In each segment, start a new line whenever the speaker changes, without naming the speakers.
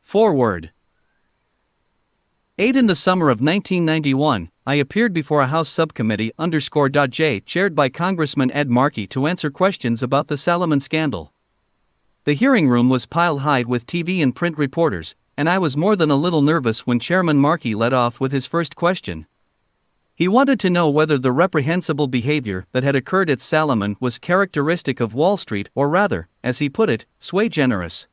Foreword. 8. In the summer of 1991, I appeared before a House subcommittee _J chaired by Congressman Ed Markey to answer questions about the Salomon scandal. The hearing room was piled high with TV and print reporters, and I was more than a little nervous when Chairman Markey led off with his first question. He wanted to know whether the reprehensible behavior that had occurred at Salomon was characteristic of Wall Street or rather, as he put it, sui generis.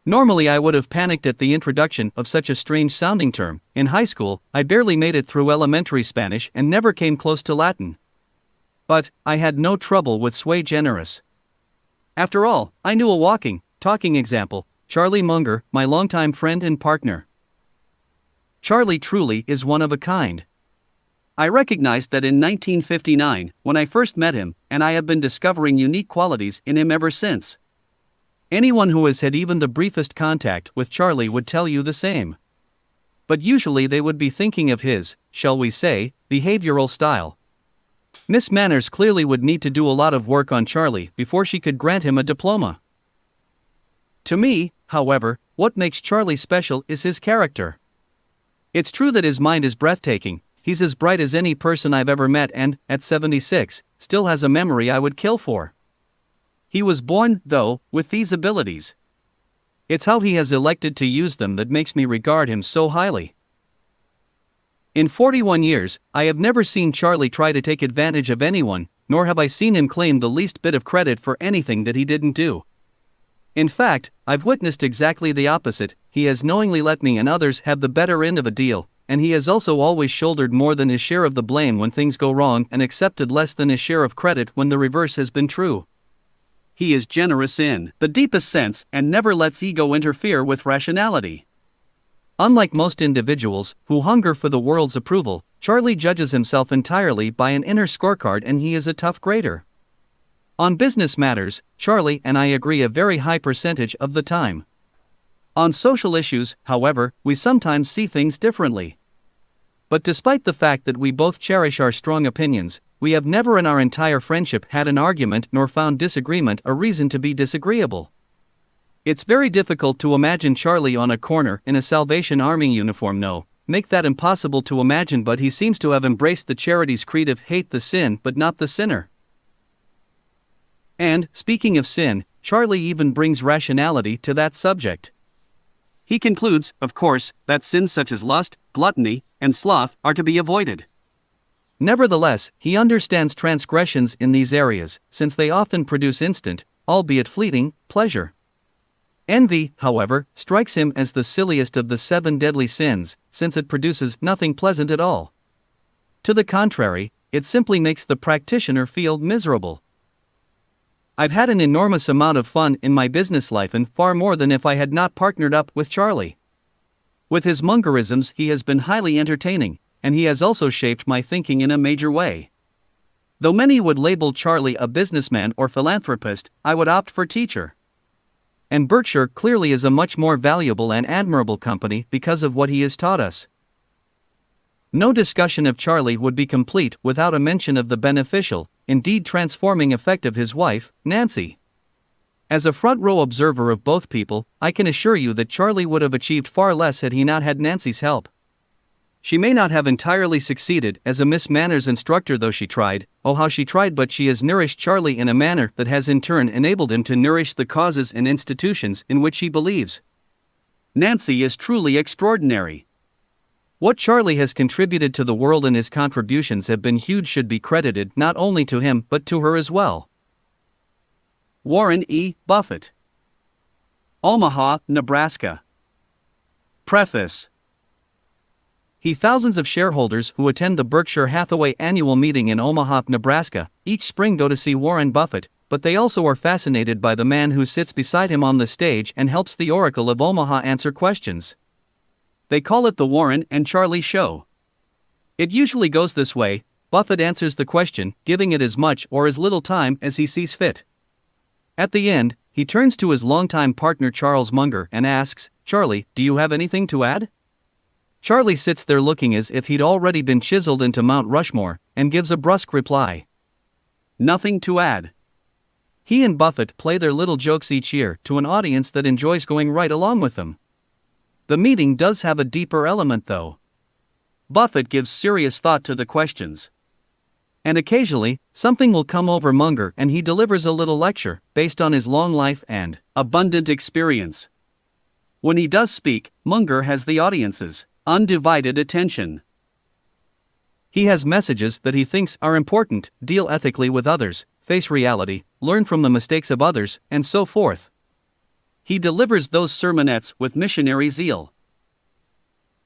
Normally I would have panicked at the introduction of such a strange-sounding term. In high school, I barely made it through elementary Spanish and never came close to Latin. But I had no trouble with sui generis. After all, I knew a walking, talking example, Charlie Munger, my longtime friend and partner. Charlie truly is one of a kind. I recognized that in 1959, when I first met him, and I have been discovering unique qualities in him ever since. Anyone who has had even the briefest contact with Charlie would tell you the same. But usually they would be thinking of his, shall we say, behavioral style. Miss Manners clearly would need to do a lot of work on Charlie before she could grant him a diploma. To me, however, what makes Charlie special is his character. It's true that his mind is breathtaking, he's as bright as any person I've ever met and, at 76, still has a memory I would kill for. He was born, though, with these abilities. It's how he has elected to use them that makes me regard him so highly. In 41 years, I have never seen Charlie try to take advantage of anyone, nor have I seen him claim the least bit of credit for anything that he didn't do. In fact, I've witnessed exactly the opposite. He has knowingly let me and others have the better end of a deal, and he has also always shouldered more than his share of the blame when things go wrong and accepted less than his share of credit when the reverse has been true. He is generous in the deepest sense and never lets ego interfere with rationality. Unlike most individuals who hunger for the world's approval, Charlie judges himself entirely by an inner scorecard, and he is a tough grader. On business matters, Charlie and I agree a very high percentage of the time. On social issues, however, we sometimes see things differently. But despite the fact that we both cherish our strong opinions, we have never in our entire friendship had an argument nor found disagreement a reason to be disagreeable. It's very difficult to imagine Charlie on a corner in a Salvation Army uniform. Make that impossible to imagine, but he seems to have embraced the charity's creed of hate the sin but not the sinner. And, speaking of sin, Charlie even brings rationality to that subject. He concludes, of course, that sins such as lust, gluttony, and sloth are to be avoided. Nevertheless, he understands transgressions in these areas, since they often produce instant, albeit fleeting, pleasure. Envy, however, strikes him as the silliest of the 7 deadly sins, since it produces nothing pleasant at all. To the contrary, it simply makes the practitioner feel miserable. I've had an enormous amount of fun in my business life, and far more than if I had not partnered up with Charlie. With his Mungerisms, he has been highly entertaining, and he has also shaped my thinking in a major way. Though many would label Charlie a businessman or philanthropist, I would opt for teacher. And Berkshire clearly is a much more valuable and admirable company because of what he has taught us. No discussion of Charlie would be complete without a mention of the beneficial, indeed transforming effect of his wife, Nancy. As a front-row observer of both people, I can assure you that Charlie would have achieved far less had he not had Nancy's help. She may not have entirely succeeded as a Miss Manners instructor, though she tried, oh how she tried, but she has nourished Charlie in a manner that has in turn enabled him to nourish the causes and institutions in which he believes. Nancy is truly extraordinary. What Charlie has contributed to the world and his contributions have been huge should be credited not only to him but to her as well. Warren E. Buffett. Omaha, Nebraska. Preface. Thousands of shareholders who attend the Berkshire Hathaway annual meeting in Omaha, Nebraska, each spring go to see Warren Buffett, but they also are fascinated by the man who sits beside him on the stage and helps the Oracle of Omaha answer questions. They call it the Warren and Charlie Show. It usually goes this way: Buffett answers the question, giving it as much or as little time as he sees fit. At the end, he turns to his longtime partner Charles Munger and asks, "Charlie, do you have anything to add?" Charlie sits there looking as if he'd already been chiseled into Mount Rushmore, and gives a brusque reply. "Nothing to add." He and Buffett play their little jokes each year to an audience that enjoys going right along with them. The meeting does have a deeper element though. Buffett gives serious thought to the questions. And occasionally, something will come over Munger and he delivers a little lecture, based on his long life and abundant experience. When he does speak, Munger has the audience's undivided attention. He has messages that he thinks are important, deal ethically with others, face reality, learn from the mistakes of others, and so forth. He delivers those sermonettes with missionary zeal.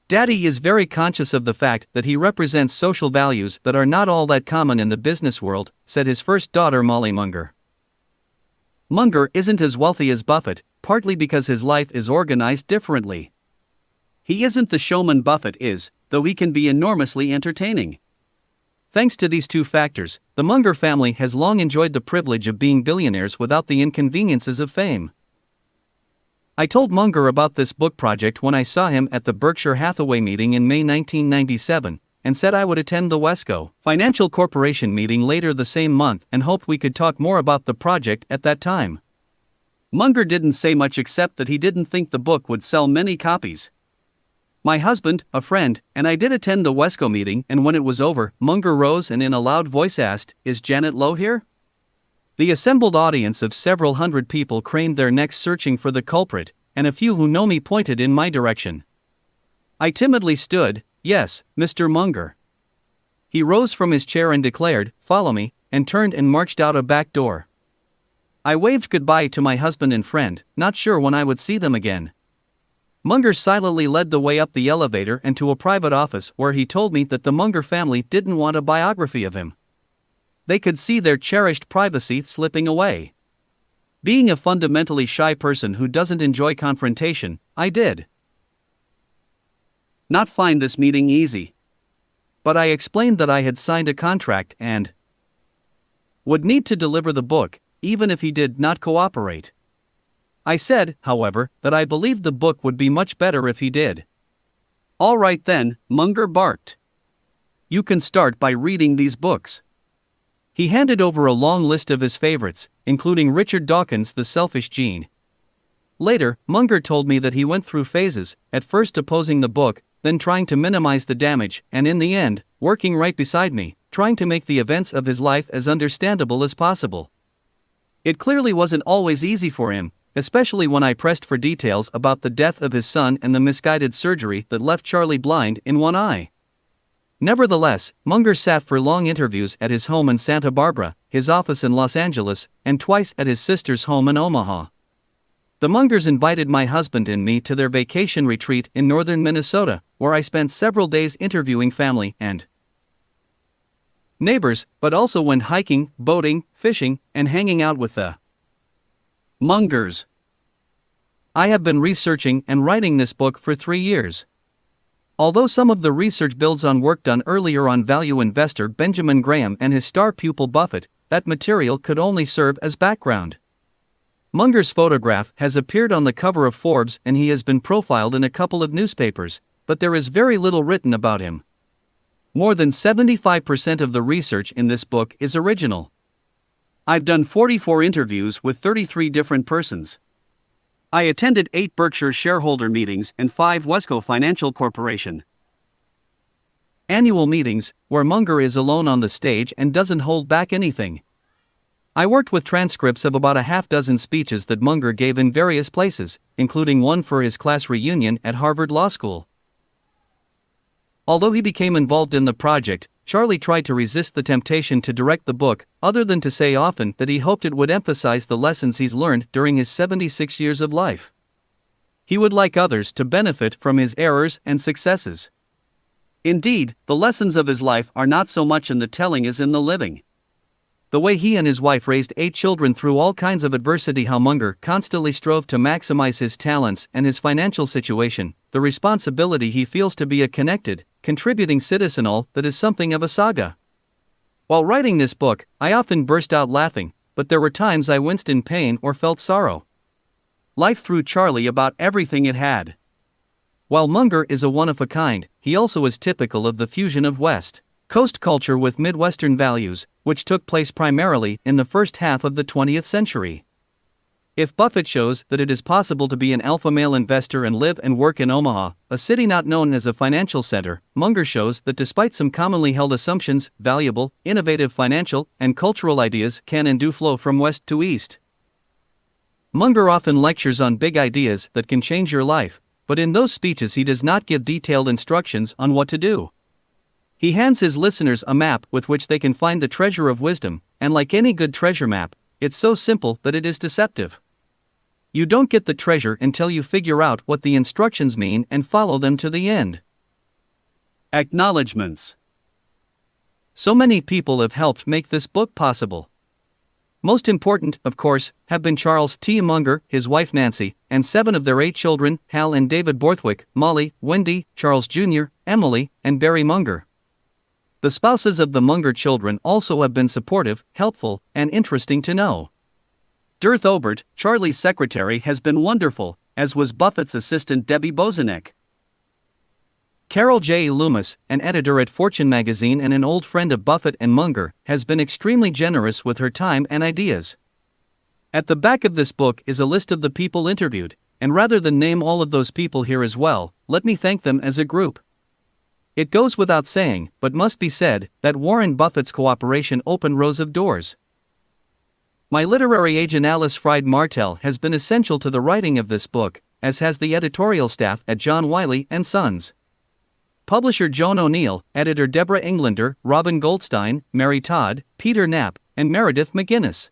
Daddy is very conscious of the fact that he represents social values that are not all that common in the business world, said his first daughter Molly Munger. Munger isn't as wealthy as Buffett, partly because his life is organized differently. He isn't the showman Buffett is, though he can be enormously entertaining. Thanks to these two factors, the Munger family has long enjoyed the privilege of being billionaires without the inconveniences of fame. I told Munger about this book project when I saw him at the Berkshire Hathaway meeting in May 1997, and said I would attend the Wesco Financial Corporation meeting later the same month and hoped we could talk more about the project at that time. Munger didn't say much except that he didn't think the book would sell many copies. My husband, a friend, and I did attend the Wesco meeting, and when it was over, Munger rose and in a loud voice asked, "Is Janet Lowe here?" The assembled audience of several hundred people craned their necks searching for the culprit, and a few who know me pointed in my direction. I timidly stood, "Yes, Mr. Munger." He rose from his chair and declared, "Follow me," and turned and marched out a back door. I waved goodbye to my husband and friend, not sure when I would see them again. Munger silently led the way up the elevator and to a private office where he told me that the Munger family didn't want a biography of him. They could see their cherished privacy slipping away. Being a fundamentally shy person who doesn't enjoy confrontation, I did not find this meeting easy. But I explained that I had signed a contract and would need to deliver the book, even if he did not cooperate. I said, however, that I believed the book would be much better if he did. "All right then," Munger barked. "You can start by reading these books." He handed over a long list of his favorites, including Richard Dawkins' The Selfish Gene. Later, Munger told me that he went through phases, at first opposing the book, then trying to minimize the damage, and in the end, working right beside me, trying to make the events of his life as understandable as possible. It clearly wasn't always easy for him, especially when I pressed for details about the death of his son and the misguided surgery that left Charlie blind in one eye. Nevertheless, Munger sat for long interviews at his home in Santa Barbara, his office in Los Angeles, and twice at his sister's home in Omaha. The Mungers invited my husband and me to their vacation retreat in northern Minnesota, where I spent several days interviewing family and neighbors, but also went hiking, boating, fishing, and hanging out with the Mungers. I have been researching and writing this book for 3 years. Although some of the research builds on work done earlier on value investor Benjamin Graham and his star pupil Buffett, that material could only serve as background. Munger's photograph has appeared on the cover of Forbes and he has been profiled in a couple of newspapers, but there is very little written about him. More than 75% of the research in this book is original. I've done 44 interviews with 33 different persons. I attended 8 Berkshire shareholder meetings and 5 Wesco Financial Corporation annual meetings, where Munger is alone on the stage and doesn't hold back anything. I worked with transcripts of about a half-dozen speeches that Munger gave in various places, including one for his class reunion at Harvard Law School. Although he became involved in the project, Charlie tried to resist the temptation to direct the book, other than to say often that he hoped it would emphasize the lessons he's learned during his 76 years of life. He would like others to benefit from his errors and successes. Indeed, the lessons of his life are not so much in the telling as in the living. The way he and his wife raised 8 children through all kinds of adversity, how Munger constantly strove to maximize his talents and his financial situation, the responsibility he feels to be a connected, contributing citizen, all that is something of a saga. While writing this book, I often burst out laughing, but there were times I winced in pain or felt sorrow. Life threw Charlie about everything it had. While Munger is a one-of-a-kind, he also is typical of the fusion of West Coast culture with Midwestern values, which took place primarily in the first half of the 20th century. If Buffett shows that it is possible to be an alpha male investor and live and work in Omaha, a city not known as a financial center, Munger shows that despite some commonly held assumptions, valuable, innovative financial and cultural ideas can and do flow from west to east. Munger often lectures on big ideas that can change your life, but in those speeches he does not give detailed instructions on what to do. He hands his listeners a map with which they can find the treasure of wisdom, and like any good treasure map, it's so simple that it is deceptive. You don't get the treasure until you figure out what the instructions mean and follow them to the end. Acknowledgements. So many people have helped make this book possible. Most important, of course, have been Charles T. Munger, his wife Nancy, and 7 of their 8 children, Hal and David Borthwick, Molly, Wendy, Charles Jr., Emily, and Barry Munger. The spouses of the Munger children also have been supportive, helpful, and interesting to know. Dirth Obert, Charlie's secretary, has been wonderful, as was Buffett's assistant Debbie Bozanek. Carol J. Loomis, an editor at Fortune magazine and an old friend of Buffett and Munger, has been extremely generous with her time and ideas. At the back of this book is a list of the people interviewed, and rather than name all of those people here as well, let me thank them as a group. It goes without saying, but must be said, that Warren Buffett's cooperation opened rows of doors. My literary agent Alice Fried Martel has been essential to the writing of this book, as has the editorial staff at John Wiley & Sons. Publisher Joan O'Neill, editor Deborah Englander, Robin Goldstein, Mary Todd, Peter Knapp, and Meredith McGinnis.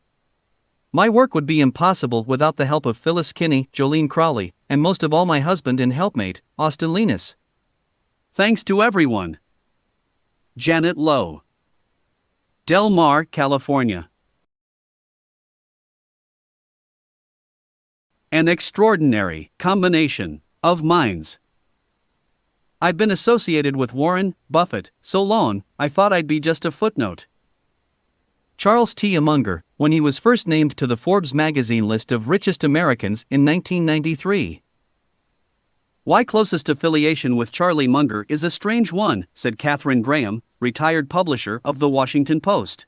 My work would be impossible without the help of Phyllis Kinney, Jolene Crowley, and most of all my husband and helpmate, Austin Linus. Thanks to everyone. Janet Lowe. Del Mar, California. An extraordinary combination of minds. I've been associated with Warren Buffett so long, I thought I'd be just a footnote. Charles T. Munger, when he was first named to the Forbes magazine list of richest Americans in 1993. Why closest affiliation with Charlie Munger is a strange one, said Katharine Graham, retired publisher of The Washington Post.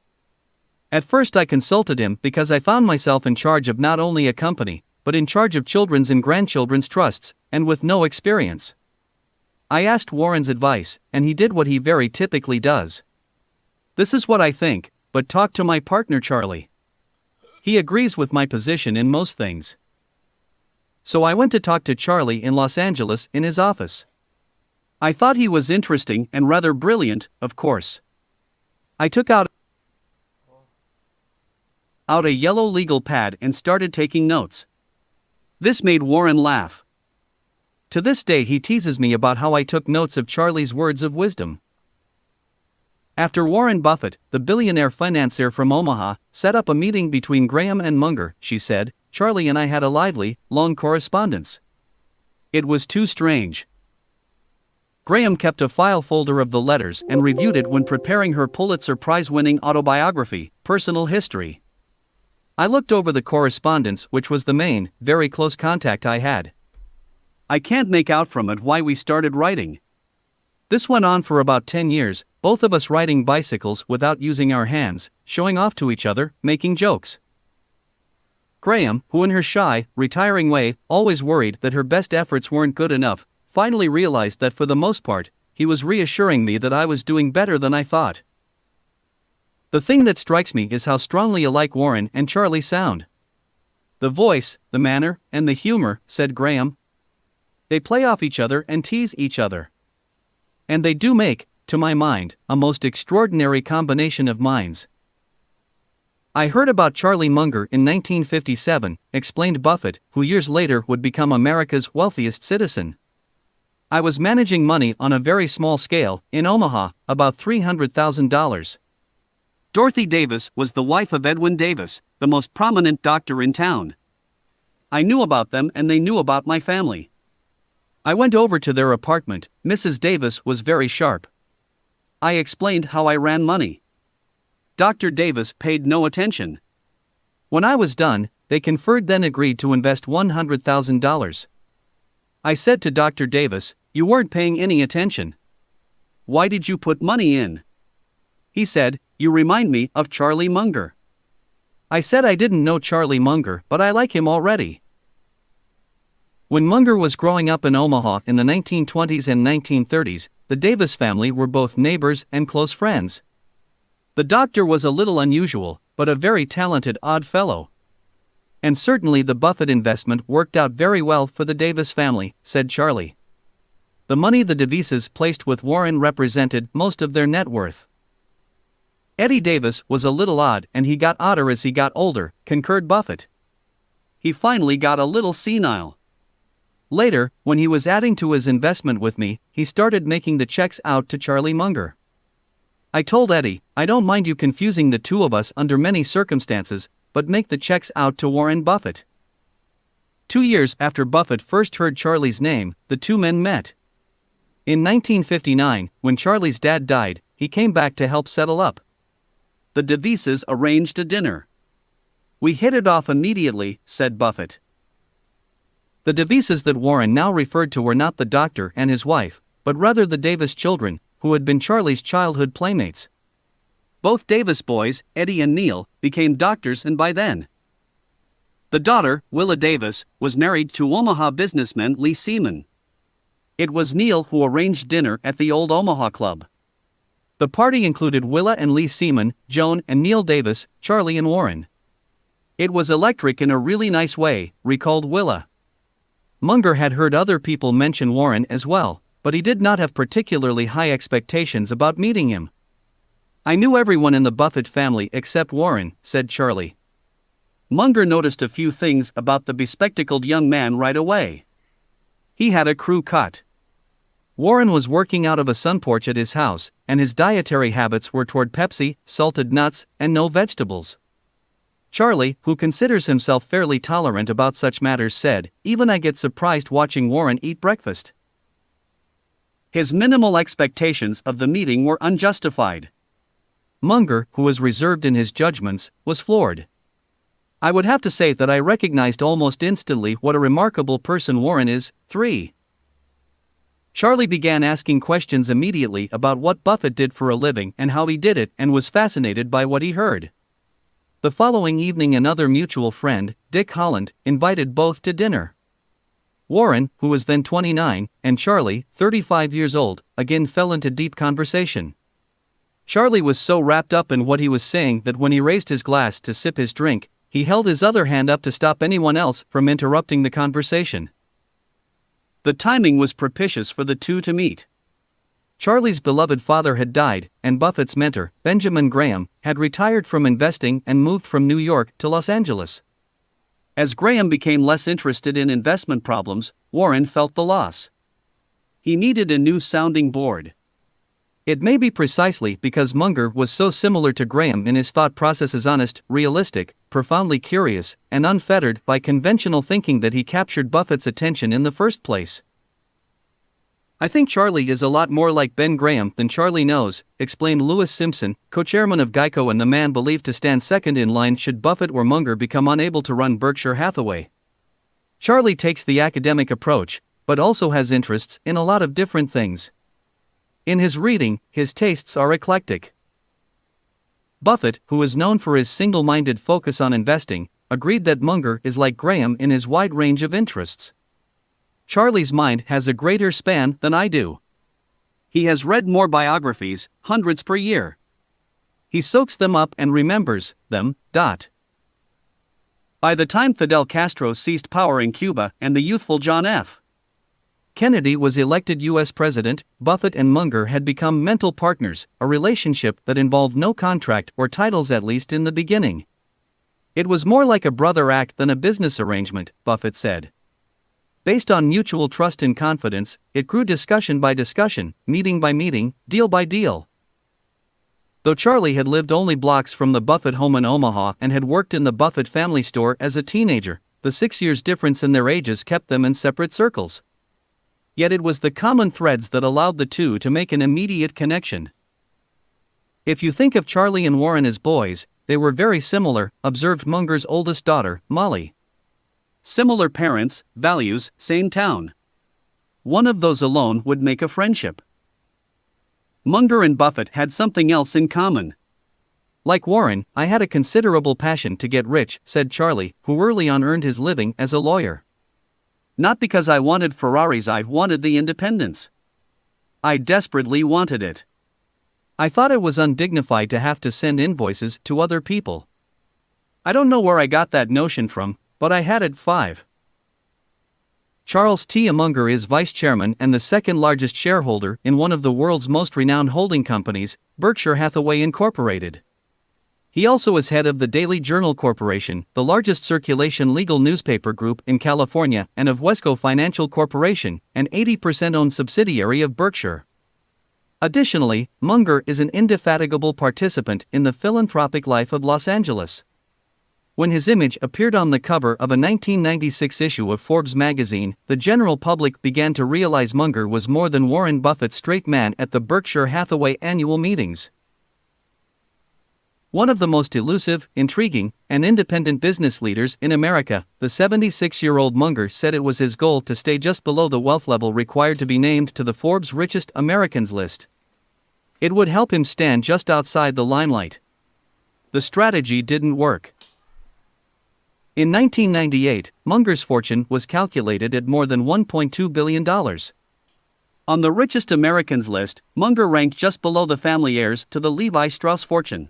At first I consulted him because I found myself in charge of not only a company, but in charge of children's and grandchildren's trusts, and with no experience. I asked Warren's advice, and he did what he very typically does. This is what I think, but talk to my partner Charlie. He agrees with my position in most things. So I went to talk to Charlie in Los Angeles in his office. I thought he was interesting and rather brilliant, of course. I took out a yellow legal pad and started taking notes. This made Warren laugh. To this day he teases me about how I took notes of Charlie's words of wisdom. After Warren Buffett, the billionaire financier from Omaha, set up a meeting between Graham and Munger, she said, Charlie and I had a lively, long correspondence. It was too strange. Graham kept a file folder of the letters and reviewed it when preparing her Pulitzer Prize-winning autobiography, Personal History. I looked over the correspondence, which was the main, very close contact I had. I can't make out from it why we started writing. This went on for about 10 years, both of us riding bicycles without using our hands, showing off to each other, making jokes. Graham, who in her shy, retiring way, always worried that her best efforts weren't good enough, finally realized that for the most part, he was reassuring me that I was doing better than I thought. The thing that strikes me is how strongly alike Warren and Charlie sound. The voice, the manner, and the humor, said Graham. They play off each other and tease each other. And they do make, to my mind, a most extraordinary combination of minds. I heard about Charlie Munger in 1957, explained Buffett, who years later would become America's wealthiest citizen. I was managing money on a very small scale, in Omaha, about $300,000. Dorothy Davis was the wife of Edwin Davis, the most prominent doctor in town. I knew about them and they knew about my family. I went over to their apartment. Mrs. Davis was very sharp. I explained how I ran money. Dr. Davis paid no attention. When I was done, they conferred, then agreed to invest $100,000. I said to Dr. Davis, "You weren't paying any attention. Why did you put money in?" He said, "You remind me of Charlie Munger." I said I didn't know Charlie Munger, but I like him already. When Munger was growing up in Omaha in the 1920s and 1930s, the Davis family were both neighbors and close friends. The doctor was a little unusual, but a very talented odd fellow. And certainly the Buffett investment worked out very well for the Davis family, said Charlie. The money the Davises placed with Warren represented most of their net worth. Eddie Davis was a little odd, and he got odder as he got older, concurred Buffett. He finally got a little senile. Later, when he was adding to his investment with me, he started making the checks out to Charlie Munger. I told Eddie, "I don't mind you confusing the two of us under many circumstances, but make the checks out to Warren Buffett." 2 years after Buffett first heard Charlie's name, the two men met. In 1959, when Charlie's dad died, he came back to help settle up. The Davises arranged a dinner. "We hit it off immediately," said Buffett. The Davises that Warren now referred to were not the doctor and his wife, but rather the Davis children, who had been Charlie's childhood playmates. Both Davis boys, Eddie and Neil, became doctors, and by then, the daughter, Willa Davis, was married to Omaha businessman Lee Seaman. It was Neil who arranged dinner at the old Omaha Club. The party included Willa and Lee Seaman, Joan and Neil Davis, Charlie and Warren. "It was electric in a really nice way," recalled Willa. Munger had heard other people mention Warren as well, but he did not have particularly high expectations about meeting him. "I knew everyone in the Buffett family except Warren," said Charlie. Munger noticed a few things about the bespectacled young man right away. He had a crew cut. Warren was working out of a sun porch at his house, and his dietary habits were toward Pepsi, salted nuts, and no vegetables. Charlie, who considers himself fairly tolerant about such matters, said, "Even I get surprised watching Warren eat breakfast." His minimal expectations of the meeting were unjustified. Munger, who was reserved in his judgments, was floored. "I would have to say that I recognized almost instantly what a remarkable person Warren is." 3. Charlie began asking questions immediately about what Buffett did for a living and how he did it, and was fascinated by what he heard. The following evening another mutual friend, Dick Holland, invited both to dinner. Warren, who was then 29, and Charlie, 35 years old, again fell into deep conversation. Charlie was so wrapped up in what he was saying that when he raised his glass to sip his drink, he held his other hand up to stop anyone else from interrupting the conversation. The timing was propitious for the two to meet. Charlie's beloved father had died, and Buffett's mentor, Benjamin Graham, had retired from investing and moved from New York to Los Angeles. As Graham became less interested in investment problems, Warren felt the loss. He needed a new sounding board. It may be precisely because Munger was so similar to Graham in his thought processes, honest, realistic, profoundly curious, and unfettered by conventional thinking, that he captured Buffett's attention in the first place. "I think Charlie is a lot more like Ben Graham than Charlie knows," explained Lewis Simpson, co-chairman of Geico and the man believed to stand second in line should Buffett or Munger become unable to run Berkshire Hathaway. "Charlie takes the academic approach, but also has interests in a lot of different things. In his reading, his tastes are eclectic." Buffett, who is known for his single-minded focus on investing, agreed that Munger is like Graham in his wide range of interests. "Charlie's mind has a greater span than I do. He has read more biographies, hundreds per year. He soaks them up and remembers them. By the time Fidel Castro seized power in Cuba and the youthful John F. Kennedy was elected U.S. president, Buffett and Munger had become mental partners, a relationship that involved no contract or titles, at least in the beginning. "It was more like a brother act than a business arrangement," Buffett said. Based on mutual trust and confidence, it grew discussion by discussion, meeting by meeting, deal by deal. Though Charlie had lived only blocks from the Buffett home in Omaha and had worked in the Buffett family store as a teenager, the 6 years difference in their ages kept them in separate circles. Yet it was the common threads that allowed the two to make an immediate connection. "If you think of Charlie and Warren as boys, they were very similar," observed Munger's oldest daughter, Molly. "Similar parents, values, same town. One of those alone would make a friendship." Munger and Buffett had something else in common. Like Warren, I had a considerable passion to get rich, said Charlie, who early on earned his living as a lawyer. Not because I wanted Ferraris, I wanted the independence. I desperately wanted it. I thought it was undignified to have to send invoices to other people. I don't know where I got that notion from, but I had it. 5. Charles T. Munger is vice chairman and the second largest shareholder in one of the world's most renowned holding companies, Berkshire Hathaway Incorporated. He also is head of the Daily Journal Corporation, the largest circulation legal newspaper group in California, and of Wesco Financial Corporation, an 80% owned subsidiary of Berkshire. Additionally, Munger is an indefatigable participant in the philanthropic life of Los Angeles. When his image appeared on the cover of a 1996 issue of Forbes magazine, the general public began to realize Munger was more than Warren Buffett's straight man at the Berkshire Hathaway annual meetings. One of the most elusive, intriguing, and independent business leaders in America, the 76-year-old Munger said it was his goal to stay just below the wealth level required to be named to the Forbes Richest Americans list. It would help him stand just outside the limelight. The strategy didn't work. In 1998, Munger's fortune was calculated at more than $1.2 billion. On the Richest Americans list, Munger ranked just below the family heirs to the Levi Strauss fortune.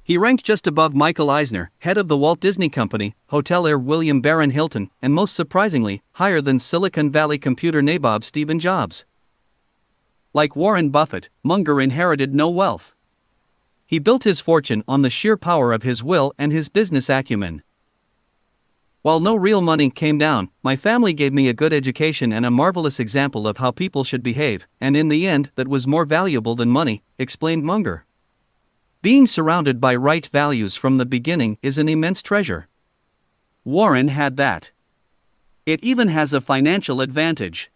He ranked just above Michael Eisner, head of the Walt Disney Company, hotel heir William Barron Hilton, and most surprisingly, higher than Silicon Valley computer nabob Steve Jobs. Like Warren Buffett, Munger inherited no wealth. He built his fortune on the sheer power of his will and his business acumen. While no real money came down, my family gave me a good education and a marvelous example of how people should behave, and in the end, that was more valuable than money, explained Munger. Being surrounded by right values from the beginning is an immense treasure. Warren had that. It even has a financial advantage.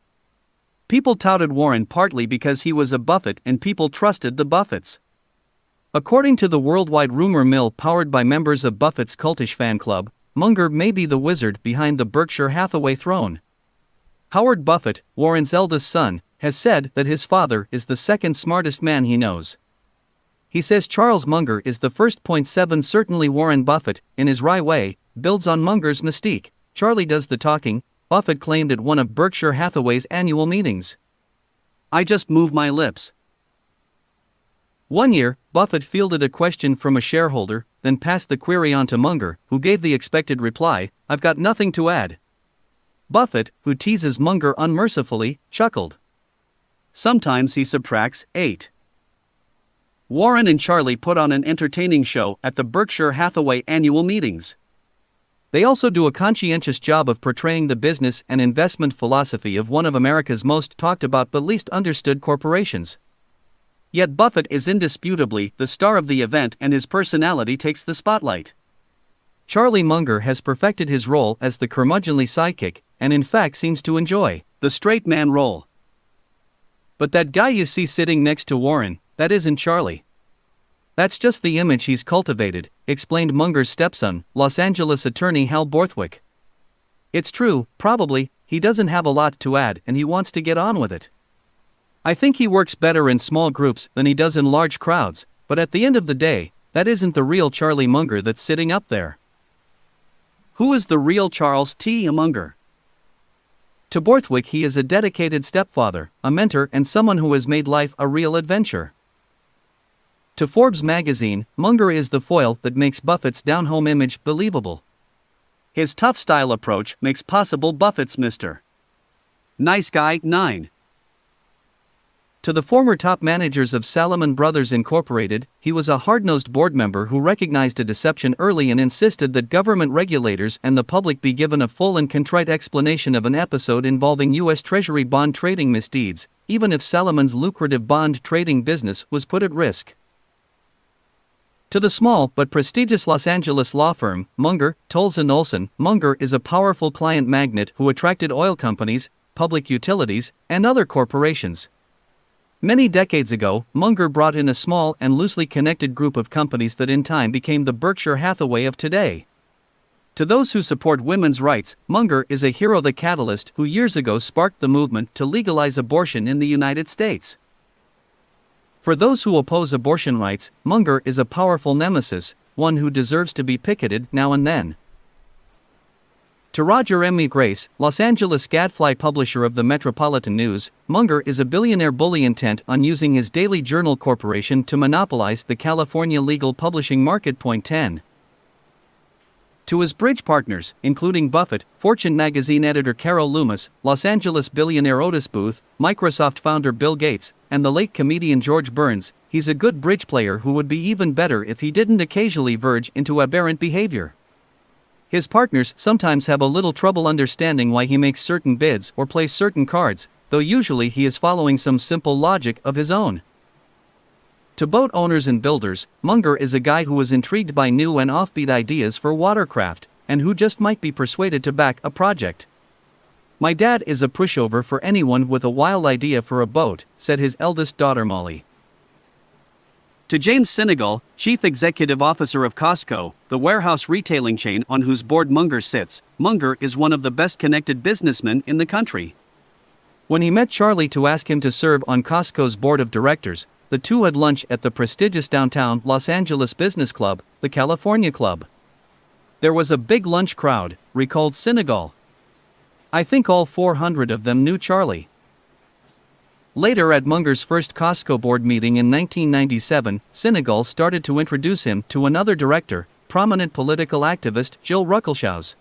People touted Warren partly because he was a Buffett and people trusted the Buffetts. According to the worldwide rumor mill powered by members of Buffett's cultish fan club, Munger may be the wizard behind the Berkshire Hathaway throne. Howard Buffett, Warren's eldest son, has said that his father is the second smartest man he knows. He says Charles Munger is the first. 7 Certainly Warren Buffett, in his wry way, builds on Munger's mystique. Charlie does the talking, Buffett claimed at one of Berkshire Hathaway's annual meetings. I just move my lips. One year, Buffett fielded a question from a shareholder, then passed the query on to Munger, who gave the expected reply, I've got nothing to add. Buffett, who teases Munger unmercifully, chuckled. Sometimes he subtracts 8. Warren and Charlie put on an entertaining show at the Berkshire Hathaway annual meetings. They also do a conscientious job of portraying the business and investment philosophy of one of America's most talked about but least understood corporations. Yet Buffett is indisputably the star of the event and his personality takes the spotlight. Charlie Munger has perfected his role as the curmudgeonly sidekick, and in fact seems to enjoy the straight man role. But that guy you see sitting next to Warren, that isn't Charlie. That's just the image he's cultivated, explained Munger's stepson, Los Angeles attorney Hal Borthwick. It's true, probably, he doesn't have a lot to add and he wants to get on with it. I think he works better in small groups than he does in large crowds, but at the end of the day, that isn't the real Charlie Munger that's sitting up there. Who is the real Charles T. Munger? To Borthwick, he is a dedicated stepfather, a mentor, and someone who has made life a real adventure. To Forbes magazine, Munger is the foil that makes Buffett's down-home image believable. His tough style approach makes possible Buffett's Mr. Nice Guy. 9. To the former top managers of Salomon Brothers Incorporated, he was a hard-nosed board member who recognized a deception early and insisted that government regulators and the public be given a full and contrite explanation of an episode involving U.S. Treasury bond trading misdeeds, even if Salomon's lucrative bond trading business was put at risk. To the small but prestigious Los Angeles law firm, Munger, Tolles & Olson, Munger is a powerful client magnet who attracted oil companies, public utilities, and other corporations. Many decades ago, Munger brought in a small and loosely connected group of companies that in time became the Berkshire Hathaway of today. To those who support women's rights, Munger is a hero, the catalyst who years ago sparked the movement to legalize abortion in the United States. For those who oppose abortion rights, Munger is a powerful nemesis, one who deserves to be picketed now and then. To Roger M. Grace, Los Angeles gadfly publisher of the Metropolitan News, Munger is a billionaire bully intent on using his Daily Journal Corporation to monopolize the California legal publishing market. 10. To his bridge partners, including Buffett, Fortune magazine editor Carol Loomis, Los Angeles billionaire Otis Booth, Microsoft founder Bill Gates, and the late comedian George Burns, he's a good bridge player who would be even better if he didn't occasionally verge into aberrant behavior. His partners sometimes have a little trouble understanding why he makes certain bids or plays certain cards, though usually he is following some simple logic of his own. To boat owners and builders, Munger is a guy who was intrigued by new and offbeat ideas for watercraft, and who just might be persuaded to back a project. "My dad is a pushover for anyone with a wild idea for a boat," said his eldest daughter Molly. To James Sinegal, Chief Executive Officer of Costco, the warehouse retailing chain on whose board Munger sits, Munger is one of the best-connected businessmen in the country. When he met Charlie to ask him to serve on Costco's board of directors, the two had lunch at the prestigious downtown Los Angeles business club, the California Club. "There was a big lunch crowd," recalled Sinegal. "I think all 400 of them knew Charlie." Later at Munger's first Costco board meeting in 1997, Sinegal started to introduce him to another director, prominent political activist Jill Ruckelshaus.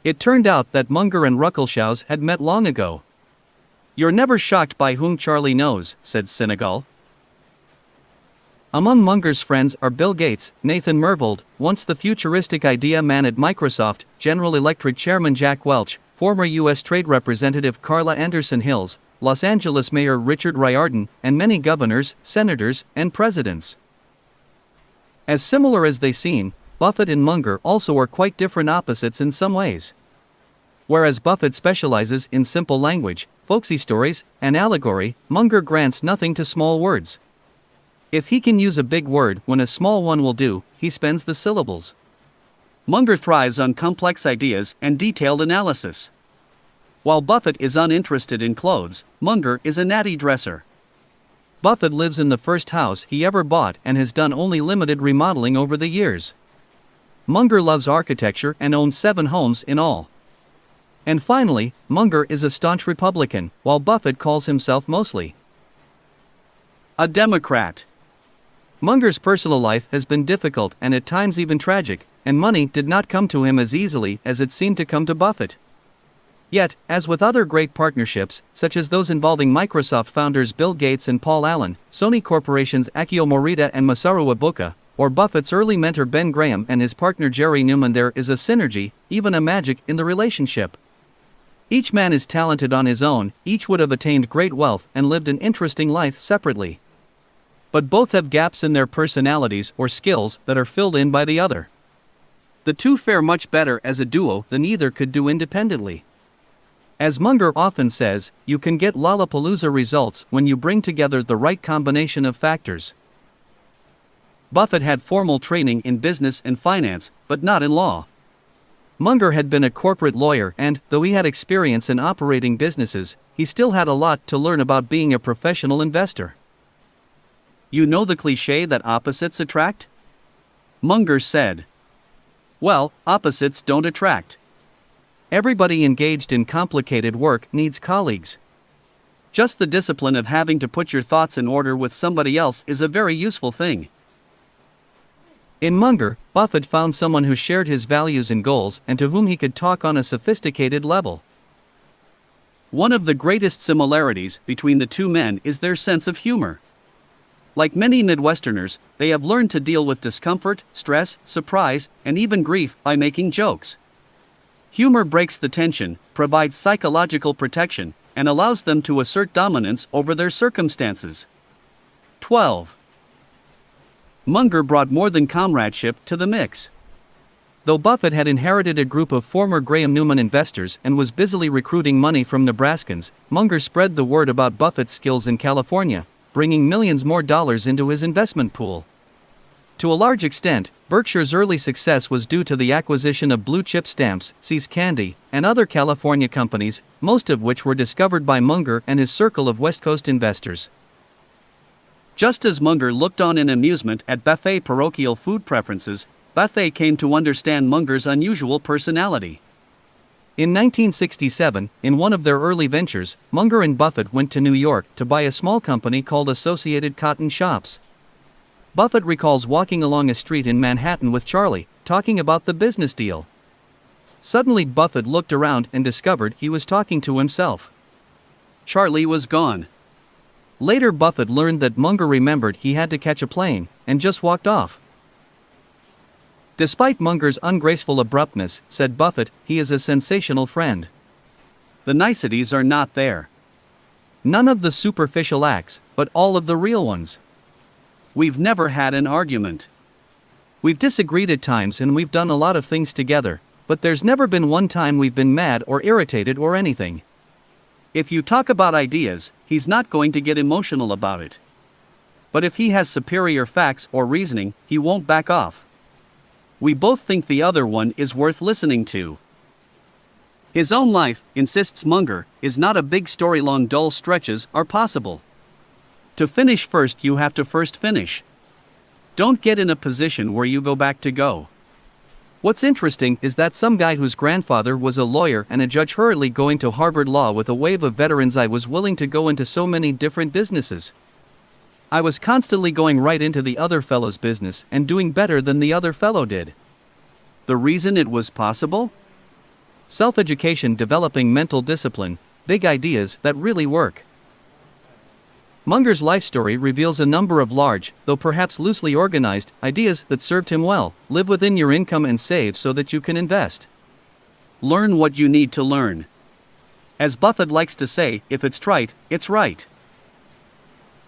It turned out that Munger and Ruckelshaus had met long ago. "You're never shocked by whom Charlie knows," said Sinegal. Among Munger's friends are Bill Gates, Nathan Myhrvold, once the futuristic idea man at Microsoft, General Electric chairman Jack Welch, former U.S. Trade Representative Carla Anderson Hills, Los Angeles Mayor Richard Riordan, and many governors, senators, and presidents. As similar as they seem, Buffett and Munger also are quite different opposites in some ways. Whereas Buffett specializes in simple language, folksy stories, and allegory, Munger grants nothing to small words. If he can use a big word when a small one will do, he spends the syllables. Munger thrives on complex ideas and detailed analysis. While Buffett is uninterested in clothes, Munger is a natty dresser. Buffett lives in the first house he ever bought and has done only limited remodeling over the years. Munger loves architecture and owns 7 homes in all. And finally, Munger is a staunch Republican, while Buffett calls himself mostly a Democrat. Munger's personal life has been difficult and at times even tragic, and money did not come to him as easily as it seemed to come to Buffett. Yet, as with other great partnerships, such as those involving Microsoft founders Bill Gates and Paul Allen, Sony Corporation's Akio Morita and Masaru Ibuka, or Buffett's early mentor Ben Graham and his partner Jerry Newman, there is a synergy, even a magic, in the relationship. Each man is talented on his own, each would have attained great wealth and lived an interesting life separately. But both have gaps in their personalities or skills that are filled in by the other. The two fare much better as a duo than either could do independently. As Munger often says, you can get Lollapalooza results when you bring together the right combination of factors. Buffett had formal training in business and finance, but not in law. Munger had been a corporate lawyer and, though he had experience in operating businesses, he still had a lot to learn about being a professional investor. "You know the cliché that opposites attract?" Munger said. "Well, opposites don't attract. Everybody engaged in complicated work needs colleagues. Just the discipline of having to put your thoughts in order with somebody else is a very useful thing." In Munger, Buffett found someone who shared his values and goals and to whom he could talk on a sophisticated level. One of the greatest similarities between the two men is their sense of humor. Like many Midwesterners, they have learned to deal with discomfort, stress, surprise, and even grief by making jokes. Humor breaks the tension, provides psychological protection, and allows them to assert dominance over their circumstances. 12. Munger brought more than comradeship to the mix. Though Buffett had inherited a group of former Graham Newman investors and was busily recruiting money from Nebraskans, Munger spread the word about Buffett's skills in California, bringing millions more dollars into his investment pool. To a large extent, Berkshire's early success was due to the acquisition of Blue Chip Stamps, See's Candy, and other California companies, most of which were discovered by Munger and his circle of West Coast investors. Just as Munger looked on in amusement at Buffett's parochial food preferences, Buffett came to understand Munger's unusual personality. In 1967, in one of their early ventures, Munger and Buffett went to New York to buy a small company called Associated Cotton Shops. Buffett recalls walking along a street in Manhattan with Charlie, talking about the business deal. Suddenly Buffett looked around and discovered he was talking to himself. Charlie was gone. Later Buffett learned that Munger remembered he had to catch a plane, and just walked off. Despite Munger's ungraceful abruptness, said Buffett, he is a sensational friend. The niceties are not there. None of the superficial acts, but all of the real ones. We've never had an argument. We've disagreed at times and we've done a lot of things together, but there's never been one time we've been mad or irritated or anything. If you talk about ideas, he's not going to get emotional about it. But if he has superior facts or reasoning, he won't back off. We both think the other one is worth listening to. His own life, insists Munger, is not a big story. Long dull stretches are possible. To finish first you have to first finish. Don't get in a position where you go back to go. What's interesting is that some guy whose grandfather was a lawyer and a judge hurriedly going to Harvard Law with a wave of veterans. I was willing to go into so many different businesses. I was constantly going right into the other fellow's business and doing better than the other fellow did. The reason it was possible? Self-education, developing mental discipline, big ideas that really work. Munger's life story reveals a number of large, though perhaps loosely organized, ideas that served him well. Live within your income and save so that you can invest. Learn what you need to learn. As Buffett likes to say, if it's trite, it's right.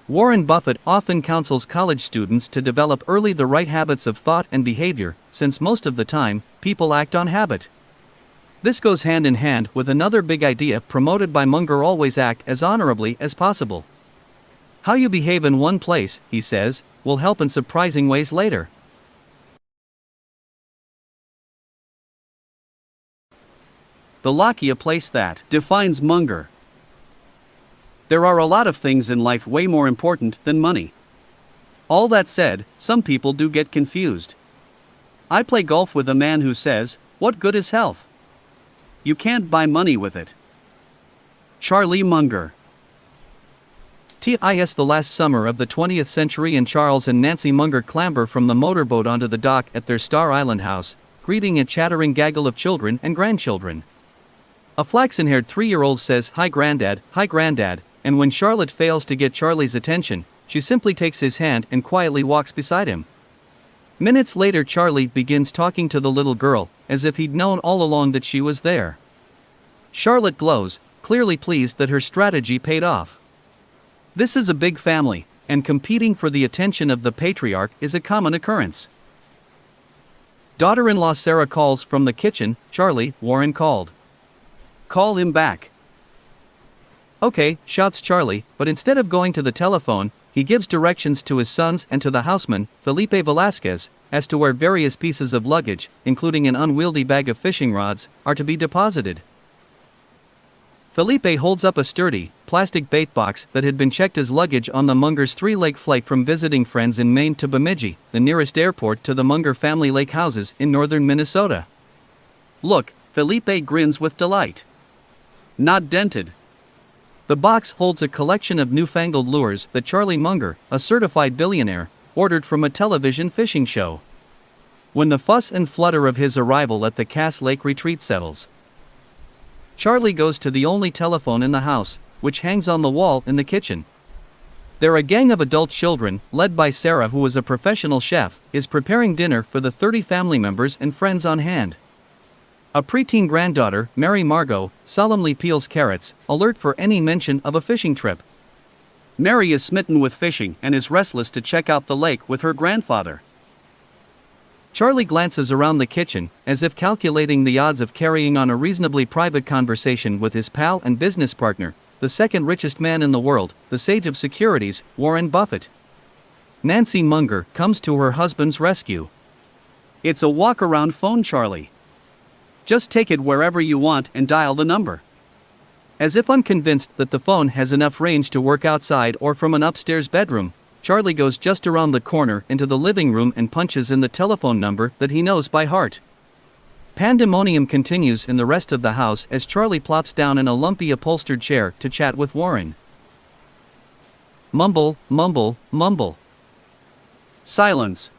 Warren Buffett often counsels college students to develop early the right habits of thought and behavior, since most of the time, people act on habit. This goes hand in hand with another big idea promoted by Munger: always act as honorably as possible. How you behave in one place, he says, will help in surprising ways later. The luckier place that defines Munger. There are a lot of things in life way more important than money. All that said, some people do get confused. I play golf with a man who says, "What good is health? You can't buy money with it." Charlie Munger. The last summer of the 20th century, and Charles and Nancy Munger clamber from the motorboat onto the dock at their Star Island house, greeting a chattering gaggle of children and grandchildren. A flaxen-haired 3-year-old says, hi granddad," and when Charlotte fails to get Charlie's attention, she simply takes his hand and quietly walks beside him. Minutes later Charlie begins talking to the little girl, as if he'd known all along that she was there. Charlotte glows, clearly pleased that her strategy paid off. This is a big family, and competing for the attention of the patriarch is a common occurrence. Daughter-in-law Sarah calls from the kitchen. "Charlie, Warren called." "Call him back." "Okay," shouts Charlie, but instead of going to the telephone, he gives directions to his sons and to the houseman, Felipe Velasquez, as to where various pieces of luggage, including an unwieldy bag of fishing rods, are to be deposited. Felipe holds up a sturdy, plastic bait box that had been checked as luggage on the Mungers' 3-leg flight from visiting friends in Maine to Bemidji, the nearest airport to the Munger family lake houses in northern Minnesota. "Look," Felipe grins with delight. "Not dented." The box holds a collection of newfangled lures that Charlie Munger, a certified billionaire, ordered from a television fishing show. When the fuss and flutter of his arrival at the Cass Lake retreat settles, Charlie goes to the only telephone in the house, which hangs on the wall in the kitchen. There, a gang of adult children, led by Sarah, who was a professional chef, is preparing dinner for the 30 family members and friends on hand. A preteen granddaughter, Mary Margot, solemnly peels carrots, alert for any mention of a fishing trip. Mary is smitten with fishing and is restless to check out the lake with her grandfather. Charlie glances around the kitchen, as if calculating the odds of carrying on a reasonably private conversation with his pal and business partner, the second richest man in the world, the sage of securities, Warren Buffett. Nancy Munger comes to her husband's rescue. "It's a walk-around phone, Charlie. Just take it wherever you want and dial the number." As if unconvinced that the phone has enough range to work outside or from an upstairs bedroom, Charlie goes just around the corner into the living room and punches in the telephone number that he knows by heart. Pandemonium continues in the rest of the house as Charlie plops down in a lumpy upholstered chair to chat with Warren. Mumble, mumble, mumble. Silence.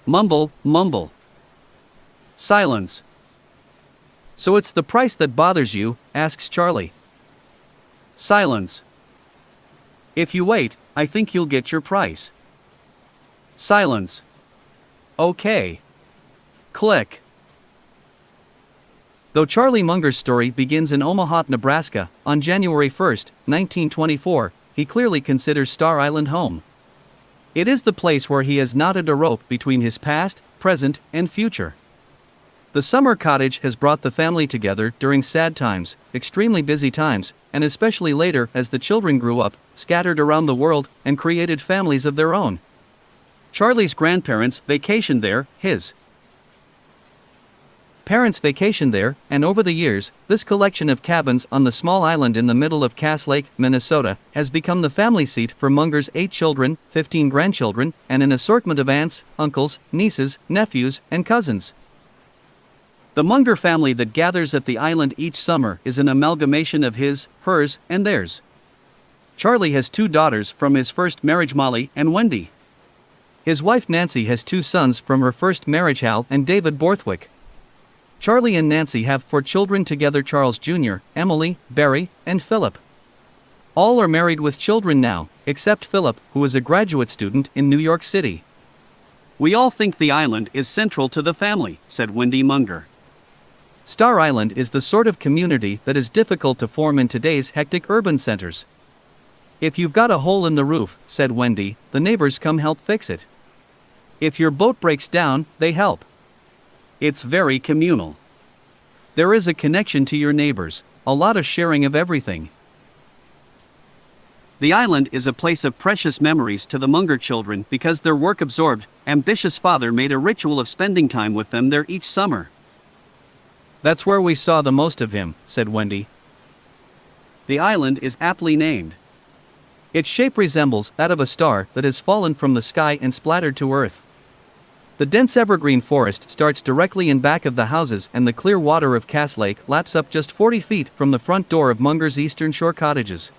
Mumble, mumble. Silence. So it's the price that bothers you, asks Charlie. Silence. If you wait, I think you'll get your price. Silence. Okay. Click. Though Charlie Munger's story begins in Omaha, Nebraska, on January 1, 1924, he clearly considers Star Island home. It is the place where he has knotted a rope between his past, present, and future. The summer cottage has brought the family together during sad times, extremely busy times, and especially later as the children grew up, scattered around the world, and created families of their own. Charlie's grandparents vacationed there, his parents vacationed there, and over the years, this collection of cabins on the small island in the middle of Cass Lake, Minnesota, has become the family seat for Munger's 8 children, 15 grandchildren, and an assortment of aunts, uncles, nieces, nephews, and cousins. The Munger family that gathers at the island each summer is an amalgamation of his, hers, and theirs. Charlie has 2 daughters from his first marriage, Molly and Wendy. His wife Nancy has 2 sons from her first marriage, Hal and David Borthwick. Charlie and Nancy have 4 children together, Charles Jr., Emily, Barry, and Philip. All are married with children now, except Philip, who is a graduate student in New York City. We all think the island is central to the family, said Wendy Munger. Star Island is the sort of community that is difficult to form in today's hectic urban centers. If you've got a hole in the roof, said Wendy, the neighbors come help fix it. If your boat breaks down, they help. It's very communal. There is a connection to your neighbors, a lot of sharing of everything. The island is a place of precious memories to the Munger children because their work-absorbed, ambitious father made a ritual of spending time with them there each summer. That's where we saw the most of him, said Wendy. The island is aptly named. Its shape resembles that of a star that has fallen from the sky and splattered to earth. The dense evergreen forest starts directly in back of the houses, and the clear water of Cass Lake laps up just 40 feet from the front door of Munger's Eastern Shore cottages.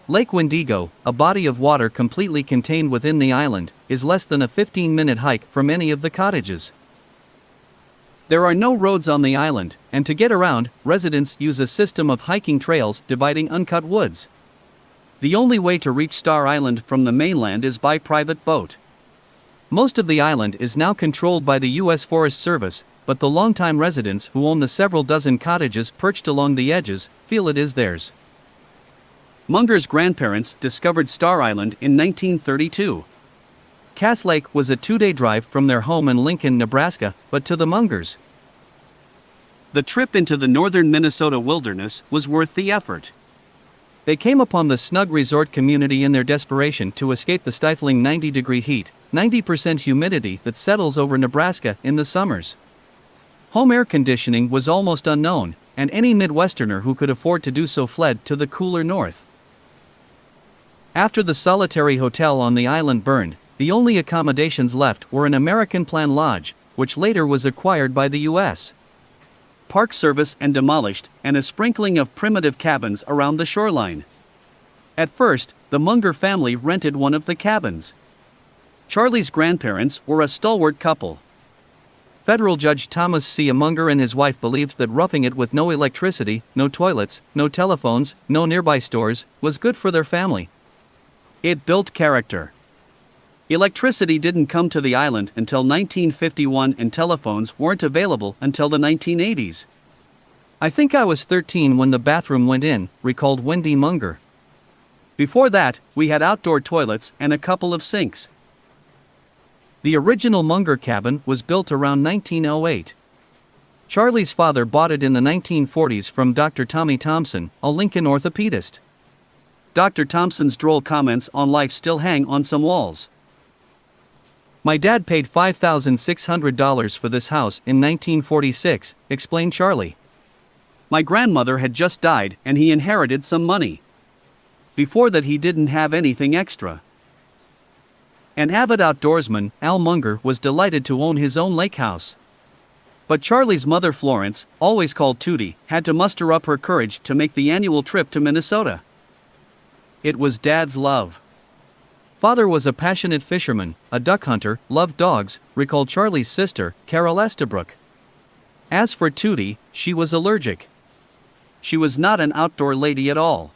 Lake Wendigo, a body of water completely contained within the island, is less than a 15-minute hike from any of the cottages. There are no roads on the island, and to get around, residents use a system of hiking trails dividing uncut woods. The only way to reach Star Island from the mainland is by private boat. Most of the island is now controlled by the U.S. Forest Service, but the longtime residents who own the several dozen cottages perched along the edges feel it is theirs. Munger's grandparents discovered Star Island in 1932. Cass Lake was a 2-day drive from their home in Lincoln, Nebraska, but to the Mungers, the trip into the northern Minnesota wilderness was worth the effort. They came upon the snug resort community in their desperation to escape the stifling 90-degree heat, 90% humidity that settles over Nebraska in the summers. Home air conditioning was almost unknown, and any Midwesterner who could afford to do so fled to the cooler north. After the solitary hotel on the island burned, the only accommodations left were an American Plan lodge, which later was acquired by the U.S. Park Service and demolished, and a sprinkling of primitive cabins around the shoreline. At first, the Munger family rented one of the cabins. Charlie's grandparents were a stalwart couple. Federal Judge Thomas C. Munger and his wife believed that roughing it with no electricity, no toilets, no telephones, no nearby stores, was good for their family. It built character. Electricity didn't come to the island until 1951, and telephones weren't available until the 1980s. I think I was 13 when the bathroom went in, recalled Wendy Munger. Before that, we had outdoor toilets and a couple of sinks. The original Munger cabin was built around 1908. Charlie's father bought it in the 1940s from Dr. Tommy Thompson, a Lincoln orthopedist. Dr. Thompson's droll comments on life still hang on some walls. My dad paid $5,600 for this house in 1946, explained Charlie. My grandmother had just died and he inherited some money. Before that he didn't have anything extra. An avid outdoorsman, Al Munger was delighted to own his own lake house. But Charlie's mother Florence, always called Tootie, had to muster up her courage to make the annual trip to Minnesota. It was Dad's love. Father was a passionate fisherman, a duck hunter, loved dogs, recalled Charlie's sister, Carol Estabrook. As for Tootie, she was allergic. She was not an outdoor lady at all.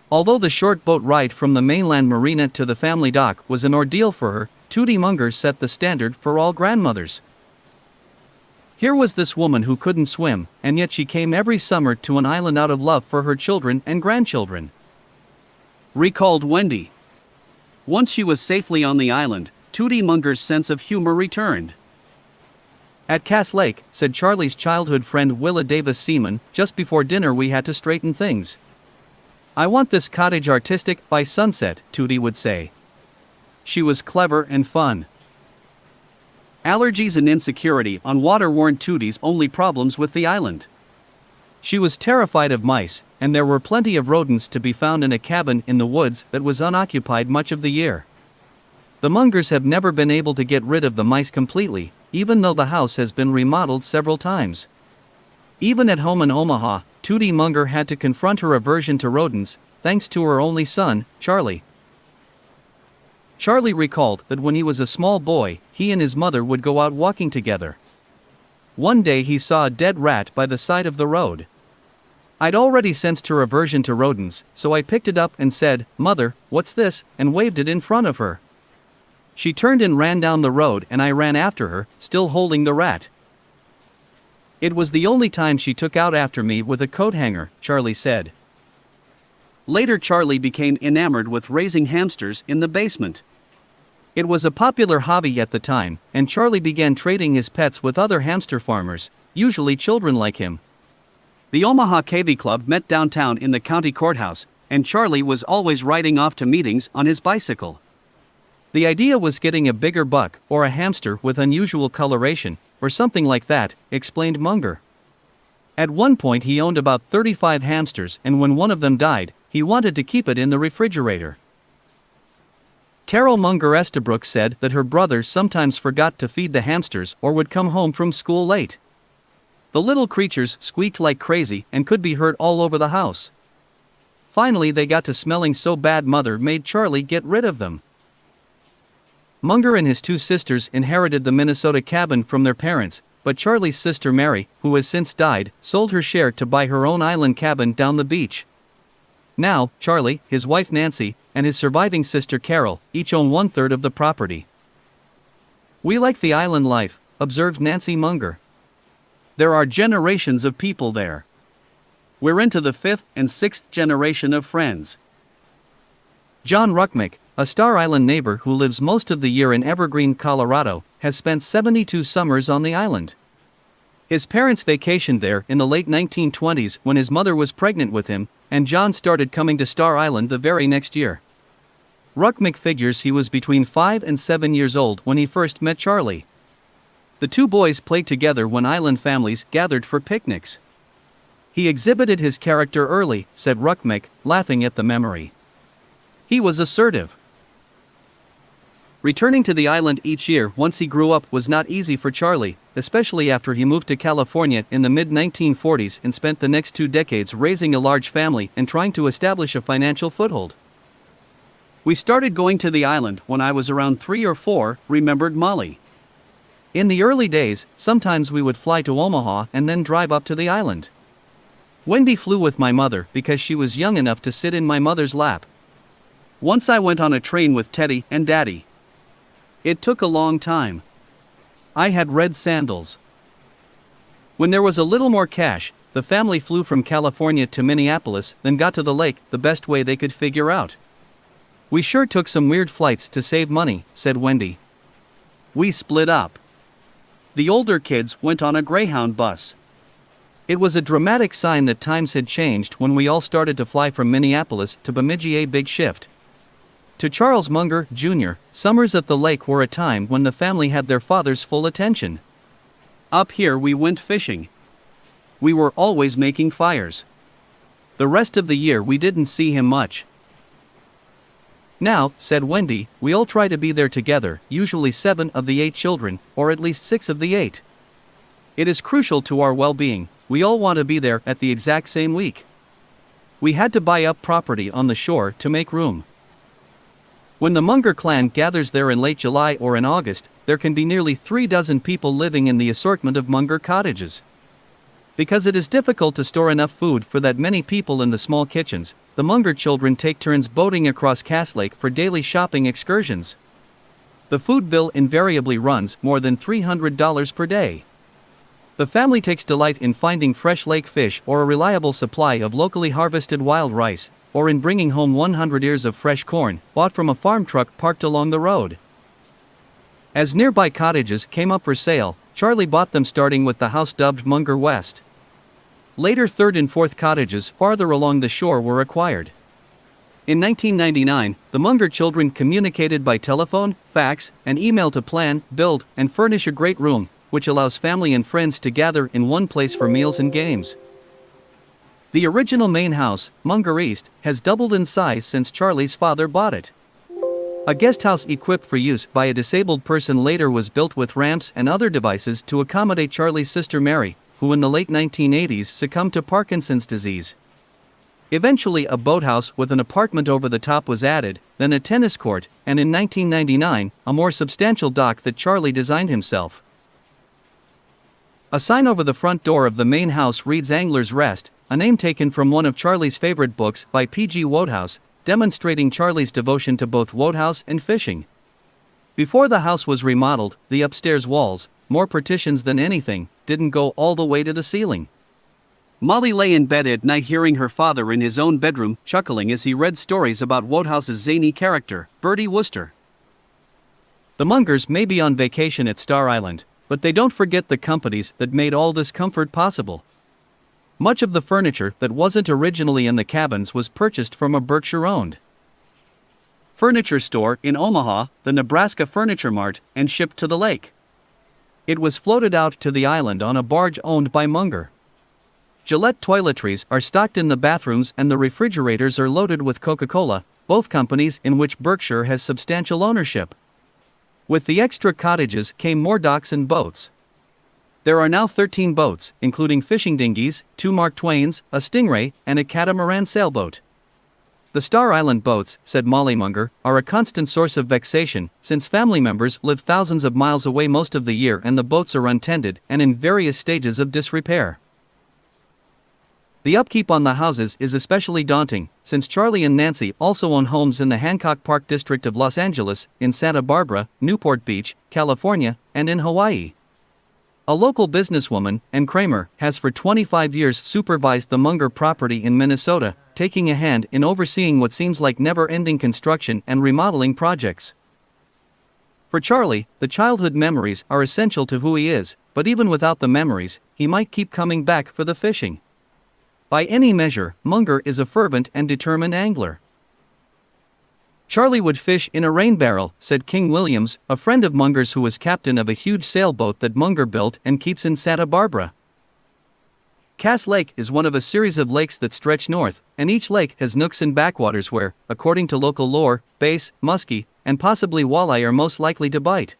Although the short boat ride from the mainland marina to the family dock was an ordeal for her, Tootie Munger set the standard for all grandmothers. Here was this woman who couldn't swim, and yet she came every summer to an island out of love for her children and grandchildren. Recalled Wendy. Once she was safely on the island, Tootie Munger's sense of humor returned. At Cass Lake, said Charlie's childhood friend Willa Davis Seaman, just before dinner we had to straighten things. I want this cottage artistic by sunset, Tootie would say. She was clever and fun. Allergies and insecurity on water weren't Tootie's only problems with the island. She was terrified of mice, and there were plenty of rodents to be found in a cabin in the woods that was unoccupied much of the year. The Mungers have never been able to get rid of the mice completely, even though the house has been remodeled several times. Even at home in Omaha, Tootie Munger had to confront her aversion to rodents, thanks to her only son, Charlie. Charlie recalled that when he was a small boy, he and his mother would go out walking together. One day he saw a dead rat by the side of the road. I'd already sensed her aversion to rodents, so I picked it up and said, "Mother, what's this?" and waved it in front of her. She turned and ran down the road and I ran after her, still holding the rat. It was the only time she took out after me with a coat hanger, Charlie said. Later Charlie became enamored with raising hamsters in the basement. It was a popular hobby at the time, and Charlie began trading his pets with other hamster farmers, usually children like him. The Omaha KV Club met downtown in the county courthouse, and Charlie was always riding off to meetings on his bicycle. The idea was getting a bigger buck, or a hamster with unusual coloration, or something like that, explained Munger. At one point he owned about 35 hamsters, and when one of them died, he wanted to keep it in the refrigerator. Carol Munger Estabrook said that her brother sometimes forgot to feed the hamsters or would come home from school late. The little creatures squeaked like crazy and could be heard all over the house. Finally they got to smelling so bad Mother made Charlie get rid of them. Munger and his two sisters inherited the Minnesota cabin from their parents, but Charlie's sister Mary, who has since died, sold her share to buy her own island cabin down the beach. Now, Charlie, his wife Nancy, and his surviving sister Carol, each own 1/3 of the property. We like the island life, observed Nancy Munger. There are generations of people there. We're into the 5th and 6th generation of friends. John Ruckmick, a Star Island neighbor who lives most of the year in Evergreen, Colorado, has spent 72 summers on the island. His parents vacationed there in the late 1920s when his mother was pregnant with him, and John started coming to Star Island the very next year. Ruckmick figures he was between 5 and 7 years old when he first met Charlie. The two boys played together when island families gathered for picnics. He exhibited his character early, said Ruckmick, laughing at the memory. He was assertive. Returning to the island each year once he grew up was not easy for Charlie, especially after he moved to California in the mid-1940s and spent the next 2 decades raising a large family and trying to establish a financial foothold. We started going to the island when I was around 3 or 4, remembered Molly. In the early days, sometimes we would fly to Omaha and then drive up to the island. Wendy flew with my mother because she was young enough to sit in my mother's lap. Once I went on a train with Teddy and Daddy. It took a long time. I had red sandals. When there was a little more cash, the family flew from California to Minneapolis, then got to the lake the best way they could figure out. We sure took some weird flights to save money, said Wendy. We split up. The older kids went on a Greyhound bus. It was a dramatic sign that times had changed when we all started to fly from Minneapolis to Bemidji. Big shift. To Charles Munger, Jr., summers at the lake were a time when the family had their father's full attention. Up here we went fishing. We were always making fires. The rest of the year we didn't see him much. Now, said Wendy, we all try to be there together, usually 7 of the 8 children, or at least 6 of the 8. It is crucial to our well-being, we all want to be there at the exact same week. We had to buy up property on the shore to make room. When the Munger clan gathers there in late July or in August, there can be nearly 3 dozen people living in the assortment of Munger cottages. Because it is difficult to store enough food for that many people in the small kitchens, the Munger children take turns boating across Cass Lake for daily shopping excursions. The food bill invariably runs more than $300 per day. The family takes delight in finding fresh lake fish or a reliable supply of locally harvested wild rice, or in bringing home 100 ears of fresh corn, bought from a farm truck parked along the road. As nearby cottages came up for sale, Charlie bought them, starting with the house dubbed Munger West. Later 3rd and 4th cottages farther along the shore were acquired. In 1999, the Munger children communicated by telephone, fax, and email to plan, build, and furnish a great room, which allows family and friends to gather in one place for meals and games. The original main house, Munger East, has doubled in size since Charlie's father bought it. A guest house equipped for use by a disabled person later was built with ramps and other devices to accommodate Charlie's sister Mary, who in the late 1980s succumbed to Parkinson's disease. Eventually a boathouse with an apartment over the top was added, then a tennis court, and in 1999, a more substantial dock that Charlie designed himself. A sign over the front door of the main house reads Angler's Rest, a name taken from one of Charlie's favorite books by P.G. Wodehouse, demonstrating Charlie's devotion to both Wodehouse and fishing. Before the house was remodeled, the upstairs walls, more partitions than anything, didn't go all the way to the ceiling. Molly lay in bed at night hearing her father in his own bedroom chuckling as he read stories about Wodehouse's zany character, Bertie Wooster. The Mungers may be on vacation at Star Island, but they don't forget the companies that made all this comfort possible. Much of the furniture that wasn't originally in the cabins was purchased from a Berkshire-owned furniture store in Omaha, the Nebraska Furniture Mart, and shipped to the lake. It was floated out to the island on a barge owned by Munger. Gillette toiletries are stocked in the bathrooms and the refrigerators are loaded with Coca-Cola, both companies in which Berkshire has substantial ownership. With the extra cottages came more docks and boats. There are now 13 boats, including fishing dinghies, 2 Mark Twains, a Stingray, and a catamaran sailboat. The Star Island boats, said Molly Munger, are a constant source of vexation, since family members live thousands of miles away most of the year and the boats are untended and in various stages of disrepair. The upkeep on the houses is especially daunting, since Charlie and Nancy also own homes in the Hancock Park district of Los Angeles, in Santa Barbara, Newport Beach, California, and in Hawaii. A local businesswoman, Ann Kramer, has for 25 years supervised the Munger property in Minnesota, taking a hand in overseeing what seems like never-ending construction and remodeling projects. For Charlie, the childhood memories are essential to who he is, but even without the memories, he might keep coming back for the fishing. By any measure, Munger is a fervent and determined angler. Charlie would fish in a rain barrel, said King Williams, a friend of Munger's who was captain of a huge sailboat that Munger built and keeps in Santa Barbara. Cass Lake is one of a series of lakes that stretch north, and each lake has nooks and backwaters where, according to local lore, bass, muskie, and possibly walleye are most likely to bite.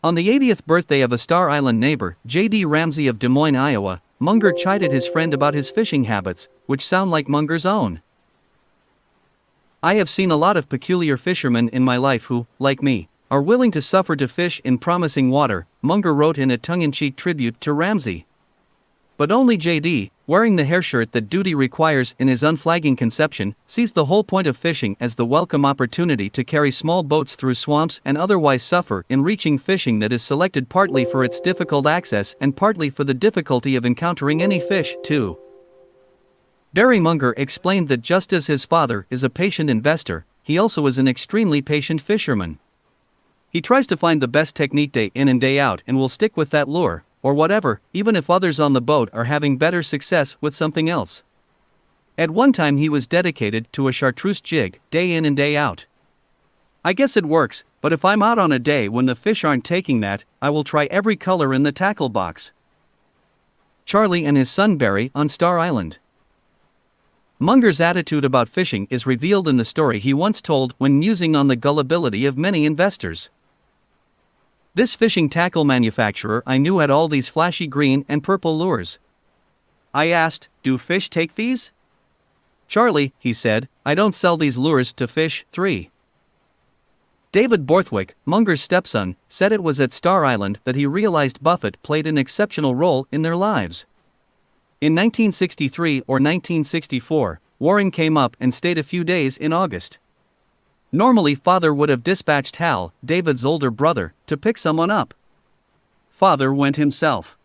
On the 80th birthday of a Star Island neighbor, J.D. Ramsey of Des Moines, Iowa, Munger chided his friend about his fishing habits, which sound like Munger's own. I have seen a lot of peculiar fishermen in my life who, like me, are willing to suffer to fish in promising water, Munger wrote in a tongue-in-cheek tribute to Ramsey. But only J.D., wearing the hair shirt that duty requires in his unflagging conception, sees the whole point of fishing as the welcome opportunity to carry small boats through swamps and otherwise suffer in reaching fishing that is selected partly for its difficult access and partly for the difficulty of encountering any fish, too. Barry Munger explained that just as his father is a patient investor, he also is an extremely patient fisherman. He tries to find the best technique day in and day out and will stick with that lure, or whatever, even if others on the boat are having better success with something else. At one time he was dedicated to a chartreuse jig, day in and day out. I guess it works, but if I'm out on a day when the fish aren't taking that, I will try every color in the tackle box. Charlie and his son Barry on Star Island. Munger's attitude about fishing is revealed in the story he once told when musing on the gullibility of many investors. This fishing tackle manufacturer I knew had all these flashy green and purple lures. I asked, "Do fish take these?" "Charlie," he said, "I don't sell these lures to fish." 3. David Borthwick, Munger's stepson, said it was at Star Island that he realized Buffett played an exceptional role in their lives. In 1963 or 1964, Warren came up and stayed a few days in August. Normally, Father would have dispatched Hal, David's older brother, to pick someone up. Father went himself.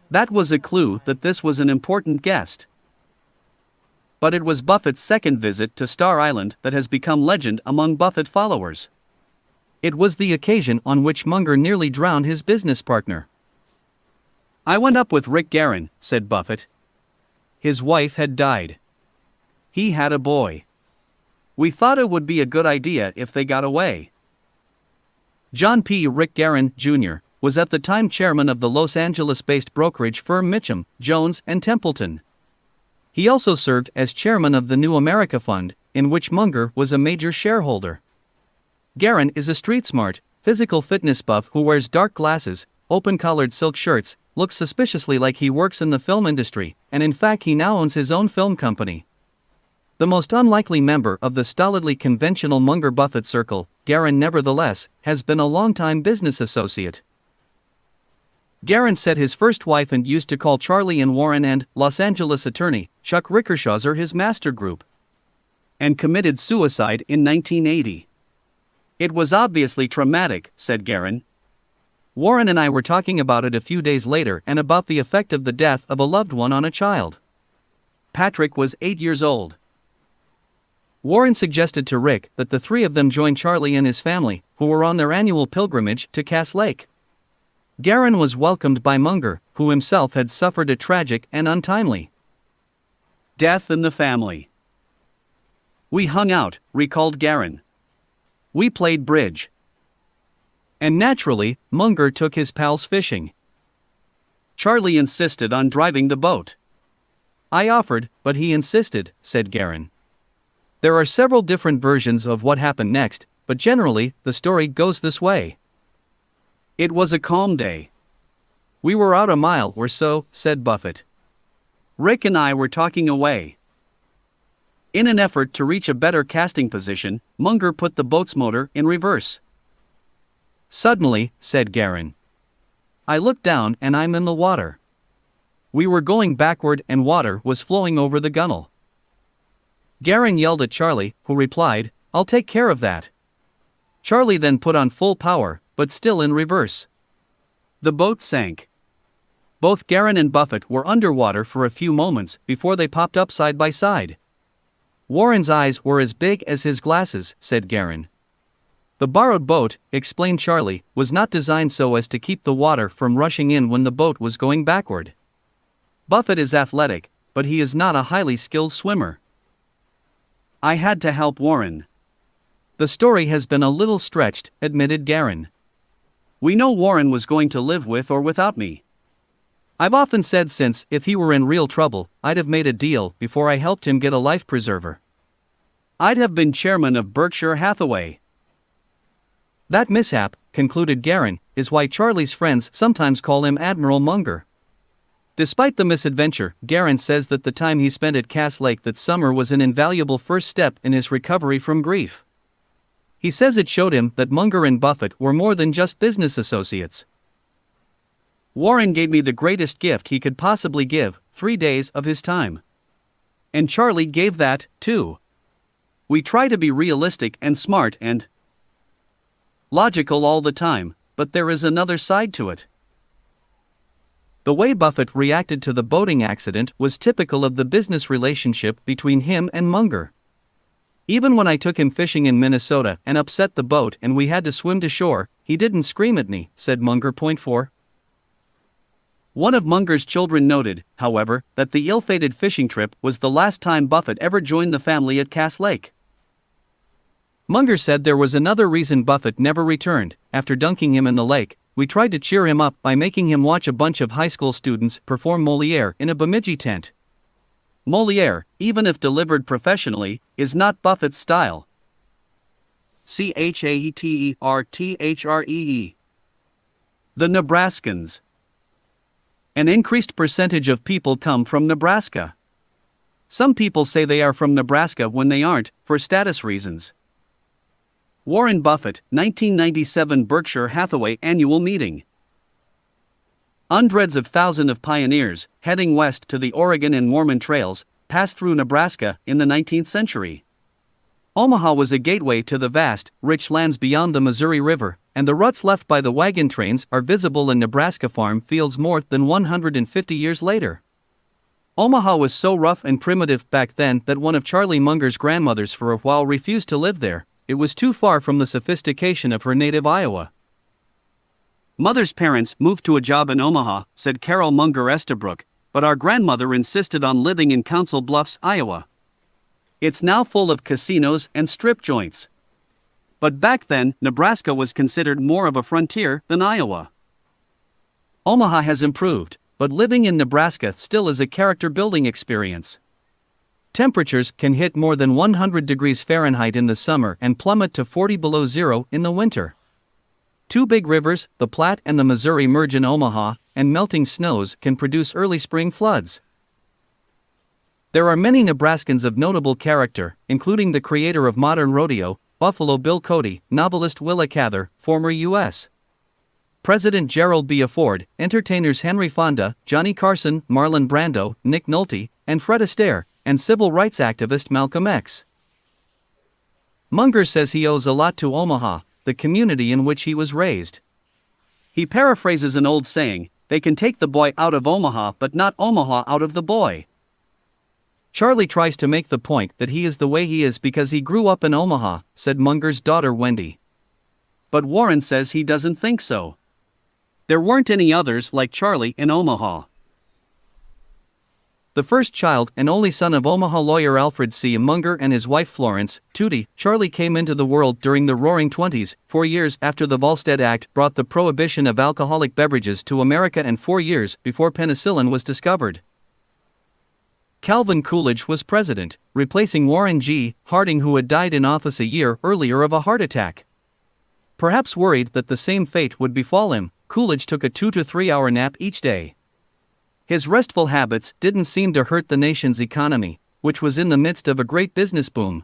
That was a clue that this was an important guest. But it was Buffett's second visit to Star Island that has become legend among Buffett followers. It was the occasion on which Munger nearly drowned his business partner. "I went up with Rick Guerin," said Buffett. His wife had died. He had a boy. "We thought it would be a good idea if they got away." John P. Rick Guerin, Jr., was at the time chairman of the Los Angeles-based brokerage firm Mitchum, Jones, and Templeton. He also served as chairman of the New America Fund, in which Munger was a major shareholder. Guerin is a street-smart, physical fitness buff who wears dark glasses, open-collared silk shirts, looks suspiciously like he works in the film industry, and in fact he now owns his own film company. The most unlikely member of the stolidly conventional Munger-Buffett circle, Guerin nevertheless has been a longtime business associate. Guerin said his first wife and used to call Charlie and Warren and Los Angeles attorney Chuck Rickershauser his master group, and committed suicide in 1980. "It was obviously traumatic," said Guerin. "Warren and I were talking about it a few days later and about the effect of the death of a loved one on a child. Patrick was 8 years old." Warren suggested to Rick that the three of them join Charlie and his family, who were on their annual pilgrimage to Cass Lake. Guerin was welcomed by Munger, who himself had suffered a tragic and untimely death in the family. "We hung out," recalled Guerin. "We played bridge. And naturally, Munger took his pals fishing. Charlie insisted on driving the boat. I offered, but he insisted," said Guerin. There are several different versions of what happened next, but generally, the story goes this way. "It was a calm day. We were out a mile or so," said Buffett. "Rick and I were talking away. In an effort to reach a better casting position, Munger put the boat's motor in reverse. Suddenly," said Guerin, "I looked down and I'm in the water. We were going backward and water was flowing over the gunnel." Guerin yelled at Charlie, who replied, "I'll take care of that." Charlie then put on full power, but still in reverse. The boat sank. Both Guerin and Buffett were underwater for a few moments before they popped up side by side. "Warren's eyes were as big as his glasses," said Guerin. "The borrowed boat," explained Charlie, "was not designed so as to keep the water from rushing in when the boat was going backward. Buffett is athletic, but he is not a highly skilled swimmer. I had to help Warren." "The story has been a little stretched," admitted Guerin. "We know Warren was going to live with or without me. I've often said since, if he were in real trouble, I'd have made a deal before I helped him get a life preserver. I'd have been chairman of Berkshire Hathaway." That mishap, concluded Guerin, is why Charlie's friends sometimes call him Admiral Munger. Despite the misadventure, Guerin says that the time he spent at Cass Lake that summer was an invaluable first step in his recovery from grief. He says it showed him that Munger and Buffett were more than just business associates. "Warren gave me the greatest gift he could possibly give, 3 days of his time. And Charlie gave that, too. We try to be realistic and smart and logical all the time, but there is another side to it." The way Buffett reacted to the boating accident was typical of the business relationship between him and Munger. "Even when I took him fishing in Minnesota and upset the boat and we had to swim to shore, he didn't scream at me," said Munger. Point 4. One of Munger's children noted, however, that the ill-fated fishing trip was the last time Buffett ever joined the family at Cass Lake. Munger said there was another reason Buffett never returned. "After dunking him in the lake, we tried to cheer him up by making him watch a bunch of high school students perform Molière in a Bemidji tent. Molière, even if delivered professionally, is not Buffett's style. Chatertree. The Nebraskans. An increased percentage of people come from Nebraska. Some people say they are from Nebraska when they aren't, for status reasons. Warren Buffett, 1997 Berkshire Hathaway Annual Meeting. Hundreds of thousands of pioneers, heading west to the Oregon and Mormon trails, passed through Nebraska in the 19th century. Omaha was a gateway to the vast, rich lands beyond the Missouri River, and the ruts left by the wagon trains are visible in Nebraska farm fields more than 150 years later. Omaha was so rough and primitive back then that one of Charlie Munger's grandmothers for a while refused to live there. It was too far from the sophistication of her native Iowa. Mother's parents moved to a job in Omaha, said Carol Munger Estabrook, but our grandmother insisted on living in Council Bluffs, Iowa. It's now full of casinos and strip joints. But back then, Nebraska was considered more of a frontier than Iowa. Omaha has improved, but living in Nebraska still is a character-building experience. Temperatures can hit more than 100 degrees Fahrenheit in the summer and plummet to 40 below zero in the winter. Two big rivers, the Platte and the Missouri, merge in Omaha, and melting snows can produce early spring floods. There are many Nebraskans of notable character, including the creator of modern rodeo, Buffalo Bill Cody, novelist Willa Cather, former U.S. President Gerald B. Ford, entertainers Henry Fonda, Johnny Carson, Marlon Brando, Nick Nolte, and Fred Astaire, and civil rights activist Malcolm X. Munger says he owes a lot to Omaha, the community in which he was raised. He paraphrases an old saying, "They can take the boy out of Omaha but not Omaha out of the boy." Charlie tries to make the point that he is the way he is because he grew up in Omaha, said Munger's daughter Wendy. But Warren says he doesn't think so. There weren't any others like Charlie in Omaha. The first child and only son of Omaha lawyer Alfred C. Munger and his wife Florence, Tootie, Charlie came into the world during the Roaring Twenties, 4 years after the Volstead Act brought the prohibition of alcoholic beverages to America and 4 years before penicillin was discovered. Calvin Coolidge was president, replacing Warren G. Harding, who had died in office a year earlier of a heart attack. Perhaps worried that the same fate would befall him, Coolidge took a 2 to 3 hour nap each day. His restful habits didn't seem to hurt the nation's economy, which was in the midst of a great business boom.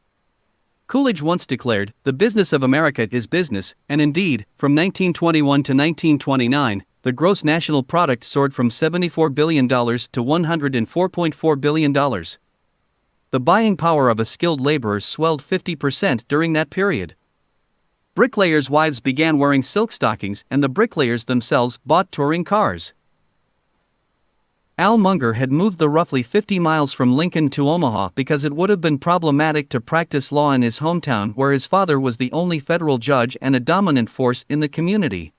Coolidge once declared, "The business of America is business," and indeed, from 1921 to 1929, the gross national product soared from $74 billion to $104.4 billion. The buying power of a skilled laborer swelled 50% during that period. Bricklayers' wives began wearing silk stockings, and the bricklayers themselves bought touring cars. Al Munger had moved the roughly 50 miles from Lincoln to Omaha because it would have been problematic to practice law in his hometown, where his father was the only federal judge and a dominant force in the community.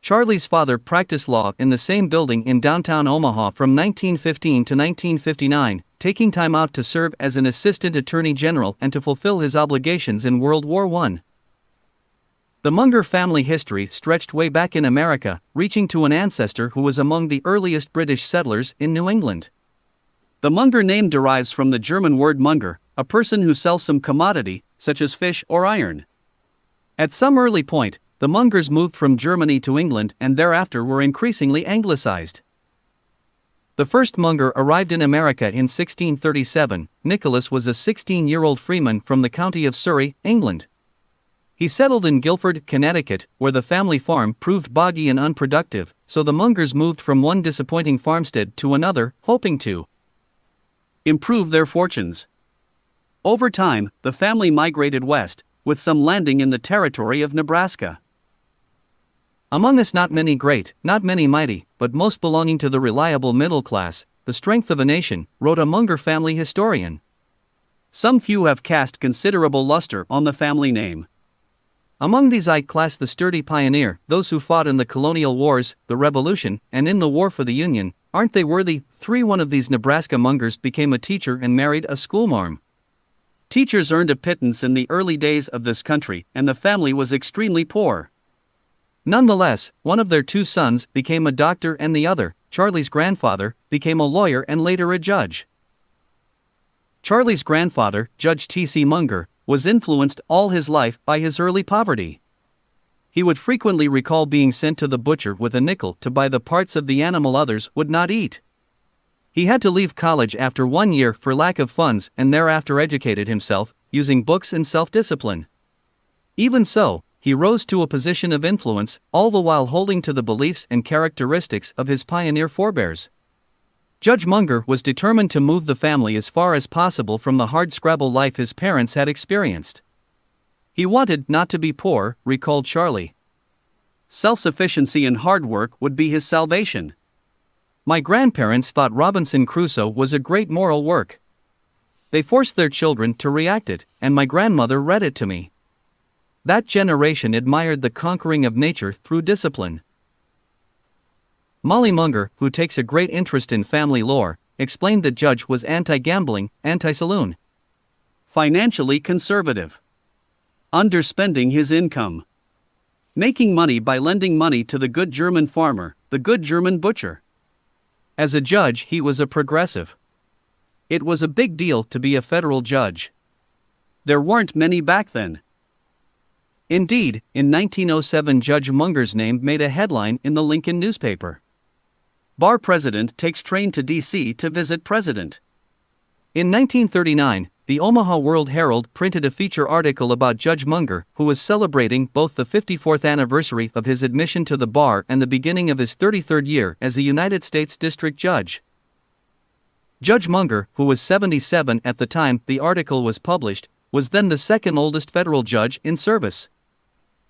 Charlie's father practiced law in the same building in downtown Omaha from 1915 to 1959, taking time out to serve as an assistant attorney general and to fulfill his obligations in World War I. The Munger family history stretched way back in America, reaching to an ancestor who was among the earliest British settlers in New England. The Munger name derives from the German word Munger, a person who sells some commodity, such as fish or iron. At some early point, the Mungers moved from Germany to England and thereafter were increasingly anglicized. The first Munger arrived in America in 1637. Nicholas was a 16-year-old freeman from the county of Surrey, England. He settled in Guilford, Connecticut, where the family farm proved boggy and unproductive, so the Mungers moved from one disappointing farmstead to another, hoping to improve their fortunes. Over time, the family migrated west, with some landing in the territory of Nebraska. Among us not many great, not many mighty, but most belonging to the reliable middle class, the strength of a nation, wrote a Munger family historian. Some few have cast considerable luster on the family name. Among these I class the sturdy pioneer, those who fought in the colonial wars, the Revolution, and in the War for the Union. Aren't they worthy? One of these Nebraska Mungers became a teacher and married a schoolmarm. Teachers earned a pittance in the early days of this country, and the family was extremely poor. Nonetheless, one of their two sons became a doctor and the other, Charlie's grandfather, became a lawyer and later a judge. Charlie's grandfather, Judge T.C. Munger, was influenced all his life by his early poverty. He would frequently recall being sent to the butcher with a nickel to buy the parts of the animal others would not eat. He had to leave college after 1 year for lack of funds and thereafter educated himself, using books and self-discipline. Even so, he rose to a position of influence, all the while holding to the beliefs and characteristics of his pioneer forebears. Judge Munger was determined to move the family as far as possible from the hardscrabble life his parents had experienced. He wanted not to be poor, recalled Charlie. Self-sufficiency and hard work would be his salvation. My grandparents thought Robinson Crusoe was a great moral work. They forced their children to react it, and my grandmother read it to me. That generation admired the conquering of nature through discipline. Molly Munger, who takes a great interest in family lore, explained that Judge was anti-gambling, anti-saloon, financially conservative, underspending his income, making money by lending money to the good German farmer, the good German butcher. As a judge, he was a progressive. It was a big deal to be a federal judge. There weren't many back then. Indeed, in 1907 Judge Munger's name made a headline in the Lincoln newspaper. Bar president takes train to D.C. to visit president. In 1939, the Omaha World Herald printed a feature article about Judge Munger, who was celebrating both the 54th anniversary of his admission to the bar and the beginning of his 33rd year as a United States District Judge. Judge Munger, who was 77 at the time the article was published, was then the second oldest federal judge in service.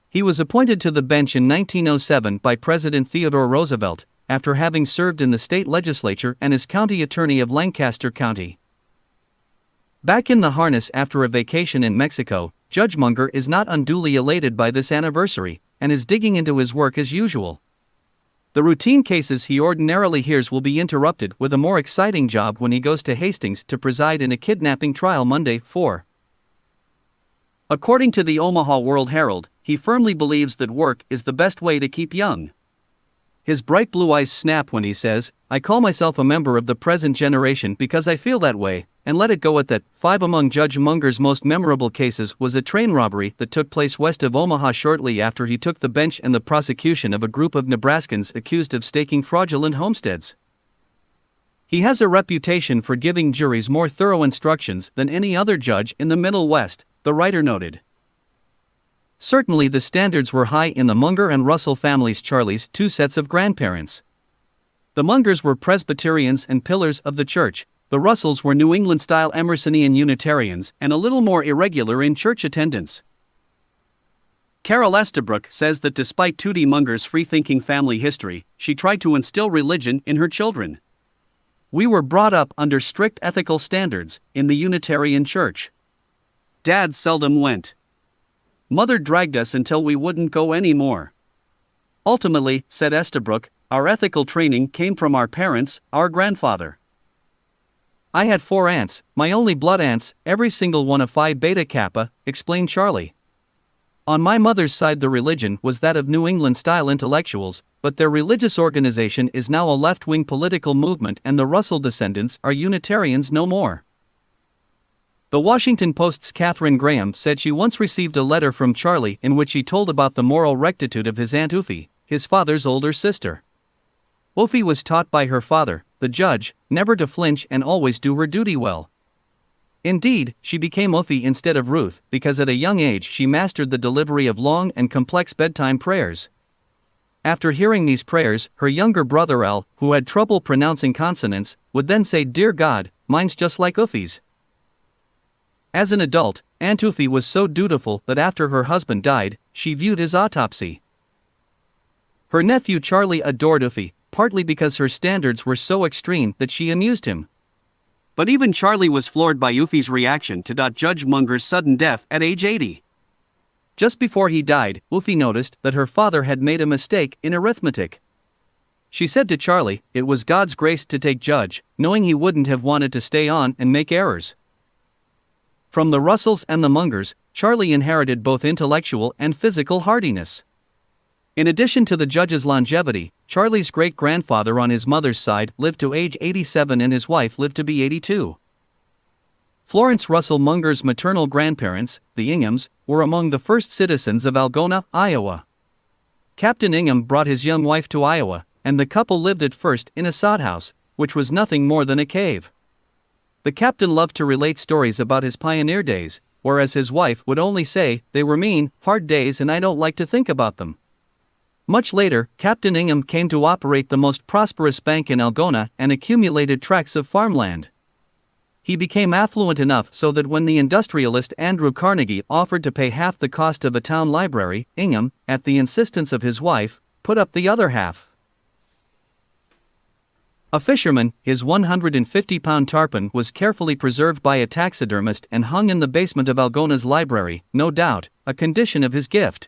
He was appointed to the bench in 1907 by President Theodore Roosevelt, after having served in the state legislature and as county attorney of Lancaster County. Back in the harness after a vacation in Mexico, Judge Munger is not unduly elated by this anniversary, and is digging into his work as usual. The routine cases he ordinarily hears will be interrupted with a more exciting job when he goes to Hastings to preside in a kidnapping trial Monday, 4. According to the Omaha World Herald, he firmly believes that work is the best way to keep young. His bright blue eyes snap when he says, "I call myself a member of the present generation because I feel that way, and let it go at that." 5 Among Judge Munger's most memorable cases was a train robbery that took place west of Omaha shortly after he took the bench and the prosecution of a group of Nebraskans accused of staking fraudulent homesteads. He has a reputation for giving juries more thorough instructions than any other judge in the Middle West, the writer noted. Certainly the standards were high in the Munger and Russell families, Charlie's 2 sets of grandparents. The Mungers were Presbyterians and pillars of the church. The Russells were New England-style Emersonian Unitarians and a little more irregular in church attendance. Carol Estabrook says that despite Tootie Munger's free-thinking family history, she tried to instill religion in her children. "We were brought up under strict ethical standards in the Unitarian Church. Dad seldom went. Mother dragged us until we wouldn't go anymore. Ultimately," said Estabrook, "our ethical training came from our parents, our grandfather. I had 4 aunts, my only blood aunts, every single one of Phi Beta Kappa," explained Charlie. "On my mother's side the religion was that of New England-style intellectuals, but their religious organization is now a left-wing political movement and the Russell descendants are Unitarians no more." The Washington Post's Katharine Graham said she once received a letter from Charlie in which he told about the moral rectitude of his Aunt Uffie, his father's older sister. Uffie was taught by her father, the judge, never to flinch and always do her duty well. Indeed, she became Uffie instead of Ruth, because at a young age she mastered the delivery of long and complex bedtime prayers. After hearing these prayers, her younger brother Al, who had trouble pronouncing consonants, would then say, "Dear God, mine's just like Uffie's." As an adult, Aunt Uffie was so dutiful that after her husband died, she viewed his autopsy. Her nephew Charlie adored Uffie, partly because her standards were so extreme that she amused him. But even Charlie was floored by Uffie's reaction to Judge Munger's sudden death at age 80. Just before he died, Uffie noticed that her father had made a mistake in arithmetic. She said to Charlie, it was God's grace to take Judge, knowing he wouldn't have wanted to stay on and make errors. From the Russells and the Mungers, Charlie inherited both intellectual and physical hardiness. In addition to the judge's longevity, Charlie's great-grandfather on his mother's side lived to age 87 and his wife lived to be 82. Florence Russell Munger's maternal grandparents, the Inghams, were among the first citizens of Algona, Iowa. Captain Ingham brought his young wife to Iowa, and the couple lived at first in a sod house, which was nothing more than a cave. The captain loved to relate stories about his pioneer days, whereas his wife would only say, "They were mean, hard days and I don't like to think about them." Much later, Captain Ingham came to operate the most prosperous bank in Algona and accumulated tracts of farmland. He became affluent enough so that when the industrialist Andrew Carnegie offered to pay half the cost of a town library, Ingham, at the insistence of his wife, put up the other half. A fisherman, his 150-pound tarpon was carefully preserved by a taxidermist and hung in the basement of Algona's library, no doubt, a condition of his gift.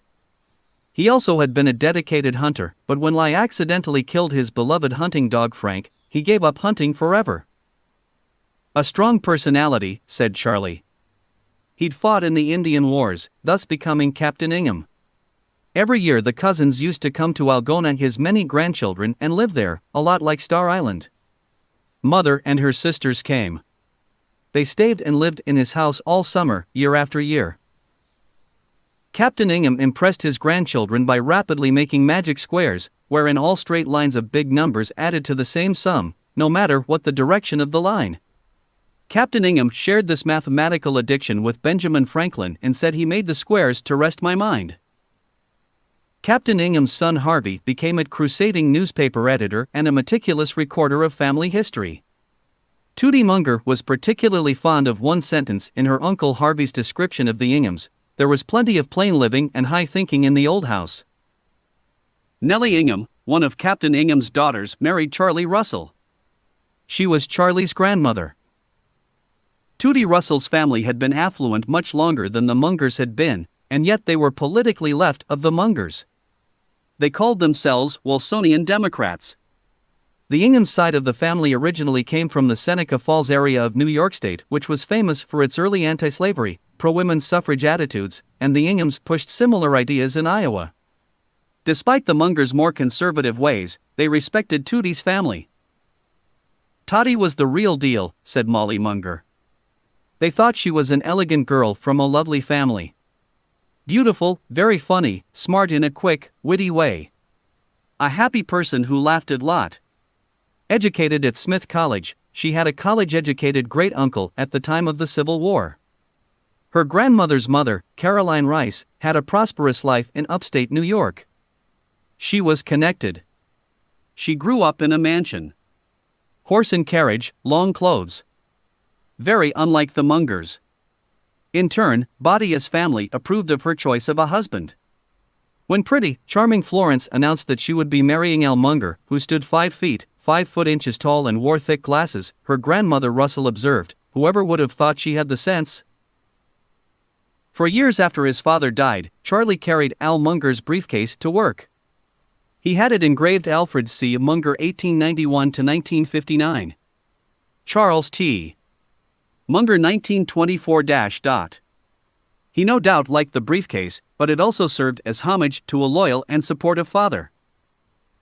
He also had been a dedicated hunter, but when Lowe accidentally killed his beloved hunting dog Frank, he gave up hunting forever. "A strong personality," said Charlie. He'd fought in the Indian Wars, thus becoming Captain Ingham. Every year the cousins used to come to Algona and his many grandchildren and live there, a lot like Star Island. Mother and her sisters came. They stayed and lived in his house all summer, year after year. Captain Ingham impressed his grandchildren by rapidly making magic squares, wherein all straight lines of big numbers added to the same sum, no matter what the direction of the line. Captain Ingham shared this mathematical addiction with Benjamin Franklin and said he made the squares to rest my mind. Captain Ingham's son Harvey became a crusading newspaper editor and a meticulous recorder of family history. Tootie Munger was particularly fond of one sentence in her Uncle Harvey's description of the Inghams: "There was plenty of plain living and high thinking in the old house." Nellie Ingham, one of Captain Ingham's daughters, married Charlie Russell. She was Charlie's grandmother. Tootie Russell's family had been affluent much longer than the Mungers had been, and yet they were politically left of the Mungers. They called themselves Wilsonian Democrats. The Ingham side of the family originally came from the Seneca Falls area of New York State, which was famous for its early anti-slavery, pro-women's suffrage attitudes, and the Inghams pushed similar ideas in Iowa. Despite the Mungers' more conservative ways, they respected Tootie's family. "Tottie was the real deal," said Molly Munger. They thought she was an elegant girl from a lovely family. Beautiful, very funny, smart in a quick, witty way. A happy person who laughed a lot. Educated at Smith College, she had a college-educated great-uncle at the time of the Civil War. Her grandmother's mother, Caroline Rice, had a prosperous life in upstate New York. She was connected. She grew up in a mansion. Horse and carriage, long clothes. Very unlike the Mungers. In turn, Badia's family approved of her choice of a husband. When pretty, charming Florence announced that she would be marrying Al Munger, who stood 5 feet, 5 inches tall and wore thick glasses, her grandmother Russell observed, "Whoever would have thought she had the sense?" For years after his father died, Charlie carried Al Munger's briefcase to work. He had it engraved Alfred C. Munger 1891 to 1959. Charles T. Munger 1924 . He no doubt liked the briefcase, but it also served as homage to a loyal and supportive father.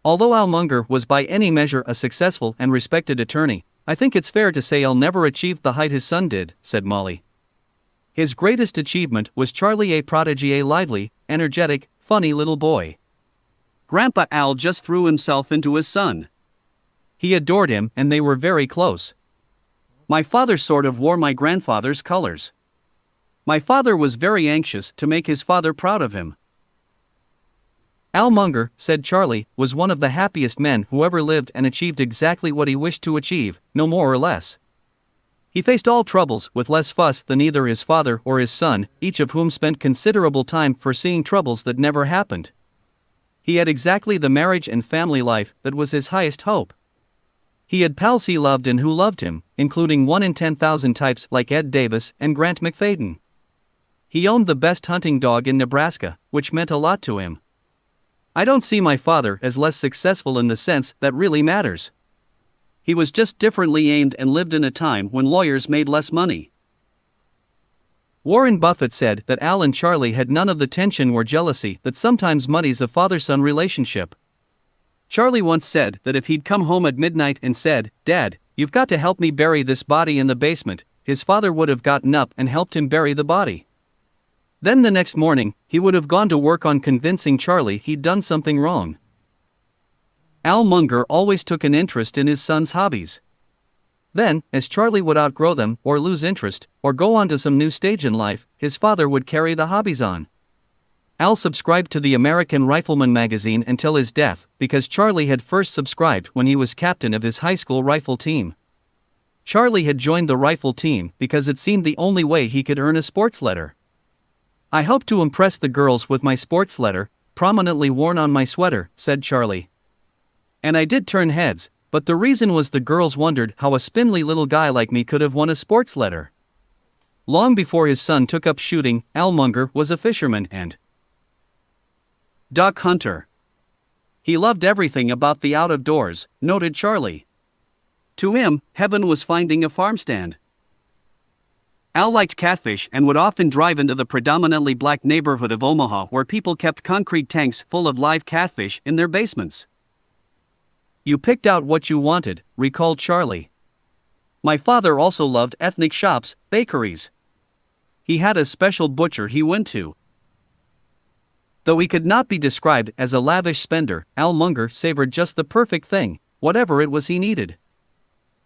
Although Al Munger was by any measure a successful and respected attorney, I think it's fair to say Al never achieved the height his son did, said Molly. His greatest achievement was Charlie, a prodigy, a lively, energetic, funny little boy. Grandpa Al just threw himself into his son. He adored him and they were very close. My father sort of wore my grandfather's colors. My father was very anxious to make his father proud of him. Al Munger, said Charlie, was one of the happiest men who ever lived and achieved exactly what he wished to achieve, no more or less. He faced all troubles with less fuss than either his father or his son, each of whom spent considerable time foreseeing troubles that never happened. He had exactly the marriage and family life that was his highest hope. He had pals he loved and who loved him, including 1 in 10,000 types like Ed Davis and Grant McFadden. He owned the best hunting dog in Nebraska, which meant a lot to him. I don't see my father as less successful in the sense that really matters. He was just differently aimed and lived in a time when lawyers made less money. Warren Buffett said that Al and Charlie had none of the tension or jealousy that sometimes muddies a father-son relationship. Charlie once said that if he'd come home at midnight and said, "Dad, you've got to help me bury this body in the basement," his father would have gotten up and helped him bury the body. Then the next morning, he would have gone to work on convincing Charlie he'd done something wrong. Al Munger always took an interest in his son's hobbies. Then, as Charlie would outgrow them, or lose interest, or go on to some new stage in life, his father would carry the hobbies on. Al subscribed to the American Rifleman magazine until his death, because Charlie had first subscribed when he was captain of his high school rifle team. Charlie had joined the rifle team because it seemed the only way he could earn a sports letter. "I hope to impress the girls with my sports letter, prominently worn on my sweater," said Charlie. "And I did turn heads, but the reason was the girls wondered how a spindly little guy like me could have won a sports letter." Long before his son took up shooting, Al Munger was a fisherman and duck hunter. He loved everything about the out-of-doors, noted Charlie. To him, heaven was finding a farmstand. Al liked catfish and would often drive into the predominantly black neighborhood of Omaha where people kept concrete tanks full of live catfish in their basements. "You picked out what you wanted," recalled Charlie. "My father also loved ethnic shops, bakeries. He had a special butcher he went to." Though he could not be described as a lavish spender, Al Munger savored just the perfect thing, whatever it was he needed.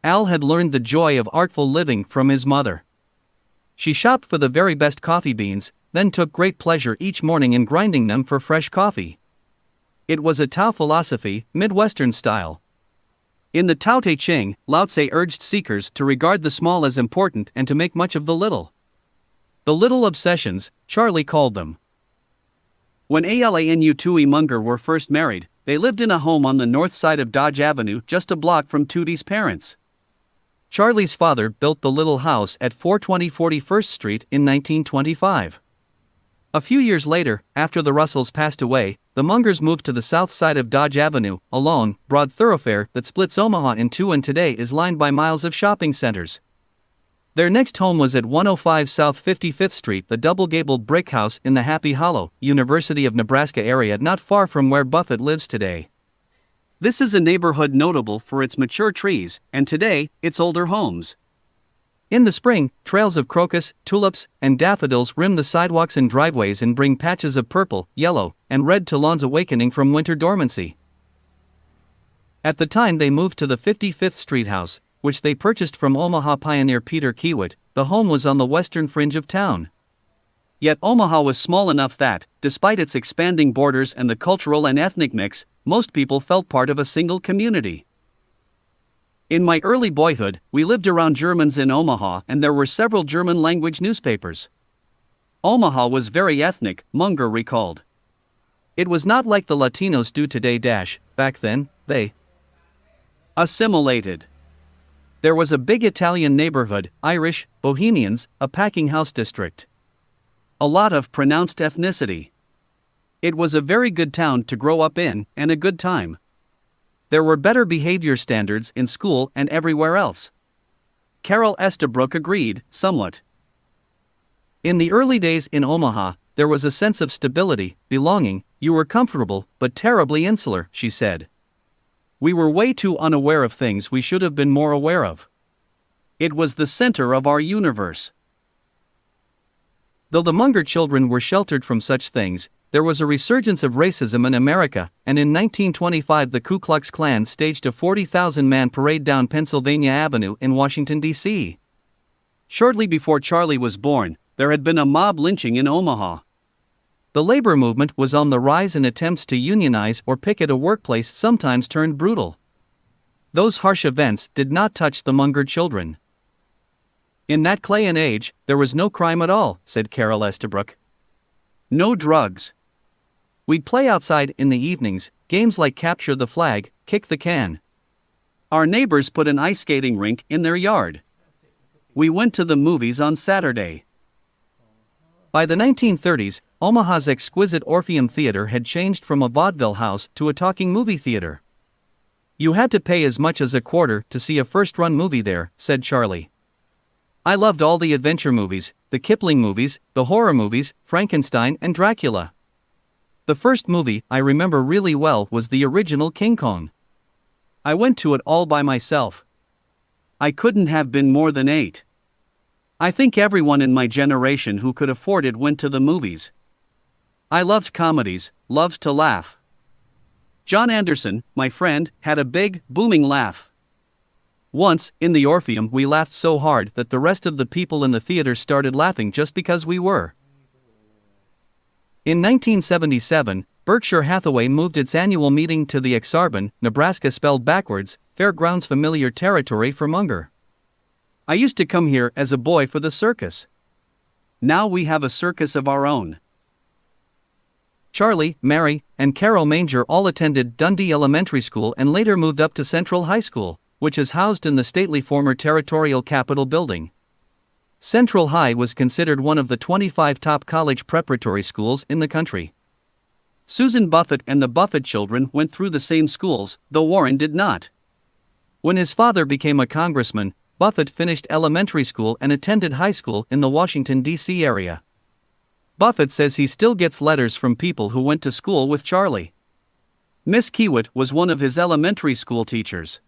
Al had learned the joy of artful living from his mother. She shopped for the very best coffee beans, then took great pleasure each morning in grinding them for fresh coffee. It was a Tao philosophy, Midwestern style. In the Tao Te Ching, Lao Tse urged seekers to regard the small as important and to make much of the little. The little obsessions, Charlie called them. When Alanu Tui Munger were first married, they lived in a home on the north side of Dodge Avenue just a block from Tootie's parents. Charlie's father built the little house at 420 41st Street in 1925. A few years later, after the Russells passed away, the Mungers moved to the south side of Dodge Avenue, a long, broad thoroughfare that splits Omaha in two and today is lined by miles of shopping centers. Their next home was at 105 South 55th Street, the double-gabled brick house in the Happy Hollow, University of Nebraska area not far from where Buffett lives today. This is a neighborhood notable for its mature trees, and today, its older homes. In the spring, trails of crocus, tulips, and daffodils rim the sidewalks and driveways and bring patches of purple, yellow, and red to lawns awakening from winter dormancy. At the time they moved to the 55th Street house, which they purchased from Omaha pioneer Peter Kiewit, the home was on the western fringe of town. Yet Omaha was small enough that, despite its expanding borders and the cultural and ethnic mix, most people felt part of a single community. In my early boyhood, we lived around Germans in Omaha and there were several German-language newspapers. Omaha was very ethnic, Munger recalled. It was not like the Latinos do today. Back then, they assimilated. There was a big Italian neighborhood, Irish, Bohemians, a packing house district. A lot of pronounced ethnicity. It was a very good town to grow up in, and a good time. There were better behavior standards in school and everywhere else. Carol Estabrook agreed, somewhat. In the early days in Omaha, there was a sense of stability, belonging, you were comfortable, but terribly insular, she said. We were way too unaware of things we should have been more aware of. It was the center of our universe. Though the Munger children were sheltered from such things, there was a resurgence of racism in America, and in 1925 the Ku Klux Klan staged a 40,000-man parade down Pennsylvania Avenue in Washington, D.C. Shortly before Charlie was born, there had been a mob lynching in Omaha. The labor movement was on the rise and attempts to unionize or picket a workplace sometimes turned brutal. Those harsh events did not touch the Munger children. In that Clayan age, there was no crime at all, said Carol Estabrook. No drugs. We'd play outside in the evenings, games like capture the flag, kick the can. Our neighbors put an ice skating rink in their yard. We went to the movies on Saturday. By the 1930s, Omaha's exquisite Orpheum Theater had changed from a vaudeville house to a talking movie theater. You had to pay as much as a quarter to see a first-run movie there, said Charlie. I loved all the adventure movies, the Kipling movies, the horror movies, Frankenstein and Dracula. The first movie I remember really well was the original King Kong. I went to it all by myself. I couldn't have been more than 8. I think everyone in my generation who could afford it went to the movies. I loved comedies, loved to laugh. John Anderson, my friend, had a big, booming laugh. Once, in the Orpheum, we laughed so hard that the rest of the people in the theater started laughing just because we were. In 1977, Berkshire Hathaway moved its annual meeting to the Ak-Sar-Ben, Nebraska spelled backwards, fairgrounds, familiar territory for Munger. I used to come here as a boy for the circus. Now we have a circus of our own. Charlie, Mary, and Carol Munger all attended Dundee Elementary School and later moved up to Central High School, which is housed in the stately former Territorial Capitol building. Central High was considered one of the 25 top college preparatory schools in the country. Susan Buffett and the Buffett children went through the same schools, though Warren did not. When his father became a congressman, Buffett finished elementary school and attended high school in the Washington, D.C. area. Buffett says he still gets letters from people who went to school with Charlie. Miss Kiewit was one of his elementary school teachers.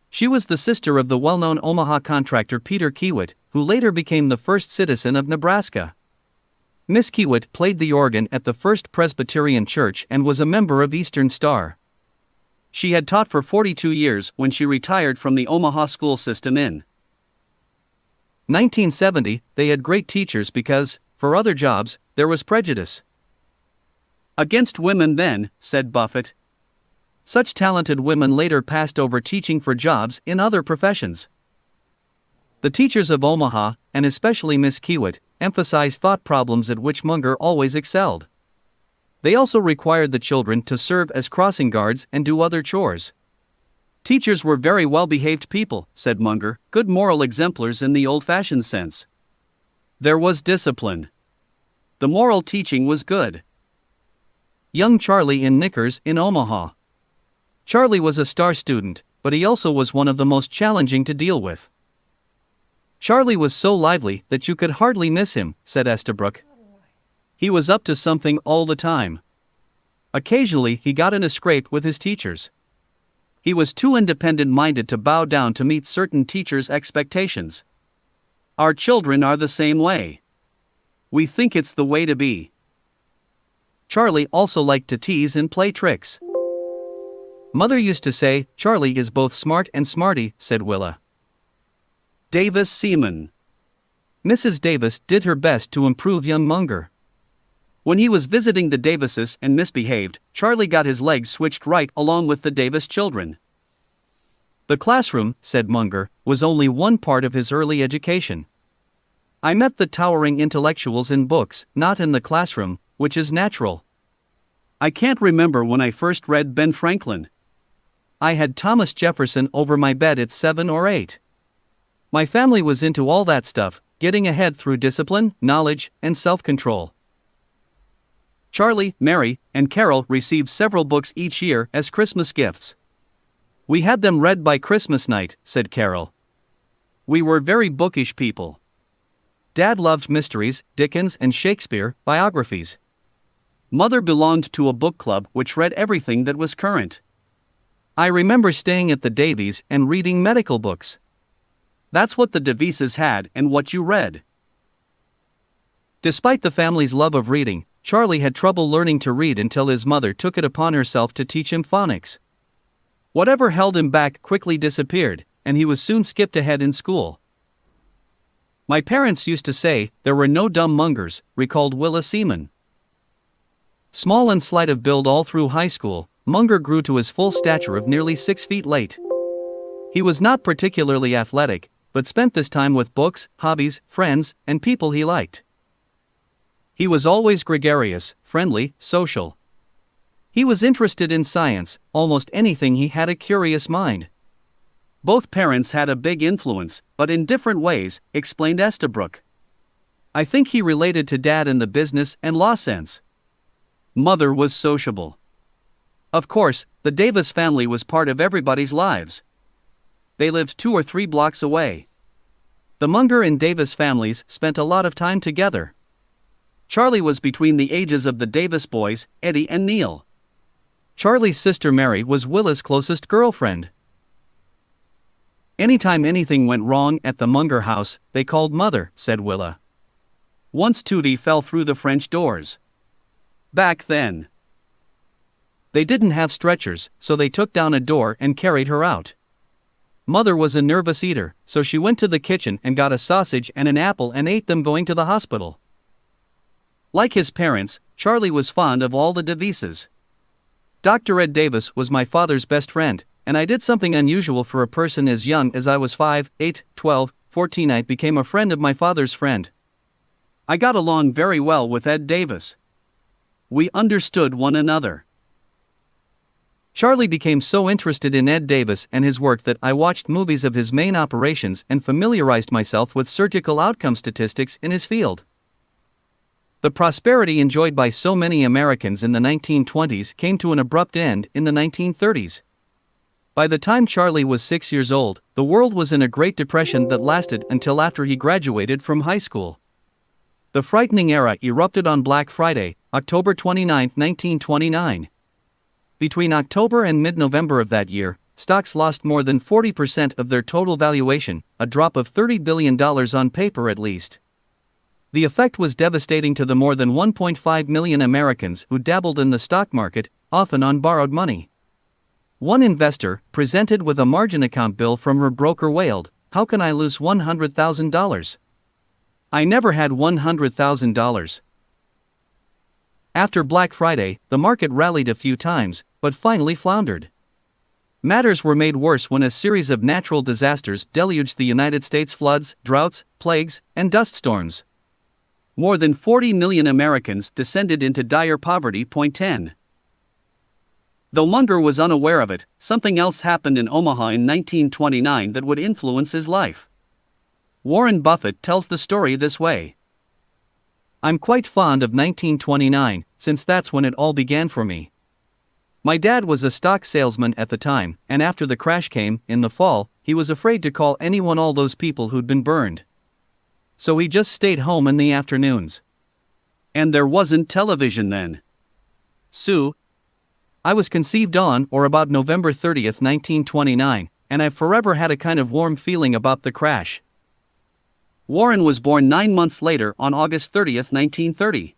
She was the sister of the well-known Omaha contractor Peter Kiewit, who later became the first citizen of Nebraska. Miss Kiewit played the organ at the First Presbyterian Church and was a member of Eastern Star. She had taught for 42 years when she retired from the Omaha school system in 1970. They had great teachers because, for other jobs, there was prejudice against women then, said Buffett. Such talented women later passed over teaching for jobs in other professions. The teachers of Omaha, and especially Miss Kiewit, emphasized thought problems at which Munger always excelled. They also required the children to serve as crossing guards and do other chores. Teachers were very well-behaved people, said Munger, good moral exemplars in the old-fashioned sense. There was discipline. The moral teaching was good. Young Charlie in knickers in Omaha. Charlie was a star student, but he also was one of the most challenging to deal with. Charlie was so lively that you could hardly miss him, said Estabrook. He was up to something all the time. Occasionally he got in a scrape with his teachers. He was too independent-minded to bow down to meet certain teachers' expectations. Our children are the same way. We think it's the way to be. Charlie also liked to tease and play tricks. Mother used to say, Charlie is both smart and smarty, said Willa Davis Seaman. Mrs. Davis did her best to improve young Munger. When he was visiting the Davises and misbehaved, Charlie got his legs switched right along with the Davis children. The classroom, said Munger, was only one part of his early education. I met the towering intellectuals in books, not in the classroom, which is natural. I can't remember when I first read Ben Franklin. I had Thomas Jefferson over my bed at 7 or 8. My family was into all that stuff, getting ahead through discipline, knowledge, and self-control. Charlie, Mary, and Carol received several books each year as Christmas gifts. We had them read by Christmas night, said Carol. We were very bookish people. Dad loved mysteries, Dickens and Shakespeare, biographies. Mother belonged to a book club which read everything that was current. I remember staying at the Davies and reading medical books. That's what the Davises had and what you read. Despite the family's love of reading, Charlie had trouble learning to read until his mother took it upon herself to teach him phonics. Whatever held him back quickly disappeared, and he was soon skipped ahead in school. My parents used to say, there were no dumb Mungers, recalled Willa Seaman. Small and slight of build all through high school, Munger grew to his full stature of nearly 6 feet late. He was not particularly athletic, but spent this time with books, hobbies, friends, and people he liked. He was always gregarious, friendly, social. He was interested in science, almost anything. He had a curious mind. Both parents had a big influence, but in different ways, explained Estabrook. I think he related to Dad in the business and law sense. Mother was sociable. Of course, the Davis family was part of everybody's lives. They lived 2 or 3 blocks away. The Munger and Davis families spent a lot of time together. Charlie was between the ages of the Davis boys, Eddie and Neil. Charlie's sister Mary was Willa's closest girlfriend. Anytime anything went wrong at the Munger house, they called Mother, said Willa. Once Tootie fell through the French doors. Back then, they didn't have stretchers, so they took down a door and carried her out. Mother was a nervous eater, so she went to the kitchen and got a sausage and an apple and ate them going to the hospital. Like his parents, Charlie was fond of all the Davises. Dr. Ed Davis was my father's best friend, and I did something unusual for a person as young as I was 5, 8, 12, 14. I became a friend of my father's friend. I got along very well with Ed Davis. We understood one another. Charlie became so interested in Ed Davis and his work that I watched movies of his main operations and familiarized myself with surgical outcome statistics in his field. The prosperity enjoyed by so many Americans in the 1920s came to an abrupt end in the 1930s. By the time Charlie was 6 years old, the world was in a Great Depression that lasted until after he graduated from high school. The frightening era erupted on Black Friday, October 29, 1929. Between October and mid-November of that year, stocks lost more than 40% of their total valuation, a drop of $30 billion on paper at least. The effect was devastating to the more than 1.5 million Americans who dabbled in the stock market, often on borrowed money. One investor, presented with a margin account bill from her broker, wailed, "How can I lose $100,000? I never had $100,000. After Black Friday, the market rallied a few times, but finally floundered. Matters were made worse when a series of natural disasters deluged the United States: floods, droughts, plagues, and dust storms. More than 40 million Americans descended into dire poverty. 10. Though Munger was unaware of it, something else happened in Omaha in 1929 that would influence his life. Warren Buffett tells the story this way. I'm quite fond of 1929, since that's when it all began for me. My dad was a stock salesman at the time, and after the crash came, in the fall, he was afraid to call anyone, all those people who'd been burned. So he just stayed home in the afternoons. And there wasn't television then. Sue. I was conceived on or about November 30th, 1929, and I've forever had a kind of warm feeling about the crash. Warren was born 9 months later on August 30th, 1930.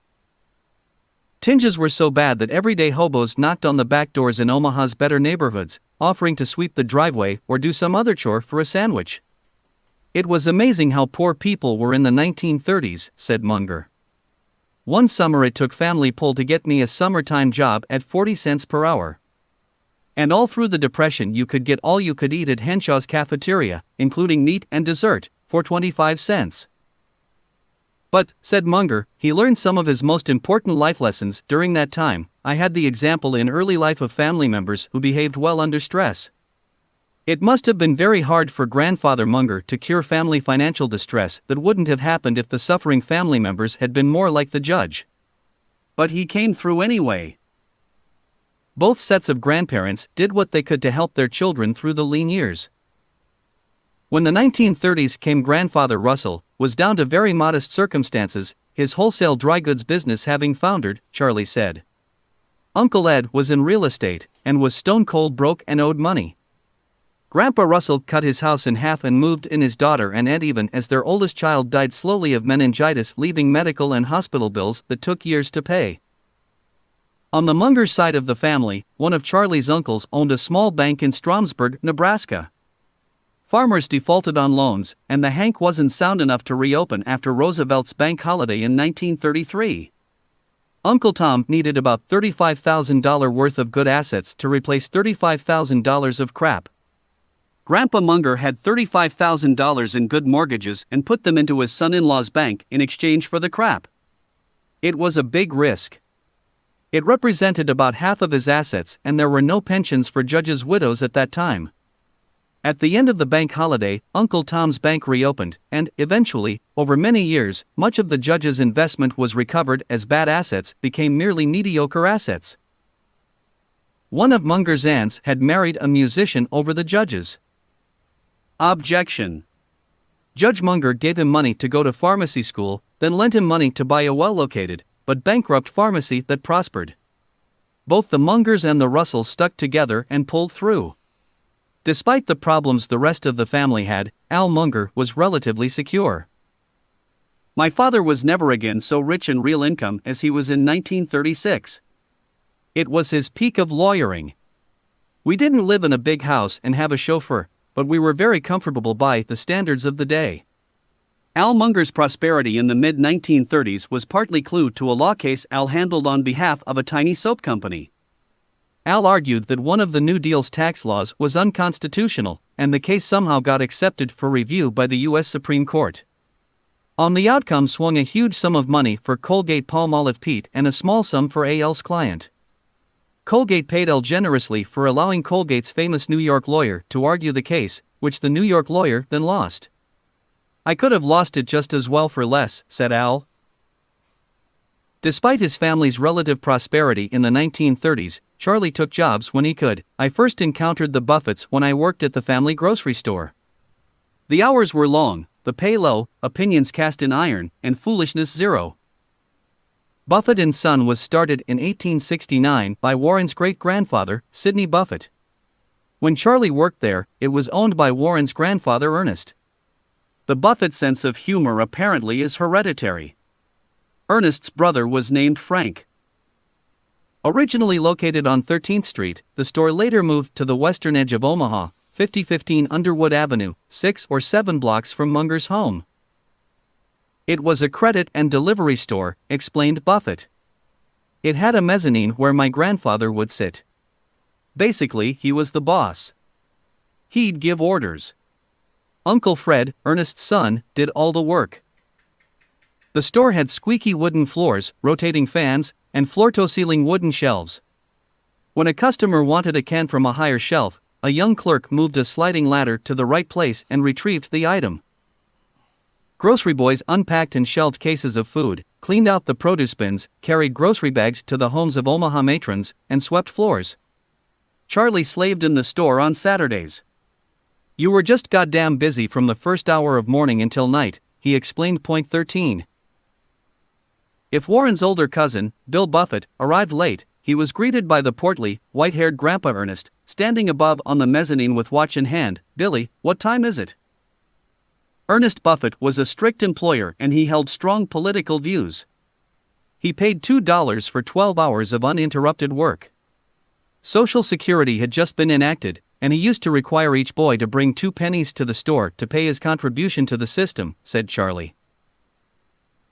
Tinges were so bad that everyday hobos knocked on the back doors in Omaha's better neighborhoods, offering to sweep the driveway or do some other chore for a sandwich. It was amazing how poor people were in the 1930s, said Munger. One summer it took family pull to get me a summertime job at 40 cents per hour. And all through the Depression you could get all you could eat at Henshaw's cafeteria, including meat and dessert, for 25 cents. But, said Munger, he learned some of his most important life lessons during that time. I had the example in early life of family members who behaved well under stress. It must have been very hard for Grandfather Munger to cure family financial distress that wouldn't have happened if the suffering family members had been more like the judge. But he came through anyway. Both sets of grandparents did what they could to help their children through the lean years. When the 1930s came, Grandfather Russell was down to very modest circumstances, his wholesale dry goods business having foundered, Charlie said. Uncle Ed was in real estate and was stone cold broke and owed money. Grandpa Russell cut his house in half and moved in his daughter and Ed even as their oldest child died slowly of meningitis, leaving medical and hospital bills that took years to pay. On the Munger side of the family, one of Charlie's uncles owned a small bank in Stromsburg, Nebraska. Farmers defaulted on loans, and the Hank wasn't sound enough to reopen after Roosevelt's bank holiday in 1933. Uncle Tom needed about $35,000 worth of good assets to replace $35,000 of crap. Grandpa Munger had $35,000 in good mortgages and put them into his son-in-law's bank in exchange for the crap. It was a big risk. It represented about half of his assets, and there were no pensions for judges' widows at that time. At the end of the bank holiday, Uncle Tom's bank reopened, and, eventually, over many years, much of the judge's investment was recovered as bad assets became merely mediocre assets. One of Munger's aunts had married a musician over the judge's. Objection. Judge Munger gave him money to go to pharmacy school, then lent him money to buy a well-located, but bankrupt pharmacy that prospered. Both the Mungers and the Russells stuck together and pulled through. Despite the problems the rest of the family had, Al Munger was relatively secure. My father was never again so rich in real income as he was in 1936. It was his peak of lawyering. We didn't live in a big house and have a chauffeur, but we were very comfortable by the standards of the day. Al Munger's prosperity in the mid-1930s was partly clued to a law case Al handled on behalf of a tiny soap company. Al argued that one of the New Deal's tax laws was unconstitutional, and the case somehow got accepted for review by the U.S. Supreme Court. On the outcome swung a huge sum of money for Colgate-Palmolive Pete and a small sum for A.L.'s client. Colgate paid Al generously for allowing Colgate's famous New York lawyer to argue the case, which the New York lawyer then lost. "I could have lost it just as well for less," said Al. Despite his family's relative prosperity in the 1930s, Charlie took jobs when he could. "I first encountered the Buffetts when I worked at the family grocery store. The hours were long, the pay low, opinions cast in iron, and foolishness zero." Buffett and Son was started in 1869 by Warren's great-grandfather, Sidney Buffett. When Charlie worked there, it was owned by Warren's grandfather Ernest. The Buffett sense of humor apparently is hereditary. Ernest's brother was named Frank. Originally located on 13th Street, the store later moved to the western edge of Omaha, 5015 Underwood Avenue, 6 or 7 blocks from Munger's home. "It was a credit and delivery store," explained Buffett. "It had a mezzanine where my grandfather would sit. Basically, he was the boss. He'd give orders. Uncle Fred, Ernest's son, did all the work." The store had squeaky wooden floors, rotating fans, and floor-to-ceiling wooden shelves. When a customer wanted a can from a higher shelf, a young clerk moved a sliding ladder to the right place and retrieved the item. Grocery boys unpacked and shelved cases of food, cleaned out the produce bins, carried grocery bags to the homes of Omaha matrons, and swept floors. Charlie slaved in the store on Saturdays. "You were just goddamn busy from the first hour of morning until night," he explained. Point 13. If Warren's older cousin, Bill Buffett, arrived late, he was greeted by the portly, white-haired Grandpa Ernest, standing above on the mezzanine with watch in hand. "Billy, what time is it?" Ernest Buffett was a strict employer and he held strong political views. He paid $2 for 12 hours of uninterrupted work. Social Security had just been enacted, and he used to require each boy to bring 2 pennies to the store to pay his contribution to the system, said Charlie.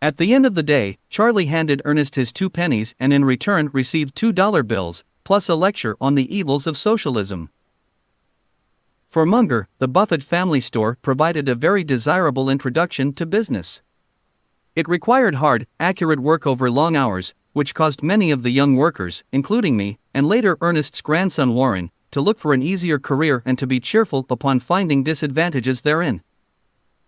At the end of the day, Charlie handed Ernest his 2 pennies and in return received $2 bills, plus a lecture on the evils of socialism. For Munger, the Buffett family store provided a very desirable introduction to business. It required hard, accurate work over long hours, which caused many of the young workers, including me, and later Ernest's grandson Warren, to look for an easier career and to be cheerful upon finding disadvantages therein.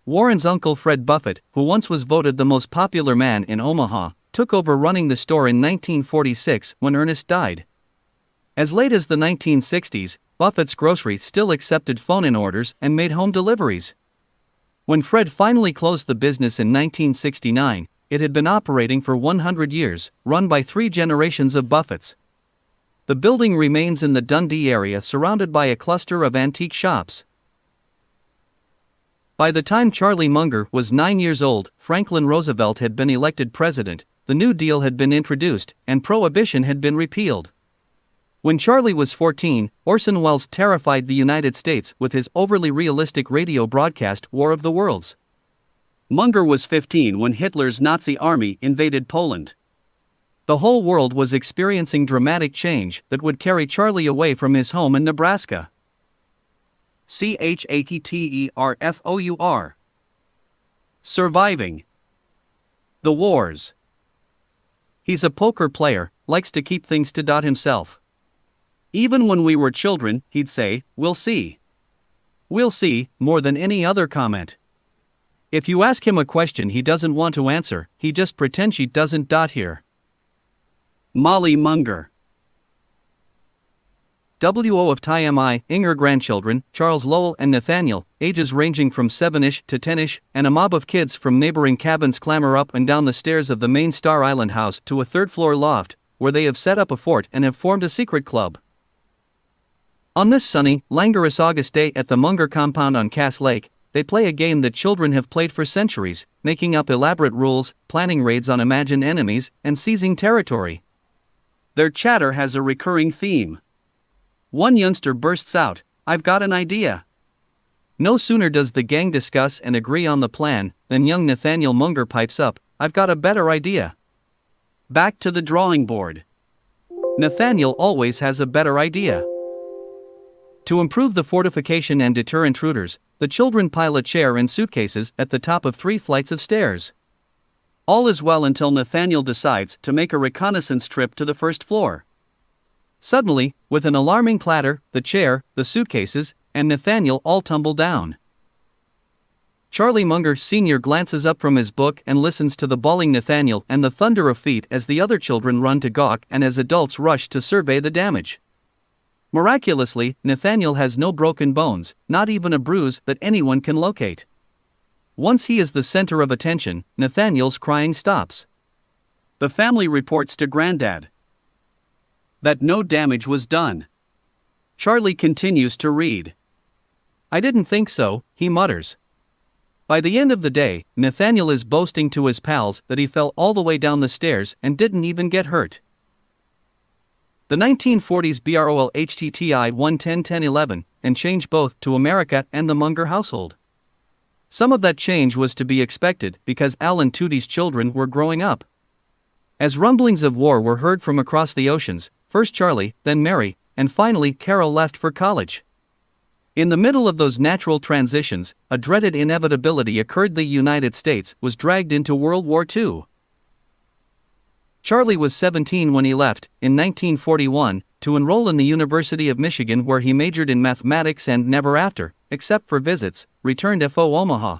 Warren's uncle Fred Buffett, who once was voted the most popular man in Omaha, took over running the store in 1946 when Ernest died. As late as the 1960s, Buffett's Grocery still accepted phone-in orders and made home deliveries. When Fred finally closed the business in 1969, it had been operating for 100 years, run by 3 generations of Buffetts. The building remains in the Dundee area, surrounded by a cluster of antique shops. By the time Charlie Munger was 9 years old, Franklin Roosevelt had been elected president, the New Deal had been introduced, and Prohibition had been repealed. When Charlie was 14, Orson Welles terrified the United States with his overly realistic radio broadcast War of the Worlds. Munger was 15 when Hitler's Nazi army invaded Poland. The whole world was experiencing dramatic change that would carry Charlie away from his home in Nebraska. CHATTERFOUR. Surviving the wars. He's a poker player, likes to keep things to himself. Even when we were children, he'd say, "We'll see. We'll see," more than any other comment. If you ask him a question he doesn't want to answer, he just pretends she doesn't hear. Molly Munger. WO of TMI, Inger grandchildren, Charles Lowell and Nathaniel, ages ranging from 7-ish to 10-ish, and a mob of kids from neighboring cabins clamber up and down the stairs of the main Star Island house to a 3rd-floor loft, where they have set up a fort and have formed a secret club. On this sunny, languorous August day at the Munger compound on Cass Lake, they play a game that children have played for centuries, making up elaborate rules, planning raids on imagined enemies, and seizing territory. Their chatter has a recurring theme. One youngster bursts out, "I've got an idea." No sooner does the gang discuss and agree on the plan than young Nathaniel Munger pipes up, "I've got a better idea." Back to the drawing board. Nathaniel always has a better idea. To improve the fortification and deter intruders, the children pile a chair and suitcases at the top of 3 flights of stairs. All is well until Nathaniel decides to make a reconnaissance trip to the first floor. Suddenly, with an alarming clatter, the chair, the suitcases, and Nathaniel all tumble down. Charlie Munger Sr. glances up from his book and listens to the bawling Nathaniel and the thunder of feet as the other children run to gawk and as adults rush to survey the damage. Miraculously, Nathaniel has no broken bones, not even a bruise that anyone can locate. Once he is the center of attention, Nathaniel's crying stops. The family reports to Granddad that no damage was done. Charlie continues to read. "I didn't think so," he mutters. By the end of the day, Nathaniel is boasting to his pals that he fell all the way down the stairs and didn't even get hurt. The 1940s BROLHTTI 110-10-11 and changed both to America and the Munger household. Some of that change was to be expected because Al and Tootie's children were growing up. As rumblings of war were heard from across the oceans, first Charlie, then Mary, and finally Carol left for college. In the middle of those natural transitions, a dreaded inevitability occurred. The United States was dragged into World War II. Charlie was 17 when he left, in 1941, to enroll in the University of Michigan, where he majored in mathematics and never after, except for visits, returned to Omaha.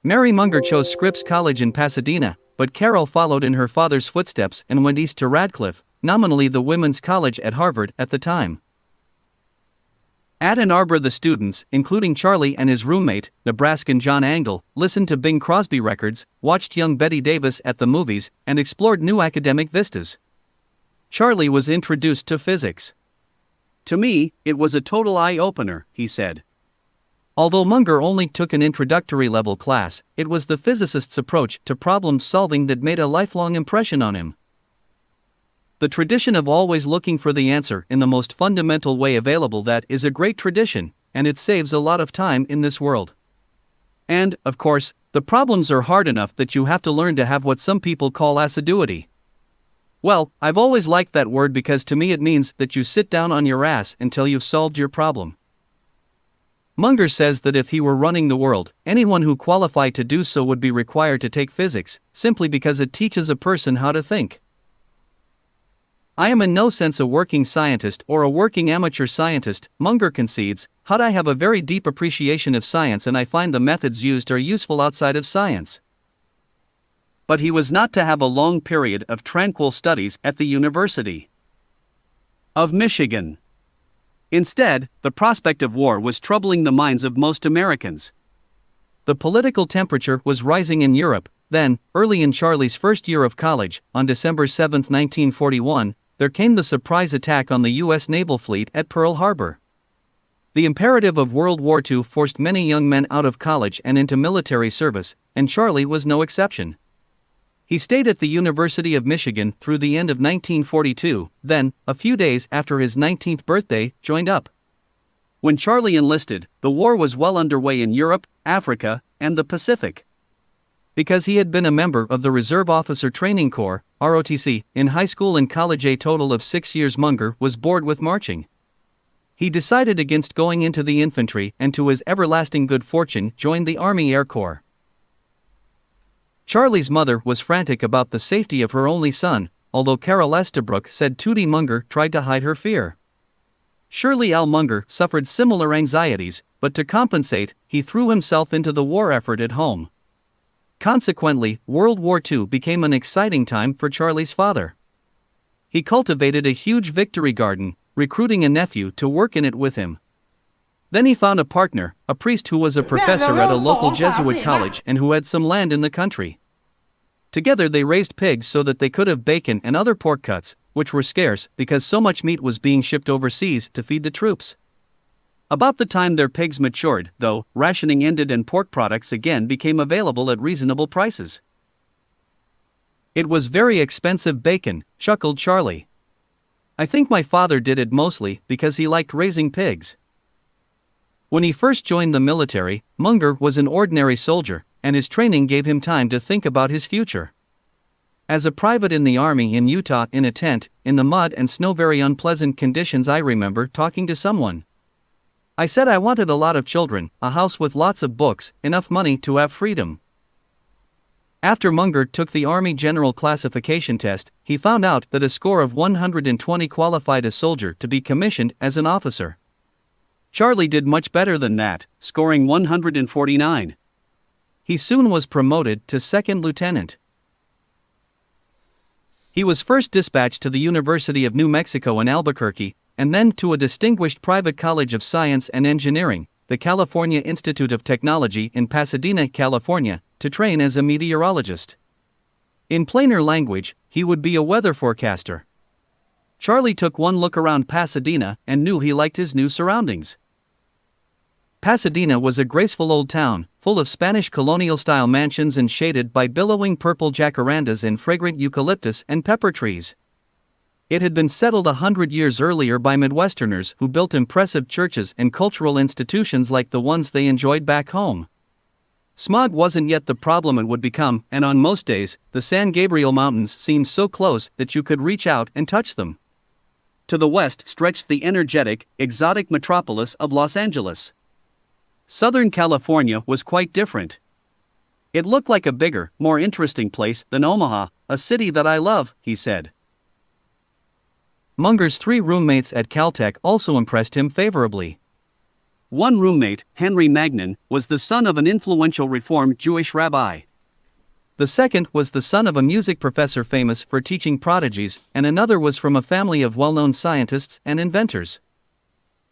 Mary Munger chose Scripps College in Pasadena, but Carol followed in her father's footsteps and went east to Radcliffe, nominally the women's college at Harvard at the time. At Ann Arbor, the students, including Charlie and his roommate, Nebraskan John Angle, listened to Bing Crosby records, watched young Betty Davis at the movies, and explored new academic vistas. Charlie was introduced to physics. "To me, it was a total eye-opener," he said. Although Munger only took an introductory level class, it was the physicist's approach to problem solving that made a lifelong impression on him. The tradition of always looking for the answer in the most fundamental way available, that is a great tradition, and it saves a lot of time in this world. And, of course, the problems are hard enough that you have to learn to have what some people call assiduity. Well, I've always liked that word because to me it means that you sit down on your ass until you've solved your problem. Munger says that if he were running the world, anyone who qualified to do so would be required to take physics, simply because it teaches a person how to think. "I am in no sense a working scientist or a working amateur scientist," Munger concedes, "but I have a very deep appreciation of science and I find the methods used are useful outside of science." But he was not to have a long period of tranquil studies at the University of Michigan. Instead, the prospect of war was troubling the minds of most Americans. The political temperature was rising in Europe. Then, early in Charlie's first year of college, on December 7, 1941, there came the surprise attack on the U.S. naval fleet at Pearl Harbor. The imperative of World War II forced many young men out of college and into military service, and Charlie was no exception. He stayed at the University of Michigan through the end of 1942, then, a few days after his 19th birthday, joined up. When Charlie enlisted, the war was well underway in Europe, Africa, and the Pacific. Because he had been a member of the Reserve Officer Training Corps, ROTC, in high school and college a total of 6 years, Munger was bored with marching. He decided against going into the infantry and to his everlasting good fortune joined the Army Air Corps. Charlie's mother was frantic about the safety of her only son, although Carol Estabrook said Tootie Munger tried to hide her fear. Surely Al Munger suffered similar anxieties, but to compensate, he threw himself into the war effort at home. Consequently, World War II became an exciting time for Charlie's father. He cultivated a huge victory garden, recruiting a nephew to work in it with him. Then he found a partner, a priest who was a professor at a local Jesuit college and who had some land in the country. Together they raised pigs so that they could have bacon and other pork cuts, which were scarce because so much meat was being shipped overseas to feed the troops. About the time their pigs matured, though, rationing ended and pork products again became available at reasonable prices. It was very expensive bacon, chuckled Charlie. I think my father did it mostly because he liked raising pigs. When he first joined the military, Munger was an ordinary soldier, and his training gave him time to think about his future. As a private in the army in Utah in a tent, in the mud and snow, very unpleasant conditions, I remember talking to someone. I said I wanted a lot of children, a house with lots of books, enough money to have freedom. After Munger took the Army General Classification Test, he found out that a score of 120 qualified a soldier to be commissioned as an officer. Charlie did much better than that, scoring 149. He soon was promoted to second lieutenant. He was first dispatched to the University of New Mexico in Albuquerque, and then to a distinguished private college of science and engineering, the California Institute of Technology in Pasadena, California, to train as a meteorologist. In plainer language, he would be a weather forecaster. Charlie took one look around Pasadena and knew he liked his new surroundings. Pasadena was a graceful old town, full of Spanish colonial-style mansions and shaded by billowing purple jacarandas and fragrant eucalyptus and pepper trees. It had been settled 100 years earlier by Midwesterners who built impressive churches and cultural institutions like the ones they enjoyed back home. Smog wasn't yet the problem it would become, and on most days, the San Gabriel Mountains seemed so close that you could reach out and touch them. To the west stretched the energetic, exotic metropolis of Los Angeles. Southern California was quite different. It looked like a bigger, more interesting place than Omaha, a city that I love, he said. Munger's 3 roommates at Caltech also impressed him favorably. One roommate, Henry Magnan, was the son of an influential Reformed Jewish rabbi. The second was the son of a music professor famous for teaching prodigies, and another was from a family of well-known scientists and inventors.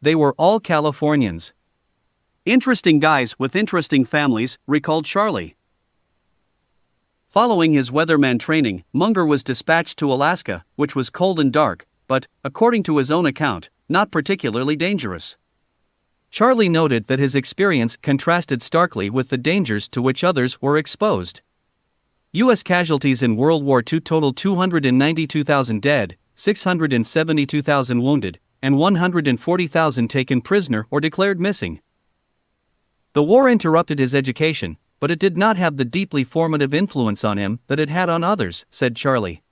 They were all Californians. Interesting guys with interesting families, recalled Charlie. Following his weatherman training, Munger was dispatched to Alaska, which was cold and dark, but, according to his own account, not particularly dangerous. Charlie noted that his experience contrasted starkly with the dangers to which others were exposed. U.S. casualties in World War II totaled 292,000 dead, 672,000 wounded, and 140,000 taken prisoner or declared missing. The war interrupted his education, but it did not have the deeply formative influence on him that it had on others, said Charlie.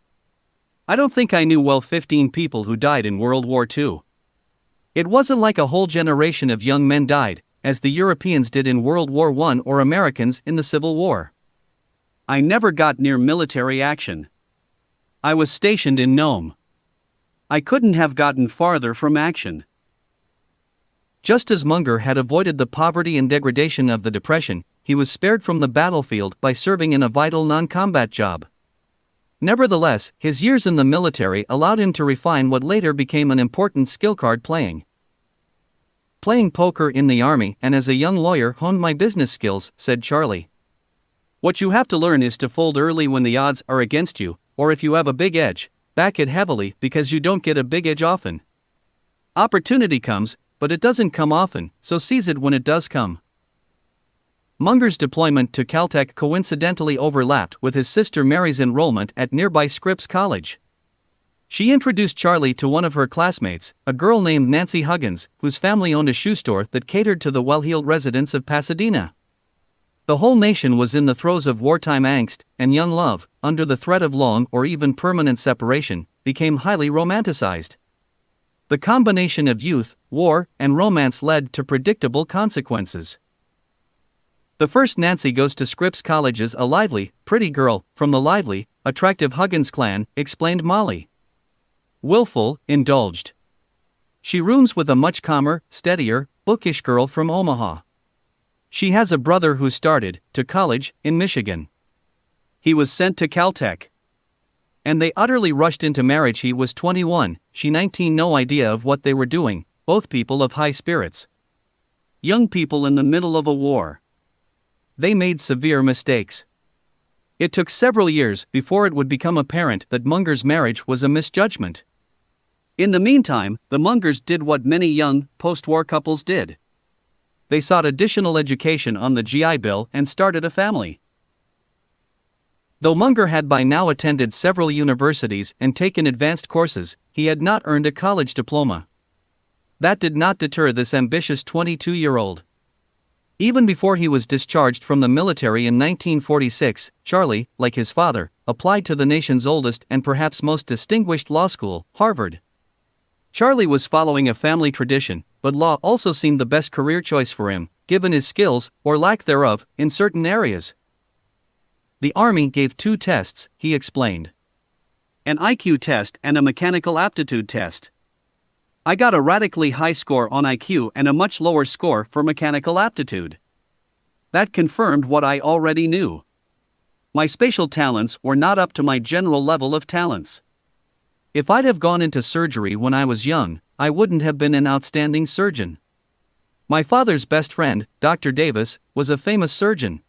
I don't think I knew 15 people who died in World War II. It wasn't like a whole generation of young men died, as the Europeans did in World War I or Americans in the Civil War. I never got near military action. I was stationed in Nome. I couldn't have gotten farther from action. Just as Munger had avoided the poverty and degradation of the Depression, he was spared from the battlefield by serving in a vital non-combat job. Nevertheless, his years in the military allowed him to refine what later became an important skill: card playing. Playing poker in the Army and as a young lawyer honed my business skills, said Charlie. What you have to learn is to fold early when the odds are against you, or if you have a big edge, back it heavily because you don't get a big edge often. Opportunity comes, but it doesn't come often, so seize it when it does come. Munger's deployment to Caltech coincidentally overlapped with his sister Mary's enrollment at nearby Scripps College. She introduced Charlie to one of her classmates, a girl named Nancy Huggins, whose family owned a shoe store that catered to the well-heeled residents of Pasadena. The whole nation was in the throes of wartime angst, and young love, under the threat of long or even permanent separation, became highly romanticized. The combination of youth, war, and romance led to predictable consequences. The first Nancy goes to Scripps College is a lively, pretty girl, from the lively, attractive Huggins clan, explained Molly. Willful, indulged. She rooms with a much calmer, steadier, bookish girl from Omaha. She has a brother who started to college in Michigan. He was sent to Caltech. And they utterly rushed into marriage. He was 21, she 19, no idea of what they were doing, both people of high spirits. Young people in the middle of a war. They made severe mistakes. It took several years before it would become apparent that Munger's marriage was a misjudgment. In the meantime, the Mungers did what many young, post-war couples did. They sought additional education on the GI Bill and started a family. Though Munger had by now attended several universities and taken advanced courses, he had not earned a college diploma. That did not deter this ambitious 22-year-old. Even before he was discharged from the military in 1946, Charlie, like his father, applied to the nation's oldest and perhaps most distinguished law school, Harvard. Charlie was following a family tradition, but law also seemed the best career choice for him, given his skills, or lack thereof, in certain areas. The Army gave 2 tests, he explained. An IQ test and a mechanical aptitude test. I got a radically high score on IQ and a much lower score for mechanical aptitude. That confirmed what I already knew. My spatial talents were not up to my general level of talents. If I'd have gone into surgery when I was young, I wouldn't have been an outstanding surgeon. My father's best friend, Dr. Davis, was a famous surgeon.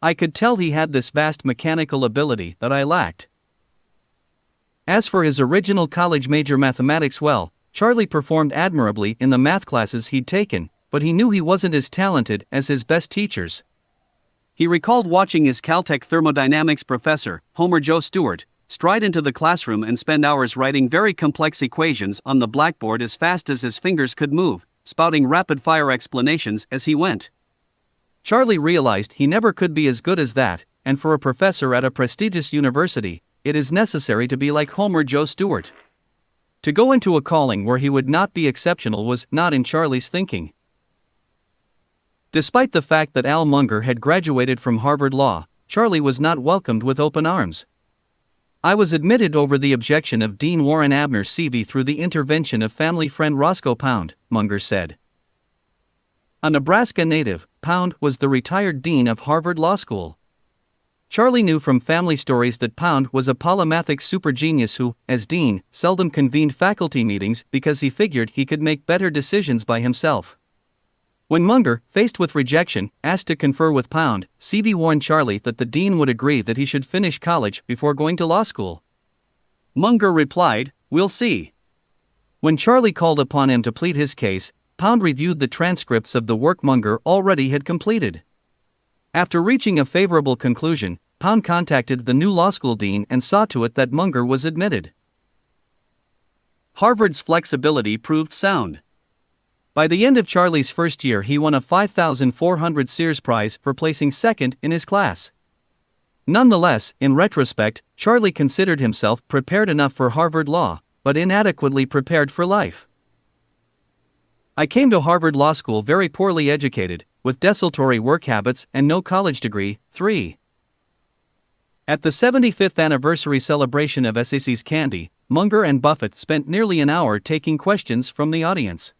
I could tell he had this vast mechanical ability that I lacked. As for his original college major mathematics, well, Charlie performed admirably in the math classes he'd taken, but he knew he wasn't as talented as his best teachers. He recalled watching his Caltech thermodynamics professor, Homer Joe Stewart, stride into the classroom and spend hours writing very complex equations on the blackboard as fast as his fingers could move, spouting rapid-fire explanations as he went. Charlie realized he never could be as good as that, and for a professor at a prestigious university, it is necessary to be like Homer Joe Stewart. To go into a calling where he would not be exceptional was not in Charlie's thinking. Despite the fact that Al Munger had graduated from Harvard Law, Charlie was not welcomed with open arms. I was admitted over the objection of Dean Warren Abner Seavey through the intervention of family friend Roscoe Pound, Munger said. A Nebraska native, Pound was the retired dean of Harvard Law School. Charlie knew from family stories that Pound was a polymathic super genius who, as dean, seldom convened faculty meetings because he figured he could make better decisions by himself. When Munger, faced with rejection, asked to confer with Pound, Seavey warned Charlie that the dean would agree that he should finish college before going to law school. Munger replied, "We'll see." When Charlie called upon him to plead his case, Pound reviewed the transcripts of the work Munger already had completed. After reaching a favorable conclusion, Pound contacted the new law school dean and saw to it that Munger was admitted. Harvard's flexibility proved sound. By the end of Charlie's first year, he won a $5,400 Sears Prize for placing second in his class. Nonetheless, in retrospect, Charlie considered himself prepared enough for Harvard Law, but inadequately prepared for life. I came to Harvard Law School very poorly educated, with desultory work habits and no college degree. 3. At the 75th anniversary celebration of Essays Candy, Munger and Buffett spent nearly an hour taking questions from the audience.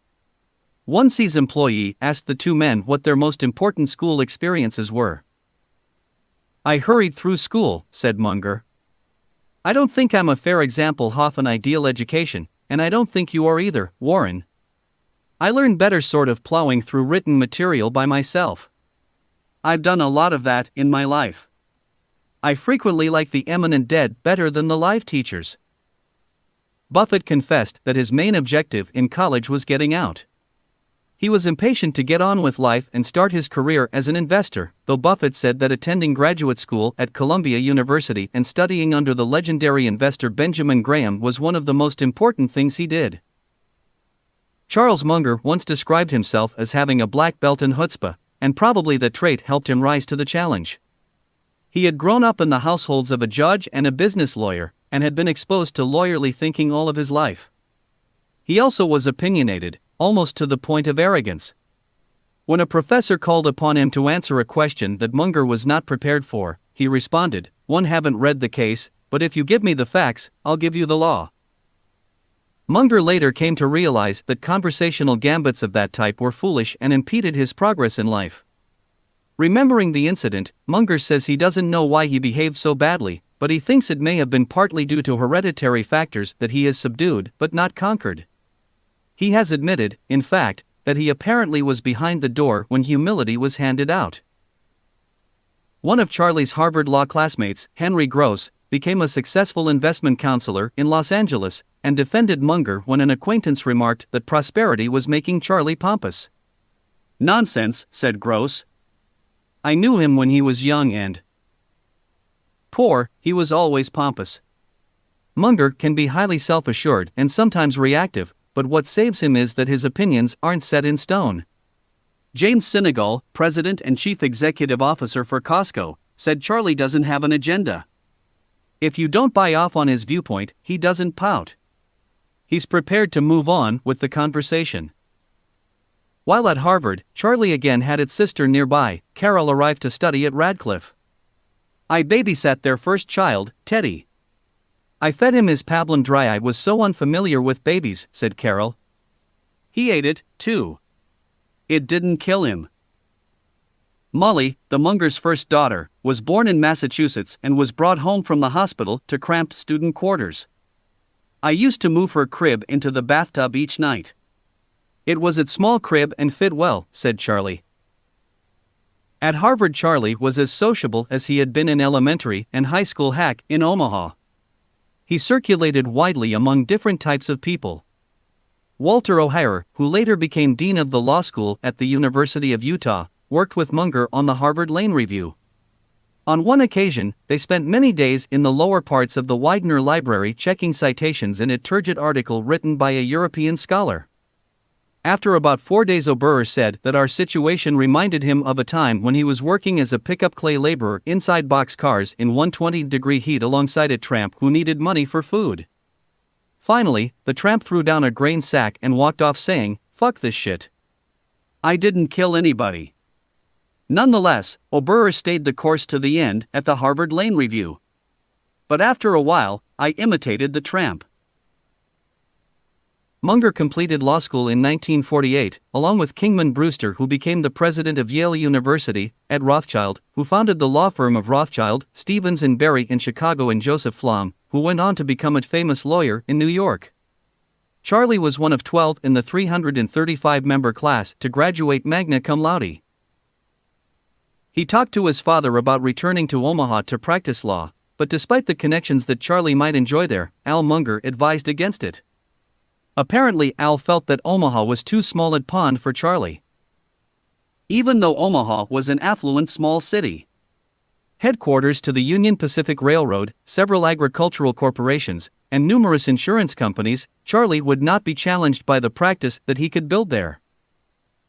One C's employee asked the 2 men what their most important school experiences were. "I hurried through school," said Munger. "I don't think I'm a fair example of an ideal education, and I don't think you are either, Warren. I learned better sort of plowing through written material by myself. I've done a lot of that in my life. I frequently like the eminent dead better than the live teachers." Buffett confessed that his main objective in college was getting out. He was impatient to get on with life and start his career as an investor, though Buffett said that attending graduate school at Columbia University and studying under the legendary investor Benjamin Graham was one of the most important things he did. Charles Munger once described himself as having a black belt in chutzpah, and probably that trait helped him rise to the challenge. He had grown up in the households of a judge and a business lawyer, and had been exposed to lawyerly thinking all of his life. He also was opinionated, almost to the point of arrogance. When a professor called upon him to answer a question that Munger was not prepared for, he responded, "One, haven't read the case, but if you give me the facts, I'll give you the law." Munger later came to realize that conversational gambits of that type were foolish and impeded his progress in life. Remembering the incident, Munger says he doesn't know why he behaved so badly, but he thinks it may have been partly due to hereditary factors that he has subdued but not conquered. He has admitted, in fact, that he apparently was behind the door when humility was handed out. One of Charlie's Harvard Law classmates, Henry Gross, became a successful investment counselor in Los Angeles and defended Munger when an acquaintance remarked that prosperity was making Charlie pompous. "Nonsense," said Gross. "I knew him when he was young and poor, he was always pompous." Munger can be highly self-assured and sometimes reactive, but what saves him is that his opinions aren't set in stone. James Sinegal, president and chief executive officer for Costco, said Charlie doesn't have an agenda. If you don't buy off on his viewpoint, he doesn't pout. He's prepared to move on with the conversation. While at Harvard, Charlie again had its sister nearby. Carol arrived to study at Radcliffe. "I babysat their first child, Teddy. I fed him his Pablum Dry. I was so unfamiliar with babies," said Carol. "He ate it, too. It didn't kill him." Molly, the Munger's first daughter, was born in Massachusetts and was brought home from the hospital to cramped student quarters. "I used to move her crib into the bathtub each night. It was its small crib and fit well," said Charlie. At Harvard, Charlie was as sociable as he had been in elementary and high school hack in Omaha. He circulated widely among different types of people. Walter O'Hare, who later became dean of the law school at the University of Utah, worked with Munger on the Harvard Lane Review. On one occasion, they spent many days in the lower parts of the Widener Library checking citations in a turgid article written by a European scholar. After about 4 days, O'Hare said that our situation reminded him of a time when he was working as a pickup clay laborer inside box cars in 120-degree heat alongside a tramp who needed money for food. Finally, the tramp threw down a grain sack and walked off saying, "Fuck this shit. I didn't kill anybody." Nonetheless, O'Hare stayed the course to the end at the Harvard Lane Review. "But after a while, I imitated the tramp." Munger completed law school in 1948, along with Kingman Brewster, who became the president of Yale University, Ed Rothschild, who founded the law firm of Rothschild, Stevens and Berry in Chicago, and Joseph Flom, who went on to become a famous lawyer in New York. Charlie was one of 12 in the 335-member class to graduate magna cum laude. He talked to his father about returning to Omaha to practice law, but despite the connections that Charlie might enjoy there, Al Munger advised against it. Apparently, Al felt that Omaha was too small a pond for Charlie. Even though Omaha was an affluent small city, headquarters to the Union Pacific Railroad, several agricultural corporations, and numerous insurance companies, Charlie would not be challenged by the practice that he could build there.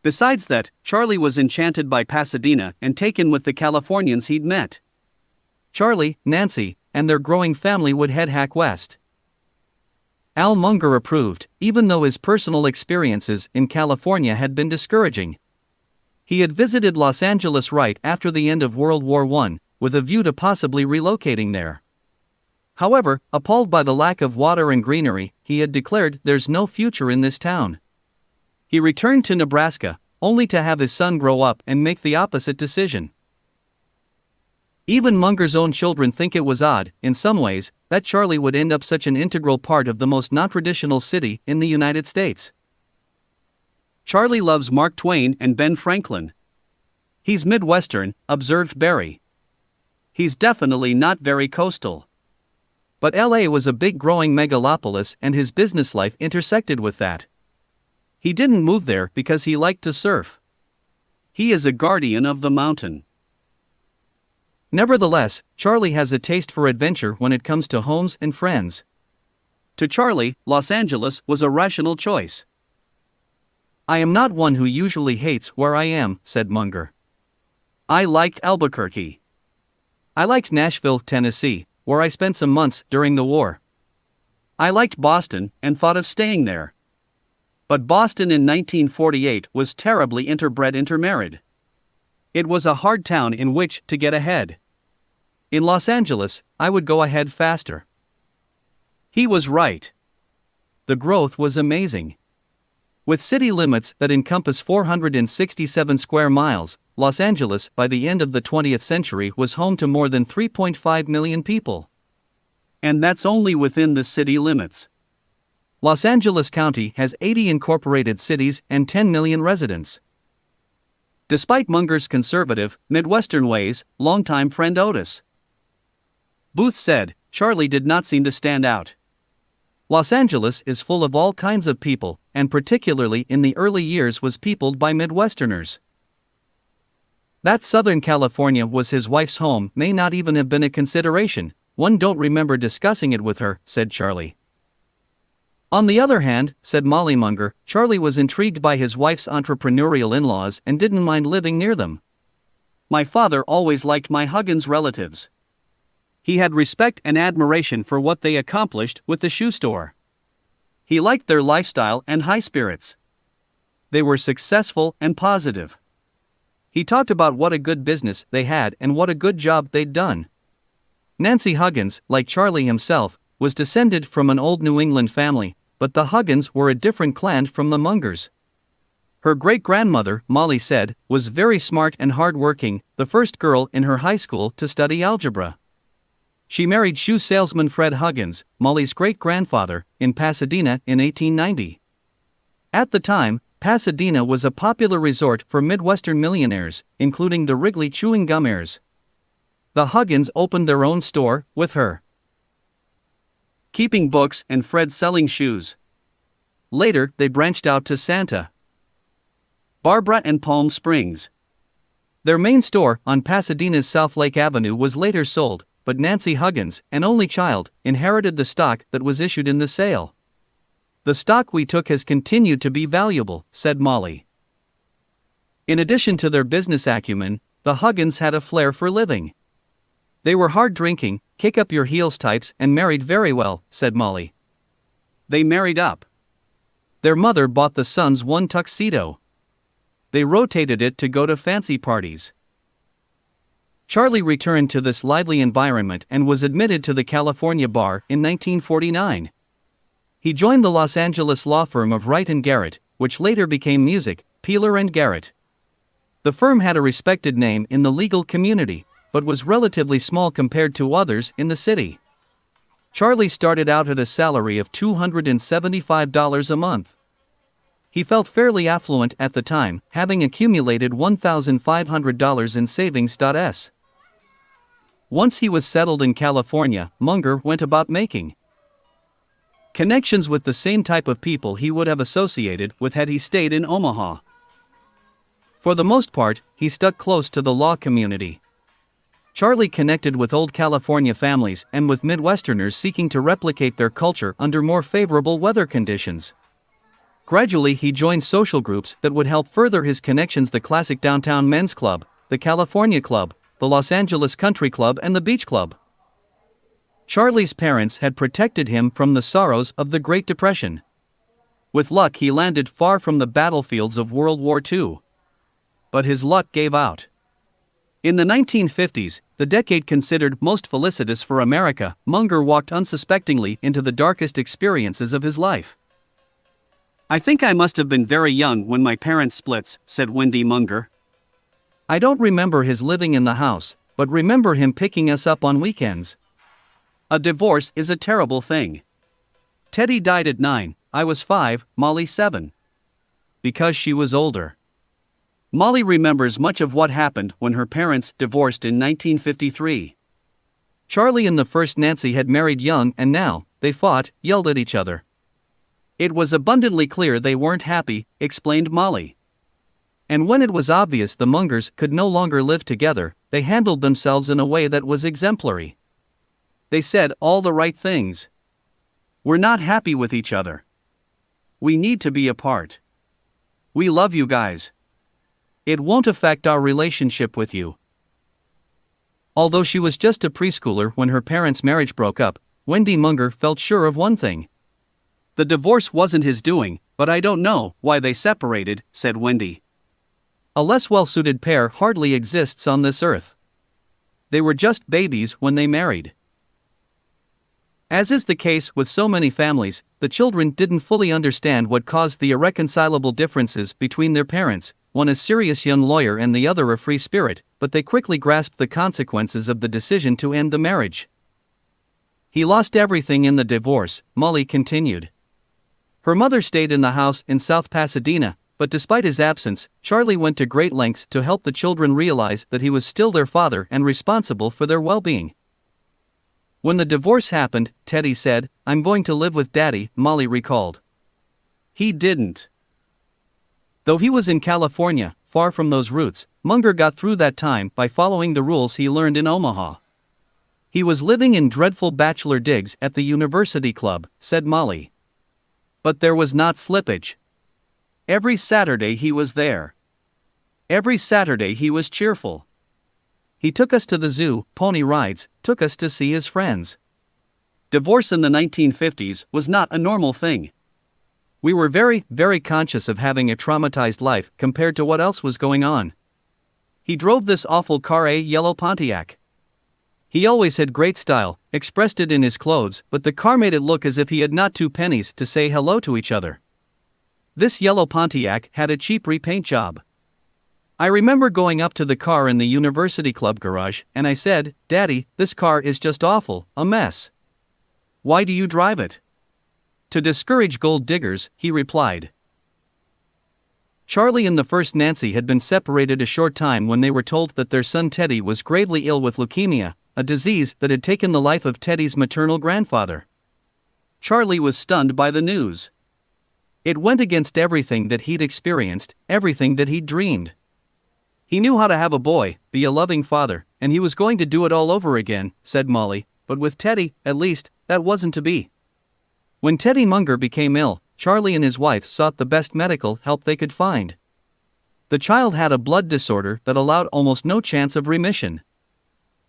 Besides that, Charlie was enchanted by Pasadena and taken with the Californians he'd met. Charlie, Nancy, and their growing family would head hack west. Al Munger approved, even though his personal experiences in California had been discouraging. He had visited Los Angeles right after the end of World War I, with a view to possibly relocating there. However, appalled by the lack of water and greenery, he had declared, "There's no future in this town." He returned to Nebraska, only to have his son grow up and make the opposite decision. Even Munger's own children think it was odd, in some ways, that Charlie would end up such an integral part of the most non-traditional city in the United States. "Charlie loves Mark Twain and Ben Franklin. He's Midwestern," observed Barry. "He's definitely not very coastal." But LA was a big growing megalopolis and his business life intersected with that. He didn't move there because he liked to surf. He is a guardian of the mountain. Nevertheless, Charlie has a taste for adventure when it comes to homes and friends. To Charlie, Los Angeles was a rational choice. "I am not one who usually hates where I am," said Munger. "I liked Albuquerque. I liked Nashville, Tennessee, where I spent some months during the war. I liked Boston and thought of staying there. But Boston in 1948 was terribly intermarried. It was a hard town in which to get ahead. In Los Angeles, I would go ahead faster." He was right. The growth was amazing. With city limits that encompass 467 square miles, Los Angeles, by the end of the 20th century, was home to more than 3.5 million people. And that's only within the city limits. Los Angeles County has 80 incorporated cities and 10 million residents. despite Munger's conservative, Midwestern ways, longtime friend Otis. Booth said, Charlie did not seem to stand out. Los Angeles is full of all kinds of people, and particularly in the early years was peopled by Midwesterners. That Southern California was his wife's home may not even have been a consideration. One don't remember discussing it with her, said Charlie. On the other hand, said Molly Munger, Charlie was intrigued by his wife's entrepreneurial in-laws and didn't mind living near them. My father always liked my Huggins relatives. He had respect and admiration for what they accomplished with the shoe store. He liked their lifestyle and high spirits. They were successful and positive. He talked about what a good business they had and what a good job they'd done. Nancy Huggins, like Charlie himself, was descended from an old New England family, but the Huggins were a different clan from the Mungers. Her great-grandmother, Molly said, was very smart and hard-working, the first girl in her high school to study algebra. She married shoe salesman Fred Huggins, Molly's great-grandfather, in Pasadena in 1890. At the time, Pasadena was a popular resort for Midwestern millionaires, including the Wrigley chewing gum heirs. The Huggins opened their own store, with her keeping books and Fred selling shoes. Later, they branched out to Santa Barbara and Palm Springs. Their main store, on Pasadena's South Lake Avenue, was later sold, but Nancy Huggins, an only child, inherited the stock that was issued in the sale. The stock we took has continued to be valuable, said Molly. In addition to their business acumen, the Huggins had a flair for living. They were hard-drinking, kick-up-your-heels types and married very well, said Molly. They married up. Their mother bought the sons one tuxedo. They rotated it to go to fancy parties. Charlie returned to this lively environment and was admitted to the California bar in 1949. He joined the Los Angeles law firm of Wright and Garrett, which later became Music, Peeler and Garrett. The firm had a respected name in the legal community, but was relatively small compared to others in the city. Charlie started out at a salary of $275 a month. He felt fairly affluent at the time, having accumulated $1,500 in savings. Once he was settled in California, Munger went about making connections with the same type of people he would have associated with had he stayed in Omaha. For the most part, he stuck close to the law community. Charlie connected with old California families and with Midwesterners seeking to replicate their culture under more favorable weather conditions. Gradually he joined social groups that would help further his connections: the classic Downtown Men's Club, the California Club, the Los Angeles Country Club and the Beach Club. Charlie's parents had protected him from the sorrows of the Great Depression. With luck he landed far from the battlefields of World War II. But his luck gave out. In the 1950s, the decade considered most felicitous for America, Munger walked unsuspectingly into the darkest experiences of his life. I think I must have been very young when my parents split, said Wendy Munger. I don't remember his living in the house, but remember him picking us up on weekends. A divorce is a terrible thing. Teddy died at 9, I was 5, Molly 7. Because she was older. Molly remembers much of what happened when her parents divorced in 1953. Charlie and the first Nancy had married young and now, they fought, yelled at each other. It was abundantly clear they weren't happy, explained Molly. And when it was obvious the Mungers could no longer live together, they handled themselves in a way that was exemplary. They said all the right things. We're not happy with each other. We need to be apart. We love you guys. It won't affect our relationship with you. Although she was just a preschooler when her parents' marriage broke up, Wendy Munger felt sure of one thing. The divorce wasn't his doing, but I don't know why they separated, said Wendy. A less well-suited pair hardly exists on this earth. They were just babies when they married. As is the case with so many families, the children didn't fully understand what caused the irreconcilable differences between their parents, one a serious young lawyer and the other a free spirit, but they quickly grasped the consequences of the decision to end the marriage. He lost everything in the divorce, Molly continued. Her mother stayed in the house in South Pasadena, but despite his absence, Charlie went to great lengths to help the children realize that he was still their father and responsible for their well-being. When the divorce happened, Teddy said, "I'm going to live with Daddy," Molly recalled. He didn't. Though he was in California, far from those roots, Munger got through that time by following the rules he learned in Omaha. He was living in dreadful bachelor digs at the University Club, said Molly. But there was not slippage. Every Saturday he was there. Every Saturday he was cheerful. He took us to the zoo, pony rides, took us to see his friends. Divorce in the 1950s was not a normal thing. We were very, very conscious of having a traumatized life compared to what else was going on. He drove this awful car, a yellow Pontiac. He always had great style, expressed it in his clothes, but the car made it look as if he had not two pennies to say hello to each other. This yellow Pontiac had a cheap repaint job. I remember going up to the car in the University Club garage, and I said, "Daddy, this car is just awful, a mess. Why do you drive it?" "To discourage gold diggers," he replied. Charlie and the first Nancy had been separated a short time when they were told that their son Teddy was gravely ill with leukemia, a disease that had taken the life of Teddy's maternal grandfather. Charlie was stunned by the news. It went against everything that he'd experienced, everything that he'd dreamed. He knew how to have a boy, be a loving father, and he was going to do it all over again, said Molly, but with Teddy, at least, that wasn't to be. When Teddy Munger became ill, Charlie and his wife sought the best medical help they could find. The child had a blood disorder that allowed almost no chance of remission.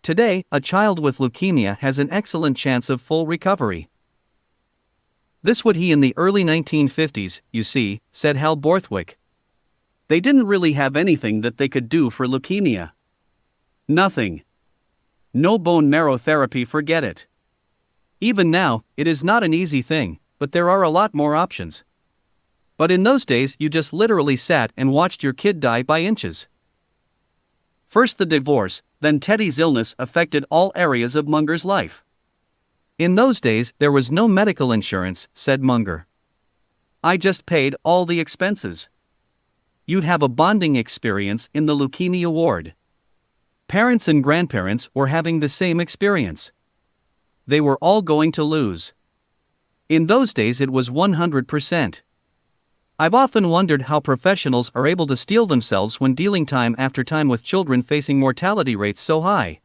Today, a child with leukemia has an excellent chance of full recovery. This would he in the early 1950s, you see, said Hal Borthwick. They didn't really have anything that they could do for leukemia. Nothing. No bone marrow therapy, forget it. Even now, it is not an easy thing, but there are a lot more options. But in those days you just literally sat and watched your kid die by inches. First the divorce, then Teddy's illness affected all areas of Munger's life. In those days there was no medical insurance, said Munger. I just paid all the expenses. You'd have a bonding experience in the leukemia ward. Parents and grandparents were having the same experience. They were all going to lose. In those days it was 100%. I've often wondered how professionals are able to steel themselves when dealing time after time with children facing mortality rates so high.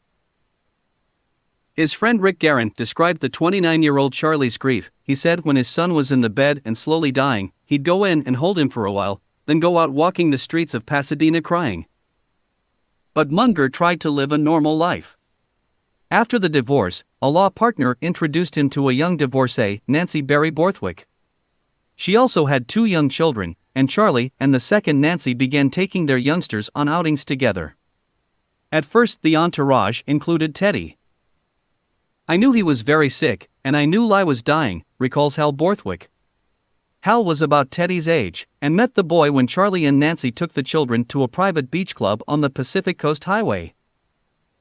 His friend Rick Guerin described the 29-year-old Charlie's grief. He said when his son was in the bed and slowly dying, he'd go in and hold him for a while, then go out walking the streets of Pasadena crying. But Munger tried to live a normal life. After the divorce, a law partner introduced him to a young divorcee, Nancy Berry Borthwick. She also had 2 young children, and Charlie and the second Nancy began taking their youngsters on outings together. At first the entourage included Teddy. I knew he was very sick, and I knew Lowe was dying, recalls Hal Borthwick. Hal was about Teddy's age, and met the boy when Charlie and Nancy took the children to a private beach club on the Pacific Coast Highway.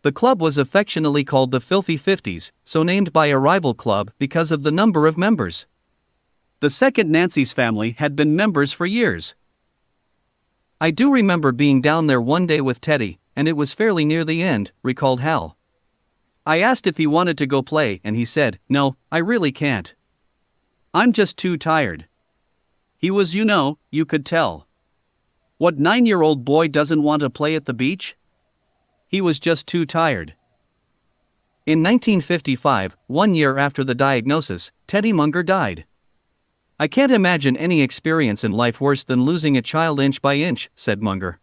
The club was affectionately called the Filthy Fifties, so named by a rival club because of the number of members. The second Nancy's family had been members for years. I do remember being down there one day with Teddy, and it was fairly near the end, recalled Hal. I asked if he wanted to go play and he said, "No, I really can't. I'm just too tired." He was, you could tell. What 9-year-old boy doesn't want to play at the beach? He was just too tired. In 1955, 1 year after the diagnosis, Teddy Munger died. I can't imagine any experience in life worse than losing a child inch by inch, said Munger.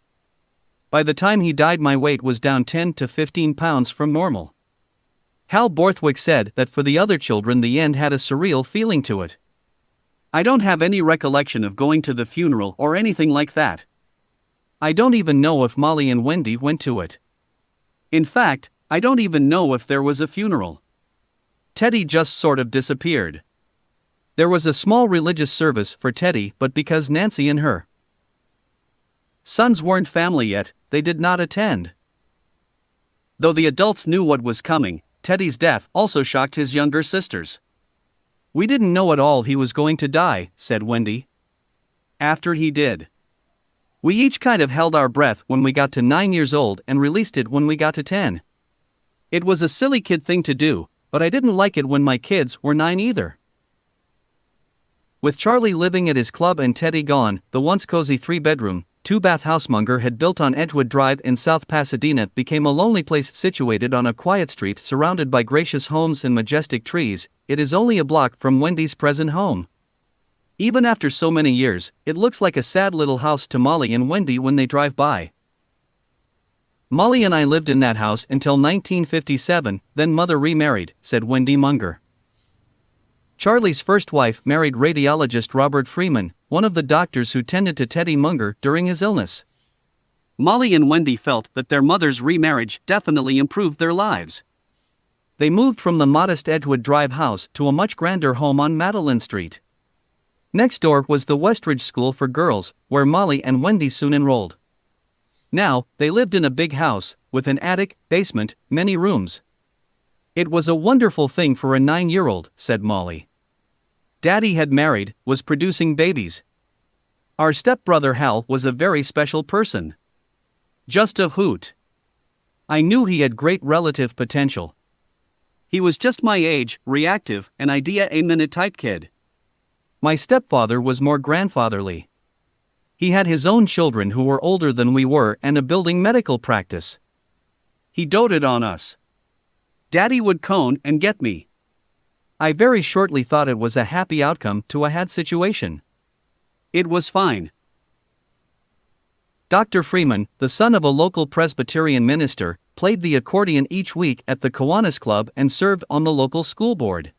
By the time he died my weight was down 10 to 15 pounds from normal. Hal Borthwick said that for the other children the end had a surreal feeling to it. I don't have any recollection of going to the funeral or anything like that. I don't even know if Molly and Wendy went to it. In fact, I don't even know if there was a funeral. Teddy just sort of disappeared. There was a small religious service for Teddy, but because Nancy and her sons weren't family yet, they did not attend. Though the adults knew what was coming, Teddy's death also shocked his younger sisters. We didn't know at all he was going to die, said Wendy. After he did. We each kind of held our breath when we got to 9 years old and released it when we got to 10. It was a silly kid thing to do, but I didn't like it when my kids were 9 either. With Charlie living at his club and Teddy gone, the once cozy 3-bedroom, 2-bath house Munger had built on Edgewood Drive in South Pasadena became a lonely place situated on a quiet street surrounded by gracious homes and majestic trees. It is only a block from Wendy's present home. Even after so many years, it looks like a sad little house to Molly and Wendy when they drive by. Molly and I lived in that house until 1957, then Mother remarried, said Wendy Munger. Charlie's first wife married radiologist Robert Freeman, one of the doctors who tended to Teddy Munger during his illness. Molly and Wendy felt that their mother's remarriage definitely improved their lives. They moved from the modest Edgewood Drive house to a much grander home on Madeline Street. Next door was the Westridge School for Girls, where Molly and Wendy soon enrolled. Now, they lived in a big house, with an attic, basement, many rooms. It was a wonderful thing for a 9-year-old, said Molly. Daddy had married, was producing babies. Our stepbrother Hal was a very special person. Just a hoot. I knew he had great relative potential. He was just my age, reactive, an idea-a-minute type kid. My stepfather was more grandfatherly. He had his own children who were older than we were and a building medical practice. He doted on us. Daddy would cone and get me. I very shortly thought it was a happy outcome to a had situation. It was fine. Dr. Freeman, the son of a local Presbyterian minister, played the accordion each week at the Kiwanis Club and served on the local school board.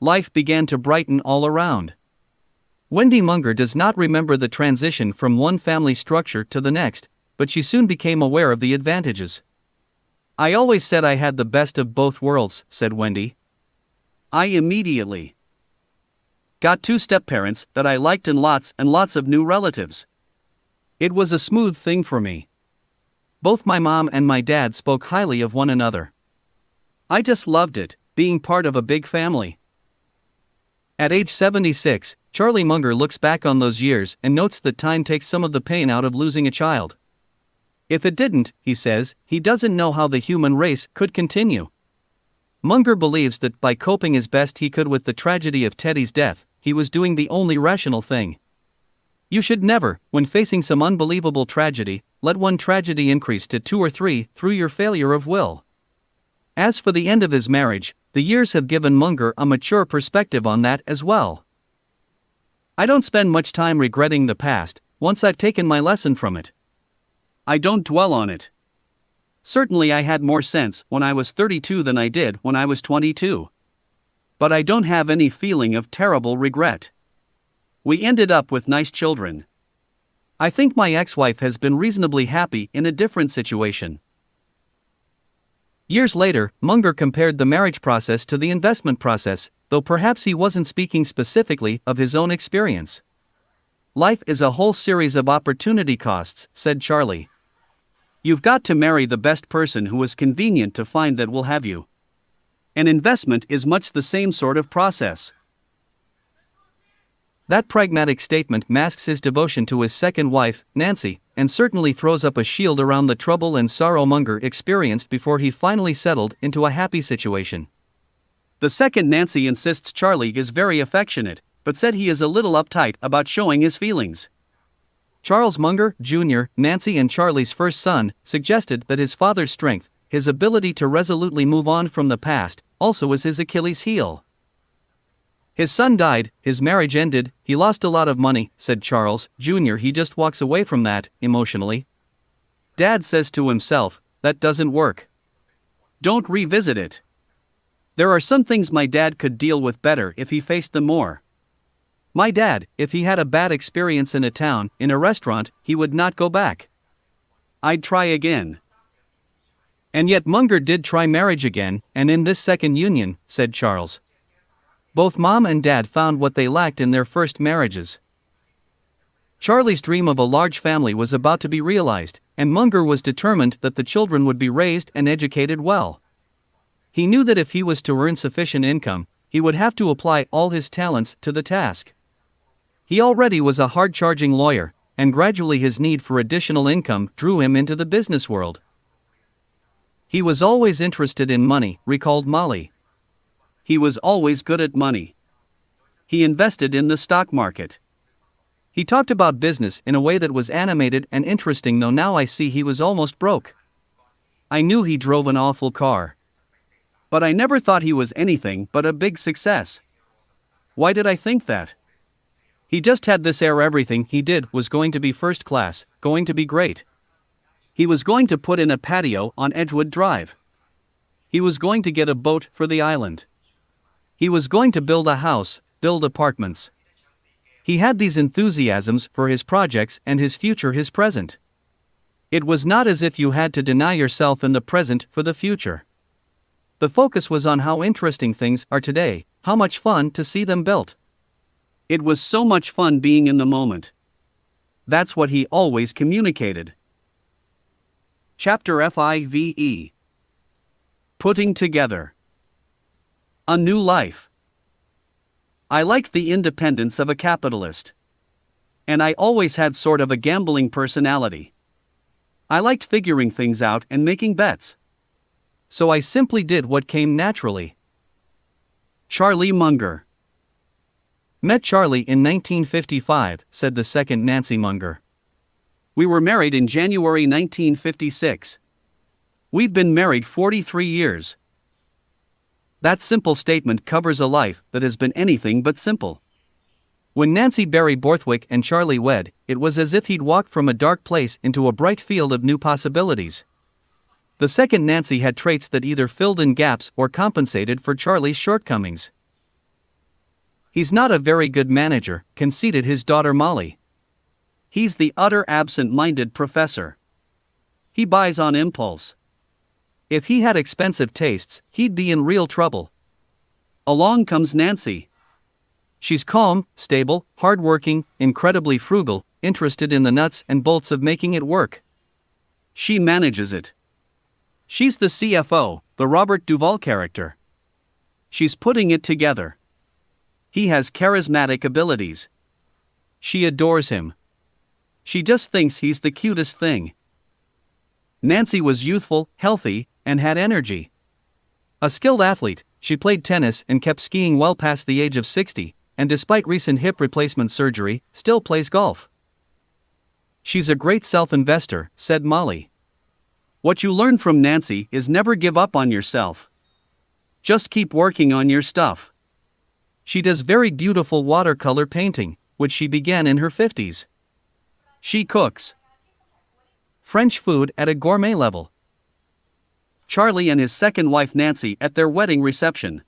Life began to brighten all around. Wendy Munger does not remember the transition from one family structure to the next, but she soon became aware of the advantages. I always said I had the best of both worlds, said Wendy. I immediately got 2 step-parents that I liked and lots of new relatives. It was a smooth thing for me. Both my mom and my dad spoke highly of one another. I just loved it, being part of a big family. At age 76, Charlie Munger looks back on those years and notes that time takes some of the pain out of losing a child. If it didn't, he says, he doesn't know how the human race could continue. Munger believes that by coping as best he could with the tragedy of Teddy's death, he was doing the only rational thing. You should never, when facing some unbelievable tragedy, let one tragedy increase to 2 or 3 through your failure of will. As for the end of his marriage, the years have given Munger a mature perspective on that as well. I don't spend much time regretting the past, once I've taken my lesson from it. I don't dwell on it. Certainly I had more sense when I was 32 than I did when I was 22. But I don't have any feeling of terrible regret. We ended up with nice children. I think my ex-wife has been reasonably happy in a different situation. Years later, Munger compared the marriage process to the investment process, though perhaps he wasn't speaking specifically of his own experience. Life is a whole series of opportunity costs, said Charlie. You've got to marry the best person who is convenient to find that will have you. An investment is much the same sort of process. That pragmatic statement masks his devotion to his second wife, Nancy, and certainly throws up a shield around the trouble and sorrow Munger experienced before he finally settled into a happy situation. The second Nancy insists Charlie is very affectionate, but said he is a little uptight about showing his feelings. Charles Munger, Jr., Nancy and Charlie's first son, suggested that his father's strength, his ability to resolutely move on from the past, also was his Achilles heel. His son died, his marriage ended, he lost a lot of money, said Charles, Jr. He just walks away from that, emotionally. Dad says to himself, that doesn't work. Don't revisit it. There are some things my dad could deal with better if he faced them more. My dad, if he had a bad experience in a town, in a restaurant, he would not go back. I'd try again. And yet Munger did try marriage again, and in this second union, said Charles. Both mom and dad found what they lacked in their first marriages. Charlie's dream of a large family was about to be realized, and Munger was determined that the children would be raised and educated well. He knew that if he was to earn sufficient income, he would have to apply all his talents to the task. He already was a hard-charging lawyer, and gradually his need for additional income drew him into the business world. He was always interested in money, recalled Molly. He was always good at money. He invested in the stock market. He talked about business in a way that was animated and interesting, though now I see he was almost broke. I knew he drove an awful car. But I never thought he was anything but a big success. Why did I think that? He just had this air everything he did was going to be first class, going to be great. He was going to put in a patio on Edgewood Drive. He was going to get a boat for the island. He was going to build a house, build apartments. He had these enthusiasms for his projects and his future, his present. It was not as if you had to deny yourself in the present for the future. The focus was on how interesting things are today, how much fun to see them built. It was so much fun being in the moment. That's what he always communicated. Chapter 5. Putting Together a New Life. I liked the independence of a capitalist. And I always had sort of a gambling personality. I liked figuring things out and making bets. So I simply did what came naturally. Charlie Munger. Met Charlie in 1955, said the second Nancy Munger. We were married in January 1956. We've been married 43 years. That simple statement covers a life that has been anything but simple. When Nancy Barry Borthwick and Charlie wed, it was as if he'd walked from a dark place into a bright field of new possibilities. The second Nancy had traits that either filled in gaps or compensated for Charlie's shortcomings. He's not a very good manager, conceded his daughter Molly. He's the utter absent-minded professor. He buys on impulse. If he had expensive tastes, he'd be in real trouble. Along comes Nancy. She's calm, stable, hardworking, incredibly frugal, interested in the nuts and bolts of making it work. She manages it. She's the CFO, the Robert Duvall character. She's putting it together. He has charismatic abilities. She adores him. She just thinks he's the cutest thing. Nancy was youthful, healthy, and had energy. A skilled athlete, she played tennis and kept skiing well past the age of 60, and despite recent hip replacement surgery, still plays golf. She's a great self-investor, said Molly. What you learn from Nancy is never give up on yourself. Just keep working on your stuff. She does very beautiful watercolor painting, which she began in her 50s. She cooks French food at a gourmet level. Charlie and his second wife Nancy at their wedding reception.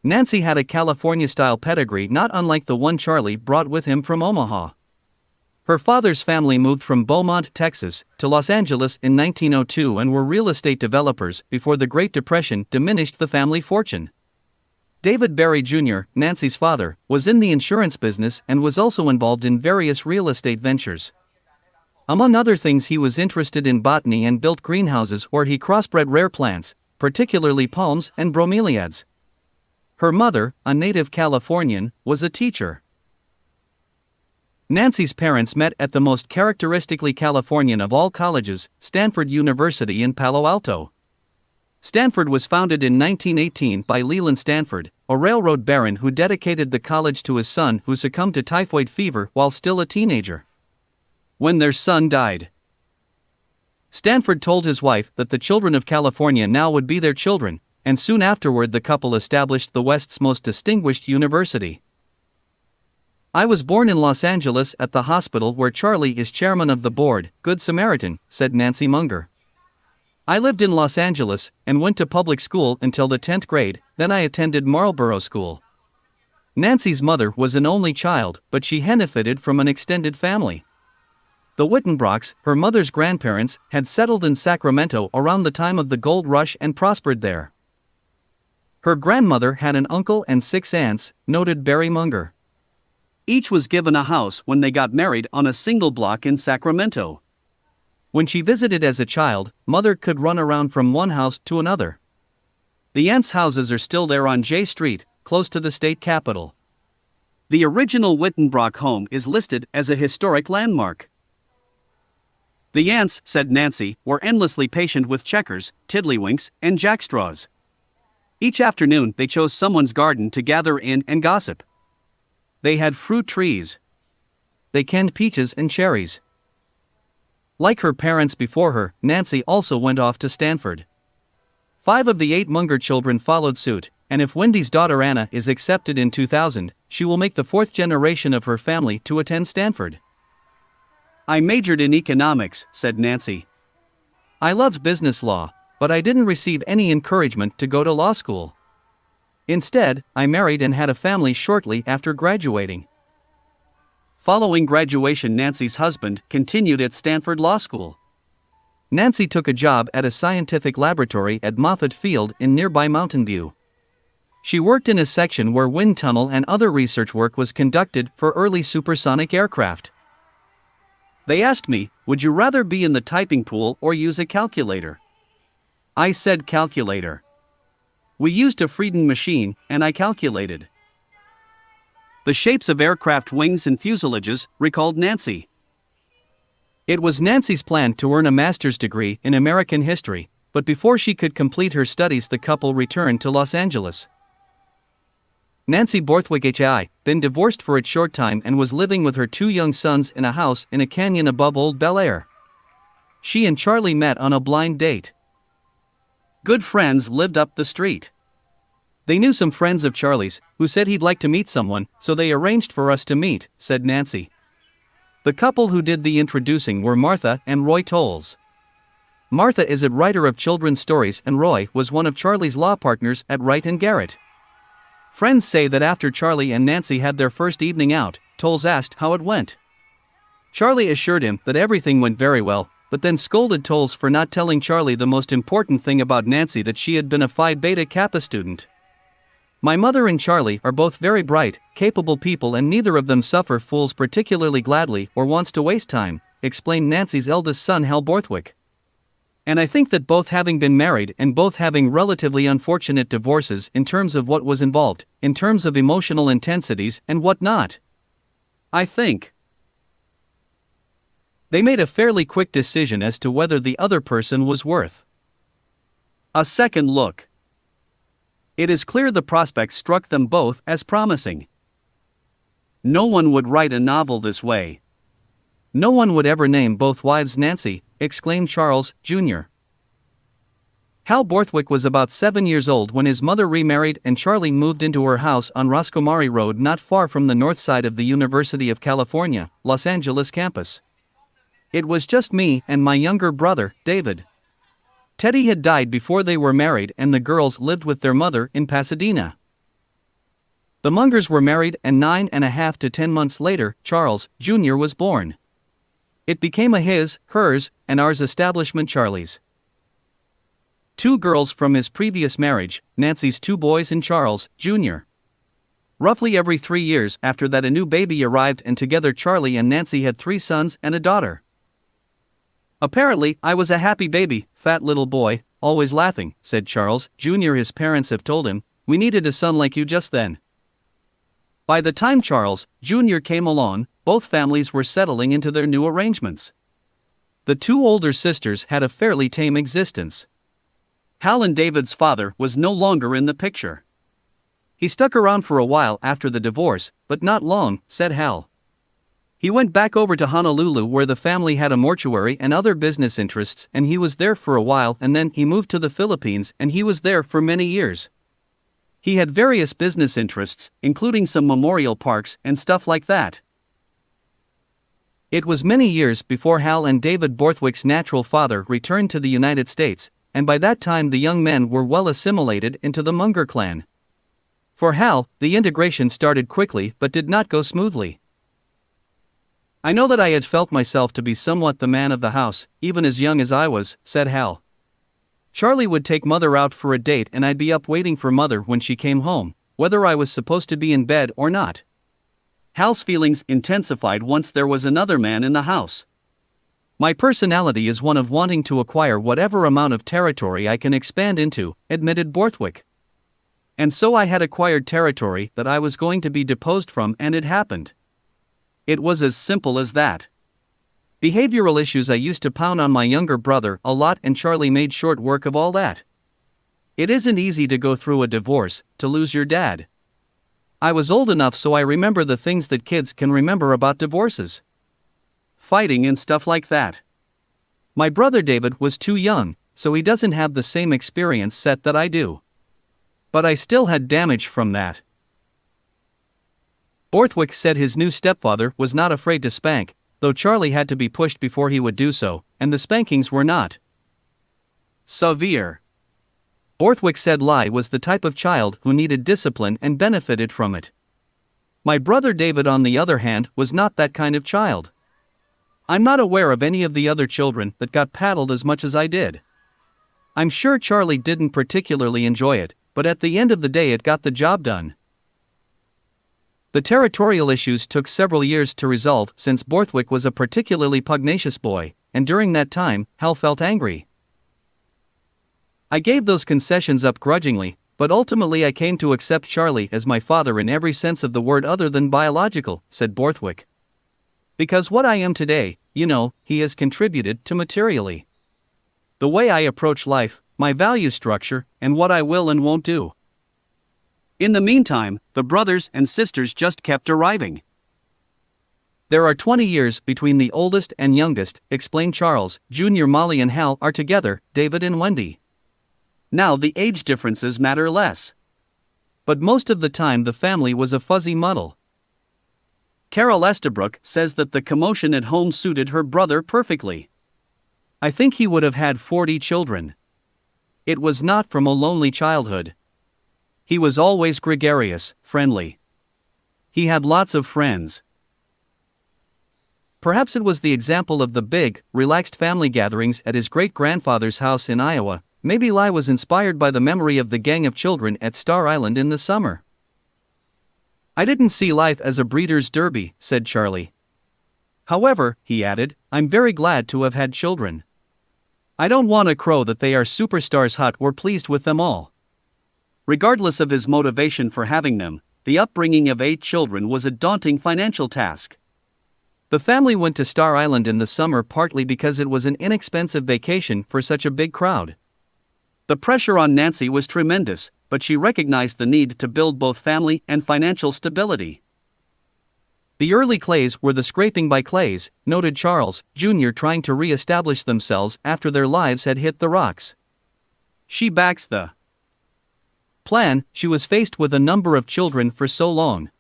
Nancy had a California-style pedigree not unlike the one Charlie brought with him from Omaha. Her father's family moved from Beaumont, Texas, to Los Angeles in 1902 and were real estate developers before the Great Depression diminished the family fortune. David Barry Jr., Nancy's father, was in the insurance business and was also involved in various real estate ventures. Among other things, he was interested in botany and built greenhouses where he crossbred rare plants, particularly palms and bromeliads. Her mother, a native Californian, was a teacher. Nancy's parents met at the most characteristically Californian of all colleges, Stanford University in Palo Alto. Stanford was founded in 1918 by Leland Stanford, a railroad baron who dedicated the college to his son who succumbed to typhoid fever while still a teenager. When their son died, Stanford told his wife that the children of California now would be their children, and soon afterward the couple established the West's most distinguished university. I was born in Los Angeles at the hospital where Charlie is chairman of the board, Good Samaritan, said Nancy Munger. I lived in Los Angeles and went to public school until the 10th grade, then I attended Marlboro School. Nancy's mother was an only child, but she benefited from an extended family. The Wittenbrocks, her mother's grandparents, had settled in Sacramento around the time of the gold rush and prospered there. Her grandmother had an uncle and 6 aunts, noted Barry Munger. Each was given a house when they got married on a single block in Sacramento. When she visited as a child, Mother could run around from one house to another. The aunts' houses are still there on J Street, close to the state capitol. The original Wittenbrock home is listed as a historic landmark. The aunts, said Nancy, were endlessly patient with checkers, tiddlywinks, and jackstraws. Each afternoon they chose someone's garden to gather in and gossip. They had fruit trees. They canned peaches and cherries. Like her parents before her, Nancy also went off to Stanford. 5 of the 8 Munger children followed suit, and if Wendy's daughter Anna is accepted in 2000, she will make the 4th generation of her family to attend Stanford. I majored in economics, said Nancy. I loved business law, but I didn't receive any encouragement to go to law school. Instead, I married and had a family shortly after graduating. Following graduation, Nancy's husband continued at Stanford Law School. Nancy took a job at a scientific laboratory at Moffett Field in nearby Mountain View. She worked in a section where wind tunnel and other research work was conducted for early supersonic aircraft. They asked me, would you rather be in the typing pool or use a calculator? I said calculator. We used a Frieden machine, and I calculated the shapes of aircraft wings and fuselages, recalled Nancy. It was Nancy's plan to earn a master's degree in American history, but before she could complete her studies the couple returned to Los Angeles. Nancy Borthwick had been divorced for a short time and was living with her 2 young sons in a house in a canyon above Old Bel Air. She and Charlie met on a blind date. Good friends lived up the street. They knew some friends of Charlie's, who said he'd like to meet someone, so they arranged for us to meet, said Nancy. The couple who did the introducing were Martha and Roy Tolles. Martha is a writer of children's stories and Roy was one of Charlie's law partners at Wright and Garrett. Friends say that after Charlie and Nancy had their first evening out, Tolles asked how it went. Charlie assured him that everything went very well, but then scolded Tolles for not telling Charlie the most important thing about Nancy, that she had been a Phi Beta Kappa student. My mother and Charlie are both very bright, capable people and neither of them suffer fools particularly gladly or wants to waste time, explained Nancy's eldest son Hal Borthwick. And I think that both having been married and both having relatively unfortunate divorces in terms of what was involved, in terms of emotional intensities and what not. I think they made a fairly quick decision as to whether the other person was worth a second look. It is clear the prospects struck them both as promising. No one would write a novel this way. No one would ever name both wives Nancy, exclaimed Charles, Jr. Hal Borthwick was about 7 years old when his mother remarried and Charlie moved into her house on Roscommari Road not far from the north side of the University of California, Los Angeles campus. It was just me and my younger brother, David. Teddy had died before they were married and the girls lived with their mother in Pasadena. The Mungers were married and 9.5 to 10 months later, Charles, Jr. was born. It became a his, hers, and ours establishment, Charlie's. 2 girls from his previous marriage, Nancy's 2 boys and Charles, Jr. Roughly every 3 years after that a new baby arrived and together Charlie and Nancy had 3 sons and a daughter. Apparently, I was a happy baby, fat little boy, always laughing, said Charles, Jr. His parents have told him, we needed a son like you just then. By the time Charles, Jr. came along, both families were settling into their new arrangements. The 2 older sisters had a fairly tame existence. Hal and David's father was no longer in the picture. He stuck around for a while after the divorce, but not long, said Hal. He went back over to Honolulu where the family had a mortuary and other business interests and he was there for a while and then he moved to the Philippines and he was there for many years. He had various business interests, including some memorial parks and stuff like that. It was many years before Hal and David Borthwick's natural father returned to the United States, and by that time the young men were well assimilated into the Munger clan. For Hal, the integration started quickly but did not go smoothly. I know that I had felt myself to be somewhat the man of the house, even as young as I was, said Hal. Charlie would take Mother out for a date and I'd be up waiting for Mother when she came home, whether I was supposed to be in bed or not. Hal's feelings intensified once there was another man in the house. My personality is one of wanting to acquire whatever amount of territory I can expand into, admitted Borthwick. And so I had acquired territory that I was going to be deposed from, and it happened. It was as simple as that. Behavioral issues. I used to pound on my younger brother a lot, and Charlie made short work of all that. It isn't easy to go through a divorce, to lose your dad. I was old enough so I remember the things that kids can remember about divorces. Fighting and stuff like that. My brother David was too young, so he doesn't have the same experience set that I do. But I still had damage from that. Borthwick said his new stepfather was not afraid to spank, though Charlie had to be pushed before he would do so, and the spankings were not severe. Borthwick said Lowe was the type of child who needed discipline and benefited from it. My brother David, on the other hand, was not that kind of child. I'm not aware of any of the other children that got paddled as much as I did. I'm sure Charlie didn't particularly enjoy it, but at the end of the day it got the job done. The territorial issues took several years to resolve since Borthwick was a particularly pugnacious boy, and during that time, Hal felt angry. I gave those concessions up grudgingly, but ultimately I came to accept Charlie as my father in every sense of the word other than biological, said Borthwick. Because what I am today, he has contributed to materially. The way I approach life, my value structure, and what I will and won't do. In the meantime, the brothers and sisters just kept arriving. There are 20 years between the oldest and youngest, explained Charles. Jr. Molly and Hal are together, David and Wendy. Now the age differences matter less. But most of the time the family was a fuzzy muddle. Carol Estabrook says that the commotion at home suited her brother perfectly. I think he would have had 40 children. It was not from a lonely childhood. He was always gregarious, friendly. He had lots of friends. Perhaps it was the example of the big, relaxed family gatherings at his great-grandfather's house in Iowa. Maybe Lowe was inspired by the memory of the gang of children at Star Island in the summer. I didn't see life as a breeder's derby, said Charlie. However, he added, I'm very glad to have had children. I don't want to crow that they are superstars. We're pleased with them all. Regardless of his motivation for having them, the upbringing of 8 children was a daunting financial task. The family went to Star Island in the summer partly because it was an inexpensive vacation for such a big crowd. The pressure on Nancy was tremendous, but she recognized the need to build both family and financial stability. The early Clays were the scraping by Clays, noted Charles, Jr., trying to re-establish themselves after their lives had hit the rocks. She backs the plan. She was faced with a number of children for so long.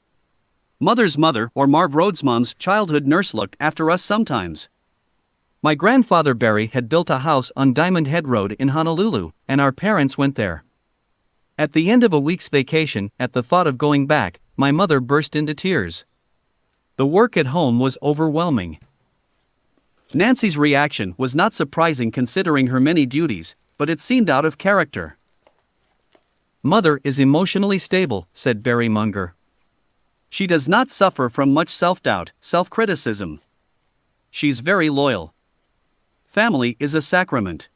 Mother's mother, or Marv Rhodes' mom's childhood nurse, looked after us sometimes. My grandfather Barry had built a house on Diamond Head Road in Honolulu, and our parents went there. At the end of a week's vacation, at the thought of going back, my mother burst into tears. The work at home was overwhelming. Nancy's reaction was not surprising considering her many duties, but it seemed out of character. Mother is emotionally stable, said Barry Munger. She does not suffer from much self-doubt, self-criticism. She's very loyal. Family is a sacrament.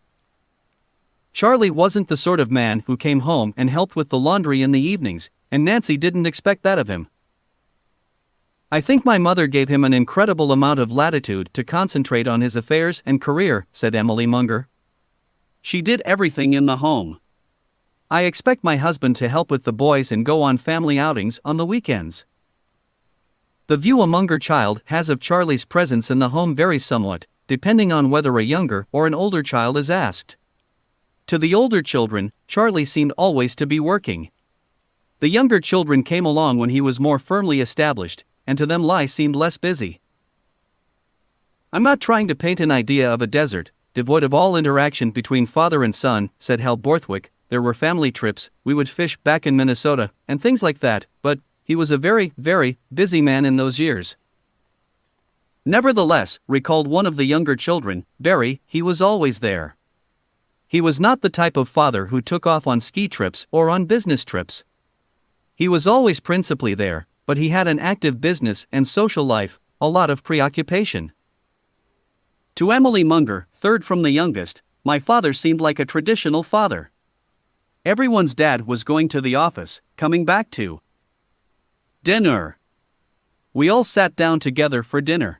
Charlie wasn't the sort of man who came home and helped with the laundry in the evenings, and Nancy didn't expect that of him. I think my mother gave him an incredible amount of latitude to concentrate on his affairs and career, said Emily Munger. She did everything in the home. I expect my husband to help with the boys and go on family outings on the weekends. The view a Munger child has of Charlie's presence in the home varies somewhat, depending on whether a younger or an older child is asked. To the older children, Charlie seemed always to be working. The younger children came along when he was more firmly established, and to them Lowe seemed less busy. I'm not trying to paint an idea of a desert, devoid of all interaction between father and son, said Hal Borthwick. There were family trips, we would fish back in Minnesota, and things like that, but he was a very, very busy man in those years. Nevertheless, recalled one of the younger children, Barry, he was always there. He was not the type of father who took off on ski trips or on business trips. He was always principally there, but he had an active business and social life, a lot of preoccupation. To Emily Munger, third from the youngest, my father seemed like a traditional father. Everyone's dad was going to the office, coming back to dinner. We all sat down together for dinner.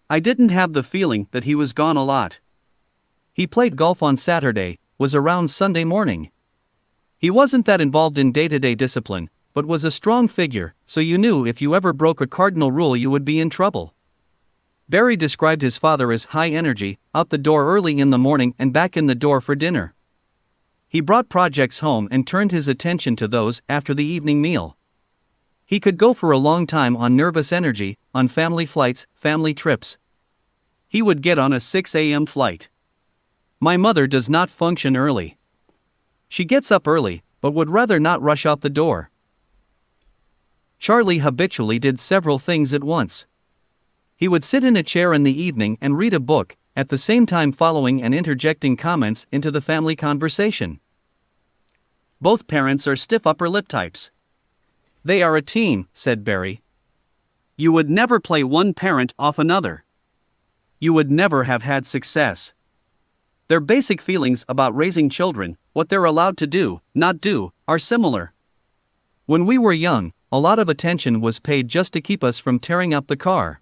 I didn't have the feeling that he was gone a lot. He played golf on Saturday, was around Sunday morning. He wasn't that involved in day-to-day discipline, but was a strong figure, so you knew if you ever broke a cardinal rule you would be in trouble. Barry described his father as high energy, out the door early in the morning and back in the door for dinner. He brought projects home and turned his attention to those after the evening meal. He could go for a long time on nervous energy, on family flights, family trips. He would get on a 6 a.m. flight. My mother does not function early. She gets up early, but would rather not rush out the door. Charlie habitually did several things at once. He would sit in a chair in the evening and read a book, at the same time following and interjecting comments into the family conversation. Both parents are stiff upper lip types. They are a team, said Barry. You would never play one parent off another. You would never have had success. Their basic feelings about raising children, what they're allowed to do, not do, are similar. When we were young, a lot of attention was paid just to keep us from tearing up the car.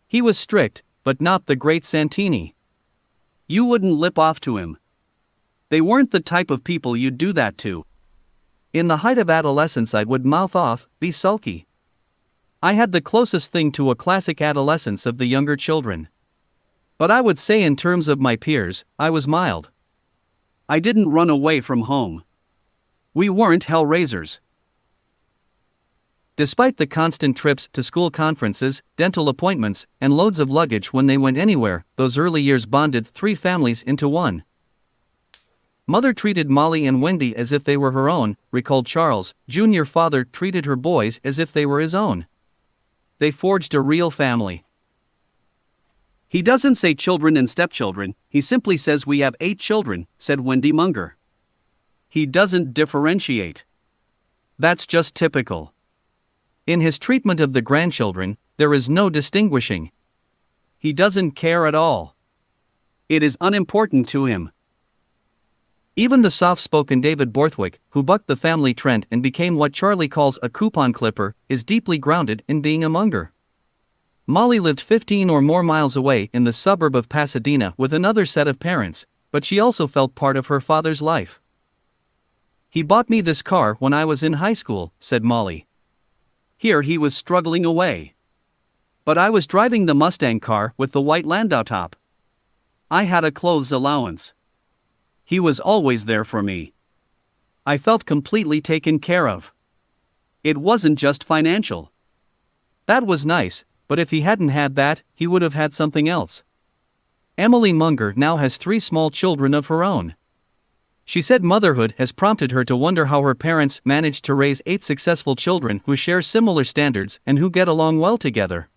He was strict, but not the great Santini. You wouldn't lip off to him. They weren't the type of people you'd do that to. In the height of adolescence I would mouth off, be sulky. I had the closest thing to a classic adolescence of the younger children. But I would say in terms of my peers, I was mild. I didn't run away from home. We weren't hell-raisers. Despite the constant trips to school conferences, dental appointments, and loads of luggage when they went anywhere, those early years bonded three families into one. Mother treated Molly and Wendy as if they were her own, recalled Charles. Junior. Father treated her boys as if they were his own. They forged a real family. He doesn't say children and stepchildren, he simply says we have 8 children, said Wendy Munger. He doesn't differentiate. That's just typical. In his treatment of the grandchildren, there is no distinguishing. He doesn't care at all. It is unimportant to him. Even the soft-spoken David Borthwick, who bucked the family trend and became what Charlie calls a coupon clipper, is deeply grounded in being a Munger. Molly lived 15 or more miles away in the suburb of Pasadena with another set of parents, but she also felt part of her father's life. He bought me this car when I was in high school, said Molly. Here he was struggling away. But I was driving the Mustang car with the white Landau top. I had a clothes allowance. He was always there for me. I felt completely taken care of. It wasn't just financial. That was nice, but if he hadn't had that, he would have had something else. Emily Munger now has 3 small children of her own. She said motherhood has prompted her to wonder how her parents managed to raise 8 successful children who share similar standards and who get along well together.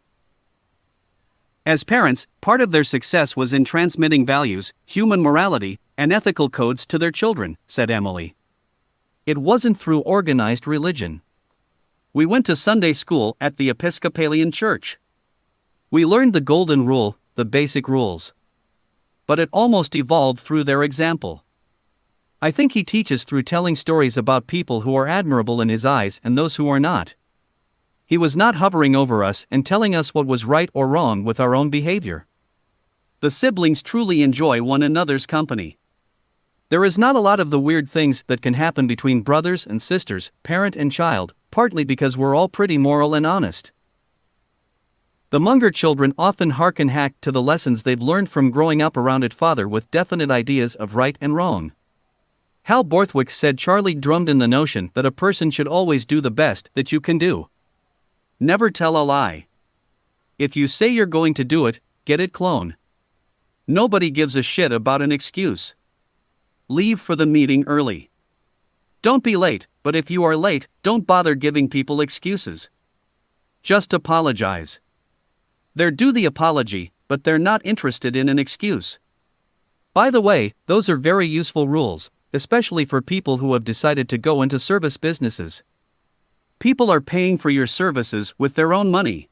As parents, part of their success was in transmitting values, human morality, and ethical codes to their children, said Emily. It wasn't through organized religion. We went to Sunday school at the Episcopalian Church. We learned the Golden Rule, the basic rules. But it almost evolved through their example. I think he teaches through telling stories about people who are admirable in his eyes and those who are not. He was not hovering over us and telling us what was right or wrong with our own behavior. The siblings truly enjoy one another's company. There is not a lot of the weird things that can happen between brothers and sisters, parent and child, partly because we're all pretty moral and honest. The Munger children often harken back to the lessons they've learned from growing up around a father with definite ideas of right and wrong. Hal Borthwick said Charlie drummed in the notion that a person should always do the best that you can do. Never tell a lie. If you say you're going to do it, get it clone. Nobody gives a shit about an excuse. Leave for the meeting early. Don't be late, but if you are late, don't bother giving people excuses. Just apologize. They're due the apology, but they're not interested in an excuse. By the way, those are very useful rules, especially for people who have decided to go into service businesses. People are paying for your services with their own money.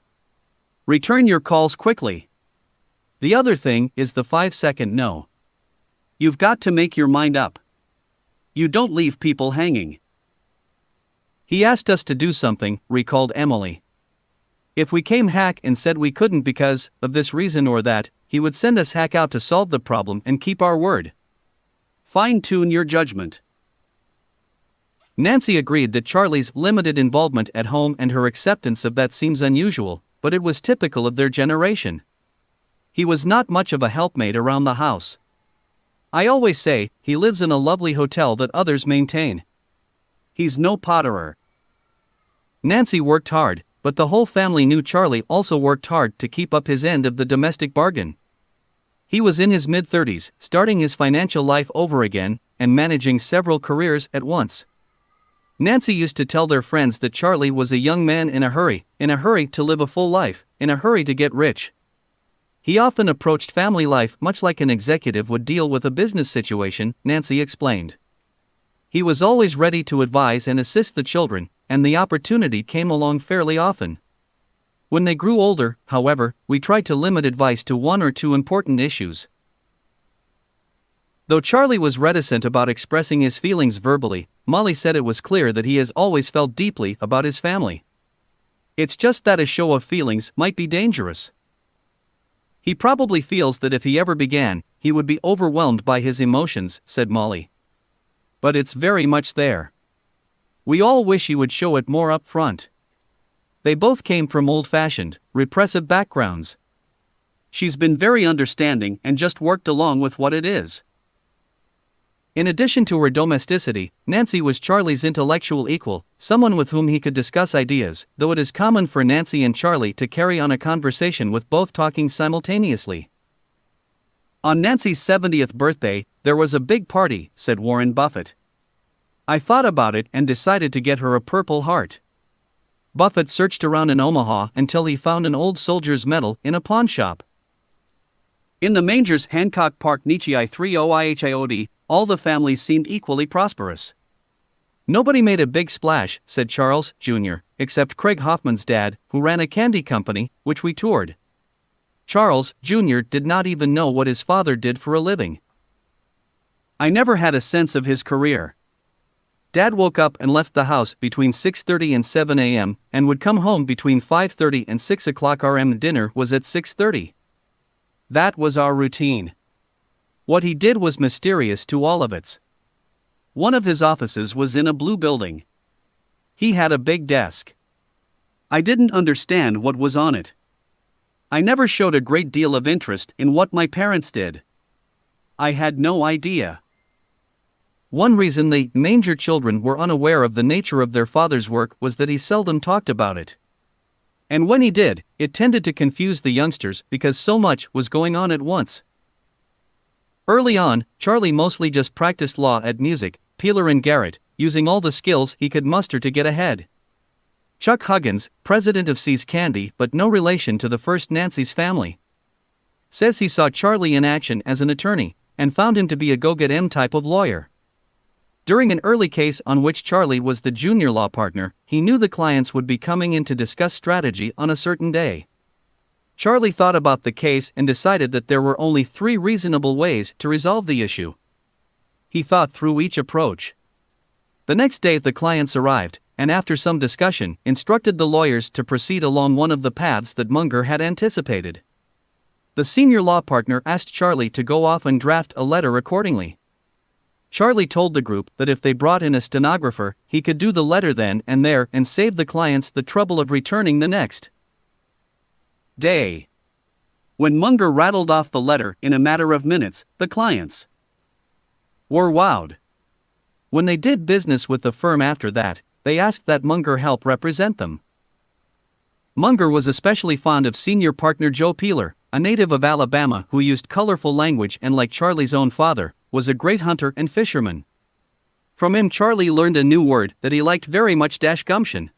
Return your calls quickly. The other thing is the 5-second no. You've got to make your mind up. You don't leave people hanging. He asked us to do something, recalled Emily. If we came hack and said we couldn't because of this reason or that, he would send us hack out to solve the problem and keep our word. Fine-tune your judgment. Nancy agreed that Charlie's limited involvement at home and her acceptance of that seems unusual, but it was typical of their generation. He was not much of a helpmate around the house. I always say, he lives in a lovely hotel that others maintain. He's no potterer. Nancy worked hard, but the whole family knew Charlie also worked hard to keep up his end of the domestic bargain. He was in his mid-30s, starting his financial life over again, and managing several careers at once. Nancy used to tell their friends that Charlie was a young man in a hurry to live a full life, in a hurry to get rich. He often approached family life much like an executive would deal with a business situation, Nancy explained. He was always ready to advise and assist the children, and the opportunity came along fairly often. When they grew older, however, we tried to limit advice to one or two important issues. Though Charlie was reticent about expressing his feelings verbally, Molly said it was clear that he has always felt deeply about his family. It's just that a show of feelings might be dangerous. He probably feels that if he ever began, he would be overwhelmed by his emotions, said Molly. But it's very much there. We all wish he would show it more up front. They both came from old-fashioned, repressive backgrounds. She's been very understanding and just worked along with what it is. In addition to her domesticity, Nancy was Charlie's intellectual equal, someone with whom he could discuss ideas, though it is common for Nancy and Charlie to carry on a conversation with both talking simultaneously. On Nancy's 70th birthday, there was a big party, said Warren Buffett. I thought about it and decided to get her a Purple Heart. Buffett searched around in Omaha until he found an old soldier's medal in a pawn shop. In the Mangers Hancock Park Nietzsche 30IHIOD, all the families seemed equally prosperous. Nobody made a big splash, said Charles, Jr., except Craig Hoffman's dad, who ran a candy company, which we toured. Charles, Jr. did not even know what his father did for a living. I never had a sense of his career. Dad woke up and left the house between 6:30 and 7 a.m. and would come home between 5:30 and 6 o'clock r.m. Dinner was at 6:30. That was our routine. What he did was mysterious to all of us. One of his offices was in a blue building. He had a big desk. I didn't understand what was on it. I never showed a great deal of interest in what my parents did. I had no idea. One reason the Manger children were unaware of the nature of their father's work was that he seldom talked about it. And when he did, it tended to confuse the youngsters because so much was going on at once. Early on, Charlie mostly just practiced law at music, Peeler and Garrett, using all the skills he could muster to get ahead. Chuck Huggins, president of See's Candy but no relation to the first Nancy's family, says he saw Charlie in action as an attorney, and found him to be a go-get-em type of lawyer. During an early case on which Charlie was the junior law partner, he knew the clients would be coming in to discuss strategy on a certain day. Charlie thought about the case and decided that there were only 3 reasonable ways to resolve the issue. He thought through each approach. The next day the clients arrived, and after some discussion, instructed the lawyers to proceed along one of the paths that Munger had anticipated. The senior law partner asked Charlie to go off and draft a letter accordingly. Charlie told the group that if they brought in a stenographer, he could do the letter then and there and save the clients the trouble of returning the next day. When Munger rattled off the letter in a matter of minutes, the clients were wowed. When they did business with the firm after that, they asked that Munger help represent them. Munger was especially fond of senior partner Joe Peeler, a native of Alabama who used colorful language and, like Charlie's own father, was a great hunter and fisherman. From him Charlie learned a new word that he liked very much: gumption.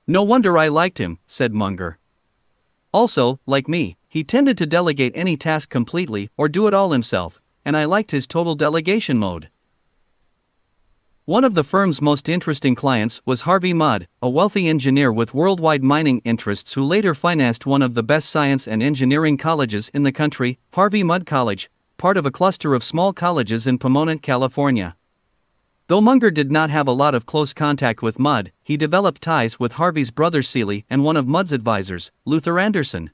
No wonder I liked him, said Munger. Also, like me, he tended to delegate any task completely or do it all himself, and I liked his total delegation mode. One of the firm's most interesting clients was Harvey Mudd, a wealthy engineer with worldwide mining interests who later financed one of the best science and engineering colleges in the country, Harvey Mudd College, part of a cluster of small colleges in Pomona, California. Though Munger did not have a lot of close contact with Mudd, he developed ties with Harvey's brother Seeley and one of Mudd's advisors, Luther Anderson.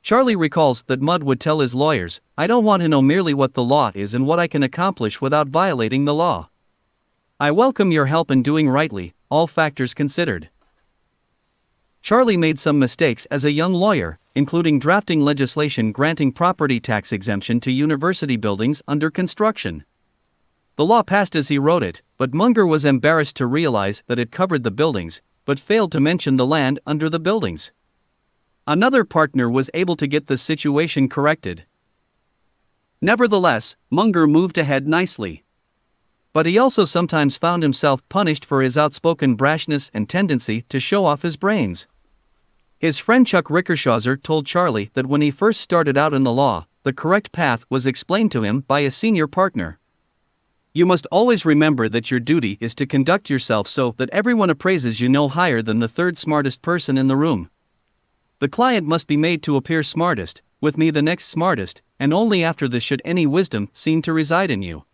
Charlie recalls that Mudd would tell his lawyers, "I don't want to know merely what the law is and what I can accomplish without violating the law. I welcome your help in doing rightly, all factors considered." Charlie made some mistakes as a young lawyer, including drafting legislation granting property tax exemption to university buildings under construction. The law passed as he wrote it, but Munger was embarrassed to realize that it covered the buildings, but failed to mention the land under the buildings. Another partner was able to get the situation corrected. Nevertheless, Munger moved ahead nicely. But he also sometimes found himself punished for his outspoken brashness and tendency to show off his brains. His friend Chuck Rickershawser told Charlie that when he first started out in the law, the correct path was explained to him by a senior partner. "You must always remember that your duty is to conduct yourself so that everyone appraises you no higher than the third smartest person in the room. The client must be made to appear smartest, with me the next smartest, and only after this should any wisdom seem to reside in you."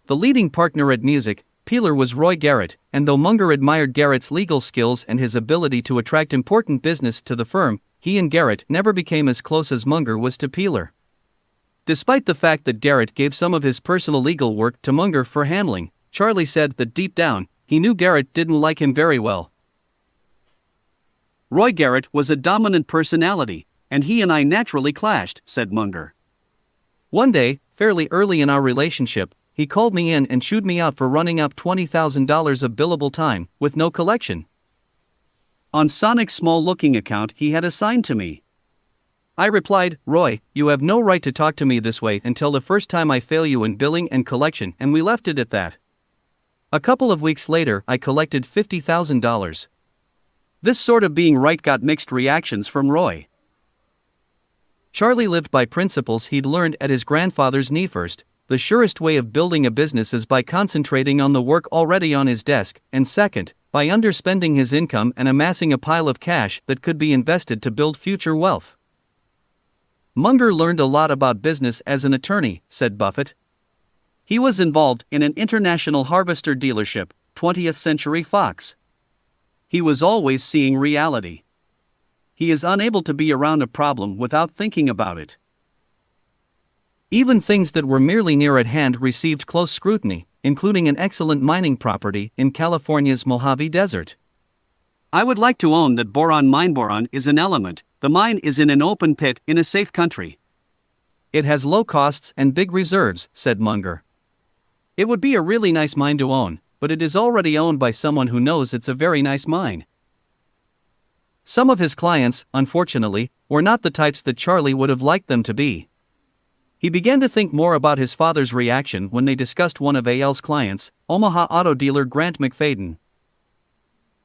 The leading partner at music, Peeler, was Roy Garrett, and though Munger admired Garrett's legal skills and his ability to attract important business to the firm, he and Garrett never became as close as Munger was to Peeler. Despite the fact that Garrett gave some of his personal legal work to Munger for handling, Charlie said that deep down, he knew Garrett didn't like him very well. "Roy Garrett was a dominant personality, and he and I naturally clashed," said Munger. "One day, fairly early in our relationship, he called me in and chewed me out for running up $20,000 of billable time, with no collection on Sonic's small-looking account he had assigned to me. I replied, 'Roy, you have no right to talk to me this way until the first time I fail you in billing and collection,' and we left it at that. A couple of weeks later I collected $50,000. This sort of being right got mixed reactions from Roy. Charlie lived by principles he'd learned at his grandfather's knee. First, the surest way of building a business is by concentrating on the work already on his desk, and second, by underspending his income and amassing a pile of cash that could be invested to build future wealth. Munger learned a lot about business as an attorney, said Buffett. He was involved in an international harvester dealership, 20th Century Fox. He was always seeing reality. He is unable to be around a problem without thinking about it. Even things that were merely near at hand received close scrutiny, including an excellent mining property in California's Mojave Desert. I would like to own that boron mine. Boron is an element. The mine is in an open pit in a safe country. It has low costs and big reserves, said Munger. It would be a really nice mine to own, but it is already owned by someone who knows it's a very nice mine. Some of his clients, unfortunately, were not the types that Charlie would have liked them to be. He began to think more about his father's reaction when they discussed one of AL's clients, Omaha auto dealer Grant McFadden.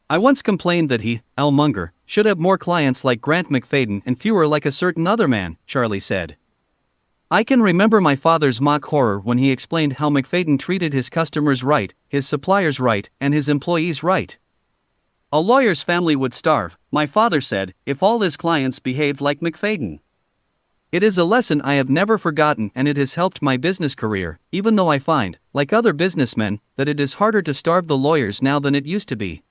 I once complained that he, Al Munger, should have more clients like Grant McFadden and fewer like a certain other man, Charlie said. I can remember my father's mock horror when he explained how McFadden treated his customers right, his suppliers right, and his employees right. A lawyer's family would starve, my father said, if all his clients behaved like McFadden. It is a lesson I have never forgotten, and it has helped my business career, even though I find, like other businessmen, that it is harder to starve the lawyers now than it used to be.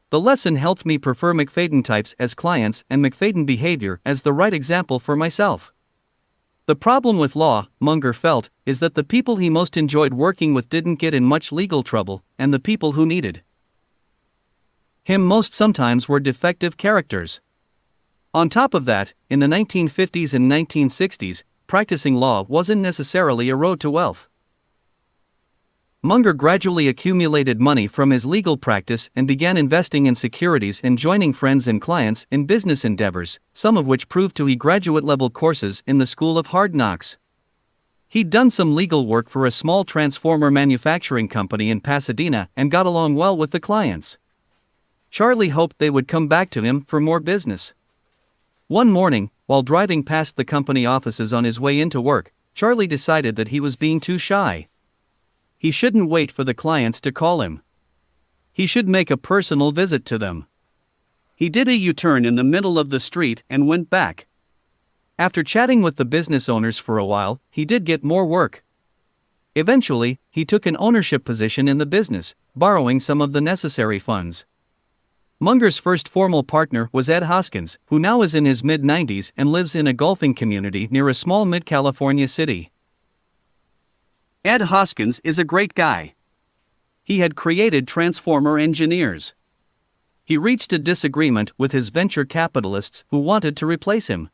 The lesson helped me prefer McFadden types as clients and McFadden behavior as the right example for myself. The problem with law, Munger felt, is that the people he most enjoyed working with didn't get in much legal trouble, and the people who needed him most sometimes were defective characters. On top of that, in the 1950s and 1960s, practicing law wasn't necessarily a road to wealth. Munger gradually accumulated money from his legal practice and began investing in securities and joining friends and clients in business endeavors, some of which proved to be graduate-level courses in the School of Hard Knocks. He'd done some legal work for a small transformer manufacturing company in Pasadena and got along well with the clients. Charlie hoped they would come back to him for more business. One morning, while driving past the company offices on his way into work, Charlie decided that he was being too shy. He shouldn't wait for the clients to call him. He should make a personal visit to them. He did a U-turn in the middle of the street and went back. After chatting with the business owners for a while, he did get more work. Eventually, he took an ownership position in the business, borrowing some of the necessary funds. Munger's first formal partner was Ed Hoskins, who now is in his mid-90s and lives in a golfing community near a small mid-California city. Ed Hoskins is a great guy. He had created Transformer Engineers. He reached a disagreement with his venture capitalists who wanted to replace him.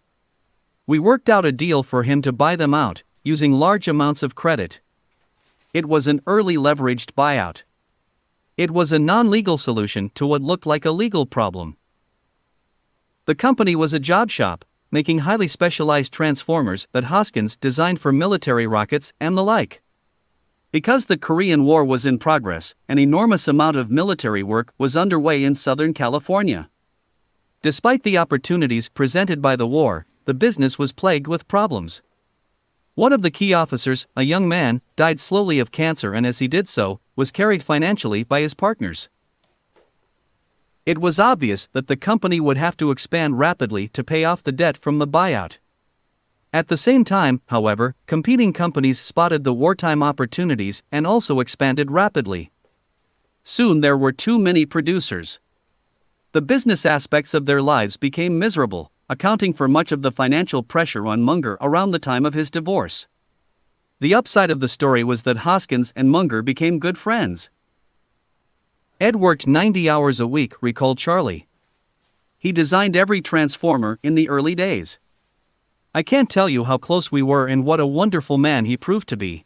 We worked out a deal for him to buy them out, using large amounts of credit. It was an early leveraged buyout. It was a non-legal solution to what looked like a legal problem. The company was a job shop, making highly specialized transformers that Hoskins designed for military rockets and the like. Because the Korean War was in progress, an enormous amount of military work was underway in Southern California. Despite the opportunities presented by the war, the business was plagued with problems. One of the key officers, a young man, died slowly of cancer, and as he did so, was carried financially by his partners. It was obvious that the company would have to expand rapidly to pay off the debt from the buyout. At the same time, however, competing companies spotted the wartime opportunities and also expanded rapidly. Soon there were too many producers. The business aspects of their lives became miserable, accounting for much of the financial pressure on Munger around the time of his divorce. The upside of the story was that Hoskins and Munger became good friends. Ed worked 90 hours a week, recalled Charlie. He designed every transformer in the early days. I can't tell you how close we were and what a wonderful man he proved to be.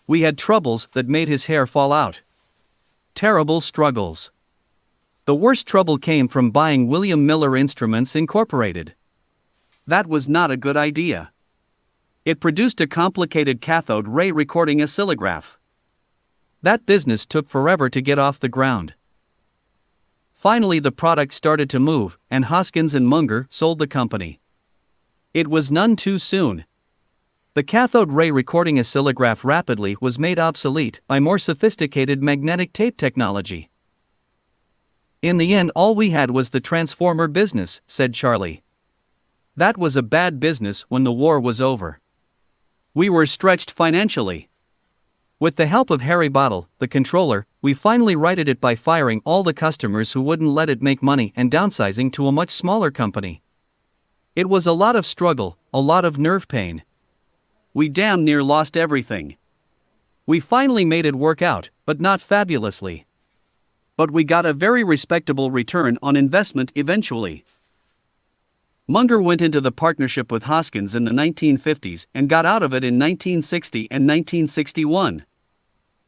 We had troubles that made his hair fall out. Terrible struggles. The worst trouble came from buying William Miller Instruments Incorporated. That was not a good idea. It produced a complicated cathode ray recording oscillograph. That business took forever to get off the ground. Finally, the product started to move, and Hoskins and Munger sold the company. It was none too soon. The cathode ray recording oscillograph rapidly was made obsolete by more sophisticated magnetic tape technology. In the end, all we had was the transformer business, said Charlie. That was a bad business when the war was over. We were stretched financially. With the help of Harry Bottle, the controller, we finally righted it by firing all the customers who wouldn't let it make money and downsizing to a much smaller company. It was a lot of struggle, a lot of nerve pain. We damn near lost everything. We finally made it work out, but not fabulously. But we got a very respectable return on investment eventually. Munger went into the partnership with Hoskins in the 1950s and got out of it in 1960 and 1961.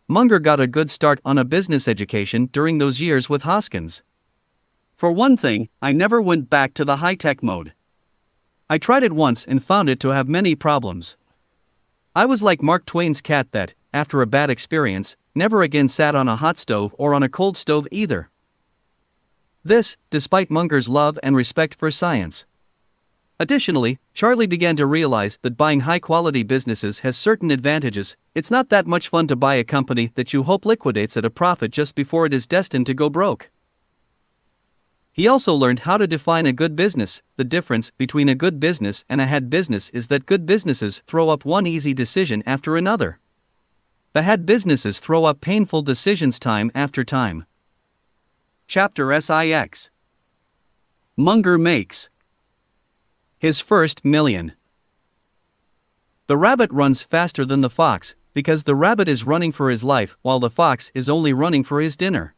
Munger got a good start on a business education during those years with Hoskins. For one thing, I never went back to the high-tech mode. I tried it once and found it to have many problems. I was like Mark Twain's cat that, after a bad experience, never again sat on a hot stove or on a cold stove either. This, despite Munger's love and respect for science. Additionally, Charlie began to realize that buying high-quality businesses has certain advantages. It's not that much fun to buy a company that you hope liquidates at a profit just before it is destined to go broke. He also learned how to define a good business. The difference between a good business and a bad business is that good businesses throw up one easy decision after another. Bad businesses throw up painful decisions time after time. Chapter 6. Munger makes his first million. The rabbit runs faster than the fox, because the rabbit is running for his life while the fox is only running for his dinner.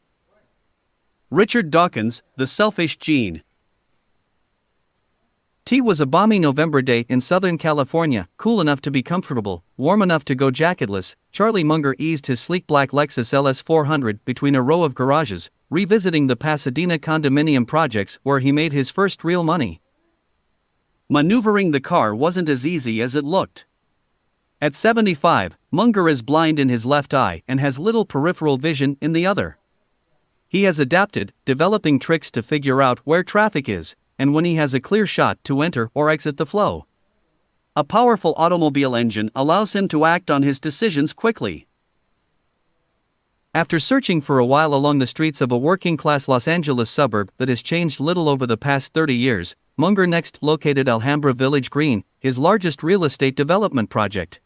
Richard Dawkins, The Selfish Gene. T was a balmy November day in Southern California, cool enough to be comfortable, warm enough to go jacketless. Charlie Munger eased his sleek black Lexus LS 400 between a row of garages, revisiting the Pasadena condominium projects where he made his first real money. Maneuvering the car wasn't as easy as it looked. At 75, Munger is blind in his left eye and has little peripheral vision in the other. He has adapted, developing tricks to figure out where traffic is, and when he has a clear shot to enter or exit the flow. A powerful automobile engine allows him to act on his decisions quickly. After searching for a while along the streets of a working-class Los Angeles suburb that has changed little over the past 30 years, Munger next located Alhambra Village Green, his largest real estate development project.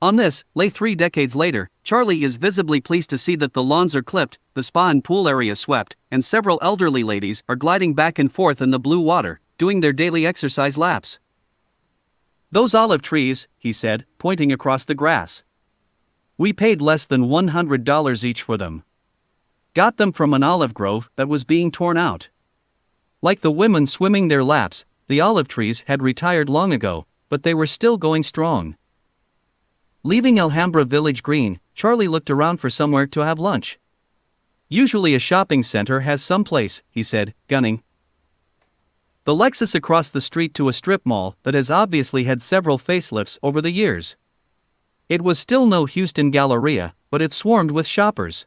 On this, lay 3 decades later, Charlie is visibly pleased to see that the lawns are clipped, the spa and pool area swept, and several elderly ladies are gliding back and forth in the blue water, doing their daily exercise laps. "Those olive trees," he said, pointing across the grass. "We paid less than $100 each for them. Got them from an olive grove that was being torn out." Like the women swimming their laps, the olive trees had retired long ago, but they were still going strong. Leaving Alhambra Village Green, Charlie looked around for somewhere to have lunch. "Usually a shopping center has some place," he said, gunning the Lexus across the street to a strip mall that has obviously had several facelifts over the years. It was still no Houston Galleria, but it swarmed with shoppers.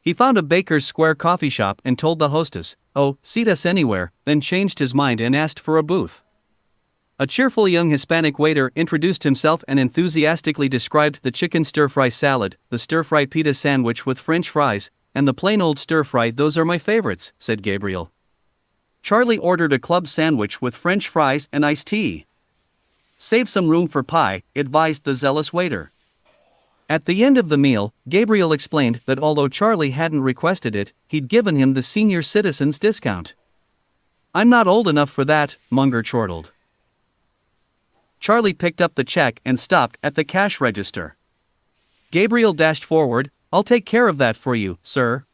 He found a Baker's Square coffee shop and told the hostess, "Oh, seat us anywhere," then changed his mind and asked for a booth. A cheerful young Hispanic waiter introduced himself and enthusiastically described the chicken stir-fry salad, the stir-fry pita sandwich with French fries, and the plain old stir-fry. "Those are my favorites," said Gabriel. Charlie ordered a club sandwich with French fries and iced tea. "Save some room for pie," advised the zealous waiter. At the end of the meal, Gabriel explained that although Charlie hadn't requested it, he'd given him the senior citizen's discount. "I'm not old enough for that," Munger chortled. Charlie picked up the check and stopped at the cash register. Gabriel dashed forward. "I'll take care of that for you, sir."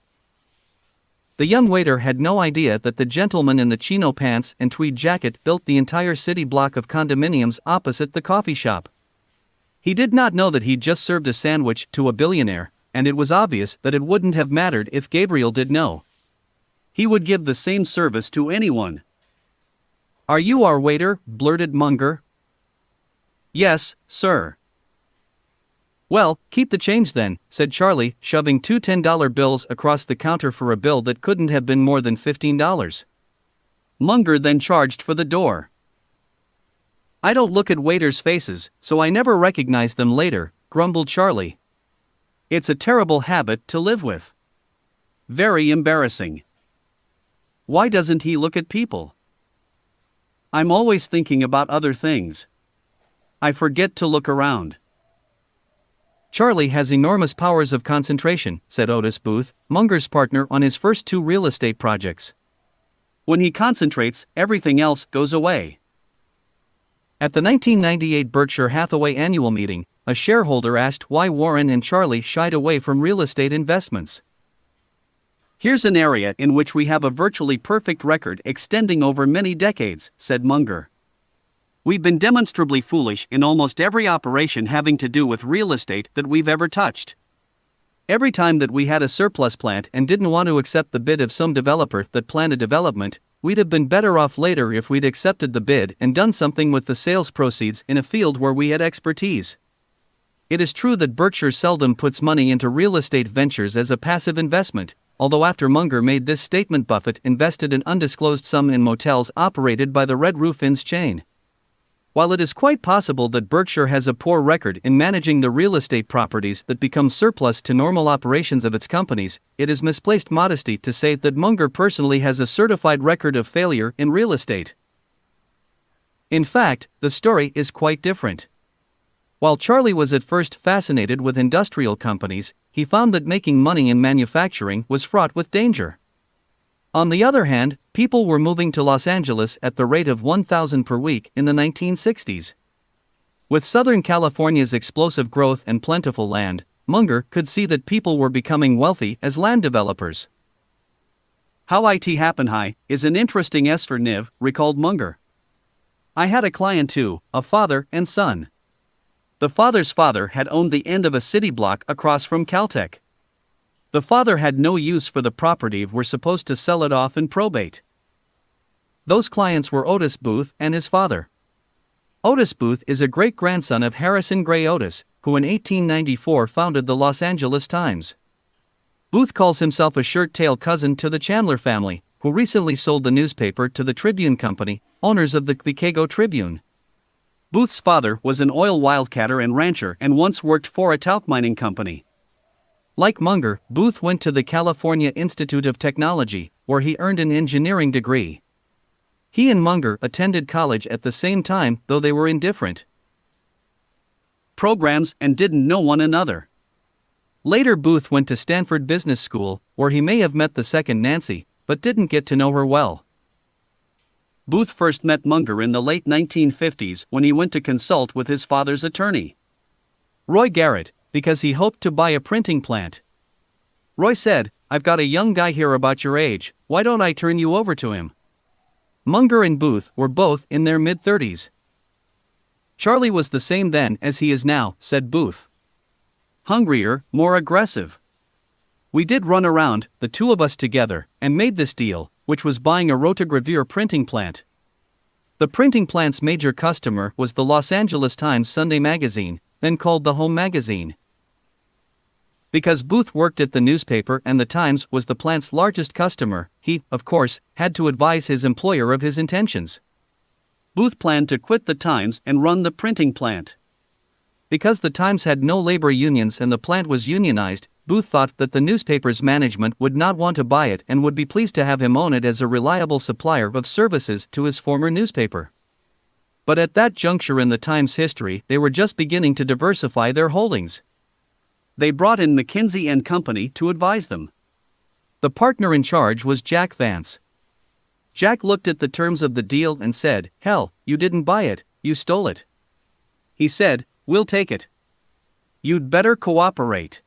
The young waiter had no idea that the gentleman in the chino pants and tweed jacket built the entire city block of condominiums opposite the coffee shop. He did not know that he'd just served a sandwich to a billionaire, and it was obvious that it wouldn't have mattered if Gabriel did know. He would give the same service to anyone. "Are you our waiter?" blurted Munger. "Yes, sir." "Well, keep the change then," said Charlie, shoving 2 $10 bills across the counter for a bill that couldn't have been more than $15. Munger then charged for the door. "I don't look at waiters' faces, so I never recognize them later," grumbled Charlie. "It's a terrible habit to live with. Very embarrassing. Why doesn't he look at people? I'm always thinking about other things. I forget to look around." "Charlie has enormous powers of concentration," said Otis Booth, Munger's partner on his first 2 real estate projects. "When he concentrates, everything else goes away." At the 1998 Berkshire Hathaway annual meeting, a shareholder asked why Warren and Charlie shied away from real estate investments. "Here's an area in which we have a virtually perfect record extending over many decades," said Munger. "We've been demonstrably foolish in almost every operation having to do with real estate that we've ever touched. Every time that we had a surplus plant and didn't want to accept the bid of some developer that planned a development, we'd have been better off later if we'd accepted the bid and done something with the sales proceeds in a field where we had expertise. It is true that Berkshire seldom puts money into real estate ventures as a passive investment, although after Munger made this statement, Buffett invested an undisclosed sum in motels operated by the Red Roof Inns chain. While it is quite possible that Berkshire has a poor record in managing the real estate properties that become surplus to normal operations of its companies, it is misplaced modesty to say that Munger personally has a certified record of failure in real estate. In fact, the story is quite different. While Charlie was at first fascinated with industrial companies, he found that making money in manufacturing was fraught with danger. On the other hand, people were moving to Los Angeles at the rate of 1,000 per week in the 1960s. With Southern California's explosive growth and plentiful land, Munger could see that people were becoming wealthy as land developers. "How it happened is an interesting EISNER, recalled Munger. I had a client too, a father and son. The father's father had owned the end of a city block across from Caltech. The father had no use for the property and were supposed to sell it off in probate. Those clients were Otis Booth and his father. Otis Booth is a great-grandson of Harrison Gray Otis, who in 1894 founded the Los Angeles Times. Booth calls himself a shirt-tail cousin to the Chandler family, who recently sold the newspaper to the Tribune Company, owners of the Chicago Tribune. Booth's father was an oil wildcatter and rancher and once worked for a talc mining company. Like Munger, Booth went to the California Institute of Technology, where he earned an engineering degree. He and Munger attended college at the same time, though they were indifferent. programs and didn't know one another. Later Booth went to Stanford Business School, where he may have met the second Nancy, but didn't get to know her well. Booth first met Munger in the late 1950s when he went to consult with his father's attorney, Roy Garrett, because he hoped to buy a printing plant. Roy said, "I've got a young guy here about your age, why don't I turn you over to him?" Munger and Booth were both in their mid-30s. "Charlie was the same then as he is now," said Booth. "Hungrier, more aggressive. We did run around, the two of us together, and made this deal, which was buying a rotogravure printing plant. The printing plant's major customer was the Los Angeles Times Sunday magazine, then called the Home magazine. Because Booth worked at the newspaper and the Times was the plant's largest customer, he, of course, had to advise his employer of his intentions. Booth planned to quit the Times and run the printing plant. Because the Times had no labor unions and the plant was unionized, Booth thought that the newspaper's management would not want to buy it and would be pleased to have him own it as a reliable supplier of services to his former newspaper. But at that juncture in the Times' history, they were just beginning to diversify their holdings. They brought in McKinsey & Company to advise them. The partner in charge was Jack Vance. Jack looked at the terms of the deal and said, "Hell, you didn't buy it, you stole it." He said, "We'll take it. You'd better cooperate."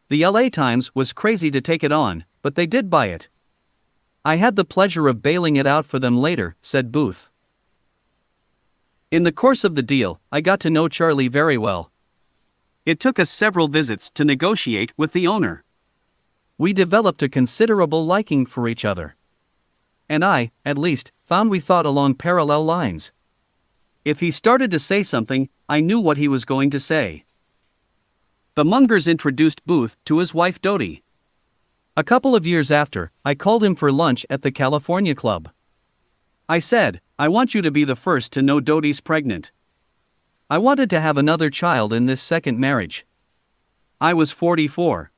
The LA Times was crazy to take it on, but they did buy it. "I had the pleasure of bailing it out for them later," said Booth. "In the course of the deal, I got to know Charlie very well. It took us several visits to negotiate with the owner. We developed a considerable liking for each other. And I, at least, found we thought along parallel lines. If he started to say something, I knew what he was going to say." The Mungers introduced Booth to his wife Dodie. A couple of years after, I called him for lunch at the California Club. I said, "I want you to be the first to know Dodie's pregnant. I wanted to have another child in this second marriage." I was 44.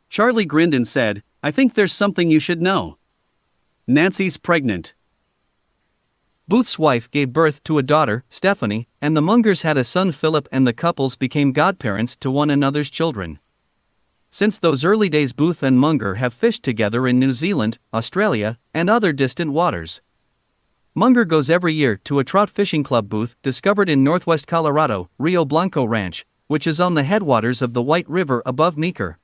Charlie grinned and said, "I think there's something you should know. Nancy's pregnant." Booth's wife gave birth to a daughter, Stephanie, and the Mungers had a son Philip, and the couples became godparents to one another's children. Since those early days, Booth and Munger have fished together in New Zealand, Australia, and other distant waters. Munger goes every year to a trout fishing club Booth discovered in northwest Colorado, Rio Blanco Ranch, which is on the headwaters of the White River above Meeker.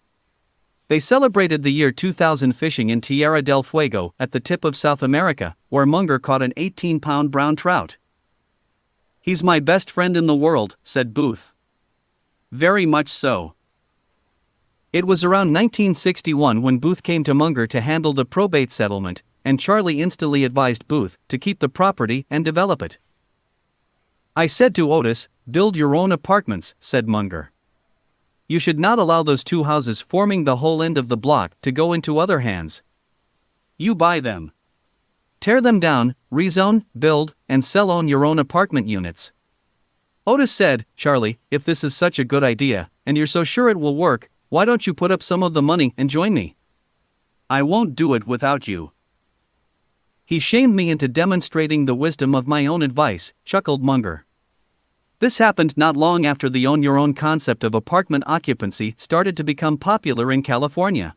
They celebrated the year 2000 fishing in Tierra del Fuego at the tip of South America, where Munger caught an 18-pound brown trout. "He's my best friend in the world," said Booth. "Very much so." It was around 1961 when Booth came to Munger to handle the probate settlement, and Charlie instantly advised Booth to keep the property and develop it. "I said to Otis, 'Build your own apartments,'" said Munger. "You should not allow those two houses forming the whole end of the block to go into other hands. You buy them. Tear them down, rezone, build, and own your own apartment units." Otis said, "Charlie, if this is such a good idea, and you're so sure it will work, why don't you put up some of the money and join me?" "I won't do it without you." "He shamed me into demonstrating the wisdom of my own advice," chuckled Munger. This happened not long after the own your own concept of apartment occupancy started to become popular in California.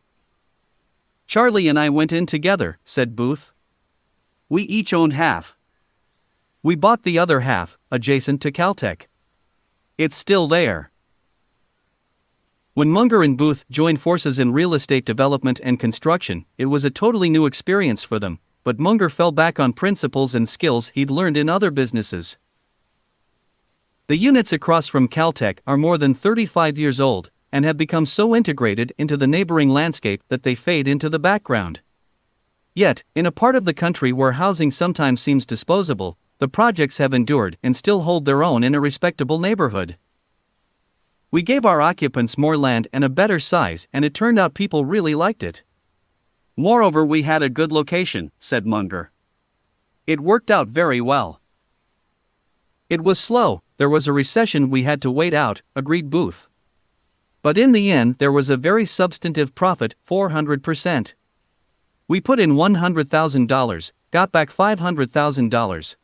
"Charlie and I went in together," said Booth. "We each owned half. We bought the other half, adjacent to Caltech. It's still there." When Munger and Booth joined forces in real estate development and construction, it was a totally new experience for them, but Munger fell back on principles and skills he'd learned in other businesses. The units across from Caltech are more than 35 years old, and have become so integrated into the neighboring landscape that they fade into the background. Yet, in a part of the country where housing sometimes seems disposable, the projects have endured and still hold their own in a respectable neighborhood. "We gave our occupants more land and a better size, and it turned out people really liked it. Moreover, we had a good location," said Munger. "It worked out very well." "It was slow, there was a recession we had to wait out," agreed Booth. "But in the end there was a very substantive profit, 400%. We put in $100,000, got back $500,000.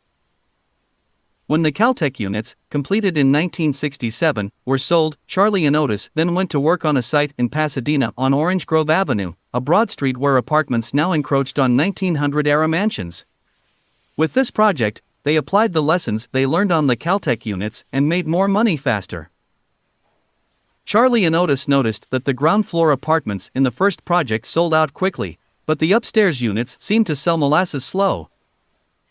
When the Caltech units, completed in 1967, were sold, Charlie and Otis then went to work on a site in Pasadena on Orange Grove Avenue, a broad street where apartments now encroached on 1900-era mansions. With this project, they applied the lessons they learned on the Caltech units and made more money faster. Charlie and Otis noticed that the ground floor apartments in the first project sold out quickly, but the upstairs units seemed to sell molasses slow.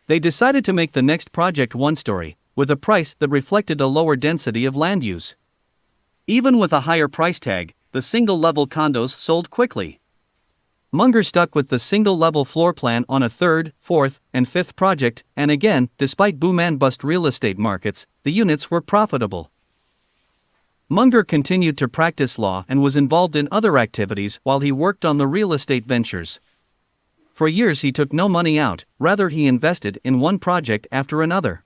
They decided to make the next project one-story, with a price that reflected a lower density of land use. Even with a higher price tag, the single-level condos sold quickly. Munger stuck with the single-level floor plan on a third, fourth, and fifth project, and again, despite boom-and-bust real estate markets, the units were profitable. Munger continued to practice law and was involved in other activities while he worked on the real estate ventures. For years he took no money out, rather he invested in one project after another.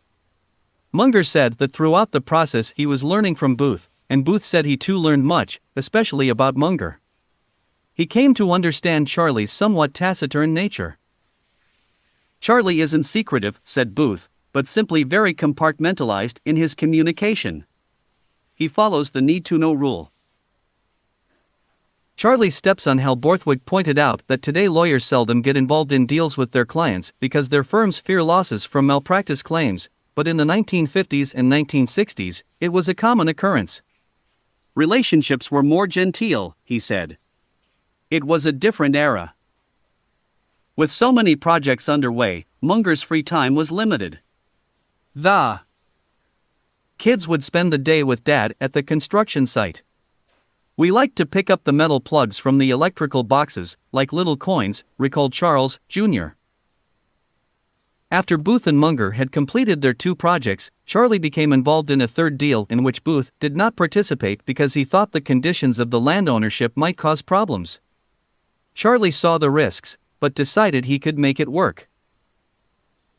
Munger said that throughout the process he was learning from Booth, and Booth said he too learned much, especially about Munger. He came to understand Charlie's somewhat taciturn nature. "Charlie isn't secretive," said Booth, "but simply very compartmentalized in his communication. He follows the need-to-know rule." Charlie's stepson Hal Borthwick pointed out that today lawyers seldom get involved in deals with their clients because their firms fear losses from malpractice claims, but in the 1950s and 1960s, it was a common occurrence. "Relationships were more genteel," he said. "It was a different era." With so many projects underway, Munger's free time was limited. The kids would spend the day with Dad at the construction site. "We liked to pick up the metal plugs from the electrical boxes, like little coins," recalled Charles, Jr. After Booth and Munger had completed their two projects, Charlie became involved in a third deal in which Booth did not participate because he thought the conditions of the land ownership might cause problems. Charlie saw the risks, but decided he could make it work.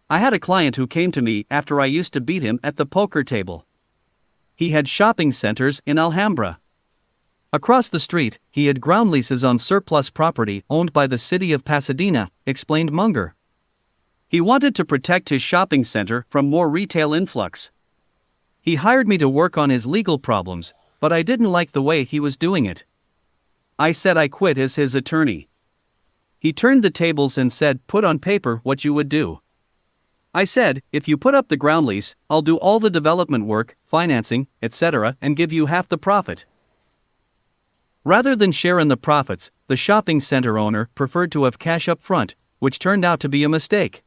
"I had a client who came to me after I used to beat him at the poker table. He had shopping centers in Alhambra. Across the street, he had ground leases on surplus property owned by the city of Pasadena," explained Munger. "He wanted to protect his shopping center from more retail influx. He hired me to work on his legal problems, but I didn't like the way he was doing it. I said I quit as his attorney. He turned the tables and said, 'Put on paper what you would do.' I said, 'If you put up the ground lease, I'll do all the development work, financing, etc., and give you half the profit.' Rather than share in the profits, the shopping center owner preferred to have cash up front, which turned out to be a mistake.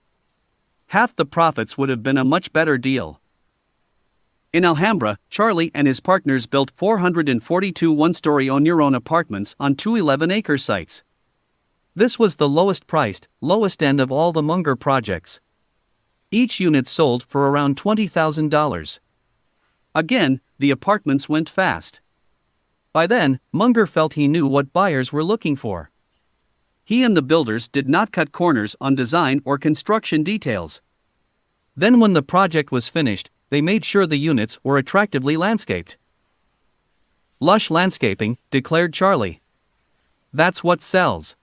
Half the profits would have been a much better deal." In Alhambra, Charlie and his partners built 442 one-story own-your-own apartments on two 11-acre sites. This was the lowest priced, lowest end of all the Munger projects. Each unit sold for around $20,000. Again, the apartments went fast. By then, Munger felt he knew what buyers were looking for. He and the builders did not cut corners on design or construction details. Then when the project was finished, they made sure the units were attractively landscaped. "Lush landscaping," declared Charlie. "That's what sells.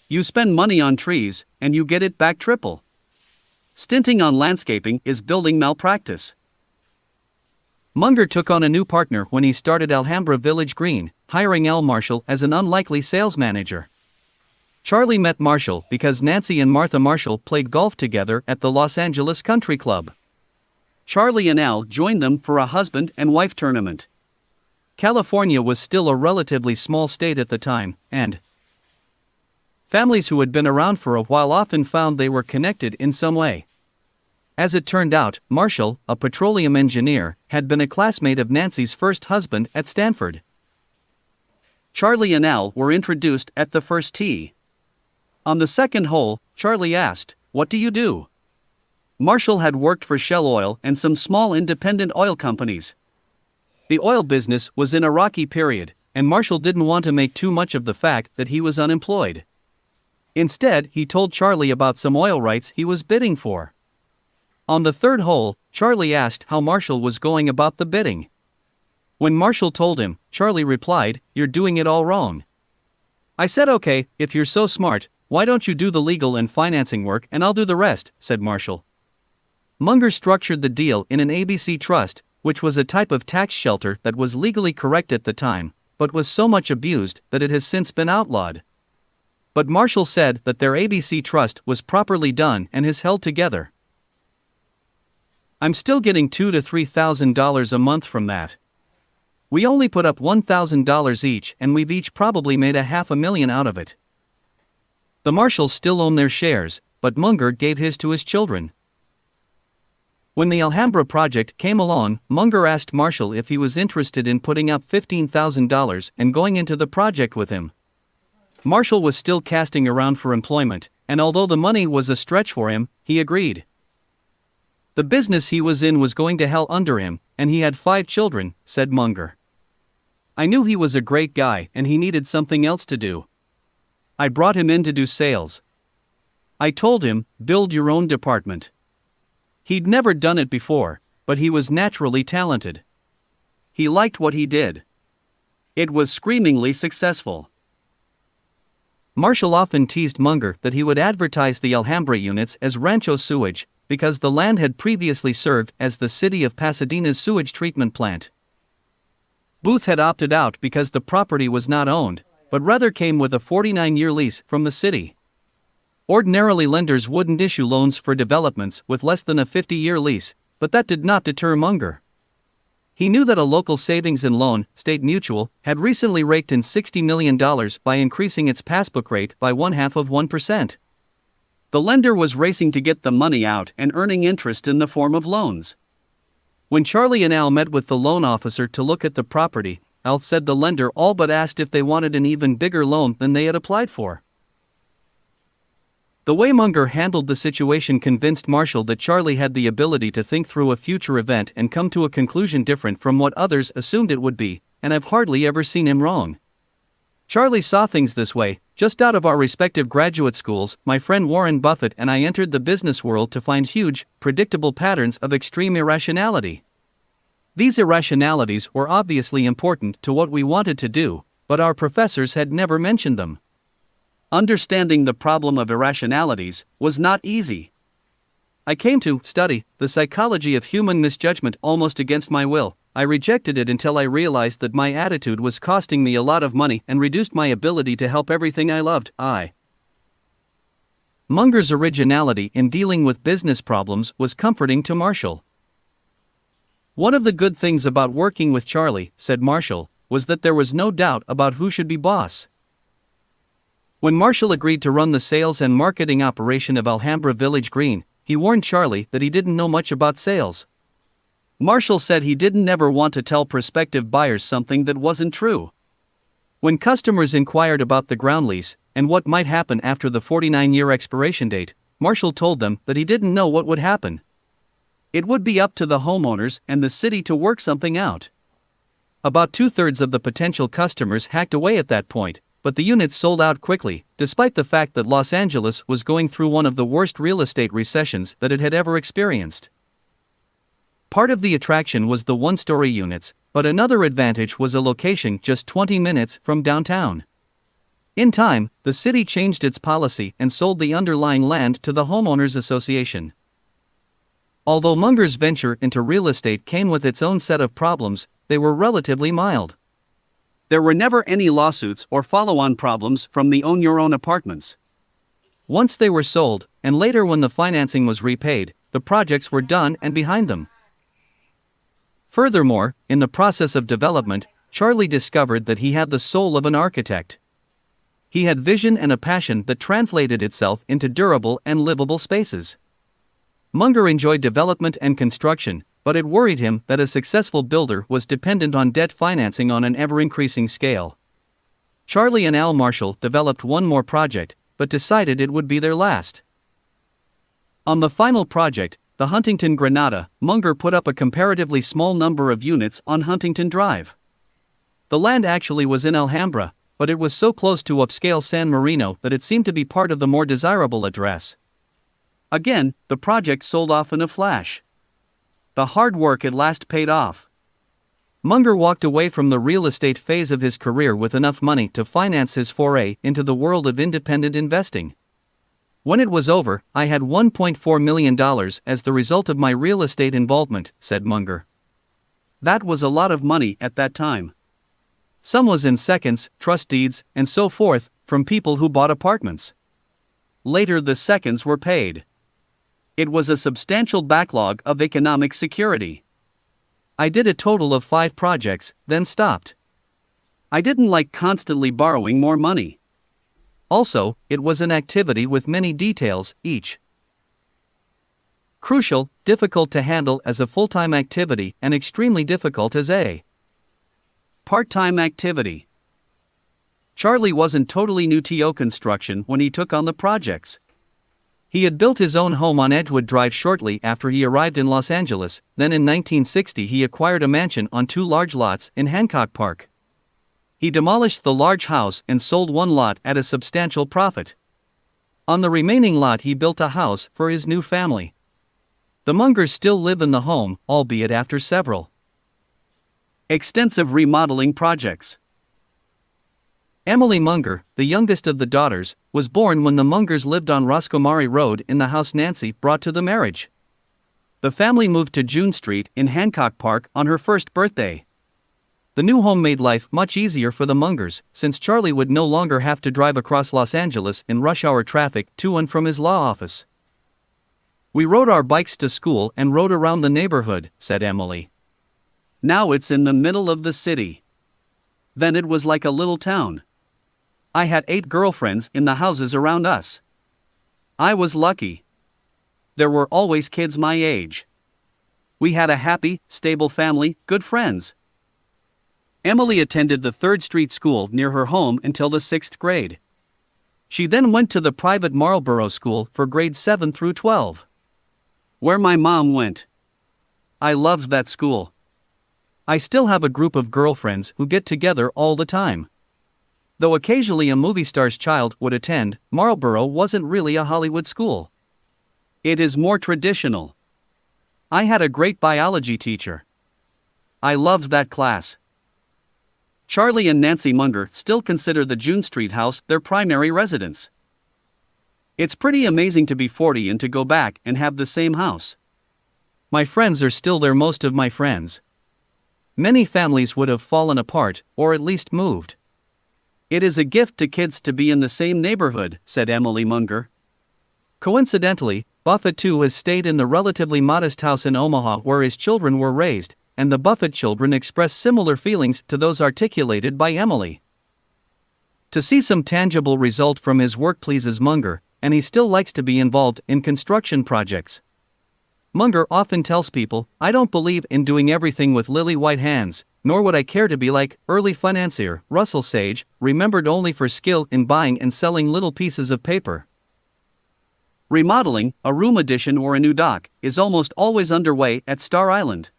You spend money on trees, and you get it back triple. Stinting on landscaping is building malpractice." Munger took on a new partner when he started Alhambra Village Green, hiring Al Marshall as an unlikely sales manager. Charlie met Marshall because Nancy and Martha Marshall played golf together at the Los Angeles Country Club. Charlie and Al joined them for a husband and wife tournament. California was still a relatively small state at the time, and families who had been around for a while often found they were connected in some way. As it turned out, Marshall, a petroleum engineer, had been a classmate of Nancy's first husband at Stanford. Charlie and Al were introduced at the first tee. On the second hole, Charlie asked, "What do you do?" Marshall had worked for Shell Oil and some small independent oil companies. The oil business was in a rocky period, and Marshall didn't want to make too much of the fact that he was unemployed. Instead, he told Charlie about some oil rights he was bidding for. On the third hole, Charlie asked how Marshall was going about the bidding. When Marshall told him, Charlie replied, "You're doing it all wrong." "I said, okay, if you're so smart, why don't you do the legal and financing work and I'll do the rest," said Marshall. Munger structured the deal in an ABC trust, which was a type of tax shelter that was legally correct at the time, but was so much abused that it has since been outlawed. But Marshall said that their ABC trust was properly done and is held together. I'm still getting $2,000 to $3,000 a month from that. We only put up $1,000 each and we've each probably made $500,000 out of it. The Marshalls still own their shares, but Munger gave his to his children. When the Alhambra project came along, Munger asked Marshall if he was interested in putting up $15,000 and going into the project with him. Marshall was still casting around for employment, and although the money was a stretch for him, he agreed. The business he was in was going to hell under him, and he had 5 children, said Munger. I knew he was a great guy and he needed something else to do. I brought him in to do sales. I told him, build your own department. He'd never done it before, but he was naturally talented. He liked what he did. It was screamingly successful. Marshall often teased Munger that he would advertise the Alhambra units as Rancho Sewage, because the land had previously served as the city of Pasadena's sewage treatment plant. Booth had opted out because the property was not owned, but rather came with a 49-year lease from the city. Ordinarily, lenders wouldn't issue loans for developments with less than a 50-year lease, but that did not deter Munger. He knew that a local savings and loan, State Mutual, had recently raked in $60 million by increasing its passbook rate by 0.5%. The lender was racing to get the money out and earning interest in the form of loans. When Charlie and Al met with the loan officer to look at the property, Al said the lender all but asked if they wanted an even bigger loan than they had applied for. The way Munger handled the situation convinced Marshall that Charlie had the ability to think through a future event and come to a conclusion different from what others assumed it would be, and I've hardly ever seen him wrong. Charlie saw things this way. Just out of our respective graduate schools, my friend Warren Buffett and I entered the business world to find huge, predictable patterns of extreme irrationality. These irrationalities were obviously important to what we wanted to do, but our professors had never mentioned them. Understanding the problem of irrationalities was not easy. I came to study the psychology of human misjudgment almost against my will. I rejected it until I realized that my attitude was costing me a lot of money and reduced my ability to help everything I loved. Munger's originality in dealing with business problems was comforting to Marshall. One of the good things about working with Charlie, said Marshall, was that there was no doubt about who should be boss. When Marshall agreed to run the sales and marketing operation of Alhambra Village Green, he warned Charlie that he didn't know much about sales. Marshall said he didn't ever want to tell prospective buyers something that wasn't true. When customers inquired about the ground lease and what might happen after the 49-year expiration date, Marshall told them that he didn't know what would happen. It would be up to the homeowners and the city to work something out. About 2/3 of the potential customers hacked away at that point, but the units sold out quickly, despite the fact that Los Angeles was going through one of the worst real estate recessions that it had ever experienced. Part of the attraction was the one-story units, but another advantage was a location just 20 minutes from downtown. In time, the city changed its policy and sold the underlying land to the Homeowners Association. Although Munger's venture into real estate came with its own set of problems, they were relatively mild. There were never any lawsuits or follow-on problems from the own-your-own apartments. Once they were sold, and later when the financing was repaid, the projects were done and behind them. Furthermore, in the process of development, Charlie discovered that he had the soul of an architect. He had vision and a passion that translated itself into durable and livable spaces. Munger enjoyed development and construction, but it worried him that a successful builder was dependent on debt financing on an ever-increasing scale. Charlie and Al Marshall developed one more project, but decided it would be their last. On the final project, the Huntington Granada, Munger put up a comparatively small number of units on Huntington Drive. The land actually was in Alhambra, but it was so close to upscale San Marino that it seemed to be part of the more desirable address. Again, the project sold off in a flash. The hard work at last paid off. Munger walked away from the real estate phase of his career with enough money to finance his foray into the world of independent investing. When it was over, I had $1.4 million as the result of my real estate involvement, said Munger. That was a lot of money at that time. Some was in seconds, trust deeds, and so forth, from people who bought apartments. Later the seconds were paid. It was a substantial backlog of economic security. I did a total of 5 projects, then stopped. I didn't like constantly borrowing more money. Also, it was an activity with many details, each crucial, difficult to handle as a full-time activity, and extremely difficult as a part-time activity. Charlie wasn't totally new to construction when he took on the projects. He had built his own home on Edgewood Drive shortly after he arrived in Los Angeles, then in 1960 he acquired a mansion on 2 large lots in Hancock Park. He demolished the large house and sold one lot at a substantial profit. On the remaining lot he built a house for his new family. The Mungers still live in the home, albeit after several extensive remodeling projects. Emily Munger, the youngest of the daughters, was born when the Mungers lived on Roscommary Road in the house Nancy brought to the marriage. The family moved to June Street in Hancock Park on her first birthday. The new home made life much easier for the Mungers, since Charlie would no longer have to drive across Los Angeles in rush-hour traffic to and from his law office. We rode our bikes to school and rode around the neighborhood, said Emily. Now it's in the middle of the city. Then it was like a little town. I had 8 girlfriends in the houses around us. I was lucky. There were always kids my age. We had a happy, stable family, good friends. Emily attended the 3rd Street School near her home until the 6th grade. She then went to the private Marlborough School for grades 7 through 12. Where my mom went. I loved that school. I still have a group of girlfriends who get together all the time. Though occasionally a movie star's child would attend, Marlborough wasn't really a Hollywood school. It is more traditional. I had a great biology teacher. I loved that class. Charlie and Nancy Munger still consider the June Street house their primary residence. It's pretty amazing to be 40 and to go back and have the same house. My friends are still there, most of my friends. Many families would have fallen apart, or at least moved. It is a gift to kids to be in the same neighborhood, said Emily Munger. Coincidentally, Buffett too has stayed in the relatively modest house in Omaha where his children were raised, and the Buffett children express similar feelings to those articulated by Emily. To see some tangible result from his work pleases Munger, and he still likes to be involved in construction projects. Munger often tells people, I don't believe in doing everything with lily-white hands, nor would I care to be like early financier Russell Sage, remembered only for skill in buying and selling little pieces of paper. Remodeling, a room addition or a new dock, is almost always underway at Star Island.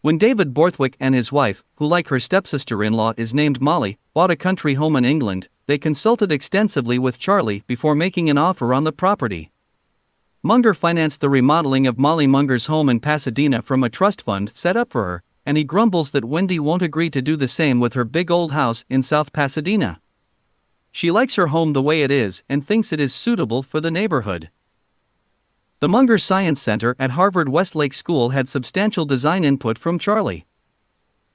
When David Borthwick and his wife, who like her stepsister-in-law is named Molly, bought a country home in England, they consulted extensively with Charlie before making an offer on the property. Munger financed the remodeling of Molly Munger's home in Pasadena from a trust fund set up for her, and he grumbles that Wendy won't agree to do the same with her big old house in South Pasadena. She likes her home the way it is and thinks it is suitable for the neighborhood. The Munger Science Center at Harvard Westlake School had substantial design input from Charlie.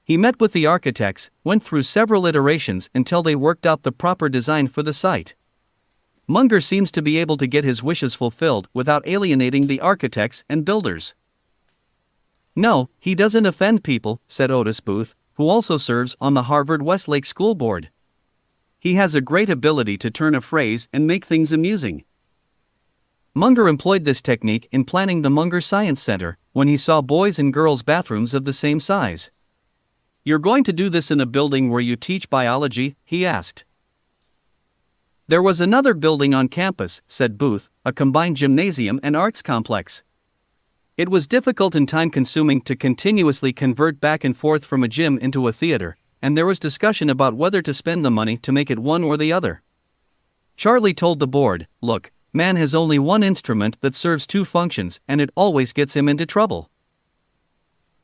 He met with the architects, went through several iterations until they worked out the proper design for the site. Munger seems to be able to get his wishes fulfilled without alienating the architects and builders. No, he doesn't offend people, said Otis Booth, who also serves on the Harvard Westlake School Board. He has a great ability to turn a phrase and make things amusing. Munger employed this technique in planning the Munger Science Center, when he saw boys' and girls' bathrooms of the same size. You're going to do this in a building where you teach biology? He asked. There was another building on campus, said Booth, a combined gymnasium and arts complex. It was difficult and time-consuming to continuously convert back and forth from a gym into a theater, and there was discussion about whether to spend the money to make it one or the other. Charlie told the board, look, man has only one instrument that serves 2 functions and it always gets him into trouble.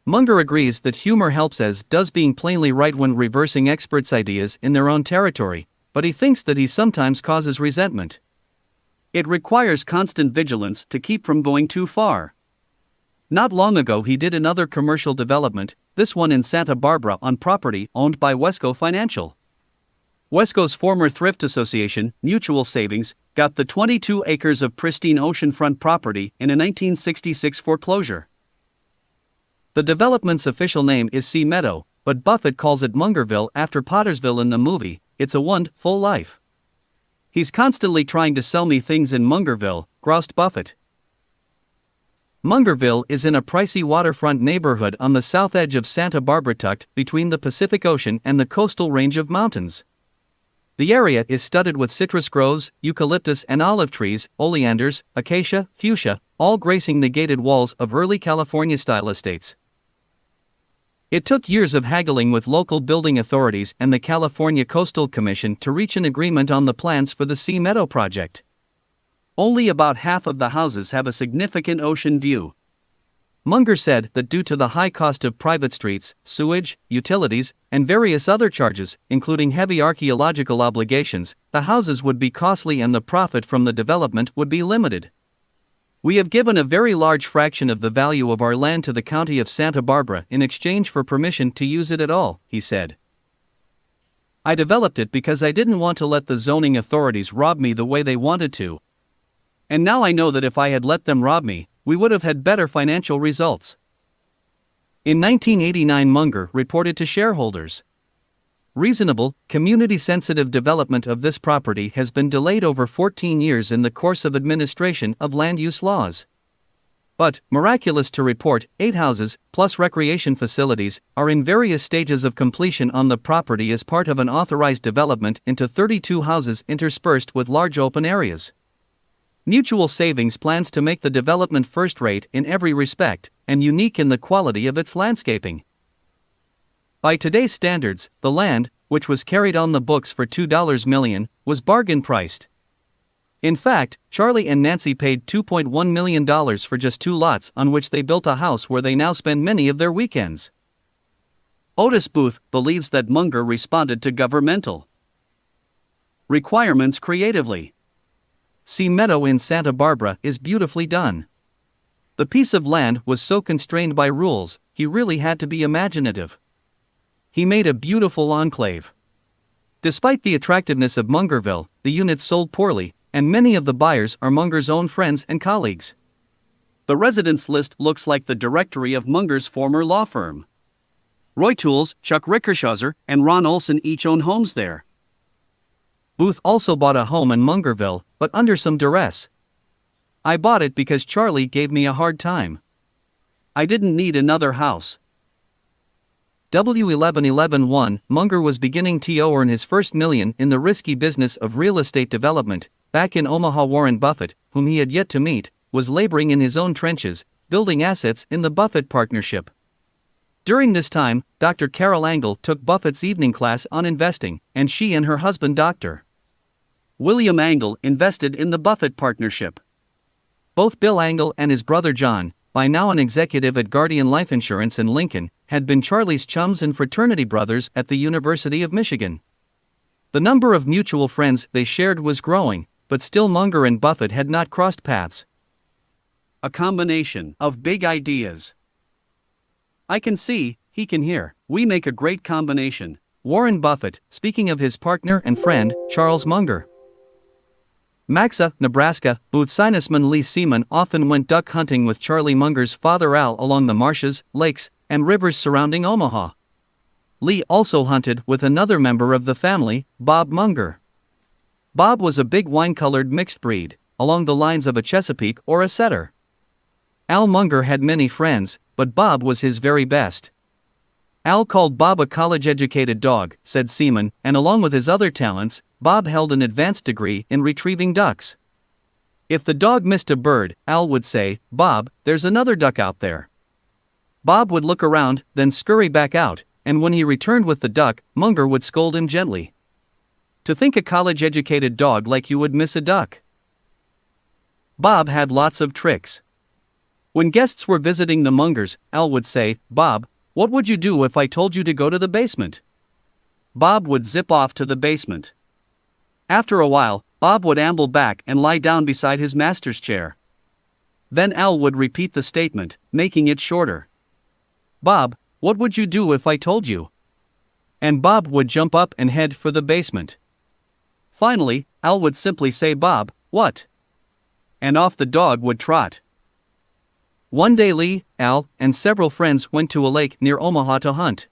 Munger agrees that humor helps as does being plainly right when reversing experts' ideas in their own territory, but he thinks that he sometimes causes resentment. It requires constant vigilance to keep from going too far. Not long ago he did another commercial development, this one in Santa Barbara on property owned by Wesco Financial. Wesco's former thrift association, Mutual Savings, got the 22 acres of pristine oceanfront property in a 1966 foreclosure. The development's official name is Sea Meadow, but Buffett calls it Mungerville after Pottersville in the movie. It's a wonderful life. He's constantly trying to sell me things in Mungerville, groused Buffett. Mungerville is in a pricey waterfront neighborhood on the south edge of Santa Barbara, tucked between the Pacific Ocean and the coastal range of mountains. The area is studded with citrus groves, eucalyptus and olive trees, oleanders, acacia, fuchsia, all gracing the gated walls of early California-style estates. It took years of haggling with local building authorities and the California Coastal Commission to reach an agreement on the plans for the Sea Meadow project. Only about half of the houses have a significant ocean view. Munger said that due to the high cost of private streets, sewage, utilities, and various other charges, including heavy archaeological obligations, the houses would be costly and the profit from the development would be limited. We have given a very large fraction of the value of our land to the county of Santa Barbara in exchange for permission to use it at all, he said. I developed it because I didn't want to let the zoning authorities rob me the way they wanted to. And now I know that if I had let them rob me, we would have had better financial results. In 1989, Munger reported to shareholders. Reasonable, community-sensitive development of this property has been delayed over 14 years in the course of administration of land use laws. But, miraculous to report, 8 houses, plus recreation facilities, are in various stages of completion on the property as part of an authorized development into 32 houses interspersed with large open areas. Mutual Savings plans to make the development first-rate in every respect, and unique in the quality of its landscaping. By today's standards, the land, which was carried on the books for $2 million, was bargain-priced. In fact, Charlie and Nancy paid $2.1 million for just 2 lots on which they built a house where they now spend many of their weekends. Otis Booth believes that Munger responded to governmental requirements creatively. Sea Meadow in Santa Barbara is beautifully done. The piece of land was so constrained by rules, he really had to be imaginative. He made a beautiful enclave. Despite the attractiveness of Mungerville, the units sold poorly, and many of the buyers are Munger's own friends and colleagues. The residence list looks like the directory of Munger's former law firm. Roy Tools, Chuck Rickershauser, and Ron Olson each own homes there. Booth also bought a home in Mungerville, but under some duress. I bought it because Charlie gave me a hard time. I didn't need another house. W1111-1 Munger was beginning to earn his first million in the risky business of real estate development. Back in Omaha, Warren Buffett, whom he had yet to meet, was laboring in his own trenches, building assets in the Buffett Partnership. During this time, Dr. Carol Angle took Buffett's evening class on investing, and she and her husband Dr. William Angle invested in the Buffett Partnership. Both Bill Angle and his brother John, by now an executive at Guardian Life Insurance in Lincoln, had been Charlie's chums and fraternity brothers at the University of Michigan. The number of mutual friends they shared was growing, but still Munger and Buffett had not crossed paths. A combination of big ideas. I can see, he can hear, we make a great combination. Warren Buffett, speaking of his partner and friend, Charles Munger. Maxa, Nebraska, Booth Sinusman Lee Seaman often went duck hunting with Charlie Munger's father Al along the marshes, lakes, and rivers surrounding Omaha. Lee also hunted with another member of the family, Bob Munger. Bob was a big wine-colored mixed breed, along the lines of a Chesapeake or a setter. Al Munger had many friends, but Bob was his very best. Al called Bob a college-educated dog, said Seaman, and along with his other talents, Bob held an advanced degree in retrieving ducks. If the dog missed a bird, Al would say, "Bob, there's another duck out there." Bob would look around, then scurry back out, and when he returned with the duck, Munger would scold him gently. To think a college-educated dog like you would miss a duck. Bob had lots of tricks. When guests were visiting the Mungers, Al would say, "Bob, what would you do if I told you to go to the basement?" Bob would zip off to the basement. After a while, Bob would amble back and lie down beside his master's chair. Then Al would repeat the statement, making it shorter. "Bob, what would you do if I told you?" And Bob would jump up and head for the basement. Finally, Al would simply say, "Bob, what?" And off the dog would trot. One day Lee, Al, and several friends went to a lake near Omaha to hunt.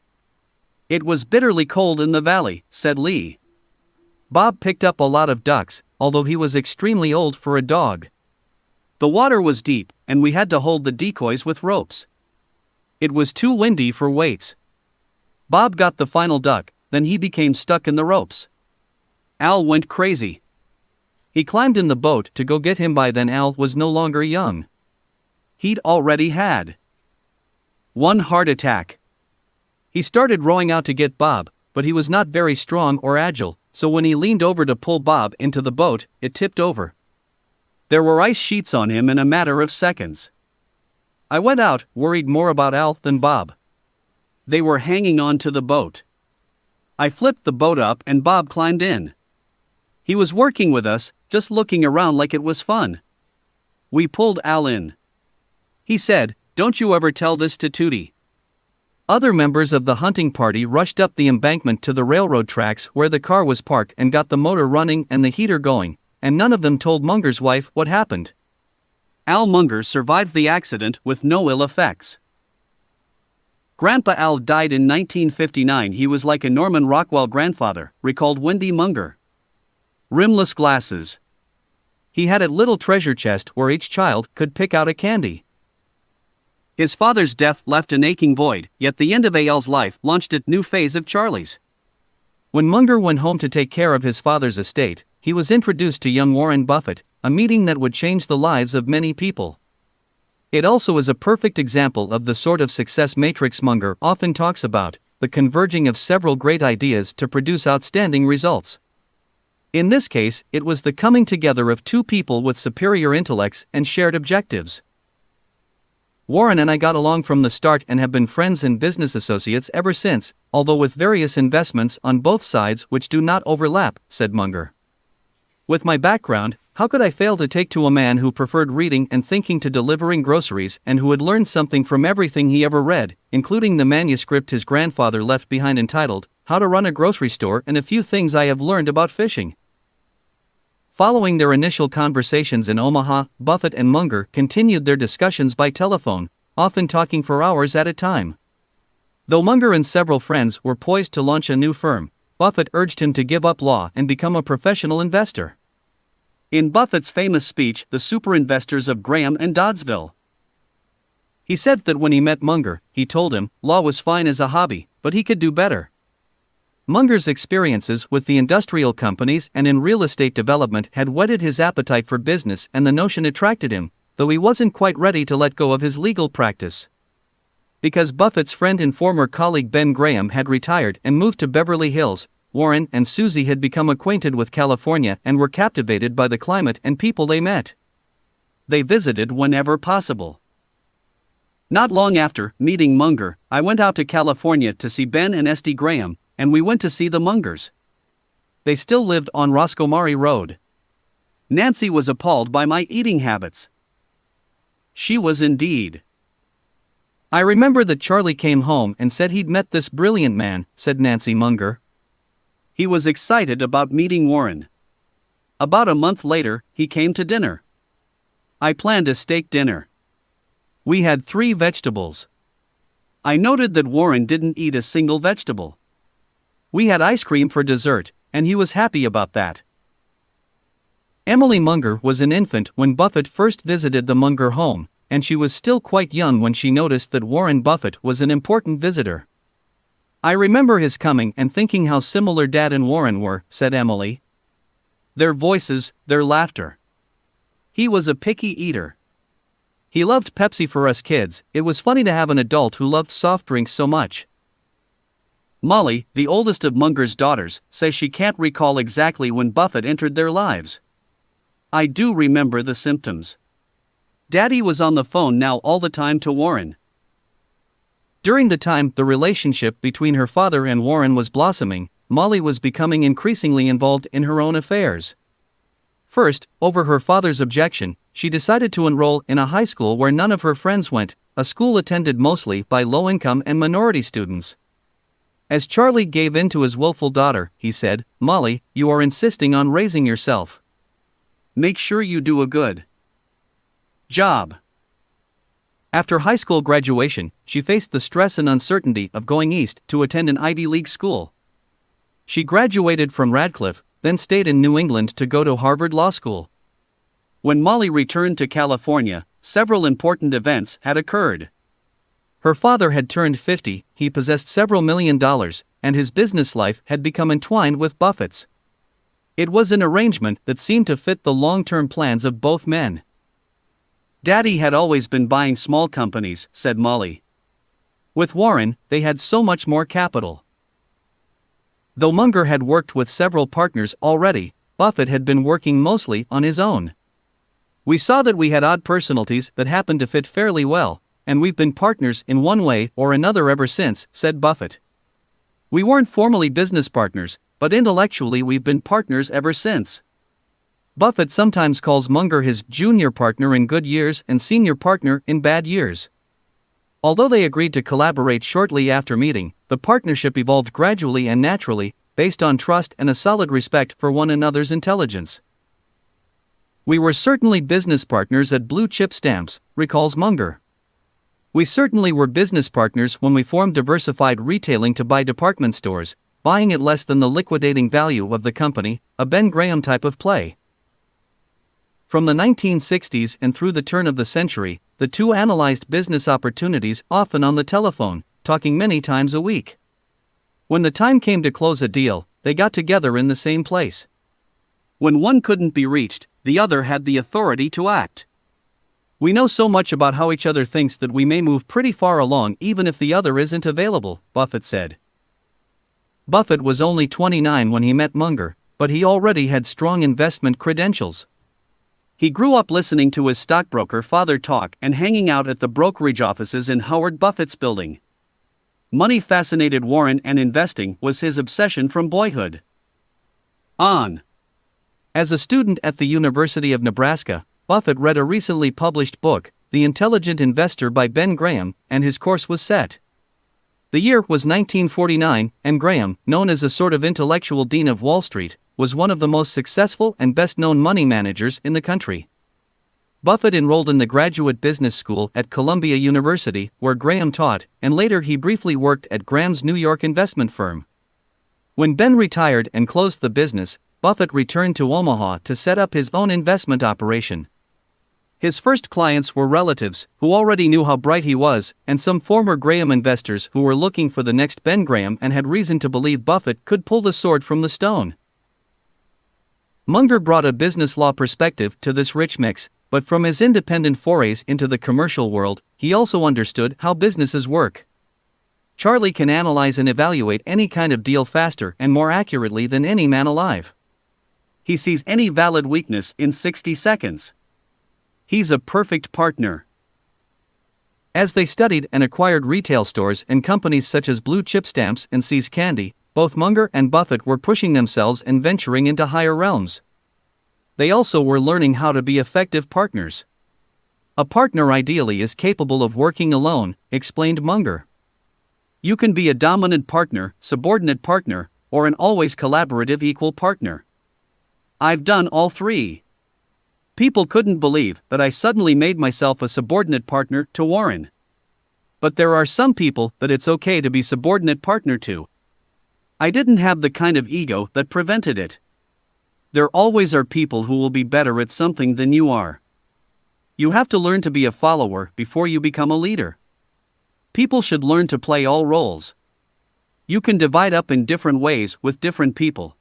It was bitterly cold in the valley, said Lee. Bob picked up a lot of ducks, although he was extremely old for a dog. The water was deep, and we had to hold the decoys with ropes. It was too windy for weights. Bob got the final duck, then he became stuck in the ropes. Al went crazy. He climbed in the boat to go get him. By then Al was no longer young. He'd already had one heart attack. He started rowing out to get Bob, but he was not very strong or agile, so when he leaned over to pull Bob into the boat, it tipped over. There were ice sheets on him in a matter of seconds. I went out, worried more about Al than Bob. They were hanging on to the boat. I flipped the boat up and Bob climbed in. He was working with us, just looking around like it was fun. We pulled Al in. He said, "Don't you ever tell this to Tootie." Other members of the hunting party rushed up the embankment to the railroad tracks where the car was parked and got the motor running and the heater going, and none of them told Munger's wife what happened. Al Munger survived the accident with no ill effects. Grandpa Al died in 1959. He was like a Norman Rockwell grandfather, recalled Wendy Munger. Rimless glasses. He had a little treasure chest where each child could pick out a candy. His father's death left an aching void, yet the end of Al's life launched a new phase of Charlie's. When Munger went home to take care of his father's estate, he was introduced to young Warren Buffett, a meeting that would change the lives of many people. It also is a perfect example of the sort of success matrix Munger often talks about, the converging of several great ideas to produce outstanding results. In this case, it was the coming together of two people with superior intellects and shared objectives. Warren and I got along from the start and have been friends and business associates ever since, although with various investments on both sides which do not overlap, said Munger. With my background, how could I fail to take to a man who preferred reading and thinking to delivering groceries and who had learned something from everything he ever read, including the manuscript his grandfather left behind entitled, How to Run a Grocery Store and a Few Things I Have Learned About Fishing. Following their initial conversations in Omaha, Buffett and Munger continued their discussions by telephone, often talking for hours at a time. Though Munger and several friends were poised to launch a new firm, Buffett urged him to give up law and become a professional investor. In Buffett's famous speech, The Superinvestors of Graham and Doddsville, he said that when he met Munger, he told him, law was fine as a hobby, but he could do better. Munger's experiences with the industrial companies and in real estate development had whetted his appetite for business, and the notion attracted him, though he wasn't quite ready to let go of his legal practice. Because Buffett's friend and former colleague Ben Graham had retired and moved to Beverly Hills, Warren and Susie had become acquainted with California and were captivated by the climate and people they met. They visited whenever possible. Not long after meeting Munger, I went out to California to see Ben and Esty Graham, and we went to see the Mungers. They still lived on Roscommari Road. Nancy was appalled by my eating habits. She was indeed. I remember that Charlie came home and said he'd met this brilliant man, said Nancy Munger. He was excited about meeting Warren. About a month later, he came to dinner. I planned a steak dinner. We had 3 vegetables. I noted that Warren didn't eat a single vegetable. We had ice cream for dessert, and he was happy about that. Emily Munger was an infant when Buffett first visited the Munger home, and she was still quite young when she noticed that Warren Buffett was an important visitor. I remember his coming and thinking how similar Dad and Warren were, said Emily. Their voices, their laughter. He was a picky eater. He loved Pepsi for us kids. It was funny to have an adult who loved soft drinks so much. Molly, the oldest of Munger's daughters, says she can't recall exactly when Buffett entered their lives. I do remember the symptoms. Daddy was on the phone now all the time to Warren. During the time the relationship between her father and Warren was blossoming, Molly was becoming increasingly involved in her own affairs. First, over her father's objection, she decided to enroll in a high school where none of her friends went, a school attended mostly by low-income and minority students. As Charlie gave in to his willful daughter, he said, "Molly, you are insisting on raising yourself. Make sure you do a good job." After high school graduation, she faced the stress and uncertainty of going east to attend an Ivy League school. She graduated from Radcliffe, then stayed in New England to go to Harvard Law School. When Molly returned to California, several important events had occurred. Her father had turned 50, he possessed several $1 million, and his business life had become entwined with Buffett's. It was an arrangement that seemed to fit the long-term plans of both men. "Daddy had always been buying small companies," said Molly. "With Warren, they had so much more capital." Though Munger had worked with several partners already, Buffett had been working mostly on his own. "We saw that we had odd personalities that happened to fit fairly well, and we've been partners in one way or another ever since," said Buffett. "We weren't formally business partners, but intellectually we've been partners ever since." Buffett sometimes calls Munger his junior partner in good years and senior partner in bad years. Although they agreed to collaborate shortly after meeting, the partnership evolved gradually and naturally, based on trust and a solid respect for one another's intelligence. "We were certainly business partners at blue chip stamps," recalls Munger. "We certainly were business partners when we formed Diversified Retailing to buy department stores, buying at less than the liquidating value of the company, a Ben Graham type of play." From the 1960s and through the turn of the century, the two analyzed business opportunities often on the telephone, talking many times a week. When the time came to close a deal, they got together in the same place. When one couldn't be reached, the other had the authority to act. "We know so much about how each other thinks that we may move pretty far along even if the other isn't available," Buffett said. Buffett was only 29 when he met Munger, but he already had strong investment credentials. He grew up listening to his stockbroker father talk and hanging out at the brokerage offices in Howard Buffett's building. Money fascinated Warren and investing was his obsession from boyhood on. As a student at the University of Nebraska, Buffett read a recently published book, The Intelligent Investor by Ben Graham, and his course was set. The year was 1949, and Graham, known as a sort of intellectual dean of Wall Street, was one of the most successful and best-known money managers in the country. Buffett enrolled in the Graduate Business School at Columbia University, where Graham taught, and later he briefly worked at Graham's New York investment firm. When Ben retired and closed the business, Buffett returned to Omaha to set up his own investment operation. His first clients were relatives, who already knew how bright he was, and some former Graham investors who were looking for the next Ben Graham and had reason to believe Buffett could pull the sword from the stone. Munger brought a business law perspective to this rich mix, but from his independent forays into the commercial world, he also understood how businesses work. Charlie can analyze and evaluate any kind of deal faster and more accurately than any man alive. He sees any valid weakness in 60 seconds. He's a perfect partner. As they studied and acquired retail stores and companies such as Blue Chip Stamps and See's Candy, both Munger and Buffett were pushing themselves and venturing into higher realms. They also were learning how to be effective partners. "A partner ideally is capable of working alone," explained Munger. "You can be a dominant partner, subordinate partner, or an always collaborative equal partner. I've done all three. People couldn't believe that I suddenly made myself a subordinate partner to Warren. But there are some people that it's okay to be subordinate partner to. I didn't have the kind of ego that prevented it. There always are people who will be better at something than you are. You have to learn to be a follower before you become a leader. People should learn to play all roles. You can divide up in different ways with different people."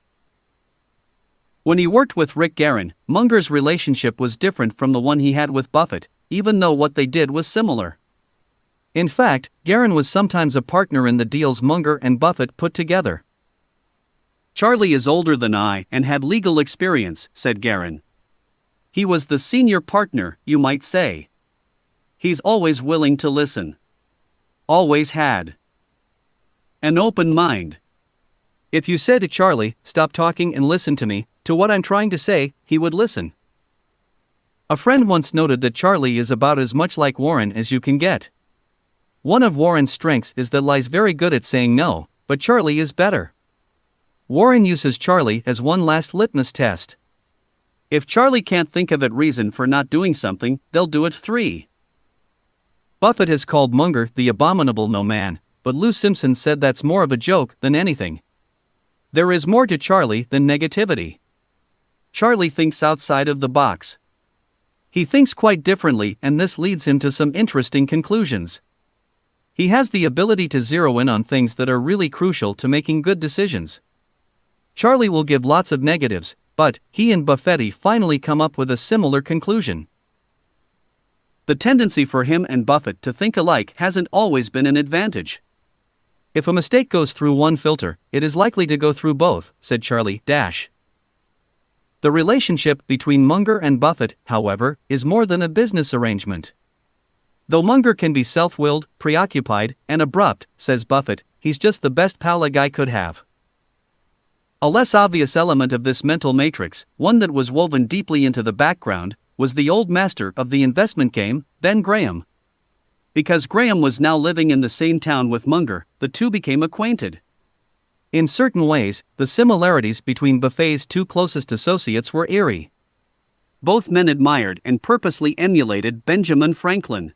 When he worked with Rick Guerin, Munger's relationship was different from the one he had with Buffett, even though what they did was similar. In fact, Guerin was sometimes a partner in the deals Munger and Buffett put together. "Charlie is older than I and had legal experience," said Guerin. "He was the senior partner, you might say. He's always willing to listen. Always had an open mind. If you said to Charlie, "Stop talking and listen to me," to what I'm trying to say, he would listen. A friend once noted that Charlie is about as much like Warren as you can get. One of Warren's strengths is that he's very good at saying no, but Charlie is better. Warren uses Charlie as one last litmus test. If Charlie can't think of a reason for not doing something, they'll do it 3. Buffett has called Munger the abominable no man, but Lou Simpson said that's more of a joke than anything. There is more to Charlie than negativity. Charlie thinks outside of the box. He thinks quite differently, and this leads him to some interesting conclusions. He has the ability to zero in on things that are really crucial to making good decisions. Charlie will give lots of negatives, but he and Buffetti finally come up with a similar conclusion. The tendency for him and Buffett to think alike hasn't always been an advantage. If a mistake goes through one filter, it is likely to go through both, said Charlie. The relationship between Munger and Buffett, however, is more than a business arrangement. Though Munger can be self-willed, preoccupied, and abrupt, says Buffett, he's just the best pal a guy could have. A less obvious element of this mental matrix, one that was woven deeply into the background, was the old master of the investment game, Ben Graham. Because Graham was now living in the same town with Munger, the two became acquainted. In certain ways, the similarities between Buffett's two closest associates were eerie. Both men admired and purposely emulated Benjamin Franklin.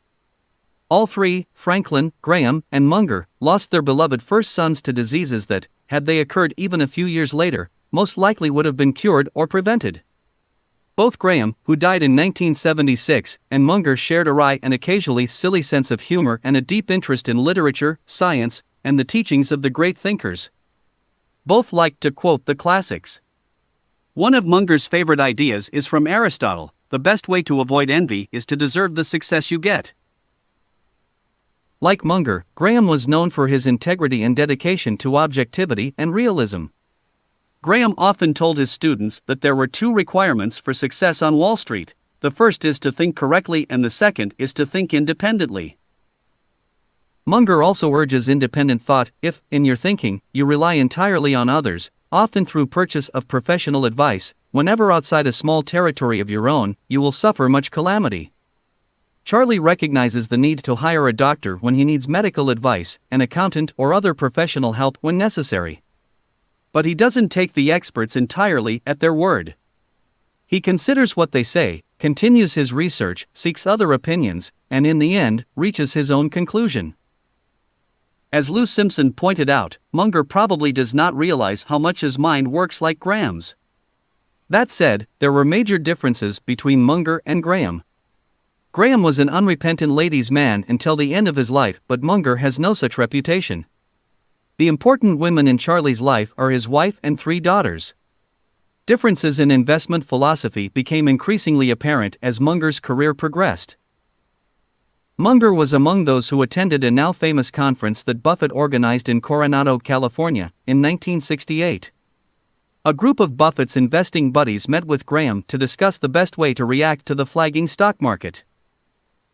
All 3, Franklin, Graham, and Munger, lost their beloved first sons to diseases that, had they occurred even a few years later, most likely would have been cured or prevented. Both Graham, who died in 1976, and Munger shared a wry and occasionally silly sense of humor and a deep interest in literature, science, and the teachings of the great thinkers. Both liked to quote the classics. One of Munger's favorite ideas is from Aristotle: the best way to avoid envy is to deserve the success you get. Like Munger, Graham was known for his integrity and dedication to objectivity and realism. Graham often told his students that there were 2 requirements for success on Wall Street. The first is to think correctly, and the second is to think independently. Munger also urges independent thought. If, in your thinking, you rely entirely on others, often through purchase of professional advice, whenever outside a small territory of your own, you will suffer much calamity. Charlie recognizes the need to hire a doctor when he needs medical advice, an accountant or other professional help when necessary. But he doesn't take the experts entirely at their word. He considers what they say, continues his research, seeks other opinions, and in the end, reaches his own conclusion. As Lou Simpson pointed out, Munger probably does not realize how much his mind works like Graham's. That said, there were major differences between Munger and Graham. Graham was an unrepentant ladies' man until the end of his life, but Munger has no such reputation. The important women in Charlie's life are his wife and 3 daughters. Differences in investment philosophy became increasingly apparent as Munger's career progressed. Munger was among those who attended a now famous conference that Buffett organized in Coronado, California, in 1968. A group of Buffett's investing buddies met with Graham to discuss the best way to react to the flagging stock market.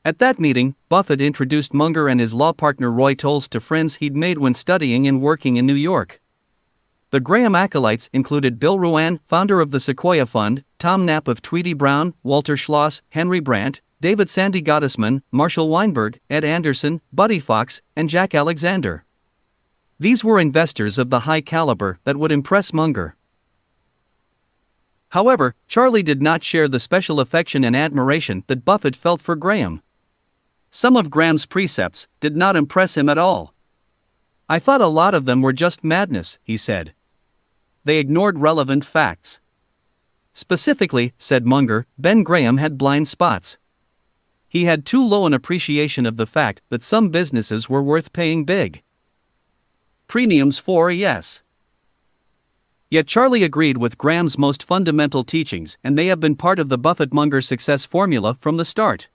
At that meeting, Buffett introduced Munger and his law partner Roy Tolles to friends he'd made when studying and working in New York. The Graham acolytes included Bill Ruane, founder of the Sequoia Fund, Tom Knapp of Tweedy Brown, Walter Schloss, Henry Brandt, David Sandy Gottesman, Marshall Weinberg, Ed Anderson, Buddy Fox, and Jack Alexander. These were investors of the high caliber that would impress Munger. However, Charlie did not share the special affection and admiration that Buffett felt for Graham. Some of Graham's precepts did not impress him at all. "I thought a lot of them were just madness," he said. They ignored relevant facts. Specifically, said Munger, Ben Graham had blind spots. He had too low an appreciation of the fact that some businesses were worth paying big premiums for. Yes. Yet Charlie agreed with Graham's most fundamental teachings, and they have been part of the Buffett-Munger success formula from the start.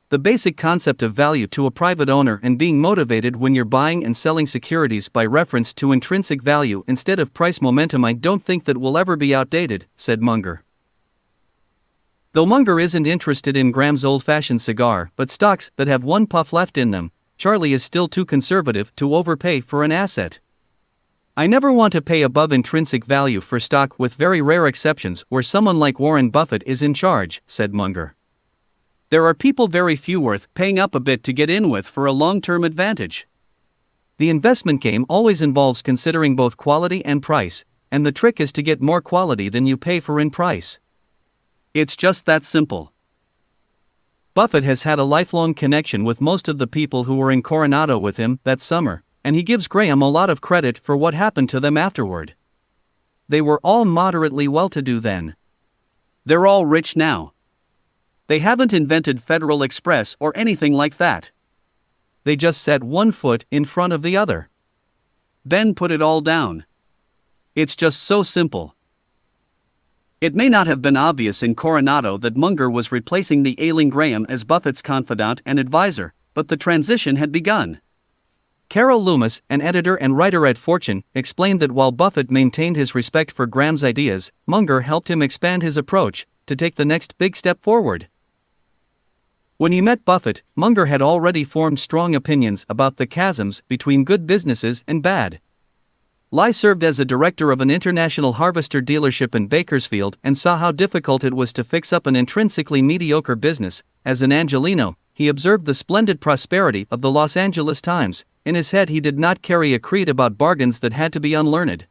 The basic concept of value to a private owner and being motivated when you're buying and selling securities by reference to intrinsic value instead of price momentum, I don't think that will ever be outdated, said Munger. Though Munger isn't interested in Graham's old-fashioned cigar but stocks that have 1 puff left in them, Charlie is still too conservative to overpay for an asset. I never want to pay above intrinsic value for stock, with very rare exceptions where someone like Warren Buffett is in charge, said Munger. There are people very few worth paying up a bit to get in with for a long-term advantage. The investment game always involves considering both quality and price, and the trick is to get more quality than you pay for in price. It's just that simple. Buffett has had a lifelong connection with most of the people who were in Coronado with him that summer, and he gives Graham a lot of credit for what happened to them afterward. They were all moderately well-to-do then. They're all rich now. They haven't invented Federal Express or anything like that. They just set one foot in front of the other. Ben put it all down. It's just so simple. It may not have been obvious in Coronado that Munger was replacing the ailing Graham as Buffett's confidant and advisor, but the transition had begun. Carol Loomis, an editor and writer at Fortune, explained that while Buffett maintained his respect for Graham's ideas, Munger helped him expand his approach to take the next big step forward. When he met Buffett, Munger had already formed strong opinions about the chasms between good businesses and bad. Lowe served as a director of an international harvester dealership in Bakersfield and saw how difficult it was to fix up an intrinsically mediocre business. As an Angelino, he observed the splendid prosperity of the Los Angeles Times. In his head, he did not carry a creed about bargains that had to be unlearned.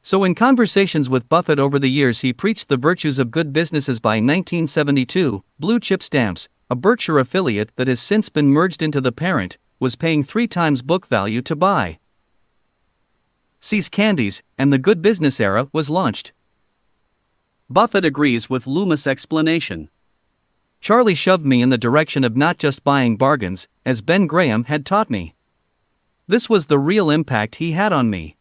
So in conversations with Buffett over the years, he preached the virtues of good businesses. By 1972, Blue Chip Stamps, a Berkshire affiliate that has since been merged into the parent, was paying 3 times book value to buy See's Candies, and the Good Business era was launched. Buffett agrees with Loomis' explanation. Charlie shoved me in the direction of not just buying bargains, as Ben Graham had taught me. This was the real impact he had on me.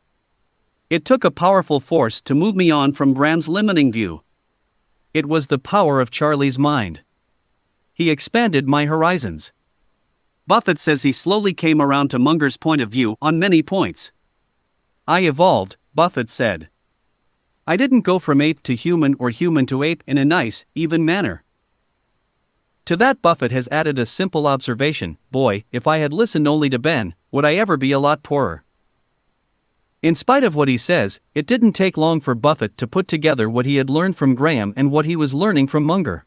It took a powerful force to move me on from Graham's limiting view. It was the power of Charlie's mind. He expanded my horizons. Buffett says he slowly came around to Munger's point of view on many points. I evolved, Buffett said. I didn't go from ape to human or human to ape in a nice, even manner. To that, Buffett has added a simple observation: boy, if I had listened only to Ben, would I ever be a lot poorer? In spite of what he says, it didn't take long for Buffett to put together what he had learned from Graham and what he was learning from Munger.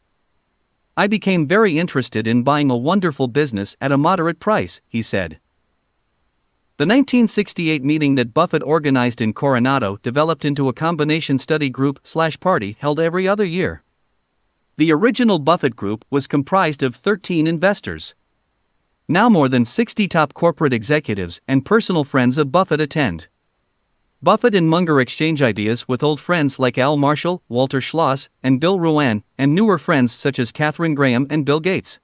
I became very interested in buying a wonderful business at a moderate price, he said. The 1968 meeting that Buffett organized in Coronado developed into a combination study group/party held every other year. The original Buffett group was comprised of 13 investors. Now more than 60 top corporate executives and personal friends of Buffett attend. Buffett and Munger exchange ideas with old friends like Al Marshall, Walter Schloss, and Bill Ruan, and newer friends such as Katharine Graham and Bill Gates.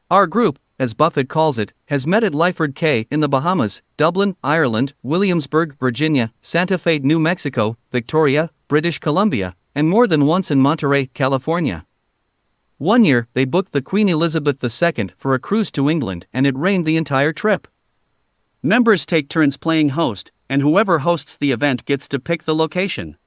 Our group, as Buffett calls it, has met at Lyford Cay in the Bahamas, Dublin, Ireland, Williamsburg, Virginia, Santa Fe, New Mexico, Victoria, British Columbia, and more than once in Monterey, California. One year, they booked the Queen Elizabeth II for a cruise to England, and it rained the entire trip. Members take turns playing host, and whoever hosts the event gets to pick the location.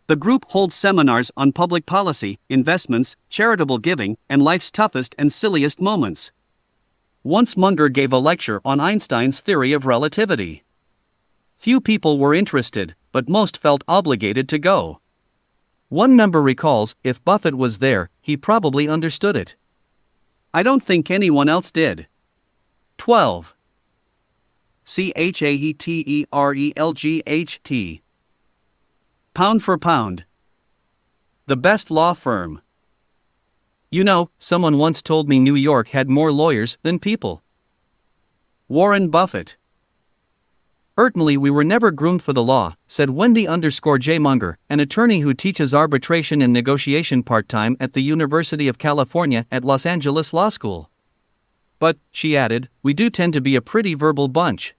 The group holds seminars on public policy, investments, charitable giving, and life's toughest and silliest moments. Once Munger gave a lecture on Einstein's theory of relativity. Few people were interested, but most felt obligated to go. One member recalls, if Buffett was there, he probably understood it. I don't think anyone else did. 12. CHAETERELGHT. Pound for pound. The best law firm. You know, someone once told me New York had more lawyers than people. Warren Buffett. Certainly we were never groomed for the law, said Wendy_J. Munger, an attorney who teaches arbitration and negotiation part-time at the University of California at Los Angeles Law School. But, she added, we do tend to be a pretty verbal bunch.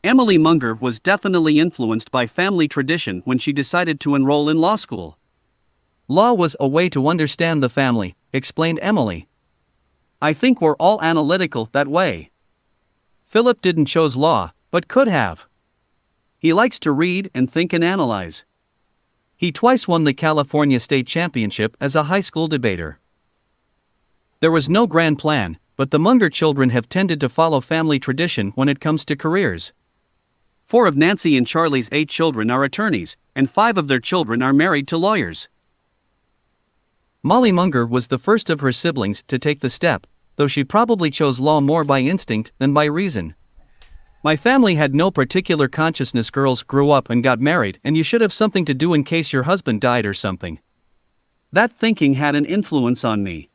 Emily Munger was definitely influenced by family tradition when she decided to enroll in law school. Law was a way to understand the family, explained Emily. I think we're all analytical that way. Philip didn't choose law, but could have. He likes to read and think and analyze. He twice won the California State Championship as a high school debater. There was no grand plan, but the Munger children have tended to follow family tradition when it comes to careers. 4 of Nancy and Charlie's 8 children are attorneys, and 5 of their children are married to lawyers. Molly Munger was the first of her siblings to take the step, though she probably chose law more by instinct than by reason. My family had no particular consciousness. Girls grew up and got married, and you should have something to do in case your husband died or something. That thinking had an influence on me.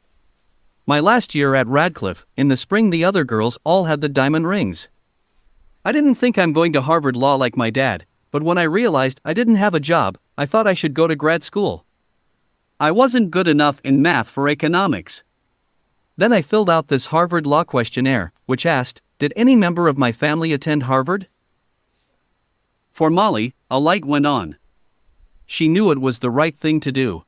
My last year at Radcliffe, in the spring, the other girls all had the diamond rings. I didn't think I'm going to Harvard Law like my dad, but when I realized I didn't have a job, I thought I should go to grad school. I wasn't good enough in math for economics. Then I filled out this Harvard Law questionnaire, which asked, did any member of my family attend Harvard? For Molly, a light went on. She knew it was the right thing to do.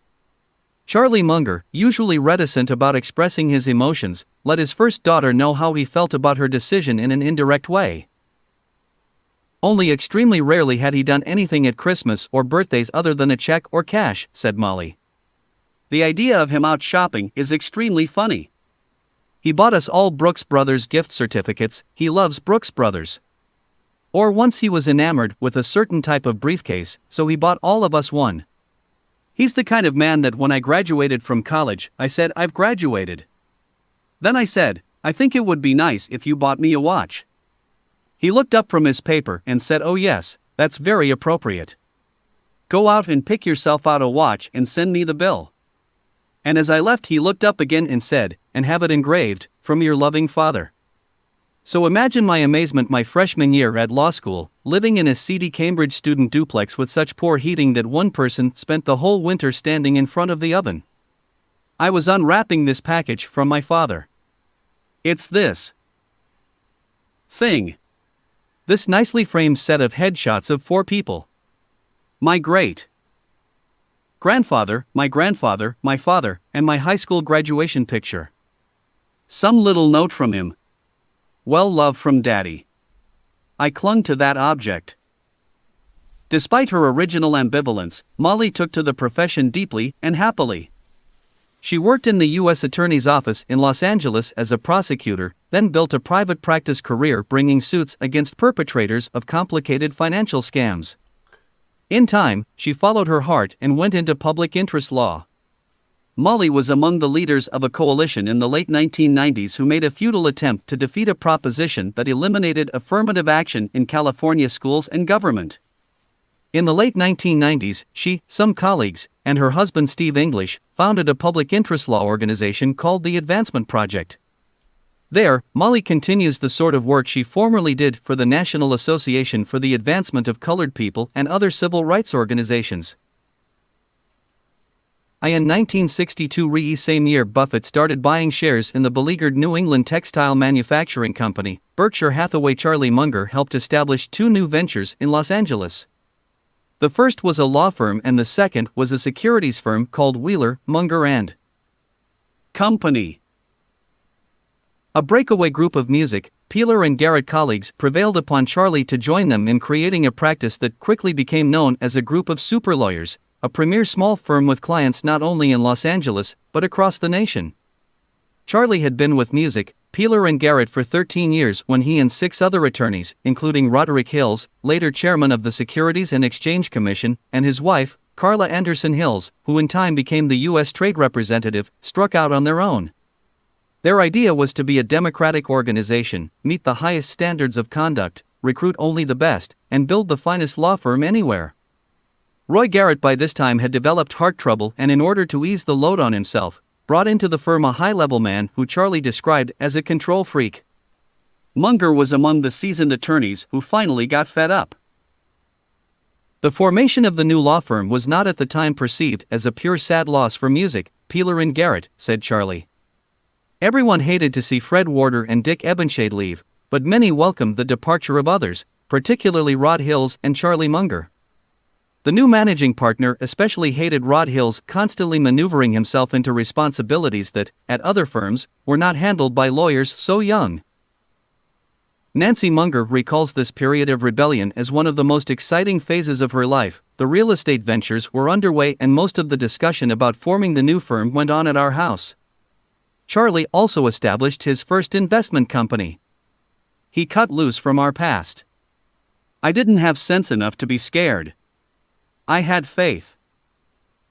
Charlie Munger, usually reticent about expressing his emotions, let his first daughter know how he felt about her decision in an indirect way. Only extremely rarely had he done anything at Christmas or birthdays other than a check or cash, said Molly. The idea of him out shopping is extremely funny. He bought us all Brooks Brothers gift certificates. He loves Brooks Brothers. Or once he was enamored with a certain type of briefcase, so he bought all of us one. He's the kind of man that when I graduated from college, I said, I've graduated. Then I said, I think it would be nice if you bought me a watch. He looked up from his paper and said, oh yes, that's very appropriate. Go out and pick yourself out a watch and send me the bill. And as I left, he looked up again and said, and have it engraved, from your loving father. So imagine my amazement my freshman year at law school, living in a seedy Cambridge student duplex with such poor heating that one person spent the whole winter standing in front of the oven. I was unwrapping this package from my father. It's this thing. This nicely framed set of headshots of 4 people. My great grandfather, my father, and my high school graduation picture. Some little note from him. Well, love from Daddy. I clung to that object. Despite her original ambivalence, Molly took to the profession deeply and happily. She worked in the U.S. Attorney's Office in Los Angeles as a prosecutor, then built a private practice career bringing suits against perpetrators of complicated financial scams. In time, she followed her heart and went into public interest law. Molly was among the leaders of a coalition in the late 1990s who made a futile attempt to defeat a proposition that eliminated affirmative action in California schools and government. In the late 1990s, she, some colleagues, and her husband Steve English, founded a public interest law organization called the Advancement Project. There, Molly continues the sort of work she formerly did for the National Association for the Advancement of Colored People and other civil rights organizations. In 1962, same year, Buffett started buying shares in the beleaguered New England textile manufacturing company, Berkshire Hathaway. Charlie Munger helped establish 2 new ventures in Los Angeles. The first was a law firm and the second was a securities firm called Wheeler, Munger and Company. A breakaway group of music, Peeler and Garrett colleagues prevailed upon Charlie to join them in creating a practice that quickly became known as a group of super lawyers, a premier small firm with clients not only in Los Angeles, but across the nation. Charlie had been with music, Peeler and Garrett for 13 years when he and 6 other attorneys, including Roderick Hills, later chairman of the Securities and Exchange Commission, and his wife, Carla Anderson Hills, who in time became the U.S. Trade Representative, struck out on their own. Their idea was to be a democratic organization, meet the highest standards of conduct, recruit only the best, and build the finest law firm anywhere. Roy Garrett by this time had developed heart trouble and in order to ease the load on himself, brought into the firm a high-level man who Charlie described as a control freak. Munger was among the seasoned attorneys who finally got fed up. The formation of the new law firm was not at the time perceived as a pure sad loss for music, Peeler and Garrett, said Charlie. Everyone hated to see Fred Warder and Dick Ebenshade leave, but many welcomed the departure of others, particularly Rod Hills and Charlie Munger. The new managing partner especially hated Rod Hills constantly maneuvering himself into responsibilities that, at other firms, were not handled by lawyers so young. Nancy Munger recalls this period of rebellion as one of the most exciting phases of her life. The real estate ventures were underway and most of the discussion about forming the new firm went on at our house. Charlie also established his first investment company. He cut loose from our past. I didn't have sense enough to be scared. I had faith.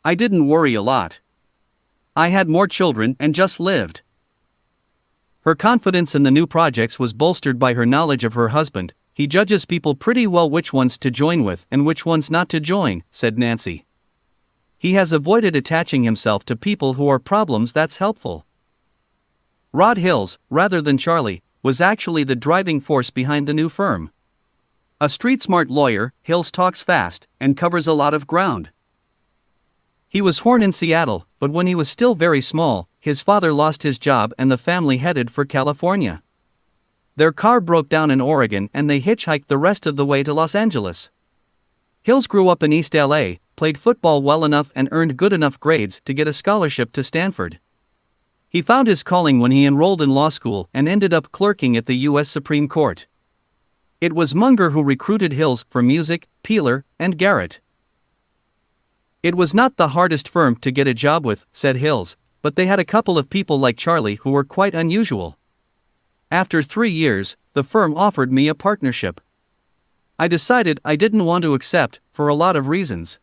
I didn't worry a lot. I had more children and just lived. Her confidence in the new projects was bolstered by her knowledge of her husband. He judges people pretty well which ones to join with and which ones not to join, said Nancy. He has avoided attaching himself to people who are problems. That's helpful. Rod Hills, rather than Charlie, was actually the driving force behind the new firm. A street-smart lawyer, Hills talks fast and covers a lot of ground. He was born in Seattle, but when he was still very small, his father lost his job and the family headed for California. Their car broke down in Oregon and they hitchhiked the rest of the way to Los Angeles. Hills grew up in East LA, played football well enough and earned good enough grades to get a scholarship to Stanford. He found his calling when he enrolled in law school and ended up clerking at the U.S. Supreme Court. It was Munger who recruited Hills for music, Peeler, and Garrett. It was not the hardest firm to get a job with, said Hills, but they had a couple of people like Charlie who were quite unusual. After 3 years, the firm offered me a partnership. I decided I didn't want to accept, for a lot of reasons.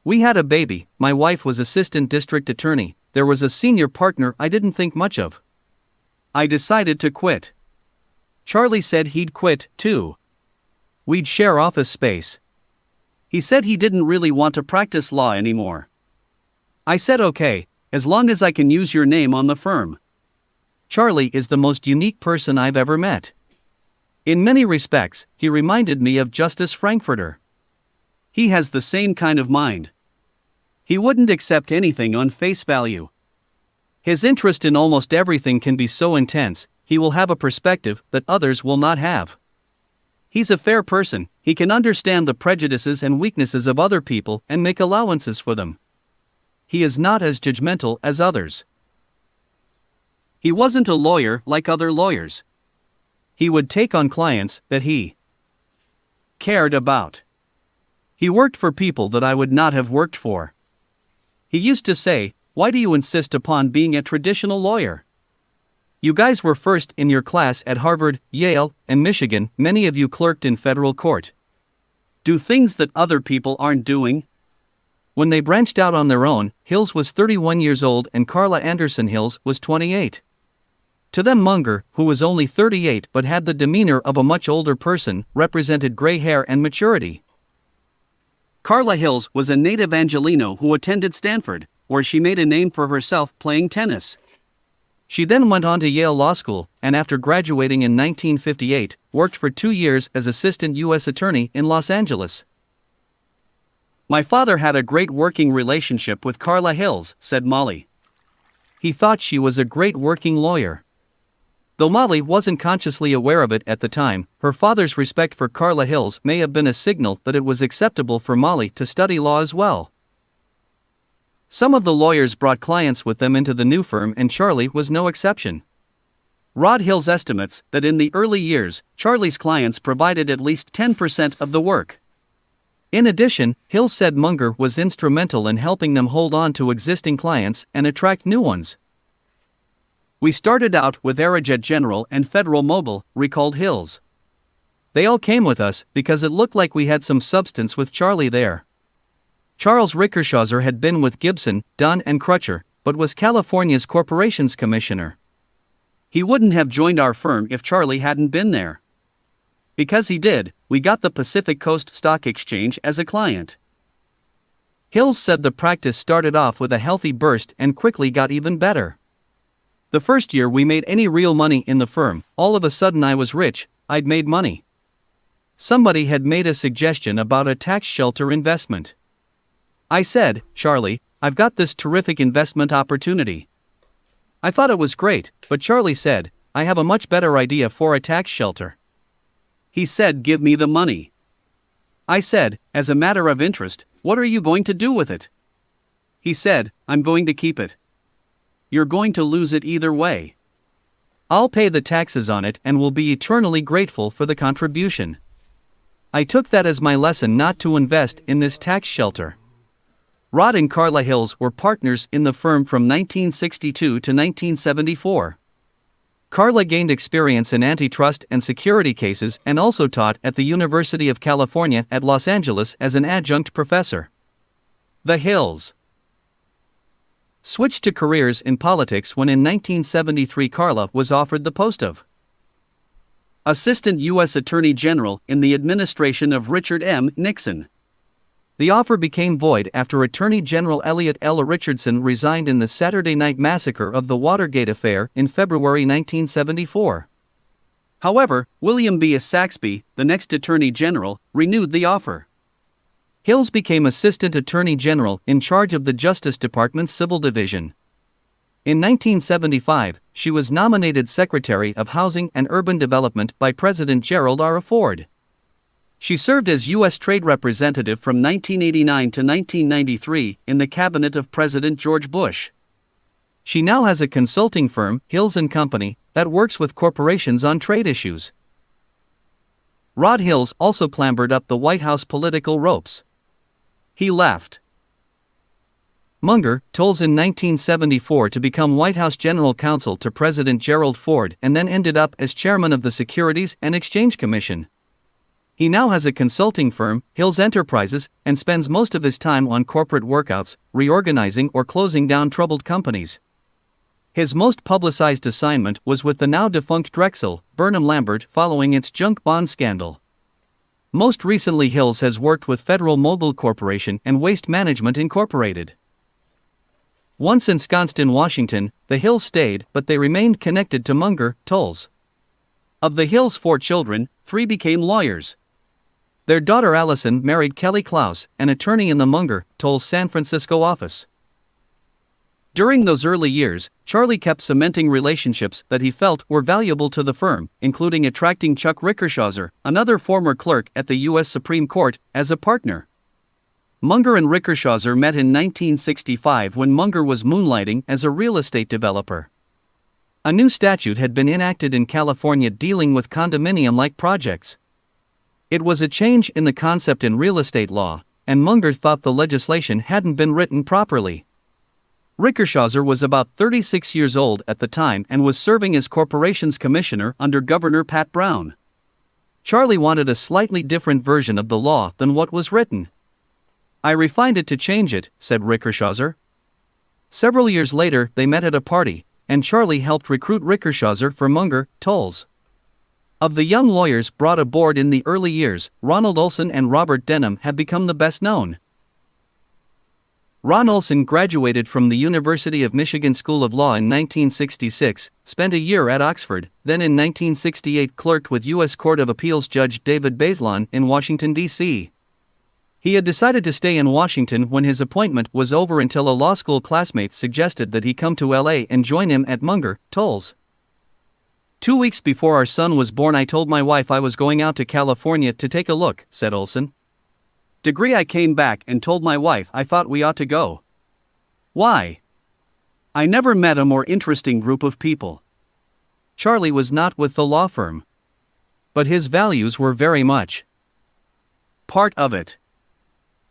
We had a baby, my wife was assistant district attorney, there was a senior partner I didn't think much of. I decided to quit. Charlie said he'd quit, too. We'd share office space. He said he didn't really want to practice law anymore. I said okay, as long as I can use your name on the firm. Charlie is the most unique person I've ever met. In many respects, he reminded me of Justice Frankfurter. He has the same kind of mind. He wouldn't accept anything on face value. His interest in almost everything can be so intense, he will have a perspective that others will not have. He's a fair person, he can understand the prejudices and weaknesses of other people and make allowances for them. He is not as judgmental as others. He wasn't a lawyer like other lawyers. He would take on clients that he cared about. He worked for people that I would not have worked for. He used to say, "Why do you insist upon being a traditional lawyer? You guys were first in your class at Harvard, Yale, and Michigan, many of you clerked in federal court. Do things that other people aren't doing." When they branched out on their own, Hills was 31 years old and Carla Anderson Hills was 28. To them Munger, who was only 38 but had the demeanor of a much older person, represented gray hair and maturity. Carla Hills was a native Angelino who attended Stanford, where she made a name for herself playing tennis. She then went on to Yale Law School, and after graduating in 1958, worked for 2 years as assistant U.S. attorney in Los Angeles. My father had a great working relationship with Carla Hills, said Molly. He thought she was a great working lawyer. Though Molly wasn't consciously aware of it at the time, her father's respect for Carla Hills may have been a signal that it was acceptable for Molly to study law as well. Some of the lawyers brought clients with them into the new firm and Charlie was no exception. Rod Hills estimates that in the early years, Charlie's clients provided at least 10% of the work. In addition, Hills said Munger was instrumental in helping them hold on to existing clients and attract new ones. We started out with Aerojet General and Federal Mobile, recalled Hills. They all came with us because it looked like we had some substance with Charlie there. Charles Rickershauser had been with Gibson, Dunn and Crutcher, but was California's Corporations Commissioner. He wouldn't have joined our firm if Charlie hadn't been there. Because he did, we got the Pacific Coast Stock Exchange as a client. Hills said the practice started off with a healthy burst and quickly got even better. The first year we made any real money in the firm, all of a sudden I was rich, I'd made money. Somebody had made a suggestion about a tax shelter investment. I said, "Charlie, I've got this terrific investment opportunity." I thought it was great, but Charlie said, "I have a much better idea for a tax shelter." He said, "Give me the money." I said, "As a matter of interest, what are you going to do with it?" He said, "I'm going to keep it." You're going to lose it either way. I'll pay the taxes on it and will be eternally grateful for the contribution. I took that as my lesson not to invest in this tax shelter. Rod and Carla Hills were partners in the firm from 1962 to 1974. Carla gained experience in antitrust and security cases and also taught at the University of California at Los Angeles as an adjunct professor. The Hills switched to careers in politics when in 1973 Carla was offered the post of Assistant U.S. Attorney General in the administration of Richard M. Nixon. The offer became void after Attorney General Elliot L. Richardson resigned in the Saturday Night Massacre of the Watergate affair in February 1974. However, William B. Saxby, the next Attorney General, renewed the offer. Hills became Assistant Attorney General in charge of the Justice Department's Civil Division. In 1975, she was nominated Secretary of Housing and Urban Development by President Gerald R. Ford. She served as U.S. Trade Representative from 1989 to 1993 in the cabinet of President George Bush. She now has a consulting firm, Hills & Company, that works with corporations on trade issues. Rod Hills also clambered up the White House political ropes. He left Munger, Tolles in 1974 to become White House General Counsel to President Gerald Ford and then ended up as chairman of the Securities and Exchange Commission. He now has a consulting firm, Hills Enterprises, and spends most of his time on corporate workouts, reorganizing or closing down troubled companies. His most publicized assignment was with the now-defunct Drexel, Burnham Lambert, following its junk bond scandal. Most recently Hills has worked with Federal Mogul Corporation and Waste Management Incorporated. Once ensconced in Washington, the Hills stayed, but they remained connected to Munger, Tolles. Of the Hills' 4 children, 3 became lawyers. Their daughter Allison married Kelly Klaus, an attorney in the Munger, Tolles San Francisco office. During those early years, Charlie kept cementing relationships that he felt were valuable to the firm, including attracting Chuck Rickershauser, another former clerk at the U.S. Supreme Court, as a partner. Munger and Rickershauser met in 1965 when Munger was moonlighting as a real estate developer. A new statute had been enacted in California dealing with condominium-like projects. It was a change in the concept in real estate law, and Munger thought the legislation hadn't been written properly. Rickershauser was about 36 years old at the time and was serving as Corporations Commissioner under Governor Pat Brown. Charlie wanted a slightly different version of the law than what was written. "I refined it to change it," said Rickershauser. Several years later, they met at a party, and Charlie helped recruit Rickershauser for Munger, Tolles. Of the young lawyers brought aboard in the early years, Ronald Olson and Robert Denham have become the best known. Ron Olson graduated from the University of Michigan School of Law in 1966, spent a year at Oxford, then in 1968 clerked with U.S. Court of Appeals Judge David Bazelon in Washington, D.C. He had decided to stay in Washington when his appointment was over until a law school classmate suggested that he come to L.A. and join him at Munger, Tolles. 2 weeks before our son was born I told my wife I was going out to California to take a look, said Olson. I came back and told my wife I thought we ought to go. Why? I never met a more interesting group of people. Charlie was not with the law firm. But his values were very much part of it.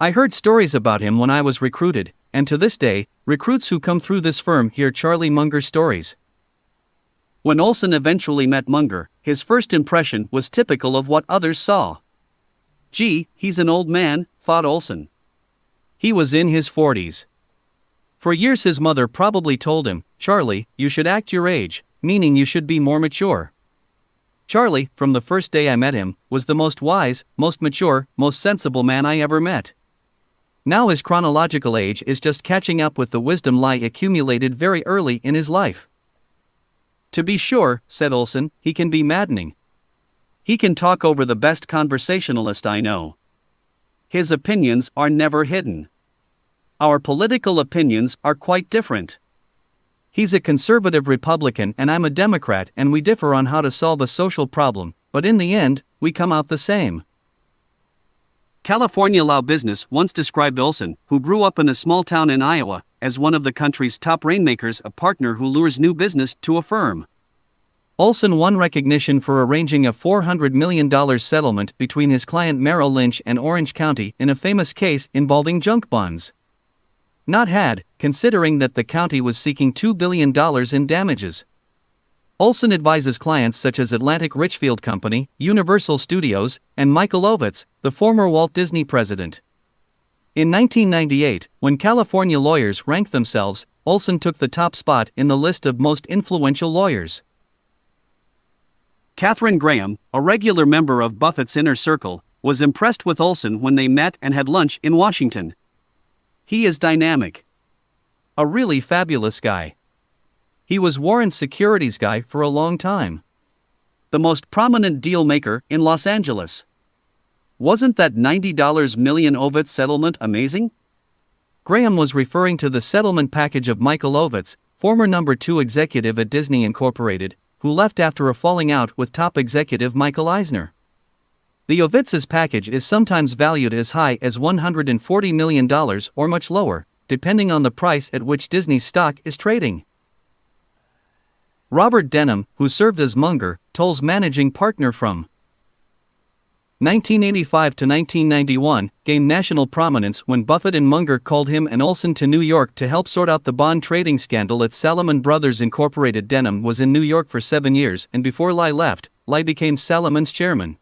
I heard stories about him when I was recruited, and to this day, recruits who come through this firm hear Charlie Munger stories. When Olson eventually met Munger, his first impression was typical of what others saw. "Gee, he's an old man," thought Olson. He was in his 40s. For years his mother probably told him, "Charlie, you should act your age," meaning you should be more mature. Charlie, from the first day I met him, was the most wise, most mature, most sensible man I ever met. Now his chronological age is just catching up with the wisdom lie accumulated very early in his life. "To be sure," said Olson, "he can be maddening. He can talk over the best conversationalist I know. His opinions are never hidden. Our political opinions are quite different. He's a conservative Republican and I'm a Democrat and we differ on how to solve a social problem, but in the end, we come out the same." California Law Business once described Olson, who grew up in a small town in Iowa, as one of the country's top rainmakers, a partner who lures new business to a firm. Olson won recognition for arranging a $400 million settlement between his client Merrill Lynch and Orange County in a famous case involving junk bonds. not had, considering that the county was seeking $2 billion in damages. Olson advises clients such as Atlantic Richfield Company, Universal Studios, and Michael Ovitz, the former Walt Disney president. In 1998, when California lawyers ranked themselves, Olson took the top spot in the list of most influential lawyers. Katharine Graham, a regular member of Buffett's inner circle, was impressed with Olson when they met and had lunch in Washington. He is dynamic. A really fabulous guy. He was Warren's securities guy for a long time. The most prominent deal maker in Los Angeles. Wasn't that $90 million Ovitz settlement amazing? Graham was referring to the settlement package of Michael Ovitz, former number 2 executive at Disney Incorporated, who left after a falling out with top executive Michael EISNER. The Ovitz's package is sometimes valued as high as $140 million or much lower, depending on the price at which Disney's stock is trading. Robert Denham, who served as Munger, Toll's managing partner from 1985 to 1991, gained national prominence when Buffett and Munger called him and Olson to New York to help sort out the bond trading scandal at Salomon Brothers Incorporated. Denham was in New York for 7 years, and before Lowe left, Lowe became Salomon's chairman.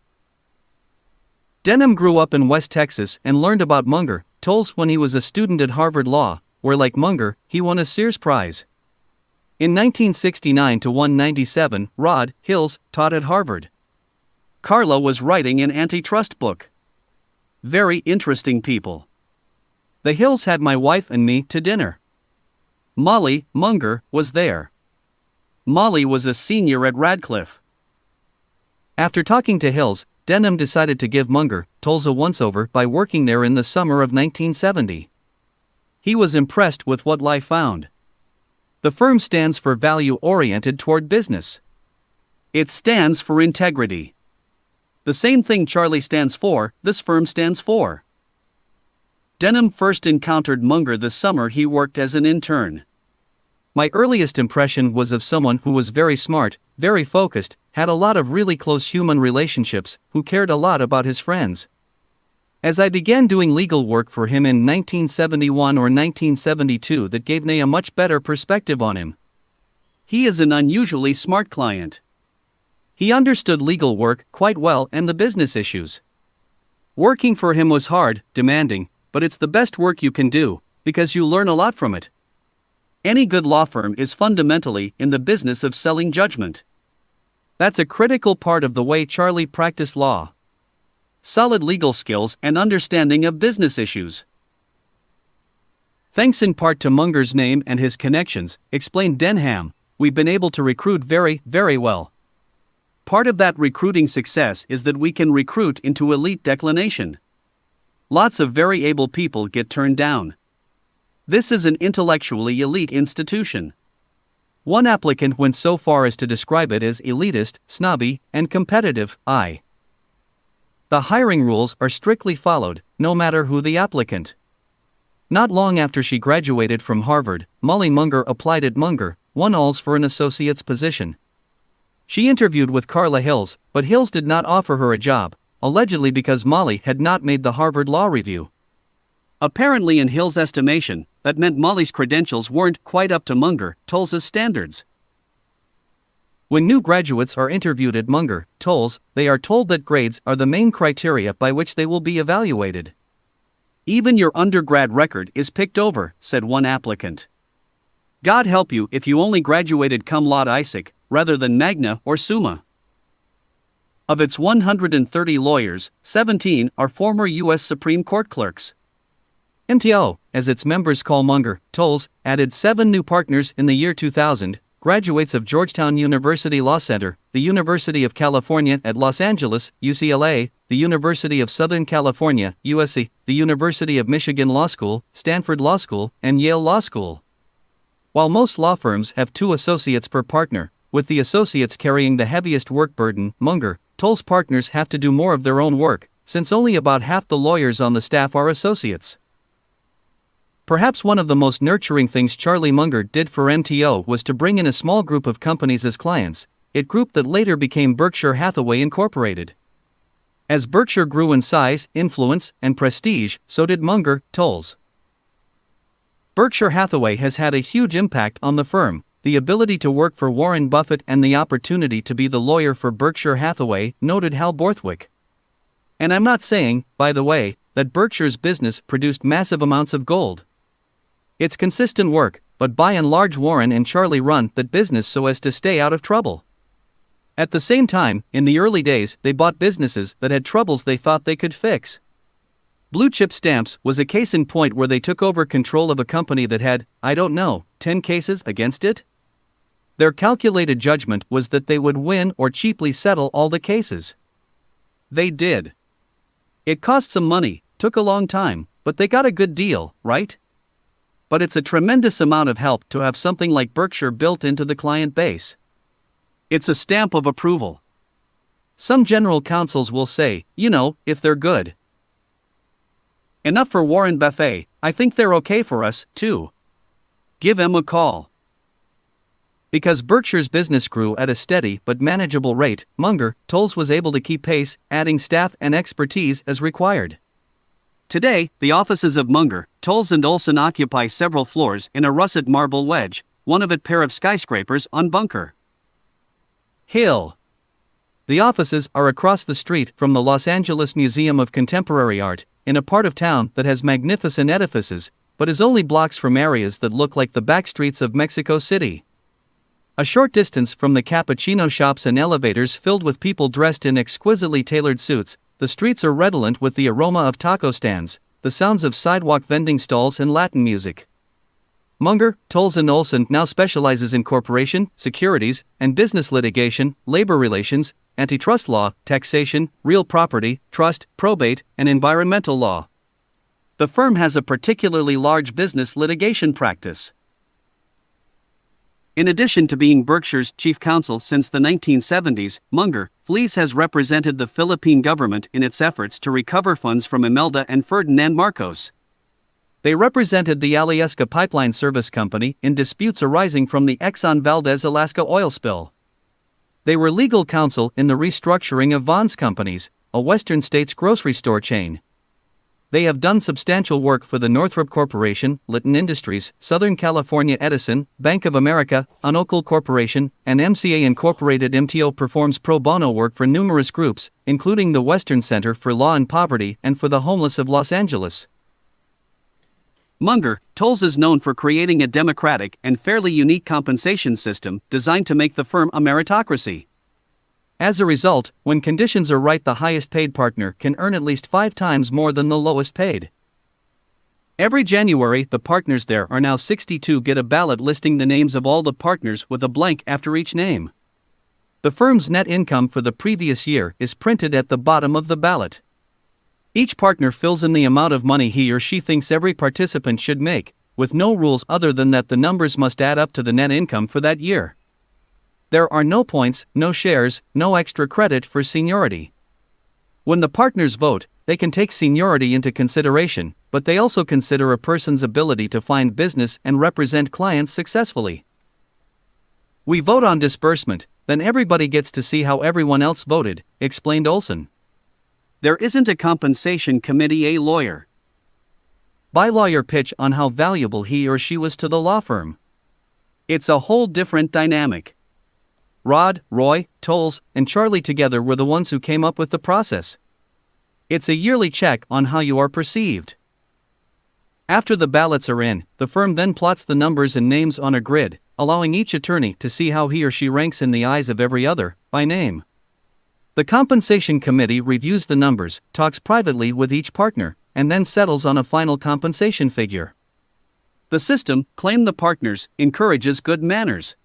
Denham grew up in West Texas and learned about Munger, Toll's when he was a student at Harvard Law, where like Munger, he won a Sears Prize. In 1969 to 197, Rod Hills taught at Harvard. Carla was writing an antitrust book. Very interesting people. The Hills had my wife and me to dinner. Molly Munger was there. Molly was a senior at Radcliffe. After talking to Hills, Denham decided to give Munger, Toll's a once-over by working there in the summer of 1970. He was impressed with what Lowe found. The firm stands for value-oriented toward business. It stands for integrity. The same thing Charlie stands for, this firm stands for. Denham first encountered Munger the summer he worked as an intern. My earliest impression was of someone who was very smart, very focused, had a lot of really close human relationships, who cared a lot about his friends. As I began doing legal work for him in 1971 or 1972, that gave me a much better perspective on him. He is an unusually smart client. He understood legal work quite well and the business issues. Working for him was hard, demanding, but it's the best work you can do, because you learn a lot from it. Any good law firm is fundamentally in the business of selling judgment. That's a critical part of the way Charlie practiced law. Solid legal skills and understanding of business issues. Thanks in part to Munger's name and his connections, explained Denham, we've been able to recruit very, very well. Part of that recruiting success is that we can recruit into elite declination. Lots of very able people get turned down. This is an intellectually elite institution. One applicant went so far as to describe it as elitist, snobby, and competitive. The hiring rules are strictly followed, no matter who the applicant. Not long after she graduated from Harvard, Molly Munger applied at Munger, won ALS for an associate's position. She interviewed with Carla Hills, but Hills did not offer her a job, allegedly because Molly had not made the Harvard Law Review. Apparently in Hills' estimation, that meant Molly's credentials weren't quite up to Munger, Toll's standards. When new graduates are interviewed at Munger, Toll's, they are told that grades are the main criteria by which they will be evaluated. Even your undergrad record is picked over, said one applicant. God help you if you only graduated cum laude ISAC, rather than magna or summa. Of its 130 lawyers, 17 are former U.S. Supreme Court clerks. MTO, as its members call Munger, Toll's, added 7 new partners in the year 2000, graduates of Georgetown University Law Center, the University of California at Los Angeles, UCLA, the University of Southern California, USC, the University of Michigan Law School, Stanford Law School, and Yale Law School. While most law firms have 2 associates per partner, with the associates carrying the heaviest work burden, Munger, Toll's partners have to do more of their own work, since only about half the lawyers on the staff are associates. Perhaps one of the most nurturing things Charlie Munger did for MTO was to bring in a small group of companies as clients, a group that later became Berkshire Hathaway Incorporated. As Berkshire grew in size, influence, and prestige, so did Munger, Toll's. Berkshire Hathaway has had a huge impact on the firm, the ability to work for Warren Buffett and the opportunity to be the lawyer for Berkshire Hathaway, noted Hal Borthwick. And I'm not saying, by the way, that Berkshire's business produced massive amounts of gold. It's consistent work, but by and large Warren and Charlie run that business so as to stay out of trouble. At the same time, in the early days, they bought businesses that had troubles they thought they could fix. Blue Chip Stamps was a case in point where they took over control of a company that had, 10 cases against it? Their calculated judgment was that they would win or cheaply settle all the cases. They did. It cost some money, took a long time, but they got a good deal, right? But it's a tremendous amount of help to have something like Berkshire built into the client base. It's a stamp of approval. Some general counsels will say, if they're good. Enough for Warren Buffett, I think they're okay for us, too. Give them a call. Because Berkshire's business grew at a steady but manageable rate, Munger, Tolles was able to keep pace, adding staff and expertise as required. Today, the offices of Munger, Tolles & Olson occupy several floors in a russet marble wedge, one of a pair of skyscrapers on Bunker Hill. The offices are across the street from the Los Angeles Museum of Contemporary Art, in a part of town that has magnificent edifices, but is only blocks from areas that look like the back streets of Mexico City. A short distance from the cappuccino shops and elevators filled with people dressed in exquisitely tailored suits, the streets are redolent with the aroma of taco stands, the sounds of sidewalk vending stalls and Latin music. Munger, Tolles & Olson now specializes in corporation, securities, and business litigation, labor relations, antitrust law, taxation, real property, trust, probate, and environmental law. The firm has a particularly large business litigation practice. In addition to being Berkshire's chief counsel since the 1970s, Munger, Flees has represented the Philippine government in its efforts to recover funds from Imelda and Ferdinand Marcos. They represented the Alyeska Pipeline Service Company in disputes arising from the Exxon Valdez Alaska oil spill. They were legal counsel in the restructuring of Vons Companies, a Western States grocery store chain. They have done substantial work for the Northrop Corporation, Litton Industries, Southern California Edison, Bank of America, Unocal Corporation, and MCA Incorporated. MTO performs pro bono work for numerous groups, including the Western Center for Law and Poverty and for the Homeless of Los Angeles. Munger, Tolles is known for creating a democratic and fairly unique compensation system designed to make the firm a meritocracy. As a result, when conditions are right, the highest paid partner can earn at least 5 times more than the lowest paid. Every January, the partners there are now 62 get a ballot listing the names of all the partners with a blank after each name. The firm's net income for the previous year is printed at the bottom of the ballot. Each partner fills in the amount of money he or she thinks every participant should make, with no rules other than that the numbers must add up to the net income for that year. There are no points, no shares, no extra credit for seniority. When the partners vote, they can take seniority into consideration, but they also consider a person's ability to find business and represent clients successfully. We vote on disbursement, then everybody gets to see how everyone else voted, explained Olson. There isn't a compensation committee. A lawyer. By lawyer pitch on how valuable he or she was to the law firm. It's a whole different dynamic. Rod, Roy, Tolles, and Charlie together were the ones who came up with the process. It's a yearly check on how you are perceived. After the ballots are in, the firm then plots the numbers and names on a grid, allowing each attorney to see how he or she ranks in the eyes of every other, by name. The compensation committee reviews the numbers, talks privately with each partner, and then settles on a final compensation figure. The system, claim the partners, encourages good manners.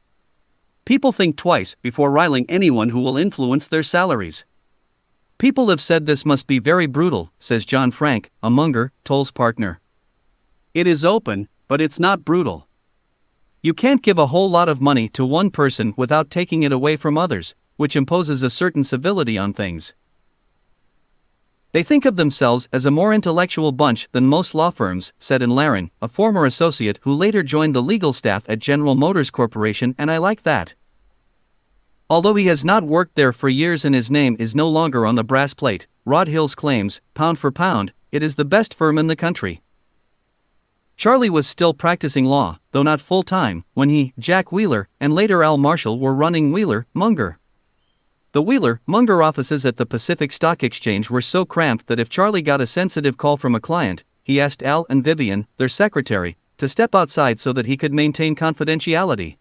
People think twice before riling anyone who will influence their salaries. People have said this must be very brutal, says John Frank, a Munger, Tolles partner. It is open, but it's not brutal. You can't give a whole lot of money to one person without taking it away from others, which imposes a certain civility on things. They think of themselves as a more intellectual bunch than most law firms, said Laren, a former associate who later joined the legal staff at General Motors Corporation, and I like that. Although he has not worked there for years and his name is no longer on the brass plate, Rod Hills claims, pound for pound, it is the best firm in the country. Charlie was still practicing law, though not full-time, when he, Jack Wheeler, and later Al Marshall were running Wheeler, Munger. The Wheeler, Munger offices at the Pacific Stock Exchange were so cramped that if Charlie got a sensitive call from a client, he asked Al and Vivian, their secretary, to step outside so that he could maintain confidentiality.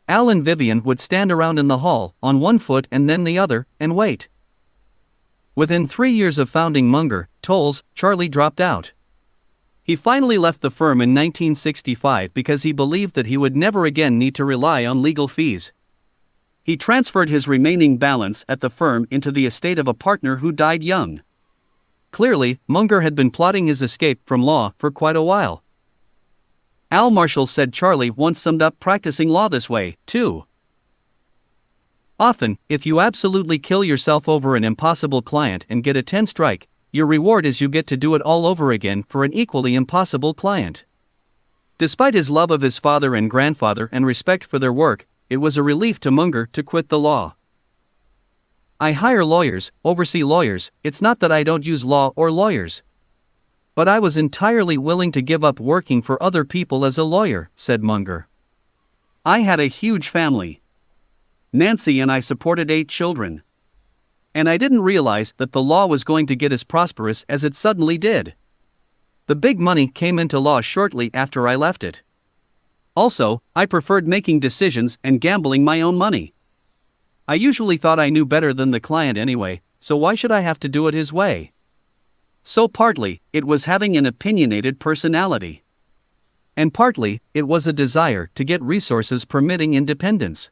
Al and Vivian would stand around in the hall, on one foot and then the other, and wait. Within 3 years of founding Munger, Tolles, Charlie dropped out. He finally left the firm in 1965 because he believed that he would never again need to rely on legal fees. He transferred his remaining balance at the firm into the estate of a partner who died young. Clearly, Munger had been plotting his escape from law for quite a while. Al Marshall said Charlie once summed up practicing law this way, too. Often, if you absolutely kill yourself over an impossible client and get a 10 strike, your reward is you get to do it all over again for an equally impossible client. Despite his love of his father and grandfather and respect for their work, it was a relief to Munger to quit the law. I hire lawyers, oversee lawyers, it's not that I don't use law or lawyers. But I was entirely willing to give up working for other people as a lawyer, said Munger. I had a huge family. Nancy and I supported 8 children. And I didn't realize that the law was going to get as prosperous as it suddenly did. The big money came into law shortly after I left it. Also, I preferred making decisions and gambling my own money. I usually thought I knew better than the client anyway, so why should I have to do it his way? So partly, it was having an opinionated personality. And partly, it was a desire to get resources permitting independence.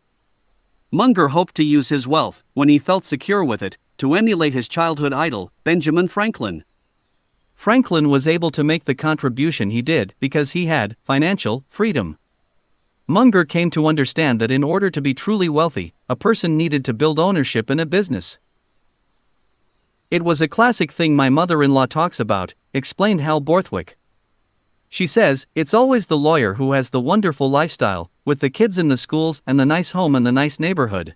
Munger hoped to use his wealth, when he felt secure with it, to emulate his childhood idol, Benjamin Franklin. Franklin was able to make the contribution he did because he had financial freedom. Munger came to understand that in order to be truly wealthy, a person needed to build ownership in a business. It was a classic thing my mother-in-law talks about, explained Hal Borthwick. She says, it's always the lawyer who has the wonderful lifestyle, with the kids in the schools and the nice home and the nice neighborhood.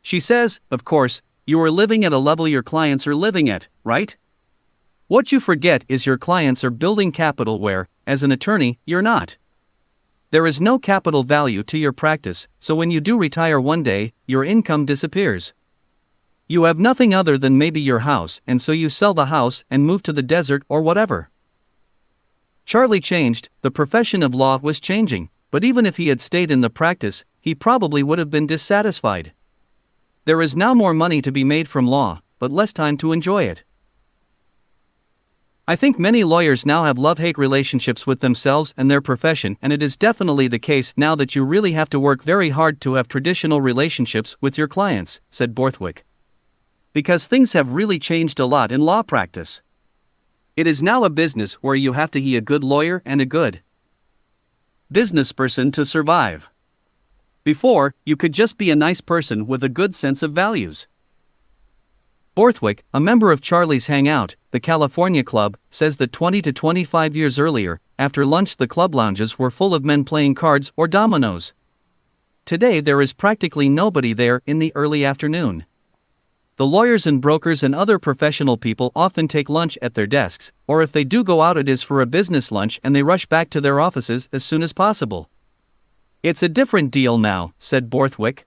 She says, of course, you are living at a level your clients are living at, right? What you forget is your clients are building capital where, as an attorney, you're not. There is no capital value to your practice, so when you do retire one day, your income disappears. You have nothing other than maybe your house, and so you sell the house and move to the desert or whatever. Charlie changed, the profession of law was changing, but even if he had stayed in the practice, he probably would have been dissatisfied. There is now more money to be made from law, but less time to enjoy it. I think many lawyers now have love-hate relationships with themselves and their profession, and it is definitely the case now that you really have to work very hard to have traditional relationships with your clients, said Borthwick. Because things have really changed a lot in law practice. It is now a business where you have to be a good lawyer and a good businessperson to survive. Before, you could just be a nice person with a good sense of values. Borthwick, a member of Charlie's Hangout, the California Club, says that 20 to 25 years earlier, after lunch the club lounges were full of men playing cards or dominoes. Today there is practically nobody there in the early afternoon. The lawyers and brokers and other professional people often take lunch at their desks, or if they do go out it is for a business lunch and they rush back to their offices as soon as possible. It's a different deal now, said Borthwick.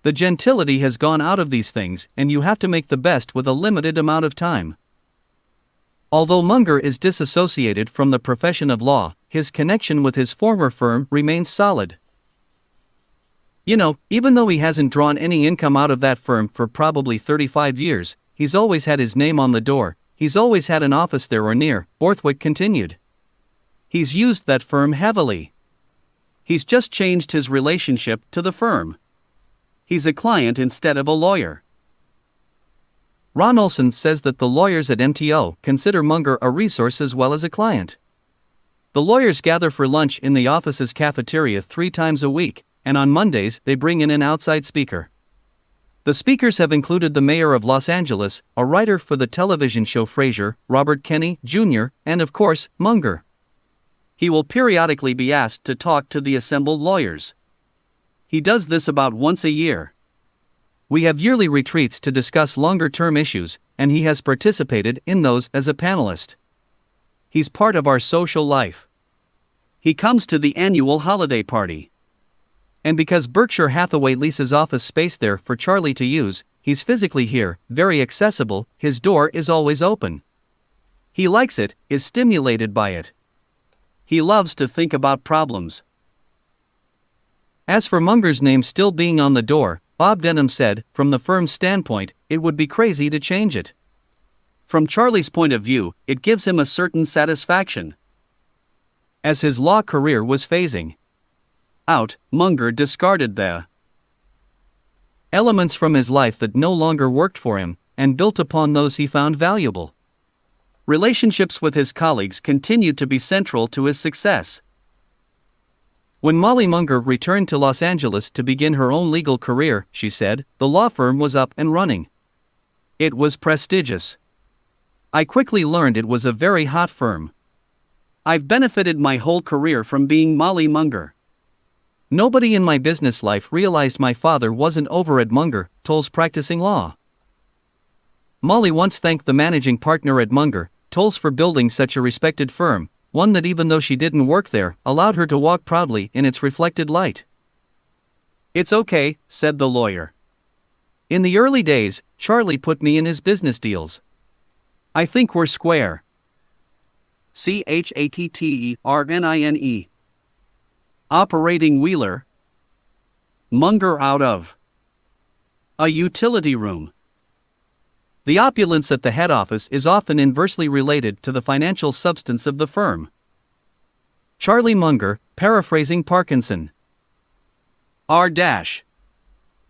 The gentility has gone out of these things, and you have to make the best with a limited amount of time. Although Munger is disassociated from the profession of law, his connection with his former firm remains solid. You know, even though he hasn't drawn any income out of that firm for probably 35 years, he's always had his name on the door, he's always had an office there or near, Borthwick continued. He's used that firm heavily. He's just changed his relationship to the firm. He's a client instead of a lawyer. Ron Olson says that the lawyers at MTO consider Munger a resource as well as a client. The lawyers gather for lunch in the office's cafeteria 3 times a week, and on Mondays they bring in an outside speaker. The speakers have included the mayor of Los Angeles, a writer for the television show Frasier, Robert Kenney, Jr., and of course, Munger. He will periodically be asked to talk to the assembled lawyers. He does this about once a year. We have yearly retreats to discuss longer-term issues, and he has participated in those as a panelist. He's part of our social life. He comes to the annual holiday party. And because Berkshire Hathaway leases office space there for Charlie to use, he's physically here, very accessible, his door is always open. He likes it, is stimulated by it. He loves to think about problems. As for Munger's name still being on the door, Bob Denham said, from the firm's standpoint, it would be crazy to change it. From Charlie's point of view, it gives him a certain satisfaction. As his law career was phasing out, Munger discarded the elements from his life that no longer worked for him, and built upon those he found valuable. Relationships with his colleagues continued to be central to his success. When Molly Munger returned to Los Angeles to begin her own legal career, she said, the law firm was up and running. It was prestigious. I quickly learned it was a very hot firm. I've benefited my whole career from being Molly Munger. Nobody in my business life realized my father wasn't over at Munger, Tolles practicing law. Molly once thanked the managing partner at Munger, Tolles, for building such a respected firm, one that even though she didn't work there, allowed her to walk proudly in its reflected light. It's okay, said the lawyer. In the early days, Charlie put me in his business deals. I think we're square. CHATTERNINE. Operating Wheeler. Munger out of a utility room. The opulence at the head office is often inversely related to the financial substance of the firm. Charlie Munger, paraphrasing Parkinson. R-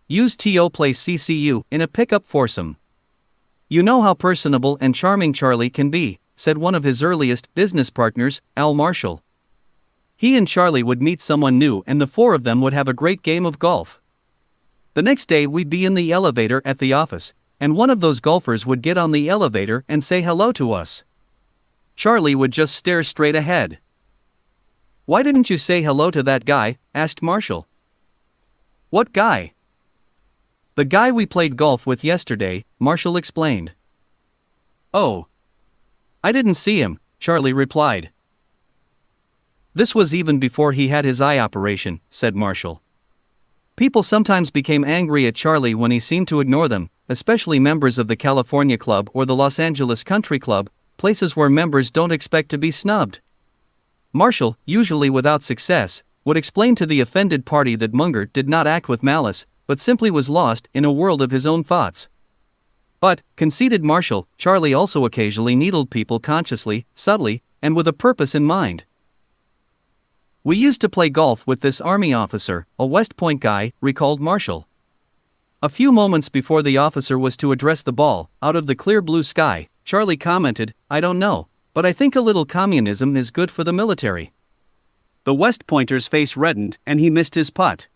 Use TO place CCU in a pickup foursome. You know how personable and charming Charlie can be, said one of his earliest business partners, Al Marshall. He and Charlie would meet someone new and the four of them would have a great game of golf. The next day we'd be in the elevator at the office, and one of those golfers would get on the elevator and say hello to us. Charlie would just stare straight ahead. Why didn't you say hello to that guy? Asked Marshall. What guy? The guy we played golf with yesterday, Marshall explained. Oh. I didn't see him, Charlie replied. This was even before he had his eye operation, said Marshall. People sometimes became angry at Charlie when he seemed to ignore them, especially members of the California Club or the Los Angeles Country Club, places where members don't expect to be snubbed. Marshall, usually without success, would explain to the offended party that Munger did not act with malice, but simply was lost in a world of his own thoughts. But, conceded Marshall, Charlie also occasionally needled people consciously, subtly, and with a purpose in mind. We used to play golf with this Army officer, a West Point guy, recalled Marshall. A few moments before the officer was to address the ball, out of the clear blue sky, Charlie commented, I don't know, but I think a little communism is good for the military. The West Pointer's face reddened and he missed his putt.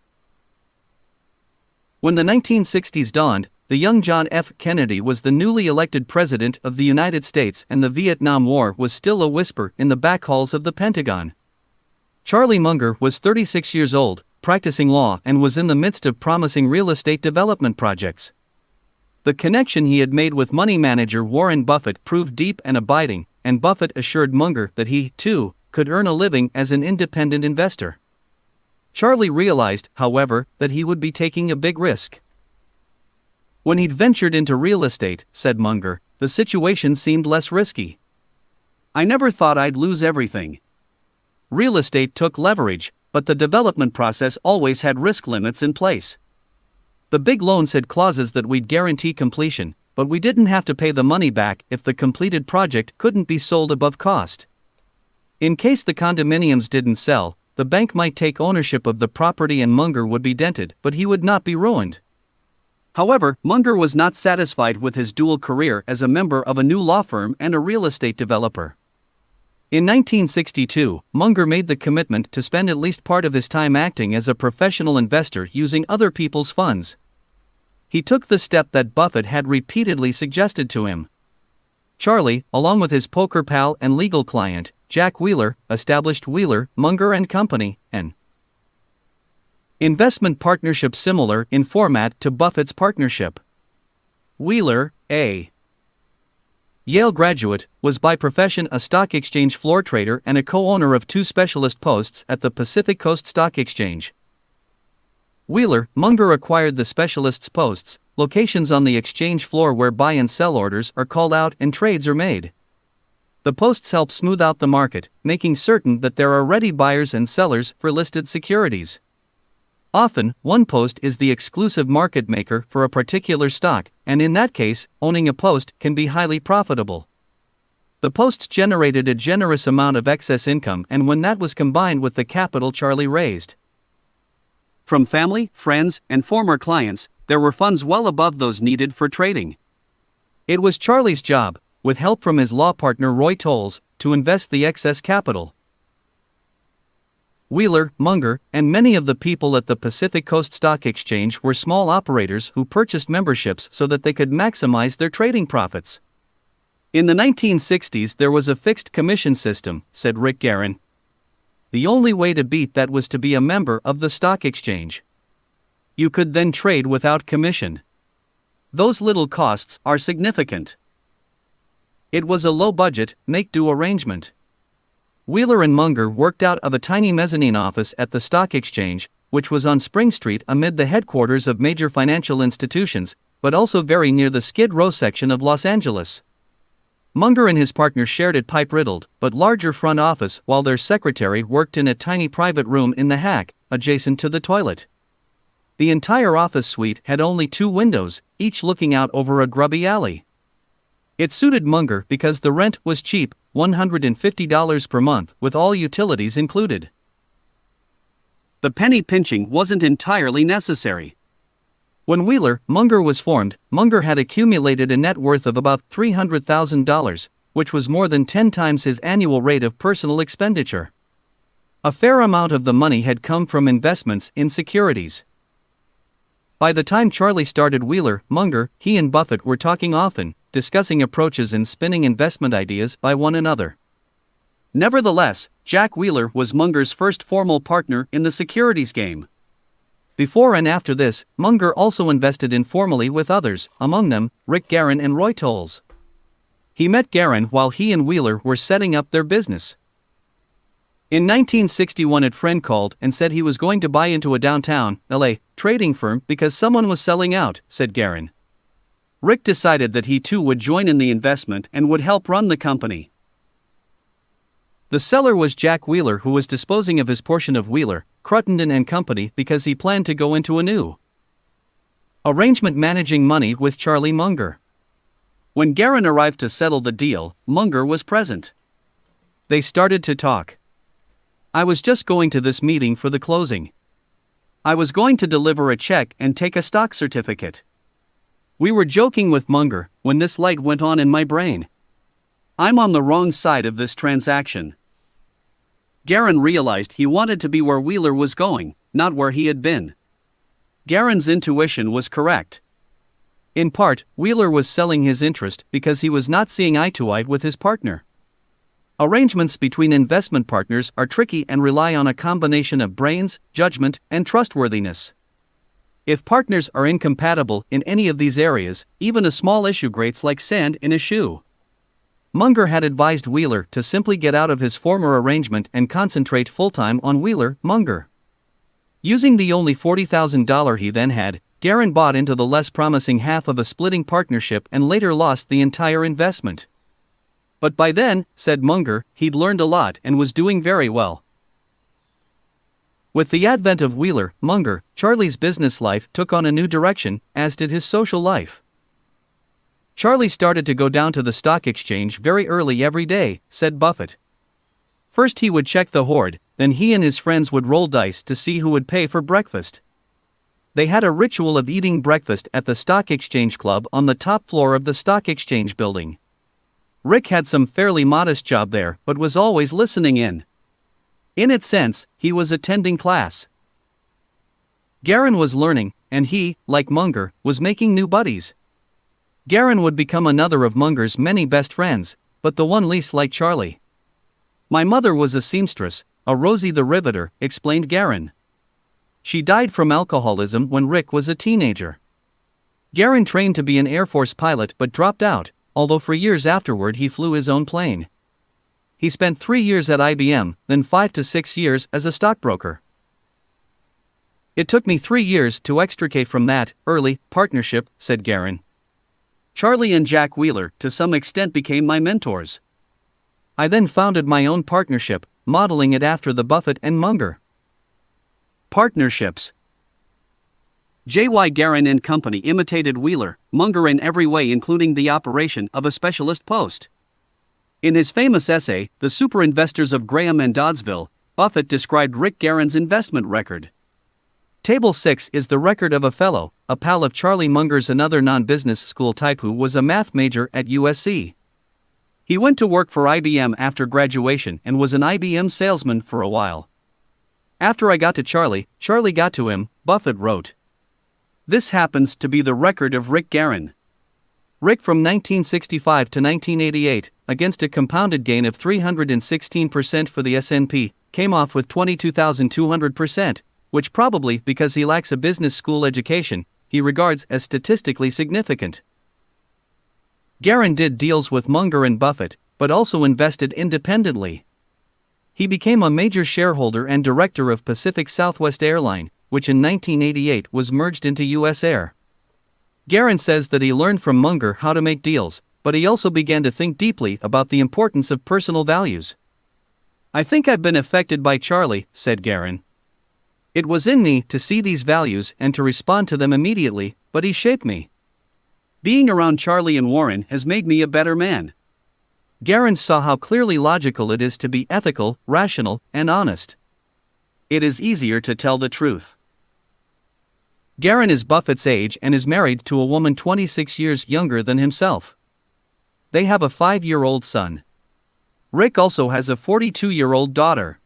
When the 1960s dawned, the young John F. Kennedy was the newly elected President of the United States and the Vietnam War was still a whisper in the back halls of the Pentagon. Charlie Munger was 36 years old, practicing law and was in the midst of promising real estate development projects. The connection he had made with money manager Warren Buffett proved deep and abiding, and Buffett assured Munger that he, too, could earn a living as an independent investor. Charlie realized, however, that he would be taking a big risk. When he'd ventured into real estate, said Munger, the situation seemed less risky. I never thought I'd lose everything. Real estate took leverage, but the development process always had risk limits in place. The big loans had clauses that we'd guarantee completion, but we didn't have to pay the money back if the completed project couldn't be sold above cost. In case the condominiums didn't sell, the bank might take ownership of the property and Munger would be dented, but he would not be ruined. However, Munger was not satisfied with his dual career as a member of a new law firm and a real estate developer. In 1962, Munger made the commitment to spend at least part of his time acting as a professional investor using other people's funds. He took the step that Buffett had repeatedly suggested to him. Charlie, along with his poker pal and legal client, Jack Wheeler, established Wheeler, Munger and Company, an investment partnership similar in format to Buffett's partnership. Wheeler, A. Yale graduate, was by profession a stock exchange floor trader and a co-owner of 2 specialist posts at the Pacific Coast Stock Exchange. Wheeler, Munger acquired the specialists' posts, locations on the exchange floor where buy and sell orders are called out and trades are made. The posts help smooth out the market, making certain that there are ready buyers and sellers for listed securities. Often, one post is the exclusive market maker for a particular stock, and in that case, owning a post can be highly profitable. The posts generated a generous amount of excess income, and when that was combined with the capital Charlie raised from family, friends, and former clients, there were funds well above those needed for trading. It was Charlie's job, with help from his law partner Roy Tolles, to invest the excess capital. Wheeler, Munger, and many of the people at the Pacific Coast Stock Exchange were small operators who purchased memberships so that they could maximize their trading profits. In the 1960s there was a fixed commission system, said Rick Guerin. The only way to beat that was to be a member of the stock exchange. You could then trade without commission. Those little costs are significant. It was a low-budget, make-do arrangement. Wheeler and Munger worked out of a tiny mezzanine office at the stock exchange, which was on Spring Street amid the headquarters of major financial institutions, but also very near the Skid Row section of Los Angeles. Munger and his partner shared a pipe-riddled, but larger front office while their secretary worked in a tiny private room in the hack, adjacent to the toilet. The entire office suite had only 2 windows, each looking out over a grubby alley. It suited Munger because the rent was cheap, $150 per month with all utilities included. The penny pinching wasn't entirely necessary. When Wheeler, Munger was formed, Munger had accumulated a net worth of about $300,000, which was more than 10 times his annual rate of personal expenditure. A fair amount of the money had come from investments in securities. By the time Charlie started Wheeler, Munger, he and Buffett were talking often, discussing approaches and spinning investment ideas by one another. Nevertheless, Jack Wheeler was Munger's first formal partner in the securities game. Before and after this, Munger also invested informally with others, among them, Rick Guerin and Roy Tolles. He met Guerin while he and Wheeler were setting up their business. In 1961, a friend called and said he was going to buy into a downtown, L.A., trading firm because someone was selling out, said Guerin. Rick decided that he too would join in the investment and would help run the company. The seller was Jack Wheeler, who was disposing of his portion of Wheeler, Cruttenden and Company because he planned to go into a new arrangement managing money with Charlie Munger. When Guerin arrived to settle the deal, Munger was present. They started to talk. I was just going to this meeting for the closing. I was going to deliver a check and take a stock certificate. We were joking with Munger when this light went on in my brain. I'm on the wrong side of this transaction. Guerin realized he wanted to be where Wheeler was going, not where he had been. Guerin's intuition was correct. In part, Wheeler was selling his interest because he was not seeing eye to eye with his partner. Arrangements between investment partners are tricky and rely on a combination of brains, judgment, and trustworthiness. If partners are incompatible in any of these areas, even a small issue grates like sand in a shoe. Munger had advised Wheeler to simply get out of his former arrangement and concentrate full-time on Wheeler, Munger. Using the only $40,000 he then had, Guerin bought into the less promising half of a splitting partnership and later lost the entire investment. But by then, said Munger, he'd learned a lot and was doing very well. With the advent of Wheeler, Munger, Charlie's business life took on a new direction, as did his social life. Charlie started to go down to the stock exchange very early every day, said Buffett. First he would check the hoard, then he and his friends would roll dice to see who would pay for breakfast. They had a ritual of eating breakfast at the Stock Exchange Club on the top floor of the Stock Exchange building. Rick had some fairly modest job there, but was always listening in. In its sense, he was attending class. Guerin was learning, and he, like Munger, was making new buddies. Guerin would become another of Munger's many best friends, but the one least like Charlie. My mother was a seamstress, a Rosie the Riveter, explained Guerin. She died from alcoholism when Rick was a teenager. Guerin trained to be an Air Force pilot but dropped out, although for years afterward he flew his own plane. He spent 3 years at IBM, then 5 to 6 years as a stockbroker. It took me 3 years to extricate from that early partnership, said Guerin. Charlie and Jack Wheeler to some extent became my mentors. I then founded my own partnership, modeling it after the Buffett and Munger partnerships. J.Y. Guerin and Company imitated Wheeler, Munger in every way, including the operation of a specialist post. In his famous essay, The Super Investors of Graham and Doddsville, Buffett described Rick Guerin's investment record. Table 6 is the record of a fellow, a pal of Charlie Munger's, another non-business school type who was a math major at USC. He went to work for IBM after graduation and was an IBM salesman for a while. After I got to Charlie, Charlie got to him, Buffett wrote. This happens to be the record of Rick Guerin. Rick from 1965 to 1988, against a compounded gain of 316% for the S&P, came off with 22,200%, which probably because he lacks a business school education, he regards as statistically significant. Guerin did deals with Munger and Buffett, but also invested independently. He became a major shareholder and director of Pacific Southwest Airline, which in 1988 was merged into US Air. Guerin says that he learned from Munger how to make deals, but he also began to think deeply about the importance of personal values. I think I've been affected by Charlie, said Guerin. It was in me to see these values and to respond to them immediately, but he shaped me. Being around Charlie and Warren has made me a better man. Guerin saw how clearly logical it is to be ethical, rational, and honest. It is easier to tell the truth. Guerin is Buffett's age and is married to a woman 26 years younger than himself. They have a 5-year-old son. Rick also has a 42-year-old daughter.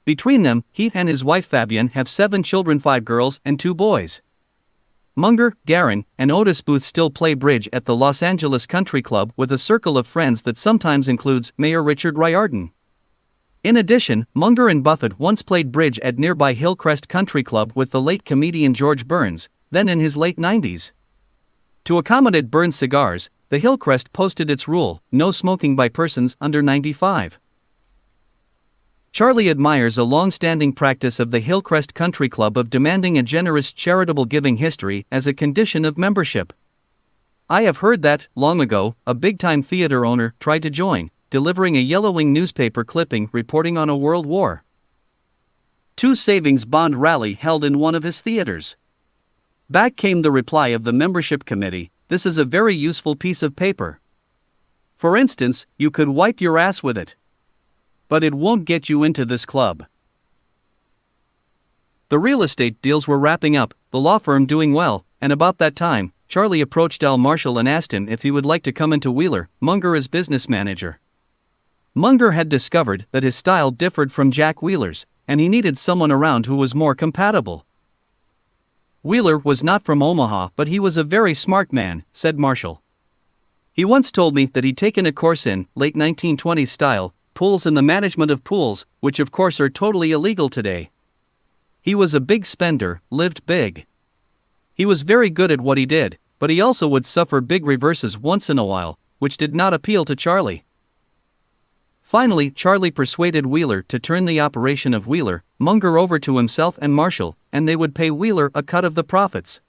Between them, he and his wife Fabienne have 7 children, 5 girls and 2 boys. Munger, Guerin, and Otis Booth still play bridge at the Los Angeles Country Club with a circle of friends that sometimes includes Mayor Richard Riordan. In addition, Munger and Buffett once played bridge at nearby Hillcrest Country Club with the late comedian George Burns, then in his late 90s. To accommodate Burns' cigars, the Hillcrest posted its rule, no smoking by persons under 95. Charlie admires a long-standing practice of the Hillcrest Country Club of demanding a generous charitable giving history as a condition of membership. I have heard that, long ago, a big-time theater owner tried to join, delivering a yellowing newspaper clipping reporting on a World War II savings bond rally held in one of his theaters. Back came the reply of the membership committee, "This is a very useful piece of paper. For instance, you could wipe your ass with it. But it won't get you into this club." The real estate deals were wrapping up, the law firm doing well, and about that time, Charlie approached Al Marshall and asked him if he would like to come into Wheeler, Munger as business manager. Munger had discovered that his style differed from Jack Wheeler's, and he needed someone around who was more compatible. Wheeler was not from Omaha, but he was a very smart man, said Marshall. He once told me that he'd taken a course in late 1920s style pools and the management of pools, which of course are totally illegal today. He was a big spender, lived big. He was very good at what he did, but he also would suffer big reverses once in a while, which did not appeal to Charlie. Finally, Charlie persuaded Wheeler to turn the operation of Wheeler, Munger over to himself and Marshall, and they would pay Wheeler a cut of the profits.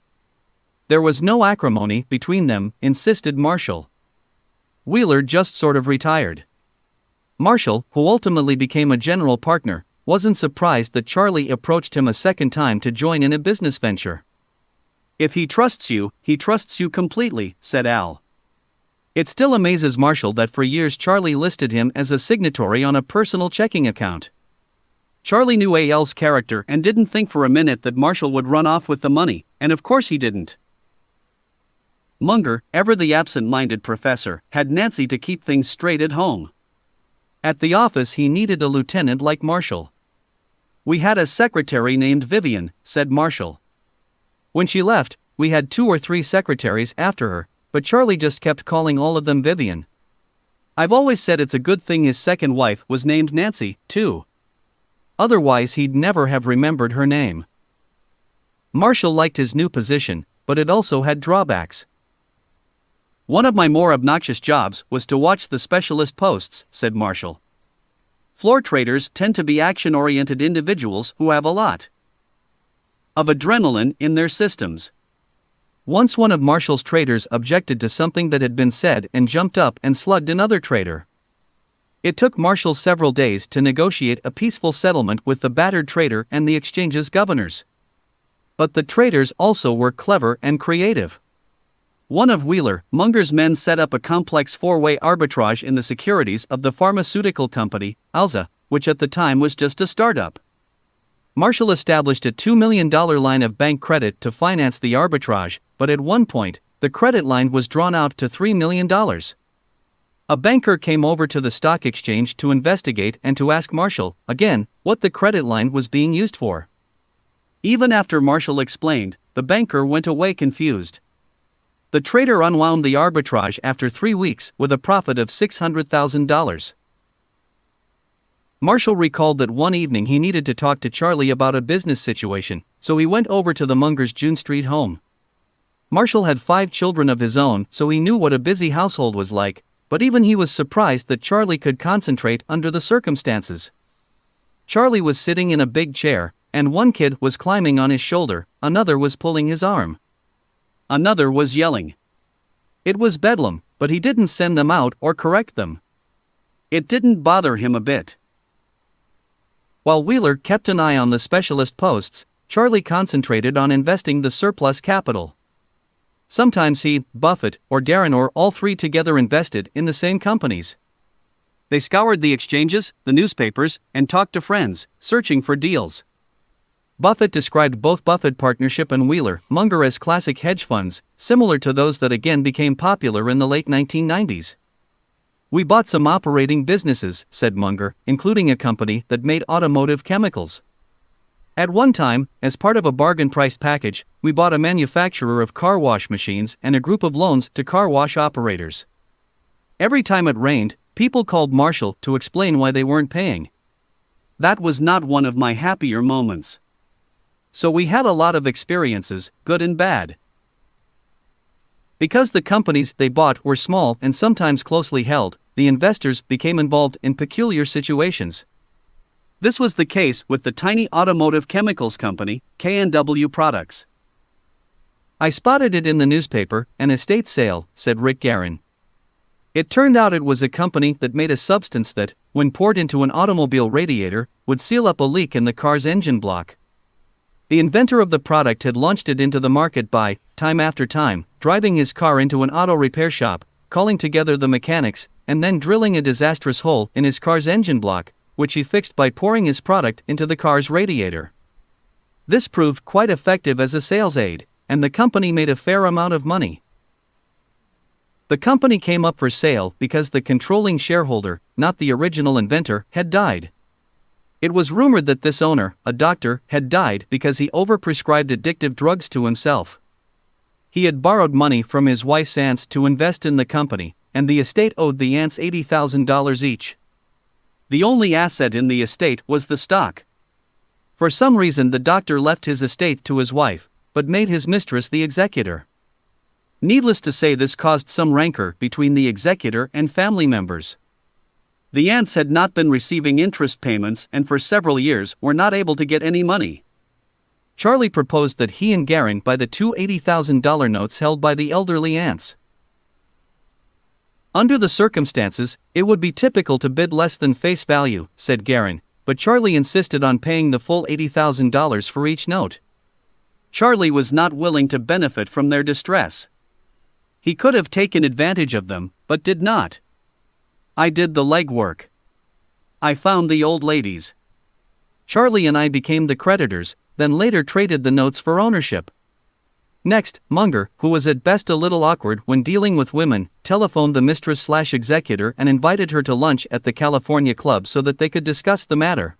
There was no acrimony between them, insisted Marshall. Wheeler just sort of retired. Marshall, who ultimately became a general partner, wasn't surprised that Charlie approached him a second time to join in a business venture. "If he trusts you completely," said Al. It still amazes Marshall that for years Charlie listed him as a signatory on a personal checking account. Charlie knew Al's character and didn't think for a minute that Marshall would run off with the money, and of course he didn't. Munger, ever the absent-minded professor, had Nancy to keep things straight at home. At the office he needed a lieutenant like Marshall. "We had a secretary named Vivian," said Marshall. When she left, we had 2 or 3 secretaries after her, but Charlie just kept calling all of them Vivian. I've always said it's a good thing his second wife was named Nancy, too. Otherwise he'd never have remembered her name. Marshall liked his new position, but it also had drawbacks. "One of my more obnoxious jobs was to watch the specialist posts," said Marshall. "Floor traders tend to be action-oriented individuals who have a lot of adrenaline in their systems." Once one of Marshall's traders objected to something that had been said and jumped up and slugged another trader. It took Marshall several days to negotiate a peaceful settlement with the battered trader and the exchange's governors. But the traders also were clever and creative. One of Wheeler, Munger's men set up a complex four-way arbitrage in the securities of the pharmaceutical company, ALSA, which at the time was just a startup. Marshall established a $2 million line of bank credit to finance the arbitrage, but at one point, the credit line was drawn out to $3 million. A banker came over to the stock exchange to investigate and to ask Marshall, again, what the credit line was being used for. Even after Marshall explained, the banker went away confused. The trader unwound the arbitrage after 3 weeks with a profit of $600,000. Marshall recalled that one evening he needed to talk to Charlie about a business situation, so he went over to the Mungers' June Street home. Marshall had 5 children of his own, so he knew what a busy household was like, but even he was surprised that Charlie could concentrate under the circumstances. Charlie was sitting in a big chair, and one kid was climbing on his shoulder, another was pulling his arm. Another was yelling. It was bedlam, but he didn't send them out or correct them. It didn't bother him a bit. While Wheeler kept an eye on the specialist posts, Charlie concentrated on investing the surplus capital. Sometimes he, Buffett, or Darren or all three together invested in the same companies. They scoured the exchanges, the newspapers, and talked to friends, searching for deals. Buffett described both Buffett Partnership and Wheeler, Munger as classic hedge funds, similar to those that again became popular in the late 1990s. "We bought some operating businesses," said Munger, including a company that made automotive chemicals. "At one time, as part of a bargain-priced package, we bought a manufacturer of car wash machines and a group of loans to car wash operators. Every time it rained, people called Marshall to explain why they weren't paying. That was not one of my happier moments. So we had a lot of experiences, good and bad. Because the companies they bought were small and sometimes closely held, the investors became involved in peculiar situations. This was the case with the tiny automotive chemicals company, K&W Products. I spotted it in the newspaper, an estate sale," said Rick Guerin. "It turned out it was a company that made a substance that, when poured into an automobile radiator, would seal up a leak in the car's engine block. The inventor of the product had launched it into the market by, time after time, driving his car into an auto repair shop, calling together the mechanics, and then drilling a disastrous hole in his car's engine block, which he fixed by pouring his product into the car's radiator. This proved quite effective as a sales aid, and the company made a fair amount of money. The company came up for sale because the controlling shareholder, not the original inventor, had died. It was rumored that this owner, a doctor, had died because he overprescribed addictive drugs to himself. He had borrowed money from his wife's aunts to invest in the company, and the estate owed the aunts $80,000 each. The only asset in the estate was the stock. For some reason the doctor left his estate to his wife, but made his mistress the executor. Needless to say, this caused some rancor between the executor and family members. The aunts had not been receiving interest payments and for several years were not able to get any money. Charlie proposed that he and Guerin buy the two $80,000 notes held by the elderly aunts. Under the circumstances, it would be typical to bid less than face value, said Guerin, but Charlie insisted on paying the full $80,000 for each note. Charlie was not willing to benefit from their distress. He could have taken advantage of them, but did not. I did the legwork. I found the old ladies. Charlie and I became the creditors, then later traded the notes for ownership. Next, Munger, who was at best a little awkward when dealing with women, telephoned the mistress/executor and invited her to lunch at the California Club so that they could discuss the matter.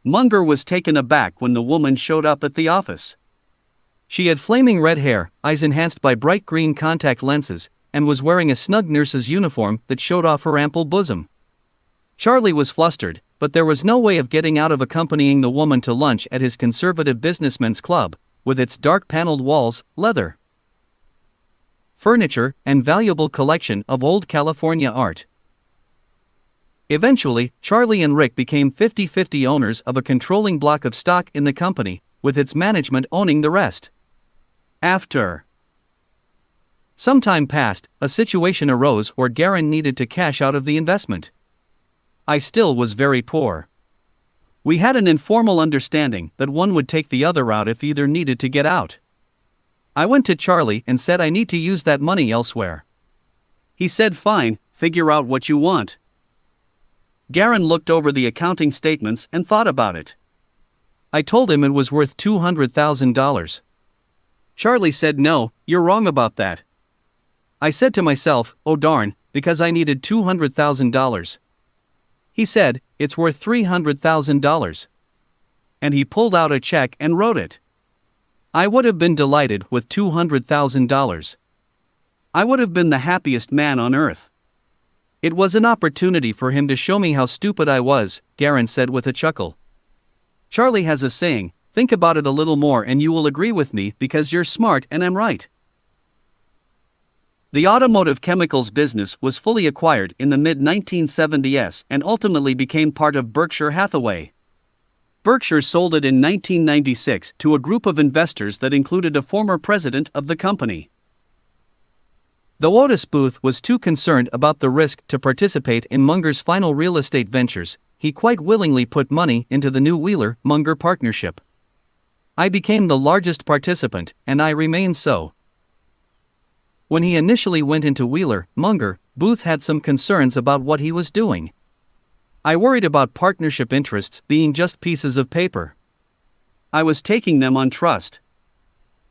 Munger was taken aback when the woman showed up at the office. She had flaming red hair, eyes enhanced by bright green contact lenses, and was wearing a snug nurse's uniform that showed off her ample bosom. Charlie was flustered, but there was no way of getting out of accompanying the woman to lunch at his conservative businessmen's club, with its dark paneled walls, leather furniture, and valuable collection of old California art. Eventually, Charlie and Rick became 50-50 owners of a controlling block of stock in the company, with its management owning the rest. After some time passed, a situation arose where Warren needed to cash out of the investment. I still was very poor. We had an informal understanding that one would take the other out if either needed to get out. I went to Charlie and said I need to use that money elsewhere. He said fine, figure out what you want. Warren looked over the accounting statements and thought about it. I told him it was worth $200,000. Charlie said no, you're wrong about that. I said to myself, oh darn, because I needed $200,000. He said, it's worth $300,000. And he pulled out a check and wrote it. I would have been delighted with $200,000. I would have been the happiest man on earth. It was an opportunity for him to show me how stupid I was, Warren said with a chuckle. Charlie has a saying, think about it a little more and you will agree with me because you're smart and I'm right. The automotive chemicals business was fully acquired in the mid-1970s and ultimately became part of Berkshire Hathaway. Berkshire sold it in 1996 to a group of investors that included a former president of the company. Though Otis Booth was too concerned about the risk to participate in Munger's final real estate ventures, he quite willingly put money into the new Wheeler-Munger partnership. I became the largest participant, and I remain so. When he initially went into Wheeler-Munger, Booth had some concerns about what he was doing. I worried about partnership interests being just pieces of paper. I was taking them on trust.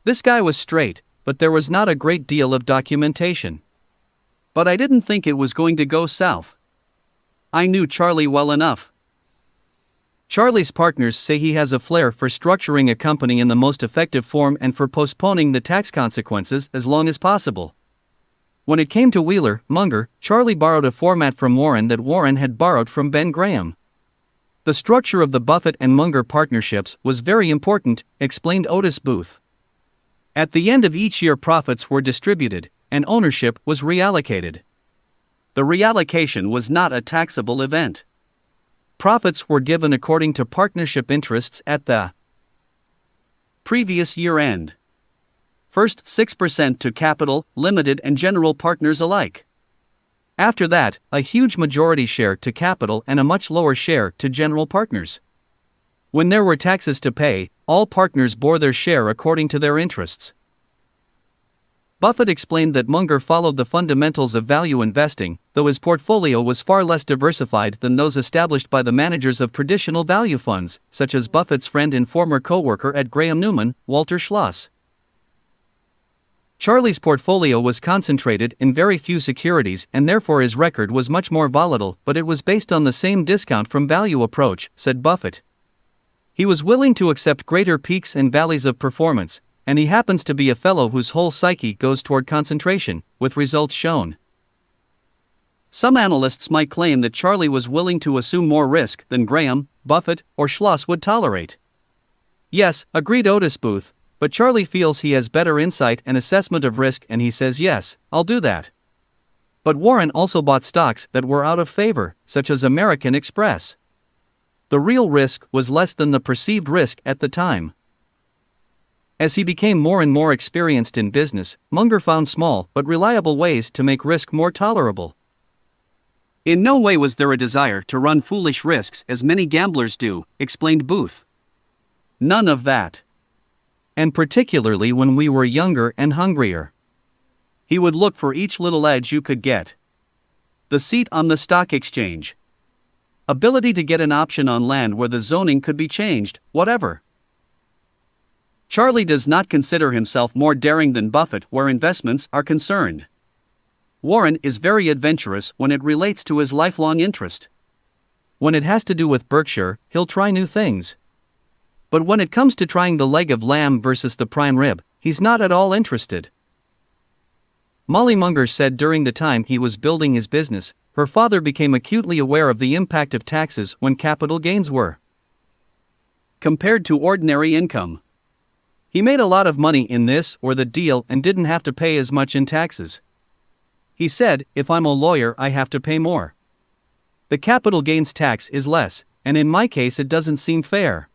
This guy was straight, but there was not a great deal of documentation. But I didn't think it was going to go south. I knew Charlie well enough. Charlie's partners say he has a flair for structuring a company in the most effective form and for postponing the tax consequences as long as possible. When it came to Wheeler-Munger, Charlie borrowed a format from Warren that Warren had borrowed from Ben Graham. The structure of the Buffett and Munger partnerships was very important, explained Otis Booth. At the end of each year, profits were distributed, and ownership was reallocated. The reallocation was not a taxable event. Profits were given according to partnership interests at the previous year end. First 6% to capital, limited and general partners alike. After that, a huge majority share to capital and a much lower share to general partners. When there were taxes to pay, all partners bore their share according to their interests. Buffett explained that Munger followed the fundamentals of value investing, though his portfolio was far less diversified than those established by the managers of traditional value funds, such as Buffett's friend and former co-worker at Graham Newman, Walter Schloss. Charlie's portfolio was concentrated in very few securities and therefore his record was much more volatile, but it was based on the same discount from value approach, said Buffett. He was willing to accept greater peaks and valleys of performance, and he happens to be a fellow whose whole psyche goes toward concentration, with results shown. Some analysts might claim that Charlie was willing to assume more risk than Graham, Buffett, or Schloss would tolerate. Yes, agreed Otis Booth, but Charlie feels he has better insight and assessment of risk and he says yes, I'll do that. But Warren also bought stocks that were out of favor, such as American Express. The real risk was less than the perceived risk at the time. As he became more and more experienced in business, Munger found small but reliable ways to make risk more tolerable. In no way was there a desire to run foolish risks as many gamblers do, explained Booth. None of that. And particularly when we were younger and hungrier. He would look for each little edge you could get. The seat on the stock exchange. Ability to get an option on land where the zoning could be changed, whatever. Charlie does not consider himself more daring than Buffett where investments are concerned. Warren is very adventurous when it relates to his lifelong interest. When it has to do with Berkshire, he'll try new things. But when it comes to trying the leg of lamb versus the prime rib, he's not at all interested. Molly Munger said during the time he was building his business, her father became acutely aware of the impact of taxes when capital gains were compared to ordinary income. He made a lot of money in this or that deal and didn't have to pay as much in taxes. He said, if I'm a lawyer, I have to pay more. The capital gains tax is less, and in my case it doesn't seem fair.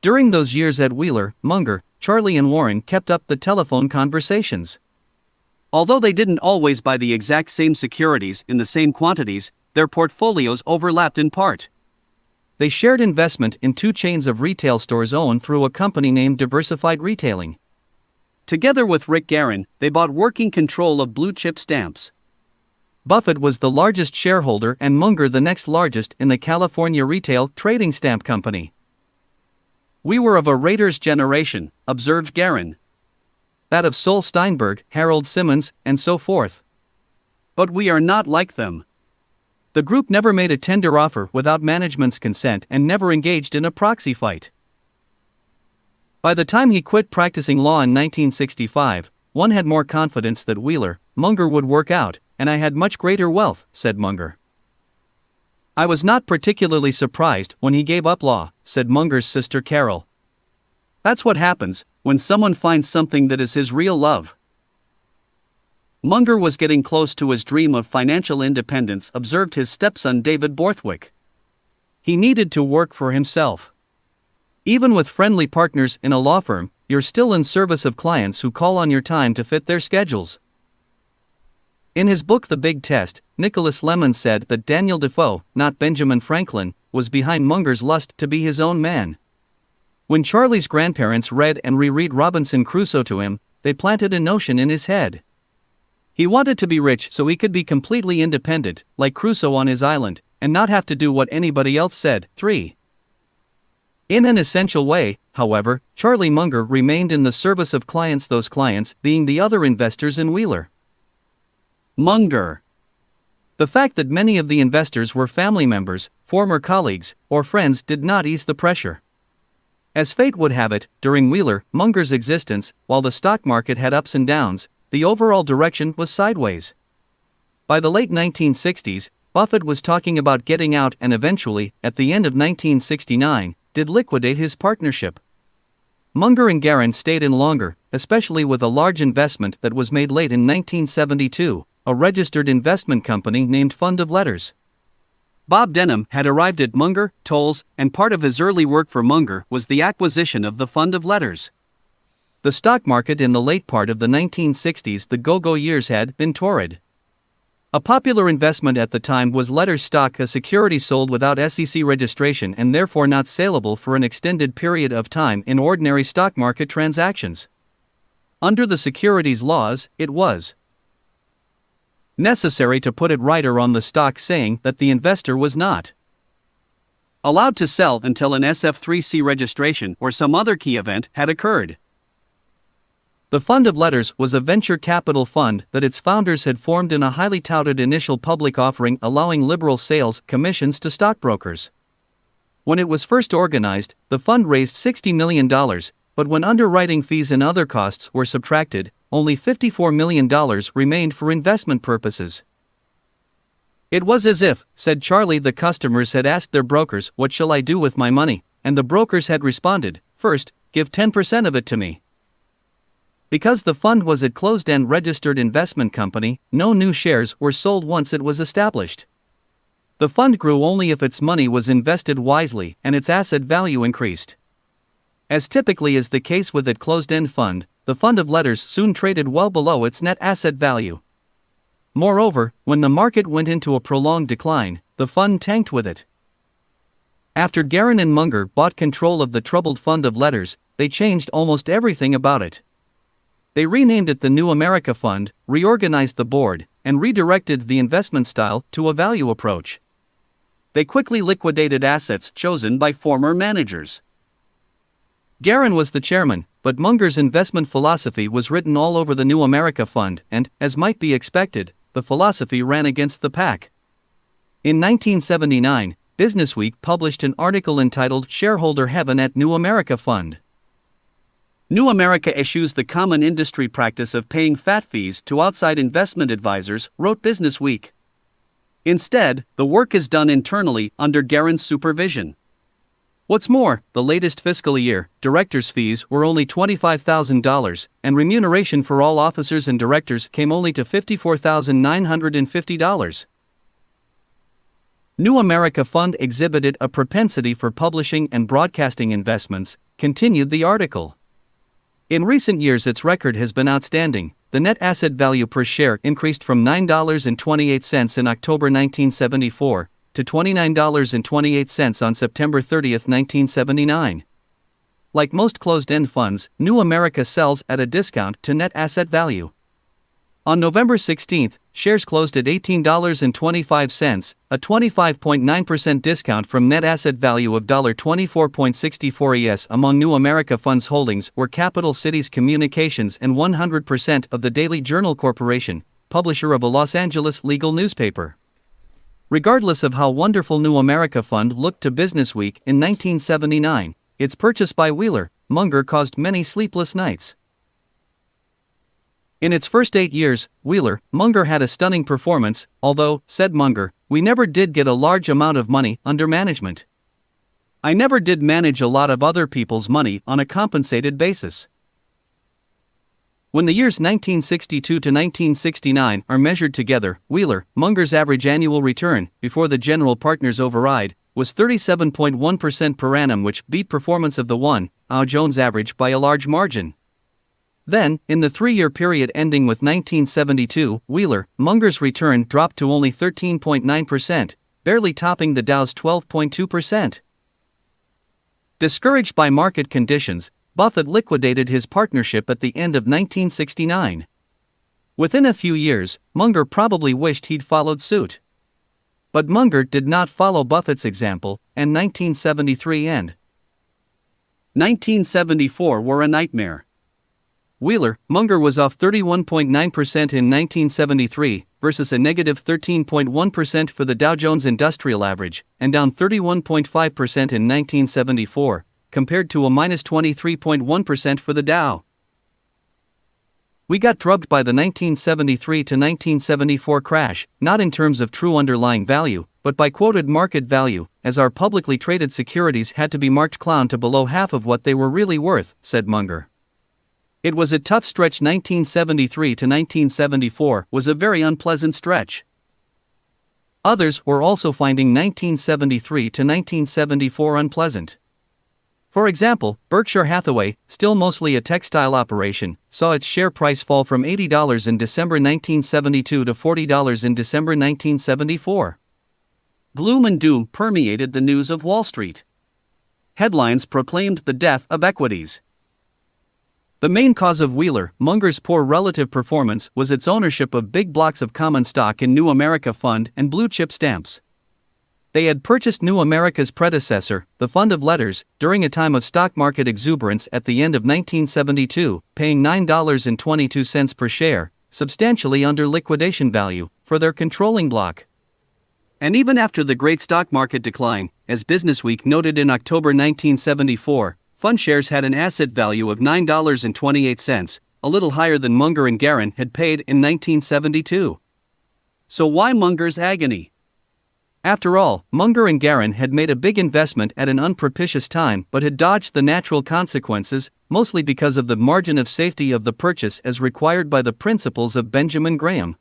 During those years at Wheeler, Munger, Charlie and Warren kept up the telephone conversations. Although they didn't always buy the exact same securities in the same quantities, their portfolios overlapped in part. They shared investment in 2 chains of retail stores owned through a company named Diversified Retailing. Together with Rick Guerin, they bought working control of blue chip stamps. Buffett was the largest shareholder and Munger the next largest in the California Retail Trading Stamp Company. We were of a Raiders generation, observed Guerin. That of Sol Steinberg, Harold Simmons, and so forth. But we are not like them. The group never made a tender offer without management's consent and never engaged in a proxy fight. By the time he quit practicing law in 1965, one had more confidence that Wheeler, Munger would work out, and I had much greater wealth, said Munger. I was not particularly surprised when he gave up law, said Munger's sister Carol. That's what happens when someone finds something that is his real love. Munger was getting close to his dream of financial independence, observed his stepson David Borthwick. He needed to work for himself. Even with friendly partners in a law firm, you're still in service of clients who call on your time to fit their schedules. In his book The Big Test, Nicholas Lemon said that Daniel Defoe, not Benjamin Franklin, was behind Munger's lust to be his own man. When Charlie's grandparents read and reread Robinson Crusoe to him, they planted a notion in his head. He wanted to be rich so he could be completely independent, like Crusoe on his island, and not have to do what anybody else said. 3. In an essential way, however, Charlie Munger remained in the service of clients, those clients being the other investors in Wheeler. Munger. The fact that many of the investors were family members, former colleagues, or friends did not ease the pressure. As fate would have it, during Wheeler, Munger's existence, while the stock market had ups and downs, the overall direction was sideways. By the late 1960s, Buffett was talking about getting out and eventually, at the end of 1969, did liquidate his partnership. Munger and Guerin stayed in longer, especially with a large investment that was made late in 1972, a registered investment company named Fund of Letters. Bob Denham had arrived at Munger, Tolles, and part of his early work for Munger was the acquisition of the Fund of Letters. The stock market in the late part of the 1960s, the go-go years, had been torrid. A popular investment at the time was Letters stock, a security sold without SEC registration and therefore not saleable for an extended period of time in ordinary stock market transactions. Under the securities laws, it was necessary to put a rider on the stock saying that the investor was not allowed to sell until an SF3C registration or some other key event had occurred. The Fund of Letters was a venture capital fund that its founders had formed in a highly touted initial public offering allowing liberal sales commissions to stockbrokers. When it was first organized, the fund raised $60 million, but when underwriting fees and other costs were subtracted, only $54 million remained for investment purposes. It was as if, said Charlie, the customers had asked their brokers, "What shall I do with my money?" and the brokers had responded, "First, give 10% of it to me." Because the fund was a closed-end registered investment company, no new shares were sold once it was established. The fund grew only if its money was invested wisely and its asset value increased. As typically is the case with a closed-end fund, the Fund of Letters soon traded well below its net asset value. Moreover, when the market went into a prolonged decline, the fund tanked with it. After Guerin and Munger bought control of the troubled Fund of Letters, they changed almost everything about it. They renamed it the New America Fund, reorganized the board, and redirected the investment style to a value approach. They quickly liquidated assets chosen by former managers. Guerin was the chairman, but Munger's investment philosophy was written all over the New America Fund and, as might be expected, the philosophy ran against the pack. In 1979, Businessweek published an article entitled "Shareholder Heaven at New America Fund." New America eschews the common industry practice of paying fat fees to outside investment advisors, wrote Businessweek. Instead, the work is done internally under Guerin's supervision. What's more, the latest fiscal year, directors' fees were only $25,000, and remuneration for all officers and directors came only to $54,950. New America Fund exhibited a propensity for publishing and broadcasting investments, continued the article. In recent years its record has been outstanding. The net asset value per share increased from $9.28 in October 1974 to $29.28 on September 30, 1979. Like most closed-end funds, New America sells at a discount to net asset value. On November 16, shares closed at $18.25, a 25.9% discount from net asset value of $24.64 ES. Among New America Fund's holdings were Capital Cities Communications and 100% of the Daily Journal Corporation, publisher of a Los Angeles legal newspaper. Regardless of how wonderful New America Fund looked to Businessweek in 1979, its purchase by Wheeler, Munger caused many sleepless nights. In its first 8 years, Wheeler, Munger had a stunning performance, although, said Munger, we never did get a large amount of money under management. I never did manage a lot of other people's money on a compensated basis. When the years 1962 to 1969 are measured together, Wheeler, Munger's average annual return, before the general partner's override, was 37.1% per annum, which beat performance of the Dow Jones average by a large margin. Then, in the 3-year period ending with 1972, Wheeler, Munger's return dropped to only 13.9%, barely topping the Dow's 12.2%. Discouraged by market conditions, Buffett liquidated his partnership at the end of 1969. Within a few years, Munger probably wished he'd followed suit. But Munger did not follow Buffett's example, and 1973 and 1974 were a nightmare. Wheeler, Munger was off 31.9% in 1973 versus a negative 13.1% for the Dow Jones Industrial Average, and down 31.5% in 1974, compared to a minus 23.1% for the Dow. We got drugged by the 1973 to 1974 crash, not in terms of true underlying value, but by quoted market value, as our publicly traded securities had to be marked clown to below half of what they were really worth, said Munger. It was a tough stretch. 1973 to 1974 was a very unpleasant stretch. Others were also finding 1973 to 1974 unpleasant. For example, Berkshire Hathaway, still mostly a textile operation, saw its share price fall from $80 in December 1972 to $40 in December 1974. Gloom and doom permeated the news of Wall Street. Headlines proclaimed the death of equities. The main cause of Wheeler, Munger's poor relative performance was its ownership of big blocks of common stock in New America Fund and blue chip stamps. They had purchased New America's predecessor, the Fund of Letters, during a time of stock market exuberance at the end of 1972, paying $9.22 per share, substantially under liquidation value, for their controlling block. And even after the great stock market decline, as Businessweek noted in October 1974, Fund shares had an asset value of $9.28, a little higher than Munger and Guerin had paid in 1972. So why Munger's agony? After all, Munger and Guerin had made a big investment at an unpropitious time but had dodged the natural consequences, mostly because of the margin of safety of the purchase as required by the principles of Benjamin Graham.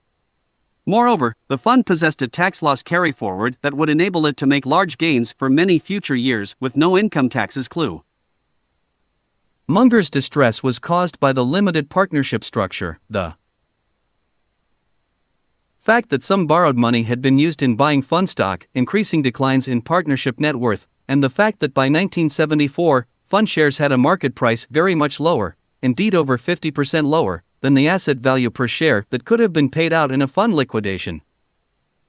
Moreover, the fund possessed a tax loss carryforward that would enable it to make large gains for many future years with no income taxes clue. Munger's distress was caused by the limited partnership structure, the fact that some borrowed money had been used in buying fund stock, increasing declines in partnership net worth, and the fact that by 1974, fund shares had a market price very much lower, indeed over 50% lower, than the asset value per share that could have been paid out in a fund liquidation.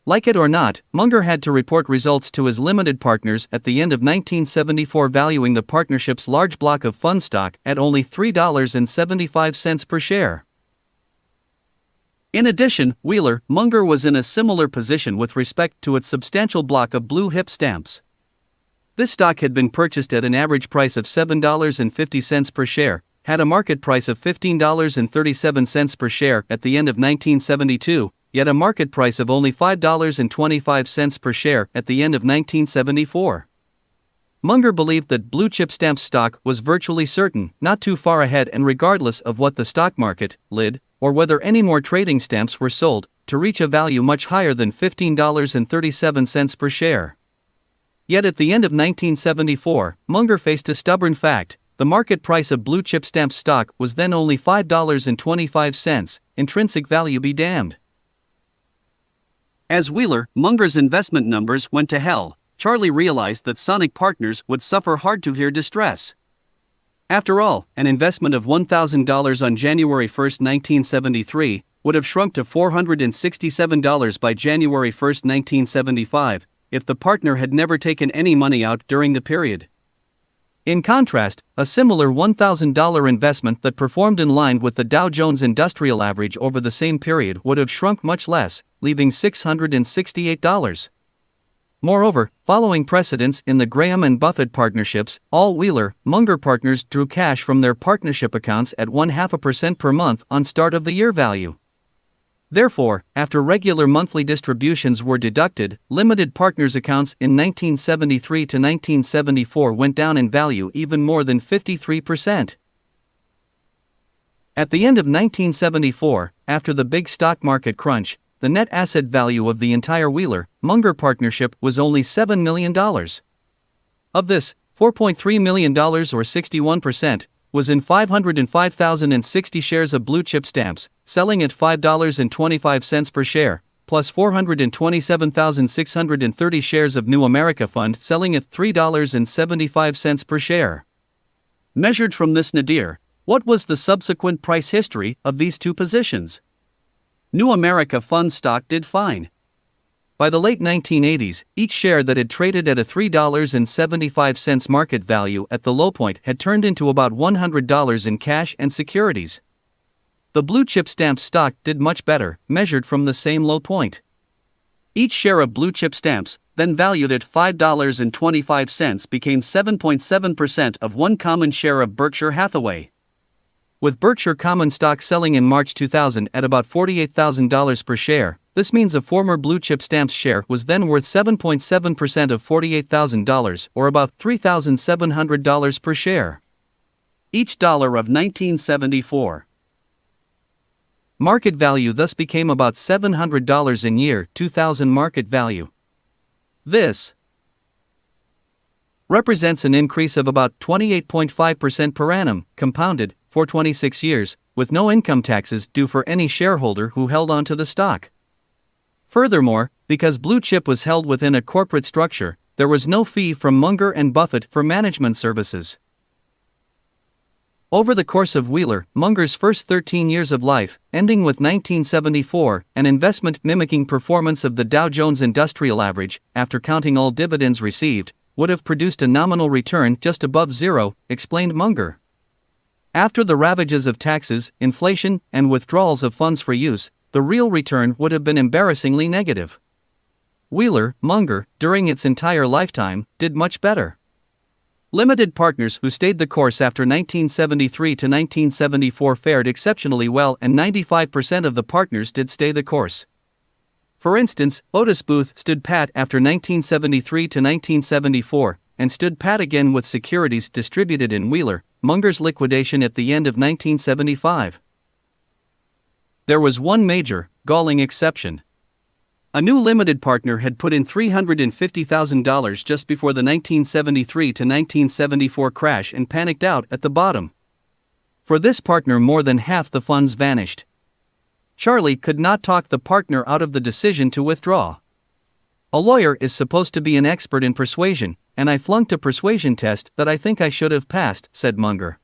Like it or not, Munger had to report results to his limited partners at the end of 1974, valuing the partnership's large block of fund stock at only $3.75 per share. In addition, Wheeler, Munger was in a similar position with respect to its substantial block of blue HIP stamps. This stock had been purchased at an average price of $7.50 per share, had a market price of $15.37 per share at the end of 1972, yet a market price of only $5.25 per share at the end of 1974. Munger believed that blue-chip stamp stock was virtually certain, not too far ahead and regardless of what the stock market, lid, or whether any more trading stamps were sold, to reach a value much higher than $15.37 per share. Yet at the end of 1974, Munger faced a stubborn fact: the market price of blue-chip stamp stock was then only $5.25, intrinsic value be damned. As Wheeler, Munger's investment numbers went to hell, Charlie realized that Sonic Partners would suffer hard-to-hear distress. After all, an investment of $1,000 on January 1, 1973, would have shrunk to $467 by January 1, 1975, if the partner had never taken any money out during the period. In contrast, a similar $1,000 investment that performed in line with the Dow Jones Industrial Average over the same period would have shrunk much less, leaving $668. Moreover, following precedents in the Graham and Buffett partnerships, all Wheeler, Munger partners drew cash from their partnership accounts at 0.5% per month on start of the year value. Therefore, after regular monthly distributions were deducted, limited partners' accounts in 1973 to 1974 went down in value even more than 53%. At the end of 1974, after the big stock market crunch, the net asset value of the entire Wheeler, Munger partnership was only $7 million. Of this, $4.3 million or 61%, was in 505,060 shares of blue-chip stamps, selling at $5.25 per share, plus 427,630 shares of New America Fund selling at $3.75 per share. Measured from this nadir, what was the subsequent price history of these two positions? New America Fund stock did fine. By the late 1980s, each share that had traded at a $3.75 market value at the low point had turned into about $100 in cash and securities. The blue-chip stamp stock did much better, measured from the same low point. Each share of blue-chip stamps, then valued at $5.25, became 7.7% of one common share of Berkshire Hathaway. With Berkshire common stock selling in March 2000 at about $48,000 per share, this means a former blue-chip stamps share was then worth 7.7% of $48,000, or about $3,700 per share. Each dollar of 1974 market value thus became about $700 in year 2000 market value. This represents an increase of about 28.5% per annum, compounded, for 26 years, with no income taxes due for any shareholder who held on to the stock. Furthermore, because blue chip was held within a corporate structure, there was no fee from Munger and Buffett for management services. Over the course of Wheeler, Munger's first 13 years of life, ending with 1974, an investment mimicking performance of the Dow Jones Industrial Average, after counting all dividends received, would have produced a nominal return just above zero, explained Munger. After the ravages of taxes, inflation, and withdrawals of funds for use, the real return would have been embarrassingly negative. Wheeler, Munger, during its entire lifetime, did much better. Limited partners who stayed the course after 1973 to 1974 fared exceptionally well, and 95% of the partners did stay the course. For instance, Otis Booth stood pat after 1973 to 1974, and stood pat again with securities distributed in Wheeler, Munger's liquidation at the end of 1975. There was one major, galling exception. A new limited partner had put in $350,000 just before the 1973 to 1974 crash and panicked out at the bottom. For this partner, more than half the funds vanished. Charlie could not talk the partner out of the decision to withdraw. A lawyer is supposed to be an expert in persuasion, and I flunked a persuasion test that I think I should have passed, said Munger.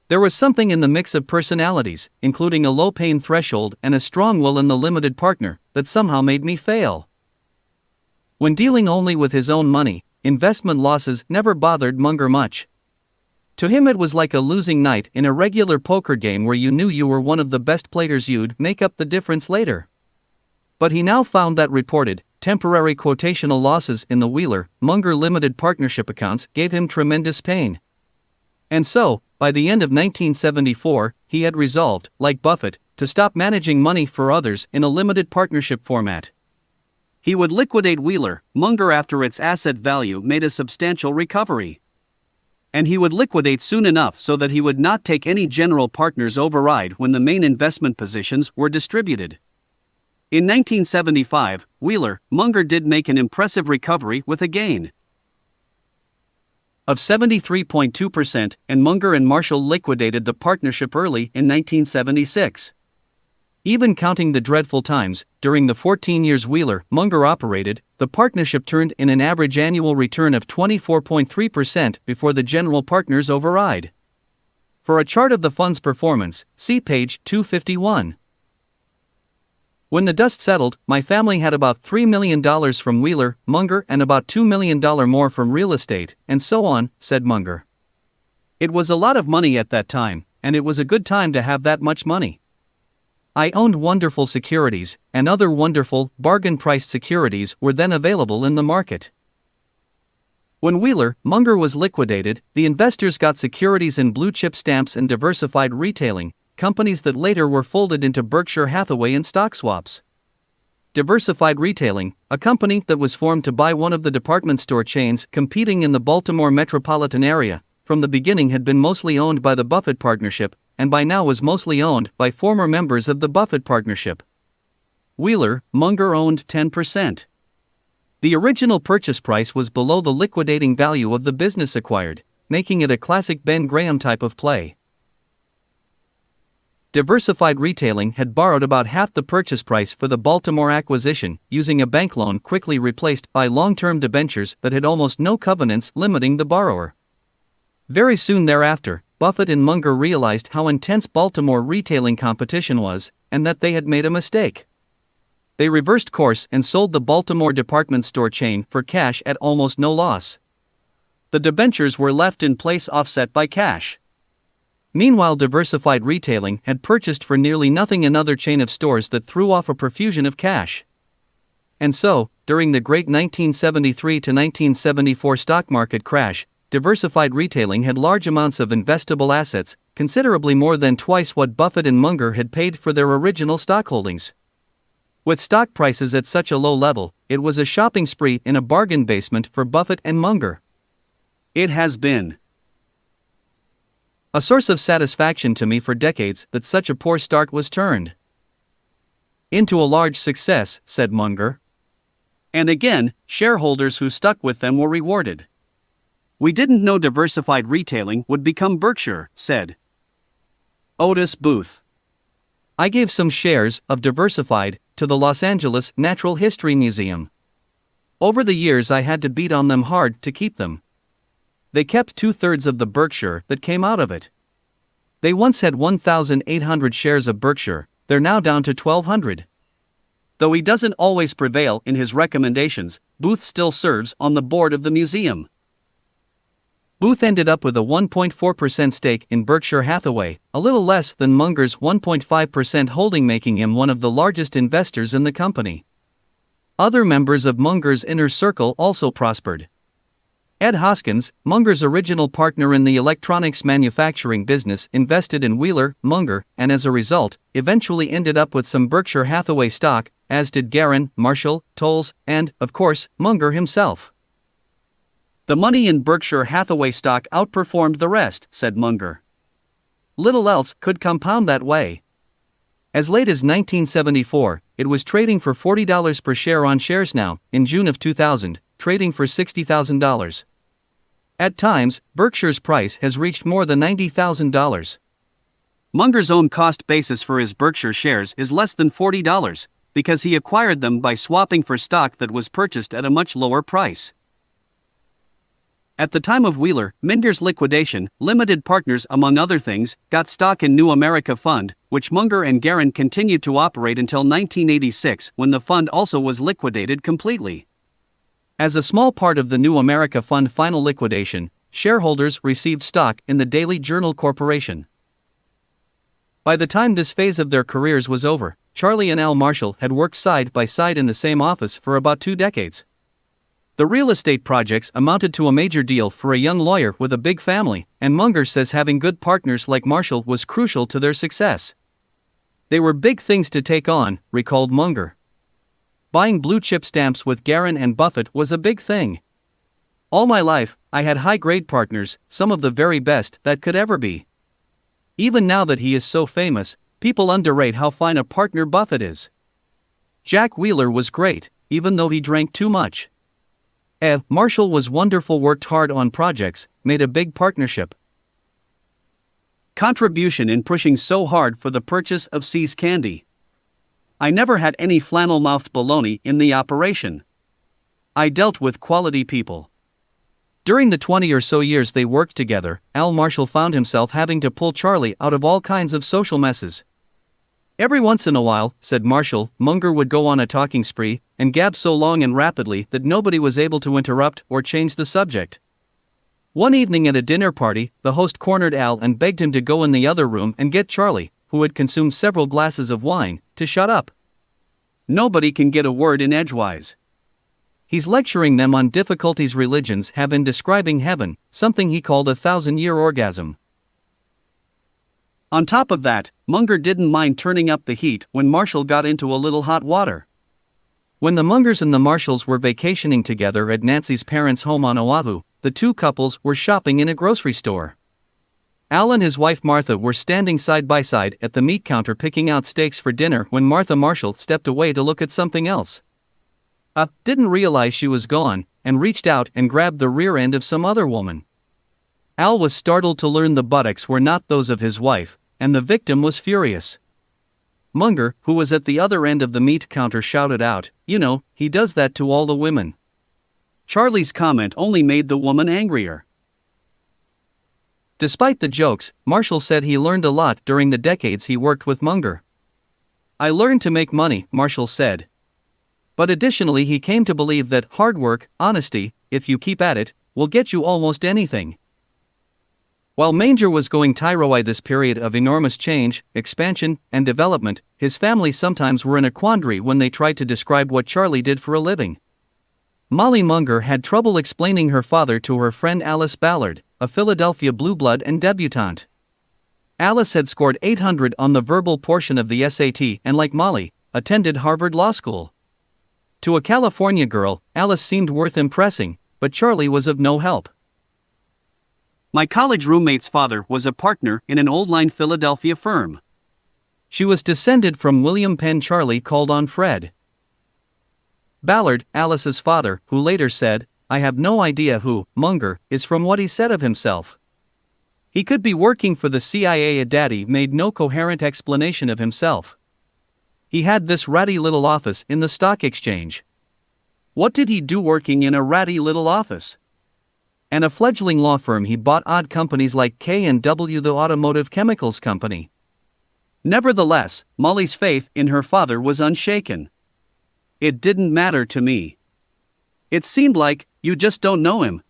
There was something in the mix of personalities, including a low pain threshold and a strong will in the limited partner, that somehow made me fail. When dealing only with his own money, investment losses never bothered Munger much. To him it was like a losing night in a regular poker game where you knew you were one of the best players, you'd make up the difference later. But he now found that reported, temporary quotational losses in the Wheeler, Munger limited partnership accounts gave him tremendous pain. And so, by the end of 1974, he had resolved, like Buffett, to stop managing money for others in a limited partnership format. He would liquidate Wheeler, Munger after its asset value made a substantial recovery. And he would liquidate soon enough so that he would not take any general partner's override when the main investment positions were distributed. In 1975, Wheeler, Munger did make an impressive recovery with a gain of 73.2%, and Munger and Marshall liquidated the partnership early in 1976. Even counting the dreadful times, during the 14 years Wheeler, Munger operated, the partnership turned in an average annual return of 24.3% before the general partner's override. For a chart of the fund's performance, see page 251. When the dust settled, my family had about $3 million from Wheeler, Munger, and about $2 million more from real estate, and so on, said Munger. It was a lot of money at that time, and it was a good time to have that much money. I owned wonderful securities, and other wonderful, bargain-priced securities were then available in the market. When Wheeler, Munger was liquidated, the investors got securities in blue-chip stamps and diversified retailing, companies that later were folded into Berkshire Hathaway in stock swaps. Diversified Retailing, a company that was formed to buy one of the department store chains competing in the Baltimore metropolitan area, from the beginning had been mostly owned by the Buffett Partnership, and by now was mostly owned by former members of the Buffett Partnership. Wheeler, Munger owned 10%. The original purchase price was below the liquidating value of the business acquired, making it a classic Ben Graham type of play. Diversified Retailing had borrowed about half the purchase price for the Baltimore acquisition, using a bank loan quickly replaced by long-term debentures that had almost no covenants limiting the borrower. Very soon thereafter, Buffett and Munger realized how intense Baltimore retailing competition was, and that they had made a mistake. They reversed course and sold the Baltimore department store chain for cash at almost no loss. The debentures were left in place offset by cash. Meanwhile, Diversified Retailing had purchased for nearly nothing another chain of stores that threw off a profusion of cash. And so, during the great 1973 to 1974 stock market crash, Diversified Retailing had large amounts of investable assets, considerably more than twice what Buffett and Munger had paid for their original stock holdings. With stock prices at such a low level, it was a shopping spree in a bargain basement for Buffett and Munger. It has been a source of satisfaction to me for decades that such a poor start was turned into a large success, said Munger. And again, shareholders who stuck with them were rewarded. We didn't know Diversified Retailing would become Berkshire, said Otis Booth. I gave some shares of Diversified to the Los Angeles Natural History Museum. Over the years I had to beat on them hard to keep them. They kept 2/3 of the Berkshire that came out of it. They once had 1,800 shares of Berkshire, they're now down to 1,200. Though he doesn't always prevail in his recommendations, Booth still serves on the board of the museum. Booth ended up with a 1.4% stake in Berkshire Hathaway, a little less than Munger's 1.5% holding, making him one of the largest investors in the company. Other members of Munger's inner circle also prospered. Ed Hoskins, Munger's original partner in the electronics manufacturing business, invested in Wheeler, Munger, and as a result, eventually ended up with some Berkshire Hathaway stock, as did Guerin, Marshall, Tolles, and, of course, Munger himself. The money in Berkshire Hathaway stock outperformed the rest, said Munger. Little else could compound that way. As late as 1974, it was trading for $40 per share on shares now, in June of 2000, trading for $60,000. At times, Berkshire's price has reached more than $90,000. Munger's own cost basis for his Berkshire shares is less than $40, because he acquired them by swapping for stock that was purchased at a much lower price. At the time of Wheeler, Munger's liquidation, limited partners, among other things, got stock in New America Fund, which Munger and Guerin continued to operate until 1986, when the fund also was liquidated completely. As a small part of the New America Fund final liquidation, shareholders received stock in the Daily Journal Corporation. By the time this phase of their careers was over, Charlie and Al Marshall had worked side by side in the same office for about 2 decades. The real estate projects amounted to a major deal for a young lawyer with a big family, and Munger says having good partners like Marshall was crucial to their success. They were big things to take on, recalled Munger. buying blue-chip stamps with Warren and Buffett was a big thing. All my life, I had high-grade partners, some of the very best that could ever be. Even now that he is so famous, people underrate how fine a partner Buffett is. Jack Wheeler was great, even though he drank too much. Marshall was wonderful, worked hard on projects, made a big partnership. Contribution in pushing so hard for the purchase of See's Candy. I never had any flannel-mouthed baloney in the operation. I dealt with quality people. During the 20 or so years they worked together, Al Marshall found himself having to pull Charlie out of all kinds of social messes. Every once in a while, said Marshall, Munger would go on a talking spree, and gab so long and rapidly that nobody was able to interrupt or change the subject. One evening at a dinner party, the host cornered Al and begged him to go in the other room and get Charlie, who had consumed several glasses of wine, to shut up. Nobody can get a word in edgewise. He's lecturing them on difficulties religions have in describing heaven, something he called a 1,000-year orgasm. On top of that, Munger didn't mind turning up the heat when Marshall got into a little hot water. When the Mungers and the Marshalls were vacationing together at Nancy's parents' home on Oahu, the two couples were shopping in a grocery store. Al and his wife Martha were standing side by side at the meat counter picking out steaks for dinner when Martha Marshall stepped away to look at something else. Didn't realize she was gone, and reached out and grabbed the rear end of some other woman. Al was startled to learn the buttocks were not those of his wife, and the victim was furious. Munger, who was at the other end of the meat counter, shouted out, "You know, he does that to all the women." Charlie's comment only made the woman angrier. Despite the jokes, Marshall said he learned a lot during the decades he worked with Munger. "I learned to make money," Marshall said. But additionally he came to believe that hard work, honesty, if you keep at it, will get you almost anything. While Munger was going tyro-eyed this period of enormous change, expansion, and development, his family sometimes were in a quandary when they tried to describe what Charlie did for a living. Molly Munger had trouble explaining her father to her friend Alice Ballard, a Philadelphia blue blood and debutante. Alice had scored 800 on the verbal portion of the SAT and, like Molly, attended Harvard Law School. To a California girl, Alice seemed worth impressing, but Charlie was of no help. "My college roommate's father was a partner in an old-line Philadelphia firm." She was descended from William Penn. Charlie called on Fred Ballard, Alice's father, who later said, "I have no idea who Munger is from what he said of himself. He could be working for the CIA." A daddy made no coherent explanation of himself. He had this ratty little office in the stock exchange. What did he do working in a ratty little office? And a fledgling law firm. He bought odd companies like K&W, the automotive chemicals company. Nevertheless, Molly's faith in her father was unshaken. "It didn't matter to me. It seemed like, you just don't know him.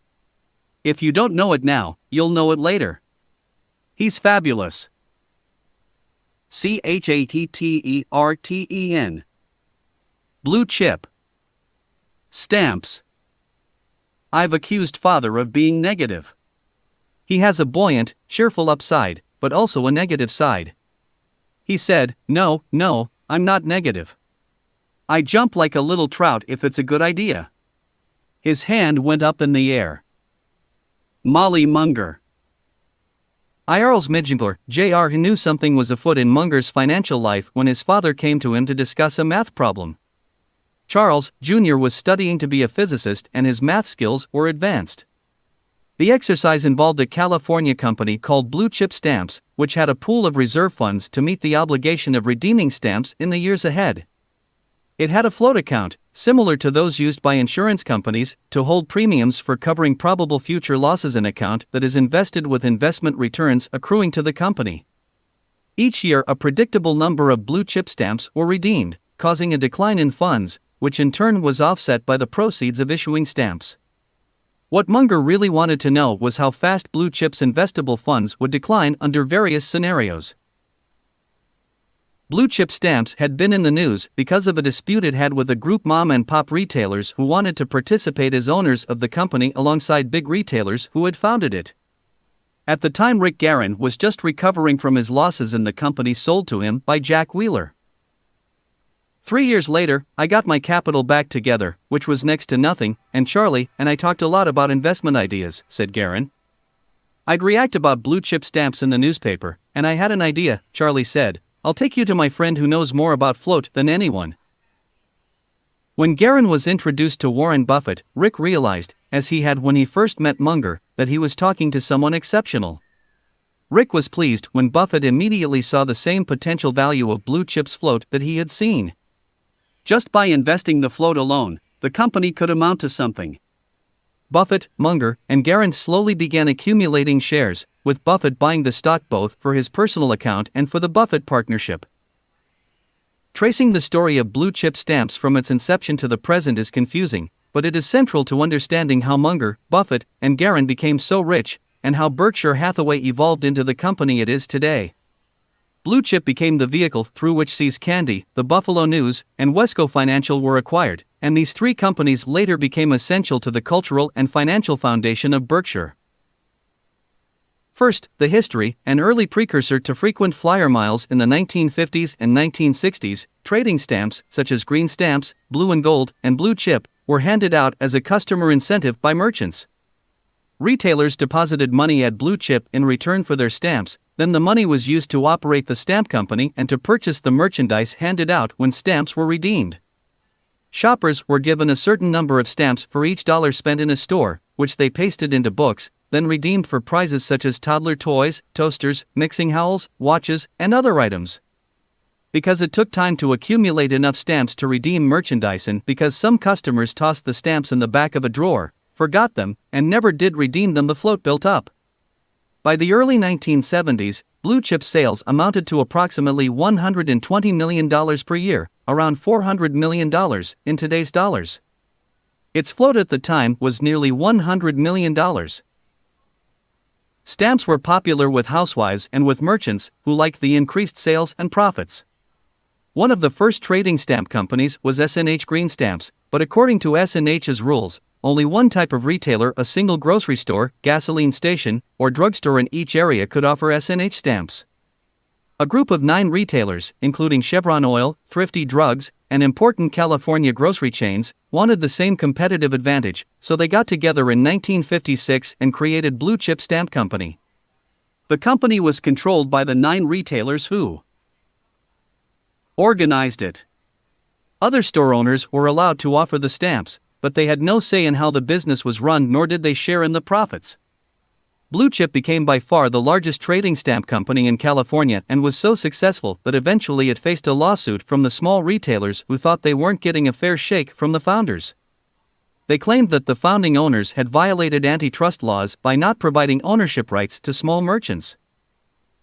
If you don't know it now, you'll know it later. He's fabulous." CHATTERTEN. Blue chip stamps. I've accused father of being negative. He has a buoyant, cheerful upside, but also a negative side. He said, no, I'm not negative. I jump like a little trout if it's a good idea." His hand went up in the air. Molly Munger. Charles Munger, Jr. knew something was afoot in Munger's financial life when his father came to him to discuss a math problem. Charles, Jr. was studying to be a physicist and his math skills were advanced. The exercise involved a California company called Blue Chip Stamps, which had a pool of reserve funds to meet the obligation of redeeming stamps in the years ahead. It had a float account, similar to those used by insurance companies, to hold premiums for covering probable future losses. An account that is invested with investment returns accruing to the company. Each year a predictable number of blue chip stamps were redeemed, causing a decline in funds, which in turn was offset by the proceeds of issuing stamps. What Munger really wanted to know was how fast blue chips' investable funds would decline under various scenarios. Blue chip stamps had been in the news because of a dispute it had with a group mom and pop retailers who wanted to participate as owners of the company alongside big retailers who had founded it. At the time Rick Warren was just recovering from his losses and the company sold to him by Jack Wheeler. 3 years later, I got my capital back together, which was next to nothing, and Charlie and I talked a lot about investment ideas," said Garen. "I'd react about blue chip stamps in the newspaper, and I had an idea," Charlie said. "I'll take you to my friend who knows more about float than anyone." When Garen was introduced to Warren Buffett, Rick realized, as he had when he first met Munger, that he was talking to someone exceptional. Rick was pleased when Buffett immediately saw the same potential value of blue chips float that he had seen. Just by investing the float alone, the company could amount to something. Buffett, Munger, and Garen slowly began accumulating shares, with Buffett buying the stock both for his personal account and for the Buffett partnership. Tracing the story of blue chip stamps from its inception to the present is confusing, but it is central to understanding how Munger, Buffett, and Garen became so rich, and how Berkshire Hathaway evolved into the company it is today. Blue chip became the vehicle through which See's Candy, the Buffalo News, and Wesco Financial were acquired, and these three companies later became essential to the cultural and financial foundation of Berkshire. First, the history, an early precursor to frequent flyer miles in the 1950s and 1960s, trading stamps, such as green stamps, blue and gold, and blue chip, were handed out as a customer incentive by merchants. Retailers deposited money at blue chip in return for their stamps, then the money was used to operate the stamp company and to purchase the merchandise handed out when stamps were redeemed. Shoppers were given a certain number of stamps for each dollar spent in a store, which they pasted into books, then redeemed for prizes such as toddler toys, toasters, mixing howls, watches, and other items. Because it took time to accumulate enough stamps to redeem merchandise and because some customers tossed the stamps in the back of a drawer, forgot them, and never did redeem them, the float built up. By the early 1970s, blue chip sales amounted to approximately $120 million per year, around $400 million in today's dollars. Its float at the time was nearly $100 million. Stamps were popular with housewives and with merchants who liked the increased sales and profits. One of the first trading stamp companies was S&H Green Stamps, but according to S&H's rules, only one type of retailer, a single grocery store, gasoline station, or drugstore in each area could offer S&H stamps. A group of 9 retailers, including Chevron Oil, Thrifty Drugs, and important California grocery chains, wanted the same competitive advantage, so they got together in 1956 and created Blue Chip Stamp Company. The company was controlled by the 9 retailers who organized it. Other store owners were allowed to offer the stamps, but they had no say in how the business was run, nor did they share in the profits. Blue Chip became by far the largest trading stamp company in California and was so successful that eventually it faced a lawsuit from the small retailers who thought they weren't getting a fair shake from the founders. They claimed that the founding owners had violated antitrust laws by not providing ownership rights to small merchants.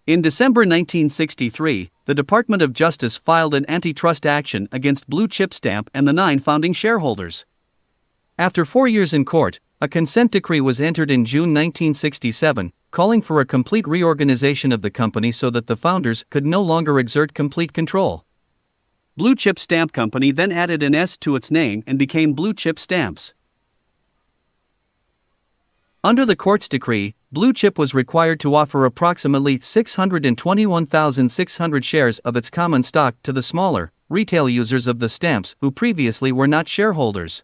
In December 1963, the Department of Justice filed an antitrust action against Blue Chip Stamp and the 9 founding shareholders. After 4 years in court, a consent decree was entered in June 1967, calling for a complete reorganization of the company so that the founders could no longer exert complete control. Blue Chip Stamp Company then added an S to its name and became Blue Chip Stamps. Under the court's decree, Blue Chip was required to offer approximately 621,600 shares of its common stock to the smaller, retail users of the stamps who previously were not shareholders.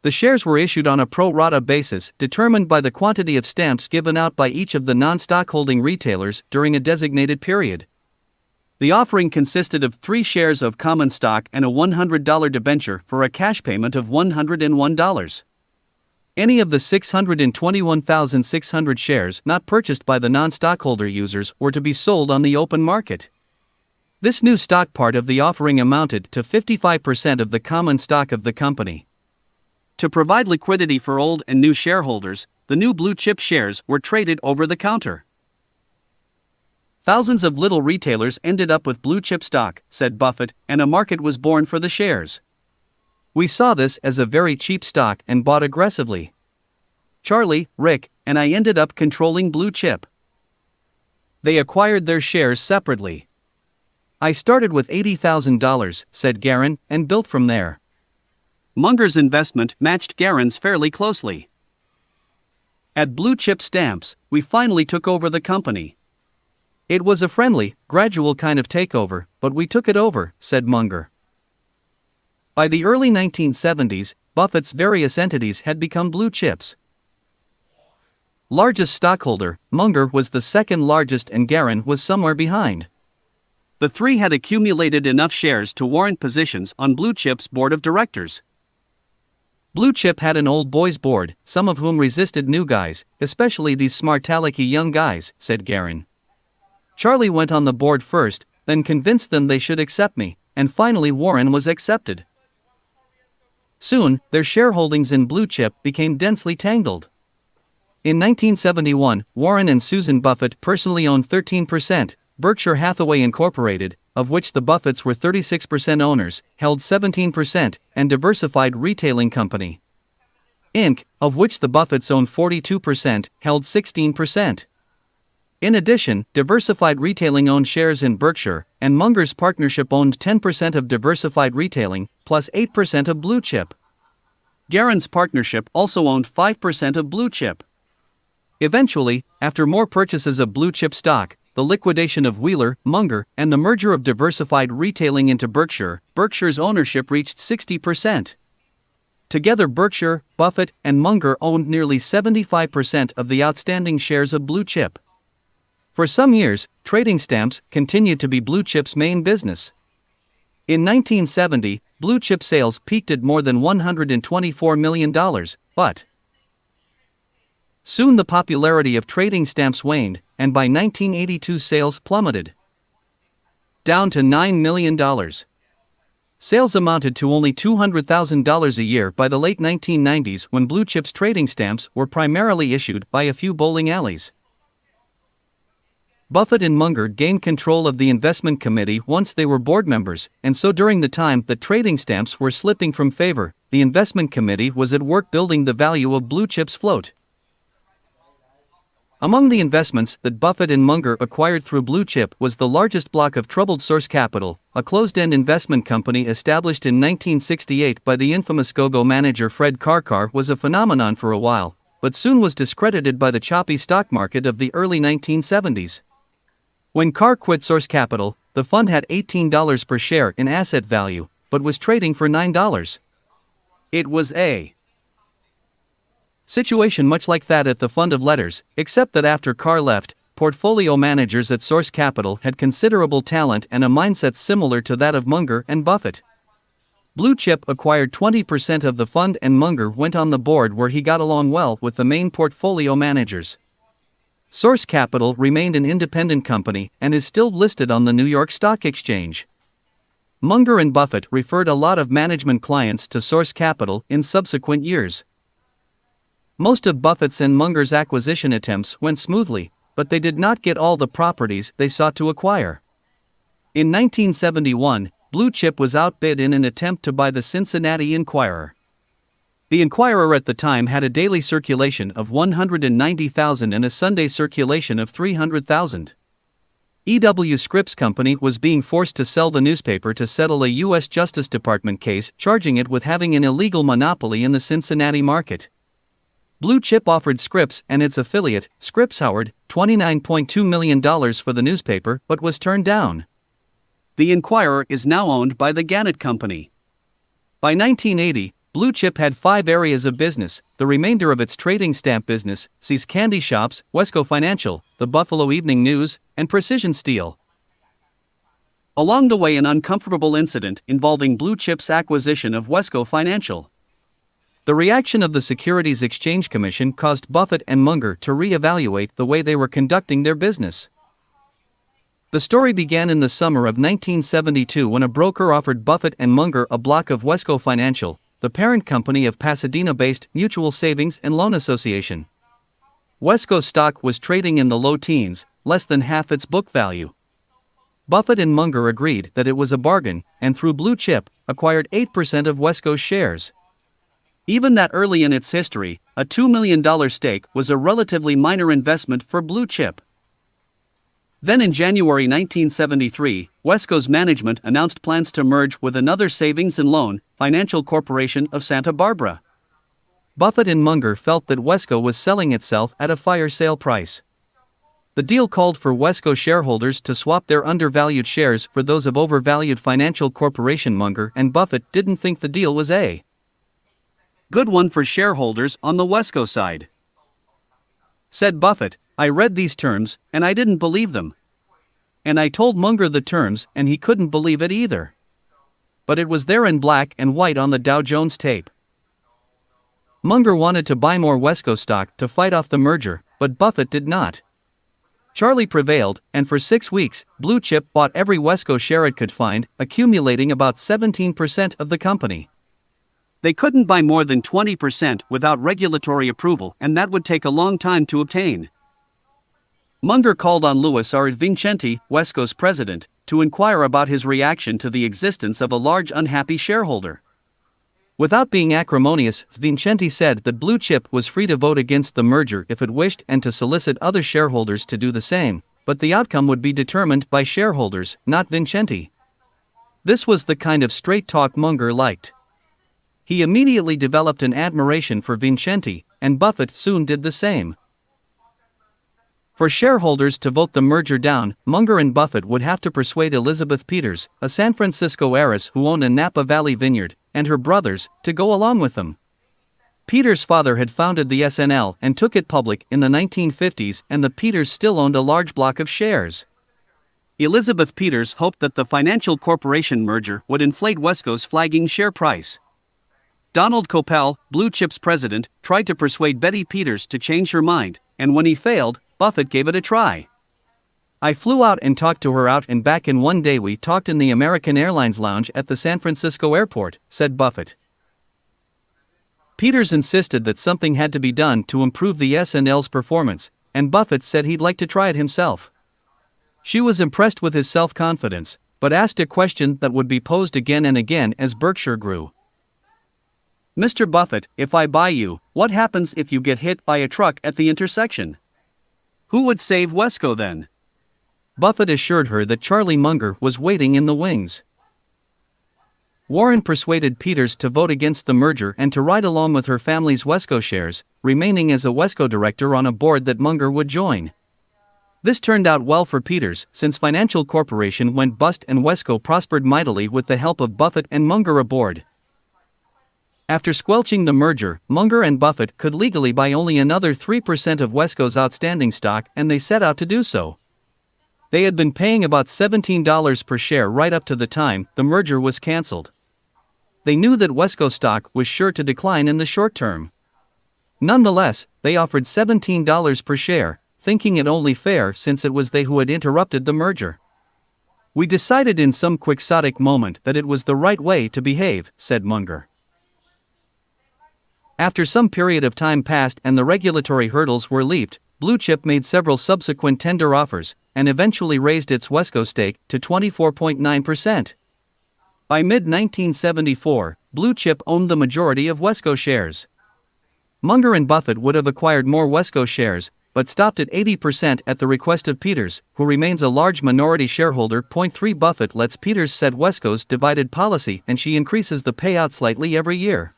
The shares were issued on a pro rata basis determined by the quantity of stamps given out by each of the non-stockholding retailers during a designated period. The offering consisted of 3 shares of common stock and a $100 debenture for a cash payment of $101. Any of the 621,600 shares not purchased by the non-stockholder users were to be sold on the open market. This new stock part of the offering amounted to 55% of the common stock of the company. To provide liquidity for old and new shareholders, the new Blue Chip shares were traded over the counter. Thousands of little retailers ended up with Blue Chip stock, said Buffett, and a market was born for the shares. We saw this as a very cheap stock and bought aggressively. Charlie, Rick, and I ended up controlling Blue Chip. They acquired their shares separately. I started with $80,000, said Garen, and built from there. Munger's investment matched Garen's fairly closely. At Blue Chip Stamps, we finally took over the company. It was a friendly, gradual kind of takeover, but we took it over, said Munger. By the early 1970s, Buffett's various entities had become blue chips. Largest stockholder, Munger was the second largest and Warren was somewhere behind. The three had accumulated enough shares to warrant positions on Blue Chip's board of directors. Blue Chip had an old boys board, some of whom resisted new guys, especially these smart alecky young guys, said Warren. Charlie went on the board first, then convinced them they should accept me, and finally Warren was accepted. Soon, their shareholdings in Blue Chip became densely tangled. In 1971, Warren and Susan Buffett personally owned 13%, Berkshire Hathaway Incorporated, of which the Buffetts were 36% owners, held 17%, and Diversified Retailing Company, Inc., of which the Buffetts owned 42%, held 16%. In addition, Diversified Retailing owned shares in Berkshire, and Munger's partnership owned 10% of Diversified Retailing, plus 8% of Blue Chip. Warren's partnership also owned 5% of Blue Chip. Eventually, after more purchases of Blue Chip stock, the liquidation of Wheeler, Munger, and the merger of Diversified Retailing into Berkshire, Berkshire's ownership reached 60%. Together Berkshire, Buffett, and Munger owned nearly 75% of the outstanding shares of Blue Chip. For some years, trading stamps continued to be Blue Chip's main business. In 1970, Blue Chip sales peaked at more than $124 million, but soon the popularity of trading stamps waned, and by 1982 sales plummeted down to $9 million. Sales amounted to only $200,000 a year by the late 1990s when Blue Chip's trading stamps were primarily issued by a few bowling alleys. Buffett and Munger gained control of the investment committee once they were board members, and so during the time that trading stamps were slipping from favor, the investment committee was at work building the value of Blue Chip's float. Among the investments that Buffett and Munger acquired through Blue Chip was the largest block of troubled Source Capital, a closed-end investment company established in 1968 by the infamous go-go manager Fred Carr. Was a phenomenon for a while, but soon was discredited by the choppy stock market of the early 1970s. When Carr quit Source Capital, the fund had $18 per share in asset value, but was trading for $9. It was a situation much like that at the Fund of Letters, except that after Carr left, portfolio managers at Source Capital had considerable talent and a mindset similar to that of Munger and Buffett. Blue Chip acquired 20% of the fund and Munger went on the board where he got along well with the main portfolio managers. Source Capital remained an independent company and is still listed on the New York Stock Exchange. Munger and Buffett referred a lot of management clients to Source Capital in subsequent years. Most of Buffett's and Munger's acquisition attempts went smoothly, but they did not get all the properties they sought to acquire. In 1971, Blue Chip was outbid in an attempt to buy the Cincinnati Enquirer. The Enquirer at the time had a daily circulation of 190,000 and a Sunday circulation of 300,000. E.W. Scripps Company was being forced to sell the newspaper to settle a U.S. Justice Department case charging it with having an illegal monopoly in the Cincinnati market. Blue Chip offered Scripps and its affiliate, Scripps Howard, $29.2 million for the newspaper but was turned down. The Enquirer is now owned by the Gannett Company. By 1980, Blue Chip had 5 areas of business. The remainder of its trading stamp business sees candy shops, Wesco Financial, the Buffalo Evening News, and Precision Steel. Along the way, an uncomfortable incident involving Blue Chip's acquisition of Wesco Financial. The reaction of the Securities Exchange Commission caused Buffett and Munger to re-evaluate the way they were conducting their business. The story began in the summer of 1972 when a broker offered Buffett and Munger a block of Wesco Financial, the parent company of Pasadena-based Mutual Savings and Loan Association. Wesco stock was trading in the low teens, less than half its book value. Buffett and Munger agreed that it was a bargain, and through Blue Chip, acquired 8% of Wesco's shares. Even that early in its history, a $2 million stake was a relatively minor investment for Blue Chip. Then in January 1973, Wesco's management announced plans to merge with another savings and loan, Financial Corporation of Santa Barbara. Buffett and Munger felt that Wesco was selling itself at a fire sale price. The deal called for Wesco shareholders to swap their undervalued shares for those of overvalued financial corporation. Munger and Buffett didn't think the deal was a good one for shareholders on the Wesco side. Said Buffett, "I read these terms, and I didn't believe them. And I told Munger the terms, and he couldn't believe it either. But it was there in black and white on the Dow Jones tape." Munger wanted to buy more Wesco stock to fight off the merger, but Buffett did not. Charlie prevailed, and for 6 weeks, Blue Chip bought every Wesco share it could find, accumulating about 17% of the company. They couldn't buy more than 20% without regulatory approval, and that would take a long time to obtain. Munger called on Louis R. Vincenti, Wesco's president, to inquire about his reaction to the existence of a large unhappy shareholder. Without being acrimonious, Vincenti said that Blue Chip was free to vote against the merger if it wished and to solicit other shareholders to do the same, but the outcome would be determined by shareholders, not Vincenti. This was the kind of straight talk Munger liked. He immediately developed an admiration for Vincenti, and Buffett soon did the same. For shareholders to vote the merger down, Munger and Buffett would have to persuade Elizabeth Peters, a San Francisco heiress who owned a Napa Valley vineyard, and her brothers, to go along with them. Peters' father had founded the SNL and took it public in the 1950s, and the Peters still owned a large block of shares. Elizabeth Peters hoped that the financial corporation merger would inflate Wesco's flagging share price. Donald Coppell, Blue Chip's president, tried to persuade Betty Peters to change her mind, and when he failed, Buffett gave it a try. "I flew out and talked to her out and back in one day. We talked in the American Airlines lounge at the San Francisco airport," said Buffett. Peters insisted that something had to be done to improve the SNL's performance, and Buffett said he'd like to try it himself. She was impressed with his self-confidence, but asked a question that would be posed again and again as Berkshire grew. "Mr. Buffett, if I buy you, what happens if you get hit by a truck at the intersection? Who would save Wesco then?" Buffett assured her that Charlie Munger was waiting in the wings. Warren persuaded Peters to vote against the merger and to ride along with her family's Wesco shares, remaining as a Wesco director on a board that Munger would join. This turned out well for Peters, since Financial Corporation went bust and Wesco prospered mightily with the help of Buffett and Munger aboard. After squelching the merger, Munger and Buffett could legally buy only another 3% of Wesco's outstanding stock, and they set out to do so. They had been paying about $17 per share right up to the time the merger was canceled. They knew that Wesco stock was sure to decline in the short term. Nonetheless, they offered $17 per share, thinking it only fair since it was they who had interrupted the merger. "We decided in some quixotic moment that it was the right way to behave," said Munger. After some period of time passed and the regulatory hurdles were leaped, Blue Chip made several subsequent tender offers, and eventually raised its Wesco stake to 24.9%. By mid-1974, Blue Chip owned the majority of Wesco shares. Munger and Buffett would have acquired more Wesco shares, but stopped at 80% at the request of Peters, who remains a large minority shareholder. 3 Buffett lets Peters set Wesco's divided policy, and she increases the payout slightly every year.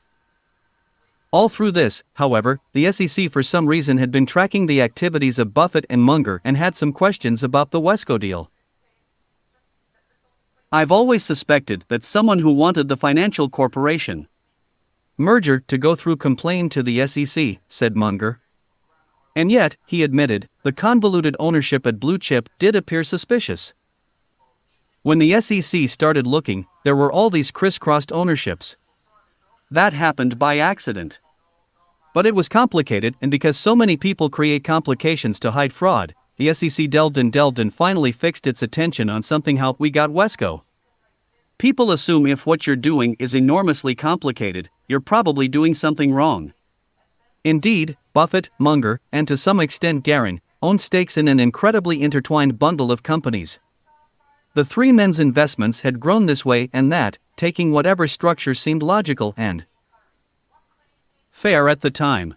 All through this, however, the SEC for some reason had been tracking the activities of Buffett and Munger and had some questions about the Wesco deal. "I've always suspected that someone who wanted the financial corporation merger to go through complained to the SEC," said Munger. And yet, he admitted, the convoluted ownership at Blue Chip did appear suspicious. When the SEC started looking, there were all these crisscrossed ownerships. That happened by accident. But it was complicated, and because so many people create complications to hide fraud, the SEC delved and finally fixed its attention on something. How we got Wesco. People assume if what you're doing is enormously complicated, you're probably doing something wrong. Indeed, Buffett, Munger, and to some extent Guerin, owned stakes in an incredibly intertwined bundle of companies. The three men's investments had grown this way and that, taking whatever structure seemed logical and fair at the time.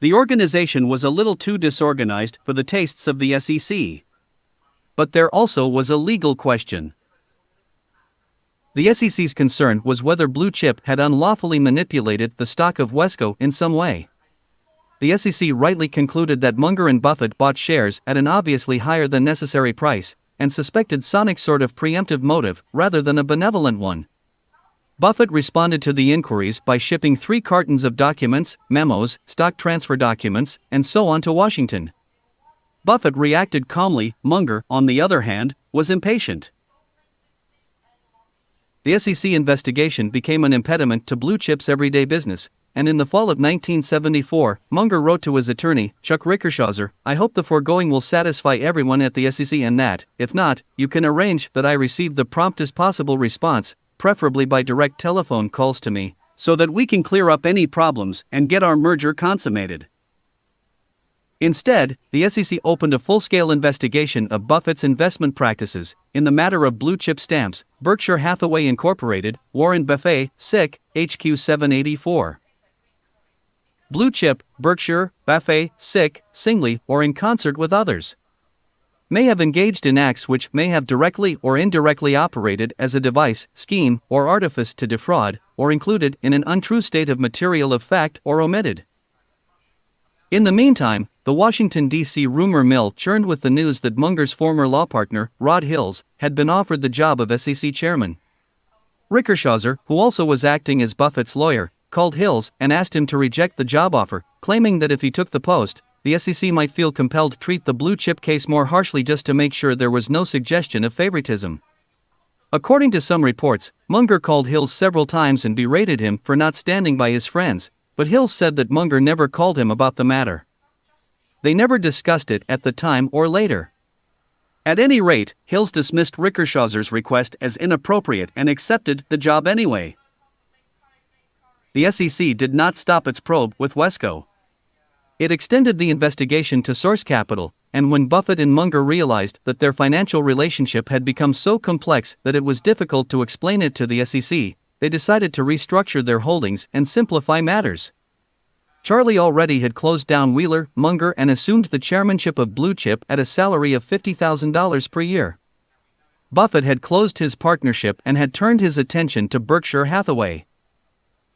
The organization was a little too disorganized for the tastes of the SEC. But there also was a legal question. The SEC's concern was whether Blue Chip had unlawfully manipulated the stock of Wesco in some way. the SEC rightly concluded that Munger and Buffett bought shares at an obviously higher than necessary price, and suspected Sonic's sort of preemptive motive rather than a benevolent one. Buffett responded to the inquiries by shipping 3 cartons of documents, memos, stock transfer documents, and so on to Washington. Buffett reacted calmly. Munger, on the other hand, was impatient. The SEC investigation became an impediment to Blue Chip's everyday business, and in the fall of 1974, Munger wrote to his attorney, Chuck Rickershazer, "I hope the foregoing will satisfy everyone at the SEC and that, if not, you can arrange that I receive the promptest possible response, preferably by direct telephone calls to me, so that we can clear up any problems and get our merger consummated." Instead, the SEC opened a full-scale investigation of Buffett's investment practices in the matter of blue chip stamps, Berkshire Hathaway Incorporated, Warren Buffett, SIC, HQ 784. Blue chip, Berkshire, Buffett, SIC, singly or in concert with others, may have engaged in acts which may have directly or indirectly operated as a device, scheme, or artifice to defraud, or included in an untrue state of material of fact or omitted. In the meantime, the Washington, D.C. rumor mill churned with the news that Munger's former law partner, Rod Hills, had been offered the job of SEC chairman. Rickershazer, who also was acting as Buffett's lawyer, called Hills and asked him to reject the job offer, claiming that if he took the post, the SEC might feel compelled to treat the blue chip case more harshly just to make sure there was no suggestion of favoritism. According to some reports, Munger called Hills several times and berated him for not standing by his friends, but Hills said that Munger never called him about the matter. They never discussed it at the time or later. At any rate, Hills dismissed Rickershazer's request as inappropriate and accepted the job anyway. The SEC did not stop its probe with Wesco. It extended the investigation to source capital, and when Buffett and Munger realized that their financial relationship had become so complex that it was difficult to explain it to the SEC, they decided to restructure their holdings and simplify matters. Charlie already had closed down Wheeler, Munger, and assumed the chairmanship of Blue Chip at a salary of $50,000 per year. Buffett had closed his partnership and had turned his attention to Berkshire Hathaway.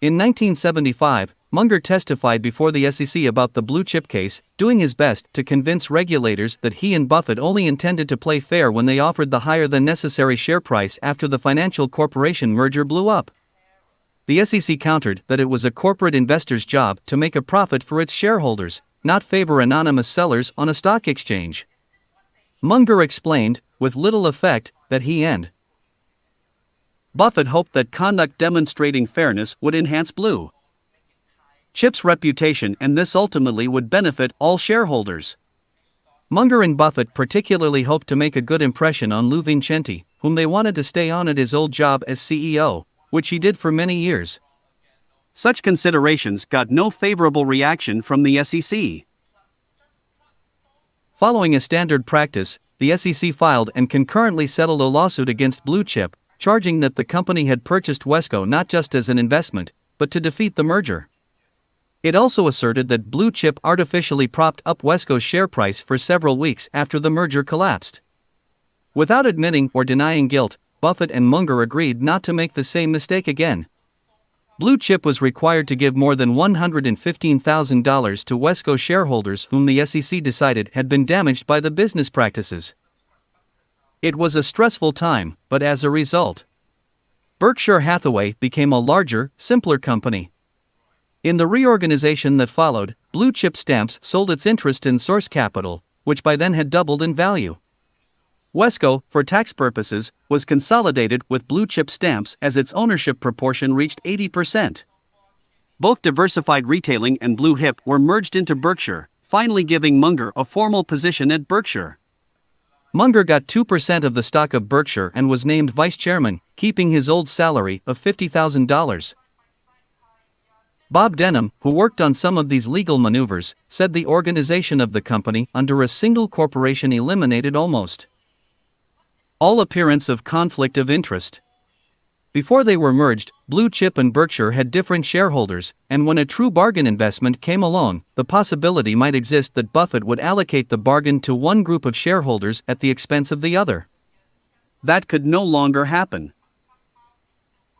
In 1975, Munger testified before the SEC about the Blue Chip case, doing his best to convince regulators that he and Buffett only intended to play fair when they offered the higher than necessary share price after the financial corporation merger blew up. The SEC countered that it was a corporate investor's job to make a profit for its shareholders, not favor anonymous sellers on a stock exchange. Munger explained, with little effect, that he and Buffett hoped that conduct demonstrating fairness would enhance Blue Chip's reputation, and this ultimately would benefit all shareholders. Munger and Buffett particularly hoped to make a good impression on Lou Vincenti, whom they wanted to stay on at his old job as CEO, which he did for many years. Such considerations got no favorable reaction from the SEC. Following a standard practice, the SEC filed and concurrently settled a lawsuit against Blue Chip, charging that the company had purchased Wesco not just as an investment, but to defeat the merger. It also asserted that Blue Chip artificially propped up Wesco's share price for several weeks after the merger collapsed. Without admitting or denying guilt, Buffett and Munger agreed not to make the same mistake again. Blue Chip was required to give more than $115,000 to Wesco shareholders whom the SEC decided had been damaged by the business practices. It was a stressful time, but as a result, Berkshire Hathaway became a larger, simpler company. In the reorganization that followed, Blue Chip Stamps sold its interest in Source Capital, which by then had doubled in value. Wesco, for tax purposes, was consolidated with Blue Chip Stamps as its ownership proportion reached 80%. Both Diversified Retailing and Blue Hip were merged into Berkshire, finally giving Munger a formal position at Berkshire. Munger got 2% of the stock of Berkshire and was named vice chairman, keeping his old salary of $50,000. Bob Denham, who worked on some of these legal maneuvers, said the organization of the company under a single corporation eliminated almost all appearance of conflict of interest. Before they were merged, Blue Chip and Berkshire had different shareholders, and when a true bargain investment came along, the possibility might exist that Buffett would allocate the bargain to one group of shareholders at the expense of the other. That could no longer happen.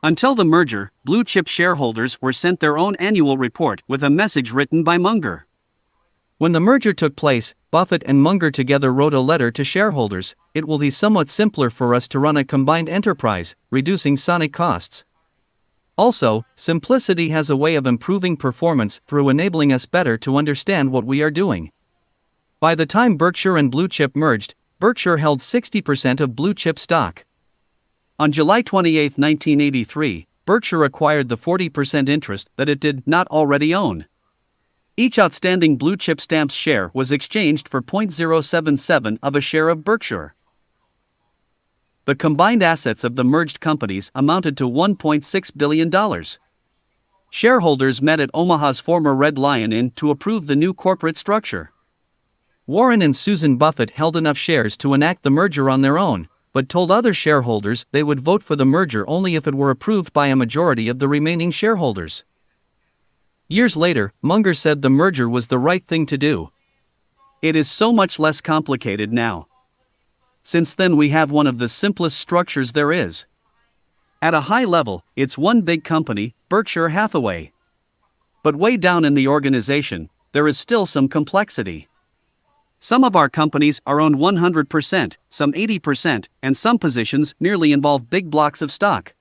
Until the merger, Blue Chip shareholders were sent their own annual report with a message written by Munger. When the merger took place, Buffett and Munger together wrote a letter to shareholders. It will be somewhat simpler for us to run a combined enterprise, reducing sonic costs. Also, simplicity has a way of improving performance through enabling us better to understand what we are doing. By the time Berkshire and Blue Chip merged, Berkshire held 60% of Blue Chip stock. On July 28, 1983, Berkshire acquired the 40% interest that it did not already own. Each outstanding Blue Chip Stamps share was exchanged for 0.077 of a share of Berkshire. The combined assets of the merged companies amounted to $1.6 billion. Shareholders met at Omaha's former Red Lion Inn to approve the new corporate structure. Warren and Susan Buffett held enough shares to enact the merger on their own, but told other shareholders they would vote for the merger only if it were approved by a majority of the remaining shareholders. Years later, Munger said the merger was the right thing to do. It is so much less complicated now. Since then we have one of the simplest structures there is. At a high level, it's one big company, Berkshire Hathaway. But way down in the organization, there is still some complexity. Some of our companies are owned 100%, some 80%, and some positions nearly involve big blocks of stock.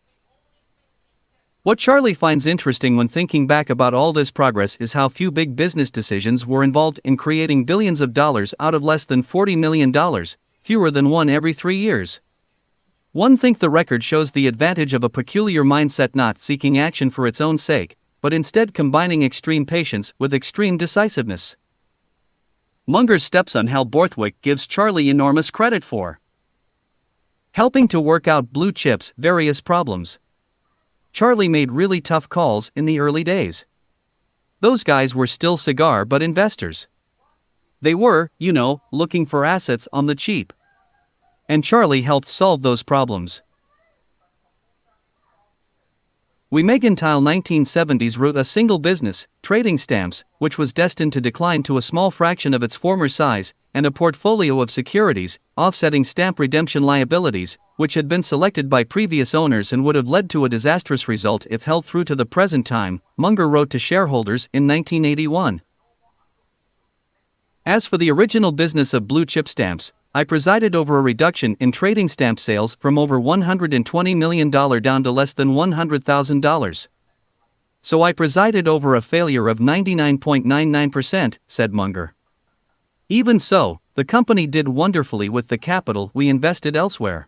What Charlie finds interesting when thinking back about all this progress is how few big business decisions were involved in creating billions of dollars out of less than $40 million, fewer than one every 3 years. One think the record shows the advantage of a peculiar mindset not seeking action for its own sake, but instead combining extreme patience with extreme decisiveness. Munger's stepson Hal Borthwick gives Charlie enormous credit for helping to work out Blue Chip's various problems. Charlie made really tough calls in the early days. Those guys were still cigar butt investors. They were, looking for assets on the cheap. And Charlie helped solve those problems. We mercantile 1970s wrote a single business, trading stamps, which was destined to decline to a small fraction of its former size, and a portfolio of securities, offsetting stamp redemption liabilities, which had been selected by previous owners and would have led to a disastrous result if held through to the present time, Munger wrote to shareholders in 1981. As for the original business of Blue Chip Stamps, I presided over a reduction in trading stamp sales from over $120 million down to less than $100,000. So I presided over a failure of 99.99%, said Munger. Even so, the company did wonderfully with the capital we invested elsewhere.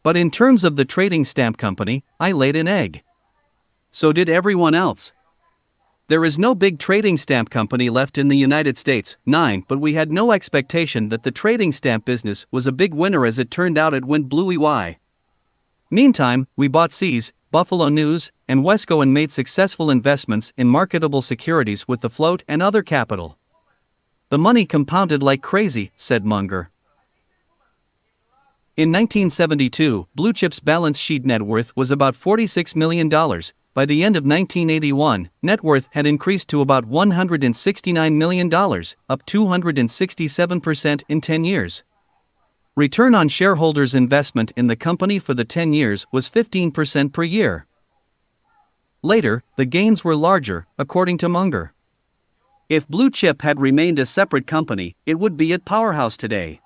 But in terms of the trading stamp company, I laid an egg. So did everyone else. There is no big trading stamp company left in the United States, but we had no expectation that the trading stamp business was a big winner. As it turned out, it went blue-y. Meantime, we bought See's, Buffalo News, and Wesco and made successful investments in marketable securities with the float and other capital. The money compounded like crazy, said Munger. In 1972, Blue Chip's balance sheet net worth was about $46 million. By the end of 1981, net worth had increased to about $169 million, up 267% in 10 years. Return on shareholders' investment in the company for the 10 years was 15% per year. Later, the gains were larger, according to Munger. If Blue Chip had remained a separate company, it would be at powerhouse today.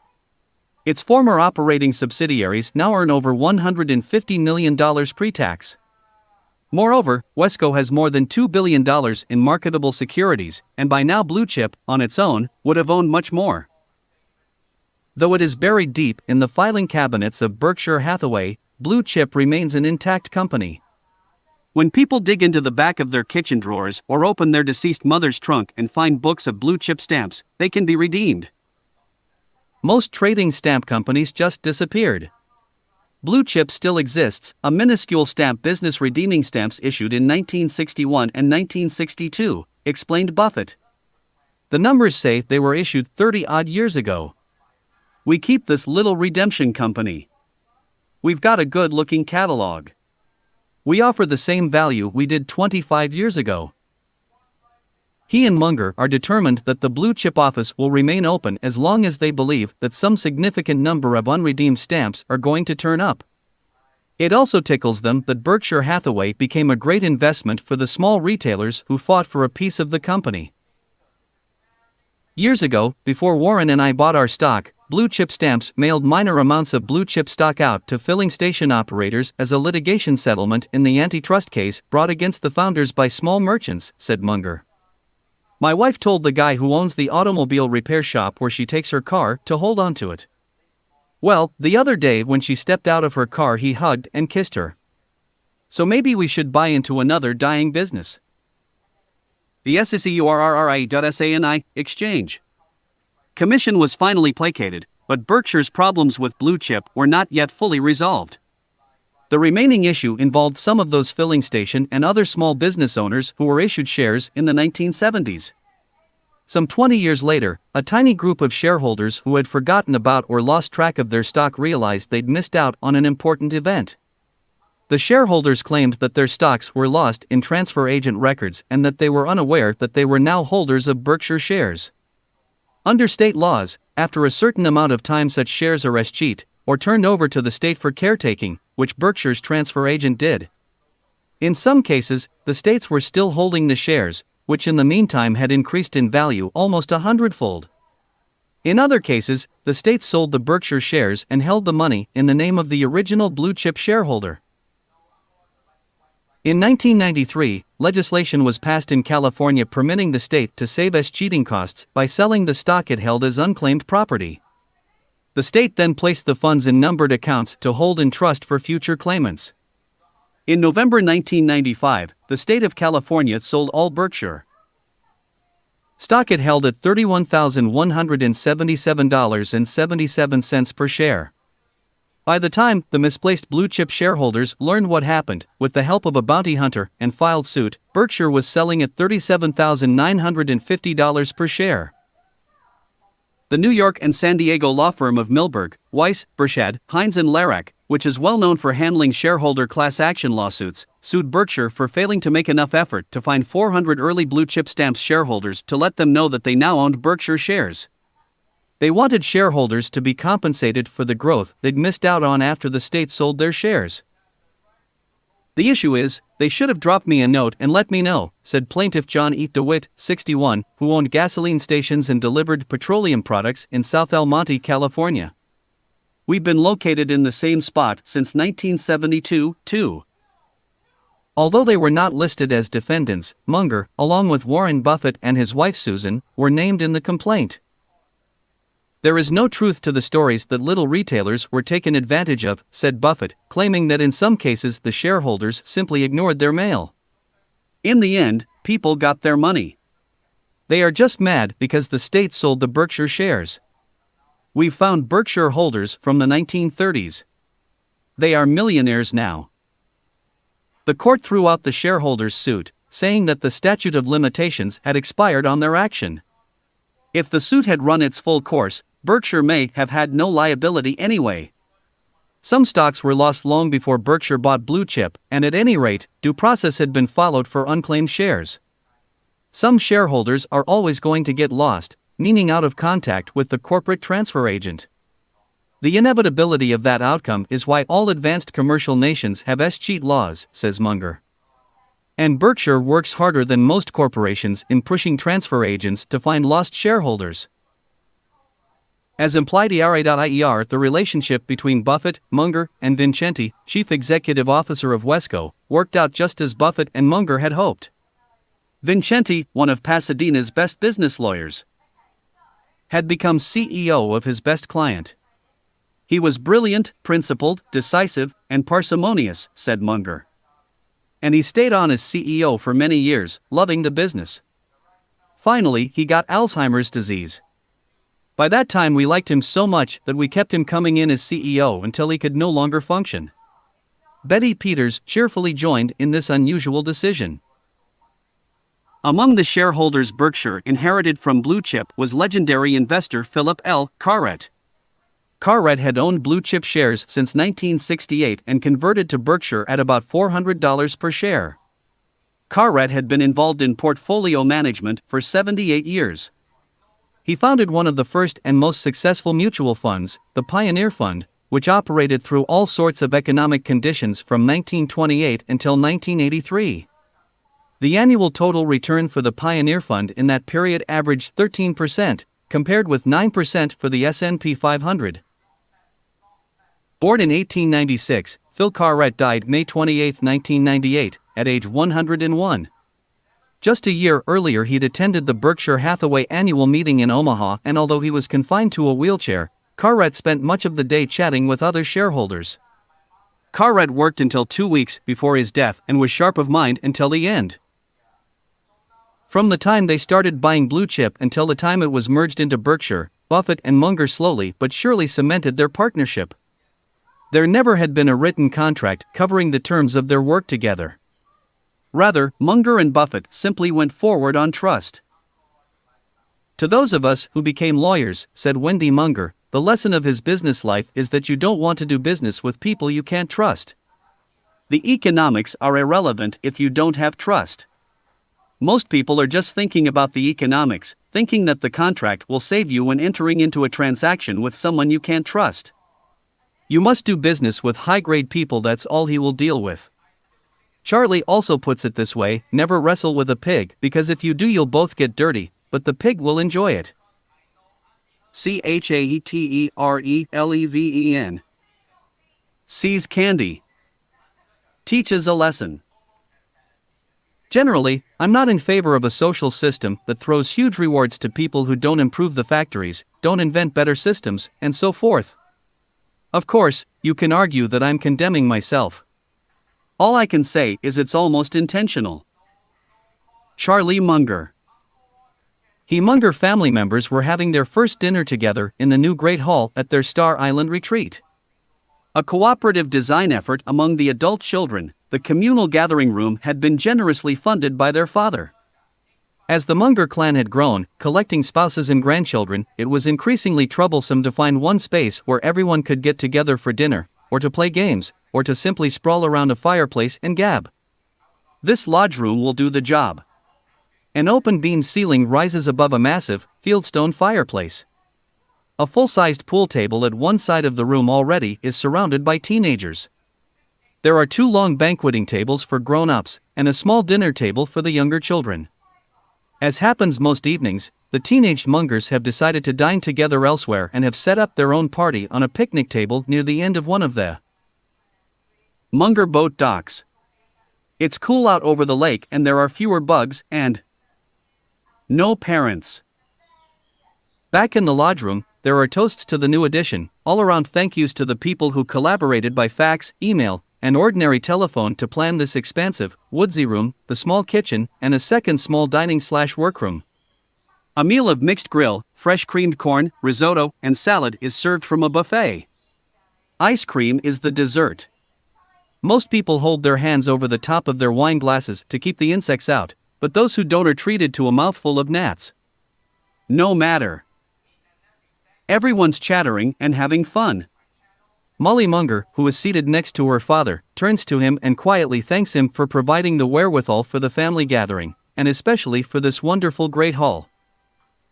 Its former operating subsidiaries now earn over $150 million pre-tax. Moreover, Wesco has more than $2 billion in marketable securities, and by now Blue Chip, on its own, would have owned much more. Though it is buried deep in the filing cabinets of Berkshire Hathaway, Blue Chip remains an intact company. When people dig into the back of their kitchen drawers or open their deceased mother's trunk and find books of Blue Chip stamps, they can be redeemed. Most trading stamp companies just disappeared. Blue Chip still exists, a minuscule stamp business redeeming stamps issued in 1961 and 1962, explained Buffett. The numbers say they were issued 30-odd years ago. We keep this little redemption company. We've got a good-looking catalog. We offer the same value we did 25 years ago. He and Munger are determined that the Blue Chip office will remain open as long as they believe that some significant number of unredeemed stamps are going to turn up. It also tickles them that Berkshire Hathaway became a great investment for the small retailers who fought for a piece of the company. Years ago, before Warren and I bought our stock, Blue Chip Stamps mailed minor amounts of blue chip stock out to filling station operators as a litigation settlement in the antitrust case brought against the founders by small merchants, said Munger. My wife told the guy who owns the automobile repair shop where she takes her car to hold on to it. Well, the other day when she stepped out of her car, he hugged and kissed her. So maybe we should buy into another dying business. The SECURRRI.SANI exchange commission was finally placated, but Berkshire's problems with Blue Chip were not yet fully resolved. The remaining issue involved some of those filling station and other small business owners who were issued shares in the 1970s. Some 20 years later, a tiny group of shareholders who had forgotten about or lost track of their stock realized they'd missed out on an important event. The shareholders claimed that their stocks were lost in transfer agent records and that they were unaware that they were now holders of Berkshire shares. Under state laws, after a certain amount of time such shares are escheat, or turned over to the state for caretaking, which Berkshire's transfer agent did. In some cases, the states were still holding the shares, which in the meantime had increased in value almost 100-fold. In other cases, the states sold the Berkshire shares and held the money in the name of the original blue chip shareholder. In 1993, legislation was passed in California permitting the state to save escheating costs by selling the stock it held as unclaimed property. The state then placed the funds in numbered accounts to hold in trust for future claimants. In November 1995, the state of California sold all Berkshire stock it held at $31,177.77 per share. By the time the misplaced blue chip shareholders learned what happened, with the help of a bounty hunter, and filed suit, Berkshire was selling at $37,950 per share. The New York and San Diego law firm of Milberg, Weiss, Bershad, Hines and Larack, which is well known for handling shareholder class action lawsuits, sued Berkshire for failing to make enough effort to find 400 early blue chip stamps shareholders to let them know that they now owned Berkshire shares. They wanted shareholders to be compensated for the growth they'd missed out on after the state sold their shares. The issue is, they should have dropped me a note and let me know, said plaintiff John E. DeWitt, 61, who owned gasoline stations and delivered petroleum products in South El Monte, California. We've been located in the same spot since 1972, too. Although they were not listed as defendants, Munger, along with Warren Buffett and his wife Susan, were named in the complaint. There is no truth to the stories that little retailers were taken advantage of, said Buffett, claiming that in some cases the shareholders simply ignored their mail. In the end, people got their money. They are just mad because the state sold the Berkshire shares. We've found Berkshire holders from the 1930s. They are millionaires now. The court threw out the shareholders' suit, saying that the statute of limitations had expired on their action. If the suit had run its full course, Berkshire may have had no liability anyway. Some stocks were lost long before Berkshire bought Blue Chip, and at any rate, due process had been followed for unclaimed shares. Some shareholders are always going to get lost, meaning out of contact with the corporate transfer agent. The inevitability of that outcome is why all advanced commercial nations have escheat laws, says Munger. And Berkshire works harder than most corporations in pushing transfer agents to find lost shareholders. As implied ERA.IER, the relationship between Buffett, Munger, and Vincenti, chief executive officer of Wesco, worked out just as Buffett and Munger had hoped. Vincenti, one of Pasadena's best business lawyers, had become CEO of his best client. He was brilliant, principled, decisive, and parsimonious, said Munger. And he stayed on as CEO for many years, loving the business. Finally, he got Alzheimer's disease. By that time we liked him so much that we kept him coming in as CEO until he could no longer function. Betty Peters cheerfully joined in this unusual decision. Among the shareholders Berkshire inherited from Blue Chip was legendary investor Philip L. Carret. Carret had owned Blue Chip shares since 1968 and converted to Berkshire at about $400 per share. Carret had been involved in portfolio management for 78 years. He founded one of the first and most successful mutual funds, the Pioneer Fund, which operated through all sorts of economic conditions from 1928 until 1983. The annual total return for the Pioneer Fund in that period averaged 13%, compared with 9% for the S&P 500. Born in 1896, Phil Cartwright died May 28, 1998, at age 101. Just a year earlier he'd attended the Berkshire Hathaway annual meeting in Omaha, and although he was confined to a wheelchair, Cartwright spent much of the day chatting with other shareholders. Cartwright worked until 2 weeks before his death and was sharp of mind until the end. From the time they started buying Blue Chip until the time it was merged into Berkshire, Buffett and Munger slowly but surely cemented their partnership. There never had been a written contract covering the terms of their work together. Rather, Munger and Buffett simply went forward on trust. To those of us who became lawyers, said Wendy Munger, the lesson of his business life is that you don't want to do business with people you can't trust. The economics are irrelevant if you don't have trust. Most people are just thinking about the economics, thinking that the contract will save you when entering into a transaction with someone you can't trust. You must do business with high-grade people, that's all he will deal with. Charlie also puts it this way, never wrestle with a pig, because if you do you'll both get dirty, but the pig will enjoy it. Chaetereleven. Sees candy. Teaches a lesson. Generally, I'm not in favor of a social system that throws huge rewards to people who don't improve the factories, don't invent better systems, and so forth. Of course, you can argue that I'm condemning myself. All I can say is it's almost intentional. Charlie Munger. He Munger family members were having their first dinner together in the new Great Hall at their Star Island retreat. A cooperative design effort among the adult children, the communal gathering room had been generously funded by their father. As the Munger clan had grown, collecting spouses and grandchildren, it was increasingly troublesome to find one space where everyone could get together for dinner, or to play games, or to simply sprawl around a fireplace and gab. This lodge room will do the job. An open beam ceiling rises above a massive, fieldstone fireplace. A full-sized pool table at one side of the room already is surrounded by teenagers. There are 2 long banqueting tables for grown-ups, and a small dinner table for the younger children. As happens most evenings, the teenaged Mungers have decided to dine together elsewhere and have set up their own party on a picnic table near the end of one of the Munger boat docks. It's cool out over the lake and there are fewer bugs and no parents. Back in the lodge room, there are toasts to the new addition, all-around thank yous to the people who collaborated by fax, email, and ordinary telephone to plan this expansive, woodsy room, the small kitchen, and a second small dining/workroom. A meal of mixed grill, fresh creamed corn, risotto, and salad is served from a buffet. Ice cream is the dessert. Most people hold their hands over the top of their wine glasses to keep the insects out, but those who don't are treated to a mouthful of gnats. No matter. Everyone's chattering and having fun. Molly Munger, who is seated next to her father, turns to him and quietly thanks him for providing the wherewithal for the family gathering, and especially for this wonderful great hall.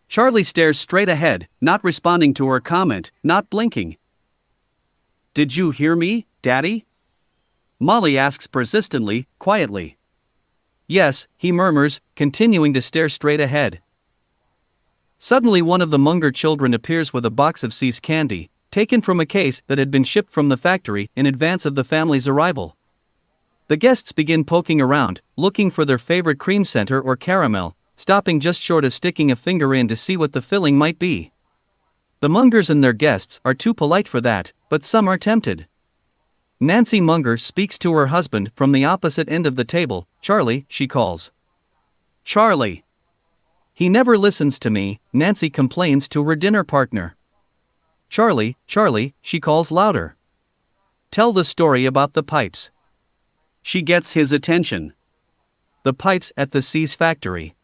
Charlie stares straight ahead, not responding to her comment, not blinking. "Did you hear me, Daddy?" Molly asks persistently, quietly. "Yes," he murmurs, continuing to stare straight ahead. Suddenly one of the Munger children appears with a box of See's candy, taken from a case that had been shipped from the factory in advance of the family's arrival. The guests begin poking around, looking for their favorite cream center or caramel, stopping just short of sticking a finger in to see what the filling might be. The Mungers and their guests are too polite for that, but some are tempted. Nancy Munger speaks to her husband from the opposite end of the table. "Charlie," she calls. "Charlie." "He never listens to me," Nancy complains to her dinner partner. "Charlie, Charlie," she calls louder. "Tell the story about the pipes." She gets his attention. The pipes at the See's factory.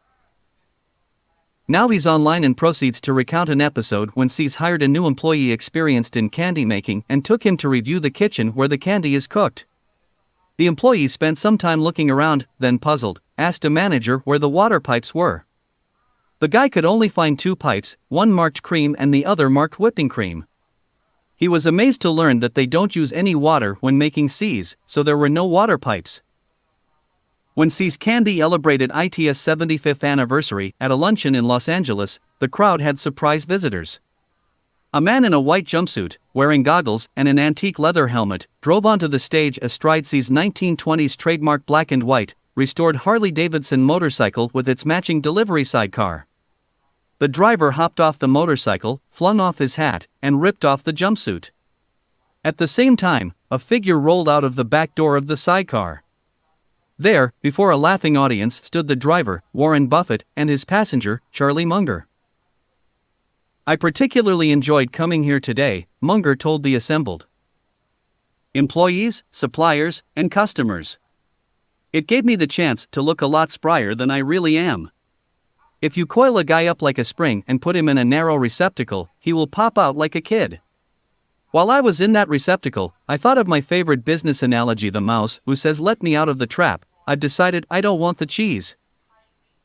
Now he's online and proceeds to recount an episode when See's hired a new employee experienced in candy making and took him to review the kitchen where the candy is cooked. The employee spent some time looking around, then puzzled, asked a manager where the water pipes were. The guy could only find 2 pipes, one marked cream and the other marked whipping cream. He was amazed to learn that they don't use any water when making Sees, so there were no water pipes. When See's Candy celebrated its 75th anniversary at a luncheon in Los Angeles, the crowd had surprise visitors. A man in a white jumpsuit, wearing goggles and an antique leather helmet, drove onto the stage astride See's 1920s trademark black and white, restored Harley-Davidson motorcycle with its matching delivery sidecar. The driver hopped off the motorcycle, flung off his hat, and ripped off the jumpsuit. At the same time, a figure rolled out of the back door of the sidecar. There, before a laughing audience, stood the driver, Warren Buffett, and his passenger, Charlie Munger. "I particularly enjoyed coming here today," Munger told the assembled employees, suppliers, and customers. "It gave me the chance to look a lot sprier than I really am. If you coil a guy up like a spring and put him in a narrow receptacle, he will pop out like a kid." While I was in that receptacle, I thought of my favorite business analogy, the mouse who says, "Let me out of the trap. I've decided I don't want the cheese."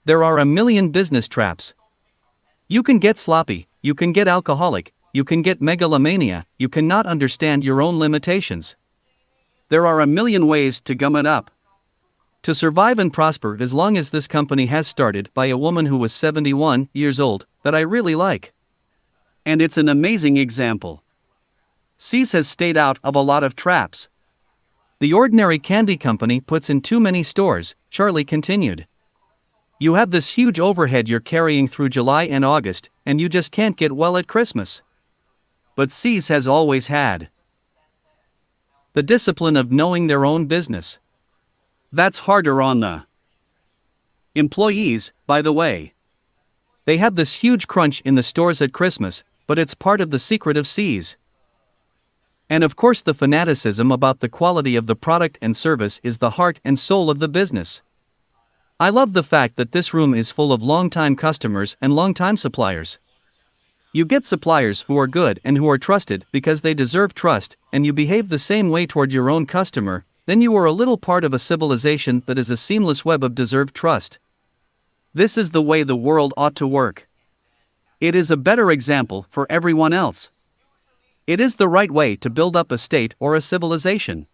There are a million business traps. You can get sloppy, you can get alcoholic, you can get megalomania, you cannot understand your own limitations. There are a million ways to gum it up. To survive and prosper, as long as this company has started by a woman who was 71 years old, that I really like. And it's an amazing example. See's has stayed out of a lot of traps. The ordinary candy company puts in too many stores, Charlie continued. You have this huge overhead you're carrying through July and August, and you just can't get well at Christmas. But See's has always had the discipline of knowing their own business. That's harder on the employees, by the way. They have this huge crunch in the stores at Christmas, but it's part of the secret of See's. And of course, the fanaticism about the quality of the product and service is the heart and soul of the business. I love the fact that this room is full of long-time customers and long-time suppliers. You get suppliers who are good and who are trusted because they deserve trust, and you behave the same way toward your own customer, then you are a little part of a civilization that is a seamless web of deserved trust. This is the way the world ought to work. It is a better example for everyone else. It is the right way to build up a state or a civilization.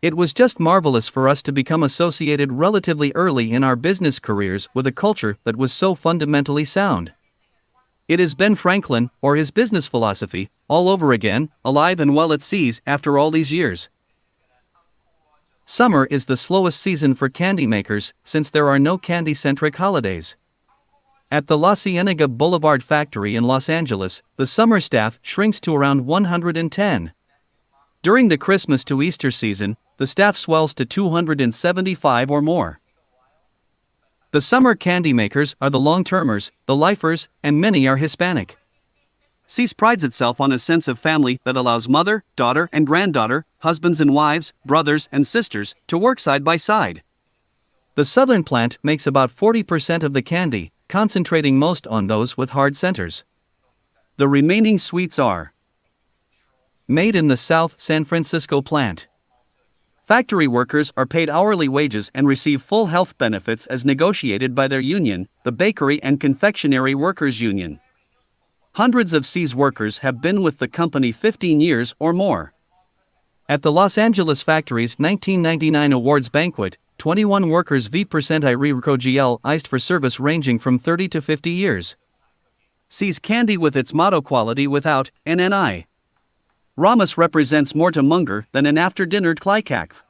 It was just marvelous for us to become associated relatively early in our business careers with a culture that was so fundamentally sound. It is Ben Franklin, or his business philosophy, all over again, alive and well at See's after all these years. Summer is the slowest season for candy makers since there are no candy-centric holidays. At the La Cienega Boulevard factory in Los Angeles, the summer staff shrinks to around 110. During the Christmas to Easter season, the staff swells to 275 or more. The summer candy makers are the long-termers, the lifers, and many are Hispanic. See's prides itself on a sense of family that allows mother, daughter, and granddaughter, husbands and wives, brothers and sisters, to work side by side. The southern plant makes about 40% of the candy, concentrating most on those with hard centers. The remaining sweets are made in the South San Francisco plant. Factory workers are paid hourly wages and receive full health benefits as negotiated by their union, the Bakery and Confectionery Workers Union. Hundreds of See's workers have been with the company 15 years or more. At the Los Angeles factory's 1999 awards banquet, 21 workers iced for service ranging from 30 to 50 years. See's candy with its motto quality without NNI. Ramos represents more to Munger than an after-dinner Klykakf.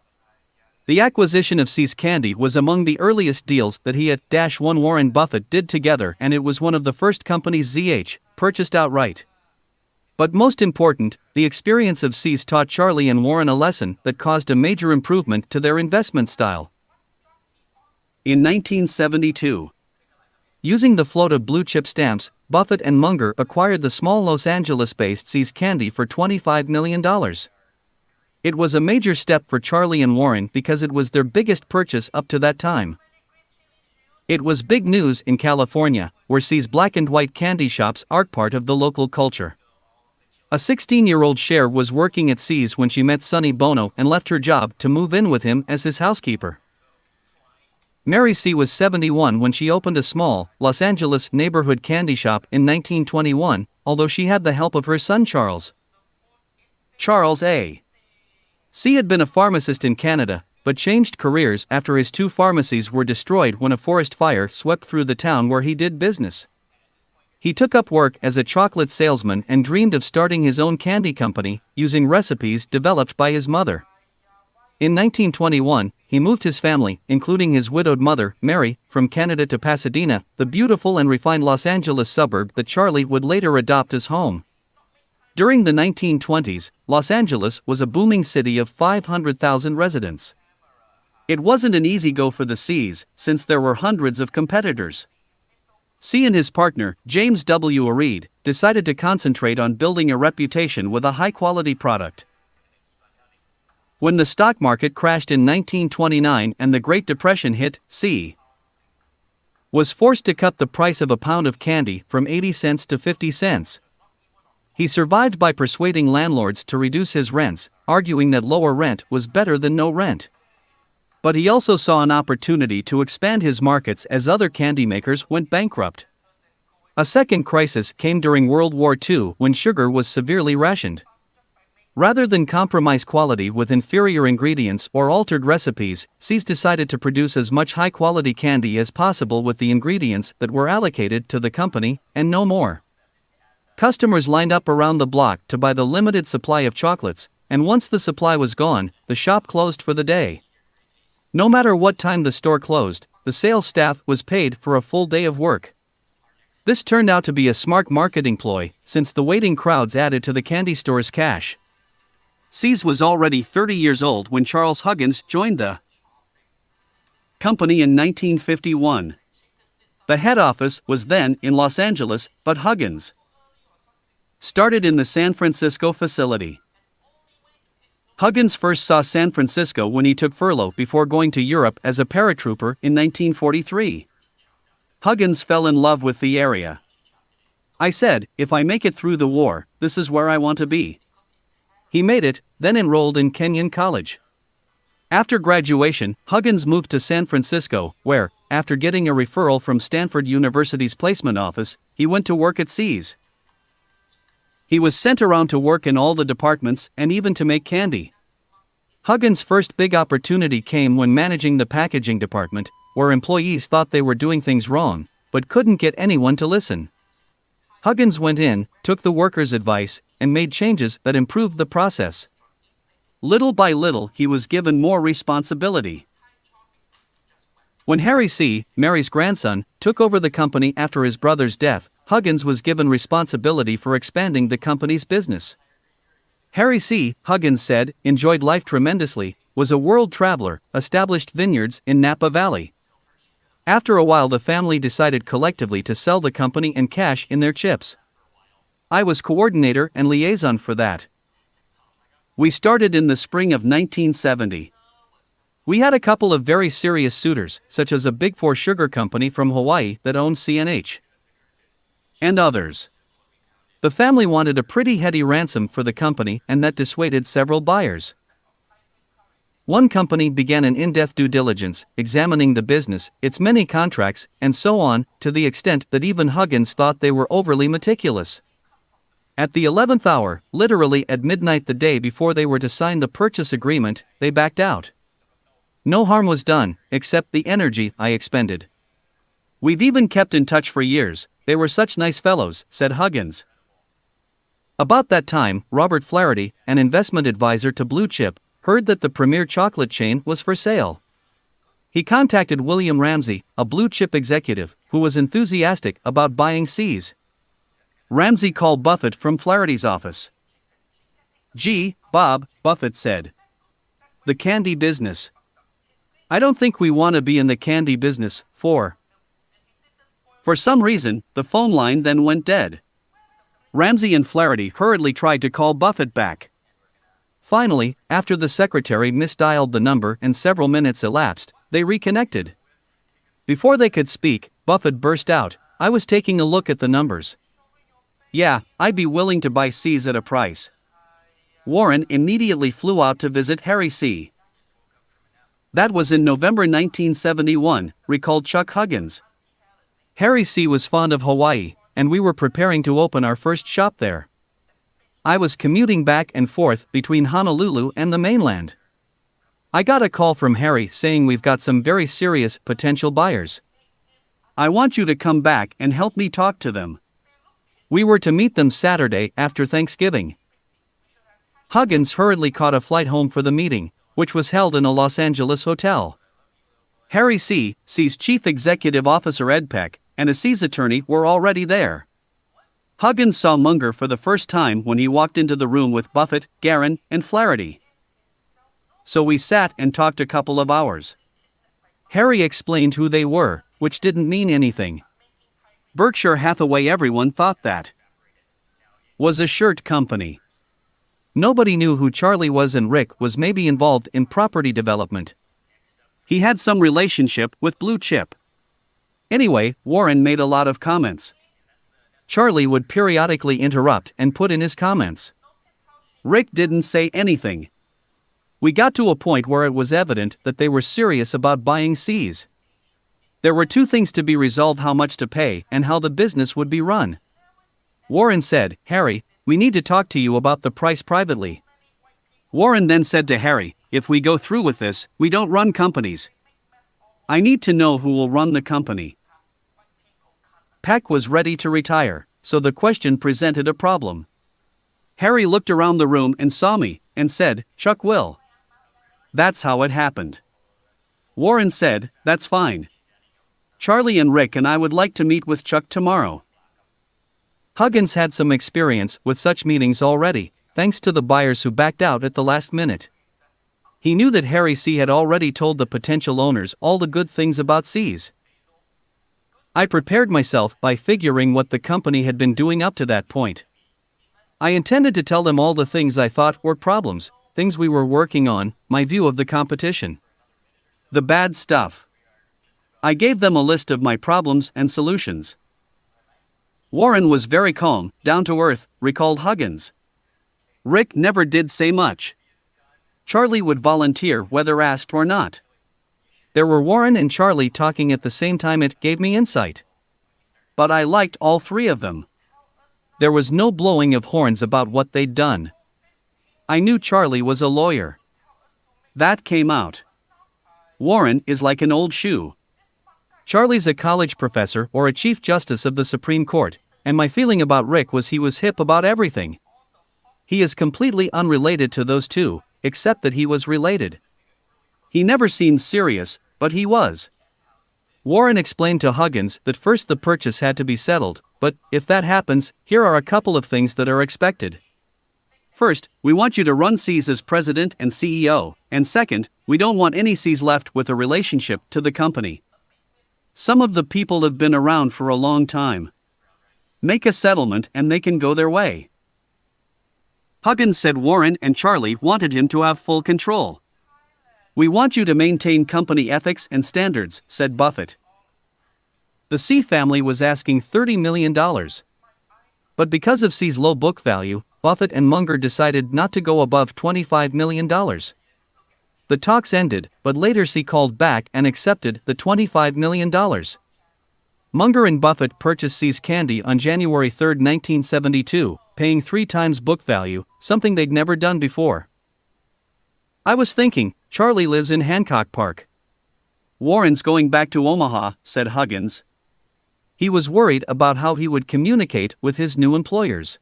The acquisition of See's Candy was among the earliest deals that he at Warren Buffett did together, and it was one of the first companies ZH purchased outright. But most important, the experience of See's taught Charlie and Warren a lesson that caused a major improvement to their investment style. In 1972, using the float of blue-chip stamps, Buffett and Munger acquired the small Los Angeles-based See's Candy for $25 million. It was a major step for Charlie and Warren because it was their biggest purchase up to that time. It was big news in California, where See's black and white candy shops are part of the local culture. A 16-year-old Cher was working at See's when she met Sonny Bono and left her job to move in with him as his housekeeper. Mary See was 71 when she opened a small, Los Angeles neighborhood candy shop in 1921, although she had the help of her son Charles. Charles A. See had been a pharmacist in Canada, but changed careers after his two pharmacies were destroyed when a forest fire swept through the town where he did business. He took up work as a chocolate salesman and dreamed of starting his own candy company, using recipes developed by his mother. In 1921, he moved his family, including his widowed mother, Mary, from Canada to Pasadena, the beautiful and refined Los Angeles suburb that Charlie would later adopt as home. During the 1920s, Los Angeles was a booming city of 500,000 residents. It wasn't an easy go for the C's, since there were hundreds of competitors. C and his partner, James W. Reed, decided to concentrate on building a reputation with a high-quality product. When the stock market crashed in 1929 and the Great Depression hit, C was forced to cut the price of a pound of candy from 80 cents to 50 cents. He survived by persuading landlords to reduce his rents, arguing that lower rent was better than no rent. But he also saw an opportunity to expand his markets as other candy makers went bankrupt. A second crisis came during World War II when sugar was severely rationed. Rather than compromise quality with inferior ingredients or altered recipes, C's decided to produce as much high-quality candy as possible with the ingredients that were allocated to the company, and no more. Customers lined up around the block to buy the limited supply of chocolates, and once the supply was gone, the shop closed for the day. No matter what time the store closed, the sales staff was paid for a full day of work. This turned out to be a smart marketing ploy, since the waiting crowds added to the candy store's cash. C's was already 30 years old when Charles Huggins joined the company in 1951. The head office was then in Los Angeles, but Huggins started in the San Francisco facility. Huggins first saw San Francisco when he took furlough before going to Europe as a paratrooper in 1943. Huggins fell in love with the area. "I said, if I make it through the war, this is where I want to be." He made it, then enrolled in Kenyon College. After graduation, Huggins moved to San Francisco, where, after getting a referral from Stanford University's placement office, he went to work at C's. He was sent around to work in all the departments and even to make candy. Huggins' first big opportunity came when managing the packaging department, where employees thought they were doing things wrong, but couldn't get anyone to listen. Huggins went in, took the workers' advice, and made changes that improved the process. Little by little, he was given more responsibility. When Harry C., Mary's grandson, took over the company after his brother's death, Huggins was given responsibility for expanding the company's business. Harry C., Huggins said, enjoyed life tremendously, was a world traveler, established vineyards in Napa Valley. After a while, the family decided collectively to sell the company and cash in their chips. I was coordinator and liaison for that. We started in the spring of 1970. We had a couple of very serious suitors, such as a Big Four sugar company from Hawaii that owned CNH. And others. The family wanted a pretty heady ransom for the company, and that dissuaded several buyers. One company began an in-depth due diligence, examining the business, its many contracts, and so on, to the extent that even Huggins thought they were overly meticulous. At the 11th hour, literally at midnight the day before they were to sign the purchase agreement, they backed out. No harm was done, except the energy I expended. "We've even kept in touch for years, they were such nice fellows," said Huggins. About that time, Robert Flaherty, an investment advisor to Blue Chip, heard that the premier chocolate chain was for sale. He contacted William Ramsey, a Blue Chip executive, who was enthusiastic about buying C's. Ramsey called Buffett from Flaherty's office. "Gee, Bob," Buffett said. "The candy business. I don't think we want to be in the candy business, For some reason, the phone line then went dead. Ramsey and Flaherty hurriedly tried to call Buffett back. Finally, after the secretary misdialed the number and several minutes elapsed, they reconnected. Before they could speak, Buffett burst out, "I was taking a look at the numbers. Yeah, I'd be willing to buy C's at a price." Warren immediately flew out to visit Harry C. That was in November 1971, recalled Chuck Huggins. Harry C. was fond of Hawaii, and we were preparing to open our first shop there. I was commuting back and forth between Honolulu and the mainland. I got a call from Harry saying we've got some very serious potential buyers. I want you to come back and help me talk to them. We were to meet them Saturday after Thanksgiving. Huggins hurriedly caught a flight home for the meeting, which was held in a Los Angeles hotel. Harry C's Chief Executive Officer Ed Peck and a C's attorney were already there. Huggins saw Munger for the first time when he walked into the room with Buffett, Guerin, and Flaherty. So we sat and talked a couple of hours. Harry explained who they were, which didn't mean anything. Berkshire Hathaway, everyone thought that was a shirt company. Nobody knew who Charlie was, and Rick was maybe involved in property development. He had some relationship with Blue Chip. Anyway, Warren made a lot of comments. Charlie would periodically interrupt and put in his comments. Rick didn't say anything. We got to a point where it was evident that they were serious about buying C's. There were two things to be resolved: how much to pay and how the business would be run. Warren said, "Harry, we need to talk to you about the price privately." Warren then said to Harry, "If we go through with this, we don't run companies. I need to know who will run the company." Peck was ready to retire, so the question presented a problem. Harry looked around the room and saw me, and said, "Chuck will." That's how it happened. Warren said, "That's fine. Charlie and Rick and I would like to meet with Chuck tomorrow." Huggins had some experience with such meetings already, thanks to the buyers who backed out at the last minute. He knew that Harry C. had already told the potential owners all the good things about C's. I prepared myself by figuring what the company had been doing up to that point. I intended to tell them all the things I thought were problems, things we were working on, my view of the competition. The bad stuff. I gave them a list of my problems and solutions. Warren was very calm, down to earth, recalled Huggins. Rick never did say much. Charlie would volunteer whether asked or not. There were Warren and Charlie talking at the same time. It gave me insight. But I liked all three of them. There was no blowing of horns about what they'd done. I knew Charlie was a lawyer. That came out. Warren is like an old shoe. Charlie's a college professor or a chief justice of the Supreme Court, and my feeling about Rick was he was hip about everything. He is completely unrelated to those two, except that he was related. He never seemed serious, but he was. Warren explained to Huggins that first the purchase had to be settled, but if that happens, here are a couple of things that are expected. First, we want you to run C's as president and CEO, and second, we don't want any C's left with a relationship to the company. Some of the people have been around for a long time. Make a settlement and they can go their way. Huggins said Warren and Charlie wanted him to have full control. "We want you to maintain company ethics and standards," said Buffett. The C family was asking $30 million. But because of C's low book value, Buffett and Munger decided not to go above $25 million. The talks ended, but later C called back and accepted the $25 million. Munger and Buffett purchased C's Candy on January 3, 1972, paying 3 times book value, something they'd never done before. I was thinking, Charlie lives in Hancock Park. Warren's going back to Omaha, said Huggins. He was worried about how he would communicate with his new employers.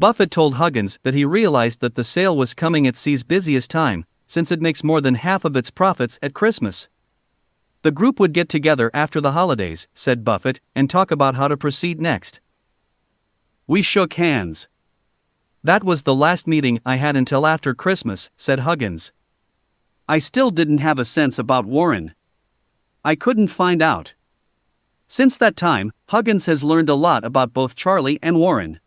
Buffett told Huggins that he realized that the sale was coming at C's busiest time, since it makes more than half of its profits at Christmas. The group would get together after the holidays, said Buffett, and talk about how to proceed next. We shook hands. That was the last meeting I had until after Christmas, said Huggins. I still didn't have a sense about Warren. I couldn't find out. Since that time, Huggins has learned a lot about both Charlie and Warren.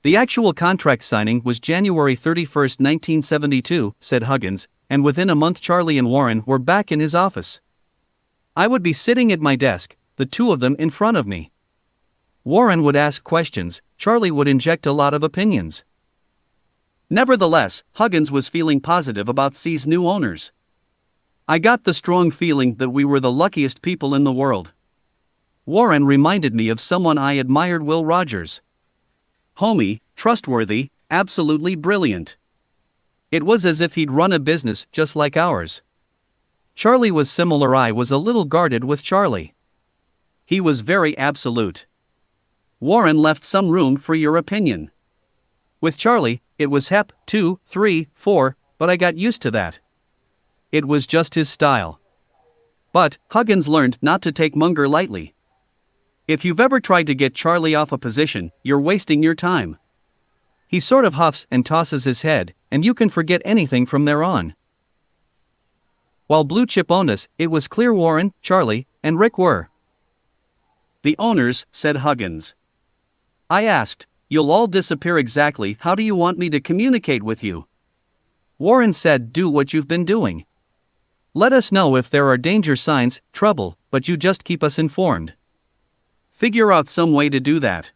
The actual contract signing was January 31, 1972, said Huggins, and within a month Charlie and Warren were back in his office. I would be sitting at my desk, the two of them in front of me. Warren would ask questions, Charlie would inject a lot of opinions. Nevertheless, Huggins was feeling positive about C's new owners. I got the strong feeling that we were the luckiest people in the world. Warren reminded me of someone I admired, Will Rogers. Homey, trustworthy, absolutely brilliant. It was as if he'd run a business just like ours. Charlie was similar. I was a little guarded with Charlie. He was very absolute. Warren left some room for your opinion. With Charlie, it was hep, 2, 3, 4, but I got used to that. It was just his style. But Huggins learned not to take Munger lightly. If you've ever tried to get Charlie off a position, you're wasting your time. He sort of huffs and tosses his head, and you can forget anything from there on. While Blue Chip owned us, it was clear Warren, Charlie, and Rick were the owners, said Huggins. I asked, you'll all disappear exactly. How do you want me to communicate with you? Warren said, do what you've been doing. Let us know if there are danger signs, trouble, but you just keep us informed. Figure out some way to do that.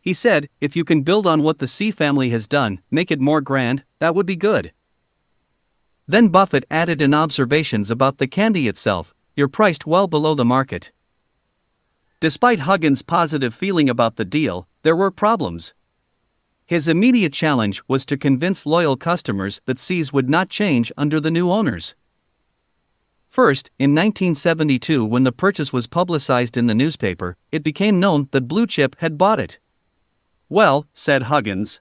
He said, if you can build on what the C family has done, make it more grand, that would be good. Then Buffett added in observations about the candy itself, you're priced well below the market. Despite Huggins' positive feeling about the deal, there were problems. His immediate challenge was to convince loyal customers that C's would not change under the new owners. First, in 1972, when the purchase was publicized in the newspaper, it became known that Blue Chip had bought it. Well, said Huggins,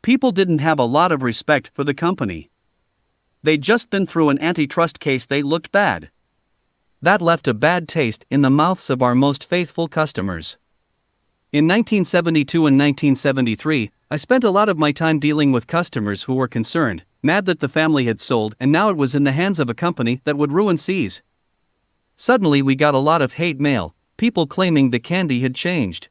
people didn't have a lot of respect for the company. They'd just been through an antitrust case. They looked bad. That left a bad taste in the mouths of our most faithful customers. In 1972 and 1973, I spent a lot of my time dealing with customers who were concerned, mad that the family had sold and now it was in the hands of a company that would ruin C's. Suddenly we got a lot of hate mail, people claiming the candy had changed.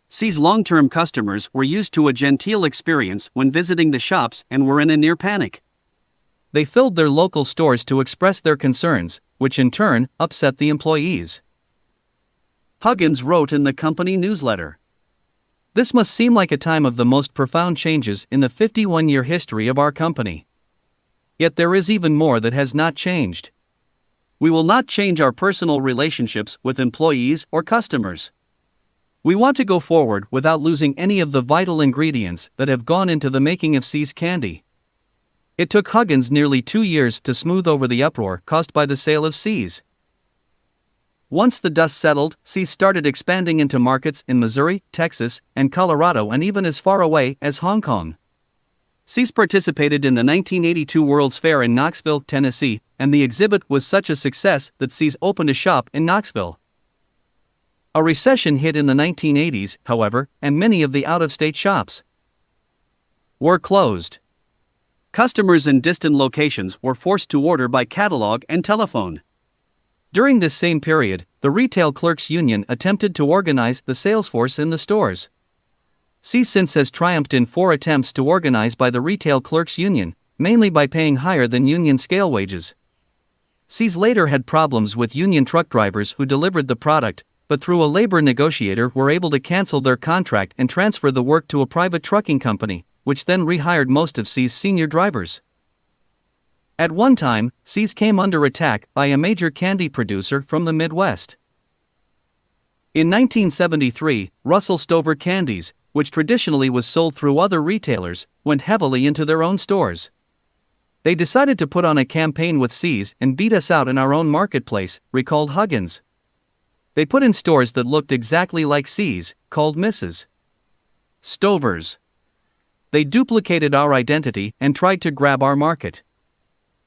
C's long-term customers were used to a genteel experience when visiting the shops and were in a near panic. They filled their local stores to express their concerns, which in turn upset the employees. Huggins wrote in the company newsletter, this must seem like a time of the most profound changes in the 51-year history of our company. Yet there is even more that has not changed. We will not change our personal relationships with employees or customers. We want to go forward without losing any of the vital ingredients that have gone into the making of C's candy. It took Huggins nearly 2 years to smooth over the uproar caused by the sale of C's. Once the dust settled, C's started expanding into markets in Missouri, Texas, and Colorado, and even as far away as Hong Kong. C's participated in the 1982 World's Fair in Knoxville, Tennessee, and the exhibit was such a success that C's opened a shop in Knoxville. A recession hit in the 1980s, however, and many of the out-of-state shops were closed. Customers in distant locations were forced to order by catalog and telephone. During this same period, the Retail Clerks Union attempted to organize the sales force in the stores. C since has triumphed in 4 attempts to organize by the Retail Clerks Union, mainly by paying higher than union scale wages. C's later had problems with union truck drivers who delivered the product, but through a labor negotiator were able to cancel their contract and transfer the work to a private trucking company, which then rehired most of C's senior drivers. At one time, C's came under attack by a major candy producer from the Midwest. In 1973, Russell Stover Candies, which traditionally was sold through other retailers, went heavily into their own stores. They decided to put on a campaign with C's and beat us out in our own marketplace, recalled Huggins. They put in stores that looked exactly like C's, called Mrs. Stover's. They duplicated our identity and tried to grab our market.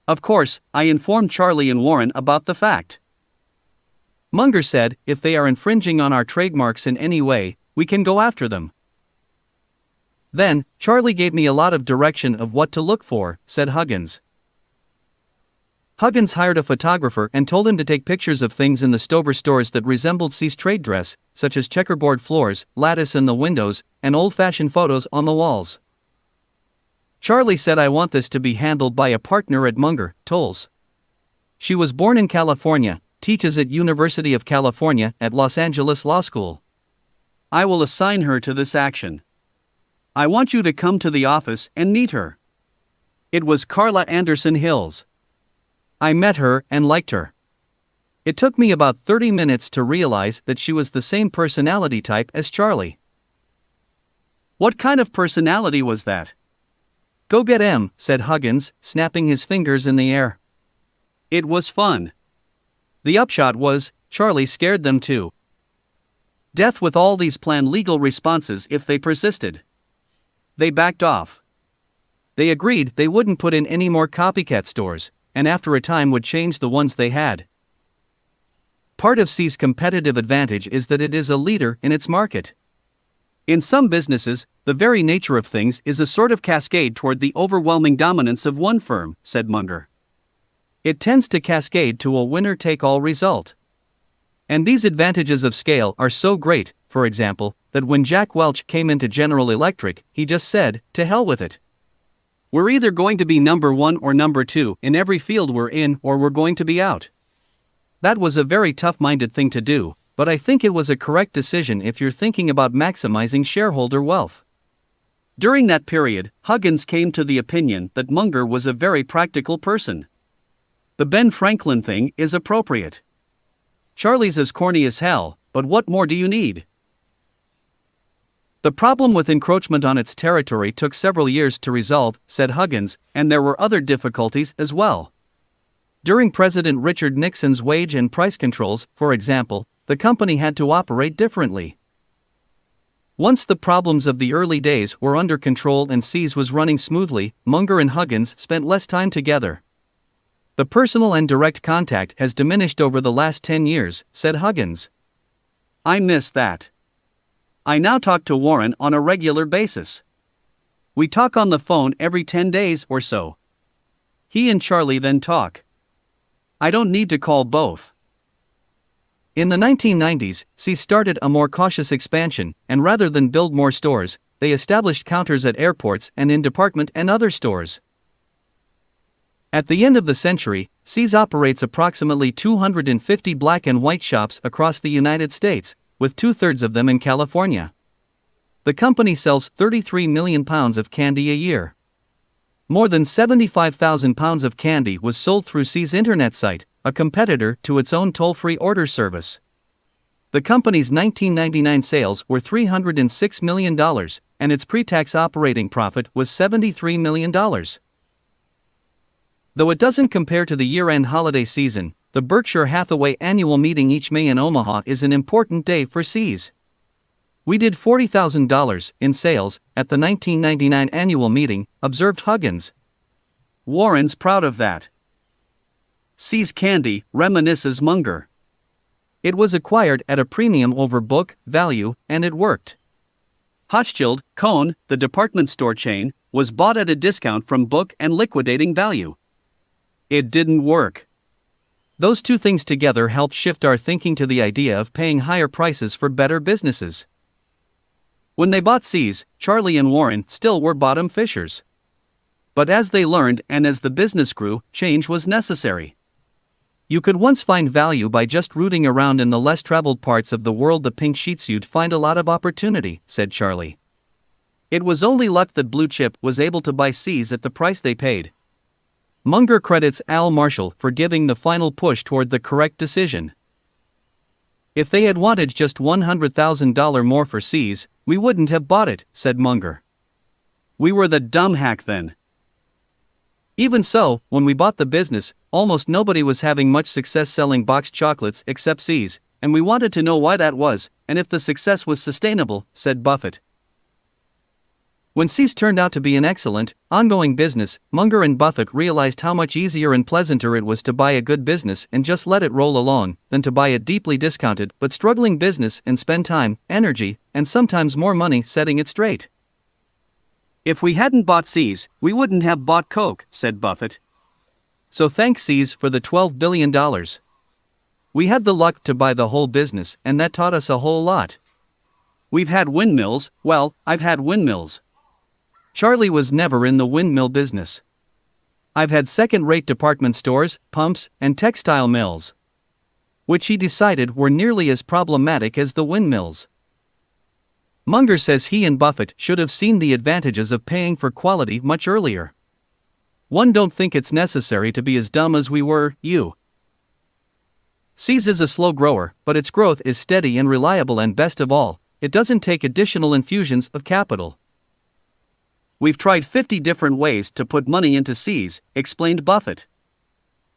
Of course, I informed Charlie and Warren about the fact. Munger said, if they are infringing on our trademarks in any way, we can go after them. Then, Charlie gave me a lot of direction of what to look for, said Huggins. Huggins hired a photographer and told him to take pictures of things in the Stover stores that resembled C's trade dress, such as checkerboard floors, lattice in the windows, and old-fashioned photos on the walls. Charlie said, I want this to be handled by a partner at Munger, Tolles. She was born in California, teaches at University of California at Los Angeles Law School. I will assign her to this action. I want you to come to the office and meet her. It was Carla Anderson Hills. I met her and liked her. It took me about 30 minutes to realize that she was the same personality type as Charlie. What kind of personality was that? Go get 'em, said Huggins, snapping his fingers in the air. It was fun. The upshot was, Charlie scared them too. Death with all these planned legal responses if they persisted. They backed off. They agreed they wouldn't put in any more copycat stores, and after a time would change the ones they had. Part of C's competitive advantage is that it is a leader in its market. In some businesses, the very nature of things is a sort of cascade toward the overwhelming dominance of one firm, said Munger. It tends to cascade to a winner-take-all result. And these advantages of scale are so great, for example, that when Jack Welch came into General Electric, he just said, "To hell with it. We're either going to be number one or number two in every field we're in, or we're going to be out." That was a very tough-minded thing to do, but I think it was a correct decision if you're thinking about maximizing shareholder wealth. During that period, Huggins came to the opinion that Munger was a very practical person. The Ben Franklin thing is appropriate. Charlie's as corny as hell, but what more do you need? The problem with encroachment on its territory took several years to resolve, said Huggins, and there were other difficulties as well. During President Richard Nixon's wage and price controls, for example, the company had to operate differently. Once the problems of the early days were under control and See's was running smoothly, Munger and Huggins spent less time together. The personal and direct contact has diminished over the last 10 years, said Huggins. I miss that. I now talk to Warren on a regular basis. We talk on the phone every 10 days or so. He and Charlie then talk. I don't need to call both. In the 1990s, C started a more cautious expansion, and rather than build more stores, they established counters at airports and in department and other stores. At the end of the century, See's operates approximately 250 black and white shops across the United States, with 2/3 of them in California. The company sells 33 million pounds of candy a year. More than 75,000 pounds of candy was sold through See's internet site, a competitor to its own toll-free order service. The company's 1999 sales were $306 million, and its pre-tax operating profit was $73 million. Though it doesn't compare to the year-end holiday season, the Berkshire Hathaway annual meeting each May in Omaha is an important day for See's. We did $40,000 in sales at the 1999 annual meeting, observed Huggins. Warren's proud of that. See's candy, reminisces Munger. It was acquired at a premium over book value, and it worked. Hochschild, Cone, the department store chain, was bought at a discount from book and liquidating value. It didn't work. Those two things together helped shift our thinking to the idea of paying higher prices for better businesses. When they bought See's, Charlie and Warren still were bottom fishers. But as they learned and as the business grew, change was necessary. You could once find value by just rooting around in the less traveled parts of the world. The pink sheets, you'd find a lot of opportunity, said Charlie. It was only luck that Blue Chip was able to buy See's at the price they paid. Munger credits Al Marshall for giving the final push toward the correct decision. If they had wanted just $100,000 more for See's, we wouldn't have bought it, said Munger. We were the dumb hack then. Even so, when we bought the business, almost nobody was having much success selling boxed chocolates except See's, and we wanted to know why that was, and if the success was sustainable, said Buffett. When See's turned out to be an excellent, ongoing business, Munger and Buffett realized how much easier and pleasanter it was to buy a good business and just let it roll along, than to buy a deeply discounted but struggling business and spend time, energy, and sometimes more money setting it straight. If we hadn't bought See's, we wouldn't have bought Coke, said Buffett. So thanks See's for the $12 billion. We had the luck to buy the whole business, and that taught us a whole lot. We've had windmills, well, I've had windmills. Charlie was never in the windmill business. I've had second-rate department stores, pumps, and textile mills, which he decided were nearly as problematic as the windmills. Munger says he and Buffett should have seen the advantages of paying for quality much earlier. One don't think it's necessary to be as dumb as we were, you. See's is a slow grower, but its growth is steady and reliable, and best of all, it doesn't take additional infusions of capital. We've tried 50 different ways to put money into C's, explained Buffett.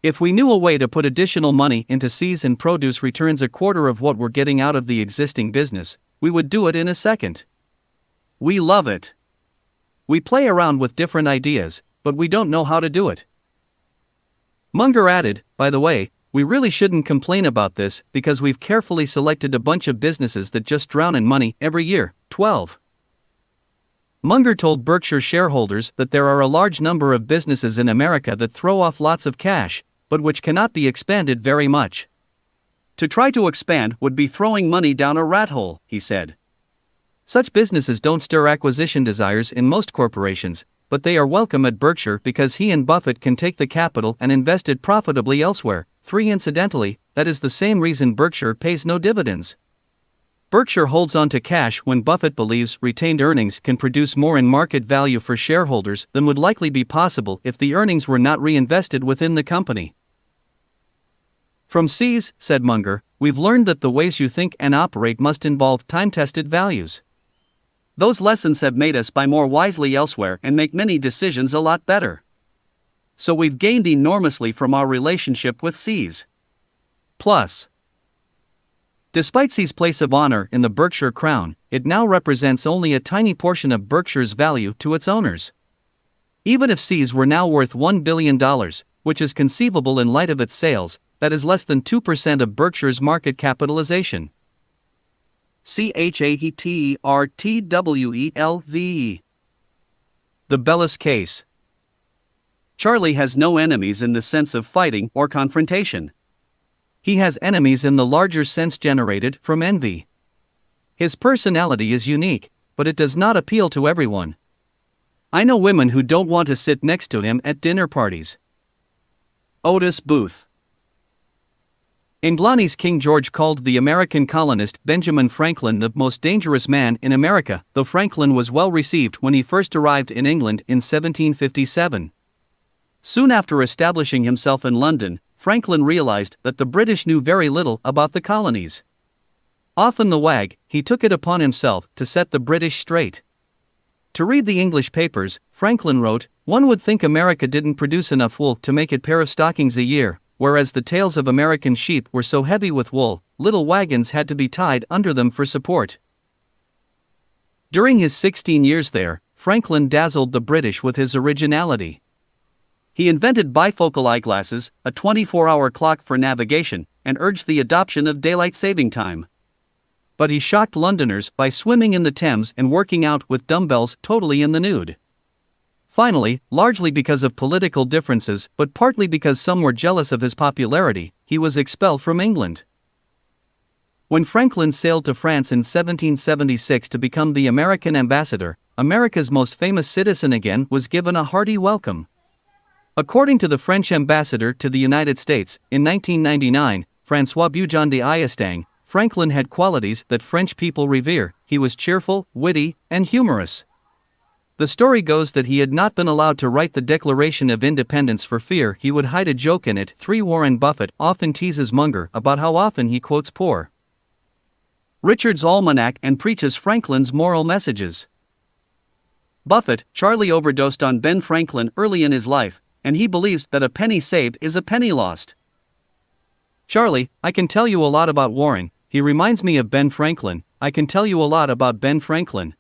If we knew a way to put additional money into C's and produce returns a quarter of what we're getting out of the existing business, we would do it in a second. We love it. We play around with different ideas, but we don't know how to do it. Munger added, by the way, we really shouldn't complain about this because we've carefully selected a bunch of businesses that just drown in money every year. 12. Munger told Berkshire shareholders that there are a large number of businesses in America that throw off lots of cash, but which cannot be expanded very much. To try to expand would be throwing money down a rat hole, he said. Such businesses don't stir acquisition desires in most corporations, but they are welcome at Berkshire because he and Buffett can take the capital and invest it profitably elsewhere. 3. Incidentally, that is the same reason Berkshire pays no dividends. Berkshire holds on to cash when Buffett believes retained earnings can produce more in market value for shareholders than would likely be possible if the earnings were not reinvested within the company. From C's, said Munger, we've learned that the ways you think and operate must involve time-tested values. Those lessons have made us buy more wisely elsewhere and make many decisions a lot better. So we've gained enormously from our relationship with C's. Plus, despite C's place of honor in the Berkshire crown, it now represents only a tiny portion of Berkshire's value to its owners. Even if C's were now worth $1 billion, which is conceivable in light of its sales, that is less than 2% of Berkshire's market capitalization. CHAETERTWELVE. The Bellis Case. Charlie has no enemies in the sense of fighting or confrontation. He has enemies in the larger sense generated from envy. His personality is unique, but it does not appeal to everyone. I know women who don't want to sit next to him at dinner parties. Otis Booth. In Glani's King George called the American colonist Benjamin Franklin the most dangerous man in America, though Franklin was well received when he first arrived in England in 1757. Soon after establishing himself in London, Franklin realized that the British knew very little about the colonies. Often the wag, he took it upon himself to set the British straight. To read the English papers, Franklin wrote, "One would think America didn't produce enough wool to make a pair of stockings a year, whereas the tails of American sheep were so heavy with wool, little wagons had to be tied under them for support." During his 16 years there, Franklin dazzled the British with his originality. He invented bifocal eyeglasses, a 24-hour clock for navigation, and urged the adoption of daylight saving time. But he shocked Londoners by swimming in the Thames and working out with dumbbells totally in the nude. Finally, largely because of political differences but partly because some were jealous of his popularity, he was expelled from England. When Franklin sailed to France in 1776 to become the American ambassador, America's most famous citizen again was given a hearty welcome. According to the French ambassador to the United States, in 1999, François Bujon d'Estaing, Franklin had qualities that French people revere. He was cheerful, witty, and humorous. The story goes that he had not been allowed to write the Declaration of Independence for fear he would hide a joke in it. 3. Warren Buffett often teases Munger about how often he quotes Poor Richard's Almanac and preaches Franklin's moral messages. Buffett, Charlie overdosed on Ben Franklin early in his life, and he believes that a penny saved is a penny lost. Charlie, I can tell you a lot about Warren, he reminds me of Ben Franklin, I can tell you a lot about Ben Franklin.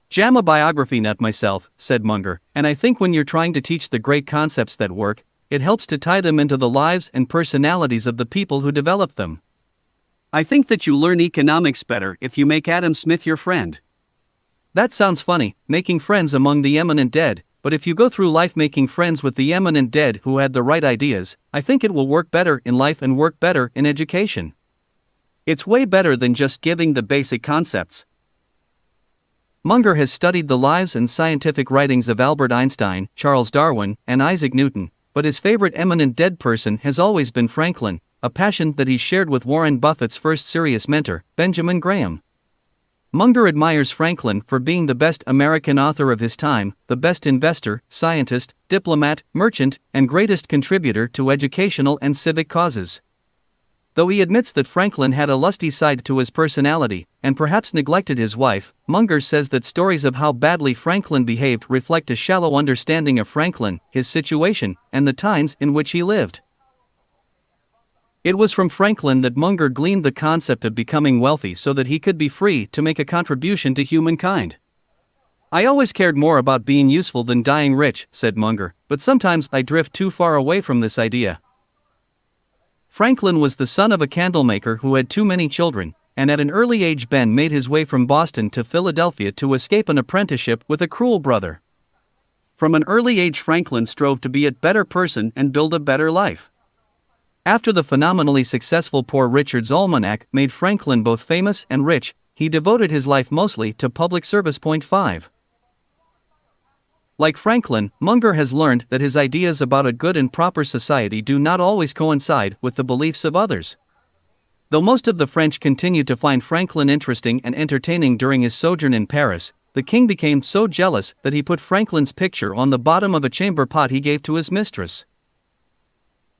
Jam a biography nut myself, said Munger, and I think when you're trying to teach the great concepts that work, it helps to tie them into the lives and personalities of the people who develop them. I think that you learn economics better if you make Adam Smith your friend. That sounds funny, making friends among the eminent dead, but if you go through life making friends with the eminent dead who had the right ideas, I think it will work better in life and work better in education. It's way better than just giving the basic concepts. Munger has studied the lives and scientific writings of Albert Einstein, Charles Darwin, and Isaac Newton, but his favorite eminent dead person has always been Franklin, a passion that he shared with Warren Buffett's first serious mentor, Benjamin Graham. Munger admires Franklin for being the best American author of his time, the best investor, scientist, diplomat, merchant, and greatest contributor to educational and civic causes. Though he admits that Franklin had a lusty side to his personality, and perhaps neglected his wife, Munger says that stories of how badly Franklin behaved reflect a shallow understanding of Franklin, his situation, and the times in which he lived. It was from Franklin that Munger gleaned the concept of becoming wealthy so that he could be free to make a contribution to humankind. "I always cared more about being useful than dying rich," said Munger, "but sometimes I drift too far away from this idea." Franklin was the son of a candlemaker who had too many children, and at an early age Ben made his way from Boston to Philadelphia to escape an apprenticeship with a cruel brother. From an early age Franklin strove to be a better person and build a better life. After the phenomenally successful Poor Richard's Almanac made Franklin both famous and rich, he devoted his life mostly to public service. 5. Like Franklin, Munger has learned that his ideas about a good and proper society do not always coincide with the beliefs of others. Though most of the French continued to find Franklin interesting and entertaining during his sojourn in Paris, the king became so jealous that he put Franklin's picture on the bottom of a chamber pot he gave to his mistress.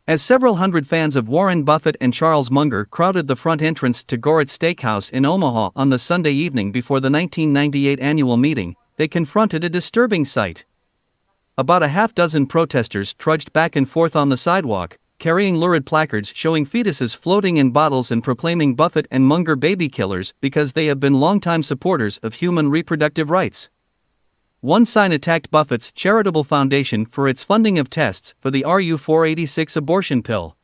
As several hundred fans of Warren Buffett and Charles Munger crowded the front entrance to Gorett's Steakhouse in Omaha on the Sunday evening before the 1998 annual meeting, they confronted a disturbing sight. About a half-dozen protesters trudged back and forth on the sidewalk, carrying lurid placards showing fetuses floating in bottles and proclaiming Buffett and Munger baby killers because they have been longtime supporters of human reproductive rights. One sign attacked Buffett's charitable foundation for its funding of tests for the RU-486 abortion pill.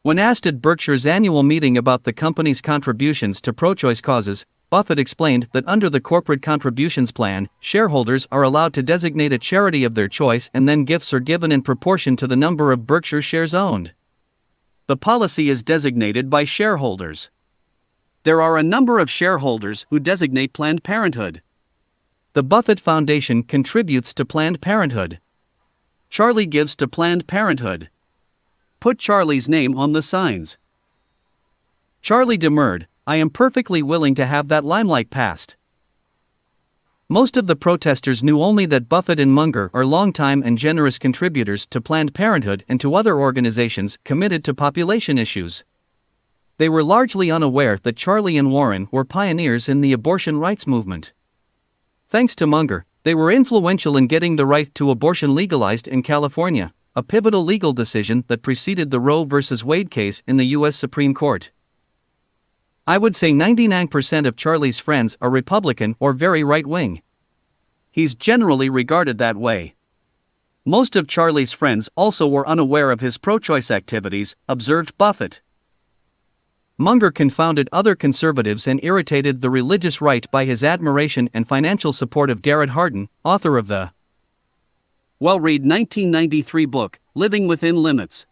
When asked at Berkshire's annual meeting about the company's contributions to pro-choice causes, Buffett explained that under the corporate contributions plan, shareholders are allowed to designate a charity of their choice and then gifts are given in proportion to the number of Berkshire shares owned. The policy is designated by shareholders. There are a number of shareholders who designate Planned Parenthood. The Buffett Foundation contributes to Planned Parenthood. Charlie gives to Planned Parenthood. Put Charlie's name on the signs. Charlie demurred, "I am perfectly willing to have that limelight passed." Most of the protesters knew only that Buffett and Munger are longtime and generous contributors to Planned Parenthood and to other organizations committed to population issues. They were largely unaware that Charlie and Warren were pioneers in the abortion rights movement. Thanks to Munger, they were influential in getting the right to abortion legalized in California, a pivotal legal decision that preceded the Roe v. Wade case in the U.S. Supreme Court. I would say 99% of Charlie's friends are Republican or very right-wing. He's generally regarded that way. Most of Charlie's friends also were unaware of his pro-choice activities, observed Buffett. Munger confounded other conservatives and irritated the religious right by his admiration and financial support of Garrett Hardin, author of the well-read 1993 book, Living Within Limits.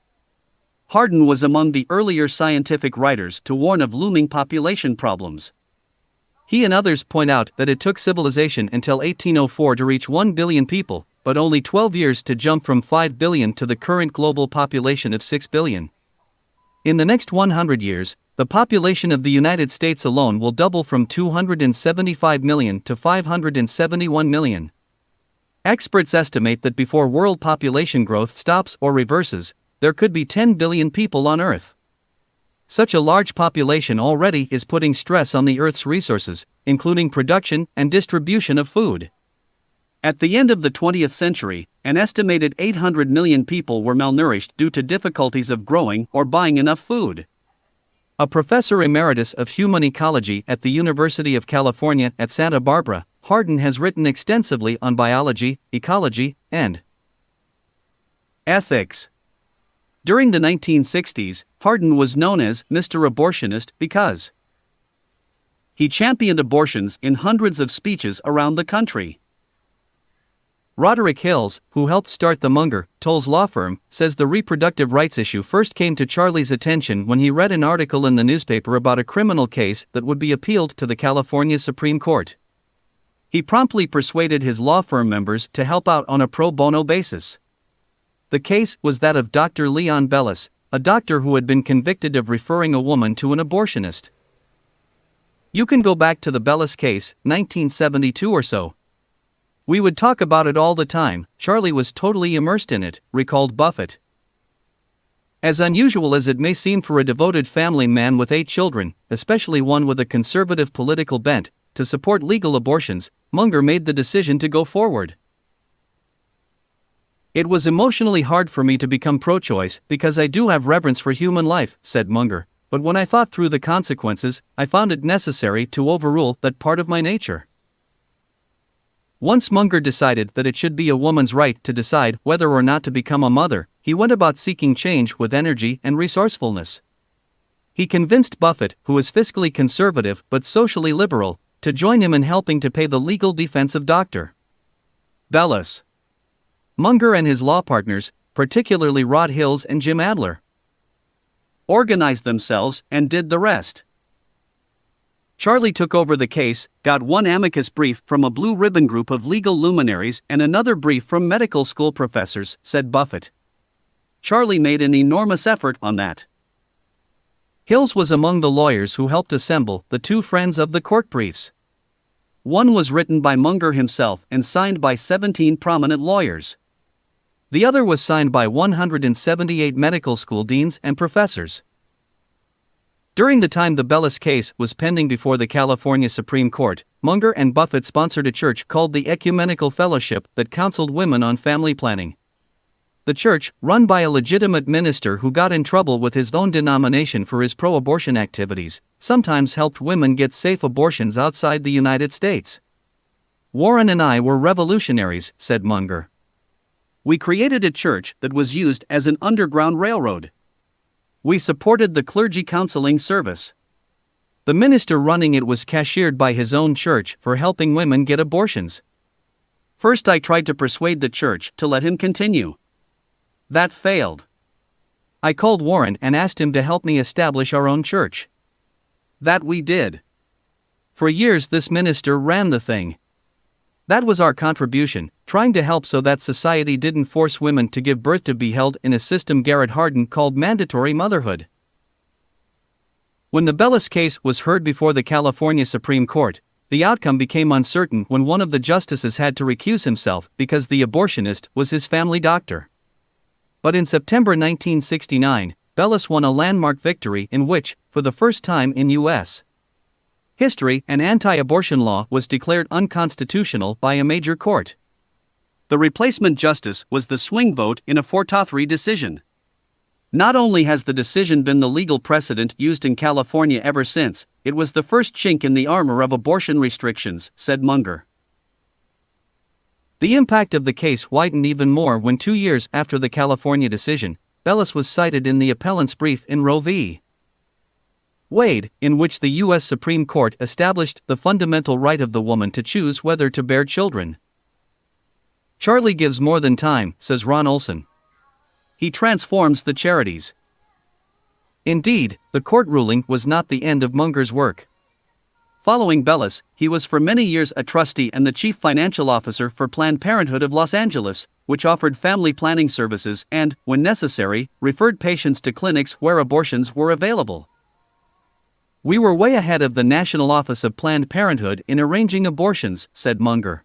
Hardin was among the earlier scientific writers to warn of looming population problems. He and others point out that it took civilization until 1804 to reach 1 billion people, but only 12 years to jump from 5 billion to the current global population of 6 billion. In the next 100 years, the population of the United States alone will double from 275 million to 571 million. Experts estimate that before world population growth stops or reverses, there could be 10 billion people on Earth. Such a large population already is putting stress on the Earth's resources, including production and distribution of food. At the end of the 20th century, an estimated 800 million people were malnourished due to difficulties of growing or buying enough food. A professor emeritus of human ecology at the University of California at Santa Barbara, Hardin has written extensively on biology, ecology, and ethics. During the 1960s, Hardin was known as Mr. Abortionist because he championed abortions in hundreds of speeches around the country. Roderick Hills, who helped start the Munger, Tolles law firm, says the reproductive rights issue first came to Charlie's attention when he read an article in the newspaper about a criminal case that would be appealed to the California Supreme Court. He promptly persuaded his law firm members to help out on a pro bono basis. The case was that of Dr. Leon Bellis, a doctor who had been convicted of referring a woman to an abortionist. You can go back to the Bellis case, 1972 or so. We would talk about it all the time. Charlie was totally immersed in it, recalled Buffett. As unusual as it may seem for a devoted family man with 8 children, especially one with a conservative political bent, to support legal abortions, Munger made the decision to go forward. "It was emotionally hard for me to become pro-choice because I do have reverence for human life," said Munger, "but when I thought through the consequences, I found it necessary to overrule that part of my nature." Once Munger decided that it should be a woman's right to decide whether or not to become a mother, he went about seeking change with energy and resourcefulness. He convinced Buffett, who was fiscally conservative but socially liberal, to join him in helping to pay the legal defense of Dr. Bellis. Munger and his law partners, particularly Rod Hills and Jim Adler, organized themselves and did the rest. Charlie took over the case, got one amicus brief from a blue ribbon group of legal luminaries and another brief from medical school professors, said Buffett. Charlie made an enormous effort on that. Hills was among the lawyers who helped assemble the 2 friends of the court briefs. One was written by Munger himself and signed by 17 prominent lawyers. The other was signed by 178 medical school deans and professors. During the time the Bellis case was pending before the California Supreme Court, Munger and Buffett sponsored a church called the Ecumenical Fellowship that counseled women on family planning. The church, run by a legitimate minister who got in trouble with his own denomination for his pro-abortion activities, sometimes helped women get safe abortions outside the United States. "Warren and I were revolutionaries," said Munger. "We created a church that was used as an underground railroad. We supported the clergy counseling service. The minister running it was cashiered by his own church for helping women get abortions. First I tried to persuade the church to let him continue. That failed. I called Warren and asked him to help me establish our own church. That we did. For years this minister ran the thing. That was our contribution, trying to help so that society didn't force women to give birth to be held in a system Garrett Hardin called mandatory motherhood." When the Bellis case was heard before the California Supreme Court, the outcome became uncertain when one of the justices had to recuse himself because the abortionist was his family doctor. But in September 1969, Bellis won a landmark victory in which, for the first time in U.S. history, an anti-abortion law was declared unconstitutional by a major court. The replacement justice was the swing vote in a 4-3 decision. Not only has the decision been the legal precedent used in California ever since, it was the first chink in the armor of abortion restrictions, said Munger. The impact of the case widened even more when 2 years after the California decision, Bellis was cited in the appellant's brief in Roe v. Wade, in which the U.S. Supreme Court established the fundamental right of the woman to choose whether to bear children. "Charlie gives more than time," says Ron Olson. "He transforms the charities." Indeed, the court ruling was not the end of Munger's work. Following Bellis, he was for many years a trustee and the chief financial officer for Planned Parenthood of Los Angeles, which offered family planning services and, when necessary, referred patients to clinics where abortions were available. "We were way ahead of the National Office of Planned Parenthood in arranging abortions," said Munger.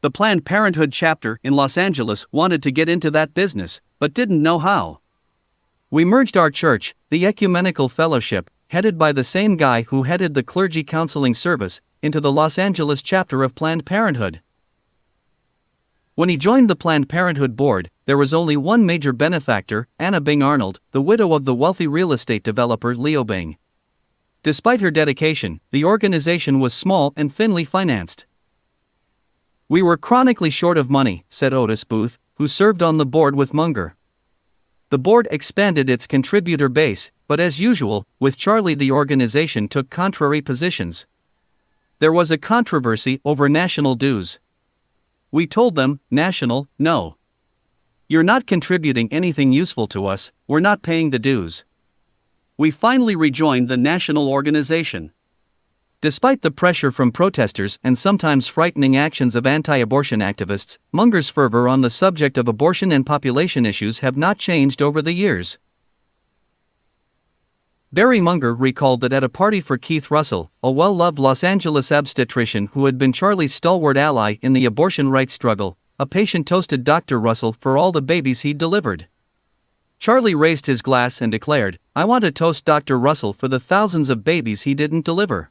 "The Planned Parenthood chapter in Los Angeles wanted to get into that business, but didn't know how. We merged our church, the Ecumenical Fellowship, headed by the same guy who headed the clergy counseling service, into the Los Angeles chapter of Planned Parenthood." When he joined the Planned Parenthood board, there was only one major benefactor, Anna Bing Arnold, the widow of the wealthy real estate developer Leo Bing. Despite her dedication, the organization was small and thinly financed. "We were chronically short of money," said Otis Booth, who served on the board with Munger. The board expanded its contributor base, but as usual, with Charlie the organization took contrary positions. There was a controversy over national dues. "We told them, national, no. You're not contributing anything useful to us, we're not paying the dues." We finally rejoined the national organization. Despite the pressure from protesters and sometimes frightening actions of anti-abortion activists, Munger's fervor on the subject of abortion and population issues have not changed over the years. Barry Munger recalled that at a party for Keith Russell, a well-loved Los Angeles obstetrician who had been Charlie's stalwart ally in the abortion rights struggle, a patient toasted Dr. Russell for all the babies he'd delivered. Charlie raised his glass and declared, "I want to toast Dr. Russell for the thousands of babies he didn't deliver."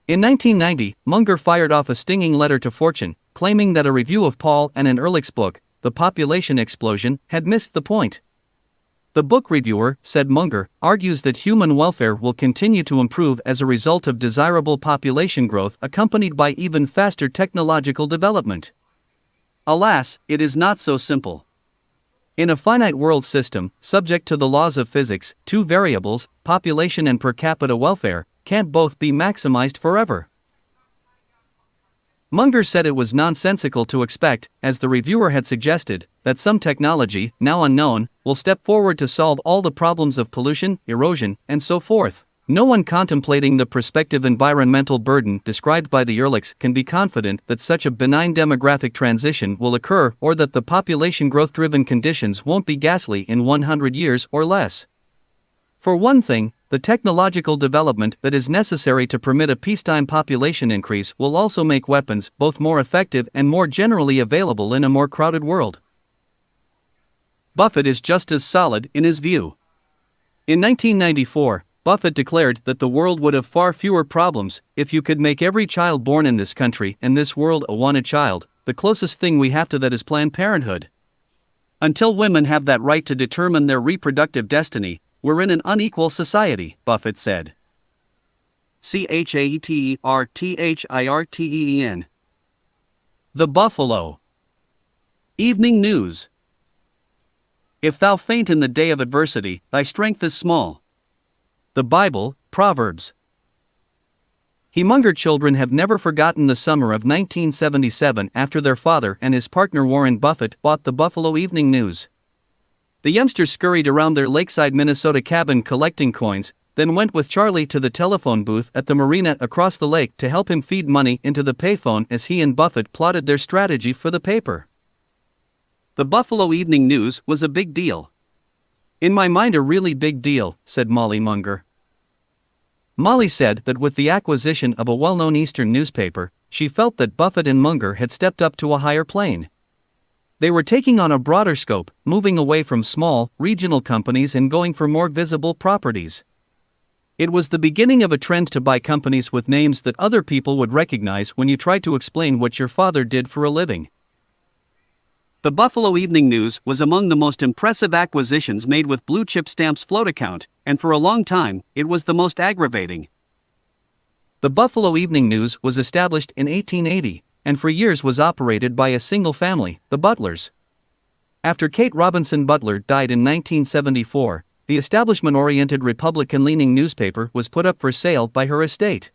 In 1990, Munger fired off a stinging letter to Fortune, claiming that a review of Paul and Ehrlich's book, The Population Explosion, had missed the point. The book reviewer, said Munger, argues that human welfare will continue to improve as a result of desirable population growth accompanied by even faster technological development. Alas, it is not so simple. In a finite world system, subject to the laws of physics, two variables, population and per capita welfare, can't both be maximized forever. Munger said it was nonsensical to expect, as the reviewer had suggested, that some technology, now unknown, will step forward to solve all the problems of pollution, erosion, and so forth. No one contemplating the prospective environmental burden described by the Ehrlichs can be confident that such a benign demographic transition will occur or that the population growth-driven conditions won't be ghastly in 100 years or less. For one thing, the technological development that is necessary to permit a peacetime population increase will also make weapons both more effective and more generally available in a more crowded world. Buffett is just as solid in his view. In 1994, Buffett declared that the world would have far fewer problems if you could make every child born in this country and this world a wanted child. The closest thing we have to that is Planned Parenthood. Until women have that right to determine their reproductive destiny, we're in an unequal society, Buffett said. CHATERTHIRTEN. The Buffalo Evening News. If thou faint in the day of adversity, thy strength is small. The Bible, Proverbs. Munger children have never forgotten the summer of 1977 after their father and his partner Warren Buffett bought the Buffalo Evening News. The youngsters scurried around their lakeside Minnesota cabin collecting coins, then went with Charlie to the telephone booth at the marina across the lake to help him feed money into the payphone as he and Buffett plotted their strategy for the paper. The Buffalo Evening News was a big deal. "In my mind, a really big deal," said Molly Munger. Molly said that with the acquisition of a well-known Eastern newspaper, she felt that Buffett and Munger had stepped up to a higher plane. They were taking on a broader scope, moving away from small, regional companies and going for more visible properties. It was the beginning of a trend to buy companies with names that other people would recognize when you tried to explain what your father did for a living. The Buffalo Evening News was among the most impressive acquisitions made with Blue Chip Stamp's float account, and for a long time, it was the most aggravating. The Buffalo Evening News was established in 1880, and for years was operated by a single family, the Butlers. After Kate Robinson Butler died in 1974, the establishment-oriented Republican-leaning newspaper was put up for sale by her estate.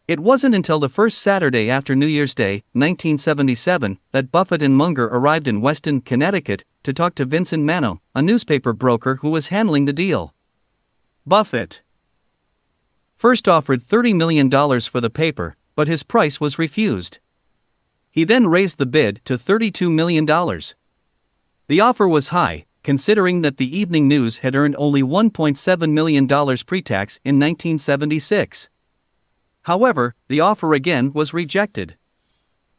It wasn't until the first Saturday after New Year's Day, 1977, that Buffett and Munger arrived in Weston, Connecticut, to talk to Vincent Mano, a newspaper broker who was handling the deal. Buffett first offered $30 million for the paper, but his price was refused. He then raised the bid to $32 million. The offer was high, considering that the Evening News had earned only $1.7 million pre-tax in 1976. However, the offer again was rejected.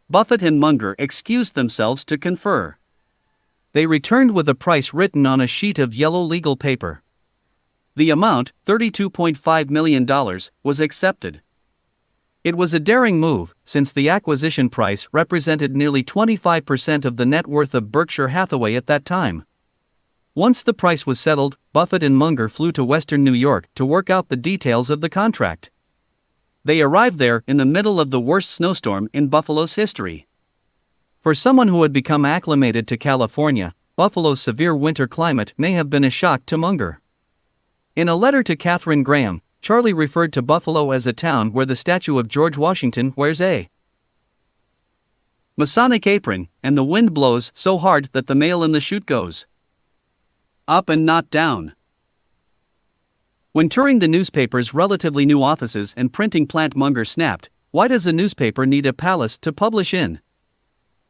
Buffett and Munger excused themselves to confer. They returned with a price written on a sheet of yellow legal paper. The amount, $32.5 million, was accepted. It was a daring move, since the acquisition price represented nearly 25% of the net worth of Berkshire Hathaway at that time. Once the price was settled, Buffett and Munger flew to Western New York to work out the details of the contract. They arrived there in the middle of the worst snowstorm in Buffalo's history. For someone who had become acclimated to California, Buffalo's severe winter climate may have been a shock to Munger. In a letter to Katharine Graham, Charlie referred to Buffalo as a town where the statue of George Washington wears a Masonic apron, and the wind blows so hard that the mail in the chute goes up and not down. When touring the newspaper's relatively new offices and printing plant, Munger snapped, "Why does a newspaper need a palace to publish in?"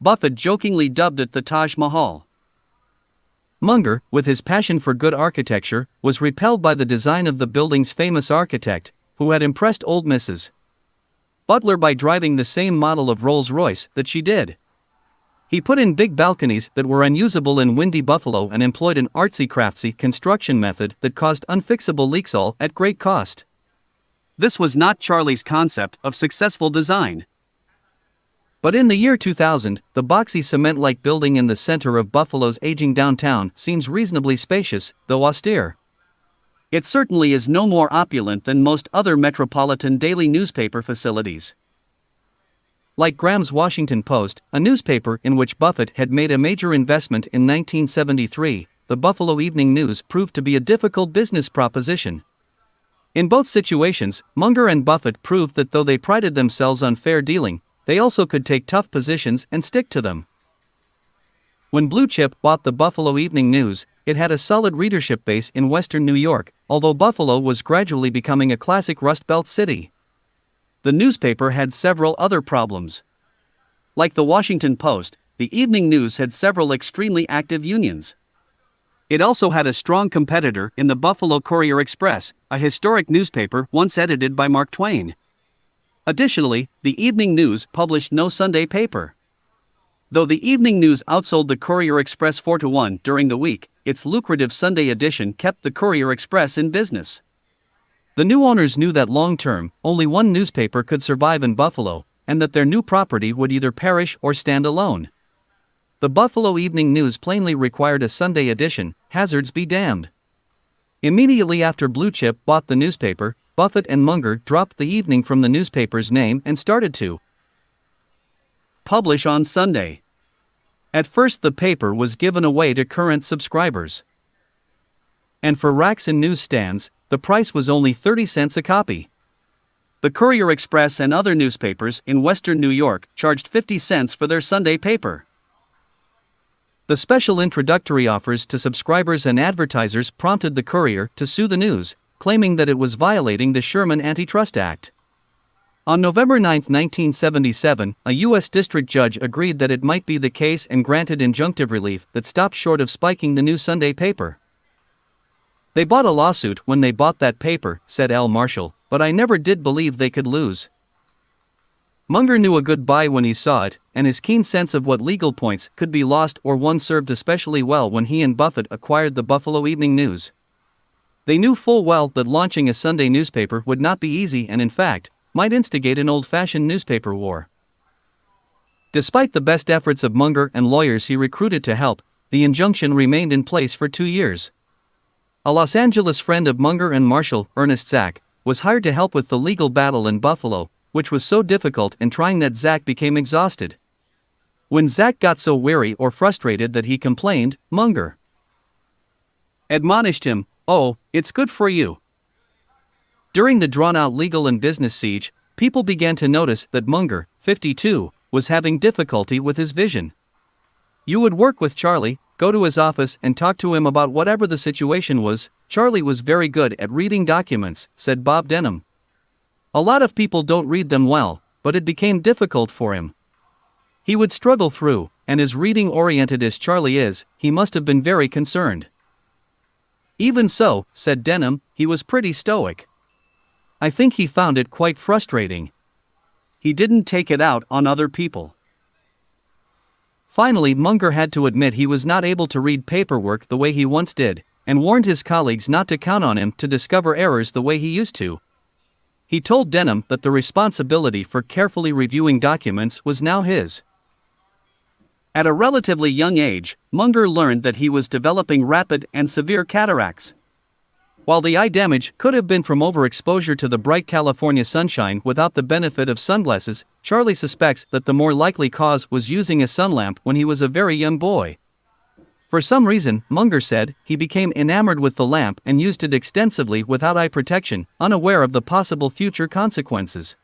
Buffett jokingly dubbed it the Taj Mahal. Munger, with his passion for good architecture, was repelled by the design of the building's famous architect, who had impressed old Mrs. Butler by driving the same model of Rolls-Royce that she did. He put in big balconies that were unusable in windy Buffalo and employed an artsy-craftsy construction method that caused unfixable leaks, all at great cost. This was not Charlie's concept of successful design. But in the year 2000, the boxy cement-like building in the center of Buffalo's aging downtown seems reasonably spacious, though austere. It certainly is no more opulent than most other metropolitan daily newspaper facilities. Like Graham's Washington Post, a newspaper in which Buffett had made a major investment in 1973, the Buffalo Evening News proved to be a difficult business proposition. In both situations, Munger and Buffett proved that though they prided themselves on fair dealing, they also could take tough positions and stick to them. When Blue Chip bought the Buffalo Evening News, it had a solid readership base in western New York, although Buffalo was gradually becoming a classic Rust Belt city. The newspaper had several other problems. Like the Washington Post, the Evening News had several extremely active unions. It also had a strong competitor in the Buffalo Courier-Express, a historic newspaper once edited by Mark Twain. Additionally, the Evening News published no Sunday paper. Though the Evening News outsold the Courier-Express 4-1 during the week, its lucrative Sunday edition kept the Courier-Express in business. The new owners knew that long-term, only one newspaper could survive in Buffalo, and that their new property would either perish or stand alone. The Buffalo Evening News plainly required a Sunday edition, hazards be damned. Immediately after Blue Chip bought the newspaper, Buffett and Munger dropped the evening from the newspaper's name and started to publish on Sunday. At first the paper was given away to current subscribers. And for racks and newsstands, the price was only 30 cents a copy. The Courier-Express and other newspapers in western New York charged 50 cents for their Sunday paper. The special introductory offers to subscribers and advertisers prompted the Courier to sue the News, claiming that it was violating the Sherman Antitrust Act. On November 9, 1977, a U.S. district judge agreed that it might be the case and granted injunctive relief that stopped short of spiking the new Sunday paper. "They bought a lawsuit when they bought that paper," said L. Marshall, "but I never did believe they could lose." Munger knew a good buy when he saw it, and his keen sense of what legal points could be lost or won served especially well when he and Buffett acquired the Buffalo Evening News. They knew full well that launching a Sunday newspaper would not be easy and, in fact, might instigate an old-fashioned newspaper war. Despite the best efforts of Munger and lawyers he recruited to help, the injunction remained in place for 2 years. A Los Angeles friend of Munger and Marshall, Ernest Zach, was hired to help with the legal battle in Buffalo, which was so difficult and trying that Zach became exhausted. When Zach got so weary or frustrated that he complained, Munger admonished him, "Oh, it's good for you." During the drawn-out legal and business siege, people began to notice that Munger, 52, was having difficulty with his vision. You would work with Charlie, go to his office and talk to him about whatever the situation was. Charlie was very good at reading documents, said Bob Denham. A lot of people don't read them well, but it became difficult for him. He would struggle through, and as reading-oriented as Charlie is, he must have been very concerned. Even so, said Denham, he was pretty stoic. I think he found it quite frustrating. He didn't take it out on other people. Finally, Munger had to admit he was not able to read paperwork the way he once did, and warned his colleagues not to count on him to discover errors the way he used to. He told Denham that the responsibility for carefully reviewing documents was now his. At a relatively young age, Munger learned that he was developing rapid and severe cataracts. While the eye damage could have been from overexposure to the bright California sunshine without the benefit of sunglasses, Charlie suspects that the more likely cause was using a sunlamp when he was a very young boy. For some reason, Munger said, he became enamored with the lamp and used it extensively without eye protection, unaware of the possible future consequences.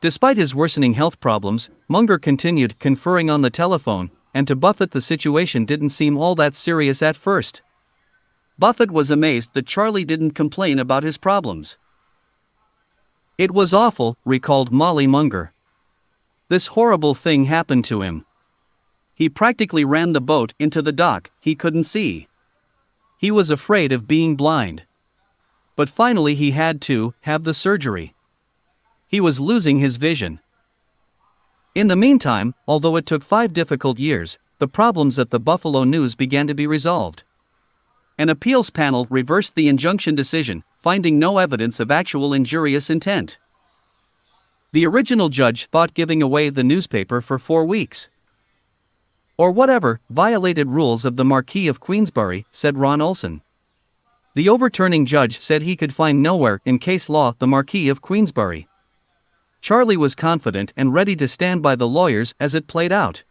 Despite his worsening health problems, Munger continued conferring on the telephone, and to Buffett the situation didn't seem all that serious at first. Buffett was amazed that Charlie didn't complain about his problems. It was awful, recalled Molly Munger. This horrible thing happened to him. He practically ran the boat into the dock. He couldn't see. He was afraid of being blind. But finally he had to have the surgery. He was losing his vision. In the meantime, although it took 5 difficult years, the problems at the Buffalo News began to be resolved. An appeals panel reversed the injunction decision, finding no evidence of actual injurious intent. The original judge thought giving away the newspaper for 4 weeks, or whatever, violated rules of the Marquis of Queensberry, said Ron Olson. The overturning judge said he could find nowhere in case law the Marquis of Queensberry. Charlie was confident and ready to stand by the lawyers as it played out.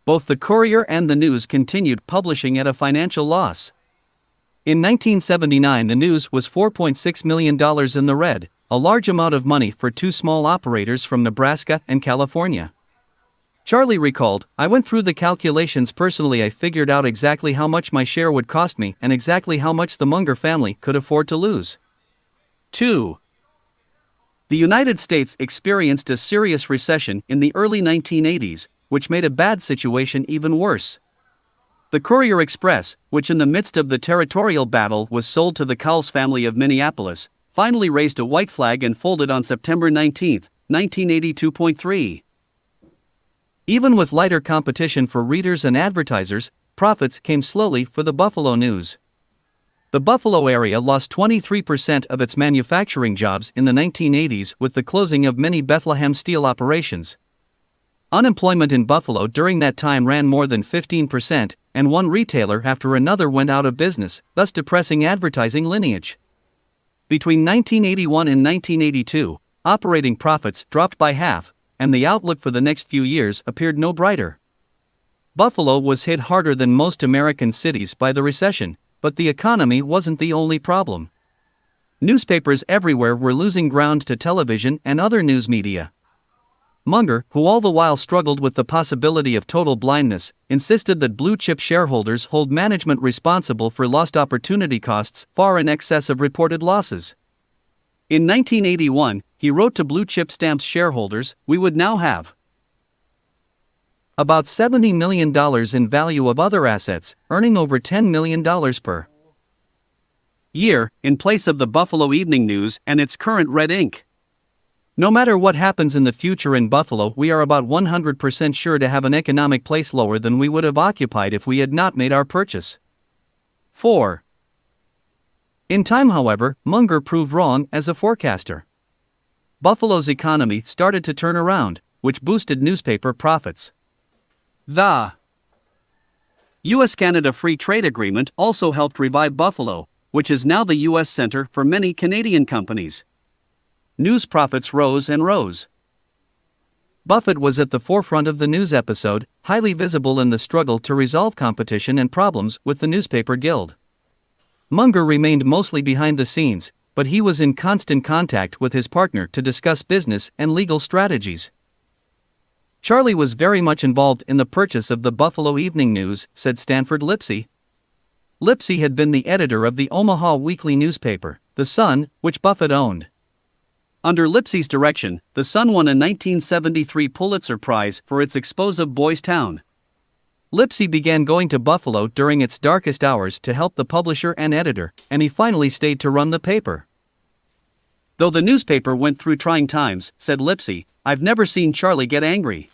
Both the Courier and the News continued publishing at a financial loss. In 1979, the News was $4.6 million in the red, a large amount of money for 2 small operators from Nebraska and California. Charlie recalled, "I went through the calculations personally. I figured out exactly how much my share would cost me and exactly how much the Munger family could afford to lose." 2. The United States experienced a serious recession in the early 1980s, which made a bad situation even worse. The Courier Express, which in the midst of the territorial battle was sold to the Cowles family of Minneapolis, finally raised a white flag and folded on September 19, 1982.3. Even with lighter competition for readers and advertisers, profits came slowly for the Buffalo News. The Buffalo area lost 23% of its manufacturing jobs in the 1980s with the closing of many Bethlehem steel operations. Unemployment in Buffalo during that time ran more than 15%, and one retailer after another went out of business, thus depressing advertising lineage. Between 1981 and 1982, operating profits dropped by half, and the outlook for the next few years appeared no brighter. Buffalo was hit harder than most American cities by the recession, but the economy wasn't the only problem. Newspapers everywhere were losing ground to television and other news media. Munger, who all the while struggled with the possibility of total blindness, insisted that blue-chip shareholders hold management responsible for lost opportunity costs far in excess of reported losses. In 1981, he wrote to Blue Chip Stamps shareholders, "We would now have about $70 million in value of other assets, earning over $10 million per year, in place of the Buffalo Evening News and its current red ink. No matter what happens in the future in Buffalo, we are about 100% sure to have an economic place lower than we would have occupied if we had not made our purchase." 4. In time, however, Munger proved wrong as a forecaster. Buffalo's economy started to turn around, which boosted newspaper profits. The U.S.-Canada Free Trade Agreement also helped revive Buffalo, which is now the U.S. center for many Canadian companies. News profits rose and rose. Buffett was at the forefront of the news episode, highly visible in the struggle to resolve competition and problems with the newspaper guild. Munger remained mostly behind the scenes, but he was in constant contact with his partner to discuss business and legal strategies. Charlie was very much involved in the purchase of the Buffalo Evening News, said Stanford Lipsey. Lipsey had been the editor of the Omaha weekly newspaper, The Sun, which Buffett owned. Under Lipsey's direction, The Sun won a 1973 Pulitzer Prize for its expose of Boys Town. Lipsey began going to Buffalo during its darkest hours to help the publisher and editor, and he finally stayed to run the paper. "Though the newspaper went through trying times," said Lipsey, "I've never seen Charlie get angry.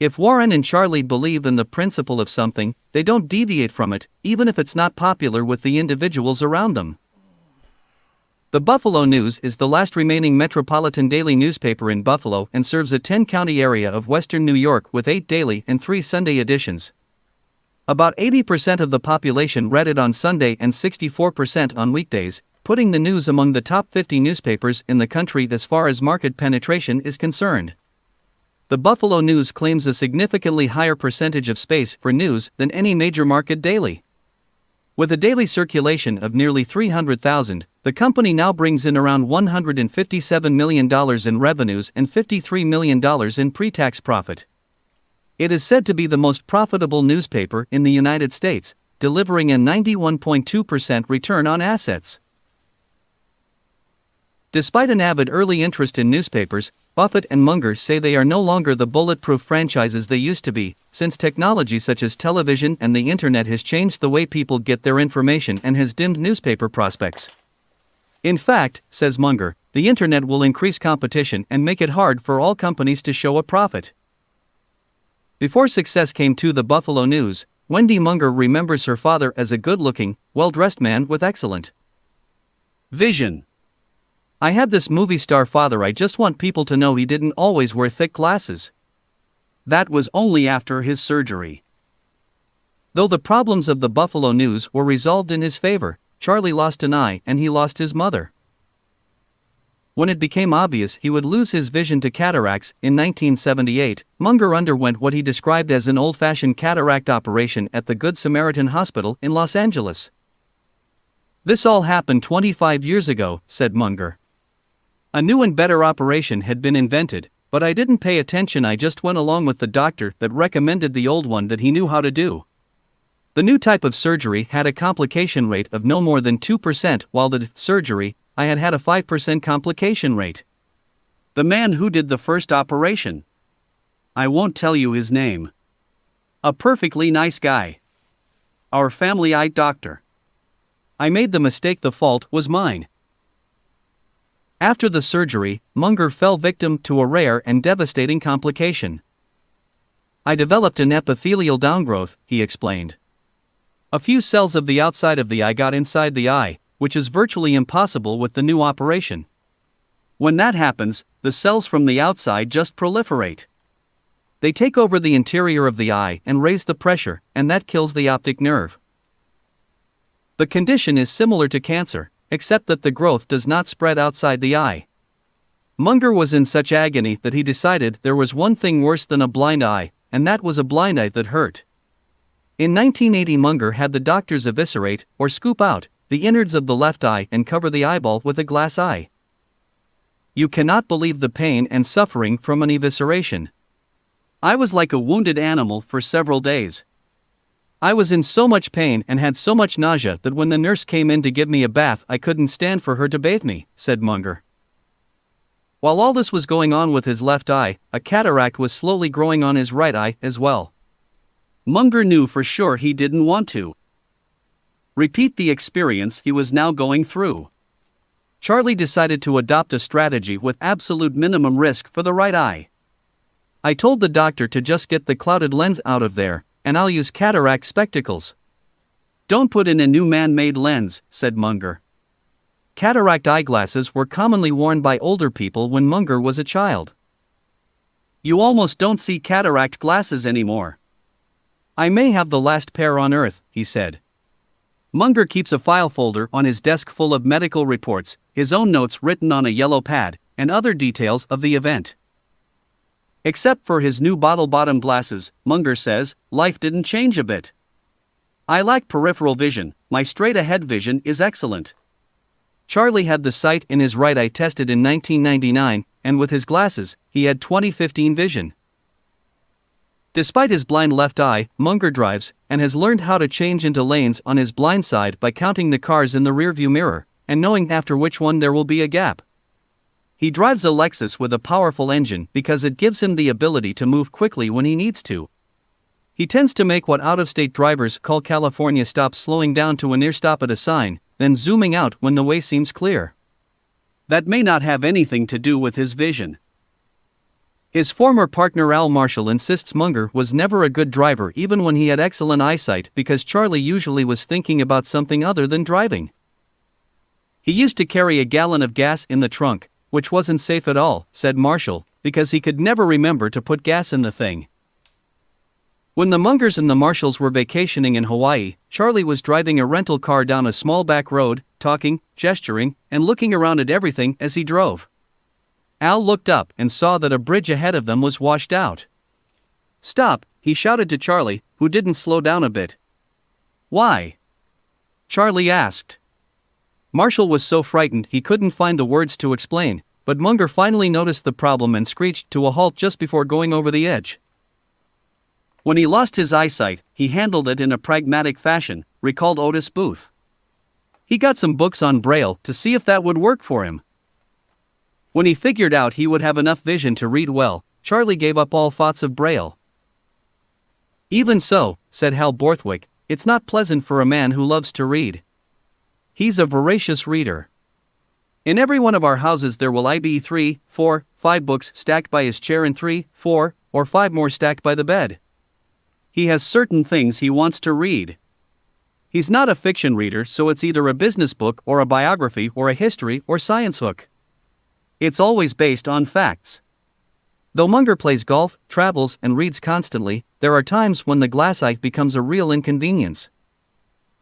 If Warren and Charlie believe in the principle of something, they don't deviate from it, even if it's not popular with the individuals around them." The Buffalo News is the last remaining metropolitan daily newspaper in Buffalo and serves a 10-county area of western New York with 8 daily and 3 Sunday editions. About 80% of the population read it on Sunday and 64% on weekdays, putting the News among the top 50 newspapers in the country as far as market penetration is concerned. The Buffalo News claims a significantly higher percentage of space for news than any major market daily. With a daily circulation of nearly 300,000, the company now brings in around $157 million in revenues and $53 million in pre-tax profit. It is said to be the most profitable newspaper in the United States, delivering a 91.2% return on assets. Despite an avid early interest in newspapers, Buffett and Munger say they are no longer the bulletproof franchises they used to be, since technology such as television and the internet has changed the way people get their information and has dimmed newspaper prospects. In fact, says Munger, the internet will increase competition and make it hard for all companies to show a profit. Before success came to the Buffalo News, Wendy Munger remembers her father as a good-looking, well-dressed man with excellent vision. I had this movie star father. I just want people to know he didn't always wear thick glasses. That was only after his surgery. Though the problems of the Buffalo News were resolved in his favor, Charlie lost an eye and he lost his mother. When it became obvious he would lose his vision to cataracts in 1978, Munger underwent what he described as an old-fashioned cataract operation at the Good Samaritan Hospital in Los Angeles. This all happened 25 years ago, said Munger. A new and better operation had been invented, but I didn't pay attention. I just went along with the doctor that recommended the old one that he knew how to do. The new type of surgery had a complication rate of no more than 2%, while the surgery I had a 5% complication rate. The man who did the first operation, I won't tell you his name. A perfectly nice guy. Our family eye doctor. I made the mistake. The fault was mine. After the surgery, Munger fell victim to a rare and devastating complication. I developed an epithelial downgrowth, he explained. A few cells of the outside of the eye got inside the eye, which is virtually impossible with the new operation. When that happens, the cells from the outside just proliferate. They take over the interior of the eye and raise the pressure, and that kills the optic nerve. The condition is similar to cancer, except that the growth does not spread outside the eye. Munger was in such agony that he decided there was one thing worse than a blind eye, and that was a blind eye that hurt. In 1980, Munger had the doctors eviscerate, or scoop out, the innards of the left eye and cover the eyeball with a glass eye. You cannot believe the pain and suffering from an evisceration. I was like a wounded animal for several days. I was in so much pain and had so much nausea that when the nurse came in to give me a bath, I couldn't stand for her to bathe me, said Munger. While all this was going on with his left eye, a cataract was slowly growing on his right eye as well. Munger knew for sure he didn't want to repeat the experience he was now going through. Charlie decided to adopt a strategy with absolute minimum risk for the right eye. I told the doctor to just get the clouded lens out of there, and I'll use cataract spectacles. Don't put in a new man-made lens, said Munger. Cataract eyeglasses were commonly worn by older people when Munger was a child. You almost don't see cataract glasses anymore. I may have the last pair on earth, he said. Munger keeps a file folder on his desk full of medical reports, his own notes written on a yellow pad, and other details of the event. Except for his new bottle-bottom glasses, Munger says, life didn't change a bit. I lack peripheral vision, my straight-ahead vision is excellent. Charlie had the sight in his right eye tested in 1999, and with his glasses, he had 20/15 vision. Despite his blind left eye, Munger drives, and has learned how to change into lanes on his blind side by counting the cars in the rearview mirror, and knowing after which one there will be a gap. He drives a Lexus with a powerful engine because it gives him the ability to move quickly when he needs to. He tends to make what out-of-state drivers call California stops, slowing down to a near stop at a sign, then zooming out when the way seems clear. That may not have anything to do with his vision. His former partner Al Marshall insists Munger was never a good driver even when he had excellent eyesight because Charlie usually was thinking about something other than driving. He used to carry a gallon of gas in the trunk, which wasn't safe at all, said Marshall, because he could never remember to put gas in the thing. When the Mungers and the Marshalls were vacationing in Hawaii, Charlie was driving a rental car down a small back road, talking, gesturing, and looking around at everything as he drove. Al looked up and saw that a bridge ahead of them was washed out. Stop, he shouted to Charlie, who didn't slow down a bit. Why? Charlie asked. Marshall was so frightened he couldn't find the words to explain, but Munger finally noticed the problem and screeched to a halt just before going over the edge. When he lost his eyesight, he handled it in a pragmatic fashion, recalled Otis Booth. He got some books on Braille to see if that would work for him. When he figured out he would have enough vision to read well, Charlie gave up all thoughts of Braille. Even so, said Hal Borthwick, it's not pleasant for a man who loves to read. He's a voracious reader. In every one of our houses there will be 3, 4, 5 books stacked by his chair and 3, 4, or 5 more stacked by the bed. He has certain things he wants to read. He's not a fiction reader, so it's either a business book or a biography or a history or science book. It's always based on facts. Though Munger plays golf, travels, and reads constantly, there are times when the glass eye becomes a real inconvenience.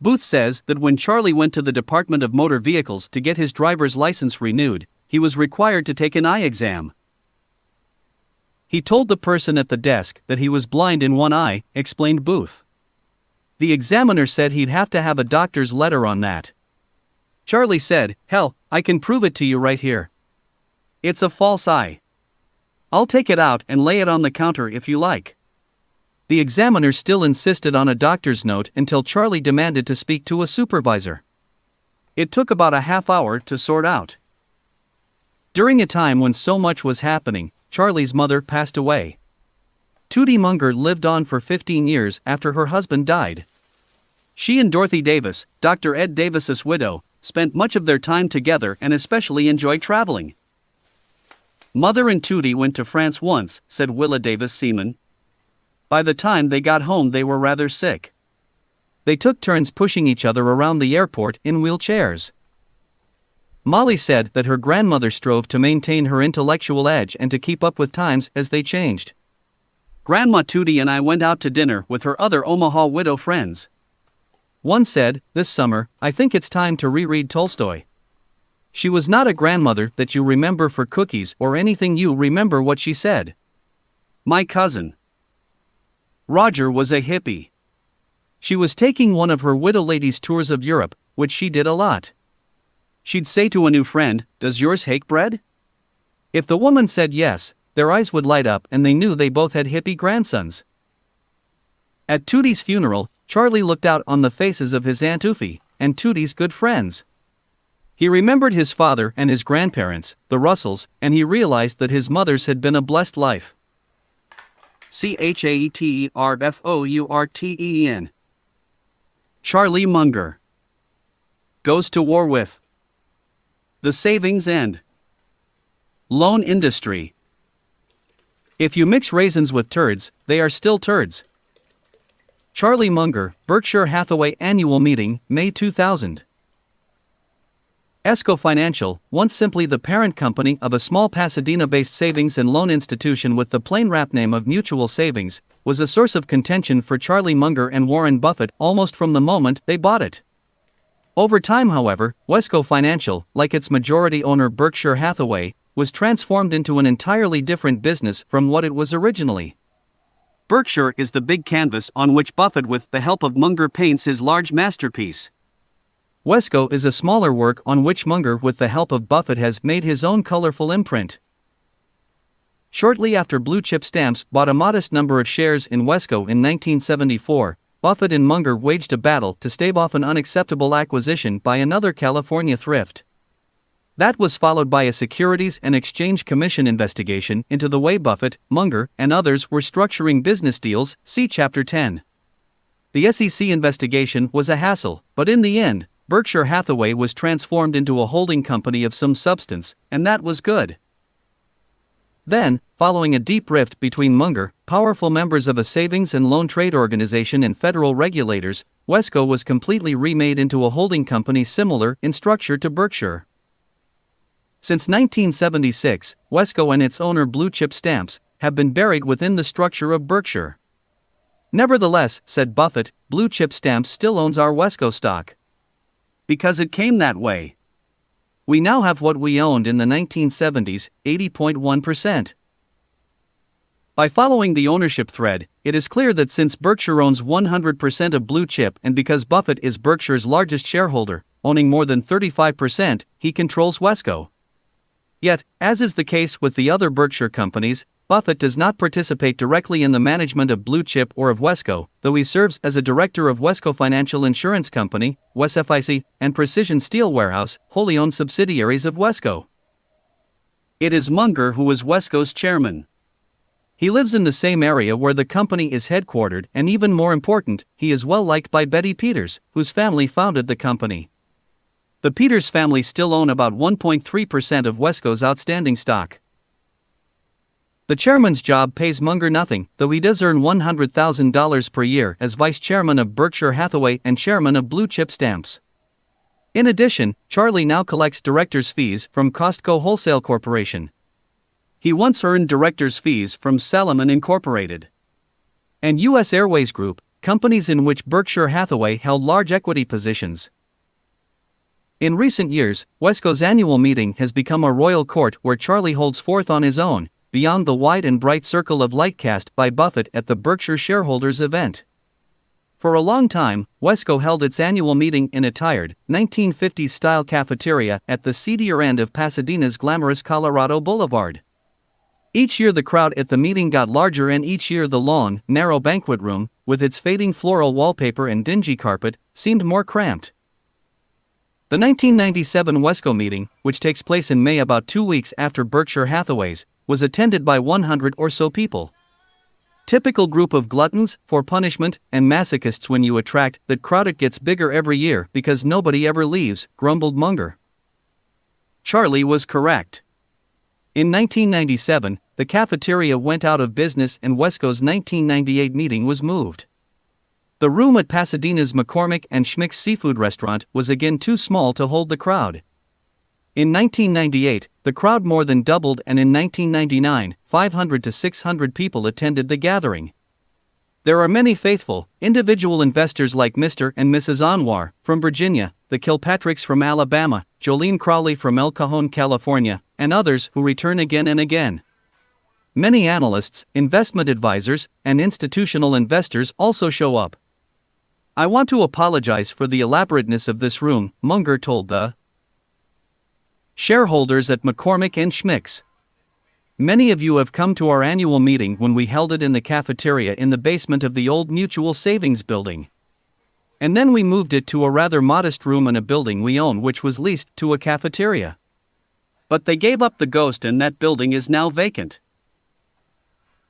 Booth says that when Charlie went to the Department of Motor Vehicles to get his driver's license renewed, he was required to take an eye exam. He told the person at the desk that he was blind in one eye, explained Booth. The examiner said he'd have to have a doctor's letter on that. Charlie said, "Hell, I can prove it to you right here. It's a false eye. I'll take it out and lay it on the counter if you like." The examiner still insisted on a doctor's note until Charlie demanded to speak to a supervisor. It took about a half hour to sort out. During a time when so much was happening, Charlie's mother passed away. Tootie Munger lived on for 15 years after her husband died. She and Dorothy Davis, Dr. Ed Davis's widow, spent much of their time together and especially enjoyed traveling. "Mother and Tootie went to France once," said Willa Davis Seaman. "By the time they got home they were rather sick. They took turns pushing each other around the airport in wheelchairs." Molly said that her grandmother strove to maintain her intellectual edge and to keep up with times as they changed. "Grandma Tootie and I went out to dinner with her other Omaha widow friends. One said, 'This summer, I think it's time to reread Tolstoy.' She was not a grandmother that you remember for cookies or anything. You remember what she said." My cousin Roger was a hippie. She was taking one of her widow ladies' tours of Europe, which she did a lot. She'd say to a new friend, "Does yours hake bread?" If the woman said yes, their eyes would light up and they knew they both had hippie grandsons. At Tootie's funeral, Charlie looked out on the faces of his Aunt Oofy and Tootie's good friends. He remembered his father and his grandparents, the Russells, and he realized that his mother's had been a blessed life. CHAETERFOURTEN. Charlie Munger goes to war with the savings and loan industry. If you mix raisins with turds, they are still turds. Charlie Munger, Berkshire Hathaway Annual Meeting, May 2000. ESCO Financial, once simply the parent company of a small Pasadena-based savings and loan institution with the plain rap name of Mutual Savings, was a source of contention for Charlie Munger and Warren Buffett almost from the moment they bought it. Over time, however, WESCO Financial, like its majority owner Berkshire Hathaway, was transformed into an entirely different business from what it was originally. Berkshire is the big canvas on which Buffett with the help of Munger paints his large masterpiece. WESCO is a smaller work on which Munger with the help of Buffett has made his own colorful imprint. Shortly after Blue Chip Stamps bought a modest number of shares in WESCO in 1974, Buffett and Munger waged a battle to stave off an unacceptable acquisition by another California thrift. That was followed by a Securities and Exchange Commission investigation into the way Buffett, Munger, and others were structuring business deals, see Chapter 10. The SEC investigation was a hassle, but in the end, Berkshire Hathaway was transformed into a holding company of some substance, and that was good. Then, following a deep rift between Munger, powerful members of a savings and loan trade organization and federal regulators, WESCO was completely remade into a holding company similar in structure to Berkshire. Since 1976, WESCO and its owner Blue Chip Stamps have been buried within the structure of Berkshire. Nevertheless, said Buffett, Blue Chip Stamps still owns our WESCO stock. Because it came that way. We now have what we owned in the 1970s, 80.1%. By following the ownership thread, it is clear that since Berkshire owns 100% of Blue Chip and because Buffett is Berkshire's largest shareholder, owning more than 35%, he controls WESCO. Yet, as is the case with the other Berkshire companies, Buffett does not participate directly in the management of Blue Chip or of WESCO, though he serves as a director of WESCO Financial Insurance Company, WESFIC, and Precision Steel Warehouse, wholly owned subsidiaries of WESCO. It is Munger who is WESCO's chairman. He lives in the same area where the company is headquartered, and even more important, he is well liked by Betty Peters, whose family founded the company. The Peters family still own about 1.3% of Wesco's outstanding stock. The chairman's job pays Munger nothing, though he does earn $100,000 per year as vice chairman of Berkshire Hathaway and chairman of Blue Chip Stamps. In addition, Charlie now collects director's fees from Costco Wholesale Corporation. He once earned director's fees from Salomon Incorporated and U.S. Airways Group, companies in which Berkshire Hathaway held large equity positions. In recent years, Wesco's annual meeting has become a royal court where Charlie holds forth on his own, beyond the wide and bright circle of light cast by Buffett at the Berkshire shareholders event. For a long time, Wesco held its annual meeting in a tired, 1950s-style cafeteria at the seedier end of Pasadena's glamorous Colorado Boulevard. Each year the crowd at the meeting got larger, and each year the long, narrow banquet room, with its fading floral wallpaper and dingy carpet, seemed more cramped. The 1997 Wesco meeting, which takes place in May about 2 weeks after Berkshire Hathaway's, was attended by 100 or so people. Typical group of gluttons, for punishment, and masochists. When you attract that crowd, it gets bigger every year because nobody ever leaves, grumbled Munger. Charlie was correct. In 1997, the cafeteria went out of business and Wesco's 1998 meeting was moved. The room at Pasadena's McCormick and Schmick's seafood restaurant was again too small to hold the crowd. In 1998, the crowd more than doubled, and in 1999, 500 to 600 people attended the gathering. There are many faithful, individual investors like Mr. and Mrs. Anwar from Virginia, the Kilpatricks from Alabama, Jolene Crowley from El Cajon, California, and others who return again and again. Many analysts, investment advisors, and institutional investors also show up. I want to apologize for the elaborateness of this room, Munger told the shareholders at McCormick and Schmick's. Many of you have come to our annual meeting when we held it in the cafeteria in the basement of the old Mutual Savings building. And then we moved it to a rather modest room in a building we own which was leased to a cafeteria. But they gave up the ghost and that building is now vacant.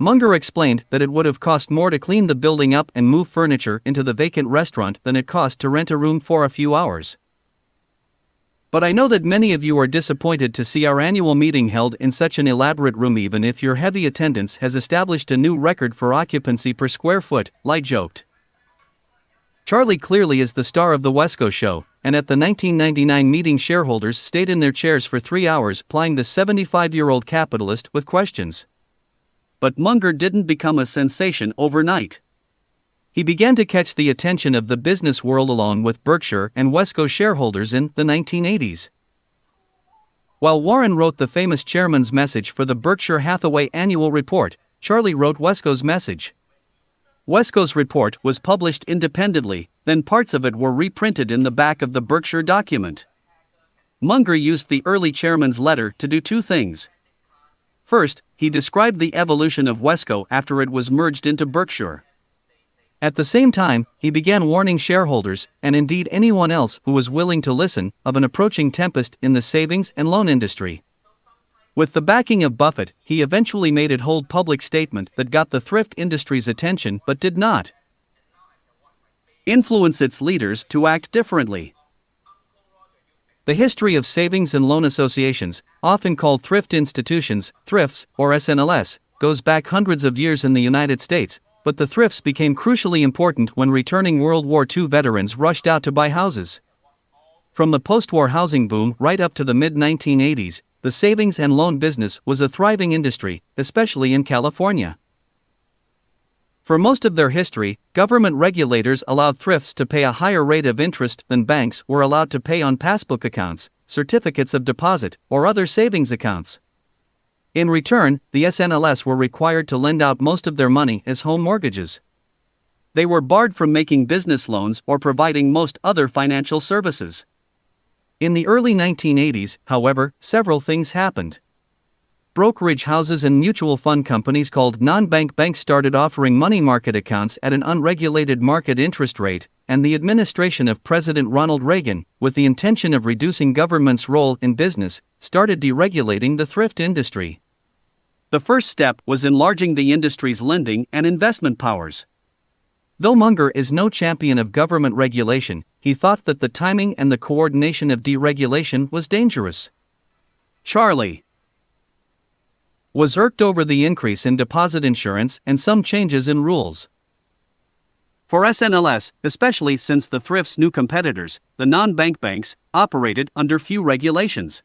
Munger explained that it would have cost more to clean the building up and move furniture into the vacant restaurant than it cost to rent a room for a few hours. But I know that many of you are disappointed to see our annual meeting held in such an elaborate room, even if your heavy attendance has established a new record for occupancy per square foot, Light joked. Charlie clearly is the star of the Wesco show, and at the 1999 meeting shareholders stayed in their chairs for 3 hours plying the 75-year-old capitalist with questions. But Munger didn't become a sensation overnight. He began to catch the attention of the business world along with Berkshire and Wesco shareholders in the 1980s. While Warren wrote the famous chairman's message for the Berkshire Hathaway annual report, Charlie wrote Wesco's message. Wesco's report was published independently, then parts of it were reprinted in the back of the Berkshire document. Munger used the early chairman's letter to do two things. First, he described the evolution of Wesco after it was merged into Berkshire. At the same time, he began warning shareholders, and indeed anyone else who was willing to listen, of an approaching tempest in the savings and loan industry. With the backing of Buffett, he eventually made it hold public statement that got the thrift industry's attention but did not influence its leaders to act differently. The history of savings and loan associations, often called thrift institutions, thrifts, or SNLS, goes back hundreds of years in the United States, but the thrifts became crucially important when returning World War II veterans rushed out to buy houses. From the post-war housing boom right up to the mid-1980s, the savings and loan business was a thriving industry, especially in California. For most of their history, government regulators allowed thrifts to pay a higher rate of interest than banks were allowed to pay on passbook accounts, certificates of deposit, or other savings accounts. In return, the SNLS were required to lend out most of their money as home mortgages. They were barred from making business loans or providing most other financial services. In the early 1980s, however, several things happened. Brokerage houses and mutual fund companies called non-bank banks started offering money market accounts at an unregulated market interest rate, and the administration of President Ronald Reagan, with the intention of reducing government's role in business, started deregulating the thrift industry. The first step was enlarging the industry's lending and investment powers. Though Munger is no champion of government regulation, he thought that the timing and the coordination of deregulation was dangerous. Charlie was irked over the increase in deposit insurance and some changes in rules. For SNLS, especially since the thrift's new competitors, the non-bank banks, operated under few regulations.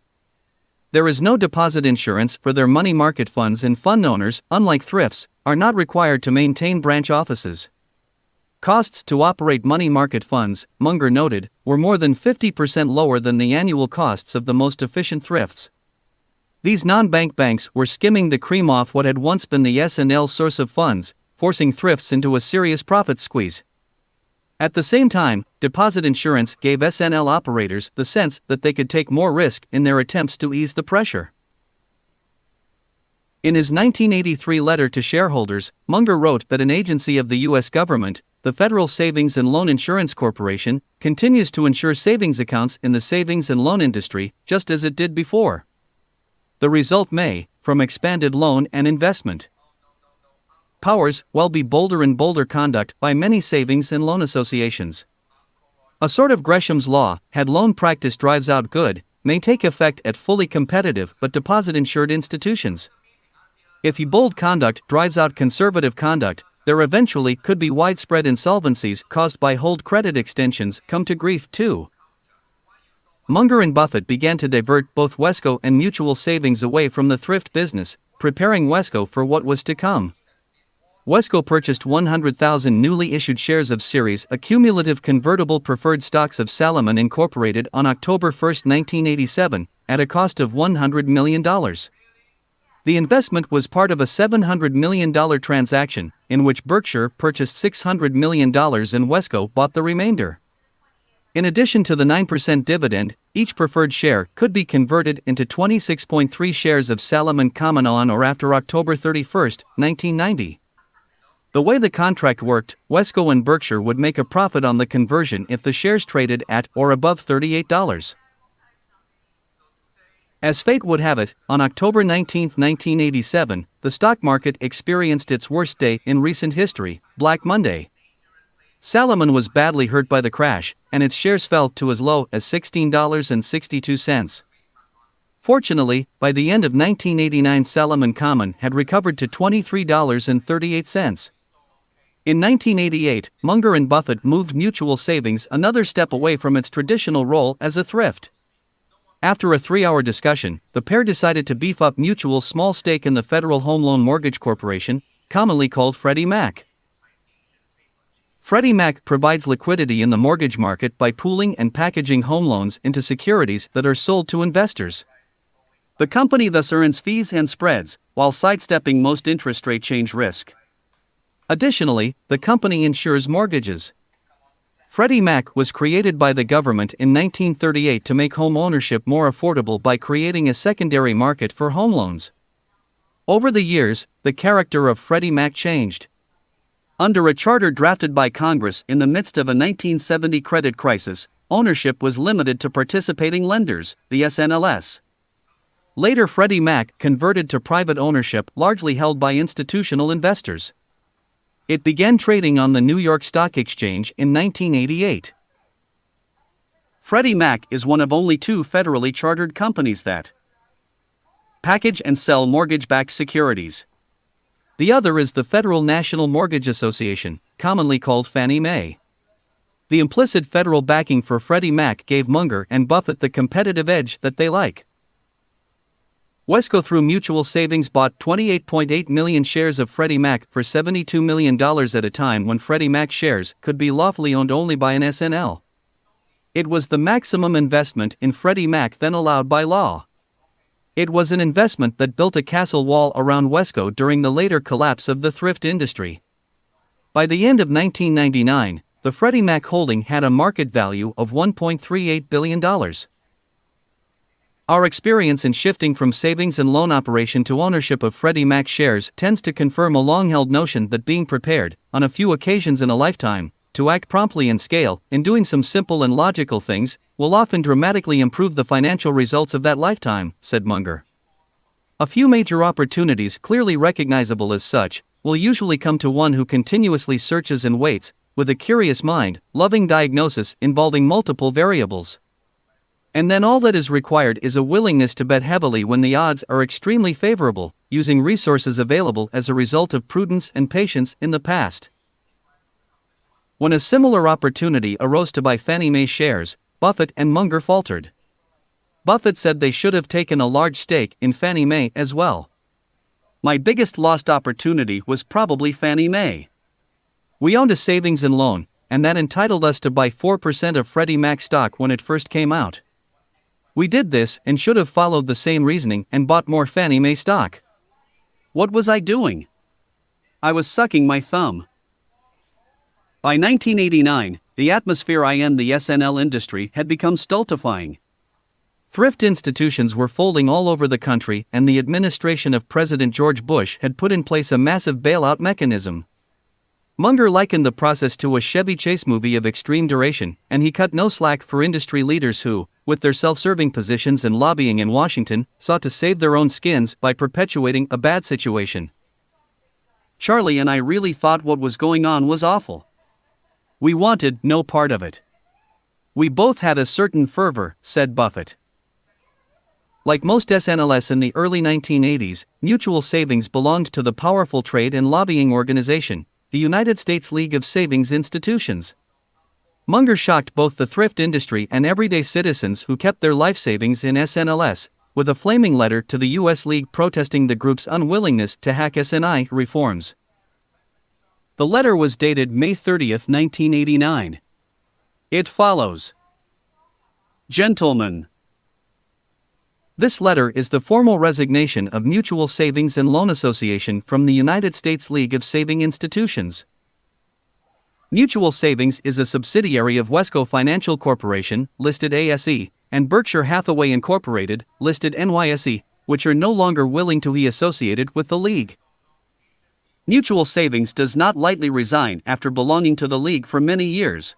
There is no deposit insurance for their money market funds, and fund owners, unlike thrifts, are not required to maintain branch offices. Costs to operate money market funds, Munger noted, were more than 50% lower than the annual costs of the most efficient thrifts. These non-bank banks were skimming the cream off what had once been the S&L source of funds, forcing thrifts into a serious profit squeeze. At the same time, deposit insurance gave S&L operators the sense that they could take more risk in their attempts to ease the pressure. In his 1983 letter to shareholders, Munger wrote that an agency of the U.S. government, the Federal Savings and Loan Insurance Corporation, continues to insure savings accounts in the savings and loan industry, just as it did before. The result may, from expanded loan and investment powers, well be bolder and bolder conduct by many savings and loan associations. A sort of Gresham's law, had loan practice drives out good, may take effect at fully competitive but deposit-insured institutions. If bold conduct drives out conservative conduct, there eventually could be widespread insolvencies caused by hold credit extensions come to grief too. Munger and Buffett began to divert both Wesco and mutual savings away from the thrift business, preparing Wesco for what was to come. Wesco purchased 100,000 newly issued shares of Series A cumulative convertible preferred stocks of Salomon Incorporated on October 1, 1987, at a cost of $100 million. The investment was part of a $700 million transaction, in which Berkshire purchased $600 million and Wesco bought the remainder. In addition to the 9% dividend, each preferred share could be converted into 26.3 shares of Salomon common on or after October 31, 1990. The way the contract worked, Wesco and Berkshire would make a profit on the conversion if the shares traded at or above $38. As fate would have it, on October 19, 1987, the stock market experienced its worst day in recent history, Black Monday. Salomon was badly hurt by the crash, and its shares fell to as low as $16.62. Fortunately, by the end of 1989, Salomon Common had recovered to $23.38. In 1988, Munger and Buffett moved mutual savings another step away from its traditional role as a thrift. After a 3-hour discussion, the pair decided to beef up Mutual's small stake in the Federal Home Loan Mortgage Corporation, commonly called Freddie Mac. Freddie Mac provides liquidity in the mortgage market by pooling and packaging home loans into securities that are sold to investors. The company thus earns fees and spreads, while sidestepping most interest rate change risk. Additionally, the company insures mortgages. Freddie Mac was created by the government in 1938 to make home ownership more affordable by creating a secondary market for home loans. Over the years, the character of Freddie Mac changed. Under a charter drafted by Congress in the midst of a 1970 credit crisis, ownership was limited to participating lenders, the SNLS. Later, Freddie Mac converted to private ownership largely held by institutional investors. It began trading on the New York Stock Exchange in 1988. Freddie Mac is one of only 2 federally chartered companies that package and sell mortgage-backed securities. The other is the Federal National Mortgage Association, commonly called Fannie Mae. The implicit federal backing for Freddie Mac gave Munger and Buffett the competitive edge that they like. Wesco through mutual savings bought 28.8 million shares of Freddie Mac for $72 million at a time when Freddie Mac shares could be lawfully owned only by an SNL. It was the maximum investment in Freddie Mac then allowed by law. It was an investment that built a castle wall around Wesco during the later collapse of the thrift industry. By the end of 1999, the Freddie Mac holding had a market value of $1.38 billion. Our experience in shifting from savings and loan operation to ownership of Freddie Mac shares tends to confirm a long-held notion that being prepared, on a few occasions in a lifetime, to act promptly and scale, in doing some simple and logical things, will often dramatically improve the financial results of that lifetime, said Munger. A few major opportunities clearly recognizable as such, will usually come to one who continuously searches and waits, with a curious mind, loving diagnosis involving multiple variables. And then all that is required is a willingness to bet heavily when the odds are extremely favorable, using resources available as a result of prudence and patience in the past. When a similar opportunity arose to buy Fannie Mae shares, Buffett and Munger faltered. Buffett said they should have taken a large stake in Fannie Mae as well. My biggest lost opportunity was probably Fannie Mae. We owned a savings and loan, and that entitled us to buy 4% of Freddie Mac stock when it first came out. We did this and should have followed the same reasoning and bought more Fannie Mae stock. What was I doing? I was sucking my thumb. By 1989, the atmosphere in the S&L industry had become stultifying. Thrift institutions were folding all over the country, and the administration of President George Bush had put in place a massive bailout mechanism. Munger likened the process to a Chevy Chase movie of extreme duration, and he cut no slack for industry leaders who, with their self-serving positions and lobbying in Washington, sought to save their own skins by perpetuating a bad situation. Charlie and I really thought what was going on was awful. We wanted no part of it. We both had a certain fervor, said Buffett. Like most SNLs in the early 1980s, mutual savings belonged to the powerful trade and lobbying organization, the United States League of Savings Institutions. Munger shocked both the thrift industry and everyday citizens who kept their life savings in SNLs, with a flaming letter to the U.S. League protesting the group's unwillingness to hack S&I reforms. The letter was dated May 30, 1989. It follows. Gentlemen. This letter is the formal resignation of Mutual Savings and Loan Association from the United States League of Saving Institutions. Mutual Savings is a subsidiary of Wesco Financial Corporation, listed ASE, and Berkshire Hathaway Incorporated, listed NYSE, which are no longer willing to be associated with the League. Mutual Savings does not lightly resign after belonging to the League for many years.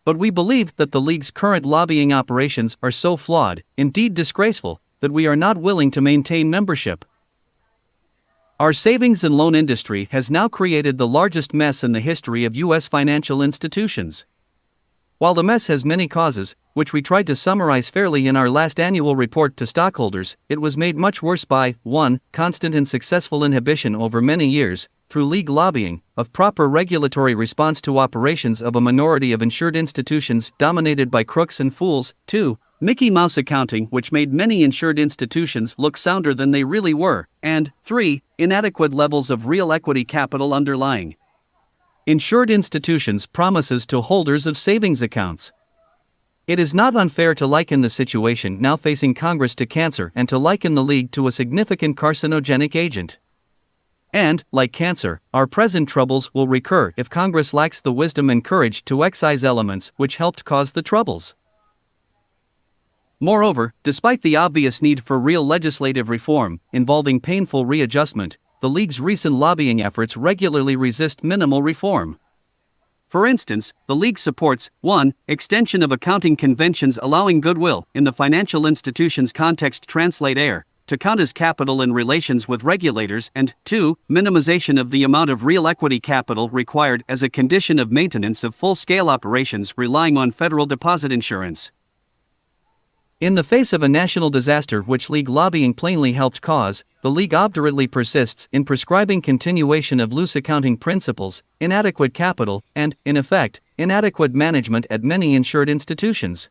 But we believe that the League's current lobbying operations are so flawed, indeed disgraceful, that we are not willing to maintain membership. Our savings and loan industry has now created the largest mess in the history of U.S. financial institutions. While the mess has many causes, which we tried to summarize fairly in our last annual report to stockholders, it was made much worse by 1. Constant and successful inhibition over many years, through League lobbying, of proper regulatory response to operations of a minority of insured institutions dominated by crooks and fools. 2. Mickey Mouse accounting, which made many insured institutions look sounder than they really were. And 3. Inadequate levels of real equity capital underlying insured institutions' promises to holders of savings accounts. It is not unfair to liken the situation now facing Congress to cancer and to liken the League to a significant carcinogenic agent. And, like cancer, our present troubles will recur if Congress lacks the wisdom and courage to excise elements which helped cause the troubles. Moreover, despite the obvious need for real legislative reform, involving painful readjustment, the League's recent lobbying efforts regularly resist minimal reform. For instance, the League supports 1. Extension of accounting conventions allowing goodwill, in the financial institution's context translate heir, to count as capital in relations with regulators, and 2. Minimization of the amount of real equity capital required as a condition of maintenance of full-scale operations relying on federal deposit insurance. In the face of a national disaster which League lobbying plainly helped cause, the League obdurately persists in prescribing continuation of loose accounting principles, inadequate capital, and, in effect, inadequate management at many insured institutions.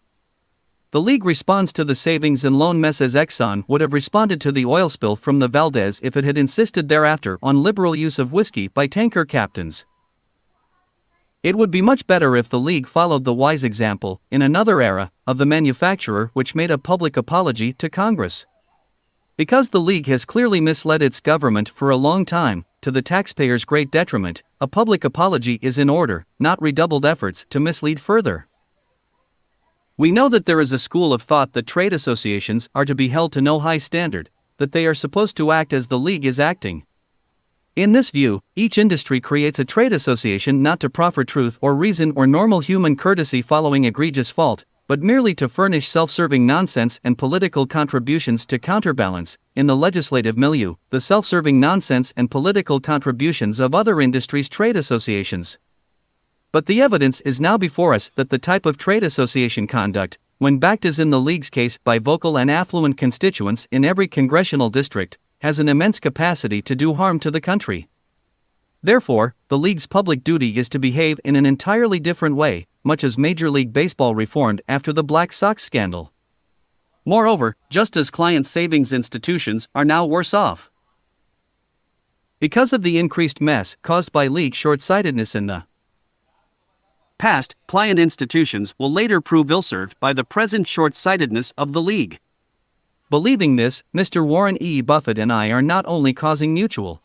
The League responds to the savings and loan mess as Exxon would have responded to the oil spill from the Valdez if it had insisted thereafter on liberal use of whiskey by tanker captains. It would be much better if the League followed the wise example, in another era, of the manufacturer which made a public apology to Congress. Because the League has clearly misled its government for a long time, to the taxpayers' great detriment, a public apology is in order, not redoubled efforts to mislead further. We know that there is a school of thought that trade associations are to be held to no high standard, that they are supposed to act as the League is acting. In this view, each industry creates a trade association not to proffer truth or reason or normal human courtesy following egregious fault, but merely to furnish self-serving nonsense and political contributions to counterbalance, in the legislative milieu, the self-serving nonsense and political contributions of other industries' trade associations. But the evidence is now before us that the type of trade association conduct, when backed as in the League's case by vocal and affluent constituents in every congressional district, has an immense capacity to do harm to the country. Therefore, the League's public duty is to behave in an entirely different way, much as Major League Baseball reformed after the Black Sox scandal. Moreover, just as client savings institutions are now worse off because of the increased mess caused by League short-sightedness in the past, client institutions will later prove ill-served by the present short-sightedness of the League. Believing this, Mr. Warren E. Buffett and I are not only causing mutual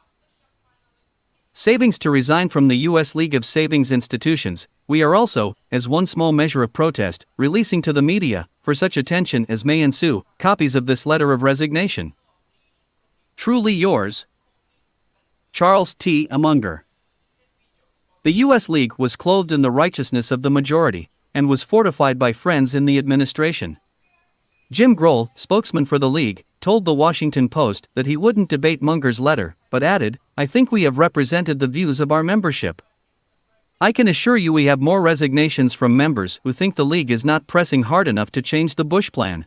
savings to resign from the U.S. League of Savings Institutions, we are also, as one small measure of protest, releasing to the media, for such attention as may ensue, copies of this letter of resignation. Truly yours, Charles T. Munger. The U.S. League was clothed in the righteousness of the majority, and was fortified by friends in the administration. Jim Grohl, spokesman for the League, told the Washington Post that he wouldn't debate Munger's letter, but added, "I think we have represented the views of our membership. I can assure you we have more resignations from members who think the League is not pressing hard enough to change the Bush plan."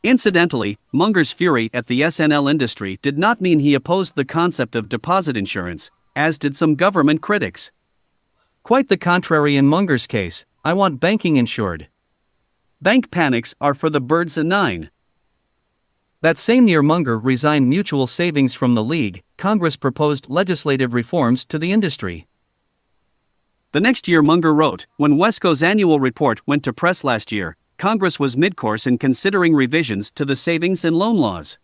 Incidentally, Munger's fury at the S&L industry did not mean he opposed the concept of deposit insurance, as did some government critics. Quite the contrary in Munger's case. "I want banking insured. Bank panics are for the birds and nine." That same year Munger resigned mutual savings from the League, Congress proposed legislative reforms to the industry. The next year Munger wrote, "When Wesco's annual report went to press last year, Congress was mid-course in considering revisions to the savings and loan laws.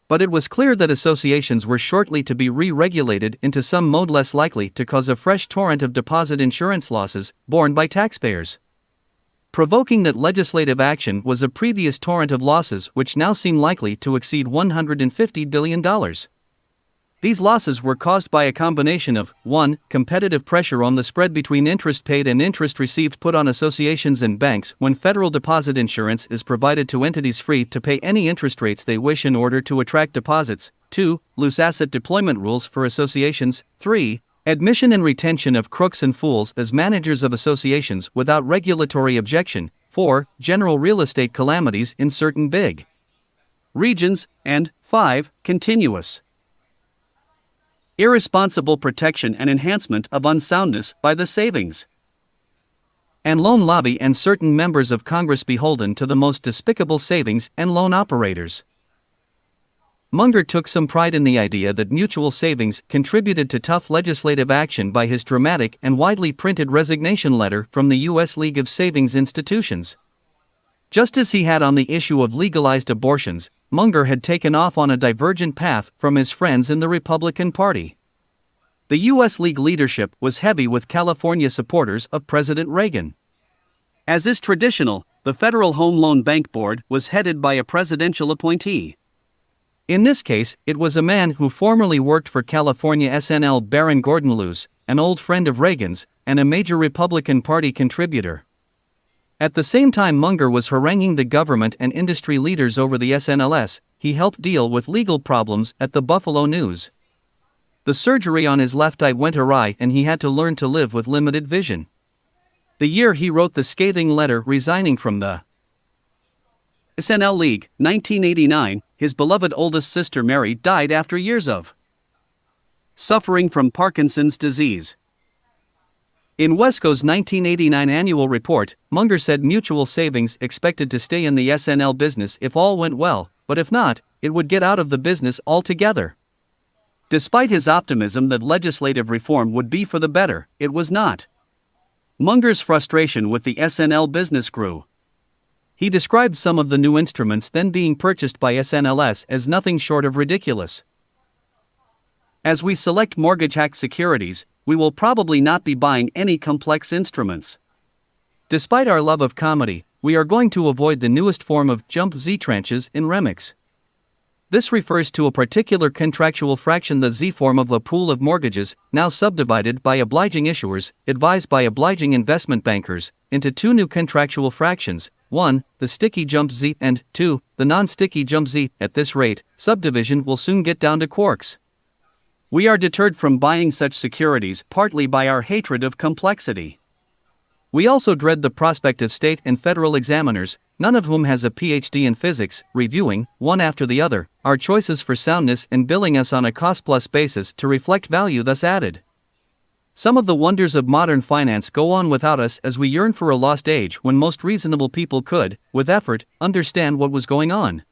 But it was clear that associations were shortly to be re-regulated into some mode less likely to cause a fresh torrent of deposit insurance losses, borne by taxpayers. Provoking that legislative action was a previous torrent of losses which now seem likely to exceed $150 billion. These losses were caused by a combination of 1. Competitive pressure on the spread between interest paid and interest received put on associations and banks when federal deposit insurance is provided to entities free to pay any interest rates they wish in order to attract deposits. 2. Loose asset deployment rules for associations. 3. Admission and retention of crooks and fools as managers of associations without regulatory objection. 4. General real estate calamities in certain big regions. And 5. Continuous irresponsible protection and enhancement of unsoundness by the savings and loan lobby and certain members of Congress beholden to the most despicable savings and loan operators." Munger took some pride in the idea that mutual savings contributed to tough legislative action by his dramatic and widely printed resignation letter from the U.S. League of Savings Institutions. Just as he had on the issue of legalized abortions, Munger had taken off on a divergent path from his friends in the Republican Party. The U.S. League leadership was heavy with California supporters of President Reagan. As is traditional, the Federal Home Loan Bank Board was headed by a presidential appointee. In this case, it was a man who formerly worked for California S&L Baron Gordon Luce, an old friend of Reagan's, and a major Republican Party contributor. At the same time Munger was haranguing the government and industry leaders over the SNLS, he helped deal with legal problems at the Buffalo News. The surgery on his left eye went awry and he had to learn to live with limited vision. The year he wrote the scathing letter resigning from the SNL League, 1989, his beloved oldest sister Mary died after years of suffering from Parkinson's disease. In Wesco's 1989 annual report, Munger said mutual savings expected to stay in the SNL business if all went well, but if not, it would get out of the business altogether. Despite his optimism that legislative reform would be for the better, it was not. Munger's frustration with the SNL business grew. He described some of the new instruments then being purchased by SNLS as nothing short of ridiculous. "As we select mortgage-backed securities, we will probably not be buying any complex instruments. Despite our love of comedy, we are going to avoid the newest form of jump Z tranches in remix. This refers to a particular contractual fraction, the Z form of a pool of mortgages, now subdivided by obliging issuers, advised by obliging investment bankers, into two new contractual fractions, 1. The sticky jump Z, and 2. The non-sticky jump Z. At this rate, subdivision will soon get down to quarks. We are deterred from buying such securities partly by our hatred of complexity. We also dread the prospect of state and federal examiners, none of whom has a PhD in physics, reviewing, one after the other, our choices for soundness and billing us on a cost-plus basis to reflect value thus added. Some of the wonders of modern finance go on without us as we yearn for a lost age when most reasonable people could, with effort, understand what was going on.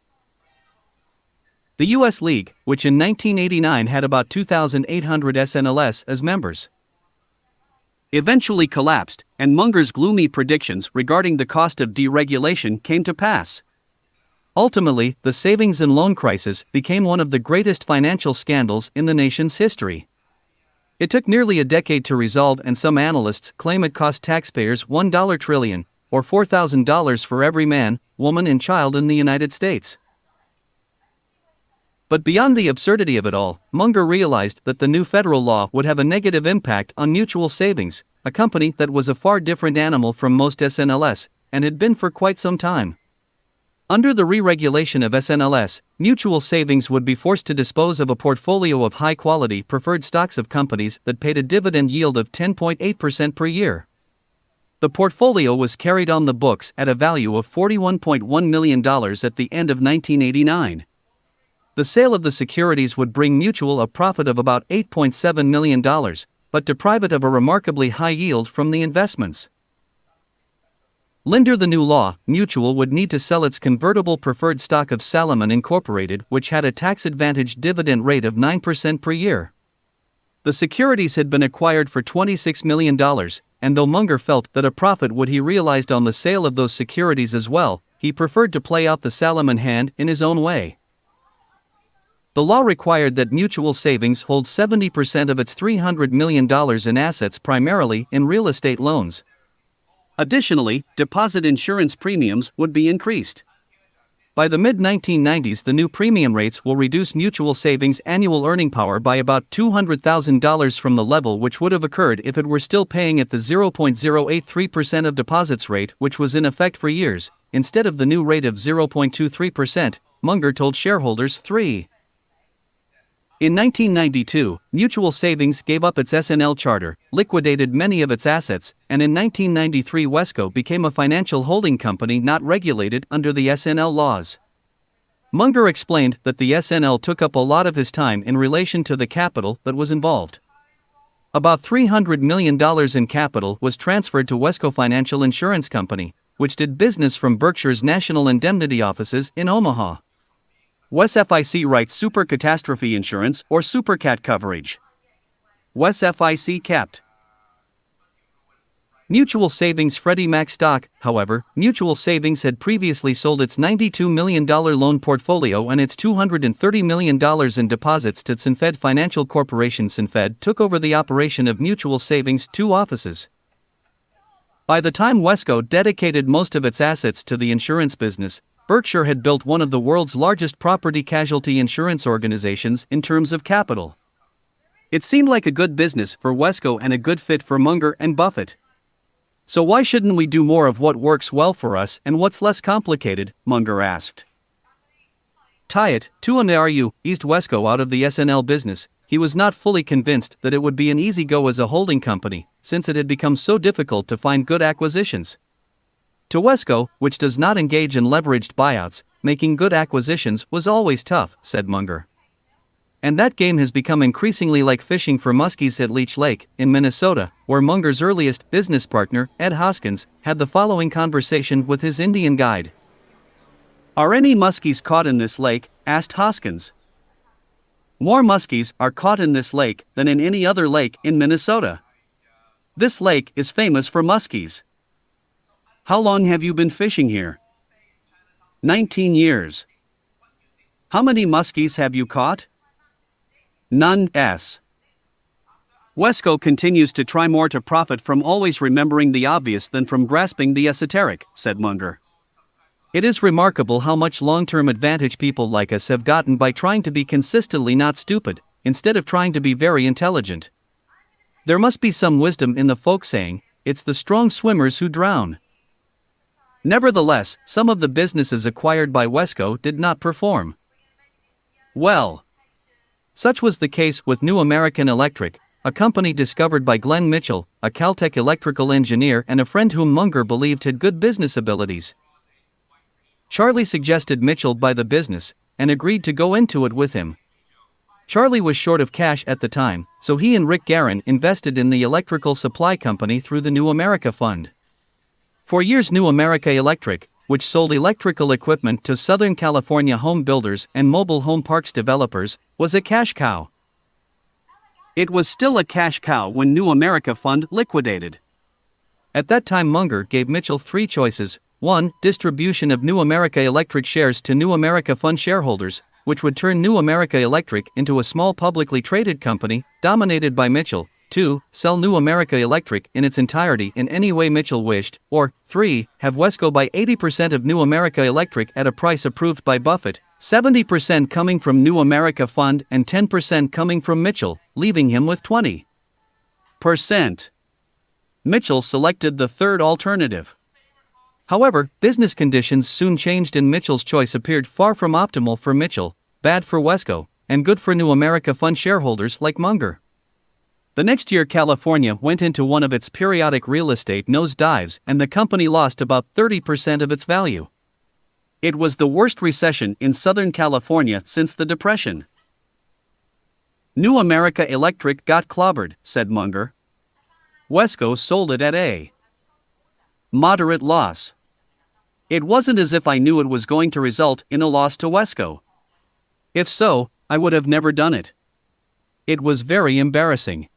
The U.S. League, which in 1989 had about 2,800 SNLs as members, eventually collapsed, and Munger's gloomy predictions regarding the cost of deregulation came to pass. Ultimately, the savings and loan crisis became one of the greatest financial scandals in the nation's history. It took nearly a decade to resolve, and some analysts claim it cost taxpayers $1 trillion, or $4,000 for every man, woman and child in the United States. But beyond the absurdity of it all, Munger realized that the new federal law would have a negative impact on Mutual Savings, a company that was a far different animal from most SNLs, and had been for quite some time. Under the re-regulation of SNLs, Mutual Savings would be forced to dispose of a portfolio of high-quality preferred stocks of companies that paid a dividend yield of 10.8% per year. The portfolio was carried on the books at a value of $41.1 million at the end of 1989. The sale of the securities would bring Mutual a profit of about $8.7 million, but deprive it of a remarkably high yield from the investments. Under the new law, Mutual would need to sell its convertible preferred stock of Salomon Incorporated, which had a tax-advantaged dividend rate of 9% per year. The securities had been acquired for $26 million, and though Munger felt that a profit would be realized on the sale of those securities as well, he preferred to play out the Salomon hand in his own way. The law required that Mutual Savings hold 70% of its $300 million in assets, primarily in real estate loans. Additionally, deposit insurance premiums would be increased. By the mid-1990s, the new premium rates will reduce Mutual Savings' annual earning power by about $200,000 from the level which would have occurred if it were still paying at the 0.083% of deposits rate, which was in effect for years, instead of the new rate of 0.23%, Munger told shareholders. 3. In 1992, Mutual Savings gave up its SNL charter, liquidated many of its assets, and in 1993 Wesco became a financial holding company not regulated under the SNL laws. Munger explained that the SNL took up a lot of his time in relation to the capital that was involved. About $300 million in capital was transferred to Wesco Financial Insurance Company, which did business from Berkshire's National Indemnity offices in Omaha. WesFIC writes super catastrophe insurance or supercat coverage. WesFIC capped. Mutual Savings Freddie Mac stock. However, Mutual Savings had previously sold its $92 million loan portfolio and its $230 million in deposits to Synfed Financial Corporation. Synfed took over the operation of Mutual Savings' 2 offices. By the time Wesco dedicated most of its assets to the insurance business, Berkshire had built one of the world's largest property casualty insurance organizations in terms of capital. It seemed like a good business for Wesco and a good fit for Munger and Buffett. So why shouldn't we do more of what works well for us and what's less complicated? Munger asked. Tie it to and RU eased Wesco out of the SNL business. He was not fully convinced that it would be an easy go as a holding company, since it had become so difficult to find good acquisitions. To Wesco, which does not engage in leveraged buyouts, making good acquisitions was always tough, said Munger. And that game has become increasingly like fishing for muskies at Leech Lake, in Minnesota, where Munger's earliest business partner, Ed Hoskins, had the following conversation with his Indian guide. "Are any muskies caught in this lake?" asked Hoskins. "More muskies are caught in this lake than in any other lake in Minnesota. This lake is famous for muskies." "How long have you been fishing here?" 19 years. "How many muskies have you caught?" "None." Wesco continues to try more to profit from always remembering the obvious than from grasping the esoteric, said Munger. It is remarkable how much long-term advantage people like us have gotten by trying to be consistently not stupid, instead of trying to be very intelligent. There must be some wisdom in the folk saying, "It's the strong swimmers who drown." Nevertheless, some of the businesses acquired by Wesco did not perform well. Such was the case with New American Electric, a company discovered by Glenn Mitchell, a Caltech electrical engineer and a friend whom Munger believed had good business abilities. Charlie suggested Mitchell buy the business, and agreed to go into it with him. Charlie was short of cash at the time, so he and Rick Guerin invested in the electrical supply company through the New America Fund. For years New America Electric, which sold electrical equipment to Southern California home builders and mobile home parks developers, was a cash cow. It was still a cash cow when New America Fund liquidated. At that time Munger gave Mitchell three choices: 1. Distribution of New America Electric shares to New America Fund shareholders, which would turn New America Electric into a small publicly traded company, dominated by Mitchell. 2. Sell New America Electric in its entirety in any way Mitchell wished. Or 3. Have Wesco buy 80% of New America Electric at a price approved by Buffett, 70% coming from New America Fund and 10% coming from Mitchell, leaving him with 20%. Mitchell selected the third alternative. However, business conditions soon changed and Mitchell's choice appeared far from optimal for Mitchell, bad for Wesco, and good for New America Fund shareholders like Munger. The next year California went into one of its periodic real estate nosedives and the company lost about 30% of its value. It was the worst recession in Southern California since the Depression. New America Electric got clobbered, said Munger. Wesco sold it at a moderate loss. It wasn't as if I knew it was going to result in a loss to Wesco. If so, I would have never done it. It was very embarrassing.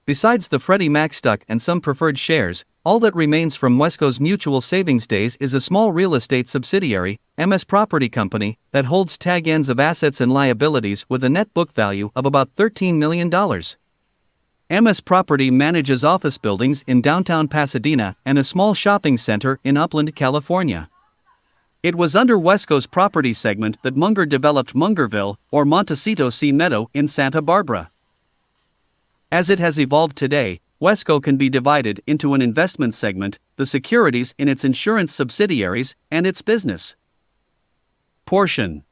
Besides the Freddie Mac stock and some preferred shares, all that remains from Wesco's mutual savings days is a small real estate subsidiary, MS Property Company, that holds tag ends of assets and liabilities with a net book value of about $13 million. MS Property manages office buildings in downtown Pasadena and a small shopping center in Upland, California. It was under Wesco's property segment that Munger developed Mungerville, or Montecito Sea Meadow, in Santa Barbara. As it has evolved today, Wesco can be divided into an investment segment, the securities in its insurance subsidiaries, and its business portion.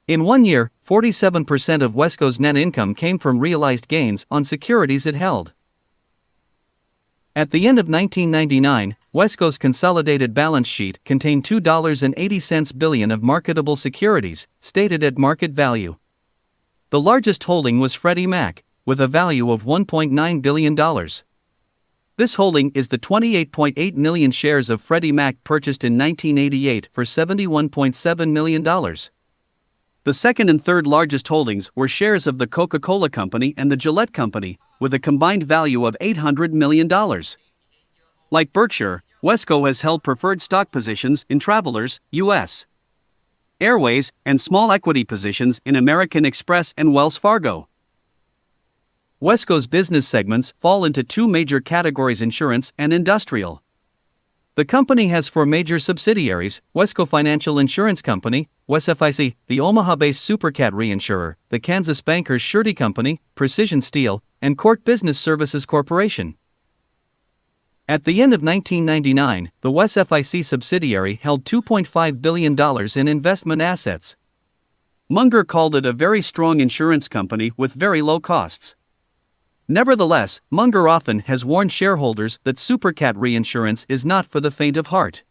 In 1 year, 47% of Wesco's net income came from realized gains on securities it held. At the end of 1999, Wesco's consolidated balance sheet contained $2.80 billion of marketable securities, stated at market value. The largest holding was Freddie Mac, with a value of $1.9 billion. This holding is the 28.8 million shares of Freddie Mac purchased in 1988 for $71.7 million. The second and third largest holdings were shares of the Coca-Cola Company and the Gillette Company, with a combined value of $800 million. Like Berkshire, Wesco has held preferred stock positions in Travelers, U.S. Airways, and small equity positions in American Express and Wells Fargo. Wesco's business segments fall into two major categories: insurance and industrial. The company has four major subsidiaries: Wesco Financial Insurance Company, WesFIC, the Omaha-based Supercat Reinsurer, the Kansas Bankers Surety Company, Precision Steel, and Court Business Services Corporation. At the end of 1999, the WesFIC subsidiary held $2.5 billion in investment assets. Munger called it a very strong insurance company with very low costs. Nevertheless, Munger often has warned shareholders that Supercat reinsurance is not for the faint of heart.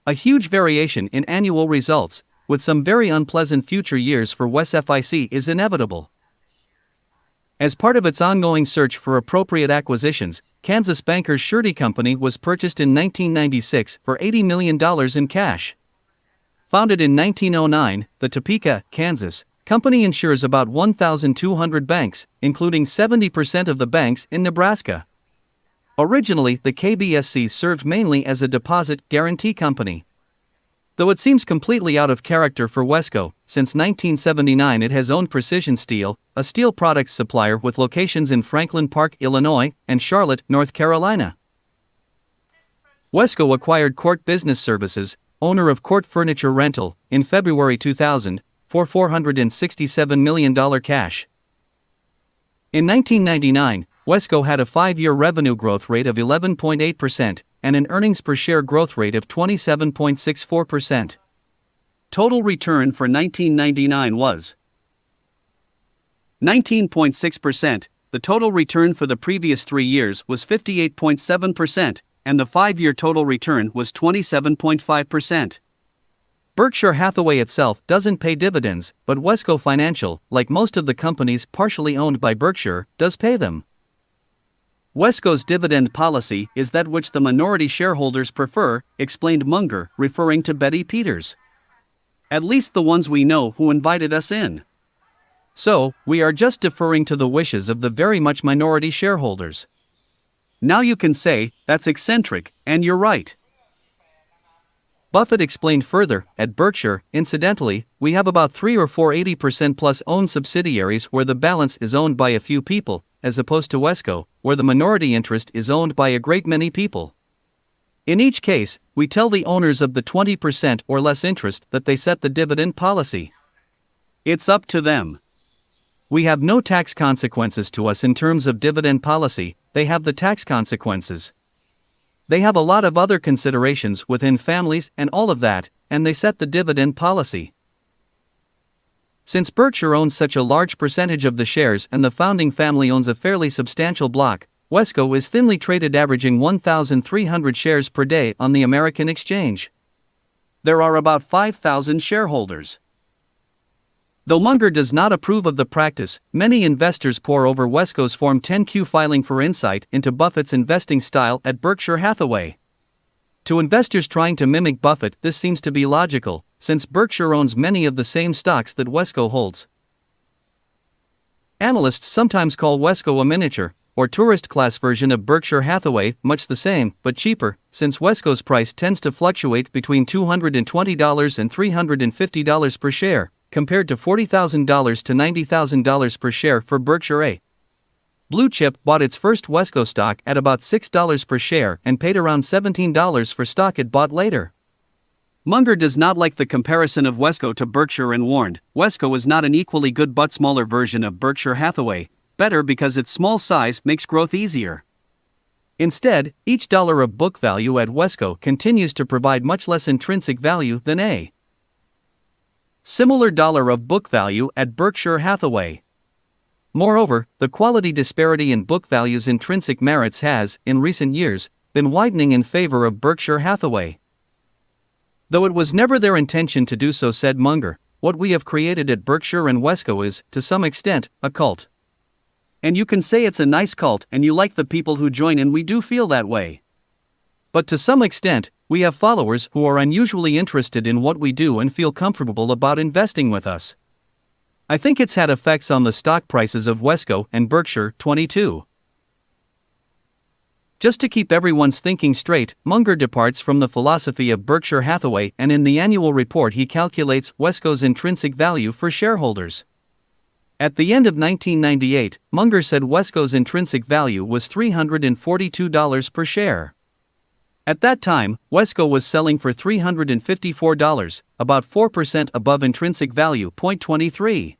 A huge variation in annual results, with some very unpleasant future years for WesFIC, is inevitable. As part of its ongoing search for appropriate acquisitions, Kansas Bankers Surety Company was purchased in 1996 for $80 million in cash. Founded in 1909, the Topeka, Kansas company insures about 1,200 banks, including 70% of the banks in Nebraska. Originally, the KBSC served mainly as a deposit guarantee company. Though it seems completely out of character for Wesco, since 1979 it has owned Precision Steel, a steel products supplier with locations in Franklin Park, Illinois, and Charlotte, North Carolina. Wesco acquired Court Business Services, owner of Court Furniture Rental, in February 2000, for $467 million cash. In 1999, Wesco had a 5-year revenue growth rate of 11.8% and an earnings per share growth rate of 27.64%. Total return for 1999 was 19.6%. The total return for the previous 3 years was 58.7%, and the 5-year total return was 27.5%. Berkshire Hathaway itself doesn't pay dividends, but Wesco Financial, like most of the companies partially owned by Berkshire, does pay them. Wesco's dividend policy is that which the minority shareholders prefer, explained Munger, referring to Betty Peters. At least the ones we know who invited us in. So, we are just deferring to the wishes of the very much minority shareholders. Now you can say, that's eccentric, and you're right. Buffett explained further, at Berkshire, incidentally, we have about 3 or 4 80% plus owned subsidiaries where the balance is owned by a few people, as opposed to Wesco, where the minority interest is owned by a great many people. In each case, we tell the owners of the 20% or less interest that they set the dividend policy. It's up to them. We have no tax consequences to us in terms of dividend policy, they have the tax consequences. They have a lot of other considerations within families and all of that, and they set the dividend policy. Since Berkshire owns such a large percentage of the shares and the founding family owns a fairly substantial block, Wesco is thinly traded, averaging 1,300 shares per day on the American exchange. There are about 5,000 shareholders. Though Munger does not approve of the practice, many investors pore over Wesco's Form 10-Q filing for insight into Buffett's investing style at Berkshire Hathaway. To investors trying to mimic Buffett, this seems to be logical, since Berkshire owns many of the same stocks that Wesco holds. Analysts sometimes call Wesco a miniature, or tourist class version of Berkshire Hathaway, much the same, but cheaper, since Wesco's price tends to fluctuate between $220 and $350 per share, compared to $40,000 to $90,000 per share for Berkshire. A Blue Chip bought its first Wesco stock at about $6 per share and paid around $17 for stock it bought later. Munger does not like the comparison of Wesco to Berkshire and warned, Wesco is not an equally good but smaller version of Berkshire Hathaway, better because its small size makes growth easier. Instead, each dollar of book value at Wesco continues to provide much less intrinsic value than a similar dollar of book value at Berkshire Hathaway. Moreover, the quality disparity in book value's intrinsic merits has, in recent years, been widening in favor of Berkshire Hathaway. Though it was never their intention to do so, said Munger, what we have created at Berkshire and Wesco is, to some extent, a cult. And you can say it's a nice cult and you like the people who join in. We do feel that way. But to some extent, we have followers who are unusually interested in what we do and feel comfortable about investing with us. I think it's had effects on the stock prices of Wesco and Berkshire. 22. Just to keep everyone's thinking straight, Munger departs from the philosophy of Berkshire Hathaway, and in the annual report he calculates Wesco's intrinsic value for shareholders. At the end of 1998, Munger said Wesco's intrinsic value was $342 per share. At that time, Wesco was selling for $354, about 4% above intrinsic value. 23.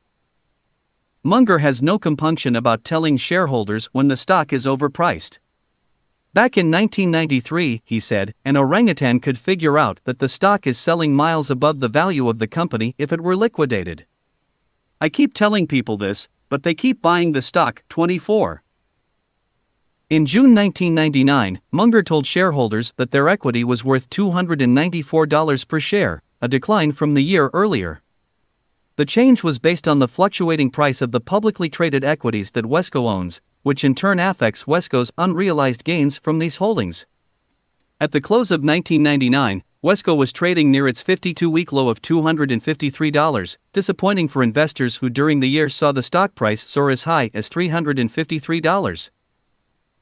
Munger has no compunction about telling shareholders when the stock is overpriced. Back in 1993, he said, an orangutan could figure out that the stock is selling miles above the value of the company if it were liquidated. I keep telling people this, but they keep buying the stock. 24. In June 1999, Munger told shareholders that their equity was worth $294 per share, a decline from the year earlier. The change was based on the fluctuating price of the publicly traded equities that Wesco owns, which in turn affects Wesco's unrealized gains from these holdings. At the close of 1999, Wesco was trading near its 52-week low of $253, disappointing for investors who during the year saw the stock price soar as high as $353.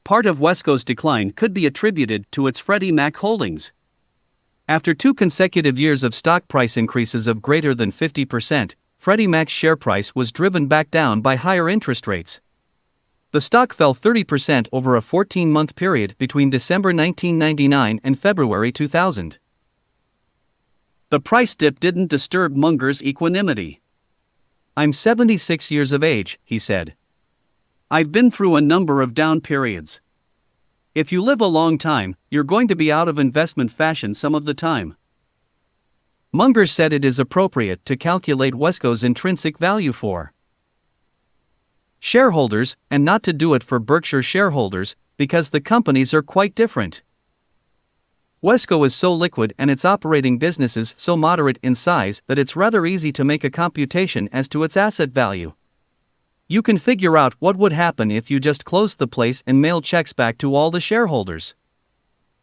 Part of Wesco's decline could be attributed to its Freddie Mac holdings. After 2 consecutive years of stock price increases of greater than 50%, Freddie Mac's share price was driven back down by higher interest rates. The stock fell 30% over a 14-month period between December 1999 and February 2000. The price dip didn't disturb Munger's equanimity. I'm 76 years of age, he said. I've been through a number of down periods. If you live a long time, you're going to be out of investment fashion some of the time. Munger said it is appropriate to calculate Wesco's intrinsic value for shareholders, and not to do it for Berkshire shareholders, because the companies are quite different. Wesco is so liquid and its operating businesses so moderate in size that it's rather easy to make a computation as to its asset value. You can figure out what would happen if you just closed the place and mailed checks back to all the shareholders.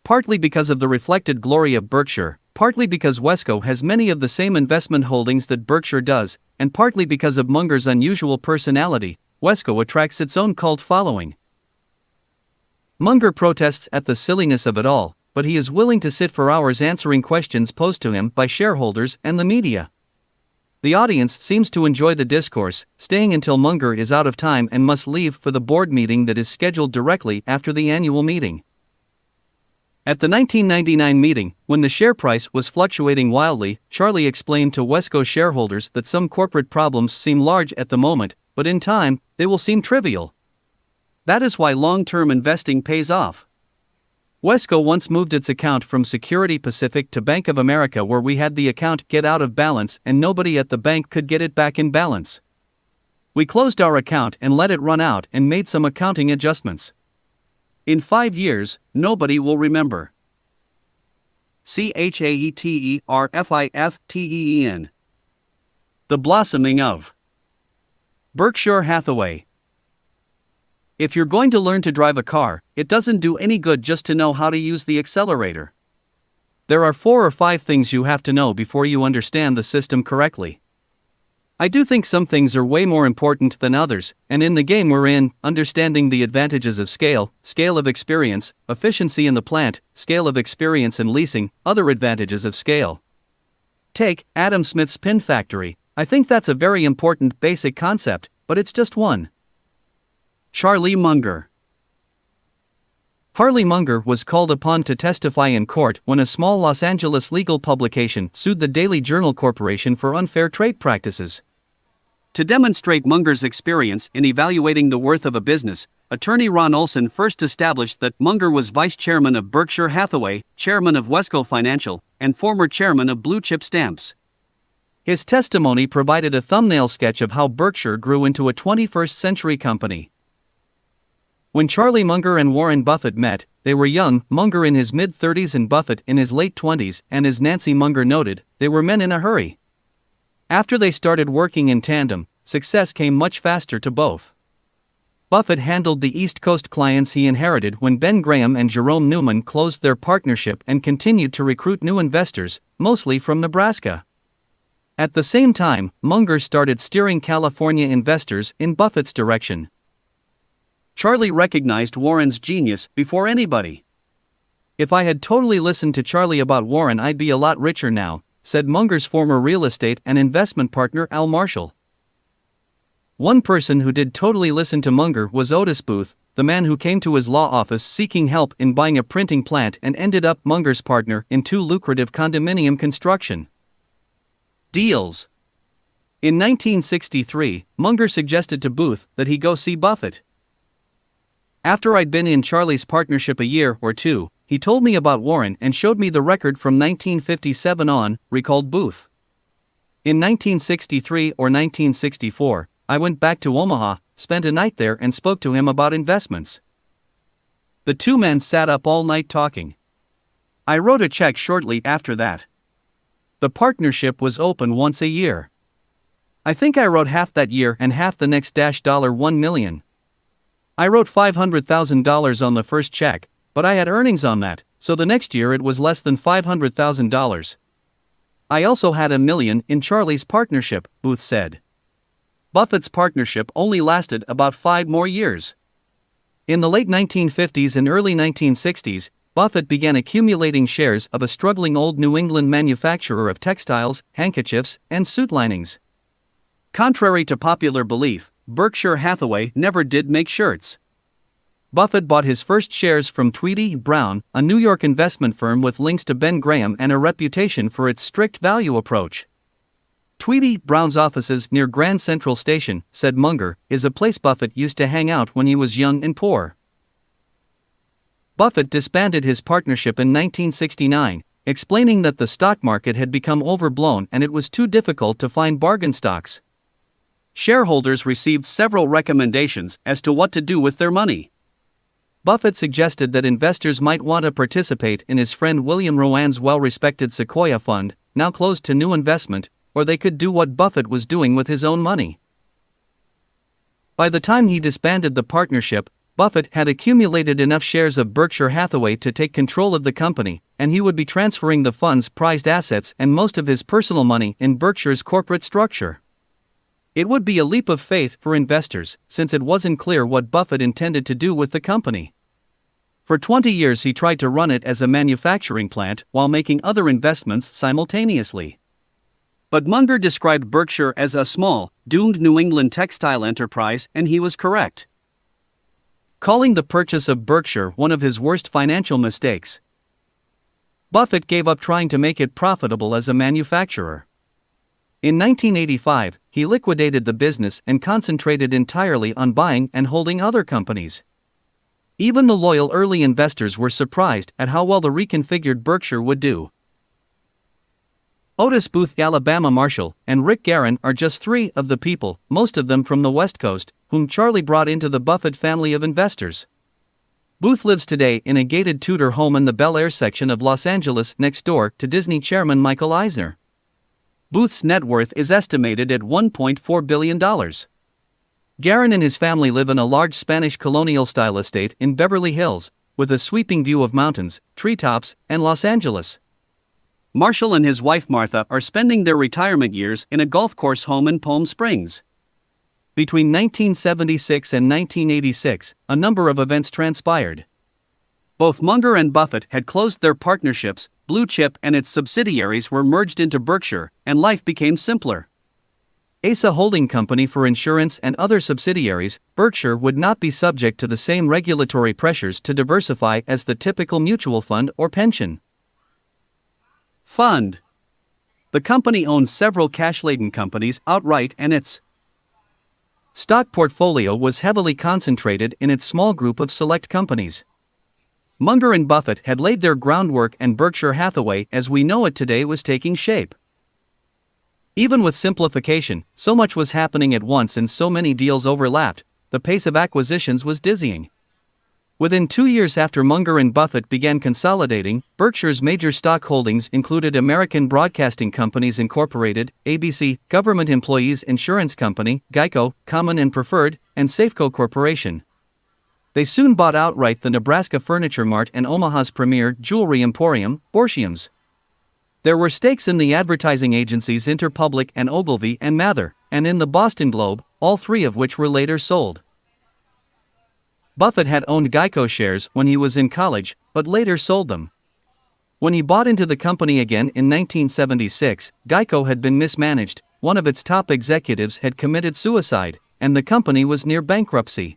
Partly because of the reflected glory of Berkshire, partly because Wesco has many of the same investment holdings that Berkshire does, and partly because of Munger's unusual personality, Wesco attracts its own cult following. Munger protests at the silliness of it all, but he is willing to sit for hours answering questions posed to him by shareholders and the media. The audience seems to enjoy the discourse, staying until Munger is out of time and must leave for the board meeting that is scheduled directly after the annual meeting. At the 1999 meeting, when the share price was fluctuating wildly, Charlie explained to Wesco shareholders that some corporate problems seem large at the moment, but in time, they will seem trivial. That is why long-term investing pays off. Wesco once moved its account from Security Pacific to Bank of America, where we had the account get out of balance and nobody at the bank could get it back in balance. We closed our account and let it run out and made some accounting adjustments. In 5 years, nobody will remember. CHAETERFIFTEEN. The blossoming of Berkshire Hathaway. If you're going to learn to drive a car, it doesn't do any good just to know how to use the accelerator. There are 4 or 5 things you have to know before you understand the system correctly. I do think some things are way more important than others, and in the game we're in, understanding the advantages of scale, scale of experience, efficiency in the plant, scale of experience and leasing, other advantages of scale. Take Adam Smith's pin factory. I think that's a very important basic concept, but it's just one. Charlie Munger. Charlie Munger was called upon to testify in court when a small Los Angeles legal publication sued the Daily Journal Corporation for unfair trade practices. To demonstrate Munger's experience in evaluating the worth of a business, attorney Ron Olson first established that Munger was vice chairman of Berkshire Hathaway, chairman of Wesco Financial, and former chairman of Blue Chip Stamps. His testimony provided a thumbnail sketch of how Berkshire grew into a 21st century company. When Charlie Munger and Warren Buffett met, they were young, Munger in his mid-30s and Buffett in his late 20s, and as Nancy Munger noted, they were men in a hurry. After they started working in tandem, success came much faster to both. Buffett handled the East Coast clients he inherited when Ben Graham and Jerome Newman closed their partnership and continued to recruit new investors, mostly from Nebraska. At the same time, Munger started steering California investors in Buffett's direction. Charlie recognized Warren's genius before anybody. "If I had totally listened to Charlie about Warren, I'd be a lot richer now," said Munger's former real estate and investment partner Al Marshall. One person who did totally listen to Munger was Otis Booth, the man who came to his law office seeking help in buying a printing plant and ended up Munger's partner in 2 lucrative condominium construction deals. In 1963, Munger suggested to Booth that he go see Buffett. "After I'd been in Charlie's partnership a year or 2, he told me about Warren and showed me the record from 1957 on," recalled Booth. "In 1963 or 1964, I went back to Omaha, spent a night there and spoke to him about investments. The 2 men sat up all night talking. I wrote a check shortly after that. The partnership was open once a year. I think I wrote half that year and half the next $1 million. I wrote $500,000 on the first check, but I had earnings on that, so the next year it was less than $500,000. I also had $1 million in Charlie's partnership," Booth said. Buffett's partnership only lasted about 5 more years. In the late 1950s and early 1960s, Buffett began accumulating shares of a struggling old New England manufacturer of textiles, handkerchiefs, and suit linings. Contrary to popular belief, Berkshire Hathaway never did make shirts. Buffett bought his first shares from Tweedy, Brown, a New York investment firm with links to Ben Graham and a reputation for its strict value approach. "Tweedy, Brown's offices near Grand Central Station," said Munger, "is a place Buffett used to hang out when he was young and poor." Buffett disbanded his partnership in 1969, explaining that the stock market had become overblown and it was too difficult to find bargain stocks. Shareholders received several recommendations as to what to do with their money. Buffett suggested that investors might want to participate in his friend William Rowan's well-respected Sequoia fund, now closed to new investment, or they could do what Buffett was doing with his own money. By the time he disbanded the partnership, Buffett had accumulated enough shares of Berkshire Hathaway to take control of the company, and he would be transferring the fund's prized assets and most of his personal money in Berkshire's corporate structure. It would be a leap of faith for investors, since it wasn't clear what Buffett intended to do with the company. For 20 years he tried to run it as a manufacturing plant while making other investments simultaneously. But Munger described Berkshire as a small, doomed New England textile enterprise, and he was correct, calling the purchase of Berkshire one of his worst financial mistakes. Buffett gave up trying to make it profitable as a manufacturer. In 1985, he liquidated the business and concentrated entirely on buying and holding other companies. Even the loyal early investors were surprised at how well the reconfigured Berkshire would do. Otis Booth, Alabama Marshall, and Rick Guerin are just three of the people, most of them from the West Coast, whom Charlie brought into the Buffett family of investors. Booth lives today in a gated Tudor home in the Bel Air section of Los Angeles next door to Disney chairman Michael Eisner. Booth's net worth is estimated at $1.4 billion. Guerin and his family live in a large Spanish colonial-style estate in Beverly Hills, with a sweeping view of mountains, treetops, and Los Angeles. Marshall and his wife Martha are spending their retirement years in a golf course home in Palm Springs. Between 1976 and 1986, a number of events transpired. Both Munger and Buffett had closed their partnerships, Blue Chip and its subsidiaries were merged into Berkshire, and life became simpler. ASA Holding Company for insurance and other subsidiaries, Berkshire would not be subject to the same regulatory pressures to diversify as the typical mutual fund or pension fund. The company owns several cash-laden companies outright, and its stock portfolio was heavily concentrated in its small group of select companies. Munger and Buffett had laid their groundwork, and Berkshire Hathaway as we know it today was taking shape. Even with simplification, so much was happening at once and so many deals overlapped, the pace of acquisitions was dizzying. Within 2 years after Munger and Buffett began consolidating, Berkshire's major stock holdings included American Broadcasting Companies Incorporated, ABC, Government Employees Insurance Company, Geico, Common and Preferred, and Safeco Corporation. They soon bought outright the Nebraska Furniture Mart and Omaha's premier jewelry emporium, Borsheim's. There were stakes in the advertising agencies Interpublic and Ogilvy and Mather, and in the Boston Globe, all three of which were later sold. Buffett had owned Geico shares when he was in college, but later sold them. When he bought into the company again in 1976, Geico had been mismanaged, one of its top executives had committed suicide, and the company was near bankruptcy.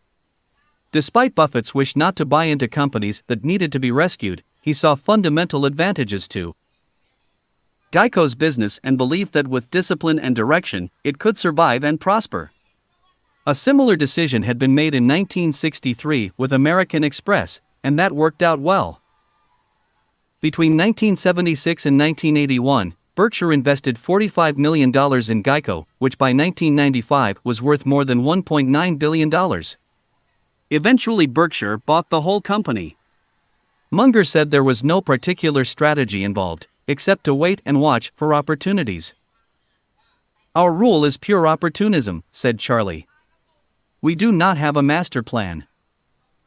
Despite Buffett's wish not to buy into companies that needed to be rescued, he saw fundamental advantages to Geico's business and believed that with discipline and direction, it could survive and prosper. A similar decision had been made in 1963 with American Express, and that worked out well. Between 1976 and 1981, Berkshire invested $45 million in Geico, which by 1995 was worth more than $1.9 billion. Eventually Berkshire bought the whole company. Munger said there was no particular strategy involved, except to wait and watch for opportunities. "Our rule is pure opportunism," said Charlie. "We do not have a master plan.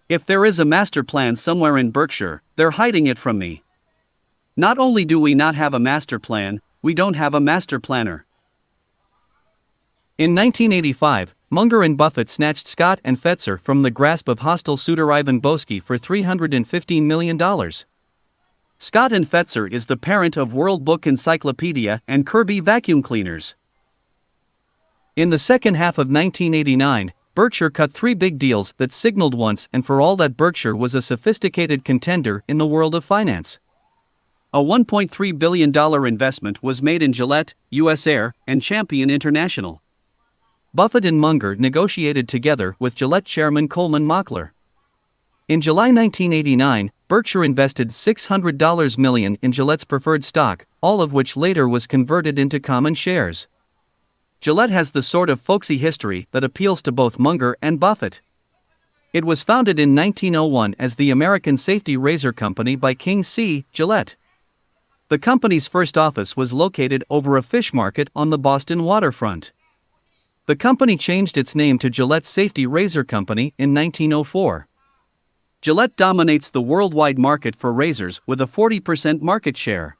If there is a master plan somewhere in Berkshire, they're hiding it from me. Not only do we not have a master plan, we don't have a master planner." In 1985, Munger and Buffett snatched Scott and Fetzer from the grasp of hostile suitor Ivan Boesky for $315 million. Scott and Fetzer is the parent of World Book Encyclopedia and Kirby vacuum cleaners. In the second half of 1989, Berkshire cut 3 big deals that signaled once and for all that Berkshire was a sophisticated contender in the world of finance. A $1.3 billion investment was made in Gillette, US Air, and Champion International. Buffett and Munger negotiated together with Gillette chairman Coleman Mockler. In July 1989, Berkshire invested $600 million in Gillette's preferred stock, all of which later was converted into common shares. Gillette has the sort of folksy history that appeals to both Munger and Buffett. It was founded in 1901 as the American Safety Razor Company by King C. Gillette. The company's first office was located over a fish market on the Boston waterfront. The company changed its name to Gillette Safety Razor Company in 1904. Gillette dominates the worldwide market for razors with a 40% market share.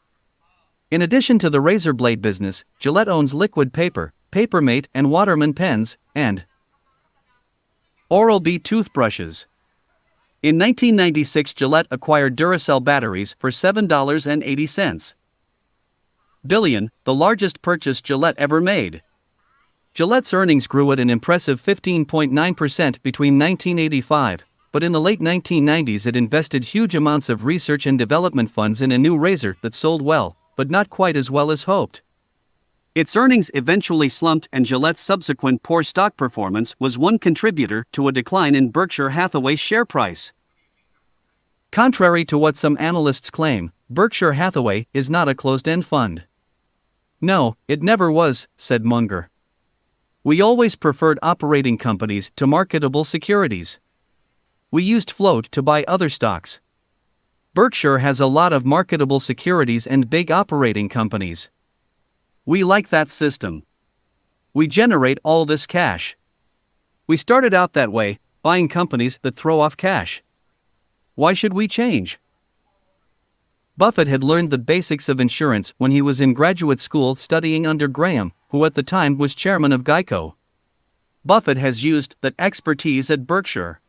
In addition to the razor blade business, Gillette owns liquid paper, Papermate and Waterman pens, and Oral-B toothbrushes. In 1996, Gillette acquired Duracell batteries for $7.80 billion, the largest purchase Gillette ever made. Gillette's earnings grew at an impressive 15.9% between 1985, but in the late 1990s it invested huge amounts of research and development funds in a new razor that sold well, but not quite as well as hoped. Its earnings eventually slumped, and Gillette's subsequent poor stock performance was one contributor to a decline in Berkshire Hathaway's share price. Contrary to what some analysts claim, Berkshire Hathaway is not a closed-end fund. No, it never was, said Munger. We always preferred operating companies to marketable securities. We used float to buy other stocks. Berkshire has a lot of marketable securities and big operating companies. We like that system. We generate all this cash. We started out that way, buying companies that throw off cash. Why should we change? Buffett had learned the basics of insurance when he was in graduate school studying under Graham, who at the time was chairman of Geico. Buffett has used that expertise at Berkshire.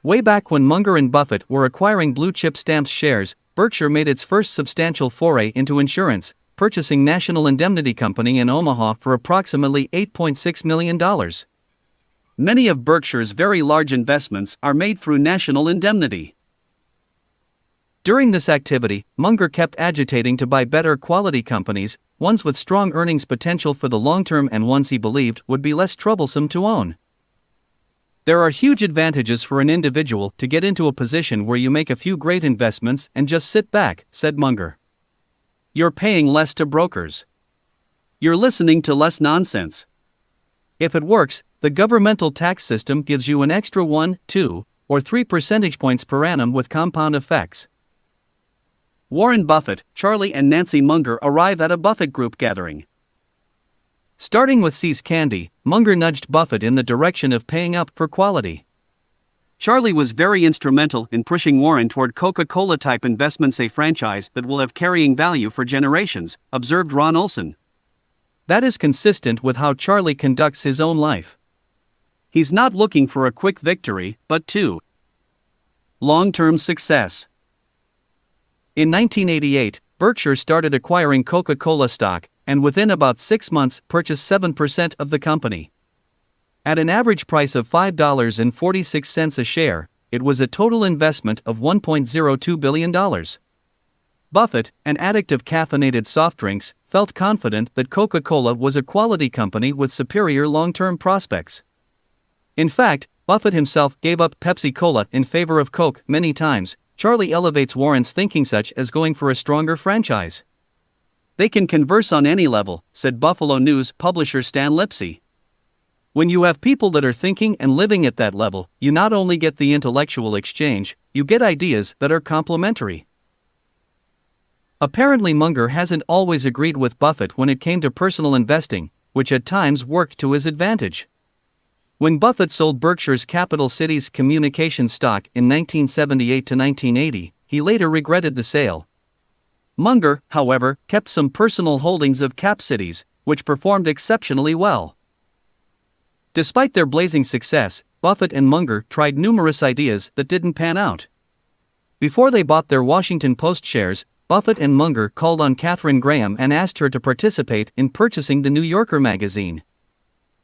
Way back when Munger and Buffett were acquiring blue-chip stamps shares, Berkshire made its first substantial foray into insurance, purchasing National Indemnity Company in Omaha for approximately $8.6 million. Many of Berkshire's very large investments are made through National Indemnity. During this activity, Munger kept agitating to buy better quality companies, ones with strong earnings potential for the long term and ones he believed would be less troublesome to own. There are huge advantages for an individual to get into a position where you make a few great investments and just sit back, said Munger. You're paying less to brokers. You're listening to less nonsense. If it works, the governmental tax system gives you an extra 1, 2, or 3 percentage points per annum with compound effects. Warren Buffett, Charlie and Nancy Munger arrive at a Buffett Group gathering. Starting with See's Candy, Munger nudged Buffett in the direction of paying up for quality. Charlie was very instrumental in pushing Warren toward Coca-Cola-type investments, a franchise that will have carrying value for generations, observed Ron Olson. That is consistent with how Charlie conducts his own life. He's not looking for a quick victory, but to long-term success. In 1988, Berkshire started acquiring Coca-Cola stock, and within about 6 months purchased 7% of the company. At an average price of $5.46 a share, it was a total investment of $1.02 billion. Buffett, an addict of caffeinated soft drinks, felt confident that Coca-Cola was a quality company with superior long-term prospects. In fact, Buffett himself gave up Pepsi-Cola in favor of Coke many times. Charlie elevates Warren's thinking, such as going for a stronger franchise. They can converse on any level, said Buffalo News publisher Stan Lipsey. When you have people that are thinking and living at that level, you not only get the intellectual exchange, you get ideas that are complementary. Apparently Munger hasn't always agreed with Buffett when it came to personal investing, which at times worked to his advantage. When Buffett sold Berkshire's Capital Cities Communications stock in 1978 to 1980, he later regretted the sale. Munger, however, kept some personal holdings of Cap Cities, which performed exceptionally well. Despite their blazing success, Buffett and Munger tried numerous ideas that didn't pan out. Before they bought their Washington Post shares, Buffett and Munger called on Katharine Graham and asked her to participate in purchasing the New Yorker magazine.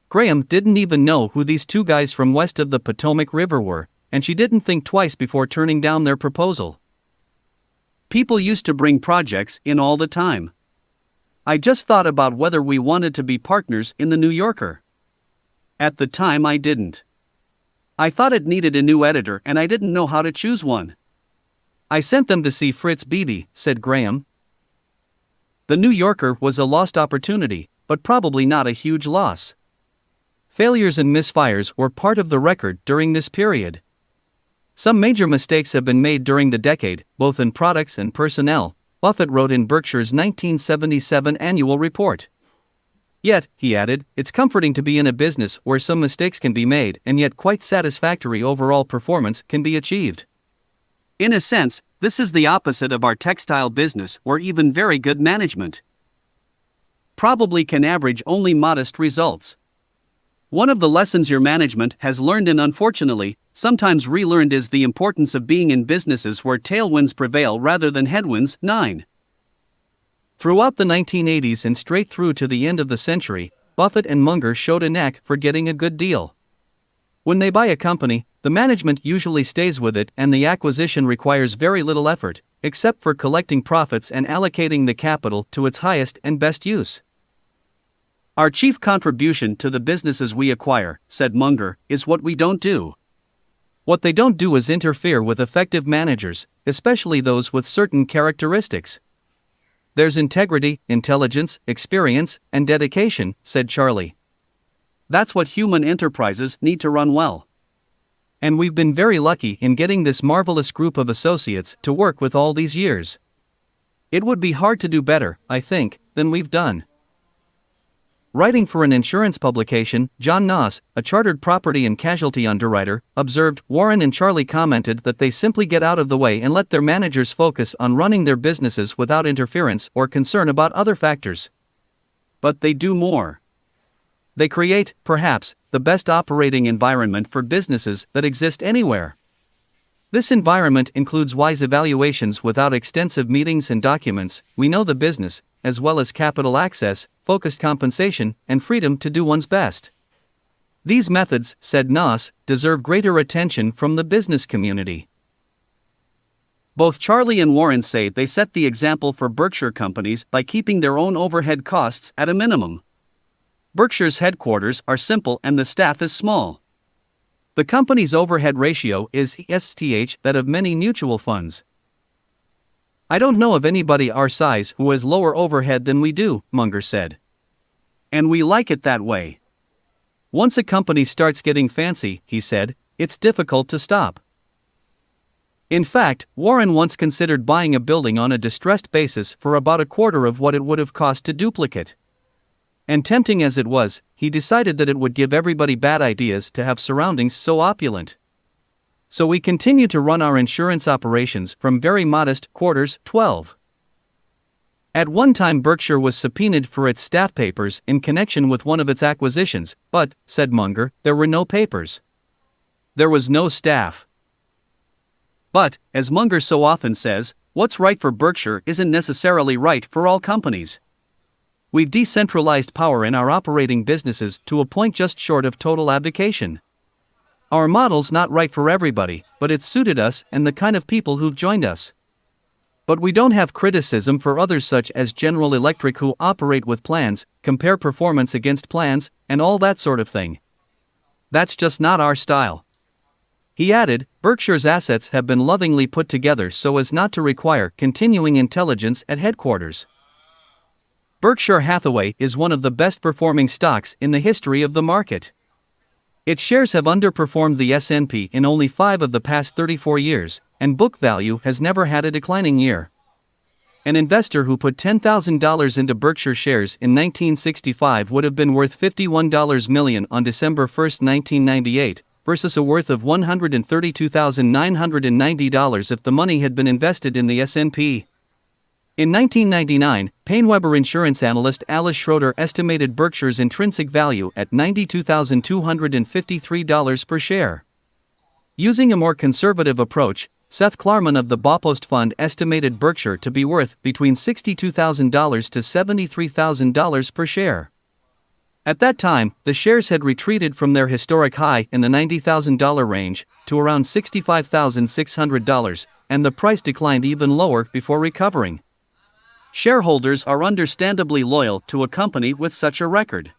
Graham didn't even know who these two guys from west of the Potomac River were, and she didn't think twice before turning down their proposal. People used to bring projects in all the time. I just thought about whether we wanted to be partners in the New Yorker. At the time I didn't. I thought it needed a new editor and I didn't know how to choose one. "I sent them to see Fritz Beebe," said Graham. The New Yorker was a lost opportunity, but probably not a huge loss. Failures and misfires were part of the record during this period. Some major mistakes have been made during the decade, both in products and personnel, Buffett wrote in Berkshire's 1977 annual report. Yet, he added, it's comforting to be in a business where some mistakes can be made and yet quite satisfactory overall performance can be achieved. In a sense, this is the opposite of our textile business, where even very good management probably can average only modest results. One of the lessons your management has learned and unfortunately, sometimes relearned is the importance of being in businesses where tailwinds prevail rather than headwinds. 9. Throughout the 1980s and straight through to the end of the century, Buffett and Munger showed a knack for getting a good deal. When they buy a company, the management usually stays with it and the acquisition requires very little effort, except for collecting profits and allocating the capital to its highest and best use. Our chief contribution to the businesses we acquire, said Munger, is what we don't do. What they don't do is interfere with effective managers, especially those with certain characteristics. There's integrity, intelligence, experience, and dedication, said Charlie. That's what human enterprises need to run well. And we've been very lucky in getting this marvelous group of associates to work with all these years. It would be hard to do better, I think, than we've done. Writing for an insurance publication, John Noss, a chartered property and casualty underwriter, observed, Warren and Charlie commented that they simply get out of the way and let their managers focus on running their businesses without interference or concern about other factors. But they do more. They create, perhaps, the best operating environment for businesses that exist anywhere. This environment includes wise evaluations without extensive meetings and documents, we know the business, as well as capital access, focused compensation, and freedom to do one's best. These methods, said Noss, deserve greater attention from the business community. Both Charlie and Warren say they set the example for Berkshire companies by keeping their own overhead costs at a minimum. Berkshire's headquarters are simple and the staff is small. The company's overhead ratio is that of many mutual funds. I don't know of anybody our size who has lower overhead than we do, Munger said. And we like it that way. Once a company starts getting fancy, he said, it's difficult to stop. In fact, Warren once considered buying a building on a distressed basis for about a quarter of what it would have cost to duplicate. And tempting as it was, he decided that it would give everybody bad ideas to have surroundings so opulent. So we continue to run our insurance operations from very modest quarters. 12. At one time Berkshire was subpoenaed for its staff papers in connection with one of its acquisitions, but, said Munger, there were no papers. There was no staff. But, as Munger so often says, what's right for Berkshire isn't necessarily right for all companies. We've decentralized power in our operating businesses to a point just short of total abdication. Our model's not right for everybody, but it's suited us and the kind of people who've joined us. But we don't have criticism for others such as General Electric who operate with plans, compare performance against plans, and all that sort of thing. That's just not our style. He added, Berkshire's assets have been lovingly put together so as not to require continuing intelligence at headquarters. Berkshire Hathaway is one of the best performing stocks in the history of the market. Its shares have underperformed the S&P in only 5 of the past 34 years, and book value has never had a declining year. An investor who put $10,000 into Berkshire shares in 1965 would have been worth $51 million on December 1, 1998, versus a worth of $132,990 if the money had been invested in the S&P. In 1999, PaineWebber insurance analyst Alice Schroeder estimated Berkshire's intrinsic value at $92,253 per share. Using a more conservative approach, Seth Klarman of the Baupost Fund estimated Berkshire to be worth between $62,000 to $73,000 per share. At that time, the shares had retreated from their historic high in the $90,000 range to around $65,600, and the price declined even lower before recovering. Shareholders are understandably loyal to a company with such a record.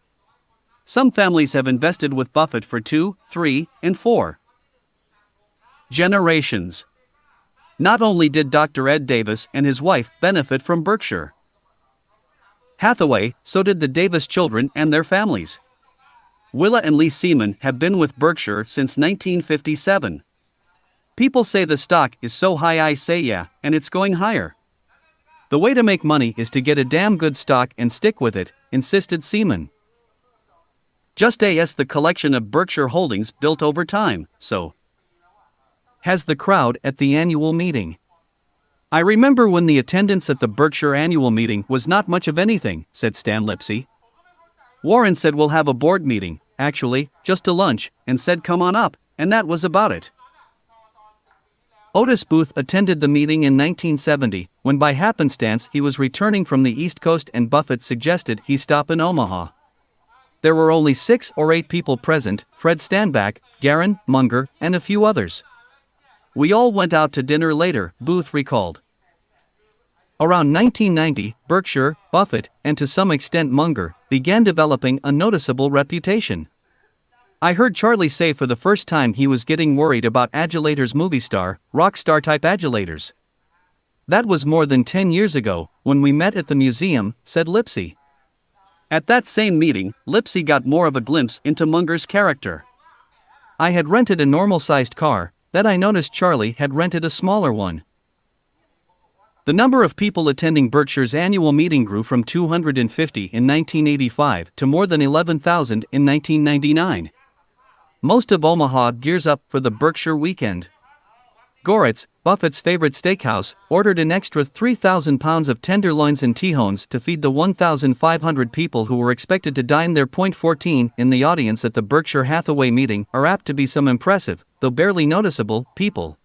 Some families have invested with Buffett for 2, 3, and 4 generations. Not only did Dr. Ed Davis and his wife benefit from Berkshire Hathaway, so did the Davis children and their families. Willa and Lee Seaman have been with Berkshire since 1957. People say the stock is so high, I say yeah, and it's going higher. The way to make money is to get a damn good stock and stick with it, insisted Seaman. Just as the collection of Berkshire holdings built over time, so has the crowd at the annual meeting. I remember when the attendance at the Berkshire annual meeting was not much of anything, said Stan Lipsey. Warren said we'll have a board meeting, actually, just a lunch, and said come on up, and that was about it. Otis Booth attended the meeting in 1970, when by happenstance he was returning from the East Coast and Buffett suggested he stop in Omaha. There were only 6 or 8 people present, Fred Stanback, Warren, Munger, and a few others. We all went out to dinner later, Booth recalled. Around 1990, Berkshire, Buffett, and to some extent Munger, began developing a noticeable reputation. I heard Charlie say for the first time he was getting worried about adulators, movie star, rock star type adulators. That was more than 10 years ago, when we met at the museum, said Lipsey. At that same meeting, Lipsey got more of a glimpse into Munger's character. I had rented a normal-sized car, then I noticed Charlie had rented a smaller one. The number of people attending Berkshire's annual meeting grew from 250 in 1985 to more than 11,000 in 1999. Most of Omaha gears up for the Berkshire weekend. Goretz, Buffett's favorite steakhouse, ordered an extra 3,000 pounds of tenderloins and T-bones to feed the 1,500 people who were expected to dine there. 14 in the audience at the Berkshire Hathaway meeting are apt to be some impressive, though barely noticeable, people.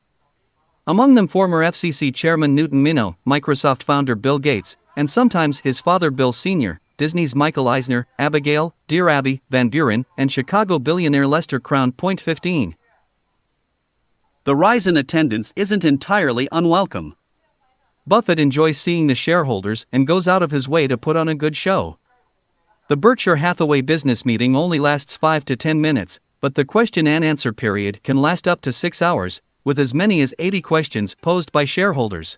Among them former FCC Chairman Newton Minow, Microsoft founder Bill Gates, and sometimes his father Bill Sr., Disney's Michael Eisner, Abigail, Dear Abby, Van Buren, and Chicago billionaire Lester Crown. 15. The rise in attendance isn't entirely unwelcome. Buffett enjoys seeing the shareholders and goes out of his way to put on a good show. The Berkshire Hathaway business meeting only lasts 5 to 10 minutes, but the question and answer period can last up to 6 hours, with as many as 80 questions posed by shareholders.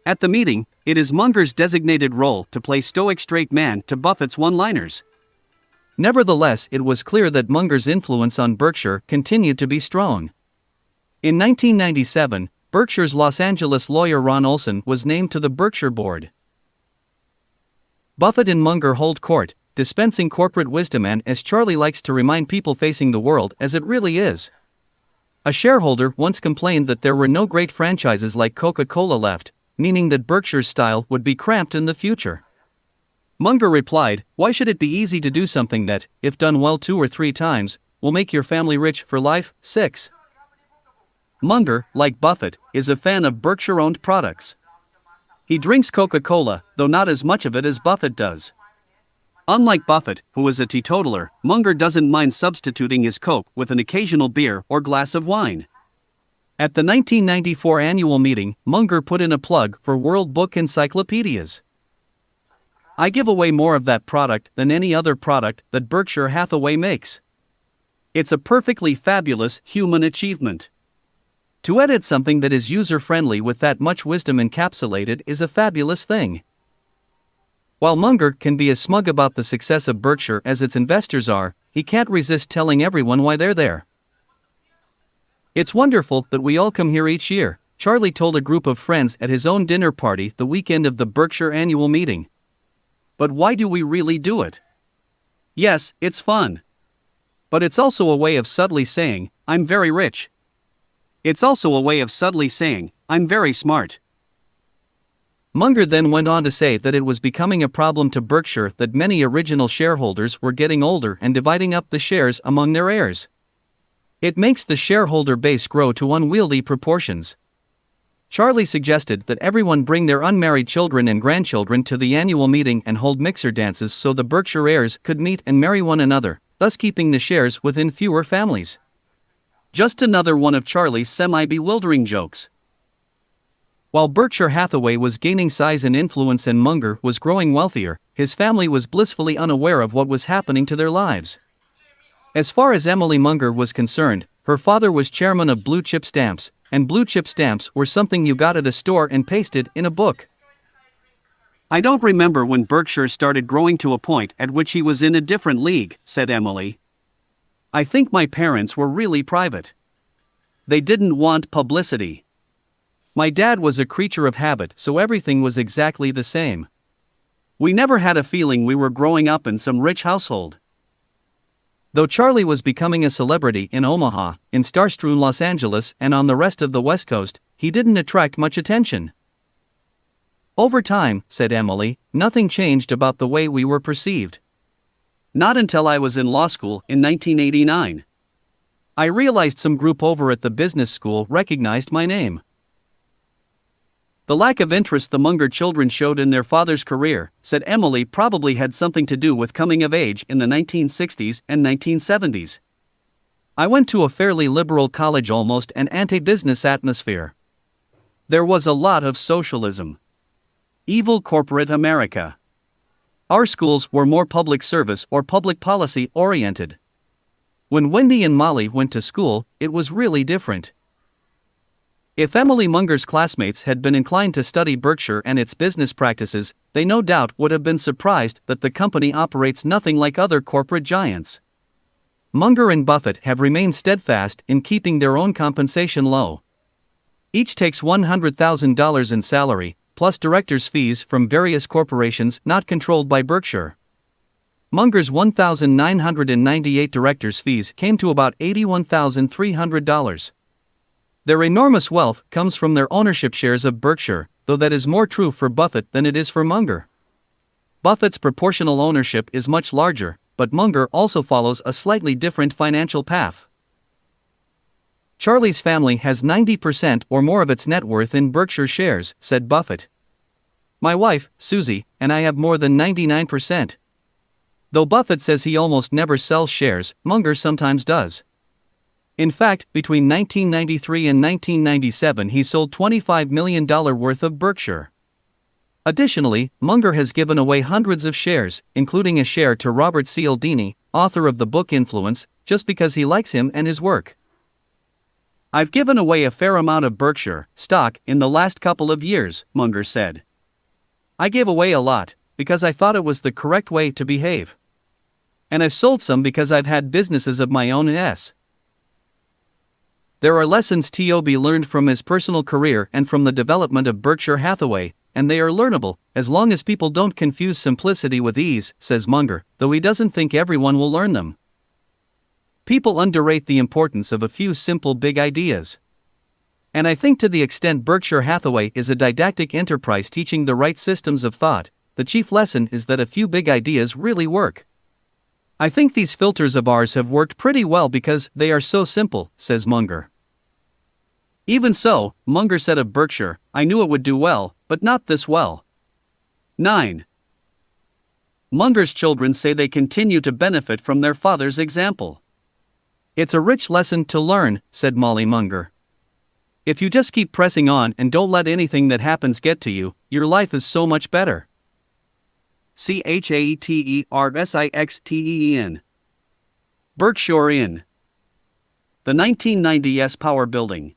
At the meeting, it is Munger's designated role to play stoic straight man to Buffett's one-liners. Nevertheless, it was clear that Munger's influence on Berkshire continued to be strong. In 1997, Berkshire's Los Angeles lawyer Ron Olson was named to the Berkshire board. Buffett and Munger hold court, dispensing corporate wisdom and, as Charlie likes to remind people, facing the world as it really is. A shareholder once complained that there were no great franchises like Coca-Cola left, meaning that Berkshire's style would be cramped in the future. Munger replied, "Why should it be easy to do something that, if done well 2 or 3 times, will make your family rich for life?" 6. Munger, like Buffett, is a fan of Berkshire-owned products. He drinks Coca-Cola, though not as much of it as Buffett does. Unlike Buffett, who is a teetotaler, Munger doesn't mind substituting his Coke with an occasional beer or glass of wine. At the 1994 annual meeting, Munger put in a plug for World Book Encyclopedias. "I give away more of that product than any other product that Berkshire Hathaway makes. It's a perfectly fabulous human achievement. To edit something that is user-friendly with that much wisdom encapsulated is a fabulous thing." While Munger can be as smug about the success of Berkshire as its investors are, he can't resist telling everyone why they're there. "It's wonderful that we all come here each year," Charlie told a group of friends at his own dinner party the weekend of the Berkshire annual meeting. "But why do we really do it? Yes, it's fun. But it's also a way of subtly saying, I'm very rich. It's also a way of subtly saying, I'm very smart." Munger then went on to say that it was becoming a problem to Berkshire that many original shareholders were getting older and dividing up the shares among their heirs. It makes the shareholder base grow to unwieldy proportions. Charlie suggested that everyone bring their unmarried children and grandchildren to the annual meeting and hold mixer dances so the Berkshire heirs could meet and marry one another, thus keeping the shares within fewer families. Just another one of Charlie's semi-bewildering jokes. While Berkshire Hathaway was gaining size and influence and Munger was growing wealthier, his family was blissfully unaware of what was happening to their lives. As far as Emily Munger was concerned, Her father was chairman of Blue Chip Stamps, and Blue Chip Stamps were something you got at a store and pasted in a book.
I don't remember when Berkshire started growing to a point at which he was in a different league, said Emily. I think my parents were really private. They didn't want publicity. My dad was a creature of habit, so everything was exactly the same. We never had a feeling we were growing up in some rich household. Though Charlie was becoming a celebrity in Omaha, in star-strewn Los Angeles, and on the rest of the West Coast, he didn't attract much attention. Over time, said Emily, nothing changed about the way we were perceived. Not until I was in law school in 1989. I realized some group over at the business school recognized my name. The lack of interest the Munger children showed in their father's career, said Emily, probably had something to do with coming of age in the 1960s and 1970s. I went to a fairly liberal college, almost an anti-business atmosphere. There was a lot of socialism. Evil corporate America. Our schools were more public service or public policy oriented. When Wendy and Molly went to school, it was really different. If Emily Munger's classmates had been inclined to study Berkshire and its business practices, they no doubt would have been surprised that the company operates nothing like other corporate giants. Munger and Buffett have remained steadfast in keeping their own compensation low. Each takes $100,000 in salary, plus directors' fees from various corporations not controlled by Berkshire. Munger's $1,998 directors' fees came to about $81,300. Their enormous wealth comes from their ownership shares of Berkshire, though that is more true for Buffett than it is for Munger. Buffett's proportional ownership is much larger, but Munger also follows a slightly different financial path. Charlie's family has 90% or more of its net worth in Berkshire shares, said Buffett. My wife, Susie, and I have more than 99%. Though Buffett says he almost never sells shares, Munger sometimes does. In fact, between 1993 and 1997 he sold $25 million worth of Berkshire. Additionally, Munger has given away hundreds of shares, including a share to Robert Cialdini, author of the book Influence, just because he likes him and his work. I've given away a fair amount of Berkshire stock in the last couple of years, Munger said. I gave away a lot, because I thought it was the correct way to behave. And I've sold some because I've had businesses of my own. There are lessons T.O.B. learned from his personal career and from the development of Berkshire Hathaway, and they are learnable, as long as people don't confuse simplicity with ease, says Munger, though he doesn't think everyone will learn them. People underrate the importance of a few simple big ideas. And I think to the extent Berkshire Hathaway is a didactic enterprise teaching the right systems of thought, the chief lesson is that a few big ideas really work. I think these filters of ours have worked pretty well because they are so simple, says Munger. Even so, Munger said of Berkshire, I knew it would do well, but not this well. 9. Munger's children say they continue to benefit from their father's example. It's a rich lesson to learn, said Molly Munger. If you just keep pressing on and don't let anything that happens get to you, your life is so much better. CHATERSIXTEEN. Berkshire Inn. The 1990s Power Building.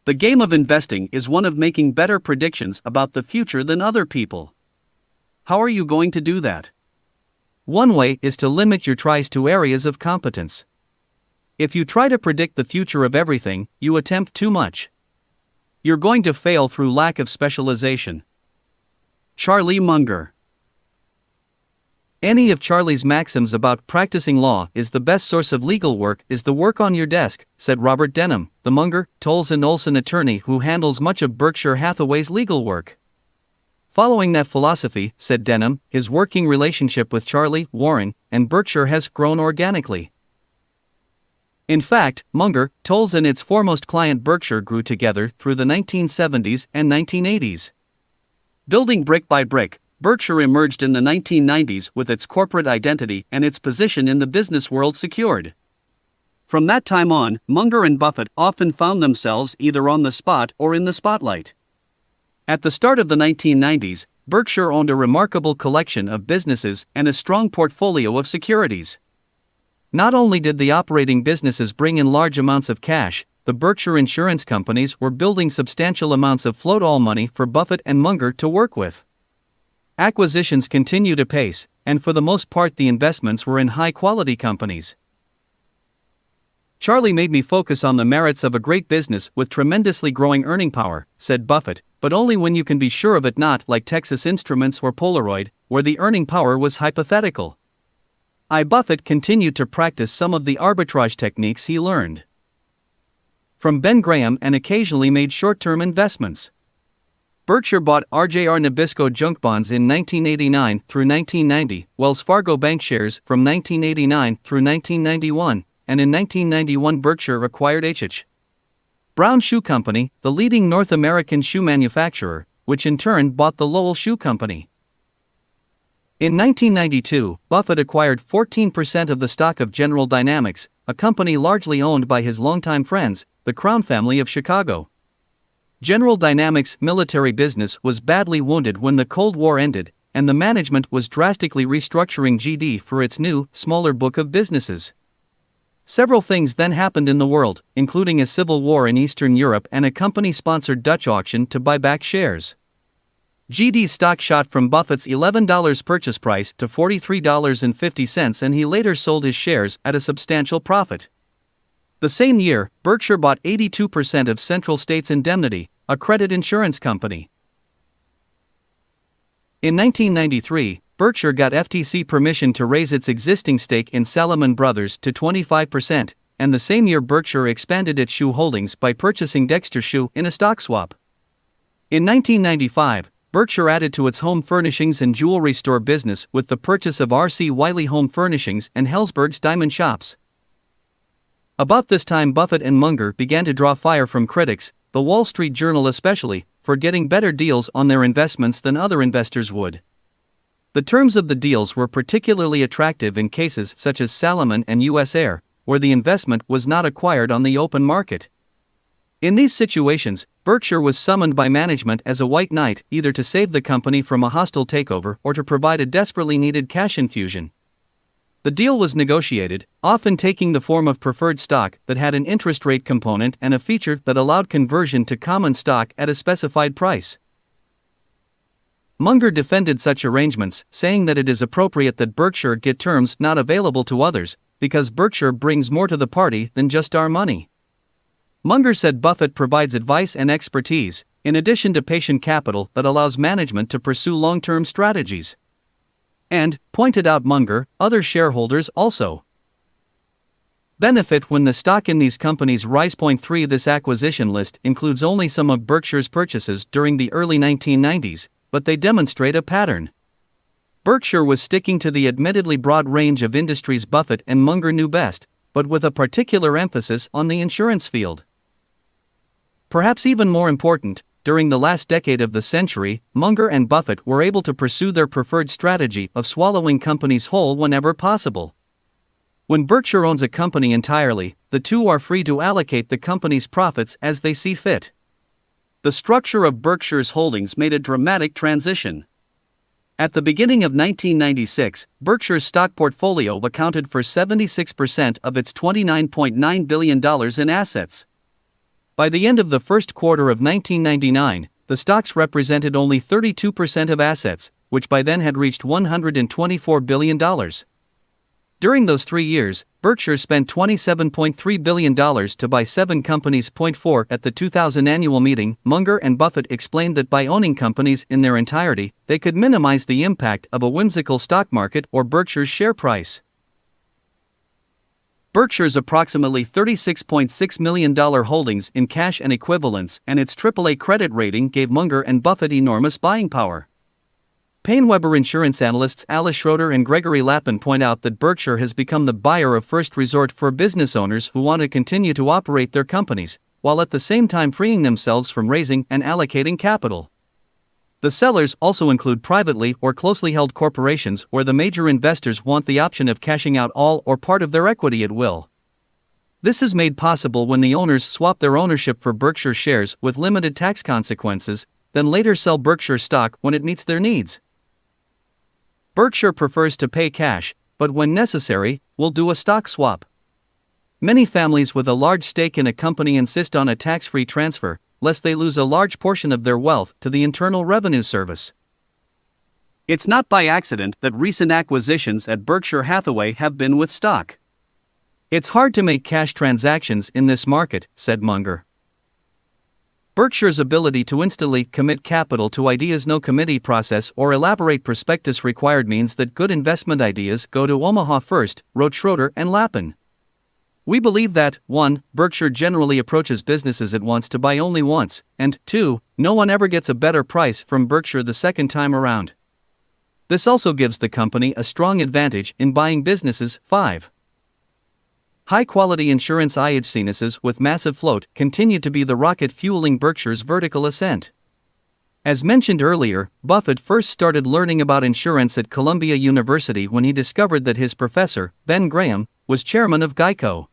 The game of investing is one of making better predictions about the future than other people. How are you going to do that? One way is to limit your tries to areas of competence. If you try to predict the future of everything, you attempt too much. You're going to fail through lack of specialization. Charlie Munger. Any of Charlie's maxims about practicing law is the best source of legal work is the work on your desk, said Robert Denham, the Munger, Tolles & Olson attorney who handles much of Berkshire Hathaway's legal work. Following that philosophy, said Denham, his working relationship with Charlie, Warren, and Berkshire has grown organically. In fact, Munger, Tolles and its foremost client Berkshire grew together through the 1970s and 1980s. Building brick by brick, Berkshire emerged in the 1990s with its corporate identity and its position in the business world secured. From that time on, Munger and Buffett often found themselves either on the spot or in the spotlight. At the start of the 1990s, Berkshire owned a remarkable collection of businesses and a strong portfolio of securities.
Not only did the operating businesses bring in large amounts of cash, the Berkshire insurance companies were building substantial amounts of float-all money for Buffett and Munger to work with. Acquisitions continued apace, and for the most part the investments were in high-quality companies. Charlie made me focus on the merits of a great business with tremendously growing earning power, said Buffett, but only when you can be sure of it, not like Texas Instruments or Polaroid, where the earning power was hypothetical. Buffett continued to practice some of the arbitrage techniques he learned from Ben Graham and occasionally made short-term investments. Berkshire bought RJR Nabisco junk bonds in 1989 through 1990, Wells Fargo bank shares from 1989 through 1991, and in 1991 Berkshire acquired H.H. Brown Shoe Company, the leading North American shoe manufacturer, which in turn bought the Lowe Shoe Company. In 1992, Buffett acquired 14% of the stock of General Dynamics, a company largely owned by his longtime friends, the Crown family of Chicago. General Dynamics' military business was badly wounded when the Cold War ended, and the management was drastically restructuring GD for its new, smaller book of businesses. Several things then happened in the world, including a civil war in Eastern Europe and a company-sponsored Dutch auction to buy back shares. GD's stock shot from Buffett's $11 purchase price to $43.50, and he later sold his shares at a substantial profit. The same year, Berkshire bought 82% of Central States Indemnity, a credit insurance company. In 1993, Berkshire got FTC permission to raise its existing stake in Salomon Brothers to 25%, and the same year Berkshire expanded its shoe holdings by purchasing Dexter Shoe in a stock swap. In 1995, Berkshire added to its home furnishings and jewelry store business with the purchase of R.C. Wiley Home Furnishings and Helzberg's Diamond Shops. About this time Buffett and Munger began to draw fire from critics, the Wall Street Journal especially, for getting better deals on their investments than other investors would. The terms of the deals were particularly attractive in cases such as Salomon and U.S. Air, where the investment was not acquired on the open market. In these situations, Berkshire was summoned by management as a white knight, either to save the company from a hostile takeover or to provide a desperately needed cash infusion. The deal was negotiated, often taking the form of preferred stock that had an interest rate component and a feature that allowed conversion to common stock at a specified price. Munger defended such arrangements, saying that it is appropriate that Berkshire get terms not available to others, because Berkshire brings more to the party than just our money. Munger said Buffett provides advice and expertise, in addition to patient capital that allows management to pursue long-term strategies. And, pointed out Munger, other shareholders also benefit when the stock in these companies rise. 3 This acquisition list includes only some of Berkshire's purchases during the early 1990s, but they demonstrate a pattern. Berkshire was sticking to the admittedly broad range of industries Buffett and Munger knew best, but with a particular emphasis on the insurance field. Perhaps even more important, during the last decade of the century, Munger and Buffett were able to pursue their preferred strategy of swallowing companies whole whenever possible. When Berkshire owns a company entirely, the two are free to allocate the company's profits as they see fit. The structure of Berkshire's holdings made a dramatic transition. At the beginning of 1996, Berkshire's stock portfolio accounted for 76% of its $29.9 billion in assets. By the end of the first quarter of 1999, the stocks represented only 32% of assets, which by then had reached $124 billion. During those 3 years, Berkshire spent $27.3 billion to buy 7 companies. 4 At the 2000 annual meeting, Munger and Buffett explained that by owning companies in their entirety, they could minimize the impact of a whimsical stock market or Berkshire's share price. Berkshire's approximately $36.6 million holdings in cash and equivalents and its AAA credit rating gave Munger and Buffett enormous buying power. PaineWebber insurance analysts Alice Schroeder and Gregory Lappin point out that Berkshire has become the buyer of first resort for business owners who want to continue to operate their companies, while at the same time freeing themselves from raising and allocating capital. The sellers also include privately or closely held corporations where the major investors want the option of cashing out all or part of their equity at will. This is made possible when the owners swap their ownership for Berkshire shares with limited tax consequences, then later sell Berkshire stock when it meets their needs. Berkshire prefers to pay cash, but when necessary, we'll do a stock swap. Many families with a large stake in a company insist on a tax-free transfer, lest they lose a large portion of their wealth to the Internal Revenue Service.
It's not by accident that recent acquisitions at Berkshire Hathaway have been with stock.
It's hard to make cash transactions in this market, said Munger. Berkshire's ability to instantly commit capital to ideas no committee process or elaborate prospectus required means that good investment ideas go to Omaha first, wrote Schroeder and Lappin. We believe that, 1. Berkshire generally approaches businesses it wants to buy only once, and 2. No one ever gets a better price from Berkshire the second time around. This also gives the company a strong advantage in buying businesses. 5. High-quality insurance IHCnesses with massive float continue to be the rocket fueling Berkshire's vertical ascent. As mentioned earlier, Buffett first started learning about insurance at Columbia University when he discovered that his professor, Ben Graham, was chairman of Geico.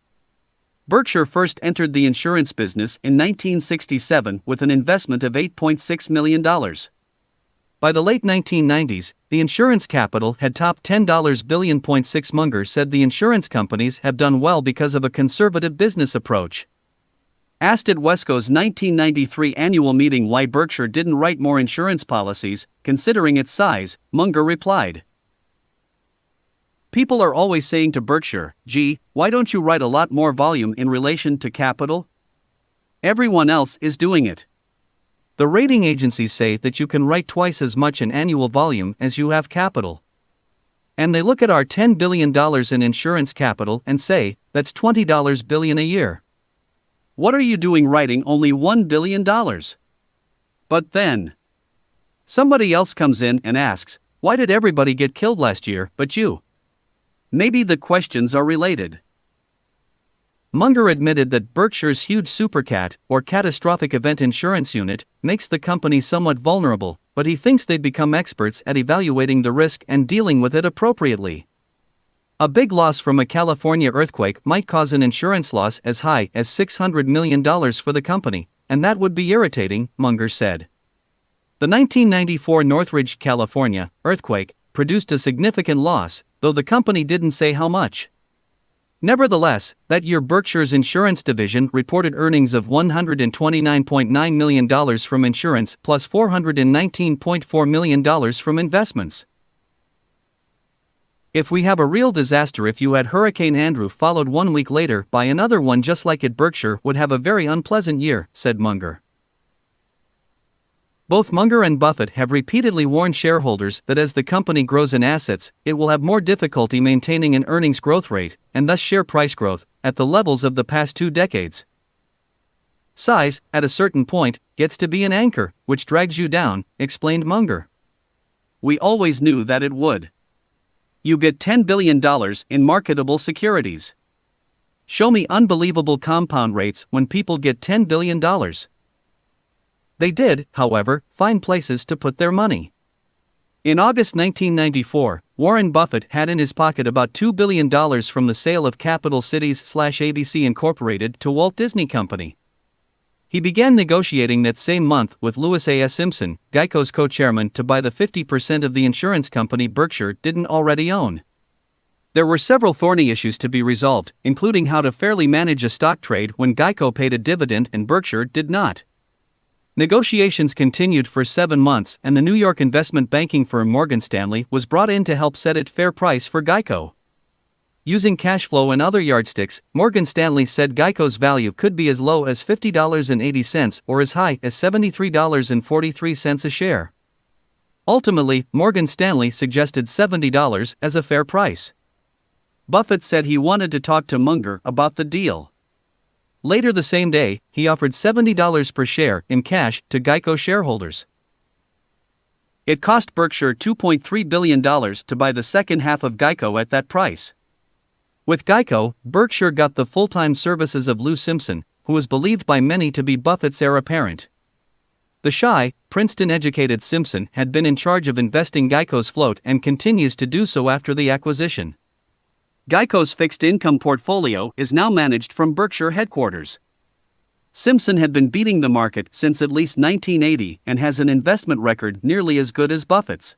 Berkshire first entered the insurance business in 1967 with an investment of $8.6 million. By the late 1990s, the insurance capital had topped $10 billion. Munger said the insurance companies have done well because of a conservative business approach. Asked at Wesco's 1993 annual meeting why Berkshire didn't write more insurance policies, considering its size, Munger replied, "People are always saying to Berkshire, gee, why don't you write a lot more volume in relation to capital? Everyone else is doing it. The rating agencies say that you can write twice as much in annual volume as you have capital. And they look at our $10 billion in insurance capital and say, that's $20 billion a year. What are you doing writing only $1 billion? But then somebody else comes in and asks, why did everybody get killed last year but you? Maybe the questions are related." Munger admitted that Berkshire's huge supercat, or catastrophic event insurance unit, makes the company somewhat vulnerable, but he thinks they've become experts at evaluating the risk and dealing with it appropriately. A big loss from a California earthquake might cause an insurance loss as high as $600 million for the company, and that would be irritating, Munger said. The 1994 Northridge, California, earthquake produced a significant loss, though the company didn't say how much. Nevertheless, that year Berkshire's insurance division reported earnings of $129.9 million from insurance plus $419.4 million from investments. If we have a real disaster, if you had Hurricane Andrew followed 1 week later by another one just like it, Berkshire would have a very unpleasant year, said Munger. Both Munger and Buffett have repeatedly warned shareholders that as the company grows in assets, it will have more difficulty maintaining an earnings growth rate, and thus share price growth, at the levels of the past 2 decades. Size, at a certain point, gets to be an anchor, which drags you down, explained Munger. We always knew that it would. You get $10 billion in marketable securities. Show me unbelievable compound rates when people get $10 billion. They did, however, find places to put their money. In August 1994, Warren Buffett had in his pocket about $2 billion from the sale of Capital Cities/ABC Incorporated to Walt Disney Company. He began negotiating that same month with Louis A. S. Simpson, Geico's co-chairman, to buy the 50% of the insurance company Berkshire didn't already own. There were several thorny issues to be resolved, including how to fairly manage a stock trade when Geico paid a dividend and Berkshire did not. Negotiations continued for 7 months, and the New York investment banking firm Morgan Stanley was brought in to help set a fair price for Geico. Using cash flow and other yardsticks, Morgan Stanley said Geico's value could be as low as $50.80 or as high as $73.43 a share. Ultimately, Morgan Stanley suggested $70 as a fair price. Buffett said he wanted to talk to Munger about the deal. Later the same day, he offered $70 per share in cash to Geico shareholders. It cost Berkshire $2.3 billion to buy the second half of Geico at that price. With Geico, Berkshire got the full-time services of Lou Simpson, who was believed by many to be Buffett's heir apparent. The shy, Princeton-educated Simpson had been in charge of investing Geico's float and continues to do so after the acquisition. Geico's fixed income portfolio is now managed from Berkshire headquarters. Simpson had been beating the market since at least 1980 and has an investment record nearly as good as Buffett's.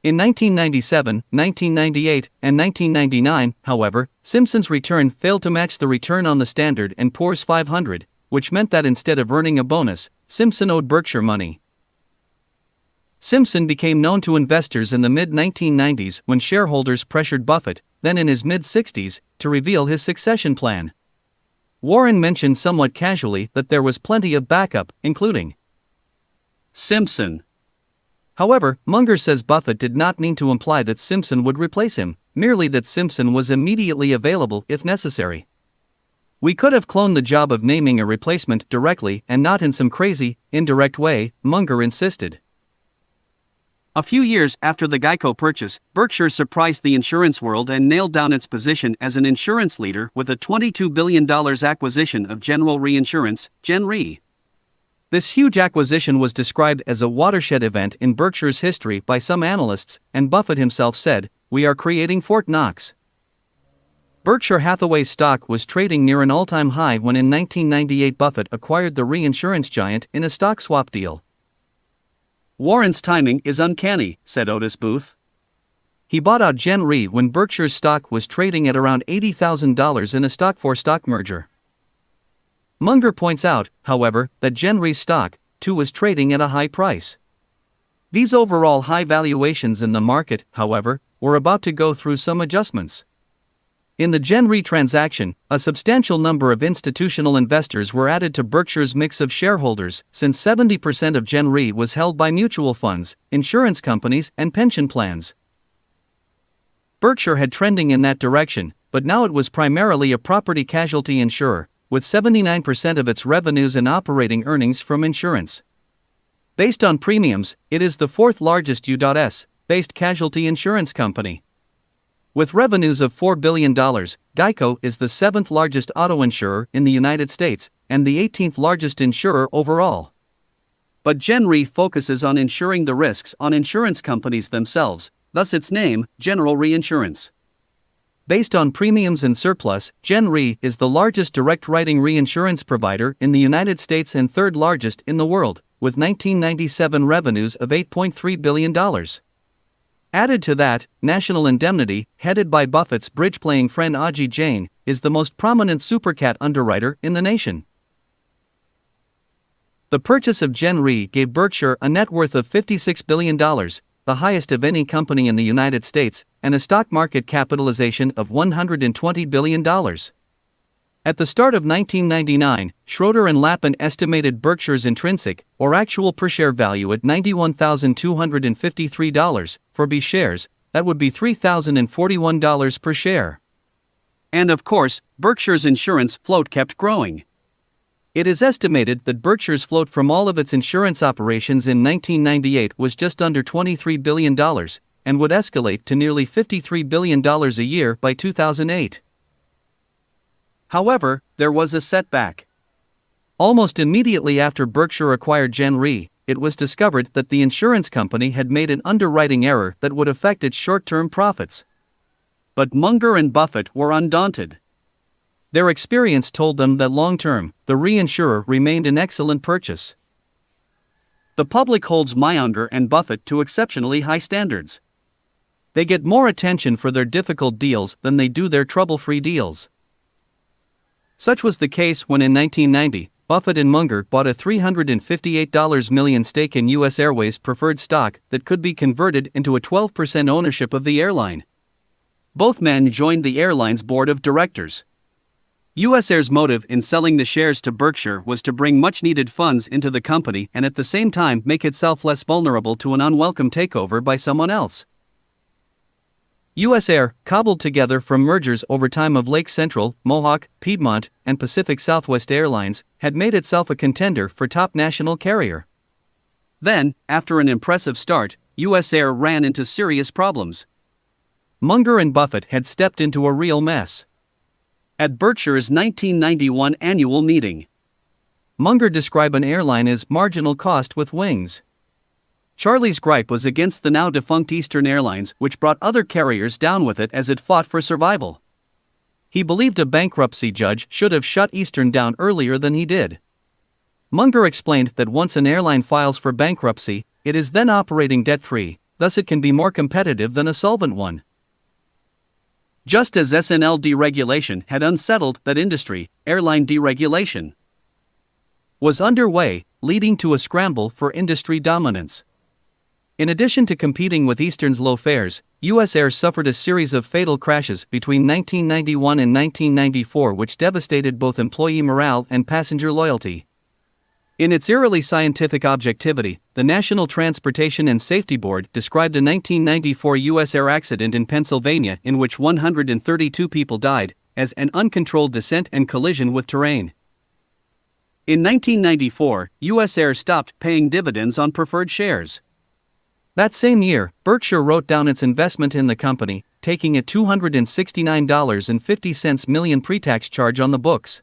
In 1997, 1998, and 1999, however, Simpson's return failed to match the return on the Standard & Poor's 500, which meant that instead of earning a bonus, Simpson owed Berkshire money. Simpson became known to investors in the mid-1990s when shareholders pressured Buffett, then in his mid-60s, to reveal his succession plan. Warren mentioned somewhat casually that there was plenty of backup, including
Simpson.
However, Munger says Buffett did not mean to imply that Simpson would replace him, merely that Simpson was immediately available if necessary. "We could have cloned the job of naming a replacement directly and not in some crazy, indirect way," Munger insisted.
A few years after the Geico purchase, Berkshire surprised the insurance world and nailed down its position as an insurance leader with a $22 billion acquisition of General Reinsurance, Gen Re.
This huge acquisition was described as a watershed event in Berkshire's history by some analysts, and Buffett himself said, "We are creating Fort Knox." Berkshire Hathaway's stock was trading near an all-time high when in 1998 Buffett acquired the reinsurance giant in a stock swap deal.
"Warren's timing is uncanny," said Otis Booth.
He bought out Gen Re when Berkshire's stock was trading at around $80,000 in a stock-for-stock merger. Munger points out, however, that Gen Re's stock, too, was trading at a high price. These overall high valuations in the market, however, were about to go through some adjustments. In the Gen Re transaction, a substantial number of institutional investors were added to Berkshire's mix of shareholders, since 70% of Gen Re was held by mutual funds, insurance companies, and pension plans. Berkshire had trending in that direction, but now it was primarily a property casualty insurer, with 79% of its revenues and operating earnings from insurance. Based on premiums, it is the fourth largest U.S.-based casualty insurance company. With revenues of $4 billion, Geico is the seventh largest auto insurer in the United States, and the 18th largest insurer overall. But Gen Re focuses on insuring the risks on insurance companies themselves, thus its name, General Reinsurance. Based on premiums and surplus, Gen Re is the largest direct writing reinsurance provider in the United States and third largest in the world, with 1997 revenues of $8.3 billion. Added to that, National Indemnity, headed by Buffett's bridge-playing friend Ajit Jain, is the most prominent supercat underwriter in the nation. The purchase of Gen Re gave Berkshire a net worth of $56 billion, the highest of any company in the United States, and a stock market capitalization of $120 billion. At the start of 1999, Schroeder and Lappin estimated Berkshire's intrinsic, or actual per-share value at $91,253. For B shares, that would be $3,041 per share.
And of course, Berkshire's insurance float kept growing.
It is estimated that Berkshire's float from all of its insurance operations in 1998 was just under $23 billion, and would escalate to nearly $53 billion a year by 2008. However, there was a setback. Almost immediately after Berkshire acquired Gen Re, it was discovered that the insurance company had made an underwriting error that would affect its short-term profits. But Munger and Buffett were undaunted. Their experience told them that long-term, the reinsurer remained an excellent purchase. The public holds Munger and Buffett to exceptionally high standards. They get more attention for their difficult deals than they do their trouble-free deals. Such was the case when in 1990, Buffett and Munger bought a $358 million stake in U.S. Airways preferred stock that could be converted into a 12% ownership of the airline. Both men joined the airline's board of directors. U.S. Air's motive in selling the shares to Berkshire was to bring much-needed funds into the company and at the same time make itself less vulnerable to an unwelcome takeover by someone else. U.S. Air, cobbled together from mergers over time of Lake Central, Mohawk, Piedmont, and Pacific Southwest Airlines, had made itself a contender for top national carrier. Then, after an impressive start, U.S. Air ran into serious problems. Munger and Buffett had stepped into a real mess. At Berkshire's 1991 annual meeting, Munger described an airline as marginal cost with wings. Charlie's gripe was against the now defunct Eastern Airlines, which brought other carriers down with it as it fought for survival. He believed a bankruptcy judge should have shut Eastern down earlier than he did. Munger explained that once an airline files for bankruptcy, it is then operating debt-free, thus it can be more competitive than a solvent one.
Just as S&L deregulation had unsettled that industry, airline deregulation
was underway, leading to a scramble for industry dominance. In addition to competing with Eastern's low fares, U.S. Air suffered a series of fatal crashes between 1991 and 1994 which devastated both employee morale and passenger loyalty. In its eerily scientific objectivity, the National Transportation and Safety Board described a 1994 U.S. Air accident in Pennsylvania in which 132 people died as an uncontrolled descent and collision with terrain. In 1994, U.S. Air stopped paying dividends on preferred shares. That same year, Berkshire wrote down its investment in the company, taking a $269.50 million pre-tax charge on the books.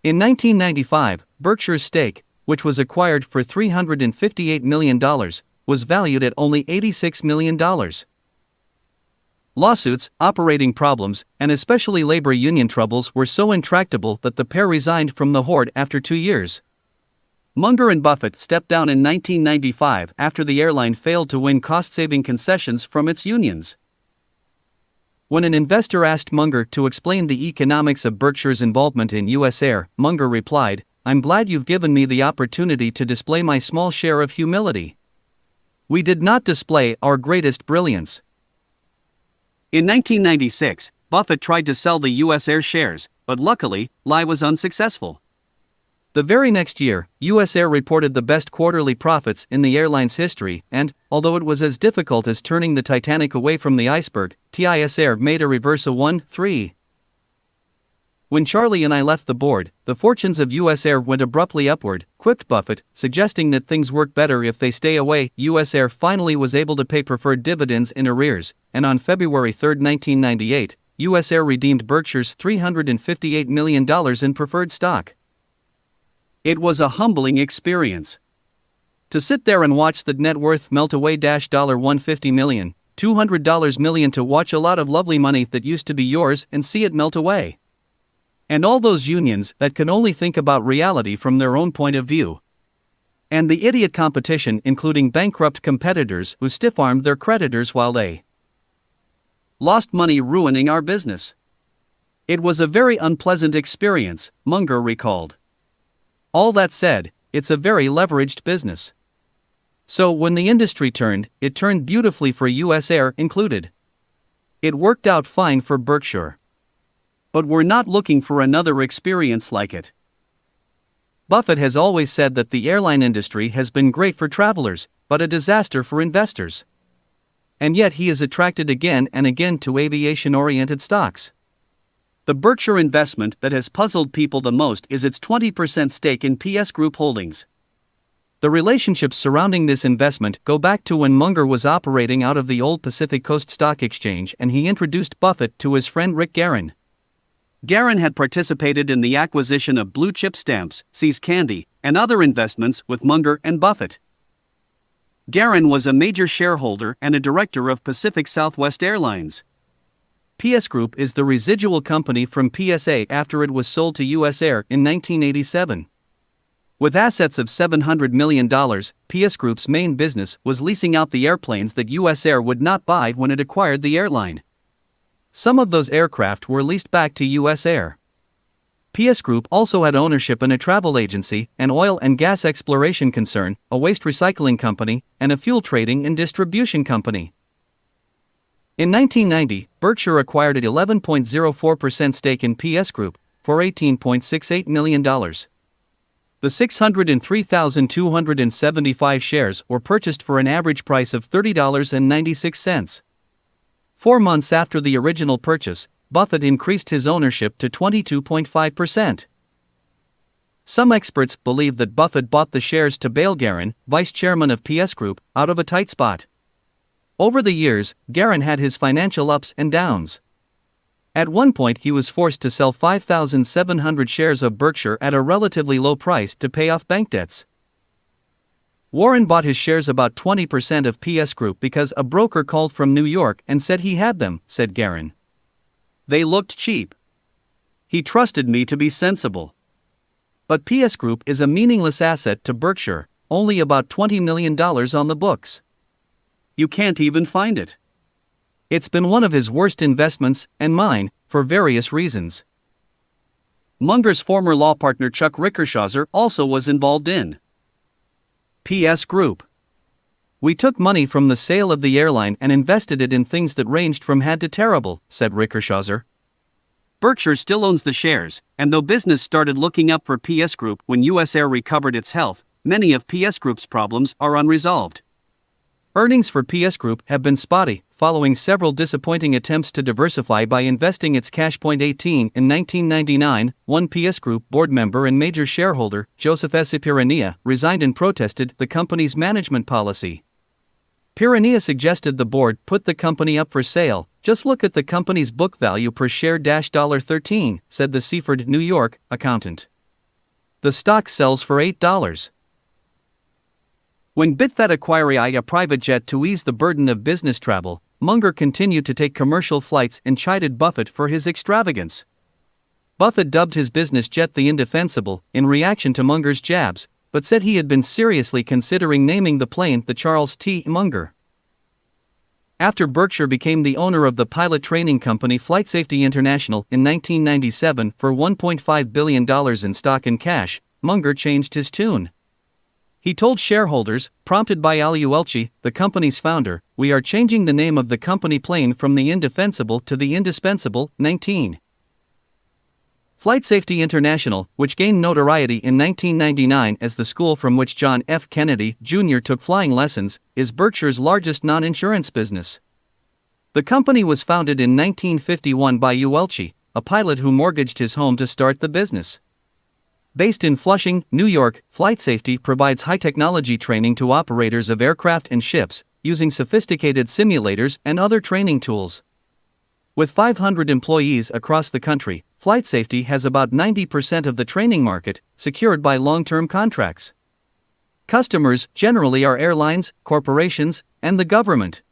In 1995, Berkshire's stake, which was acquired for $358 million, was valued at only $86 million. Lawsuits, operating problems, and especially labor union troubles were so intractable that the pair resigned from the hoard after 2 years. Munger and Buffett stepped down in 1995 after the airline failed to win cost-saving concessions from its unions. When an investor asked Munger to explain the economics of Berkshire's involvement in U.S. Air, Munger replied, "I'm glad you've given me the opportunity to display my small share of humility. We did not display our greatest brilliance."
In 1996, Buffett tried to sell the U.S. Air shares, but luckily, Lowe was unsuccessful.
The very next year, U.S. Air reported the best quarterly profits in the airline's history, and, although it was as difficult as turning the Titanic away from the iceberg, TIS Air made a reverse of 1-3. "When Charlie and I left the board, the fortunes of U.S. Air went abruptly upward," quipped Buffett, suggesting that things work better if they stay away. U.S. Air finally was able to pay preferred dividends in arrears, and on February 3, 1998, U.S. Air redeemed Berkshire's $358 million in preferred stock. It was a humbling experience. To sit there and watch the net worth melt away $150 million, $200 million to watch a lot of lovely money that used to be yours and see it melt away. And all those unions that can only think about reality from their own point of view. And the idiot competition, including bankrupt competitors who stiff-armed their creditors while they lost money ruining our business. It was a very unpleasant experience, Munger recalled. All that said, it's a very leveraged business. So when the industry turned, it turned beautifully for U.S. Air included. It worked out fine for Berkshire. But we're not looking for another experience like it. Buffett has always said that the airline industry has been great for travelers, but a disaster for investors. And yet he is attracted again and again to aviation-oriented stocks. The Berkshire investment that has puzzled people the most is its 20% stake in PS Group Holdings. The relationships surrounding this investment go back to when Munger was operating out of the old Pacific Coast Stock Exchange and he introduced Buffett to his friend Rick Guerin. Guerin had participated in the acquisition of Blue Chip Stamps, See's Candy, and other investments with Munger and Buffett. Guerin was a major shareholder and a director of Pacific Southwest Airlines. PS Group is the residual company from PSA after it was sold to U.S. Air in 1987. With assets of $700 million, PS Group's main business was leasing out the airplanes that U.S. Air would not buy when it acquired the airline. Some of those aircraft were leased back to U.S. Air. PS Group also had ownership in a travel agency, an oil and gas exploration concern, a waste recycling company, and a fuel trading and distribution company. In 1990, Berkshire acquired an 11.04% stake in PS Group for $18.68 million. The 603,275 shares were purchased for an average price of $30.96. 4 months after the original purchase, Buffett increased his ownership to 22.5%. Some experts believe that Buffett bought the shares to bail Guerin, vice chairman of PS Group, out of a tight spot. Over the years, Guerin had his financial ups and downs. At one point he was forced to sell 5,700 shares of Berkshire at a relatively low price to pay off bank debts. Warren bought his shares about 20% of PS Group because a broker called from New York and said he had them, said Guerin. They looked cheap. He trusted me to be sensible. But PS Group is a meaningless asset to Berkshire, only about $20 million on the books.
You can't even find it.
It's been one of his worst investments, and mine, for various reasons.
Munger's former law partner Chuck Rickershaw also was involved in PS Group.
We took money from the sale of the airline and invested it in things that ranged from had to terrible, said Rickershaw.
Berkshire still owns the shares, and though business started looking up for PS Group when US Air recovered its health, many of PS Group's problems are unresolved.
Earnings for PS Group have been spotty, following several disappointing attempts to diversify by investing its cash. 18 In 1999, one PS Group board member and major shareholder, Joseph S. Piranha, resigned and protested the company's management policy. Piranha suggested the board put the company up for sale. Just look at the company's book value per share $13, said the Seaford, New York, accountant. The stock sells for $8. When Buffett acquired a private jet to ease the burden of business travel, Munger continued to take commercial flights and chided Buffett for his extravagance. Buffett dubbed his business jet the Indefensible in reaction to Munger's jabs, but said he had been seriously considering naming the plane the Charles T. Munger. After Berkshire became the owner of the pilot training company Flight Safety International in 1997 for $1.5 billion in stock and cash, Munger changed his tune. He told shareholders, prompted by Al Uelchi, the company's founder, "We are changing the name of the company plane from the Indefensible to the Indispensable." 19. Flight Safety International, which gained notoriety in 1999 as the school from which John F. Kennedy, Jr. took flying lessons, is Berkshire's largest non-insurance business. The company was founded in 1951 by Uelchi, a pilot who mortgaged his home to start the business. Based in Flushing, New York, Flight Safety provides high-technology training to operators of aircraft and ships, using sophisticated simulators and other training tools. With 500 employees across the country, Flight Safety has about 90% of the training market, secured by long-term contracts. Customers generally are airlines, corporations, and the government.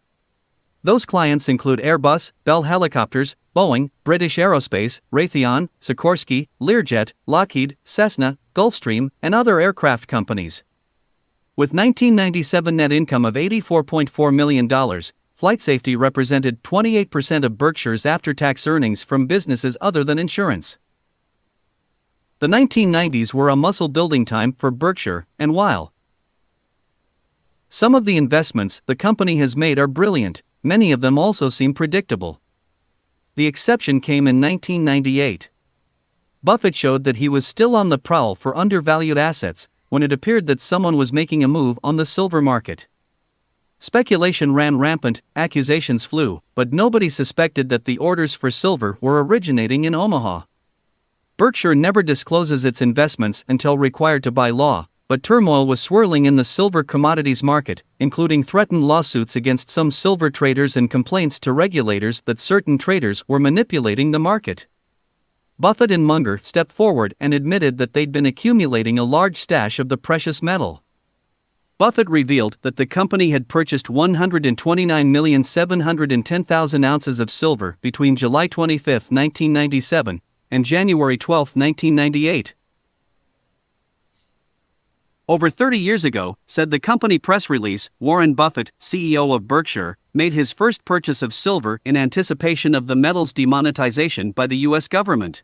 Those clients include Airbus, Bell Helicopters, Boeing, British Aerospace, Raytheon, Sikorsky, Learjet, Lockheed, Cessna, Gulfstream, and other aircraft companies. With 1997 net income of $84.4 million, Flight Safety represented 28% of Berkshire's after-tax earnings from businesses other than insurance. The 1990s were a muscle-building time for Berkshire, and while some of the investments the company has made are brilliant, many of them also seem predictable. The exception came in 1998. Buffett showed that he was still on the prowl for undervalued assets when it appeared that someone was making a move on the silver market. Speculation ran rampant, accusations flew, but nobody suspected that the orders for silver were originating in Omaha. Berkshire never discloses its investments until required to by law, but turmoil was swirling in the silver commodities market, including threatened lawsuits against some silver traders and complaints to regulators that certain traders were manipulating the market. Buffett and Munger stepped forward and admitted that they'd been accumulating a large stash of the precious metal. Buffett revealed that the company had purchased 129,710,000 ounces of silver between July 25, 1997, and January 12, 1998. Over 30 years ago, said the company press release, Warren Buffett, CEO of Berkshire, made his first purchase of silver in anticipation of the metal's demonetization by the U.S. government.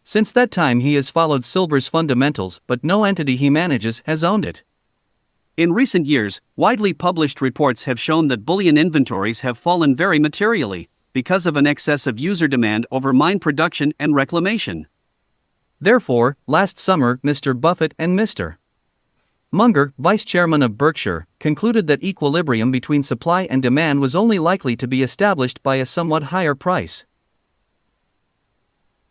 Since that time he has followed silver's fundamentals, but no entity he manages has owned it. In recent years, widely published reports have shown that bullion inventories have fallen very materially, because of an excess of user demand over mine production and reclamation. Therefore, last summer, Mr. Buffett and Mr. Munger, vice chairman of Berkshire, concluded that equilibrium between supply and demand was only likely to be established by a somewhat higher price.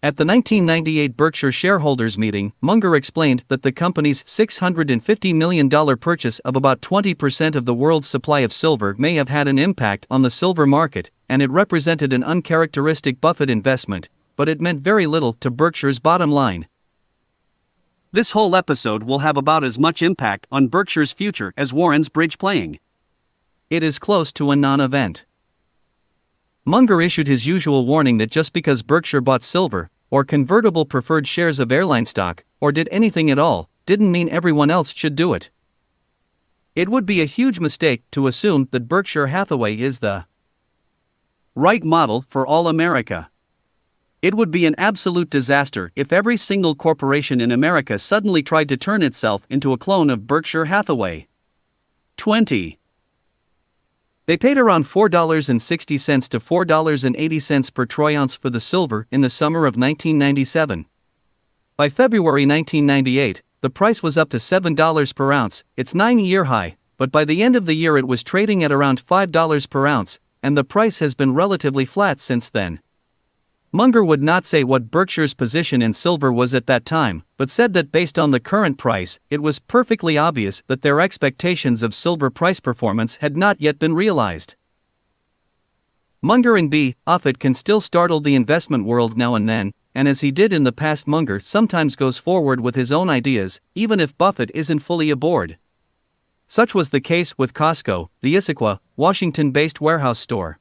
At the 1998 Berkshire shareholders meeting, Munger explained that the company's $650 million purchase of about 20% of the world's supply of silver may have had an impact on the silver market, and it represented an uncharacteristic Buffett investment, but it meant very little to Berkshire's bottom line. This whole episode will have about as much impact on Berkshire's future as Warren's bridge playing. It is close to a non-event. Munger issued his usual warning that just because Berkshire bought silver, or convertible preferred shares of airline stock, or did anything at all, didn't mean everyone else should do it. It would be a huge mistake to assume that Berkshire Hathaway is the
right model for all America. It would be an absolute disaster if every single corporation in America suddenly tried to turn itself into a clone of Berkshire Hathaway. 20.
They paid around $4.60 to $4.80 per troy ounce for the silver in the summer of 1997. By February 1998, the price was up to $7 per ounce, its 9-year high, but by the end of the year it was trading at around $5 per ounce, and the price has been relatively flat since then. Munger would not say what Berkshire's position in silver was at that time, but said that based on the current price, it was perfectly obvious that their expectations of silver price performance had not yet been realized. Munger and B. Buffett can still startle the investment world now and then, and as he did in the past, Munger sometimes goes forward with his own ideas, even if Buffett isn't fully aboard. Such was the case with Costco, the Issaquah, Washington-based warehouse store.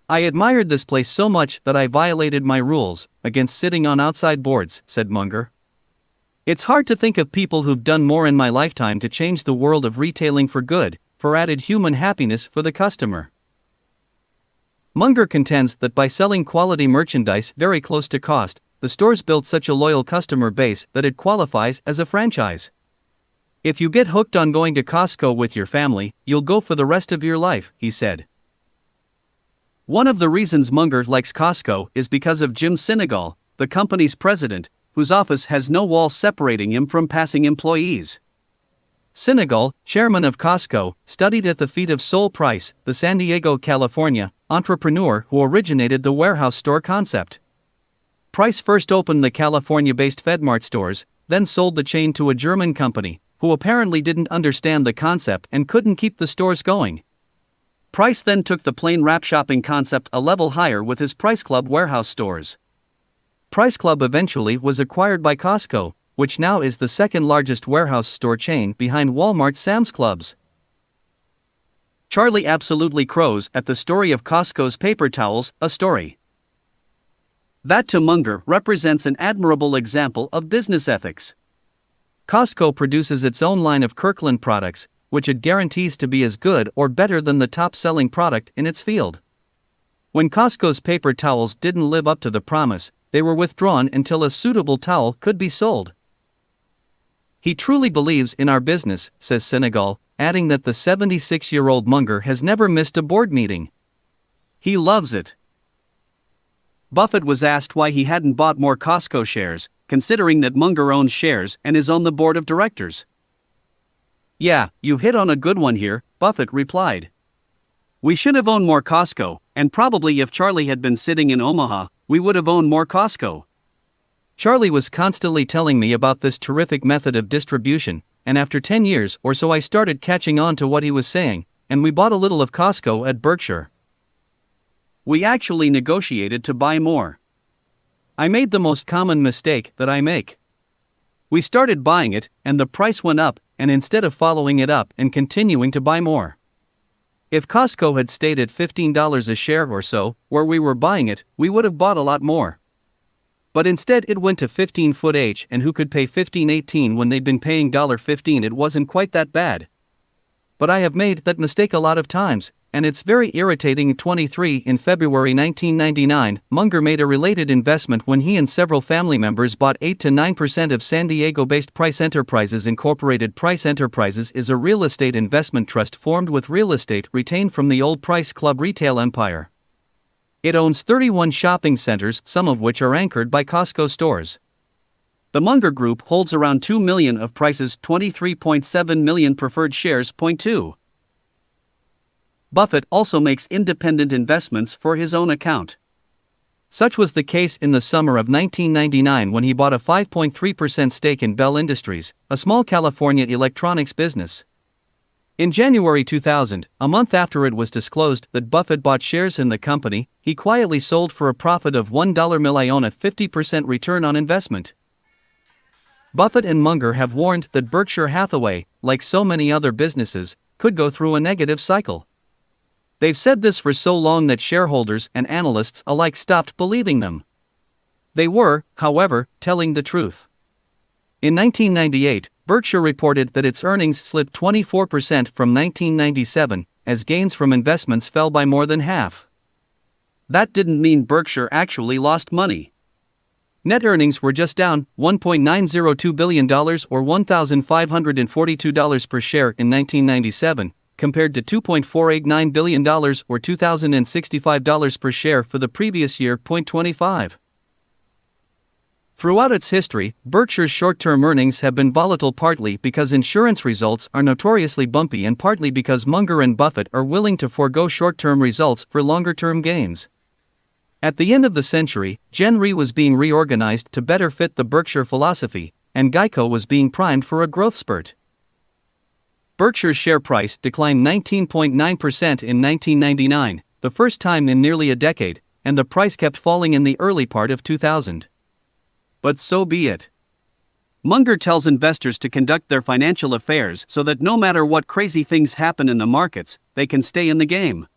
"I admired this place so much that I violated my rules against sitting on outside boards," said Munger. "It's hard to think of people who've done more in my lifetime to change the world of retailing for good, for added human happiness for the customer." Munger contends that by selling quality merchandise very close to cost, the stores built such a loyal customer base that it qualifies as a franchise. "If you get hooked on going to Costco with your family, you'll go for the rest of your life," he said. One of the reasons Munger likes Costco is because of Jim Sinegal, the company's president, whose office has no walls separating him from passing employees. Sinegal, chairman of Costco, studied at the feet of Sol Price, the San Diego, California, entrepreneur who originated the warehouse store concept. Price first opened the California-based FedMart stores, then sold the chain to a German company, who apparently didn't understand the concept and couldn't keep the stores going. Price then took the plain wrap shopping concept a level higher with his Price Club warehouse stores. Price Club eventually was acquired by Costco, which now is the second largest warehouse store chain behind Walmart's Sam's Clubs. Charlie absolutely crows at the story of Costco's paper towels, a story that to Munger represents an admirable example of business ethics. Costco produces its own line of Kirkland products, which it guarantees to be as good or better than the top-selling product in its field. When Costco's paper towels didn't live up to the promise, they were withdrawn until a suitable towel could be sold. "He truly believes in our business," says Sinegal, adding that the 76-year-old Munger has never missed a board meeting. He loves it. Buffett was asked why he hadn't bought more Costco shares, considering that Munger owns shares and is on the board of directors. "Yeah, you hit on a good one here," Buffett replied. "We should have owned more Costco, and probably if Charlie had been sitting in Omaha, we would have owned more Costco. Charlie was constantly telling me about this terrific method of distribution, and after 10 years or so I started catching on to what he was saying, and we bought a little of Costco at Berkshire. We actually negotiated to buy more. I made the most common mistake that I make. We started buying it, and the price went up, and instead of following it up and continuing to buy more. If Costco had stayed at $15 a share or so, where we were buying it, we would have bought a lot more. But instead it went to 15 foot each, and who could pay $15.18 when they'd been paying $15? It wasn't quite that bad. But I have made that mistake a lot of times, and it's very irritating. 23 In February 1999, Munger made a related investment when he and several family members bought 8 to 9% of San Diego-based Price Enterprises Incorporated. Price Enterprises is a real estate investment trust formed with real estate retained from the old Price Club retail empire. It owns 31 shopping centers, some of which are anchored by Costco stores. The Munger Group holds around 2 million of Price's 23.7 million preferred shares. 2. Buffett also makes independent investments for his own account. Such was the case in the summer of 1999 when he bought a 5.3% stake in Bell Industries, a small California electronics business. In January 2000, a month after it was disclosed that Buffett bought shares in the company, he quietly sold for a profit of $1 million, a 50% return on investment. Buffett and Munger have warned that Berkshire Hathaway, like so many other businesses, could go through a negative cycle. They've said this for so long that shareholders and analysts alike stopped believing them. They were, however, telling the truth. In 1998, Berkshire reported that its earnings slipped 24% from 1997, as gains from investments fell by more than half.
That didn't mean Berkshire actually lost money.
Net earnings were just down $1.902 billion or $1,542 per share in 1997, compared to $2.489 billion or $2,065 per share for the previous year. 25. Throughout its history, Berkshire's short-term earnings have been volatile, partly because insurance results are notoriously bumpy and partly because Munger and Buffett are willing to forego short-term results for longer-term gains. At the end of the century, Gen Re was being reorganized to better fit the Berkshire philosophy, and Geico was being primed for a growth spurt. Berkshire's share price declined 19.9% in 1999, the first time in nearly a decade, and the price kept falling in the early part of 2000. But so be it.
Munger tells investors to conduct their financial affairs so that no matter what crazy things happen in the markets, they can stay in the game.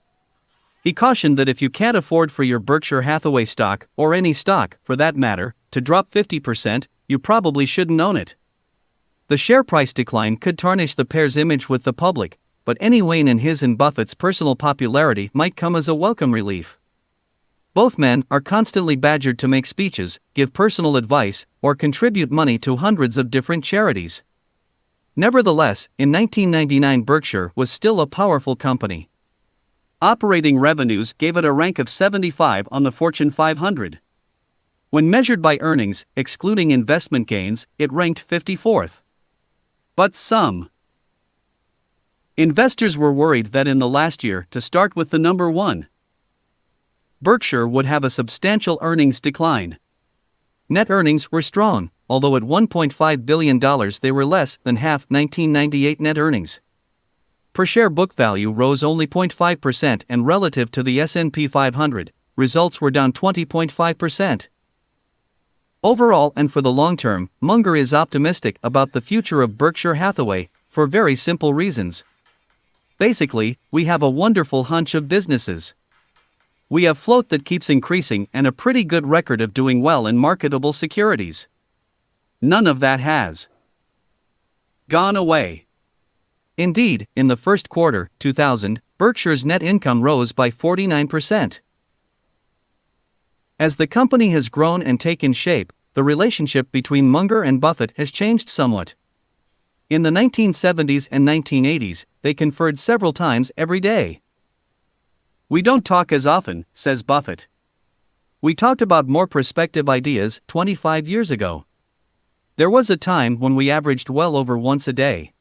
He cautioned that if you can't afford for your Berkshire Hathaway stock, or any stock, for that matter, to drop 50%, you probably shouldn't own it. The share price decline could tarnish the pair's image with the public, but any wane in his and Buffett's personal popularity might come as a welcome relief. Both men are constantly badgered to make speeches, give personal advice, or contribute money to hundreds of different charities. Nevertheless, in 1999 Berkshire was still a powerful company.
Operating revenues gave it a rank of 75 on the Fortune 500.
When measured by earnings, excluding investment gains, it ranked 54th.
But some
investors were worried that in the last year, to start with the number one, Berkshire would have a substantial earnings decline. Net earnings were strong, although at $1.5 billion they were less than half 1998 net earnings. Per share book value rose only 0.5%, and relative to the S&P 500, results were down 20.5%. Overall and for the long term, Munger is optimistic about the future of Berkshire Hathaway, for very simple reasons. Basically, we have a wonderful hunch of businesses. We have float that keeps increasing and a pretty good record of doing well in marketable securities.
None of that has gone away.
Indeed, in the first quarter, 2000, Berkshire's net income rose by 49%. As the company has grown and taken shape, the relationship between Munger and Buffett has changed somewhat. In the 1970s and 1980s, they conferred several times every day.
"We don't talk as often," says Buffett.
"We talked about more prospective ideas 25 years ago. There was a time when we averaged well over once a day.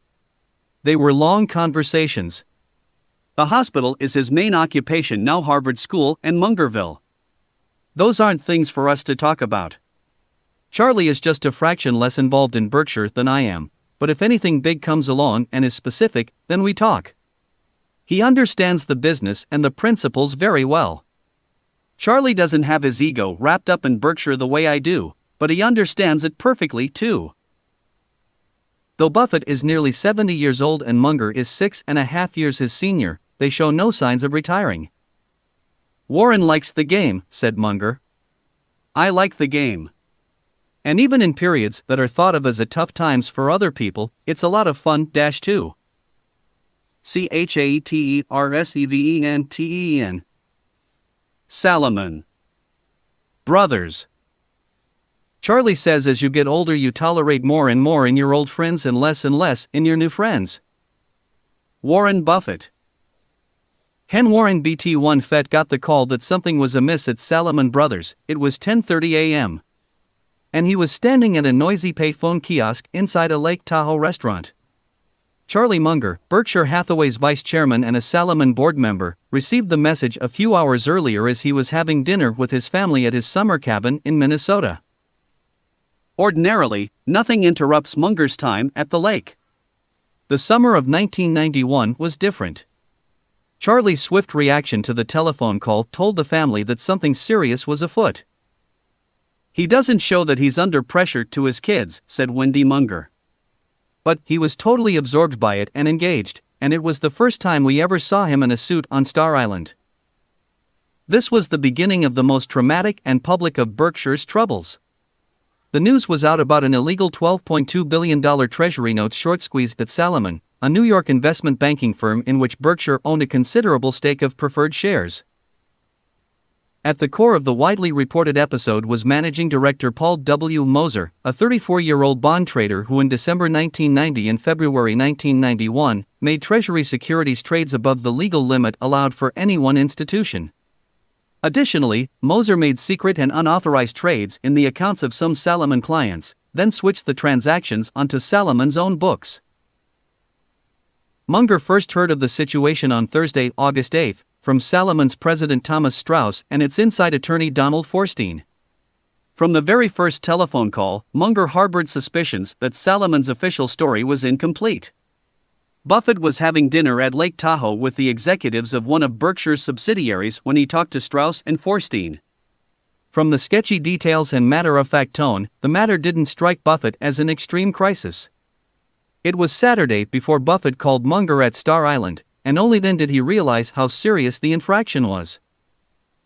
They were long conversations."
The hospital is his main occupation now, Harvard School and Mungerville.
"Those aren't things for us to talk about. Charlie is just a fraction less involved in Berkshire than I am, but if anything big comes along and is specific, then we talk. He understands the business and the principles very well.
Charlie doesn't have his ego wrapped up in Berkshire the way I do, but he understands it perfectly too."
Though Buffett is nearly 70 years old and Munger is 6.5 years his senior, they show no signs of retiring.
"Warren likes the game," said Munger.
"I like the game. And even in periods that are thought of as a tough times for other people, it's a lot of fun, too."
CHATERSEVENTEN. Salomon Brothers.
Charlie says as you get older you tolerate more and more in your old friends and less in your new friends.
Warren Buffett.
Hen Warren Buffett got the call that something was amiss at Salomon Brothers. It was 10:30 a.m. and he was standing at a noisy payphone kiosk inside a Lake Tahoe restaurant. Charlie Munger, Berkshire Hathaway's vice chairman and a Salomon board member, received the message a few hours earlier as he was having dinner with his family at his summer cabin in Minnesota.
Ordinarily, nothing interrupts Munger's time at the lake.
The summer of 1991 was different. Charlie's swift reaction to the telephone call told the family that something serious was afoot.
"He doesn't show that he's under pressure to his kids," said Wendy Munger.
"But he was totally absorbed by it and engaged, and it was the first time we ever saw him in a suit on Star Island." This was the beginning of the most traumatic and public of Berkshire's troubles. The news was out about an illegal $12.2 billion Treasury notes short squeezed at Salomon, a New York investment banking firm in which Berkshire owned a considerable stake of preferred shares. At the core of the widely reported episode was managing director Paul W. Moser, a 34-year-old bond trader who in December 1990 and February 1991 made Treasury securities trades above the legal limit allowed for any one institution. Additionally, Moser made secret and unauthorized trades in the accounts of some Salomon clients, then switched the transactions onto Salomon's own books. Munger first heard of the situation on Thursday, August 8, from Salomon's president Thomas Strauss and its inside attorney Donald Forstein. From the very first telephone call, Munger harbored suspicions that Salomon's official story was incomplete. Buffett was having dinner at Lake Tahoe with the executives of one of Berkshire's subsidiaries when he talked to Strauss and Forstein. From the sketchy details and matter-of-fact tone, the matter didn't strike Buffett as an extreme crisis. It was Saturday before Buffett called Munger at Star Island, and only then did he realize how serious the infraction was.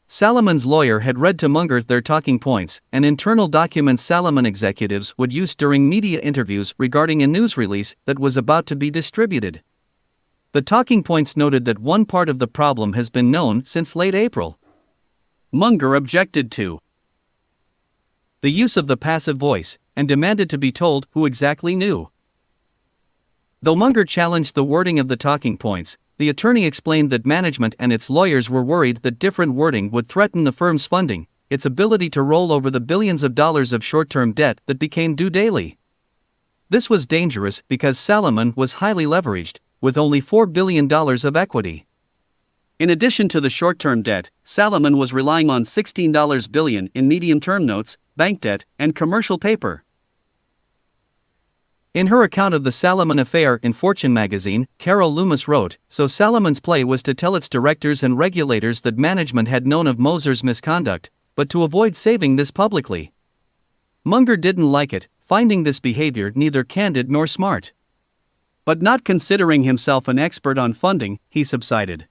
Salomon's lawyer had read to Munger their talking points and internal documents Salomon executives would use during media interviews regarding a news release that was about to be distributed. The talking points noted that one part of the problem has been known since late April. Munger objected to the use of the passive voice and demanded to be told who exactly knew. Though Munger challenged the wording of the talking points, the attorney explained that management and its lawyers were worried that different wording would threaten the firm's funding, its ability to roll over the billions of dollars of short-term debt that became due daily. This was dangerous because Salomon was highly leveraged, with only $4 billion of equity. In addition to the short-term debt, Salomon was relying on $16 billion in medium-term notes, bank debt, and commercial paper. In her account of the Salomon affair in Fortune magazine, Carol Loomis wrote, "So Salomon's play was to tell its directors and regulators that management had known of Moser's misconduct, but to avoid saving this publicly. Munger didn't like it, finding this behavior neither candid nor smart. But not considering himself an expert on funding, he subsided."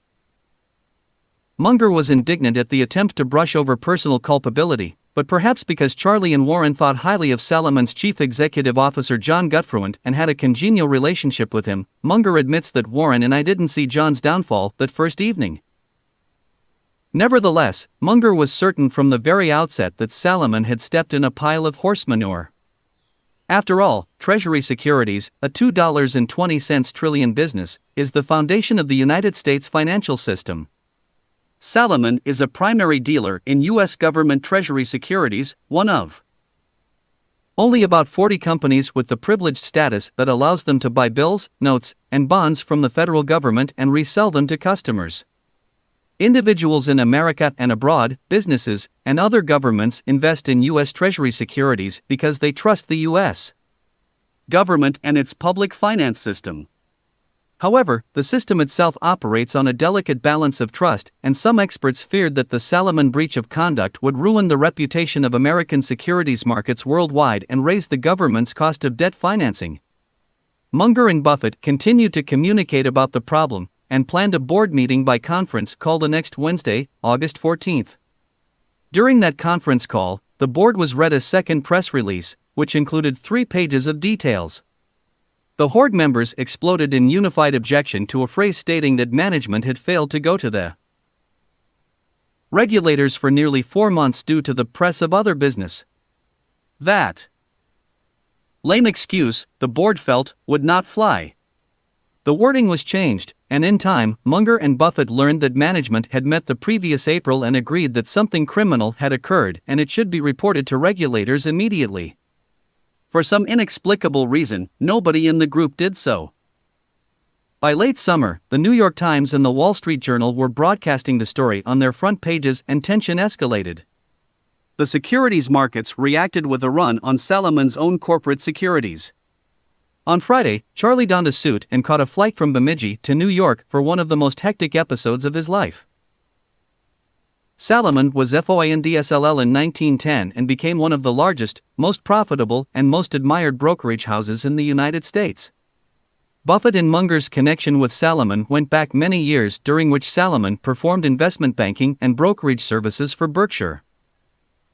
Munger was indignant at the attempt to brush over personal culpability, but perhaps because Charlie and Warren thought highly of Salomon's chief executive officer John Gutfreund and had a congenial relationship with him, Munger admits that Warren and I didn't see John's downfall that first evening. Nevertheless, Munger was certain from the very outset that Salomon had stepped in a pile of horse manure. After all, Treasury securities, a $2.20 trillion business, is the foundation of the United States financial system. Salomon is a primary dealer in U.S. government Treasury securities, one of only about 40 companies with the privileged status that allows them to buy bills, notes, and bonds from the federal government and resell them to customers. Individuals in America and abroad, businesses, and other governments invest in U.S. Treasury securities because they trust the U.S. government and its public finance system. However, the system itself operates on a delicate balance of trust, and some experts feared that the Salomon breach of conduct would ruin the reputation of American securities markets worldwide and raise the government's cost of debt financing. Munger and Buffett continued to communicate about the problem, and planned a board meeting by conference call the next Wednesday, August 14. During that conference call, the board was read a second press release, which included 3 pages of details. The board members exploded in unified objection to a phrase stating that management had failed to go to the regulators for nearly 4 months due to the press of other business. That lame excuse, the board felt, would not fly. The wording was changed, and in time, Munger and Buffett learned that management had met the previous April and agreed that something criminal had occurred and it should be reported to regulators immediately. For some inexplicable reason, nobody in the group did so. By late summer, the New York Times and the Wall Street Journal were broadcasting the story on their front pages and tension escalated. The securities markets reacted with a run on Salomon's own corporate securities. On Friday, Charlie donned a suit and caught a flight from Bemidji to New York for one of the most hectic episodes of his life. Salomon was FOINDSLL in 1910 and became one of the largest, most profitable, and most admired brokerage houses in the United States. Buffett and Munger's connection with Salomon went back many years, during which Salomon performed investment banking and brokerage services for Berkshire.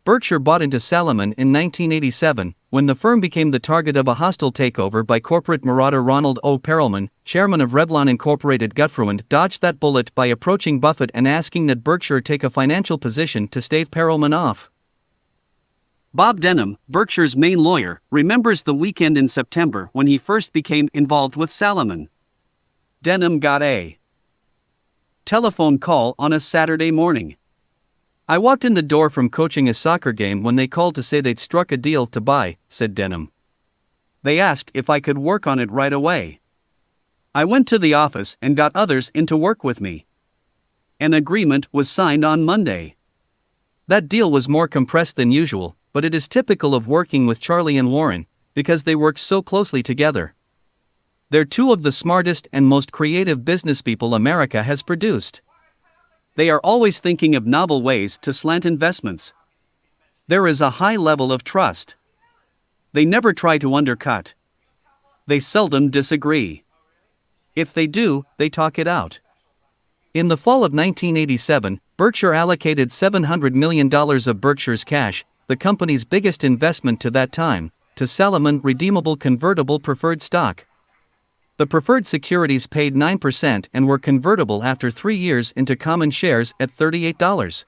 Berkshire bought into Salomon in 1987, when the firm became the target of a hostile takeover by corporate marauder Ronald O. Perelman, chairman of Revlon Incorporated. Gutfreund dodged that bullet by approaching Buffett and asking that Berkshire take a financial position to stave Perelman off.
Bob Denham, Berkshire's main lawyer, remembers the weekend in September when he first became involved with Salomon. Denham got a telephone call on a Saturday morning.
"I walked in the door from coaching a soccer game when they called to say they'd struck a deal to buy," said Denham.
"They asked if I could work on it right away. I went to the office and got others in to work with me. An agreement was signed on Monday."
That deal was more compressed than usual, but it is typical of working with Charlie and Warren, because they work so closely together. They're two of the smartest and most creative businesspeople America has produced.
They are always thinking of novel ways to slant investments. There is a high level of trust. They never try to undercut. They seldom disagree. If they do, they talk it out.
In the fall of 1987, Berkshire allocated $700 million of Berkshire's cash, the company's biggest investment to that time, to Salomon redeemable convertible preferred stock. The preferred securities paid 9% and were convertible after 3 years into common shares at $38.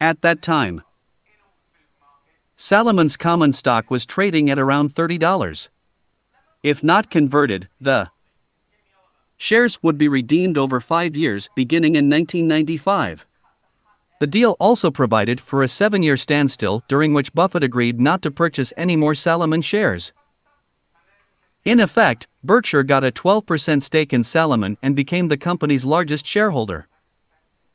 At that time, Salomon's common stock was trading at around $30. If not converted, the shares would be redeemed over 5 years beginning in 1995.
The deal also provided for a 7-year standstill during which Buffett agreed not to purchase any more Salomon shares. In effect, Berkshire got a 12% stake in Salomon and became the company's largest shareholder.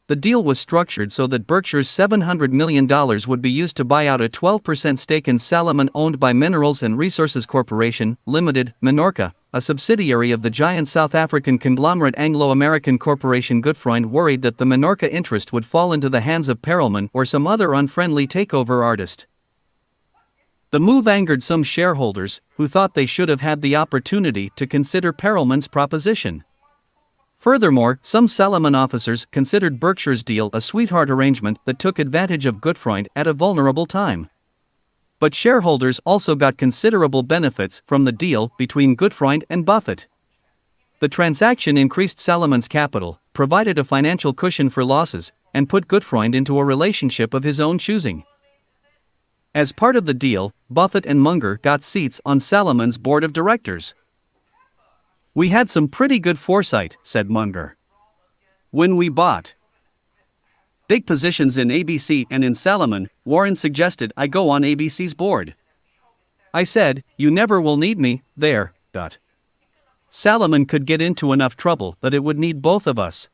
The deal was structured so that Berkshire's $700 million would be used to buy out a 12% stake in Salomon owned by Minerals and Resources Corporation, Limited, Minorca, a subsidiary of the giant South African conglomerate Anglo-American Corporation. Gutfreund worried that the Minorca interest would fall into the hands of Perelman or some other unfriendly takeover artist. The move angered some shareholders, who thought they should have had the opportunity to consider Perelman's proposition. Furthermore, some Salomon officers considered Berkshire's deal a sweetheart arrangement that took advantage of Gutfreund at a vulnerable time. But shareholders also got considerable benefits from the deal between Gutfreund and Buffett. The transaction increased Salomon's capital, provided a financial cushion for losses, and put Gutfreund into a relationship of his own choosing. As part of the deal, Buffett and Munger got seats on Salomon's board of directors.
"We had some pretty good foresight," said Munger. "When we bought big positions in ABC and in Salomon, Warren suggested I go on ABC's board. I said, you never will need me there. Salomon could get into enough trouble that it would need both of us."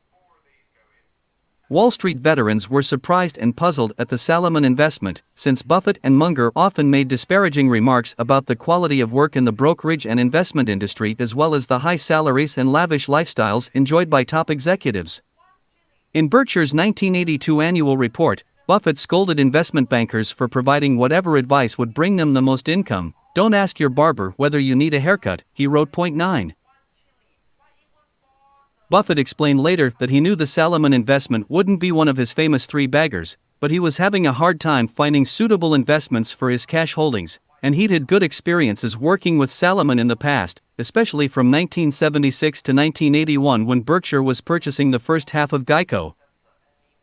Wall Street veterans were surprised and puzzled at the Salomon investment, since Buffett and Munger often made disparaging remarks about the quality of work in the brokerage and investment industry as well as the high salaries and lavish lifestyles enjoyed by top executives. In Berkshire's 1982 annual report, Buffett scolded investment bankers for providing whatever advice would bring them the most income. "Don't ask your barber whether you need a haircut," he wrote. 9. Buffett explained later that he knew the Salomon investment wouldn't be one of his famous three baggers, but he was having a hard time finding suitable investments for his cash holdings, and he'd had good experiences working with Salomon in the past, especially from 1976 to 1981 when Berkshire was purchasing the first half of Geico.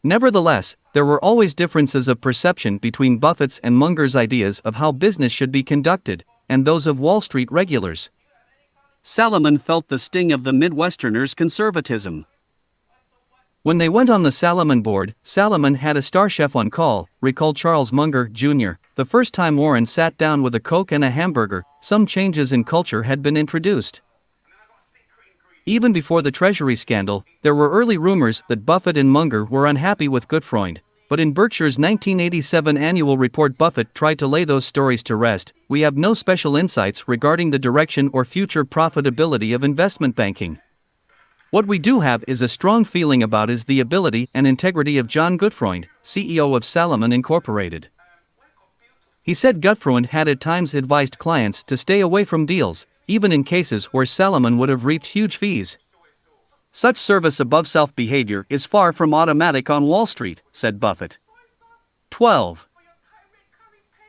Nevertheless, there were always differences of perception between Buffett's and Munger's ideas of how business should be conducted, and those of Wall Street regulars.
Salomon felt the sting of the Midwesterners' conservatism.
When they went on the Salomon board, Salomon had a star chef on call, recalled Charles Munger, Jr. The first time Warren sat down with a Coke and a hamburger, some changes in culture had been introduced. Even before the Treasury scandal, there were early rumors that Buffett and Munger were unhappy with Gutfreund, but in Berkshire's 1987 annual report Buffett tried to lay those stories to rest. "We have no special insights regarding the direction or future profitability of investment banking. What we do have is a strong feeling about is the ability and integrity of John Gutfreund, CEO of Salomon Incorporated." He said Gutfreund had at times advised clients to stay away from deals, even in cases where Salomon would have reaped huge fees. "Such service above self behavior is far from automatic on Wall Street," said Buffett. 12.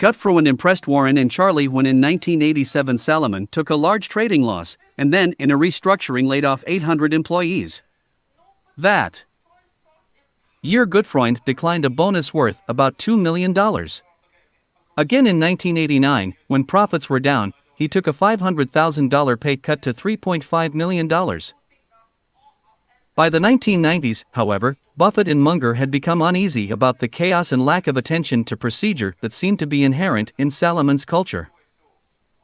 Gutfreund impressed Warren and Charlie when in 1987 Salomon took a large trading loss, and then in a restructuring laid off 800 employees. That year Gutfreund declined a bonus worth about $2 million. Again in 1989, when profits were down, he took a $500,000 pay cut to $3.5 million. By the 1990s, however, Buffett and Munger had become uneasy about the chaos and lack of attention to procedure that seemed to be inherent in Salomon's culture.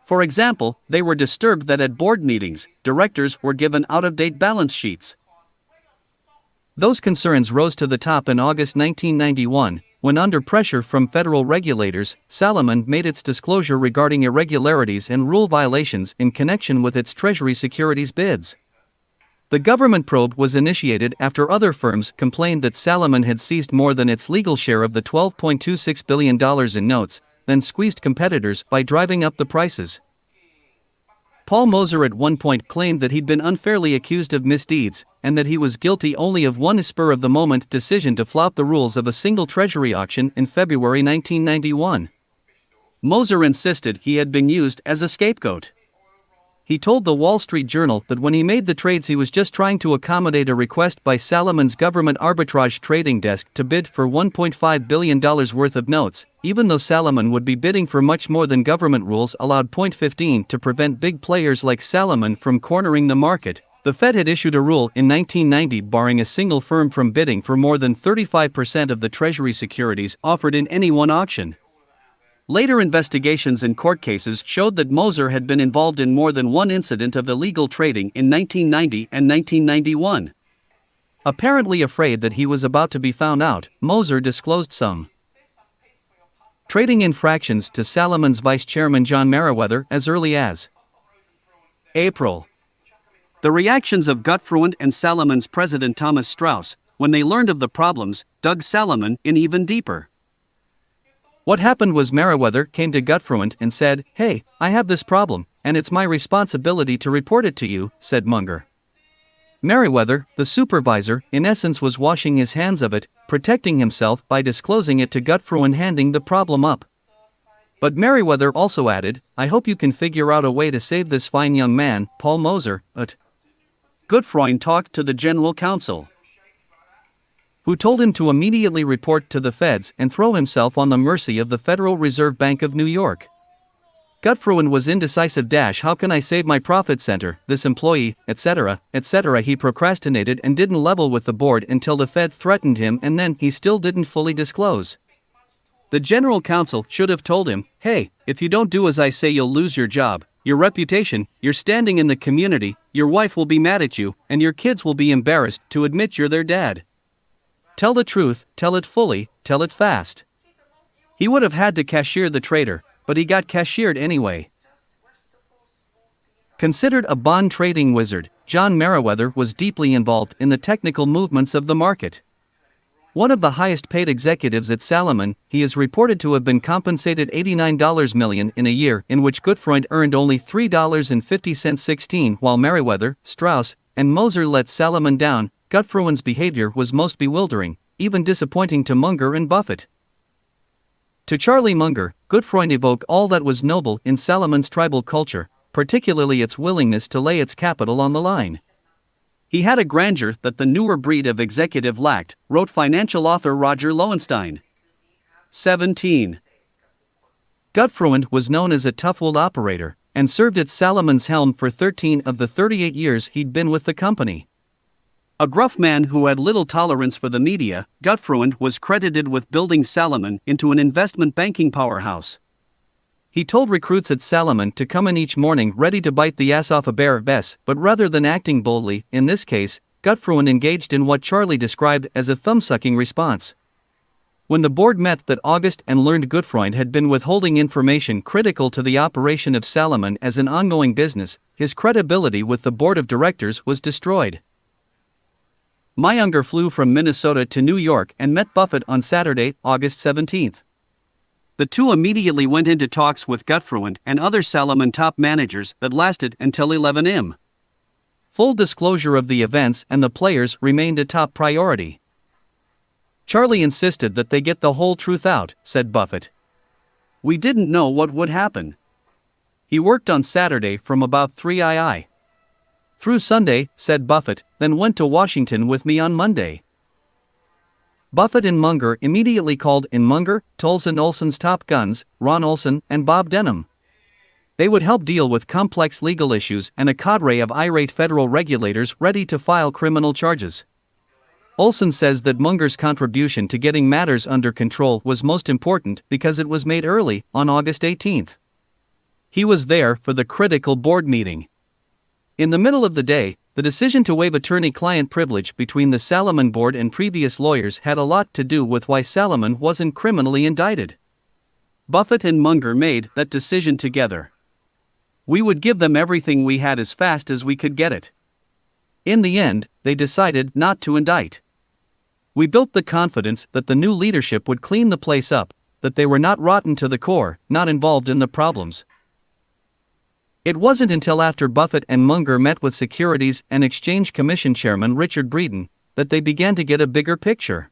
For example, they were disturbed that at board meetings, directors were given out-of-date balance sheets. Those concerns rose to the top in August 1991, when under pressure from federal regulators, Salomon made its disclosure regarding irregularities and rule violations in connection with its Treasury securities bids. The government probe was initiated after other firms complained that Salomon had seized more than its legal share of the $12.26 billion in notes, then squeezed competitors by driving up the prices. Paul Moser at one point claimed that he'd been unfairly accused of misdeeds, and that he was guilty only of one spur-of-the-moment decision to flout the rules of a single Treasury auction in February 1991. Moser insisted he had been used as a scapegoat. He told the Wall Street Journal that when he made the trades he was just trying to accommodate a request by Salomon's government arbitrage trading desk to bid for $1.5 billion worth of notes, even though Salomon would be bidding for much more than government rules allowed. 15 To prevent big players like Salomon from cornering the market, the Fed had issued a rule in 1990 barring a single firm from bidding for more than 35% of the Treasury securities offered in any one auction. Later investigations and court cases showed that Moser had been involved in more than one incident of illegal trading in 1990 and 1991. Apparently afraid that he was about to be found out, Moser disclosed some trading infractions to Salomon's vice chairman John Meriwether as early as April. The reactions of Gutfreund and Salomon's president Thomas Strauss, when they learned of the problems, dug Salomon in even deeper. What happened was Meriwether came to Gutfreund and said, "Hey, I have this problem, and it's my responsibility to report it to you," said Munger. Meriwether, the supervisor, in essence was washing his hands of it, protecting himself by disclosing it to Gutfreund, handing the problem up. But Meriwether also added, "I hope you can figure out a way to save this fine young man, Paul Moser." Gutfreund talked to the general counsel, who told him to immediately report to the feds and throw himself on the mercy of the Federal Reserve Bank of New York. Gutfreund was indecisive. How can I save my profit center, this employee, etc., etc. He procrastinated and didn't level with the board until the Fed threatened him, and then he still didn't fully disclose. The general counsel should have told him, "Hey, if you don't do as I say you'll lose your job, your reputation, your standing in the community, your wife will be mad at you, and your kids will be embarrassed to admit you're their dad. Tell the truth, tell it fully, tell it fast." He would have had to cashier the trader, but he got cashiered anyway. Considered a bond trading wizard, John Meriwether was deeply involved in the technical movements of the market. One of the highest paid executives at Salomon, he is reported to have been compensated $89 million in a year in which Gutfreund earned only $3.50. 16 While Meriwether, Strauss, and Moser let Salomon down, Gutfreund's behavior was most bewildering, even disappointing to Munger and Buffett. To Charlie Munger, Gutfreund evoked all that was noble in Salomon's tribal culture, particularly its willingness to lay its capital on the line. He had a grandeur that the newer breed of executive lacked, wrote financial author Roger Lowenstein. 17. Gutfreund was known as a tough-willed operator, and served at Salomon's helm for 13 of the 38 years he'd been with the company. A gruff man who had little tolerance for the media, Gutfreund was credited with building Salomon into an investment banking powerhouse. He told recruits at Salomon to come in each morning ready to bite the ass off a bear, but rather than acting boldly, in this case, Gutfreund engaged in what Charlie described as a thumb-sucking response. When the board met that August and learned Gutfreund had been withholding information critical to the operation of Salomon as an ongoing business, his credibility with the board of directors was destroyed. Munger flew from Minnesota to New York and met Buffett on Saturday, August 17. The two immediately went into talks with Gutfreund and other Salomon top managers that lasted until 11 a.m. Full disclosure of the events and the players remained a top priority. "Charlie insisted that they get the whole truth out," said Buffett. We didn't know what would happen. He worked on Saturday from about 3 through Sunday, said Buffett, then went to Washington with me on Monday. Buffett and Munger immediately called in Munger, Tolson Olson's top guns, Ron Olson and Bob Denham. They would help deal with complex legal issues and a cadre of irate federal regulators ready to file criminal charges. Olson says that Munger's contribution to getting matters under control was most important because it was made early, on August 18. He was there for the critical board meeting. In the middle of the day, the decision to waive attorney-client privilege between the Salomon board and previous lawyers had a lot to do with why Salomon wasn't criminally indicted. Buffett and Munger made that decision together. We would give them everything we had as fast as we could get it. In the end, they decided not to indict. We built the confidence that the new leadership would clean the place up, that they were not rotten to the core, not involved in the problems. It wasn't until after Buffett and Munger met with Securities and Exchange Commission Chairman Richard Breeden that they began to get a bigger picture.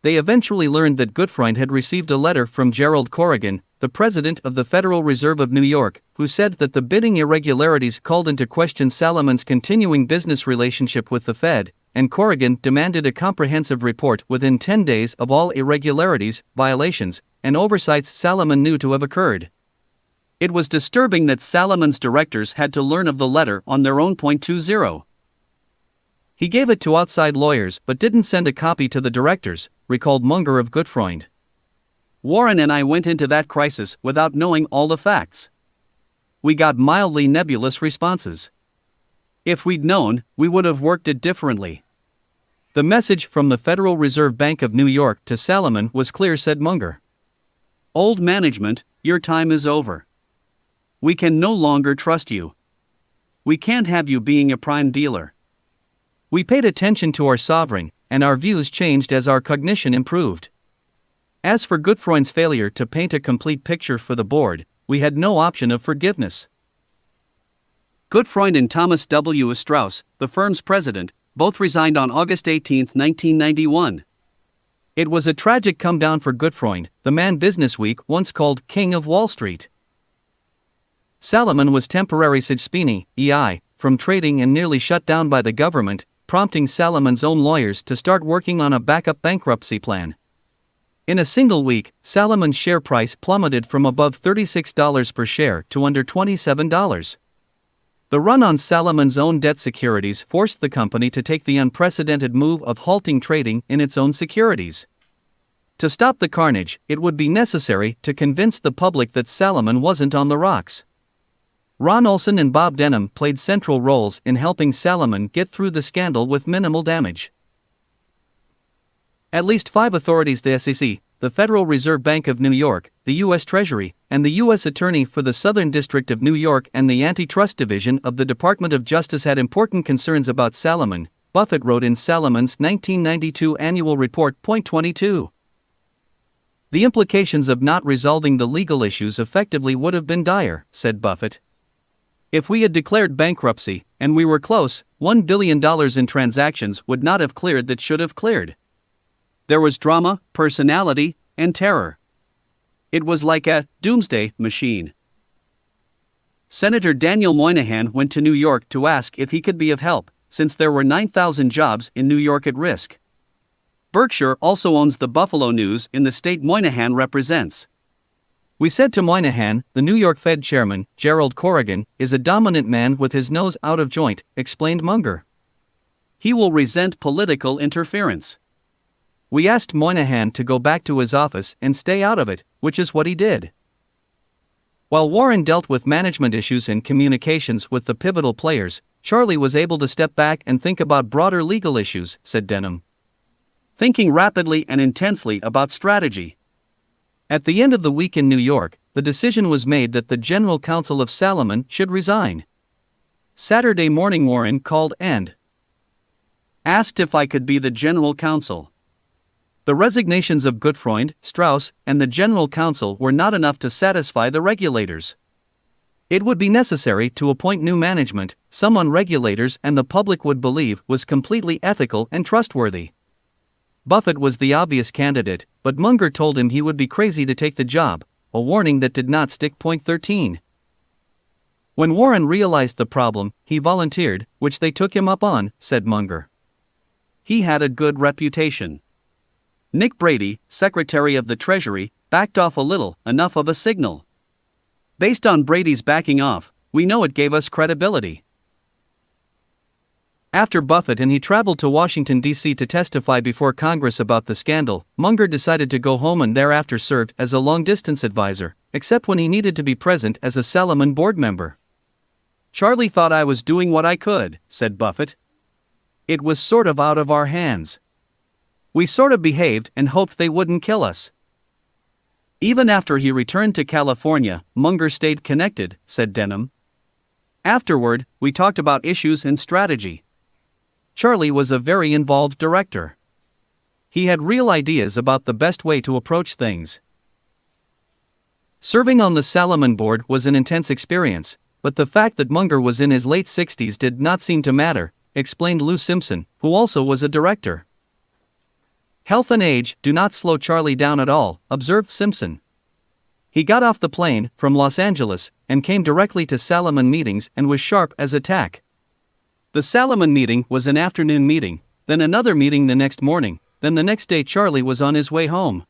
They eventually learned that Gutfreund had received a letter from Gerald Corrigan, the president of the Federal Reserve of New York, who said that the bidding irregularities called into question Salomon's continuing business relationship with the Fed, and Corrigan demanded a comprehensive report within 10 days of all irregularities, violations, and oversights Salomon knew to have occurred. It was disturbing that Salomon's directors had to learn of the letter on their own. 20. He gave it to outside lawyers but didn't send a copy to the directors, recalled Munger of Gutfreund. Warren and I went into that crisis without knowing all the facts. We got mildly nebulous responses. If we'd known, we would have worked it differently. The message from the Federal Reserve Bank of New York to Salomon was clear, said Munger. Old management, your time is over. We can no longer trust you. We can't have you being a prime dealer. We paid attention to our sovereign, and our views changed as our cognition improved. As for Gutfreund's failure to paint a complete picture for the board, we had no option of forgiveness. Gutfreund and Thomas W. Strauss, the firm's president, both resigned on August 18, 1991. It was a tragic come-down for Gutfreund, the man Businessweek once called King of Wall Street. Salomon was temporarily suspended, EI, from trading and nearly shut down by the government, prompting Salomon's own lawyers to start working on a backup bankruptcy plan. In a single week, Salomon's share price plummeted from above $36 per share to under $27. The run on Salomon's own debt securities forced the company to take the unprecedented move of halting trading in its own securities. To stop the carnage, it would be necessary to convince the public that Salomon wasn't on the rocks. Ron Olson and Bob Denham played central roles in helping Salomon get through the scandal with minimal damage. At least 5 authorities, the SEC, the Federal Reserve Bank of New York, the U.S. Treasury, and the U.S. Attorney for the Southern District of New York and the Antitrust Division of the Department of Justice had important concerns about Salomon, Buffett wrote in Salomon's 1992 annual report. 22. The implications of not resolving the legal issues effectively would have been dire, said Buffett. If we had declared bankruptcy, and we were close, $1 billion in transactions would not have cleared that should have cleared. There was drama, personality, and terror. It was like a doomsday machine. Senator Daniel Moynihan went to New York to ask if he could be of help, since there were 9,000 jobs in New York at risk. Berkshire also owns the Buffalo News in the state Moynihan represents. We said to Moynihan, the New York Fed chairman, Gerald Corrigan, is a dominant man with his nose out of joint, explained Munger. He will resent political interference. We asked Moynihan to go back to his office and stay out of it, which is what he did. While Warren dealt with management issues and communications with the pivotal players, Charlie was able to step back and think about broader legal issues, said Denham. Thinking rapidly and intensely about strategy. At the end of the week in New York, the decision was made that the general counsel of Salomon should resign. Saturday morning Warren called and asked if I could be the general counsel. The resignations of Gutfreund, Strauss, and the general counsel were not enough to satisfy the regulators. It would be necessary to appoint new management, someone regulators and the public would believe was completely ethical and trustworthy. Buffett was the obvious candidate, but Munger told him he would be crazy to take the job,
a warning that did not stick. Point 13. When Warren realized the problem, he volunteered, which they took him up on, said Munger.
He had a good reputation. Nick Brady, Secretary of the Treasury, backed off a little, enough of a signal. Based on Brady's backing off, we know it gave us credibility.
After Buffett and he traveled to Washington, D.C. to testify before Congress about the scandal, Munger decided to go home and thereafter served as a long-distance advisor, except when he needed to be present as a Salomon board member.
Charlie thought I was doing what I could, said Buffett. It was sort of out of our hands. We sort of behaved and hoped they wouldn't kill us. Even after he returned to California, Munger stayed connected, said Denham. Afterward, we talked about issues and strategy. Charlie was a very involved director. He had real ideas about the best way to approach things. Serving on the Salomon board was an intense experience, but the fact that Munger was in his late 60s did not seem to matter, explained Lou Simpson, who also was a director. Health and age do not slow Charlie down at all, observed Simpson. He got off the plane from Los Angeles and came directly to Salomon meetings and was sharp as a tack. The Salomon meeting was an afternoon meeting, then another meeting the next morning, then the next day Charlie was on his way home.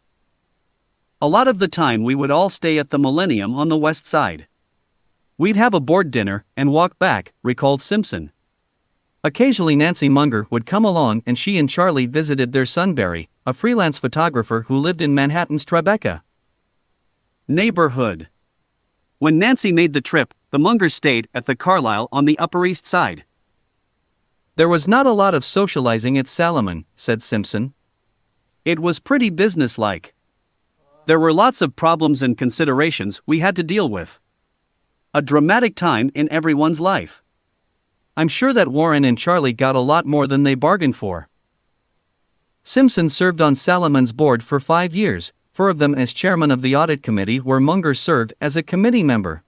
A lot of the time we would all stay at the Millennium on the West Side. We'd have a board dinner and walk back, recalled Simpson. Occasionally Nancy Munger would come along and she and Charlie visited their son Barry, a freelance photographer who lived in Manhattan's Tribeca neighborhood. When Nancy made the trip, the Mungers stayed at the Carlisle on the Upper East Side.
There was not a lot of socializing at Salomon, said Simpson.
It was pretty businesslike. There were lots of problems and considerations we had to deal with. A dramatic time in everyone's life.
I'm sure that Warren and Charlie got a lot more than they bargained for. Simpson served on Salomon's board for 5 years, 4 of them as chairman of the audit committee where Munger served as a committee member.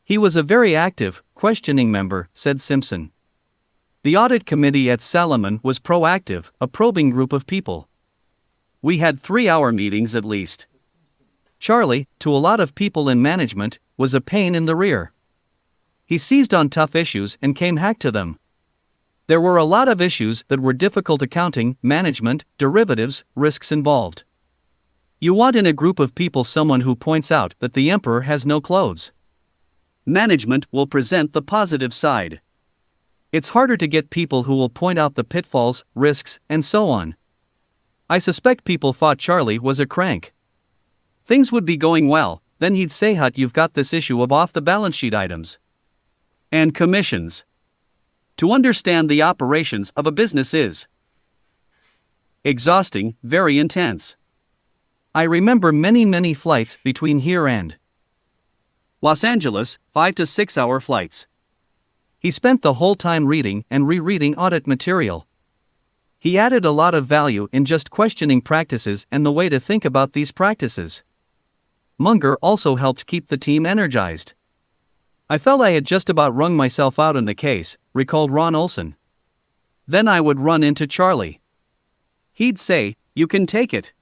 He was a very active, questioning member, said Simpson. The audit committee at Salomon was proactive, a probing group of people. We had 3-hour meetings at least. Charlie, to a lot of people in management, was a pain in the rear. He seized on tough issues and came hack to them. There were a lot of issues that were difficult: accounting, management, derivatives, risks involved. You want in a group of people someone who points out that the emperor has no clothes. Management will present the positive side. It's harder to get people who will point out the pitfalls, risks, and so on. I suspect people thought Charlie was a crank. Things would be going well, then he'd say, "Hut, you've got this issue of off the balance sheet items and commissions." To understand the operations of a business is exhausting, very intense. I remember many flights between here and Los Angeles, 5 to 6 hour flights. He spent the whole time reading and rereading audit material. He added a lot of value in just questioning practices and the way to think about these practices. Munger also helped keep the team energized. I felt I had just about wrung myself out in the case, recalled Ron Olson. Then I would run into Charlie. He'd say, "You can take it."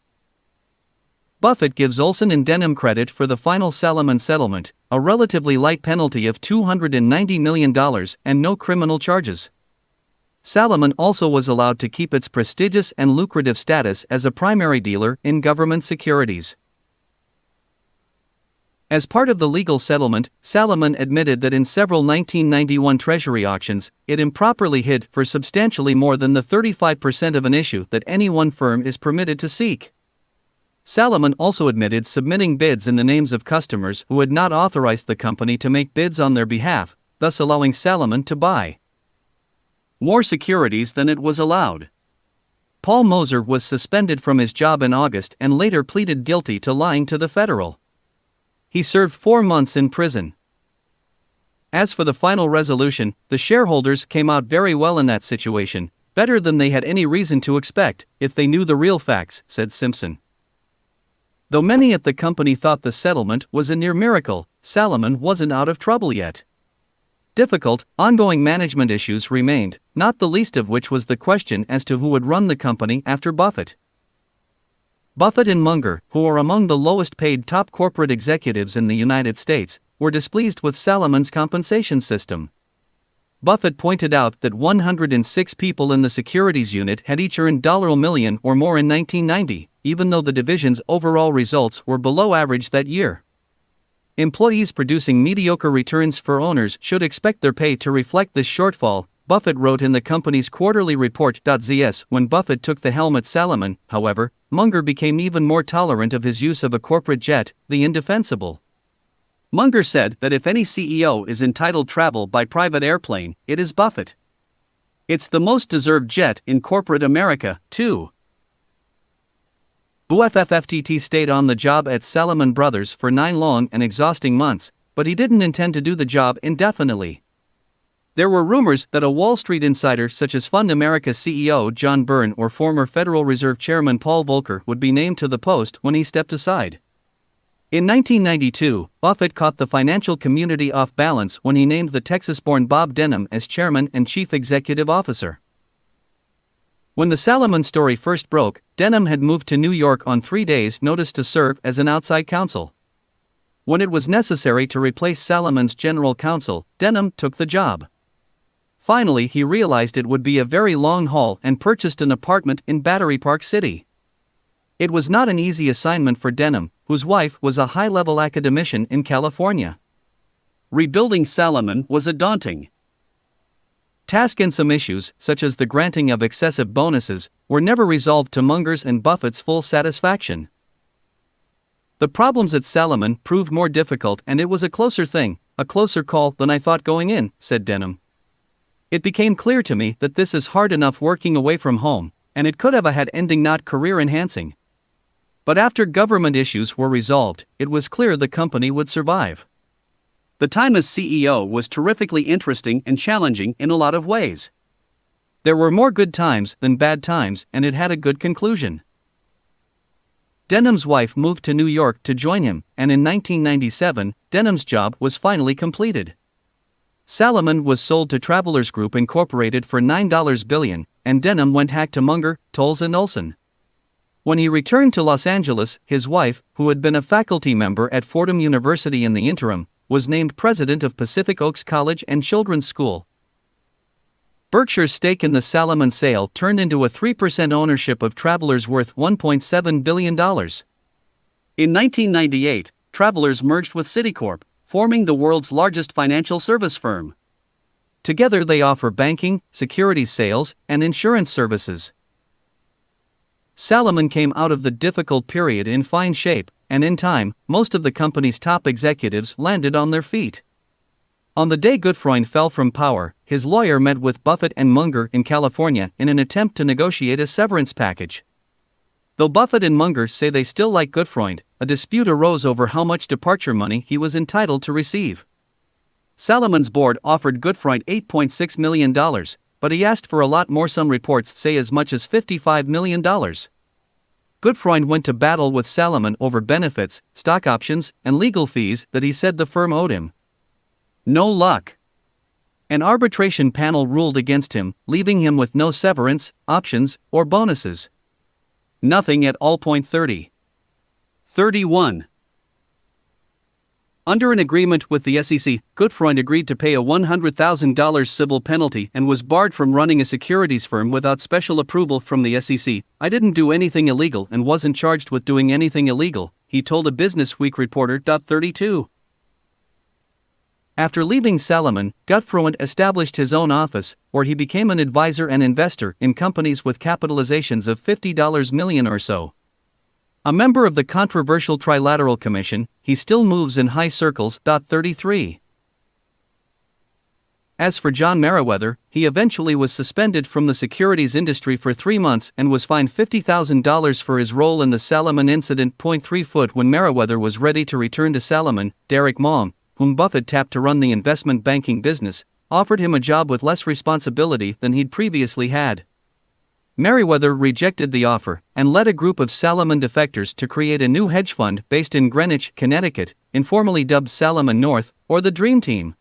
Buffett gives Olson and Denham credit for the final Salomon settlement, a relatively light penalty of $290 million and no criminal charges. Salomon also was allowed to keep its prestigious and lucrative status as a primary dealer in government securities. As part of the legal settlement, Salomon admitted that in several 1991 Treasury auctions, it improperly hid for substantially more than the 35% of an issue that any one firm is permitted to seek. Salomon also admitted submitting bids in the names of customers who had not authorized the company to make bids on their behalf, thus allowing Salomon to buy more securities than it was allowed. Paul Moser was suspended from his job in August and later pleaded guilty to lying to the federal. He served 4 months in prison. As for the final resolution, the shareholders came out very well in that situation, better than they had any reason to expect, if they knew the real facts, said Simpson. Though many at the company thought the settlement was a near miracle, Salomon wasn't out of trouble yet. Difficult, ongoing management issues remained, not the least of which was the question as to who would run the company after Buffett. Buffett and Munger, who are among the lowest paid top corporate executives in the United States, were displeased with Salamon's compensation system. Buffett pointed out that 106 people in the securities unit had each earned $1 million or more in 1990, even though the division's overall results were below average that year. Employees producing mediocre returns for owners should expect their pay to reflect this shortfall, Buffett wrote in the company's quarterly report. When Buffett took the helm at Salomon, however, Munger became even more tolerant of his use of a corporate jet, the indefensible. Munger said that if any CEO is entitled travel by private airplane, it is Buffett. It's the most deserved jet in corporate America, too. Buffett stayed on the job at Salomon Brothers for 9 long and exhausting months, but he didn't intend to do the job indefinitely. There were rumors that a Wall Street insider such as Fund America's CEO John Byrne or former Federal Reserve Chairman Paul Volcker would be named to the post when he stepped aside. In 1992, Buffett caught the financial community off balance when he named the Texas-born Bob Denham as chairman and chief executive officer. When the Salomon story first broke, Denham had moved to New York on 3 days' notice to serve as an outside counsel. When it was necessary to replace Salomon's general counsel, Denham took the job. Finally, he realized it would be a very long haul and purchased an apartment in Battery Park City. It was not an easy assignment for Denham, whose wife was a high-level academician in California. Rebuilding Salomon was a daunting task, and some issues, such as the granting of excessive bonuses, were never resolved to Munger's and Buffett's full satisfaction. The problems at Salomon proved more difficult, and it was a closer call than I thought going in, said Denham. It became clear to me that this is hard enough working away from home, and it could have had ending not career-enhancing. But after government issues were resolved, it was clear the company would survive. The time as CEO was terrifically interesting and challenging in a lot of ways. There were more good times than bad times, and it had a good conclusion. Denham's wife moved to New York to join him, and in 1997, Denham's job was finally completed. Salomon was sold to Travelers Group Incorporated for $9 billion, and Denham went hack to Munger, Tolles and Olson. When he returned to Los Angeles, his wife, who had been a faculty member at Fordham University in the interim, was named president of Pacific Oaks College and Children's School. Berkshire's stake in the Salomon sale turned into a 3% ownership of Travelers worth $1.7 billion. In 1998, Travelers merged with Citicorp, forming the world's largest financial service firm. Together they offer banking, securities sales, and insurance services. Salomon came out of the difficult period in fine shape, and in time, most of the company's top executives landed on their feet. On the day Gutfreund fell from power, his lawyer met with Buffett and Munger in California in an attempt to negotiate a severance package. Though Buffett and Munger say they still like Gutfreund, a dispute arose over how much departure money he was entitled to receive. Salomon's board offered Gutfreund $8.6 million, but he asked for a lot more. Some reports say as much as $55 million. Gutfreund went to battle with Salomon over benefits, stock options, and legal fees that he said the firm owed him. No luck. An arbitration panel ruled against him, leaving him with no severance, options, or bonuses. Nothing at all. 31. Under an agreement with the SEC, Gutfreund agreed to pay a $100,000 civil penalty and was barred from running a securities firm without special approval from the SEC. "I didn't do anything illegal and wasn't charged with doing anything illegal," he told a Businessweek reporter. 32. After leaving Salomon, Gutfreund established his own office, where he became an advisor and investor in companies with capitalizations of $50 million or so. A member of the controversial Trilateral Commission, he still moves in high circles. 33. As for John Meriwether, he eventually was suspended from the securities industry for 3 months and was fined $50,000 for his role in the Salomon incident. 3 foot. When Meriwether was ready to return to Salomon, Derek Malm, whom Buffett tapped to run the investment banking business, offered him a job with less responsibility than he'd previously had. Meriwether rejected the offer and led a group of Salomon defectors to create a new hedge fund based in Greenwich, Connecticut, informally dubbed Salomon North, or the Dream Team.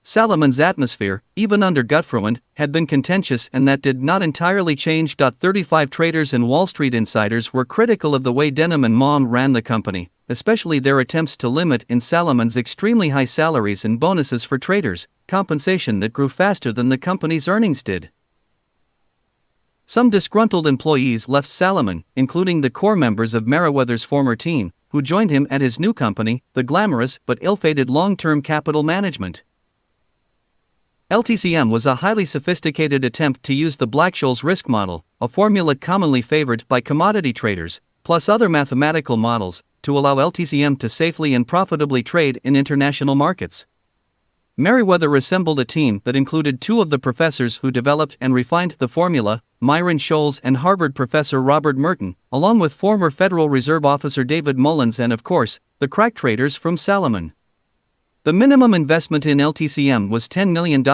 Salomon's atmosphere, even under Gutfreund, had been contentious, and that did not entirely change. 35 traders and Wall Street insiders were critical of the way Denham and Maugham ran the company, especially their attempts to limit in Salomon's extremely high salaries and bonuses for traders, compensation that grew faster than the company's earnings did. Some disgruntled employees left Salomon, including the core members of Meriwether's former team, who joined him at his new company, the glamorous but ill-fated Long-Term Capital Management. LTCM was a highly sophisticated attempt to use the Black-Scholes risk model, a formula commonly favored by commodity traders, plus other mathematical models, to allow LTCM to safely and profitably trade in international markets. Meriwether assembled a team that included two of the professors who developed and refined the formula, Myron Scholes and Harvard professor Robert Merton, along with former Federal Reserve Officer David Mullins and, of course, the crack traders from Salomon. The minimum investment in LTCM was $10 million,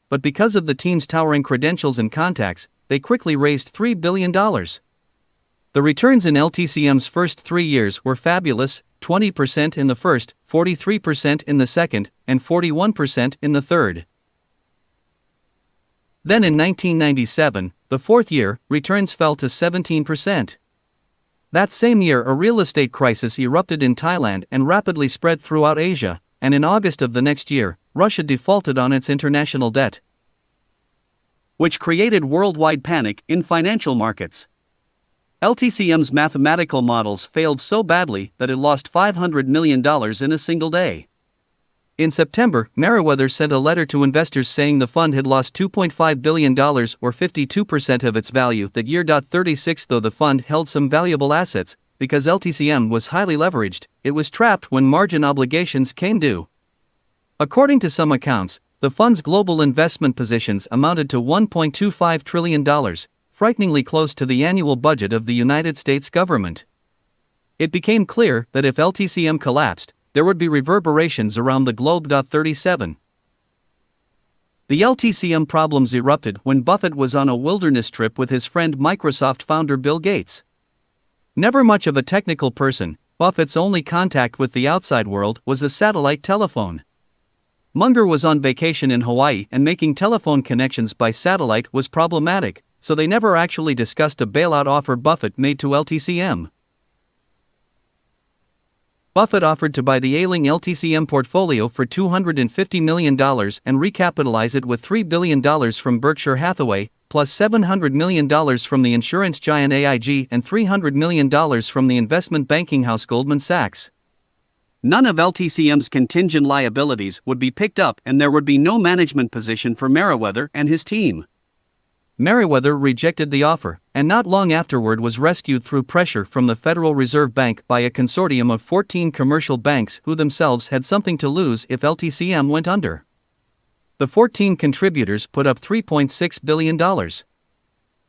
but because of the team's towering credentials and contacts, they quickly raised $3 billion. The returns in LTCM's first 3 years were fabulous: 20% in the first, 43% in the second, and 41% in the third. Then in 1997, the fourth year, returns fell to 17%. That same year, a real estate crisis erupted in Thailand and rapidly spread throughout Asia, and in August of the next year, Russia defaulted on its international debt, which created worldwide panic in financial markets. LTCM's mathematical models failed so badly that it lost $500 million in a single day. In September, Meriwether sent a letter to investors saying the fund had lost $2.5 billion or 52% of its value that year. 36 Though the fund held some valuable assets, because LTCM was highly leveraged, it was trapped when margin obligations came due. According to some accounts, the fund's global investment positions amounted to $1.25 trillion, frighteningly close to the annual budget of the United States government. It became clear that if LTCM collapsed, there would be reverberations around the globe. 37 The LTCM problems erupted when Buffett was on a wilderness trip with his friend Microsoft founder Bill Gates. Never much of a technical person, Buffett's only contact with the outside world was a satellite telephone. Munger was on vacation in Hawaii, and making telephone connections by satellite was problematic, so they never actually discussed a bailout offer Buffett made to LTCM. Buffett offered to buy the ailing LTCM portfolio for $250 million and recapitalize it with $3 billion from Berkshire Hathaway, plus $700 million from the insurance giant AIG and $300 million from the investment banking house Goldman Sachs. None of LTCM's contingent liabilities would be picked up, and there would be no management position for Meriwether and his team. Meriwether rejected the offer, and not long afterward was rescued through pressure from the Federal Reserve Bank by a consortium of 14 commercial banks who themselves had something to lose if LTCM went under. The 14 contributors put up $3.6 billion.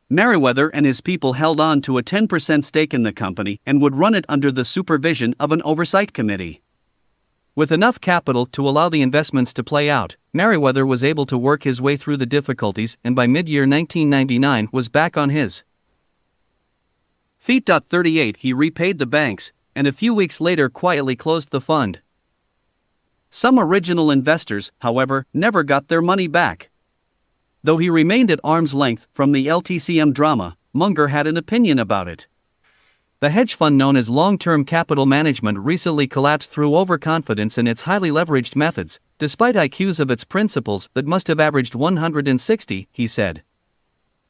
Meriwether and his people held on to a 10% stake in the company and would run it under the supervision of an oversight committee. With enough capital to allow the investments to play out, Meriwether was able to work his way through the difficulties, and by mid-year 1999 was back on his feet. 38 He repaid the banks, and a few weeks later quietly closed the fund. Some original investors, however, never got their money back. Though he remained at arm's length from the LTCM drama, Munger had an opinion about it. The hedge fund known as Long-Term Capital Management recently collapsed through overconfidence in its highly leveraged methods, despite IQs of its principals that must have averaged 160, he said.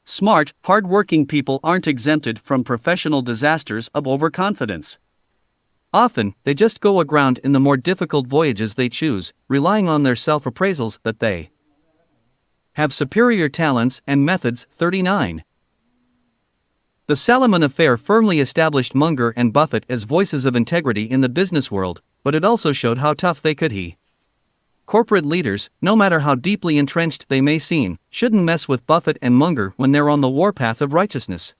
Smart, hard-working people aren't exempted from professional disasters of overconfidence. Often, they just go aground in the more difficult voyages they choose, relying on their self-appraisals that they have superior talents and methods. 39 The Salomon affair firmly established Munger and Buffett as voices of integrity in the business world, but it also showed how tough they could be. Corporate leaders, no matter how deeply entrenched they may seem, shouldn't mess with Buffett and Munger when they're on the warpath of righteousness.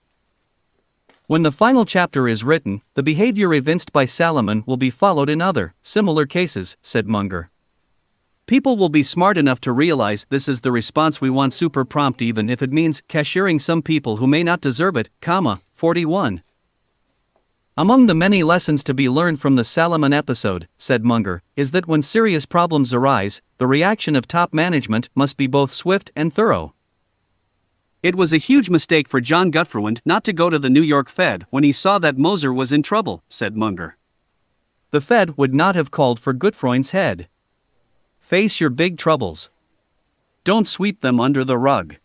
When the final chapter is written, the behavior evinced by Salomon will be followed in other, similar cases, said Munger. People will be smart enough to realize this is the response we want, super prompt, even if it means cashiering some people who may not deserve it. 41 Among the many lessons to be learned from the Salomon episode, said Munger, is that when serious problems arise, the reaction of top management must be both swift and thorough.
It was a huge mistake for John Gutfreund not to go to the New York Fed when he saw that Moser was in trouble, said Munger.
The Fed would not have called for Gutfreund's head. Face your big troubles. Don't sweep them under the rug.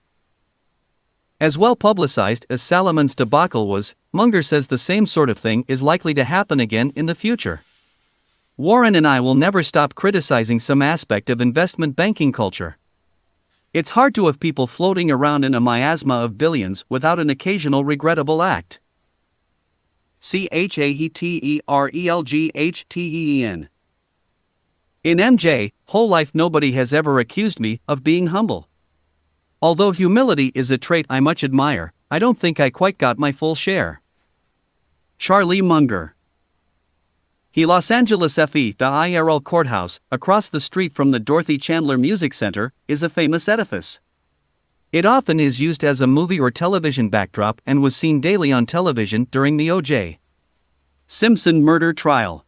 As well publicized as Salomon's debacle was, Munger says the same sort of thing is likely to happen again in the future. Warren and I will never stop criticizing some aspect of investment banking culture. It's hard to have people floating around in a miasma of billions without an occasional regrettable act. CHAETERELGHTEEN. In MJ, whole life nobody has ever accused me of being humble. Although humility is a trait I much admire, I don't think I quite got my full share. Charlie Munger. He Los Angeles FE, the IRL courthouse, across the street from the Dorothy Chandler Music Center, is a famous edifice. It often is used as a movie or television backdrop and was seen daily on television during the O.J. Simpson murder trial.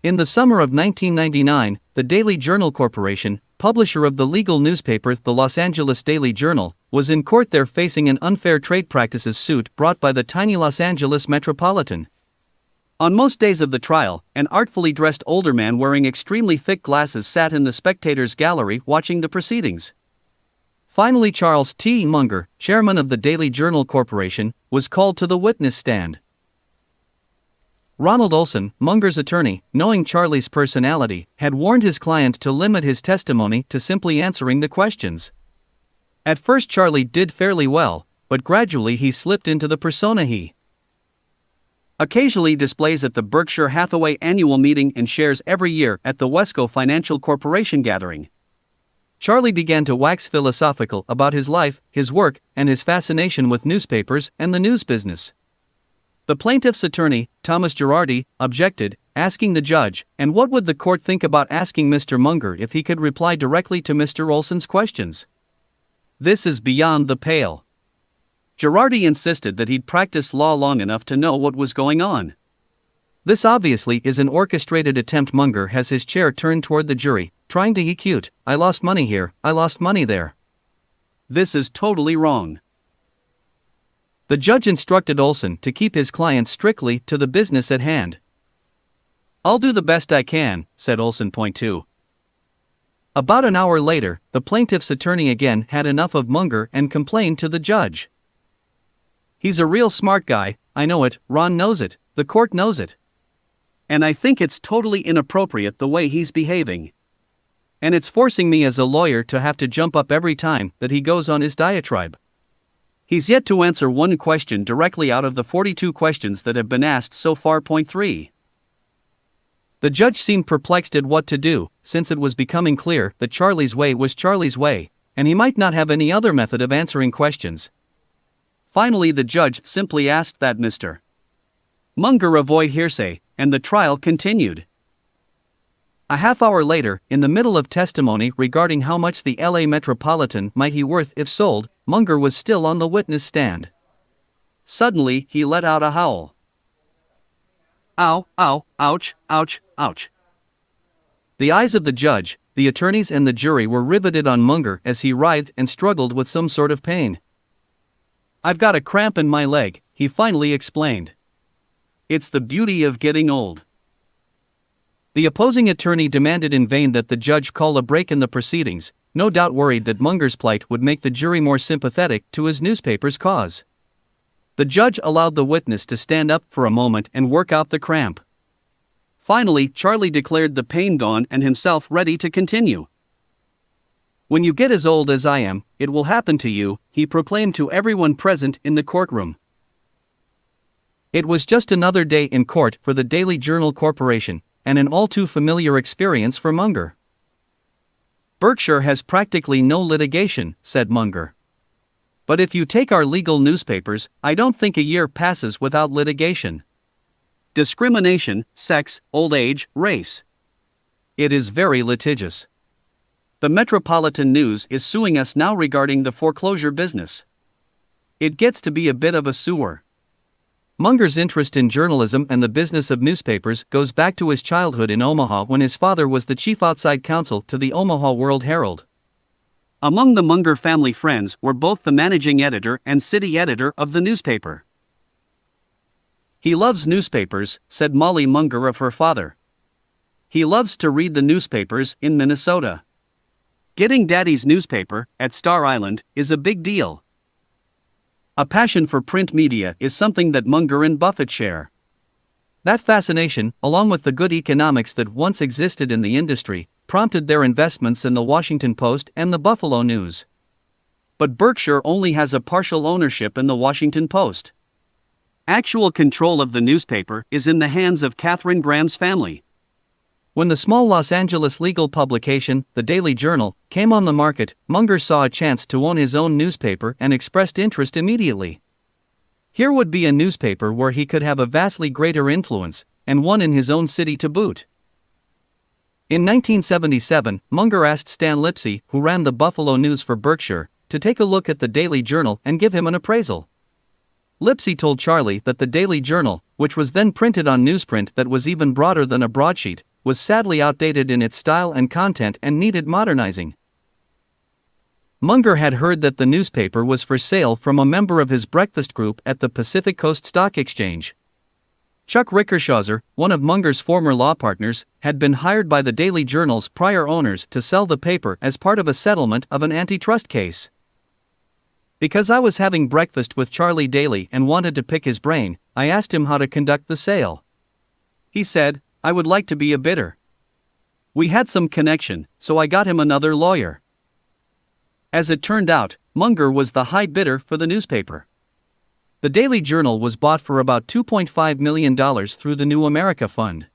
In the summer of 1999, the Daily Journal Corporation, publisher of the legal newspaper The Los Angeles Daily Journal, was in court there facing an unfair trade practices suit brought by the tiny Los Angeles Metropolitan. On most days of the trial, an artfully dressed older man wearing extremely thick glasses sat in the spectators' gallery watching the proceedings. Finally, Charles T. Munger, chairman of the Daily Journal Corporation, was called to the witness stand. Ronald Olson, Munger's attorney, knowing Charlie's personality, had warned his client to limit his testimony to simply answering the questions. At first Charlie did fairly well, but gradually he slipped into the persona he occasionally displays at the Berkshire Hathaway annual meeting and shares every year at the Wesco Financial Corporation gathering. Charlie began to wax philosophical about his life, his work, and his fascination with newspapers and the news business. The plaintiff's attorney, Thomas Girardi, objected, asking the judge, and what would the court think about asking Mr. Munger if he could reply directly to Mr. Olson's questions? This is beyond the pale. Girardi insisted that he'd practiced law long enough to know what was going on. This obviously is an orchestrated attempt. Munger has his chair turned toward the jury, trying to be cute. I lost money here, I lost money there. This is totally wrong. The judge instructed Olson to keep his client strictly to the business at hand. I'll do the best I can, said Olson. Point 2. About an hour later, the plaintiff's attorney again had enough of Munger and complained to the judge. He's a real smart guy, I know it, Ron knows it, the court knows it. And I think it's totally inappropriate the way he's behaving. And it's forcing me as a lawyer to have to jump up every time that he goes on his diatribe. He's yet to answer one question directly out of the 42 questions that have been asked so far. Point 3. The judge seemed perplexed at what to do, since it was becoming clear that Charlie's way was Charlie's way, and he might not have any other method of answering questions. Finally, the judge simply asked that Mr. Munger avoid hearsay, and the trial continued. A half hour later, in the middle of testimony regarding how much the LA Metropolitan might be worth if sold, Munger was still on the witness stand. Suddenly, he let out a howl. Ow, ow, ouch, ouch, ouch. The eyes of the judge, the attorneys and the jury were riveted on Munger as he writhed and struggled with some sort of pain. I've got a cramp in my leg, he finally explained. It's the beauty of getting old. The opposing attorney demanded in vain that the judge call a break in the proceedings, no doubt worried that Munger's plight would make the jury more sympathetic to his newspaper's cause. The judge allowed the witness to stand up for a moment and work out the cramp. Finally, Charlie declared the pain gone and himself ready to continue. When you get as old as I am, it will happen to you, he proclaimed to everyone present in the courtroom. It was just another day in court for the Daily Journal Corporation, and an all too familiar experience for Munger. Berkshire has practically no litigation, said Munger. But if you take our legal newspapers, I don't think a year passes without litigation. Discrimination, sex, old age, race. It is very litigious. The Metropolitan News is suing us now regarding the foreclosure business. It gets to be a bit of a sewer. Munger's interest in journalism and the business of newspapers goes back to his childhood in Omaha when his father was the chief outside counsel to the Omaha World Herald.
Among the Munger family friends were both the managing editor and city editor of the newspaper.
He loves newspapers, said Molly Munger of her father. He loves to read the newspapers in Minnesota.
Getting Daddy's newspaper, at Star Island, is a big deal.
A passion for print media is something that Munger and Buffett share. That fascination, along with the good economics that once existed in the industry, prompted their investments in the Washington Post and the Buffalo News. But Berkshire only has a partial ownership in the Washington Post.
Actual control of the newspaper is in the hands of Katharine Graham's family.
When the small Los Angeles legal publication, the Daily Journal, came on the market, Munger saw a chance to own his own newspaper and expressed interest immediately. Here would be a newspaper where he could have a vastly greater influence, and one in his own city to boot. In 1977, Munger asked Stan Lipsey, who ran the Buffalo News for Berkshire, to take a look at the Daily Journal and give him an appraisal. Lipsey told Charlie that the Daily Journal, which was then printed on newsprint that was even broader than a broadsheet, was sadly outdated in its style and content and needed modernizing. Munger had heard that the newspaper was for sale from a member of his breakfast group at the Pacific Coast Stock Exchange. Chuck Rickershauser, one of Munger's former law partners, had been hired by the Daily Journal's prior owners to sell the paper as part of a settlement of an antitrust case. Because I was having breakfast with Charlie daily and wanted to pick his brain, I asked him how to conduct the sale. He said, "I would like to be a bidder." We had some connection, so I got him another lawyer. As it turned out, Munger was the high bidder for the newspaper. The Daily Journal was bought for about $2.5 million through the New America Fund.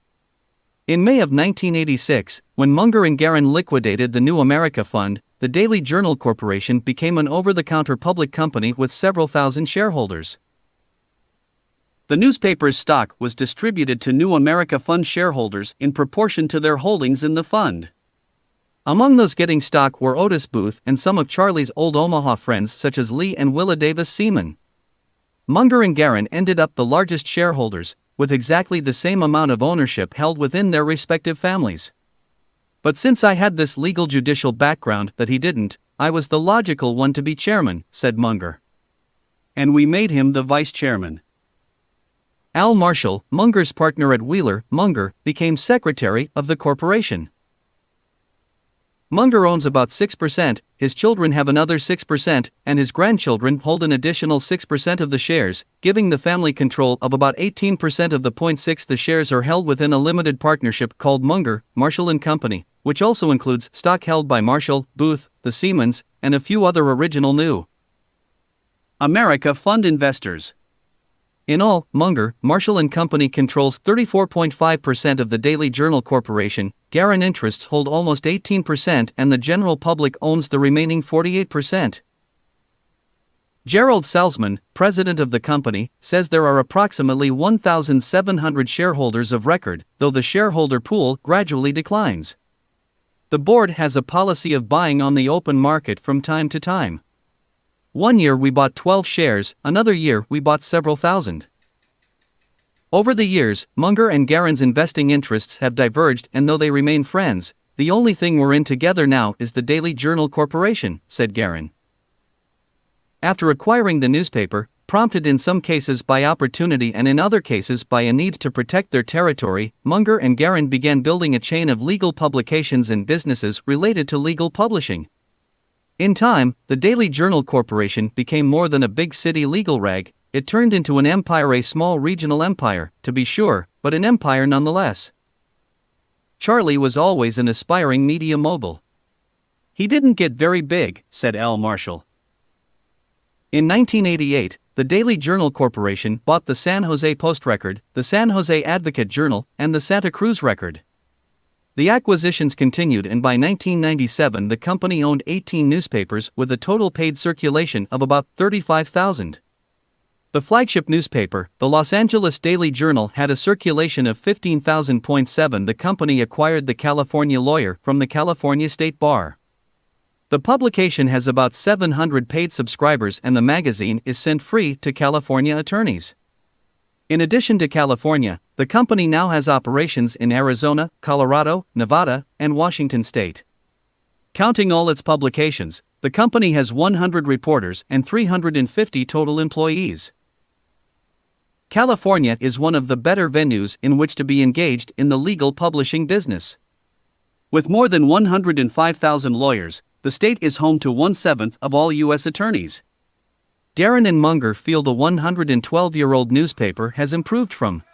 In May of 1986, when Munger and Guerin liquidated the New America Fund, the Daily Journal Corporation became an over-the-counter public company with several thousand shareholders. The newspaper's stock was distributed to New America Fund shareholders in proportion to their holdings in the fund. Among those getting stock were Otis Booth and some of Charlie's old Omaha friends such as Lee and Willa Davis Seaman. Munger and Guerin ended up the largest shareholders, with exactly the same amount of ownership held within their respective families. But since I had this legal judicial background that he didn't, I was the logical one to be chairman, said Munger. And we made him the vice chairman. Al Marshall, Munger's partner at Wheeler, Munger, became secretary of the corporation. Munger owns about 6%, his children have another 6%, and his grandchildren hold an additional 6% of the shares, giving the family control of about 18% of the 0.6. The shares are held within a limited partnership called Munger, Marshall and Company, which also includes stock held by Marshall, Booth, the Seamans, and a few other original New America Fund investors. In all, Munger, Marshall and Company controls 34.5% of the Daily Journal Corporation, Guerin interests hold almost 18%, and the general public owns the remaining 48%. Gerald Salzman, president of the company, says there are approximately 1,700 shareholders of record, though the shareholder pool gradually declines. The board has a policy of buying on the open market from time to time. One year we bought 12 shares, another year we bought several thousand. Over the years, Munger and Guerin's investing interests have diverged, and though they remain friends, the only thing we're in together now is the Daily Journal Corporation, said Guerin. After acquiring the newspaper, prompted in some cases by opportunity and in other cases by a need to protect their territory, Munger and Guerin began building a chain of legal publications and businesses related to legal publishing. In time, the Daily Journal Corporation became more than a big city legal rag. It turned into an empire, a small regional empire, to be sure, but an empire nonetheless. Charlie was always an aspiring media mogul. He didn't get very big, said Al Marshall. In 1988, the Daily Journal Corporation bought the San Jose Post-Record, the San Jose Advocate Journal, and the Santa Cruz Record. The acquisitions continued, and by 1997 the company owned 18 newspapers with a total paid circulation of about 35,000. The flagship newspaper, the Los Angeles Daily Journal, had a circulation of 15,000.7. The company acquired the California Lawyer from the California State Bar. The publication has about 700 paid subscribers, and the magazine is sent free to California attorneys. In addition to California, the company now has operations in Arizona, Colorado, Nevada, and Washington state. Counting all its publications, the company has 100 reporters and 350 total employees. California is one of the better venues in which to be engaged in the legal publishing business. With more than 105,000 lawyers, the state is home to 1/7 of all U.S. attorneys. Darren and Munger feel the 112-year-old newspaper has improved from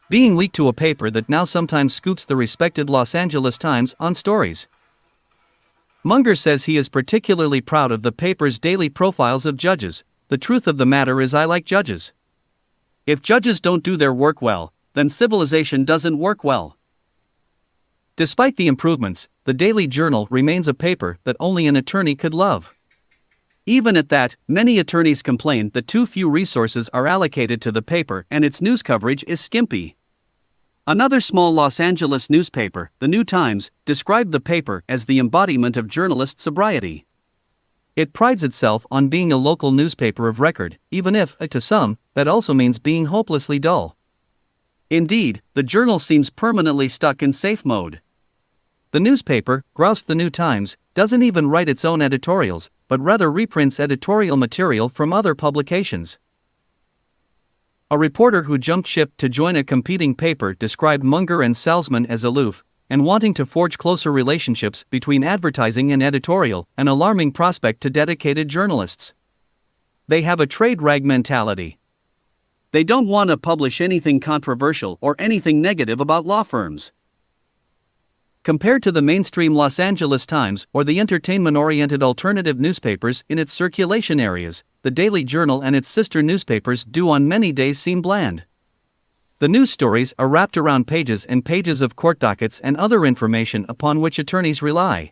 being leaked to a paper that now sometimes scoops the respected Los Angeles Times on stories. Munger says he is particularly proud of the paper's daily profiles of judges. The truth of the matter is I like judges. If judges don't do their work well, then civilization doesn't work well. Despite the improvements, the Daily Journal remains a paper that only an attorney could love. Even at that, many attorneys complain that too few resources are allocated to the paper and its news coverage is skimpy. Another small Los Angeles newspaper, the New Times, described the paper as the embodiment of journalist sobriety. It prides itself on being a local newspaper of record, even if, to some, that also means being hopelessly dull. Indeed, the journal seems permanently stuck in safe mode. The newspaper, groused the New Times, doesn't even write its own editorials, but rather reprints editorial material from other publications. A reporter who jumped ship to join a competing paper described Munger and Salzman as aloof, and wanting to forge closer relationships between advertising and editorial, an alarming prospect to dedicated journalists. They have a trade rag mentality. They don't want to publish anything controversial or anything negative about law firms. Compared to the mainstream Los Angeles Times or the entertainment-oriented alternative newspapers in its circulation areas, the Daily Journal and its sister newspapers do on many days seem bland. The news stories are wrapped around pages and pages of court dockets and other information upon which attorneys rely.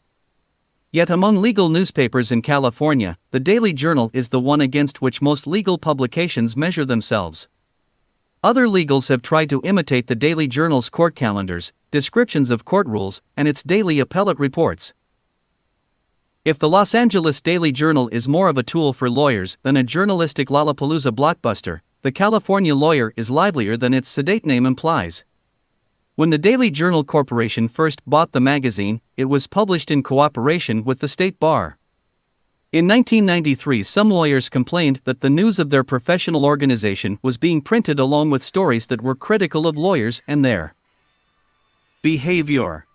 Yet among legal newspapers in California, the Daily Journal is the one against which most legal publications measure themselves. Other legals have tried to imitate the Daily Journal's court calendars, descriptions of court rules, and its daily appellate reports. If the Los Angeles Daily Journal is more of a tool for lawyers than a journalistic Lollapalooza blockbuster, the California Lawyer is livelier than its sedate name implies. When the Daily Journal Corporation first bought the magazine, it was published in cooperation with the state bar. In 1993, some lawyers complained that the news of their professional organization was being printed along with stories that were critical of lawyers and their behavior.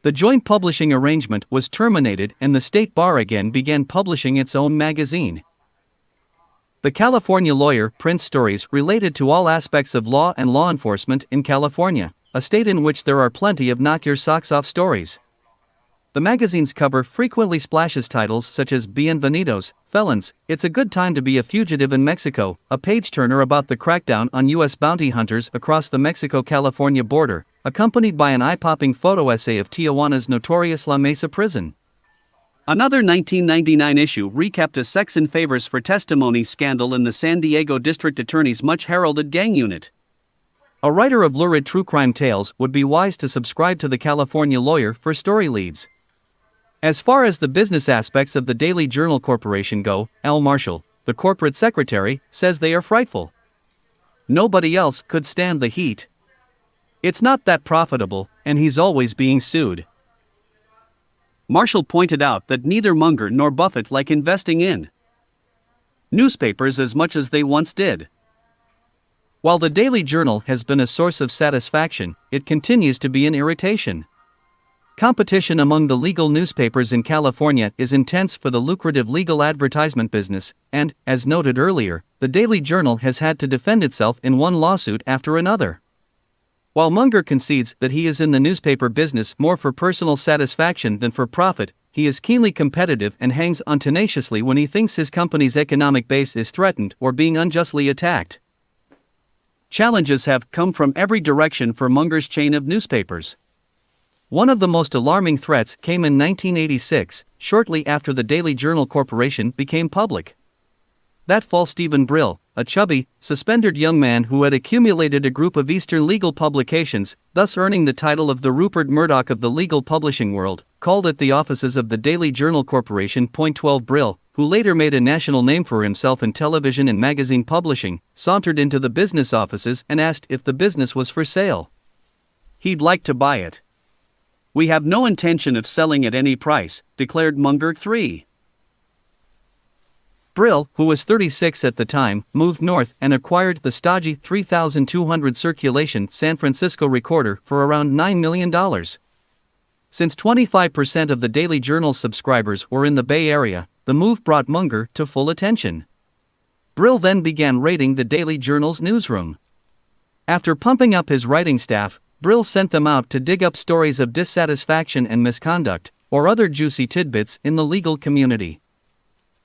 The joint publishing arrangement was terminated and the state bar again began publishing its own magazine. The California Lawyer prints stories related to all aspects of law and law enforcement in California, a state in which there are plenty of knock-your-socks-off stories. The magazine's cover frequently splashes titles such as Bienvenidos, Felons, It's a Good Time to Be a Fugitive in Mexico, a page-turner about the crackdown on U.S. bounty hunters across the Mexico-California border, accompanied by an eye-popping photo essay of Tijuana's notorious La Mesa prison. Another 1999 issue recapped a sex and favors for testimony scandal in the San Diego District Attorney's much-heralded gang unit. A writer of lurid true crime tales would be wise to subscribe to the California Lawyer for story leads. As far as the business aspects of the Daily Journal Corporation go, Al Marshall, the corporate secretary, says they are frightful. Nobody else could stand the heat. It's not that profitable, and he's always being sued. Marshall pointed out that neither Munger nor Buffett like investing in newspapers as much as they once did. While the Daily Journal has been a source of satisfaction, it continues to be an irritation. Competition among the legal newspapers in California is intense for the lucrative legal advertisement business, and, as noted earlier, the Daily Journal has had to defend itself in one lawsuit after another. While Munger concedes that he is in the newspaper business more for personal satisfaction than for profit, he is keenly competitive and hangs on tenaciously when he thinks his company's economic base is threatened or being unjustly attacked. Challenges have come from every direction for Munger's chain of newspapers. One of the most alarming threats came in 1986, shortly after the Daily Journal Corporation became public. That fall, Stephen Brill, a chubby, suspendered young man who had accumulated a group of Eastern legal publications, thus earning the title of the Rupert Murdoch of the legal publishing world, called at the offices of the Daily Journal Corporation. 12 Brill, who later made a national name for himself in television and magazine publishing, sauntered into the business offices and asked if the business was for sale.
"He'd like to buy it. We have no intention of selling at any price," declared Munger III.
Brill, who was 36 at the time, moved north and acquired the stodgy 3,200 circulation San Francisco Recorder for around $9 million. Since 25% of the Daily Journal's subscribers were in the Bay Area, the move brought Munger to full attention. Brill then began raiding the Daily Journal's newsroom. After pumping up his writing staff, Brill sent them out to dig up stories of dissatisfaction and misconduct, or other juicy tidbits in the legal community.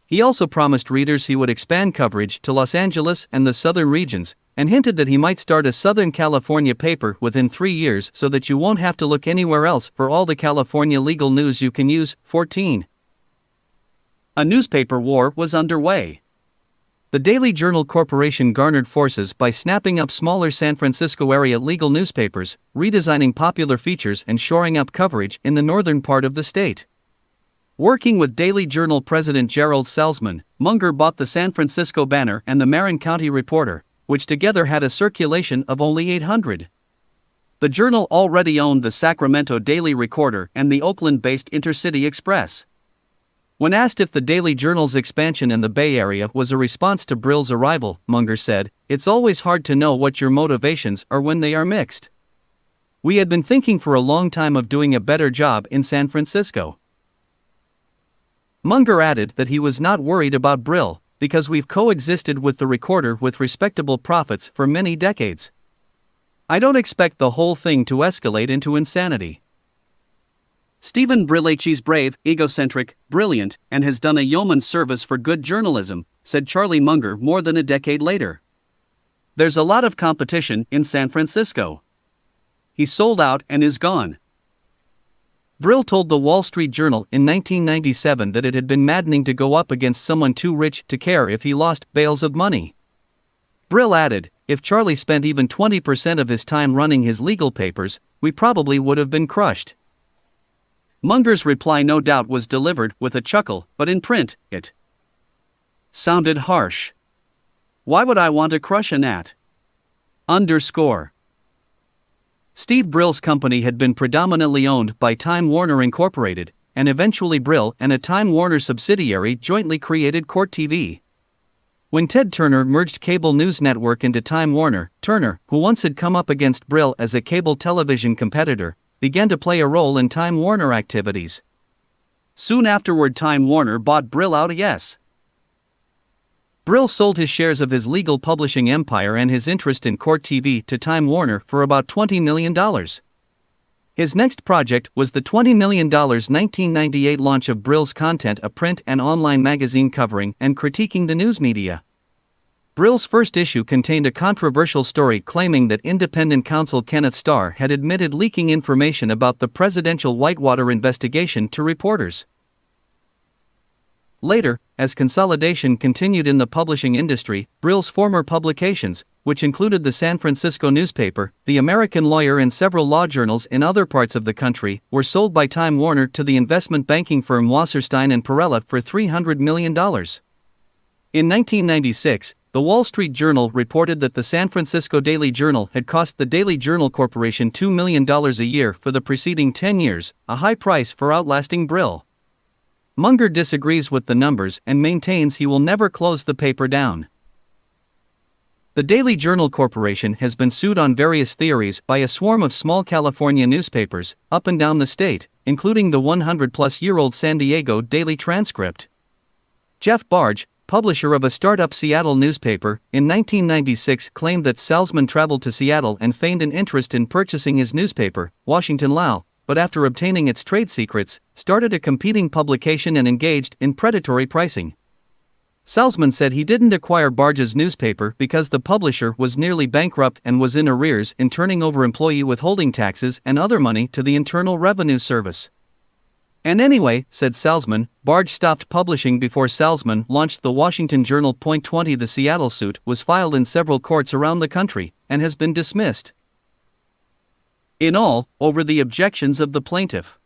He also promised readers he would expand coverage to Los Angeles and the southern regions, and hinted that he might start a Southern California paper within 3 years so that you won't have to look anywhere else for all the California legal news you can use. 14.
A newspaper war was underway.
The Daily Journal Corporation garnered forces by snapping up smaller San Francisco area legal newspapers, redesigning popular features and shoring up coverage in the northern part of the state. Working with Daily Journal president Gerald Salzman, Munger bought the San Francisco Banner and the Marin County Reporter, which together had a circulation of only 800. The Journal already owned the Sacramento Daily Recorder and the Oakland-based Intercity Express. When asked if the Daily Journal's expansion in the Bay Area was a response to Brill's arrival, Munger said, "It's always hard to know what your motivations are when they are mixed. We had been thinking for a long time of doing a better job in San Francisco." Munger added that he was not worried about Brill, because we've coexisted with the Recorder with respectable profits for many decades. I don't expect the whole thing to escalate into insanity.
Stephen Brill is brave, egocentric, brilliant, and has done a yeoman's service for good journalism, said Charlie Munger more than a decade later. There's a lot of competition in San Francisco. He sold out and is gone.
Brill told the Wall Street Journal in 1997 that it had been maddening to go up against someone too rich to care if he lost bales of money. Brill added, "If Charlie spent even 20% of his time running his legal papers, we probably would have been crushed."
Munger's reply no doubt was delivered with a chuckle, but in print, it sounded harsh. "Why would I want to crush a gnat?" Steve Brill's company had been predominantly owned by Time Warner Incorporated, and eventually Brill and a Time Warner subsidiary jointly created Court TV. When Ted Turner merged cable news network into Time Warner, Turner, who once had come up against Brill as a cable television competitor, began to play a role in Time Warner activities. Soon afterward, Time Warner bought Brill out. Brill sold his shares of his legal publishing empire and his interest in Court TV to Time Warner for about $20 million. His next project was the $20 million 1998 launch of Brill's Content, a print and online magazine covering and critiquing the news media. Brill's first issue contained a controversial story claiming that independent counsel Kenneth Starr had admitted leaking information about the presidential Whitewater investigation to reporters. Later, as consolidation continued in the publishing industry, Brill's former publications, which included the San Francisco newspaper, the American Lawyer, and several law journals in other parts of the country, were sold by Time Warner to the investment banking firm Wasserstein and Perella for $300 million. In 1996, the Wall Street Journal reported that the San Francisco Daily Journal had cost the Daily Journal Corporation $2 million a year for the preceding 10 years, a high price for outlasting Brill. Munger disagrees with the numbers and maintains he will never close the paper down. The Daily Journal Corporation has been sued on various theories by a swarm of small California newspapers up and down the state, including the 100-plus-year-old San Diego Daily Transcript. Jeff Barge, publisher of a startup Seattle newspaper, in 1996 claimed that Salzman traveled to Seattle and feigned an interest in purchasing his newspaper, Washington Lowe, but after obtaining its trade secrets, started a competing publication and engaged in predatory pricing. Salzman said he didn't acquire Barge's newspaper because the publisher was nearly bankrupt and was in arrears in turning over employee withholding taxes and other money to the Internal Revenue Service. And anyway, said Salzman, Barge stopped publishing before Salzman launched the Washington Journal. 20. The Seattle suit was filed in several courts around the country and has been dismissed. In all, over the objections of the plaintiff.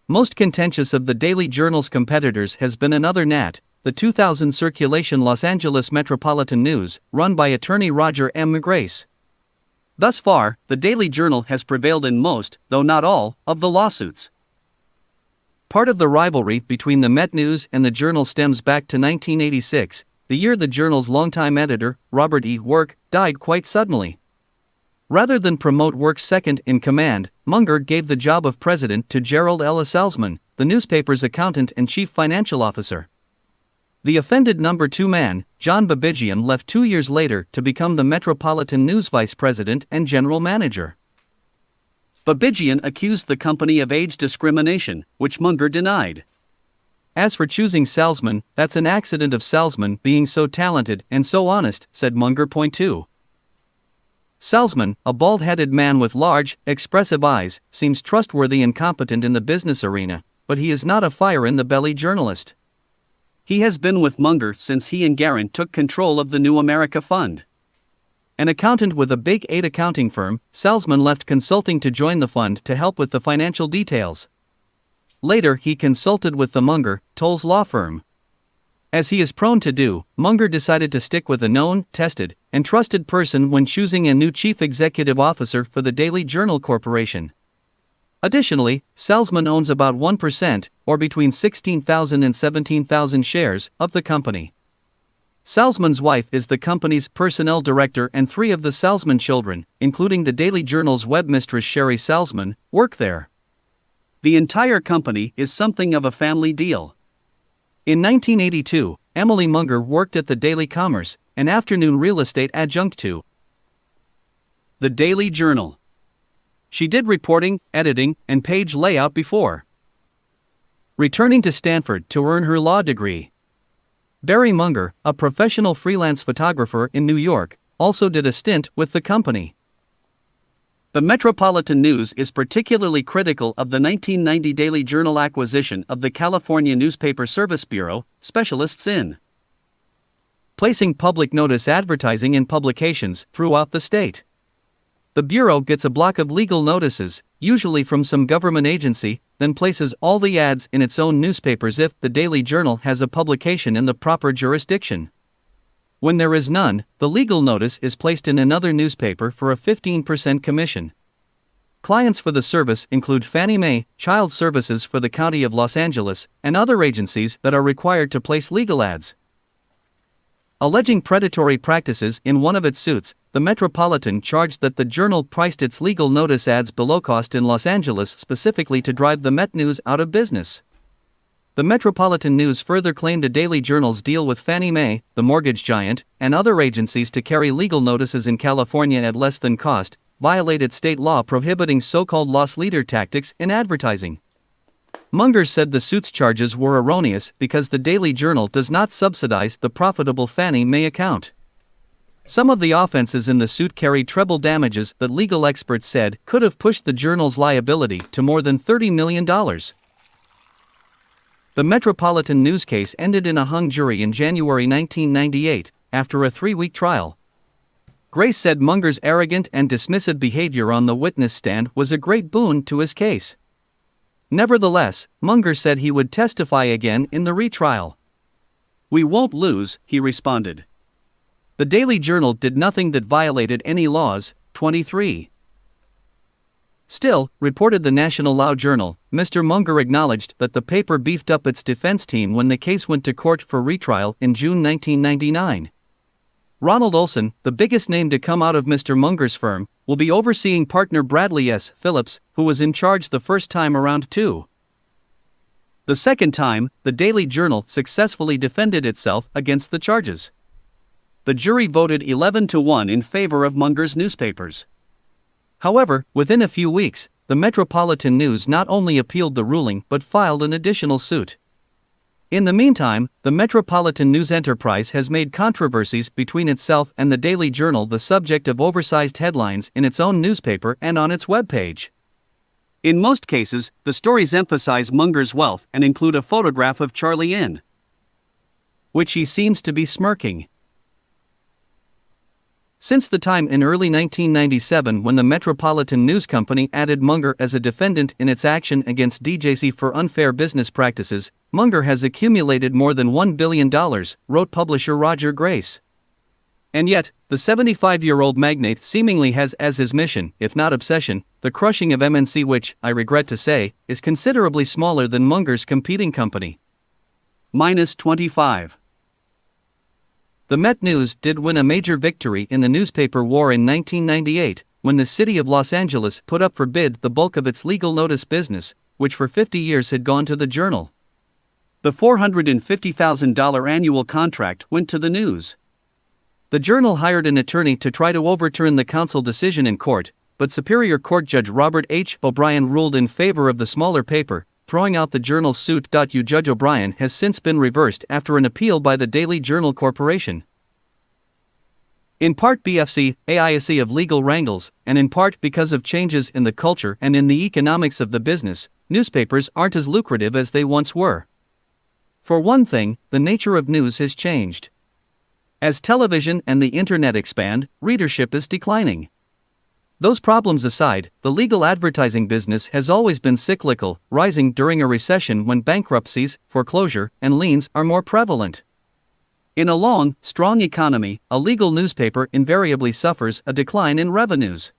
Most contentious of the Daily Journal's competitors has been another Nat, the 2000 circulation Los Angeles Metropolitan News, run by attorney Roger M. McGrace. Thus far, the Daily Journal has prevailed in most, though not all, of the lawsuits. Part of the rivalry between the Met News and the Journal stems back to 1986, the year the Journal's longtime editor, Robert E. Work, died quite suddenly. Rather than promote Work's second-in-command, Munger gave the job of president to Gerald L. Salzman, the newspaper's accountant and chief financial officer. The offended number 2 man, John Babigian, left 2 years later to become the Metropolitan News vice president and general manager. Babigian accused the company of age discrimination, which Munger denied. As for choosing Salzman, that's an accident of Salzman being so talented and so honest, said Munger. Point 2. Salzman, a bald-headed man with large, expressive eyes, seems trustworthy and competent in the business arena, but he is not a fire-in-the-belly journalist. He has been with Munger since he and Guerin took control of the New America Fund. An accountant with a Big 8 accounting firm, Salzman left consulting to join the fund to help with the financial details. Later he consulted with the Munger, Tolles law firm. As he is prone to do, Munger decided to stick with a known, tested, and trusted person when choosing a new chief executive officer for the Daily Journal Corporation. Additionally, Salzman owns about 1%, or between 16,000 and 17,000 shares, of the company. Salzman's wife is the company's personnel director, and 3 of the Salzman children, including the Daily Journal's webmistress Sherry Salzman, work there. The entire company is something of a family deal. In 1982, Emily Munger worked at the Daily Commerce, an afternoon real estate adjunct to the Daily Journal. She did reporting, editing, and page layout before returning to Stanford to earn her law degree. Barry Munger, a professional freelance photographer in New York, also did a stint with the company. The Metropolitan News is particularly critical of the 1990 Daily Journal acquisition of the California Newspaper Service Bureau, specialists in placing public notice advertising in publications throughout the state. The Bureau gets a block of legal notices, usually from some government agency, then places all the ads in its own newspapers if the Daily Journal has a publication in the proper jurisdiction. When there is none, the legal notice is placed in another newspaper for a 15% commission. Clients for the service include Fannie Mae, Child Services for the County of Los Angeles, and other agencies that are required to place legal ads. Alleging predatory practices in one of its suits, the Metropolitan charged that the Journal priced its legal notice ads below cost in Los Angeles specifically to drive the Met News out of business. The Metropolitan News further claimed a Daily Journal's deal with Fannie Mae, the mortgage giant, and other agencies to carry legal notices in California at less than cost, violated state law prohibiting so-called loss leader tactics in advertising. Munger said the suit's charges were erroneous because the Daily Journal does not subsidize the profitable Fannie Mae account. Some of the offenses in the suit carry treble damages that legal experts said could have pushed the Journal's liability to more than $30 million. The Metropolitan News case ended in a hung jury in January 1998, after a 3-week trial. Grace said Munger's arrogant and dismissive behavior on the witness stand was a great boon to his case. Nevertheless, Munger said he would testify again in the retrial. "We won't lose," he responded. The Daily Journal did nothing that violated any laws. 23. Still, reported the National Law Journal, Mr. Munger acknowledged that the paper beefed up its defense team when the case went to court for retrial in June 1999. Ronald Olson, the biggest name to come out of Mr. Munger's firm, will be overseeing partner Bradley S. Phillips, who was in charge the first time around too. The second time, the Daily Journal successfully defended itself against the charges. The jury voted 11-1 in favor of Munger's newspapers. However, within a few weeks, the Metropolitan News not only appealed the ruling but filed an additional suit. In the meantime, the Metropolitan News enterprise has made controversies between itself and the Daily Journal the subject of oversized headlines in its own newspaper and on its webpage. In most cases, the stories emphasize Munger's wealth and include a photograph of Charlie in which he seems to be smirking. Since the time in early 1997 when the Metropolitan News Company added Munger as a defendant in its action against DJC for unfair business practices, Munger has accumulated more than $1 billion, wrote publisher Roger Grace. And yet, the 75-year-old magnate seemingly has as his mission, if not obsession, the crushing of MNC, which, I regret to say, is considerably smaller than Munger's competing company.
-25.
The Met News did win a major victory in the newspaper war in 1998, when the city of Los Angeles put up for bid the bulk of its legal notice business, which for 50 years had gone to the Journal.
The $450,000 annual contract went to the News.
The Journal hired an attorney to try to overturn the council decision in court, but Superior Court Judge Robert H. O'Brien ruled in favor of the smaller paper, throwing out the Journal's suit. Judge O'Brien has since been reversed after an appeal by the Daily Journal Corporation. In part BFC, AISE of legal wrangles, and in part because of changes in the culture and in the economics of the business, newspapers aren't as lucrative as they once were. For one thing, the nature of news has changed. As television and the internet expand, readership is declining. Those problems aside, the legal advertising business has always been cyclical, rising during a recession when bankruptcies, foreclosure, and liens are more prevalent. In a long, strong economy, a legal newspaper invariably suffers a decline in revenues.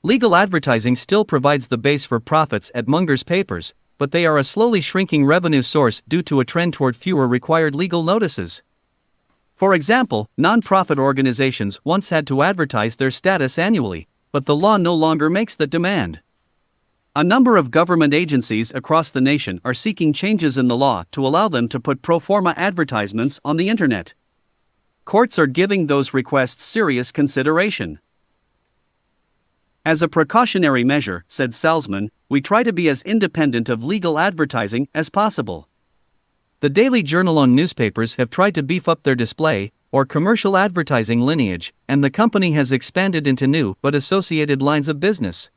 Legal advertising still provides the base for profits at Munger's papers, but they are a slowly shrinking revenue source due to a trend toward fewer required legal notices. For example, non-profit organizations once had to advertise their status annually, but the law no longer makes that demand. A number of government agencies across the nation are seeking changes in the law to allow them to put pro forma advertisements on the internet. Courts are giving those requests serious consideration. As a precautionary measure, said Salzman, we try to be as independent of legal advertising as possible. The Daily Journal-owned newspapers have tried to beef up their display, or commercial advertising lineage, and the company has expanded into new but associated lines of business.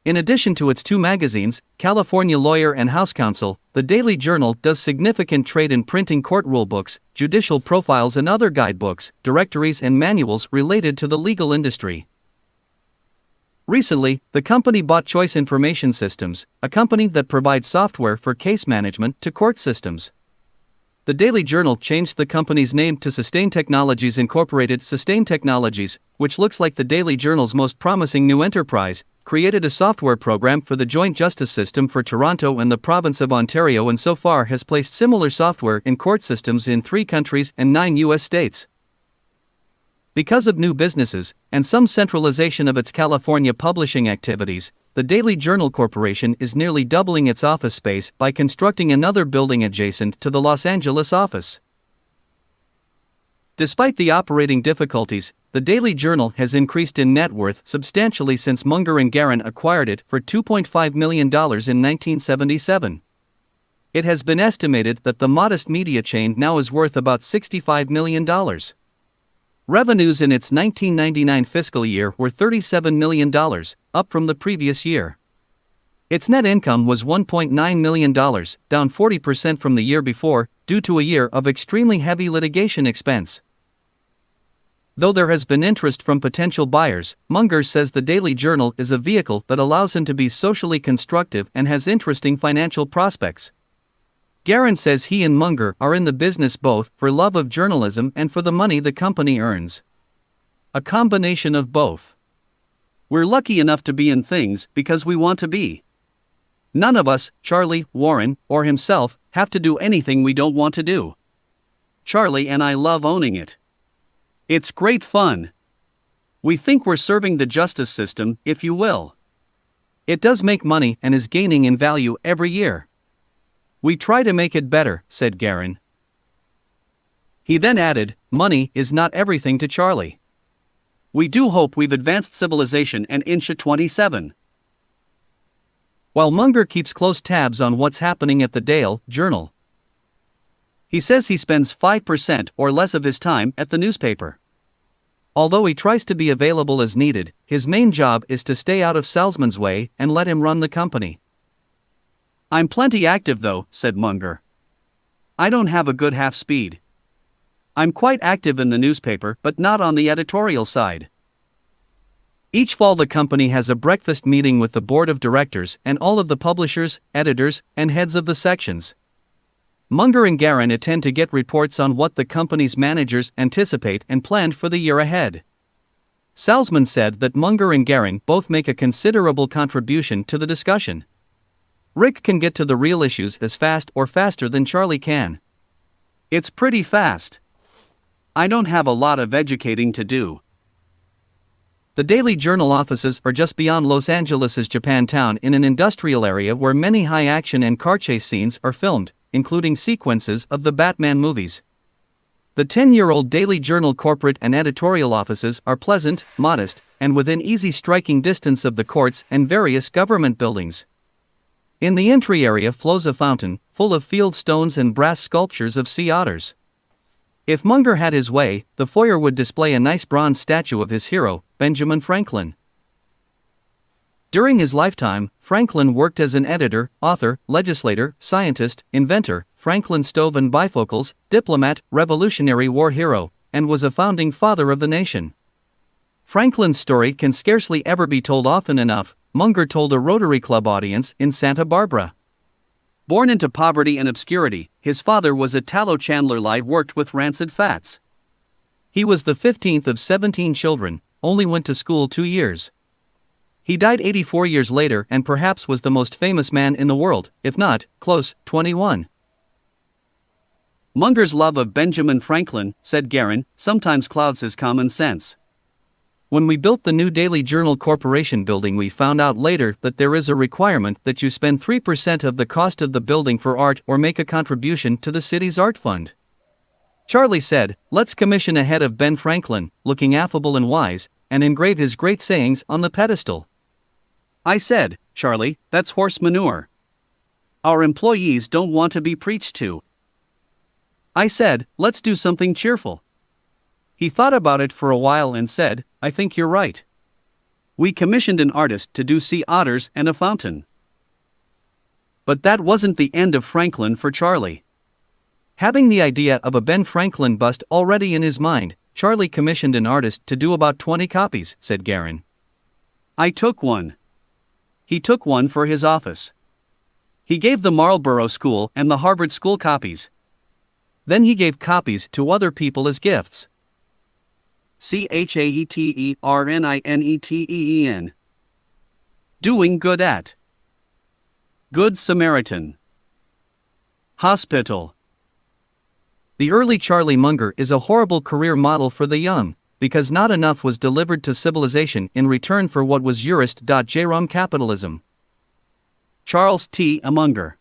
In addition to its two magazines, California Lawyer and House Counsel, the Daily Journal does significant trade in printing court rulebooks, judicial profiles and other guidebooks, directories and manuals related to the legal industry. Recently, the company bought Choice Information Systems, a company that provides software for case management to court systems. The Daily Journal changed the company's name to Sustain Technologies Incorporated. Sustain Technologies, which looks like the Daily Journal's most promising new enterprise, created a software program for the joint justice system for Toronto and the province of Ontario, and so far has placed similar software in court systems in 3 countries and 9 U.S. states. Because of new businesses, and some centralization of its California publishing activities, the Daily Journal Corporation is nearly doubling its office space by constructing another building adjacent to the Los Angeles office. Despite the operating difficulties, the Daily Journal has increased in net worth substantially since Munger and Guerin acquired it for $2.5 million in 1977. It has been estimated that the modest media chain now is worth about $65 million. Revenues in its 1999 fiscal year were $37 million, up from the previous year. Its net income was $1.9 million, down 40% from the year before, due to a year of extremely heavy litigation expense. Though there has been interest from potential buyers, Munger says the Daily Journal is a vehicle that allows him to be socially constructive and has interesting financial prospects. Guerin says he and Munger are in the business both for love of journalism and for the money the company earns. A combination of both. We're lucky enough to be in things because we want to be. None of us, Charlie, Warren, or himself, have to do anything we don't want to do. Charlie and I love owning it. It's great fun. We think we're serving the justice system, if you will. It does make money and is gaining in value every year. We try to make it better, said Guerin. He then added, money is not everything to Charlie. We do hope we've advanced civilization and Insha 27. While Munger keeps close tabs on what's happening at the Daily Journal, he says he spends 5% or less of his time at the newspaper. Although he tries to be available as needed, his main job is to stay out of Salzman's way and let him run the company. I'm plenty active though, said Munger. I don't have a good half speed.
I'm quite active in the newspaper, but not on the editorial side.
Each fall the company has a breakfast meeting with the board of directors and all of the publishers, editors, and heads of the sections. Munger and Guerin attend to get reports on what the company's managers anticipate and planned for the year ahead. Salzman said that Munger and Guerin both make a considerable contribution to the discussion. Rick can get to the real issues as fast or faster than Charlie can.
It's pretty fast. I don't have a lot of educating to do.
The Daily Journal offices are just beyond Los Angeles' Japantown in an industrial area where many high-action and car chase scenes are filmed, including sequences of the Batman movies. The 10-year-old Daily Journal corporate and editorial offices are pleasant, modest, and within easy striking distance of the courts and various government buildings. In the entry area flows a fountain, full of field stones and brass sculptures of sea otters. If Munger had his way, the foyer would display a nice bronze statue of his hero, Benjamin Franklin. During his lifetime, Franklin worked as an editor, author, legislator, scientist, inventor, Franklin stove and bifocals, diplomat, Revolutionary War hero, and was a founding father of the nation. Franklin's story can scarcely ever be told often enough, Munger told a Rotary Club audience in Santa Barbara.
Born into poverty and obscurity, his father was a tallow chandler who worked with rancid fats.
He was the 15th of 17 children, only went to school 2 years. He died 84 years later and perhaps was the most famous man in the world, if not, close, 21.
Munger's love of Benjamin Franklin, said Guerin, sometimes clouds his common sense.
When we built the new Daily Journal Corporation building, we found out later that there is a requirement that you spend 3% of the cost of the building for art or make a contribution to the city's art fund. Charlie said, let's commission a head of Ben Franklin, looking affable and wise, and engrave his great sayings on the pedestal.
I said, Charlie, that's horse manure. Our employees don't want to be preached to.
I said, let's do something cheerful. He thought about it for a while and said, I think you're right.
We commissioned an artist to do sea otters and a fountain.
But that wasn't the end of Franklin for Charlie. Having the idea of a Ben Franklin bust already in his mind, Charlie commissioned an artist to do about 20 copies, said Guerin.
I took one. He took one for his office. He gave the Marlborough School and the Harvard School copies.
Then he gave copies to other people as gifts.
CHAETERNINETEEN. Doing good at. Good Samaritan. Hospital.
The early Charlie Munger is a horrible career model for the young, because not enough was delivered to civilization in return for what was jurist.jrum capitalism.
Charles T. Munger.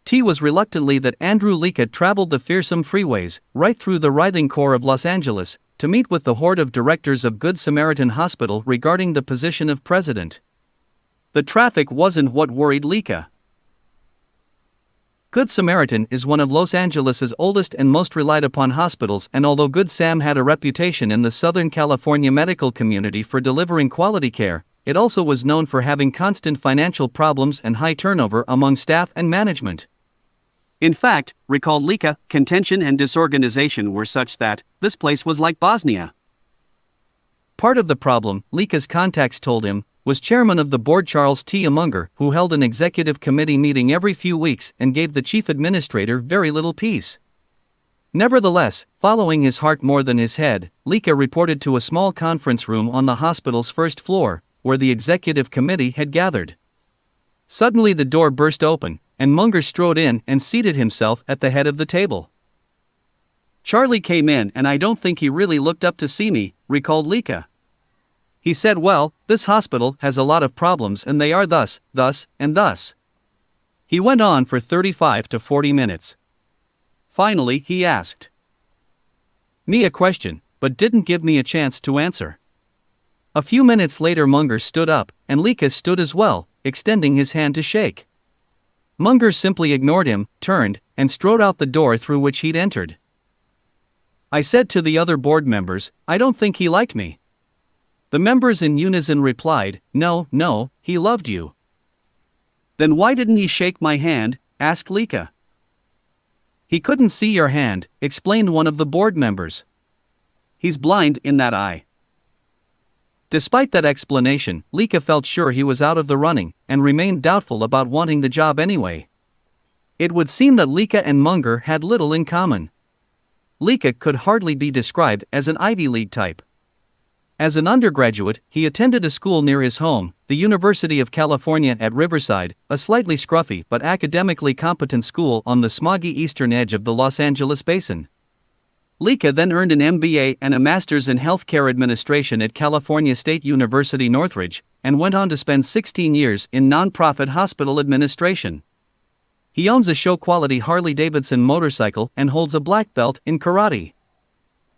T was reluctantly that Andrew Leaka traveled the fearsome freeways, right through the writhing core of Los Angeles, to meet with the horde of directors of Good Samaritan Hospital regarding the position of president.
The traffic wasn't what worried Leaka.
Good Samaritan is one of Los Angeles' oldest and most relied upon hospitals, and although Good Sam had a reputation in the Southern California medical community for delivering quality care, it also was known for having constant financial problems and high turnover among staff and management.
In fact, recalled Leaka, contention and disorganization were such that this place was like Bosnia.
Part of the problem, Leaka's contacts told him, was chairman of the board Charles T. Munger, who held an executive committee meeting every few weeks and gave the chief administrator very little peace. Nevertheless, following his heart more than his head, Leaka reported to a small conference room on the hospital's first floor, where the executive committee had gathered. Suddenly the door burst open, and Munger strode in and seated himself at the head of the table.
Charlie came in and I don't think he really looked up to see me, recalled Leaka.
He said, well, this hospital has a lot of problems and they are thus, and thus. He went on for 35 to 40 minutes.
Finally, he asked
me a question, but didn't give me a chance to answer. A few minutes later Munger stood up, and Leaka stood as well, extending his hand to shake. Munger simply ignored him, turned, and strode out the door through which he'd entered. I said to the other board members, I don't think he liked me. The members in unison replied, no, he loved you.
Then why didn't he shake my hand? Asked Leaka.
He couldn't see your hand, explained one of the board members.
He's blind in that eye.
Despite that explanation, Lika felt sure he was out of the running, and remained doubtful about wanting the job anyway. It would seem that Lika and Munger had little in common. Lika could hardly be described as an Ivy League type. As an undergraduate, he attended a school near his home, the University of California at Riverside, a slightly scruffy but academically competent school on the smoggy eastern edge of the Los Angeles basin. Lika then earned an MBA and a master's in healthcare administration at California State University Northridge, and went on to spend 16 years in nonprofit hospital administration. He owns a show-quality Harley-Davidson motorcycle and holds a black belt in karate.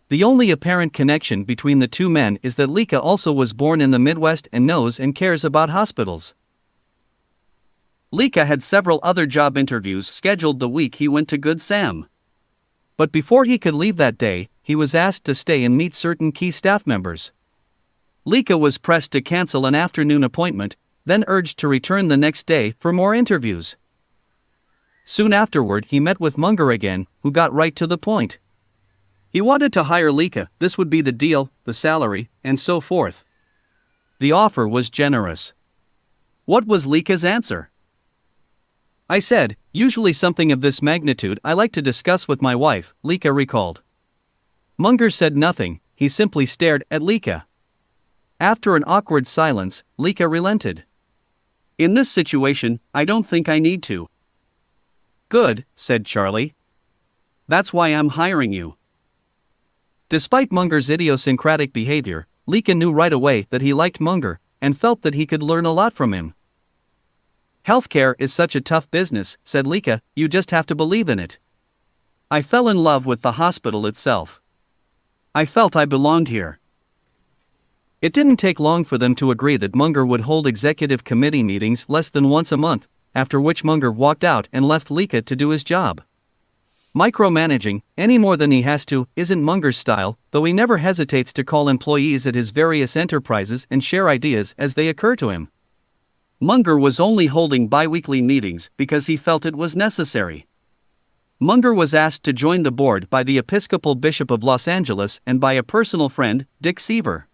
The only apparent connection between the two men is that Lika also was born in the Midwest and knows and cares about hospitals.
Lika had several other job interviews scheduled the week he went to Good Sam.
But before he could leave that day, he was asked to stay and meet certain key staff members. Lika was pressed to cancel an afternoon appointment, then urged to return the next day for more interviews. Soon afterward, he met with Munger again, who got right to the point.
He wanted to hire Lika, this would be the deal, the salary, and so forth.
The offer was generous.
What was Lika's answer?
I said, usually something of this magnitude I like to discuss with my wife, Lika recalled. Munger said nothing, he simply stared at Lika. After an awkward silence, Lika relented.
In this situation, I don't think I need to.
Good, said Charlie.
That's why I'm hiring you.
Despite Munger's idiosyncratic behavior, Lika knew right away that he liked Munger, and felt that he could learn a lot from him. Healthcare is such a tough business, said Lika, you just have to believe in it.
I fell in love with the hospital itself. I felt I belonged here.
It didn't take long for them to agree that Munger would hold executive committee meetings less than once a month, after which Munger walked out and left Lika to do his job. Micromanaging, any more than he has to, isn't Munger's style, though he never hesitates to call employees at his various enterprises and share ideas as they occur to him.
Munger was only holding bi-weekly meetings because he felt it was necessary. Munger was asked to join the board by the Episcopal Bishop of Los Angeles and by a personal friend, Dick Seaver.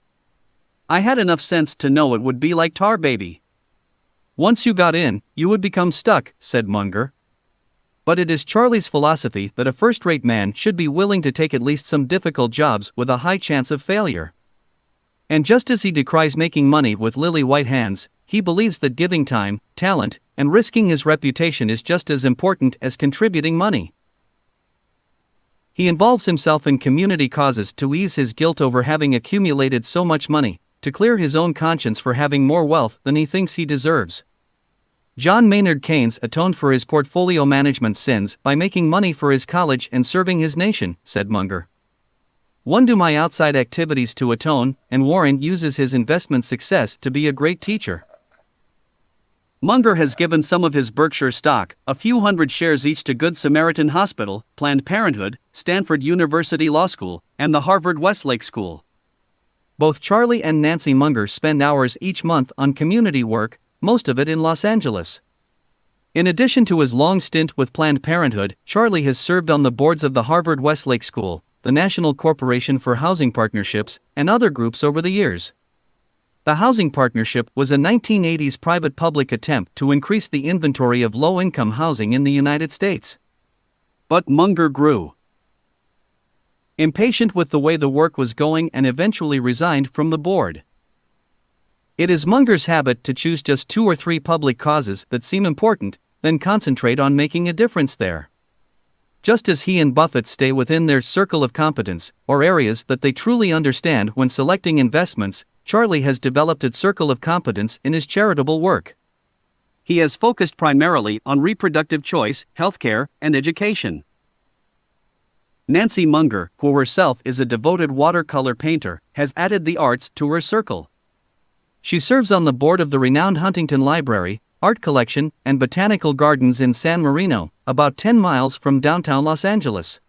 I had enough sense to know it would be like Tar Baby.
Once you got in, you would become stuck, said Munger. But it is Charlie's philosophy that a first-rate man should be willing to take at least some difficult jobs with a high chance of failure. And just as he decries making money with lily-white hands, he believes that giving time, talent, and risking his reputation is just as important as contributing money. He involves himself in community causes to ease his guilt over having accumulated so much money, to clear his own conscience for having more wealth than he thinks he deserves. John Maynard Keynes atoned for his portfolio management sins by making money for his college and serving his nation, said Munger. One do my outside activities to atone, and Warren uses his investment success to be a great teacher.
Munger has given some of his Berkshire stock, a few hundred shares each, to Good Samaritan Hospital, Planned Parenthood, Stanford University Law School, and the Harvard Westlake School.
Both Charlie and Nancy Munger spend hours each month on community work, most of it in Los Angeles. In addition to his long stint with Planned Parenthood, Charlie has served on the boards of the Harvard Westlake School, the National Corporation for Housing Partnerships, and other groups over the years. The Housing Partnership was a 1980s private-public attempt to increase the inventory of low-income housing in the United States.
But Munger grew
impatient with the way the work was going and eventually resigned from the board. It is Munger's habit to choose just 2 or 3 public causes that seem important, then concentrate on making a difference there. Just as he and Buffett stay within their circle of competence, or areas that they truly understand when selecting investments, Charlie has developed its circle of competence in his charitable work.
He has focused primarily on reproductive choice, healthcare, and education. Nancy Munger, who herself is a devoted watercolor painter, has added the arts to her circle.
She serves on the board of the renowned Huntington Library, Art Collection, and Botanical Gardens in San Marino, about 10 miles from downtown Los Angeles.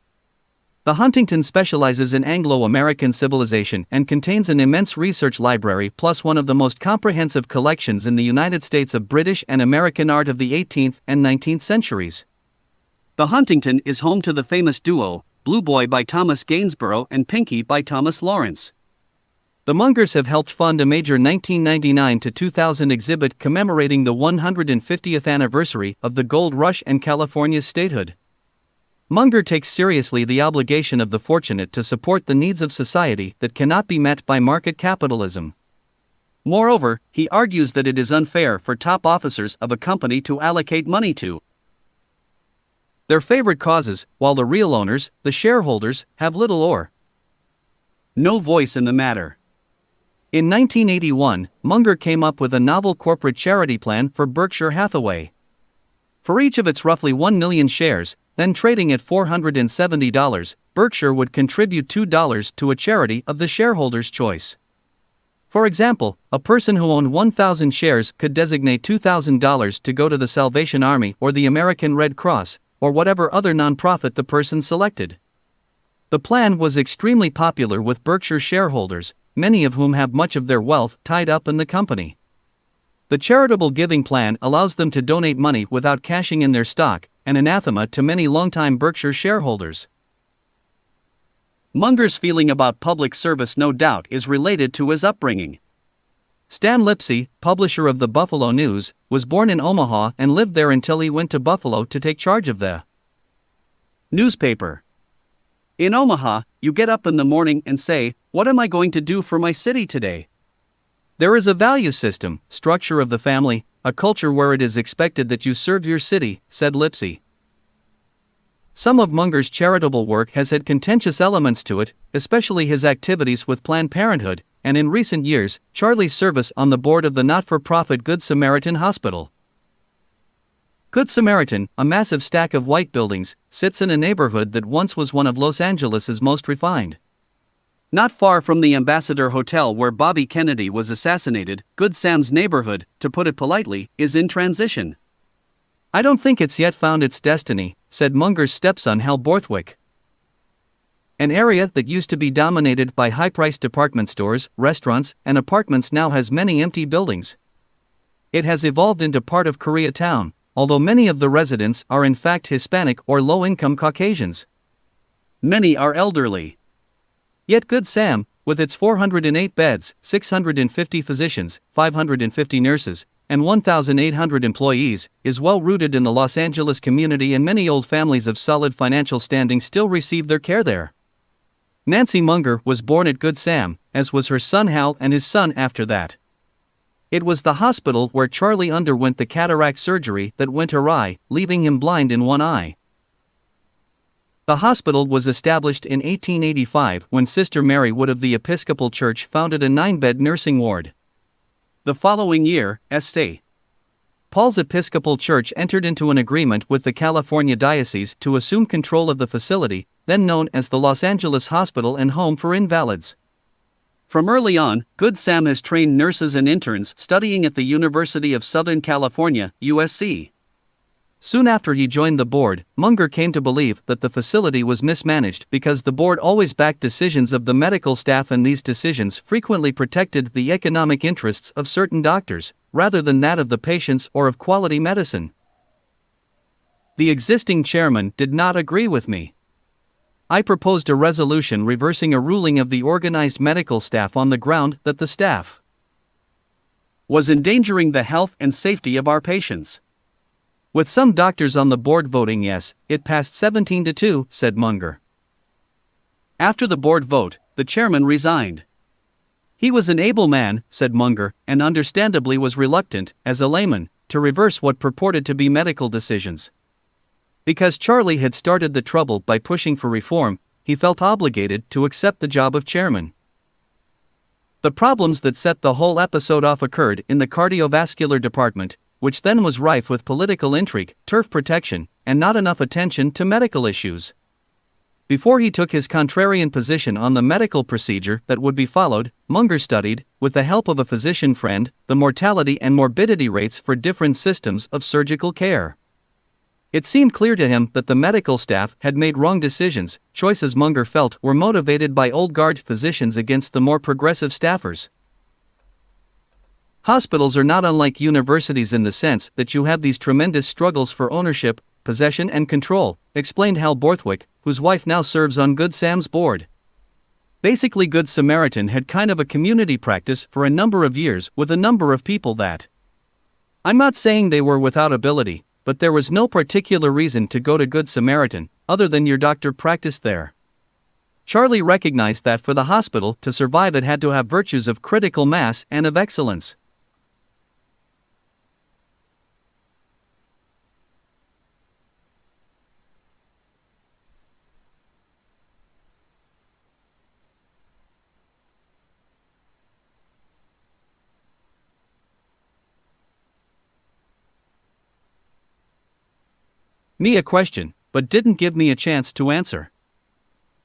The Huntington specializes in Anglo-American civilization and contains an immense research library plus one of the most comprehensive collections in the United States of British and American art of the 18th and 19th centuries.
The Huntington is home to the famous duo, Blue Boy by Thomas Gainsborough and Pinky by Thomas Lawrence.
The Mungers have helped fund a major 1999 to 2000 exhibit commemorating the 150th anniversary of the gold rush and California's statehood. Munger takes seriously the obligation of the fortunate to support the needs of society that cannot be met by market capitalism. Moreover, he argues that it is unfair for top officers of a company to allocate money to their favorite causes, while the real owners, the shareholders, have little or no voice in the matter. In 1981, Munger came up with a novel corporate charity plan for Berkshire Hathaway. For each of its roughly 1 million shares, then trading at $470, Berkshire would contribute $2 to a charity of the shareholders' choice. For example, a person who owned 1,000 shares could designate $2,000 to go to the Salvation Army or the American Red Cross, or whatever other nonprofit the person selected. The plan was extremely popular with Berkshire shareholders, many of whom have much of their wealth tied up in the company. The charitable giving plan allows them to donate money without cashing in their stock, an anathema to many longtime Berkshire shareholders. Munger's feeling about public service no doubt is related to his upbringing. Stan Lipsey, publisher of the Buffalo News, was born in Omaha and lived there until he went to Buffalo to take charge of the newspaper. In Omaha, you get up in the morning and say, "What am I going to do for my city today?" There is a value system, structure of the family, a culture where it is expected that you serve your city, said Lipsey. Some of Munger's charitable work has had contentious elements to it, especially his activities with Planned Parenthood, and in recent years, Charlie's service on the board of the not-for-profit Good Samaritan Hospital. Good Samaritan, a massive stack of white buildings, sits in a neighborhood that once was one of Los Angeles' most refined. Not far from the Ambassador Hotel where Bobby Kennedy was assassinated, Good Sam's neighborhood, to put it politely, is in transition. "I don't think it's yet found its destiny," said Munger's stepson Hal Borthwick. An area that used to be dominated by high-priced department stores, restaurants, and apartments now has many empty buildings. It has evolved into part of Koreatown, although many of the residents are in fact Hispanic or low-income Caucasians. Many are elderly. Yet Good Sam, with its 408 beds, 650 physicians, 550 nurses, and 1,800 employees, is well rooted in the Los Angeles community, and many old families of solid financial standing still receive their care there. Nancy Munger was born at Good Sam, as was her son Hal and his son after that. It was the hospital where Charlie underwent the cataract surgery that went awry, leaving him blind in one eye. The hospital was established in 1885 when Sister Mary Wood of the Episcopal Church founded a 9-bed nursing ward. The following year, St. Paul's Episcopal Church entered into an agreement with the California Diocese to assume control of the facility, then known as the Los Angeles Hospital and Home for Invalids. From early on, Good Sam has trained nurses and interns studying at the University of Southern California, USC. Soon after he joined the board, Munger came to believe that the facility was mismanaged because the board always backed decisions of the medical staff, and these decisions frequently protected the economic interests of certain doctors, rather than that of the patients or of quality medicine. The existing chairman did not agree with me. I proposed a resolution reversing a ruling of the organized medical staff on the ground that the staff was endangering the health and safety of our patients. With some doctors on the board voting yes, it passed 17-2, said Munger. After the board vote, the chairman resigned. He was an able man, said Munger, and understandably was reluctant, as a layman, to reverse what purported to be medical decisions. Because Charlie had started the trouble by pushing for reform, he felt obligated to accept the job of chairman. The problems that set the whole episode off occurred in the cardiovascular department, which then was rife with political intrigue, turf protection, and not enough attention to medical issues. Before he took his contrarian position on the medical procedure that would be followed, Munger studied, with the help of a physician friend, the mortality and morbidity rates for different systems of surgical care. It seemed clear to him that the medical staff had made wrong decisions, choices Munger felt were motivated by old guard physicians against the more progressive staffers. Hospitals are not unlike universities in the sense that you have these tremendous struggles for ownership, possession and control, explained Hal Borthwick, whose wife now serves on Good Sam's board. Basically, Good Samaritan had kind of a community practice for a number of years with a number of people that. I'm not saying they were without ability, but there was no particular reason to go to Good Samaritan, other than your doctor practiced there. Charlie recognized that for the hospital to survive it had to have virtues of critical mass and of excellence. Me a question, but didn't give me a chance to answer.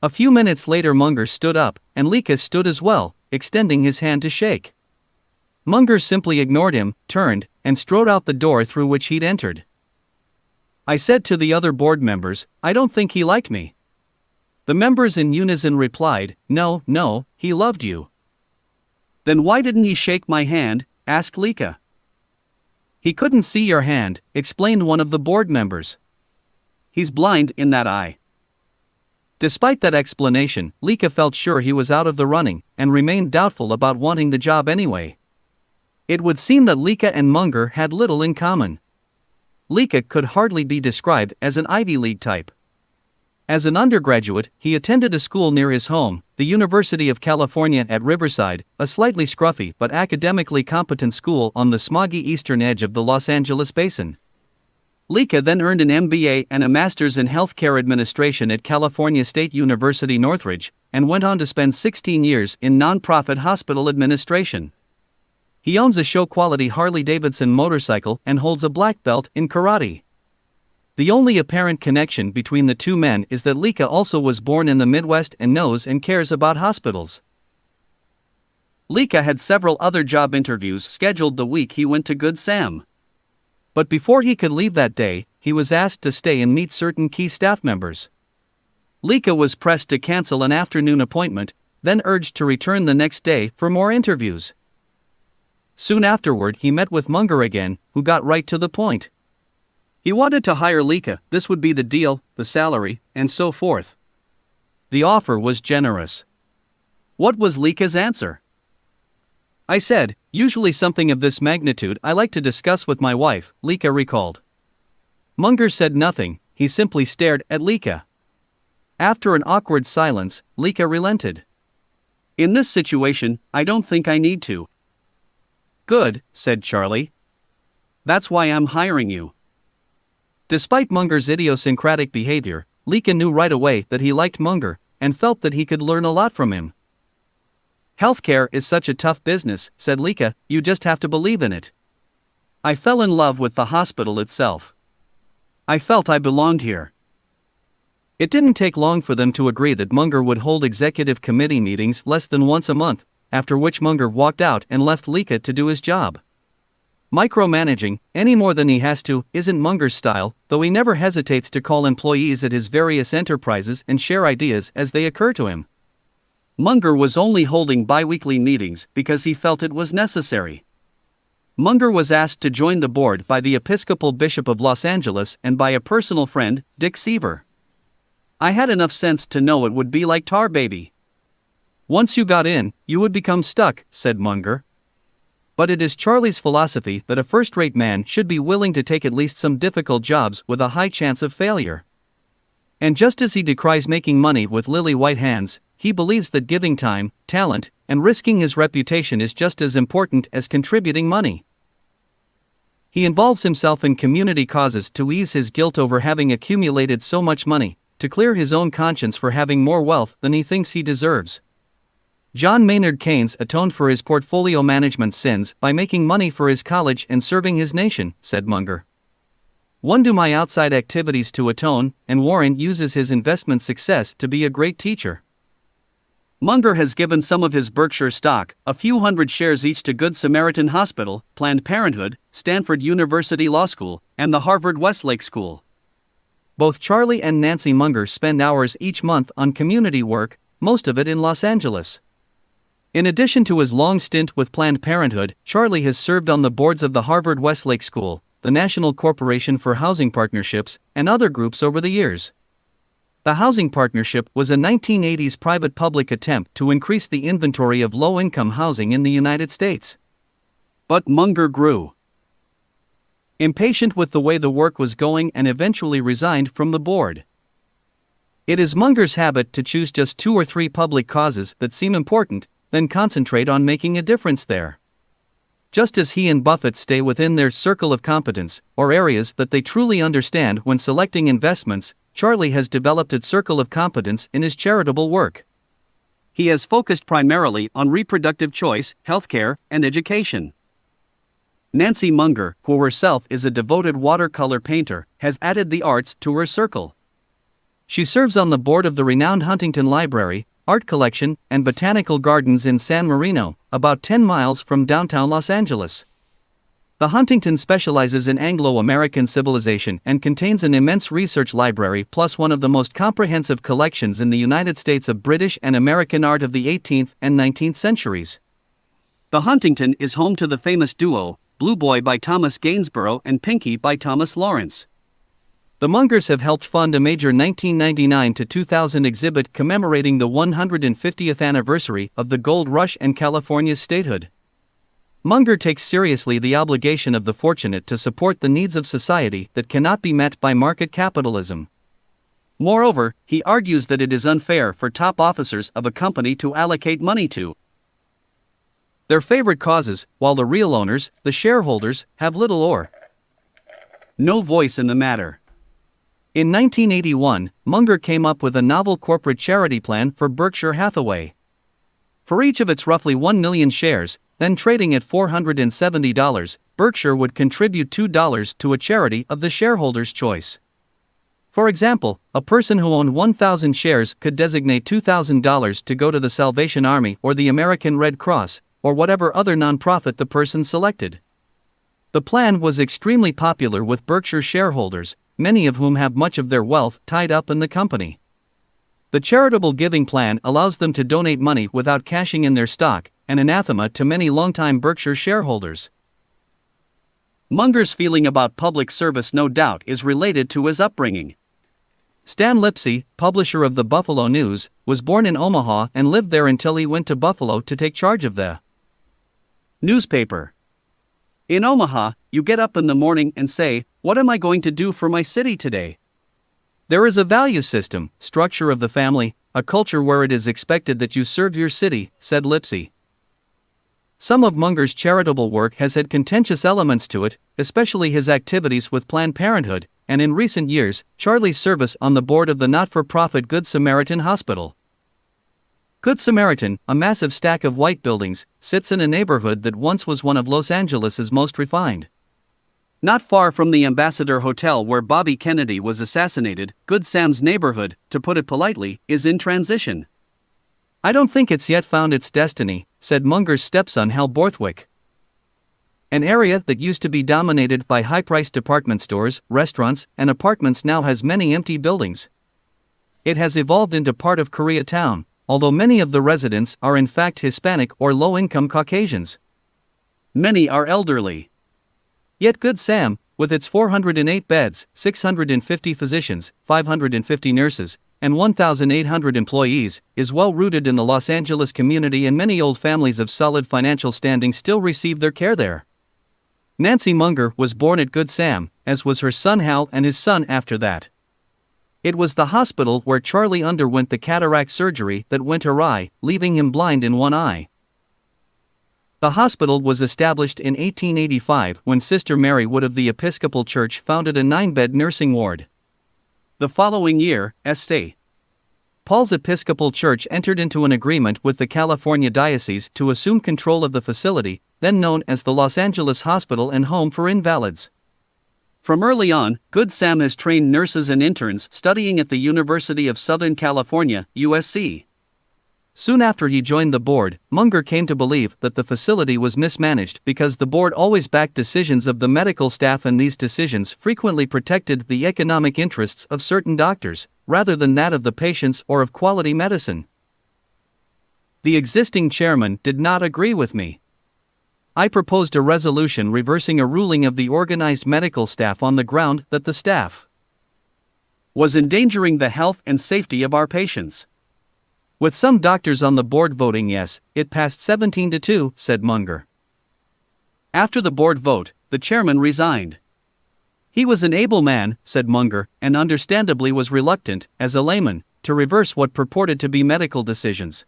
A few minutes later Munger stood up, and Lika stood as well, extending his hand to shake. Munger simply ignored him, turned, and strode out the door through which he'd entered. I said to the other board members, I don't think he liked me. The members in unison replied, No, he loved you. Then why didn't he shake my hand? Asked Lika. He couldn't see your hand, explained one of the board members. He's blind in that eye. Despite that explanation, Lika felt sure he was out of the running, and remained doubtful about wanting the job anyway. It would seem that Lika and Munger had little in common. Lika could hardly be described as an Ivy League type. As an undergraduate, he attended a school near his home, the University of California at Riverside, a slightly scruffy but academically competent school on the smoggy eastern edge of the Los Angeles basin. Lika then earned an MBA and a master's in healthcare administration at California State University Northridge, and went on to spend 16 years in nonprofit hospital administration. He owns a show-quality Harley-Davidson motorcycle and holds a black belt in karate. The only apparent connection between the two men is that Lika also was born in the Midwest and knows and cares about hospitals. Lika had several other job interviews scheduled the week he went to Good Sam. But before he could leave that day, he was asked to stay and meet certain key staff members. Lika was pressed to cancel an afternoon appointment, then urged to return the next day for more interviews. Soon afterward he met with Munger again, who got right to the point. He wanted to hire Lika, this would be the deal, the salary, and so forth. The offer was generous. What was Lika's answer? I said, usually something of this magnitude I like to discuss with my wife, Lika recalled. Munger said nothing, he simply stared at Lika. After an awkward silence, Lika relented. In this situation, I don't think I need to. Good, said Charlie. That's why I'm hiring you. Despite Munger's idiosyncratic behavior, Lika knew right away that he liked Munger, and felt that he could learn a lot from him. Healthcare is such a tough business, said Lika, you just have to believe in it. I fell in love with the hospital itself. I felt I belonged here. It didn't take long for them to agree that Munger would hold executive committee meetings less than once a month, after which Munger walked out and left Lika to do his job. Micromanaging, any more than he has to, isn't Munger's style, though he never hesitates to call employees at his various enterprises and share ideas as they occur to him. Munger was only holding bi-weekly meetings because he felt it was necessary. Munger was asked to join the board by the Episcopal Bishop of Los Angeles and by a personal friend, Dick Seaver. I had enough sense to know it would be like Tar Baby. Once you got in, you would become stuck, said Munger. But it is Charlie's philosophy that a first-rate man should be willing to take at least some difficult jobs with a high chance of failure. And just as he decries making money with lily-white hands, he believes that giving time, talent, and risking his reputation is just as important as contributing money. He involves himself in community causes to ease his guilt over having accumulated so much money, to clear his own conscience for having more wealth than he thinks he deserves. John Maynard Keynes atoned for his portfolio management sins by making money for his college and serving his nation, said Munger. One do my outside activities to atone, and Warren uses his investment success to be a great teacher. Munger has given some of his Berkshire stock, a few hundred shares each, to Good Samaritan Hospital, Planned Parenthood, Stanford University Law School, and the Harvard Westlake School. Both Charlie and Nancy Munger spend hours each month on community work, most of it in Los Angeles. In addition to his long stint with Planned Parenthood, Charlie has served on the boards of the Harvard Westlake School, the National Corporation for Housing Partnerships, and other groups over the years. The Housing Partnership was a 1980s private-public attempt to increase the inventory of low-income housing in the United States.
But Munger grew
impatient with the way the work was going and eventually resigned from the board. It is Munger's habit to choose just 2 or 3 public causes that seem important, then concentrate on making a difference there. Just as he and Buffett stay within their circle of competence, or areas that they truly understand when selecting investments, Charlie has developed a circle of competence in his charitable work.
He has focused primarily on reproductive choice, healthcare, and education. Nancy Munger, who herself is a devoted watercolor painter, has added the arts to her circle. She serves on the board of the renowned Huntington Library, Art Collection, and Botanical Gardens in San Marino, about 10 miles from downtown Los Angeles. The Huntington specializes in Anglo-American civilization and contains an immense research library plus one of the most comprehensive collections in the United States of British and American art of the 18th and 19th centuries. The Huntington is home to the famous duo, Blue Boy by Thomas Gainsborough and Pinky by Thomas Lawrence.
The Mungers have helped fund a major 1999 to 2000 exhibit commemorating the 150th anniversary of the gold rush and California's statehood. Munger takes seriously the obligation of the fortunate to support the needs of society that cannot be met by market capitalism. Moreover, he argues that it is unfair for top officers of a company to allocate money to their favorite causes, while the real owners, the shareholders, have little or no voice in the matter. In 1981, Munger came up with a novel corporate charity plan for Berkshire Hathaway. For each of its roughly 1 million shares, then trading at $470, Berkshire would contribute $2 to a charity of the shareholder's choice. For example, a person who owned 1,000 shares could designate $2,000 to go to the Salvation Army or the American Red Cross, or whatever other nonprofit the person selected. The plan was extremely popular with Berkshire shareholders, many of whom have much of their wealth tied up in the company. The charitable giving plan allows them to donate money without cashing in their stock, an anathema to many longtime Berkshire shareholders.
Munger's feeling about public service no doubt is related to his upbringing.
Stan Lipsey, publisher of the Buffalo News, was born in Omaha and lived there until he went to Buffalo to take charge of the newspaper.
In Omaha, you get up in the morning and say, "What am I going to do for my city today?"
There is a value system, structure of the family, a culture where it is expected that you serve your city, said Lipsey. Some of Munger's charitable work has had contentious elements to it, especially his activities with Planned Parenthood, and in recent years, Charlie's service on the board of the not-for-profit Good Samaritan Hospital. Good Samaritan, a massive stack of white buildings, sits in a neighborhood that once was one of Los Angeles' most refined.
Not far from the Ambassador Hotel where Bobby Kennedy was assassinated, Good Sam's neighborhood, to put it politely, is in transition.
I don't think it's yet found its destiny, said Munger's stepson Hal Borthwick. An area that used to be dominated by high-priced department stores, restaurants, and apartments now has many empty buildings. It has evolved into part of Koreatown, although many of the residents are in fact Hispanic or low-income Caucasians.
Many are elderly.
Yet Good Sam, with its 408 beds, 650 physicians, 550 nurses, and 1,800 employees, is well rooted in the Los Angeles community, and many old families of solid financial standing still receive their care there. Nancy Munger was born at Good Sam, as was her son Hal and his son after that. It was the hospital where Charlie underwent the cataract surgery that went awry, leaving him blind in one eye. The hospital was established in 1885 when Sister Mary Wood of the Episcopal Church founded a 9-bed nursing ward.
The following year, St.
Paul's Episcopal Church entered into an agreement with the California Diocese to assume control of the facility, then known as the Los Angeles Hospital and Home for Invalids.
From early on, Good Sam has trained nurses and interns studying at the University of Southern California, USC.
Soon after he joined the board, Munger came to believe that the facility was mismanaged because the board always backed decisions of the medical staff, and these decisions frequently protected the economic interests of certain doctors, rather than that of the patients or of quality medicine. The existing chairman did not agree with me. I proposed a resolution reversing a ruling of the organized medical staff on the ground that the staff
was endangering the health and safety of our patients.
With some doctors on the board voting yes, it passed 17-2, said Munger.
After the board vote, the chairman resigned.
He was an able man, said Munger, and understandably was reluctant, as a layman, to reverse what purported to be medical decisions.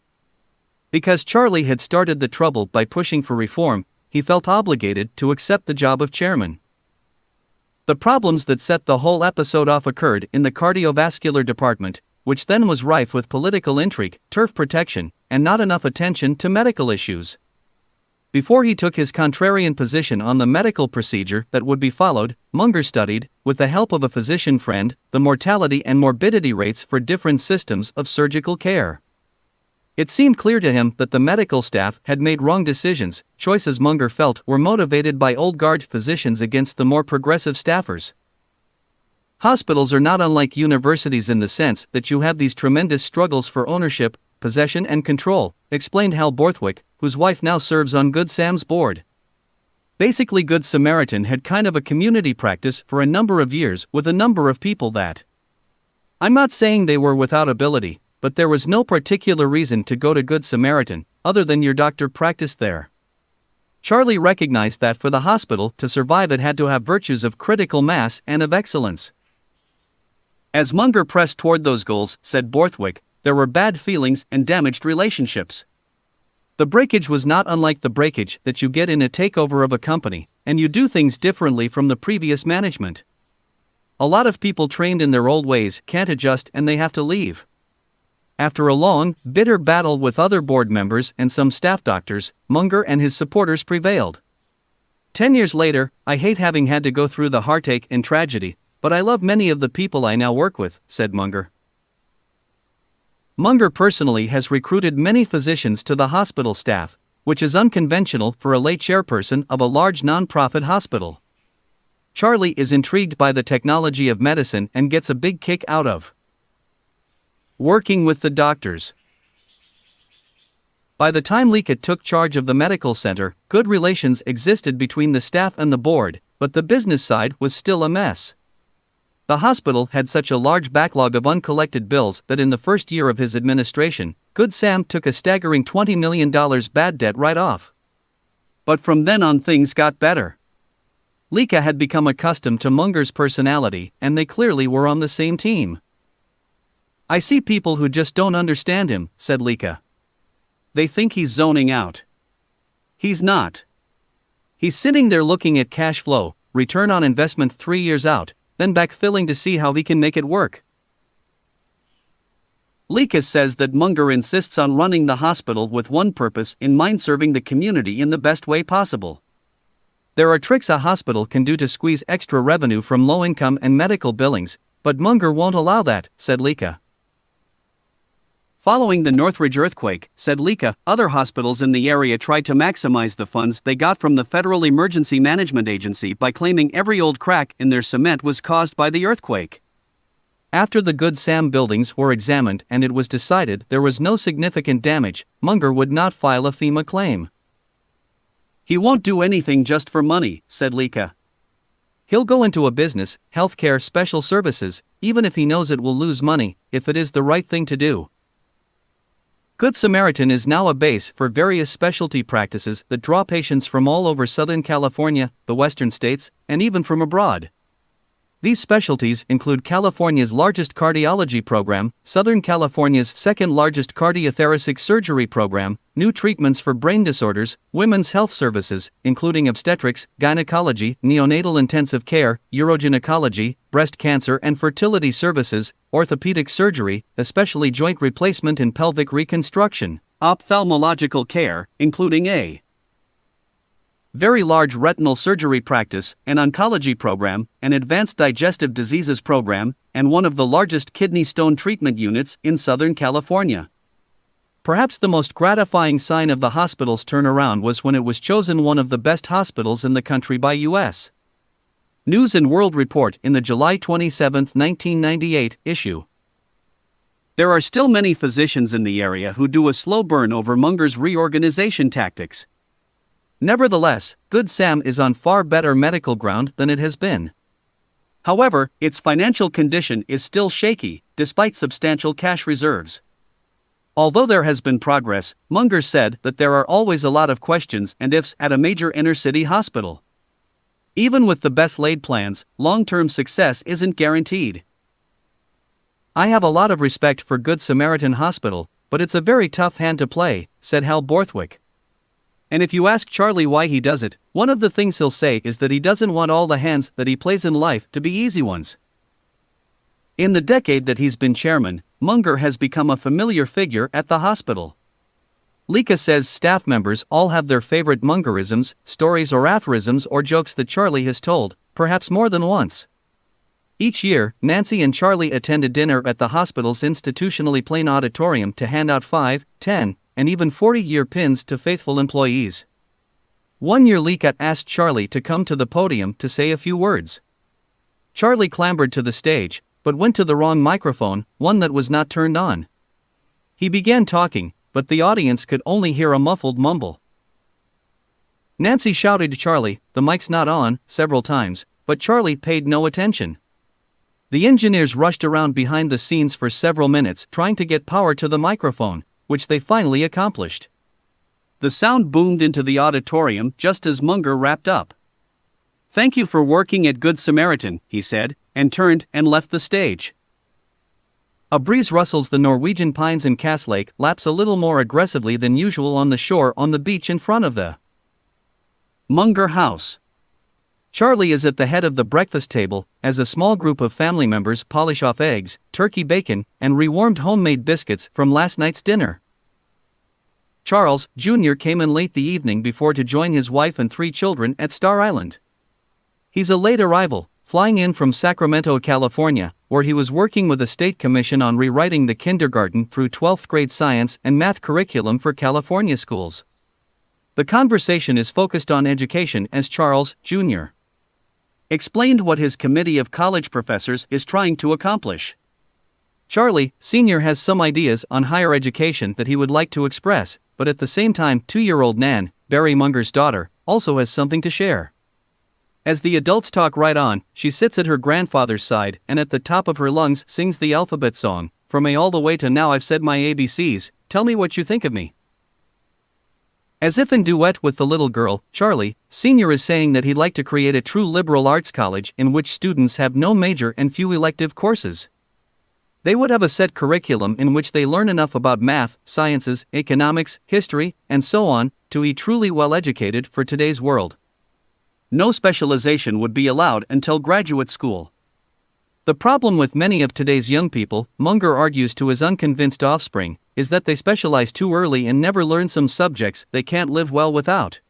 Because Charlie had started the trouble by pushing for reform, he felt obligated to accept the job of chairman. The problems that set the whole episode off occurred in the cardiovascular department, which then was rife with political intrigue, turf protection, and not enough attention to medical issues. Before he took his contrarian position on the medical procedure that would be followed, Munger studied, with the help of a physician friend, the mortality and morbidity rates for different systems of surgical care. It seemed clear to him that the medical staff had made wrong decisions, choices Munger felt were motivated by old guard physicians against the more progressive staffers. Hospitals are not unlike universities in the sense that you have these tremendous struggles for ownership, possession and control, explained Hal Borthwick, whose wife now serves on Good Sam's board. Basically, Good Samaritan had kind of a community practice for a number of years with a number of people that, I'm not saying they were without ability, but there was no particular reason to go to Good Samaritan, other than your doctor practiced there. Charlie recognized that for the hospital to survive it had to have virtues of critical mass and of excellence. As Munger pressed toward those goals, said Borthwick, there were bad feelings and damaged relationships. The breakage was not unlike the breakage that you get in a takeover of a company, and you do things differently from the previous management. A lot of people trained in their old ways can't adjust and they have to leave. After a long, bitter battle with other board members and some staff doctors, Munger and his supporters prevailed. 10 years later, I hate having had to go through the heartache and tragedy, but I love many of the people I now work with, said Munger. Munger personally has recruited many physicians to the hospital staff, which is unconventional for a lay chairperson of a large non-profit hospital. Charlie is intrigued by the technology of medicine and gets a big kick out of working with the doctors. By the time Leakett took charge of the medical center, good relations existed between the staff and the board, but the business side was still a mess. The hospital had such a large backlog of uncollected bills that in the first year of his administration, Good Sam took a staggering $20 million bad debt write-off. But from then on things got better. Leakett had become accustomed to Munger's personality, and they clearly were on the same team. I see people who just don't understand him, said Leakett. They think he's zoning out. He's not. He's sitting there looking at cash flow, return on investment 3 years out, then backfilling to see how he can make it work. Leakett says that Munger insists on running the hospital with one purpose in mind: serving the community in the best way possible. There are tricks a hospital can do to squeeze extra revenue from low-income and medical billings, but Munger won't allow that, said Leakett. Following the Northridge earthquake, said Leakett, other hospitals in the area tried to maximize the funds they got from the Federal Emergency Management Agency by claiming every old crack in their cement was caused by the earthquake. After the Good Sam buildings were examined and it was decided there was no significant damage, Munger would not file a FEMA claim. He won't do anything just for money, said Leakett. He'll go into a business, healthcare special services, even if he knows it will lose money, if it is the right thing to do. Good Samaritan is now a base for various specialty practices that draw patients from all over Southern California, the western states, and even from abroad. These specialties include California's largest cardiology program, Southern California's second largest cardiothoracic surgery program, new treatments for brain disorders, women's health services, including obstetrics, gynecology, neonatal intensive care, urogynecology, breast cancer and fertility services, orthopedic surgery, especially joint replacement and pelvic reconstruction, ophthalmological care, including a very large retinal surgery practice, an oncology program, an advanced digestive diseases program, and one of the largest kidney stone treatment units in Southern California. Perhaps the most gratifying sign of the hospital's turnaround was when it was chosen one of the best hospitals in the country by U.S. News and World Report in the July 27, 1998 issue. There are still many physicians in the area who do a slow burn over Munger's reorganization tactics. Nevertheless, Good Sam is on far better medical ground than it has been.
However, its financial condition is still shaky, despite substantial cash reserves. Although there has been progress, Munger said that there are always a lot of questions and ifs at a major inner-city hospital. Even with the best-laid plans, long-term success isn't guaranteed.
I have a lot of respect for Good Samaritan Hospital, but it's a very tough hand to play, said Hal Borthwick. And if you ask Charlie why he does it, one of the things he'll say is that he doesn't want all the hands that he plays in life to be easy ones. In the decade that he's been chairman, Munger has become a familiar figure at the hospital. Lika says staff members all have their favorite Mungerisms, stories or aphorisms or jokes that Charlie has told, perhaps more than once. Each year, Nancy and Charlie attend a dinner at the hospital's institutionally plain auditorium to hand out 5, 10, and even 40-year pins to faithful employees. One year Lika asked Charlie to come to the podium to say a few words. Charlie clambered to the stage, but went to the wrong microphone, one that was not turned on. He began talking, but the audience could only hear a muffled mumble. Nancy shouted to Charlie, "The mic's not on," several times, but Charlie paid no attention. The engineers rushed around behind the scenes for several minutes trying to get power to the microphone, which they finally accomplished. The sound boomed into the auditorium just as Munger wrapped up. "Thank you for working at Good Samaritan," he said, and turned and left the stage. A breeze rustles the Norwegian pines and Cass Lake laps a little more aggressively than usual on the shore on the beach in front of the Munger house. Charlie is at the head of the breakfast table, as a small group of family members polish off eggs, turkey bacon, and rewarmed homemade biscuits from last night's dinner. Charles, Jr. came in late the evening before to join his wife and 3 children at Star Island. He's a late arrival, flying in from Sacramento, California, where he was working with a state commission on rewriting the kindergarten through 12th grade science and math curriculum for California schools. The conversation is focused on education as Charles, Jr. explained what his committee of college professors is trying to accomplish. Charlie, Sr. has some ideas on higher education that he would like to express, but at the same time 2-year-old Nan, Barry Munger's daughter, also has something to share. As the adults talk right on, she sits at her grandfather's side and at the top of her lungs sings the alphabet song, from A all the way to Now I've said my ABCs, tell me what you think of me. As if in duet with the little girl, Charlie, Sr. is saying that he'd like to create a true liberal arts college in which students have no major and few elective courses. They would have a set curriculum in which they learn enough about math, sciences, economics, history, and so on, to be truly well educated for today's world. No specialization would be allowed until graduate school. The problem with many of today's young people, Munger argues to his unconvinced offspring, is that they specialize too early and never learn some subjects they can't live well without.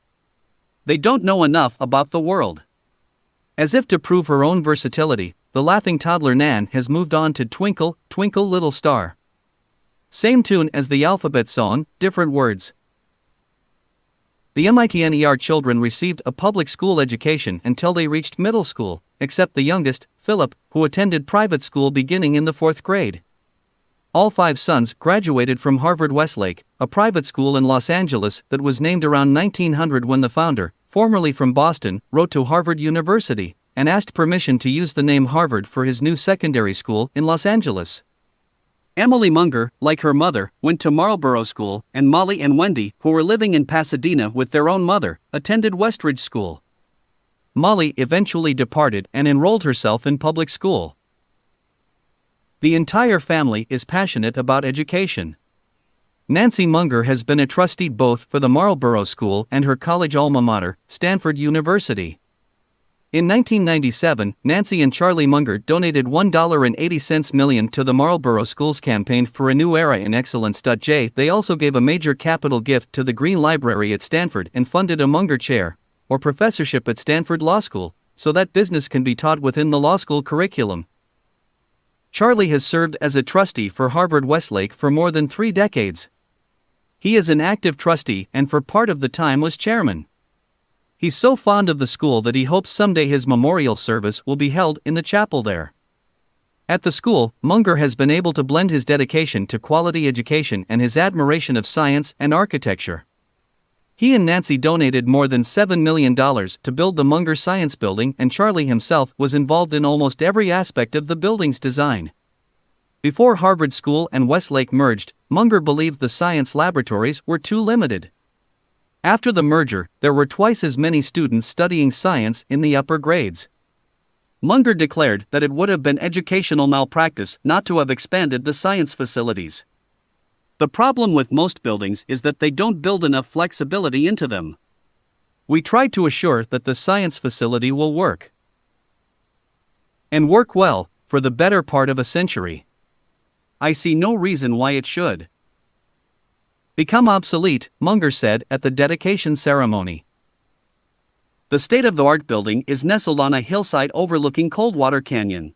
They don't know enough about the world. As if to prove her own versatility, the laughing toddler Nan has moved on to Twinkle, Twinkle Little Star. Same tune as the alphabet song, different words. The MITNER children received a public school education until they reached middle school, except the youngest, Philip, who attended private school beginning in the 4th grade. All 5 sons graduated from Harvard Westlake, a private school in Los Angeles that was named around 1900 when the founder, formerly from Boston, wrote to Harvard University and asked permission to use the name Harvard for his new secondary school in Los Angeles. Emily Munger, like her mother, went to Marlborough School, and Molly and Wendy, who were living in Pasadena with their own mother, attended Westridge School. Molly eventually departed and enrolled herself in public school. The entire family is passionate about education. Nancy Munger has been a trustee both for the Marlborough School and her college alma mater, Stanford University. In 1997, Nancy and Charlie Munger donated $1.80 million to the Marlborough School's campaign for a new era in excellence. They also gave a major capital gift to the Green Library at Stanford and funded a Munger Chair, or professorship at Stanford Law School, so that business can be taught within the law school curriculum. Charlie has served as a trustee for Harvard Westlake for more than 3 decades. He is an active trustee and for part of the time was chairman. He's so fond of the school that he hopes someday his memorial service will be held in the chapel there. At the school, Munger has been able to blend his dedication to quality education and his admiration of science and architecture. He and Nancy donated more than $7 million to build the Munger Science Building, and Charlie himself was involved in almost every aspect of the building's design. Before Harvard School and Westlake merged, Munger believed the science laboratories were too limited. After the merger, there were twice as many students studying science in the upper grades. Munger declared that it would have been educational malpractice not to have expanded the science facilities. The problem with most buildings is that they don't build enough flexibility into them. We tried to assure that the science facility will work, and work well, for the better part of a century. I see no reason why it should become obsolete, Munger said at the dedication ceremony. The state-of-the-art building is nestled on a hillside overlooking Coldwater Canyon.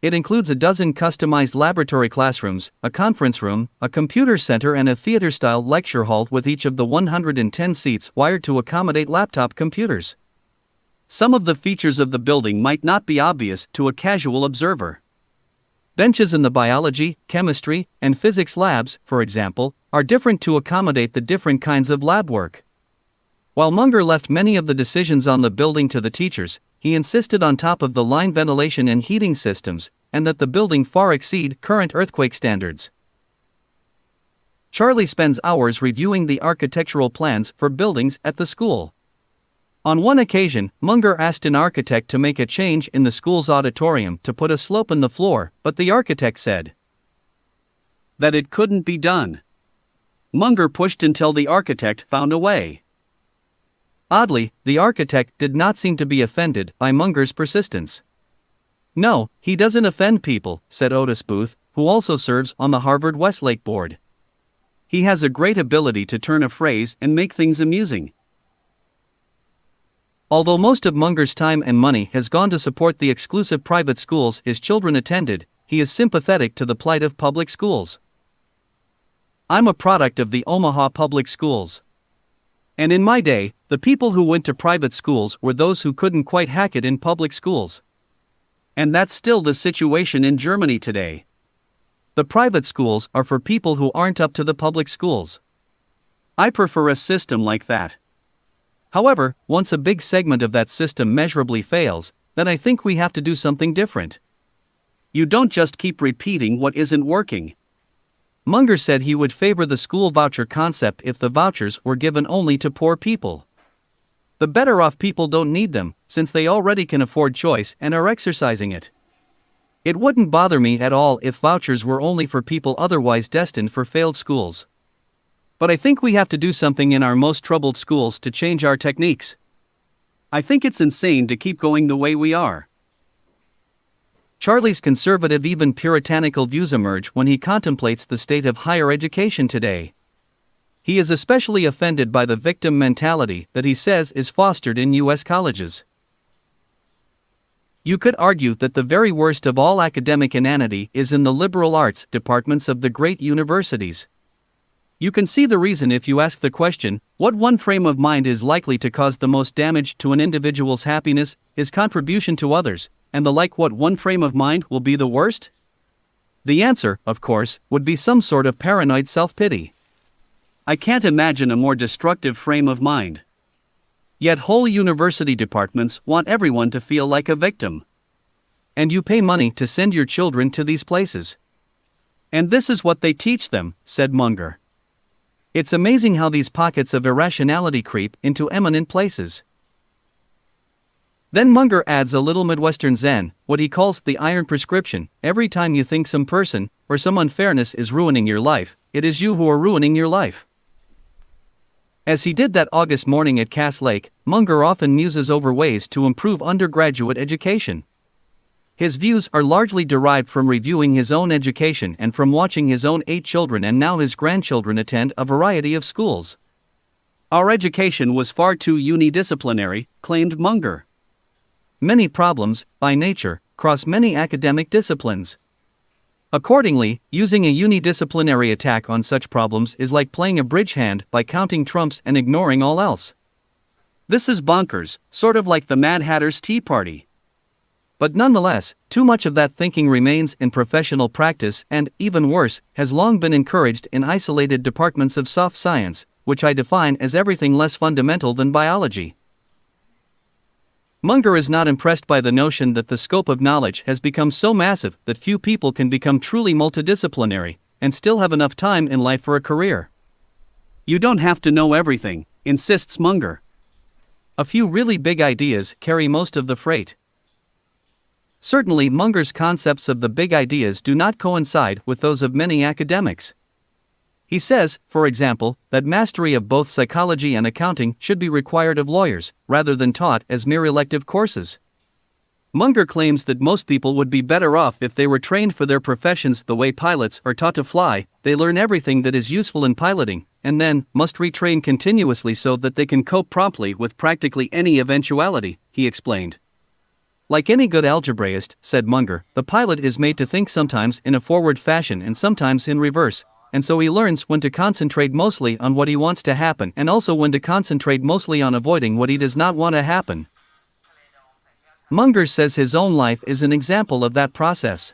It includes a dozen customized laboratory classrooms, a conference room, a computer center, and a theater-style lecture hall with each of the 110 seats wired to accommodate laptop computers. Some of the features of the building might not be obvious to a casual observer. Benches in the biology, chemistry, and physics labs, for example, are different to accommodate the different kinds of lab work. While Munger left many of the decisions on the building to the teachers, he insisted on top-of-the-line ventilation and heating systems, and that the building far exceed current earthquake standards. Charlie spends hours reviewing the architectural plans for buildings at the school. On one occasion, Munger asked an architect to make a change in the school's auditorium to put a slope in the floor, but the architect said that it couldn't be done. Munger pushed until the architect found a way. Oddly, the architect did not seem to be offended by Munger's persistence. "No, he doesn't offend people," said Otis Booth, who also serves on the Harvard Westlake board. "He has a great ability to turn a phrase and make things amusing." Although most of Munger's time and money has gone to support the exclusive private schools his children attended, he is sympathetic to the plight of public schools. "I'm a product of the Omaha public schools. And in my day, the people who went to private schools were those who couldn't quite hack it in public schools. And that's still the situation in Germany today. The private schools are for people who aren't up to the public schools. I prefer a system like that. However, once a big segment of that system measurably fails, then I think we have to do something different. You don't just keep repeating what isn't working." Munger said he would favor the school voucher concept if the vouchers were given only to poor people. "The better off people don't need them, since they already can afford choice and are exercising it. It wouldn't bother me at all if vouchers were only for people otherwise destined for failed schools. But I think we have to do something in our most troubled schools to change our techniques. I think it's insane to keep going the way we are." Charlie's conservative, even puritanical views emerge when he contemplates the state of higher education today. He is especially offended by the victim mentality that he says is fostered in U.S. colleges. "You could argue that the very worst of all academic inanity is in the liberal arts departments of the great universities. You can see the reason if you ask the question, what one frame of mind is likely to cause the most damage to an individual's happiness, his contribution to others, and the like, what one frame of mind will be the worst? The answer, of course, would be some sort of paranoid self-pity. I can't imagine a more destructive frame of mind. Yet whole university departments want everyone to feel like a victim. And you pay money to send your children to these places. And this is what they teach them," said Munger. "It's amazing how these pockets of irrationality creep into eminent places." Then Munger adds a little Midwestern zen, what he calls the iron prescription: every time you think some person, or some unfairness is ruining your life, it is you who are ruining your life. As he did that August morning at Cass Lake, Munger often muses over ways to improve undergraduate education. His views are largely derived from reviewing his own education and from watching his own 8 children and now his grandchildren attend a variety of schools. "Our education was far too unidisciplinary," claimed Munger. "Many problems, by nature, cross many academic disciplines. Accordingly, using a unidisciplinary attack on such problems is like playing a bridge hand by counting trumps and ignoring all else. This is bonkers, sort of like the Mad Hatter's Tea Party. But nonetheless, too much of that thinking remains in professional practice and, even worse, has long been encouraged in isolated departments of soft science, which I define as everything less fundamental than biology. Munger is not impressed by the notion that the scope of knowledge has become so massive that few people can become truly multidisciplinary and still have enough time in life for a career.
You don't have to know everything, insists Munger.
A few really big ideas carry most of the freight. Certainly, Munger's concepts of the big ideas do not coincide with those of many academics. He says, for example, that mastery of both psychology and accounting should be required of lawyers, rather than taught as mere elective courses. Munger claims that most people would be better off if they were trained for their professions the way pilots are taught to fly. They learn everything that is useful in piloting, and then must retrain continuously so that they can cope promptly with practically any eventuality, he explained. Like any good algebraist, said Munger, the pilot is made to think sometimes in a forward fashion and sometimes in reverse, and so he learns when to concentrate mostly on what he wants to happen and also when to concentrate mostly on avoiding what he does not want to happen. Munger says his own life is an example of that process.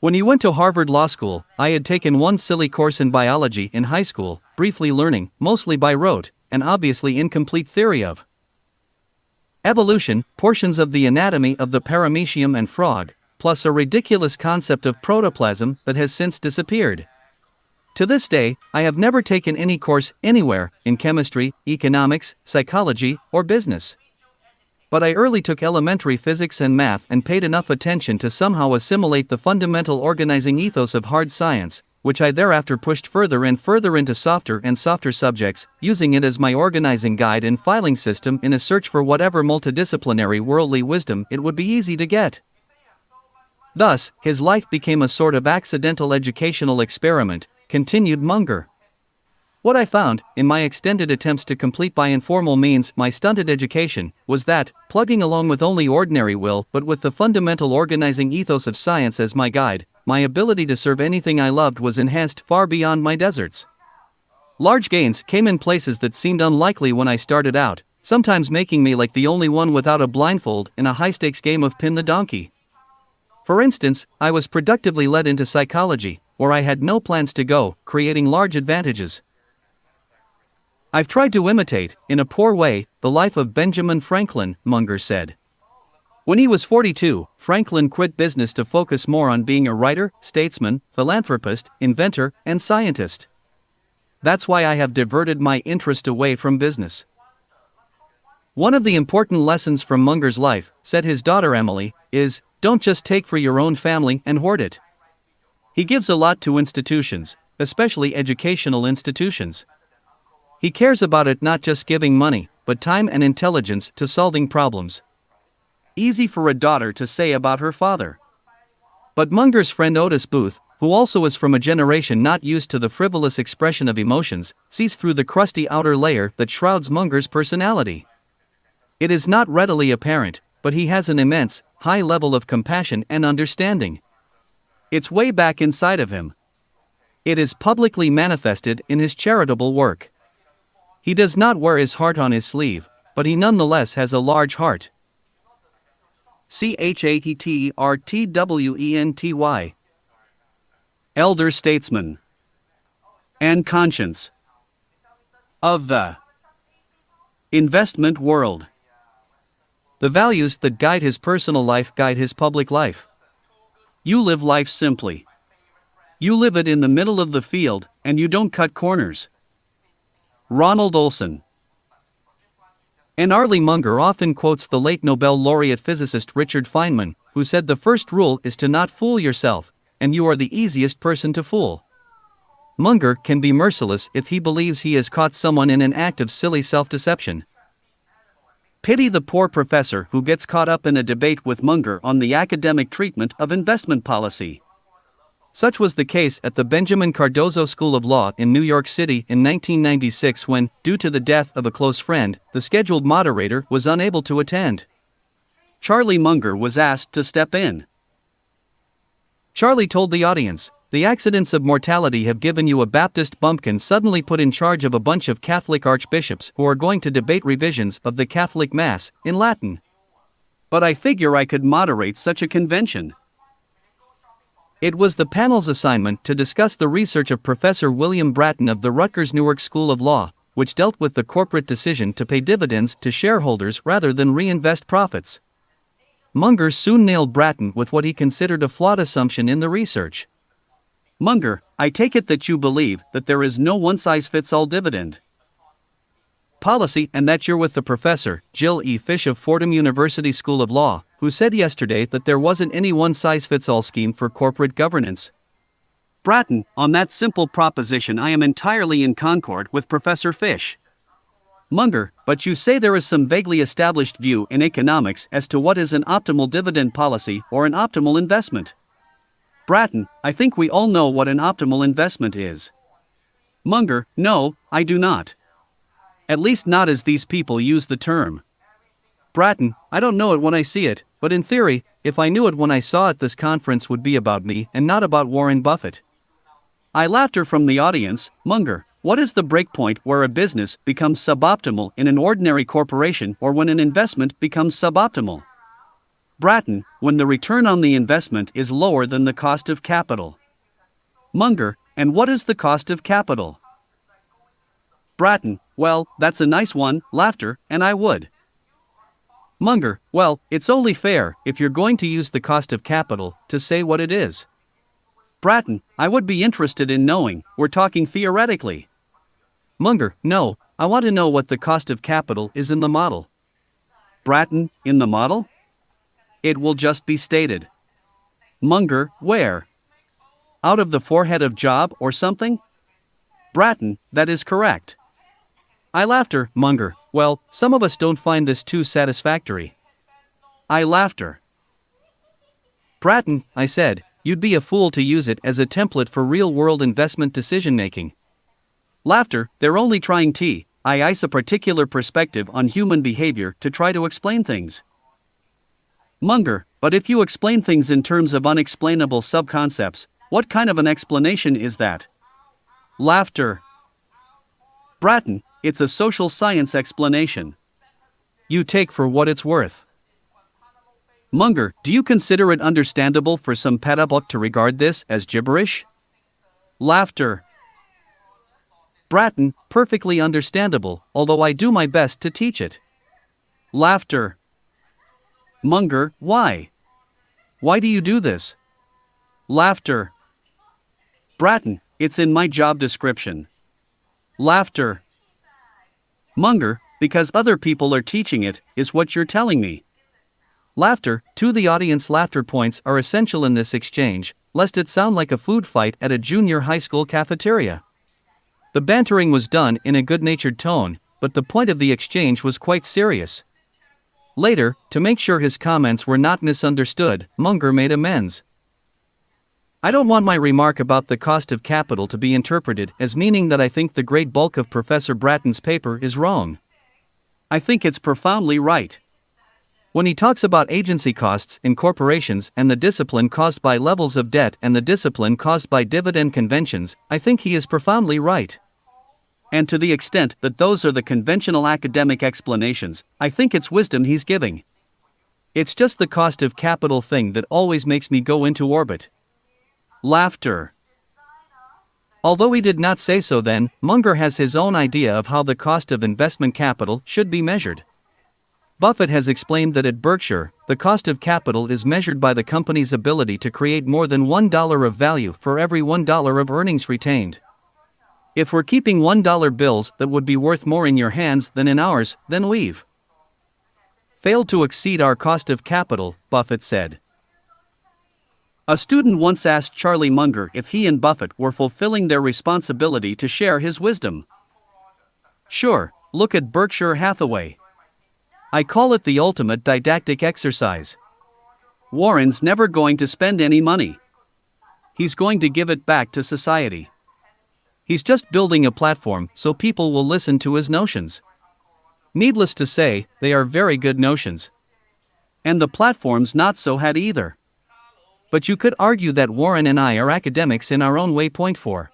When he went to Harvard Law School, I had taken one silly course in biology in high school, briefly learning, mostly by rote, an obviously incomplete theory of evolution, portions of the anatomy of the paramecium and frog, plus a ridiculous concept of protoplasm that has since disappeared. To this day, I have never taken any course anywhere in chemistry, economics, psychology, or business. But I early took elementary physics and math and paid enough attention to somehow assimilate the fundamental organizing ethos of hard science, which I thereafter pushed further and further into softer and softer subjects, using it as my organizing guide and filing system in a search for whatever multidisciplinary worldly wisdom it would be easy to get. Thus, his life became a sort of accidental educational experiment, continued Munger. What I found, in my extended attempts to complete by informal means my stunted education, was that, plugging along with only ordinary will but with the fundamental organizing ethos of science as my guide, my ability to serve anything I loved was enhanced far beyond my deserts. Large gains came in places that seemed unlikely when I started out, sometimes making me like the only one without a blindfold in a high-stakes game of pin the donkey. For instance, I was productively led into psychology, where I had no plans to go, creating large advantages. I've tried to imitate, in a poor way, the life of Benjamin Franklin, Munger said. When he was 42, Franklin quit business to focus more on being a writer, statesman, philanthropist, inventor, and scientist. That's why I have diverted my interest away from business. One of the important lessons from Munger's life, said his daughter Emily, is, don't just take for your own family and hoard it. He gives a lot to institutions, especially educational institutions. He cares about it not just giving money, but time and intelligence to solving problems. Easy for a daughter to say about her father. But Munger's friend Otis Booth, who also is from a generation not used to the frivolous expression of emotions, sees through the crusty outer layer that shrouds Munger's personality. It is not readily apparent, but he has an immense, high level of compassion and understanding. It's way back inside of him. It is publicly manifested in his charitable work. He does not wear his heart on his sleeve, but he nonetheless has a large heart. CHATTERTWENTY. Elder statesman and conscience of the investment world. The values that guide his personal life guide his public life. You live life simply. You live it in the middle of the field, and you don't cut corners. Ronald Olson. And Arlie Munger often quotes the late Nobel laureate physicist Richard Feynman, who said the first rule is to not fool yourself, and you are the easiest person to fool. Munger can be merciless if he believes he has caught someone in an act of silly self-deception. Pity the poor professor who gets caught up in a debate with Munger on the academic treatment of investment policy. Such was the case at the Benjamin Cardozo School of Law in New York City in 1996 when, due to the death of a close friend, the scheduled moderator was unable to attend. Charlie Munger was asked to step in. Charlie told the audience, "The accidents of mortality have given you a Baptist bumpkin suddenly put in charge of a bunch of Catholic archbishops who are going to debate revisions of the Catholic Mass in Latin. But I figure I could moderate such a convention." It was the panel's assignment to discuss the research of Professor William Bratton of the Rutgers Newark School of Law, which dealt with the corporate decision to pay dividends to shareholders rather than reinvest profits. Munger soon nailed Bratton with what he considered a flawed assumption in the research.
Munger, I take it that you believe that there is no one-size-fits-all dividend
policy, and that you're with the professor, Jill E. Fish of Fordham University School of Law, who said yesterday that there wasn't any one-size-fits-all scheme for corporate governance.
Bratton, on that simple proposition I am entirely in concord with Professor Fish.
Munger, but you say there is some vaguely established view in economics as to what is an optimal dividend policy or an optimal investment.
Bratton, I think we all know what an optimal investment is.
Munger, no, I do not. At least not as these people use the term. Bratton, I don't know it when I see it, but in theory, if I knew it when I saw it, this conference would be about me and not about Warren Buffett.
I laughter from the audience. Munger, what is the breakpoint where a business becomes suboptimal in an ordinary corporation or when an investment becomes suboptimal?
Bratton, when the return on the investment is lower than the cost of capital.
Munger, and what is the cost of capital?
Bratton, well, that's a nice one, laughter, and I would. Munger, well, it's only fair, if you're going to use the cost of capital, to say what it is.
Bratton, I would be interested in knowing, we're talking theoretically.
Munger, no, I want to know what the cost of capital is in the model.
Bratton, in the model?
It will just be stated.
Munger, where?
Out of the forehead of job or something?
Bratton, that is correct.
I laughter. Munger, well, some of us don't find this too satisfactory.
I laughter.
Bratton, I said, you'd be a fool to use it as a template for real-world investment decision-making.
Laughter, they're only trying to ice a particular perspective on human behavior to try to explain things.
Munger, but if you explain things in terms of unexplainable subconcepts, what kind of an explanation is that?
Laughter.
Bratton, it's a social science explanation. You take for what it's worth.
Munger, do you consider it understandable for some pedabot to regard this as gibberish?
Laughter. Bratton, perfectly understandable, although I do my best to teach it.
Laughter.
Munger, why? Why do you do this?
Laughter.
Bratton, it's in my job description.
Laughter.
Munger, because other people are teaching it, is what you're telling me. Laughter, to the audience. Laughter points are essential in this exchange, lest it sound like a food fight at a junior high school cafeteria. The bantering was done in a good-natured tone, but the point of the exchange was quite serious. Later, to make sure his comments were not misunderstood, Munger made amends. I don't want my remark about the cost of capital to be interpreted as meaning that I think the great bulk of Professor Bratton's paper is wrong. I think it's profoundly right. When he talks about agency costs in corporations and the discipline caused by levels of debt and the discipline caused by dividend conventions, I think he is profoundly right. And to the extent that those are the conventional academic explanations, I think it's wisdom he's giving. It's just the cost of capital thing that always makes me go into orbit.
Laughter.
Although he did not say so then, Munger has his own idea of how the cost of investment capital should be measured. Buffett has explained that at Berkshire, the cost of capital is measured by the company's ability to create more than $1 of value for every $1 of earnings retained. If we're keeping $1 bills that would be worth more in your hands than in ours, then we've failed to exceed our cost of capital, Buffett said.
A student once asked Charlie Munger if he and Buffett were fulfilling their responsibility to share his wisdom.
Sure, look at Berkshire Hathaway. I call it the ultimate didactic exercise.
Warren's never going to spend any money.
He's going to give it back to society. He's just building a platform so people will listen to his notions. Needless to say, they are very good notions.
And the platform's not so had either.
But you could argue that Warren and I are academics in our own way. Point 4.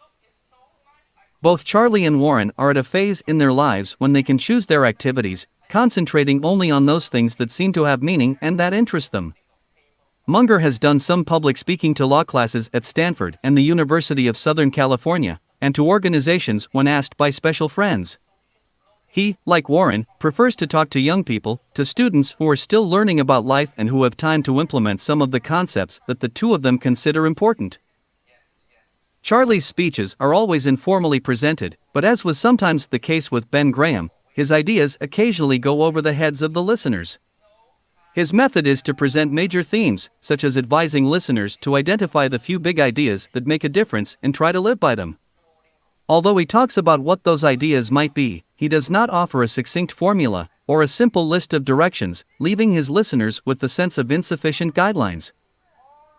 Both Charlie and Warren are at a phase in their lives when they can choose their activities, concentrating only on those things that seem to have meaning and that interest them. Munger has done some public speaking to law classes at Stanford and the University of Southern California, and to organizations when asked by special friends. He, like Warren, prefers to talk to young people, to students who are still learning about life and who have time to implement some of the concepts that the two of them consider important. Charlie's speeches are always informally presented, but as was sometimes the case with Ben Graham, his ideas occasionally go over the heads of the listeners. His method is to present major themes, such as advising listeners to identify the few big ideas that make a difference and try to live by them. Although he talks about what those ideas might be, he does not offer a succinct formula or a simple list of directions, leaving his listeners with the sense of insufficient guidelines.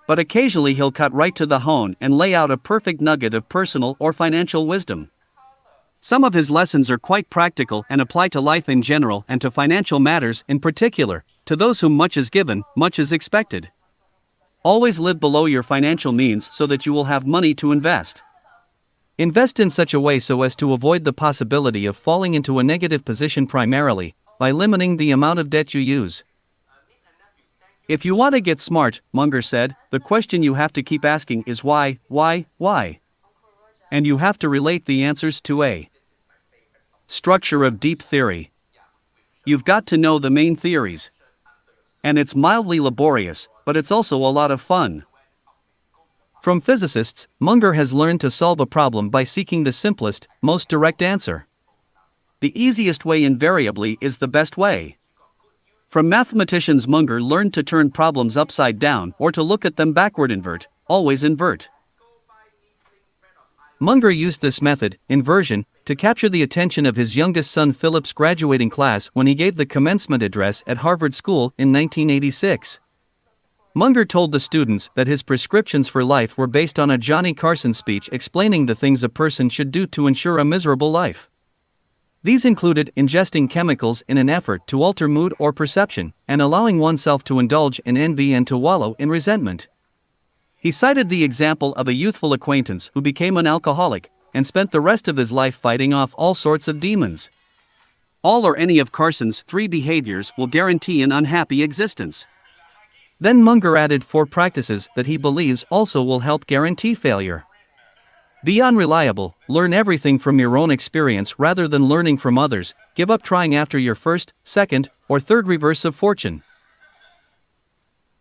But occasionally he'll cut right to the bone and lay out a perfect nugget of personal or financial wisdom. Some of his lessons are quite practical and apply to life in general and to financial matters in particular. To those whom much is given, much is expected. Always live below your financial means so that you will have money to invest. Invest in such a way so as to avoid the possibility of falling into a negative position, primarily by limiting the amount of debt you use. If you want to get smart, Munger said, the question you have to keep asking is why? And you have to relate the answers to a structure of deep theory. You've got to know the main theories. And it's mildly laborious, but it's also a lot of fun. From physicists, Munger has learned to solve a problem by seeking the simplest, most direct answer. The easiest way invariably is the best way. From mathematicians, Munger learned to turn problems upside down or to look at them backward. Always invert. Munger used this method, inversion, to capture the attention of his youngest son Philip's graduating class when he gave the commencement address at Harvard School in 1986. Munger told the students that his prescriptions for life were based on a Johnny Carson speech explaining the things a person should do to ensure a miserable life. These included ingesting chemicals in an effort to alter mood or perception, and allowing oneself to indulge in envy and to wallow in resentment. He cited the example of a youthful acquaintance who became an alcoholic and spent the rest of his life fighting off all sorts of demons. All or any of Carson's 3 behaviors will guarantee an unhappy existence. Then Munger added 4 practices that he believes also will help guarantee failure. Be unreliable, learn everything from your own experience rather than learning from others, give up trying after your first, second, or third reverse of fortune.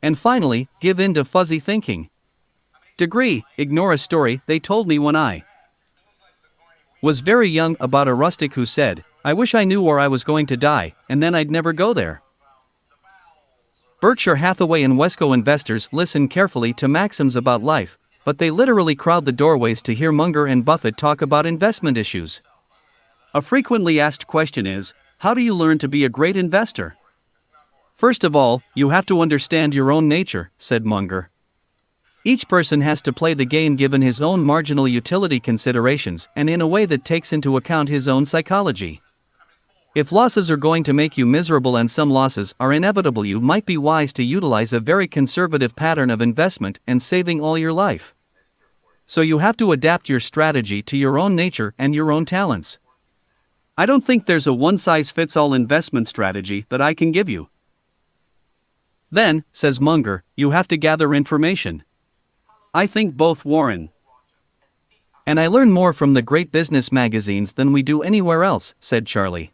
And finally, give in to fuzzy thinking. Degree, ignore a story they told me when I was very young about a rustic who said, I wish I knew where I was going to die, and then I'd never go there. Berkshire Hathaway and Wesco investors listen carefully to maxims about life, but they literally crowd the doorways to hear Munger and Buffett talk about investment issues. A frequently asked question is, how do you learn to be a great investor? First of all, you have to understand your own nature, said Munger. Each person has to play the game given his own marginal utility considerations and in a way that takes into account his own psychology. If losses are going to make you miserable and some losses are inevitable, you might be wise to utilize a very conservative pattern of investment and saving all your life. So you have to adapt your strategy to your own nature and your own talents. I don't think there's a one-size-fits-all investment strategy that I can give you. Then, says Munger, you have to gather information. I think both, Warren. And I learn more from the great business magazines than we do anywhere else, said Charlie.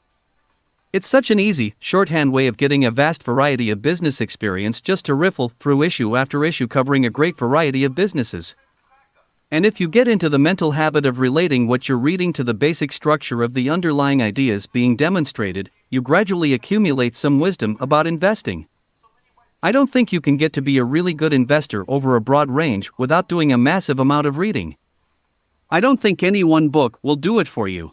It's such an easy, shorthand way of getting a vast variety of business experience just to riffle through issue after issue covering a great variety of businesses. And if you get into the mental habit of relating what you're reading to the basic structure of the underlying ideas being demonstrated, you gradually accumulate some wisdom about investing. I don't think you can get to be a really good investor over a broad range without doing a massive amount of reading. I don't think any one book will do it for you.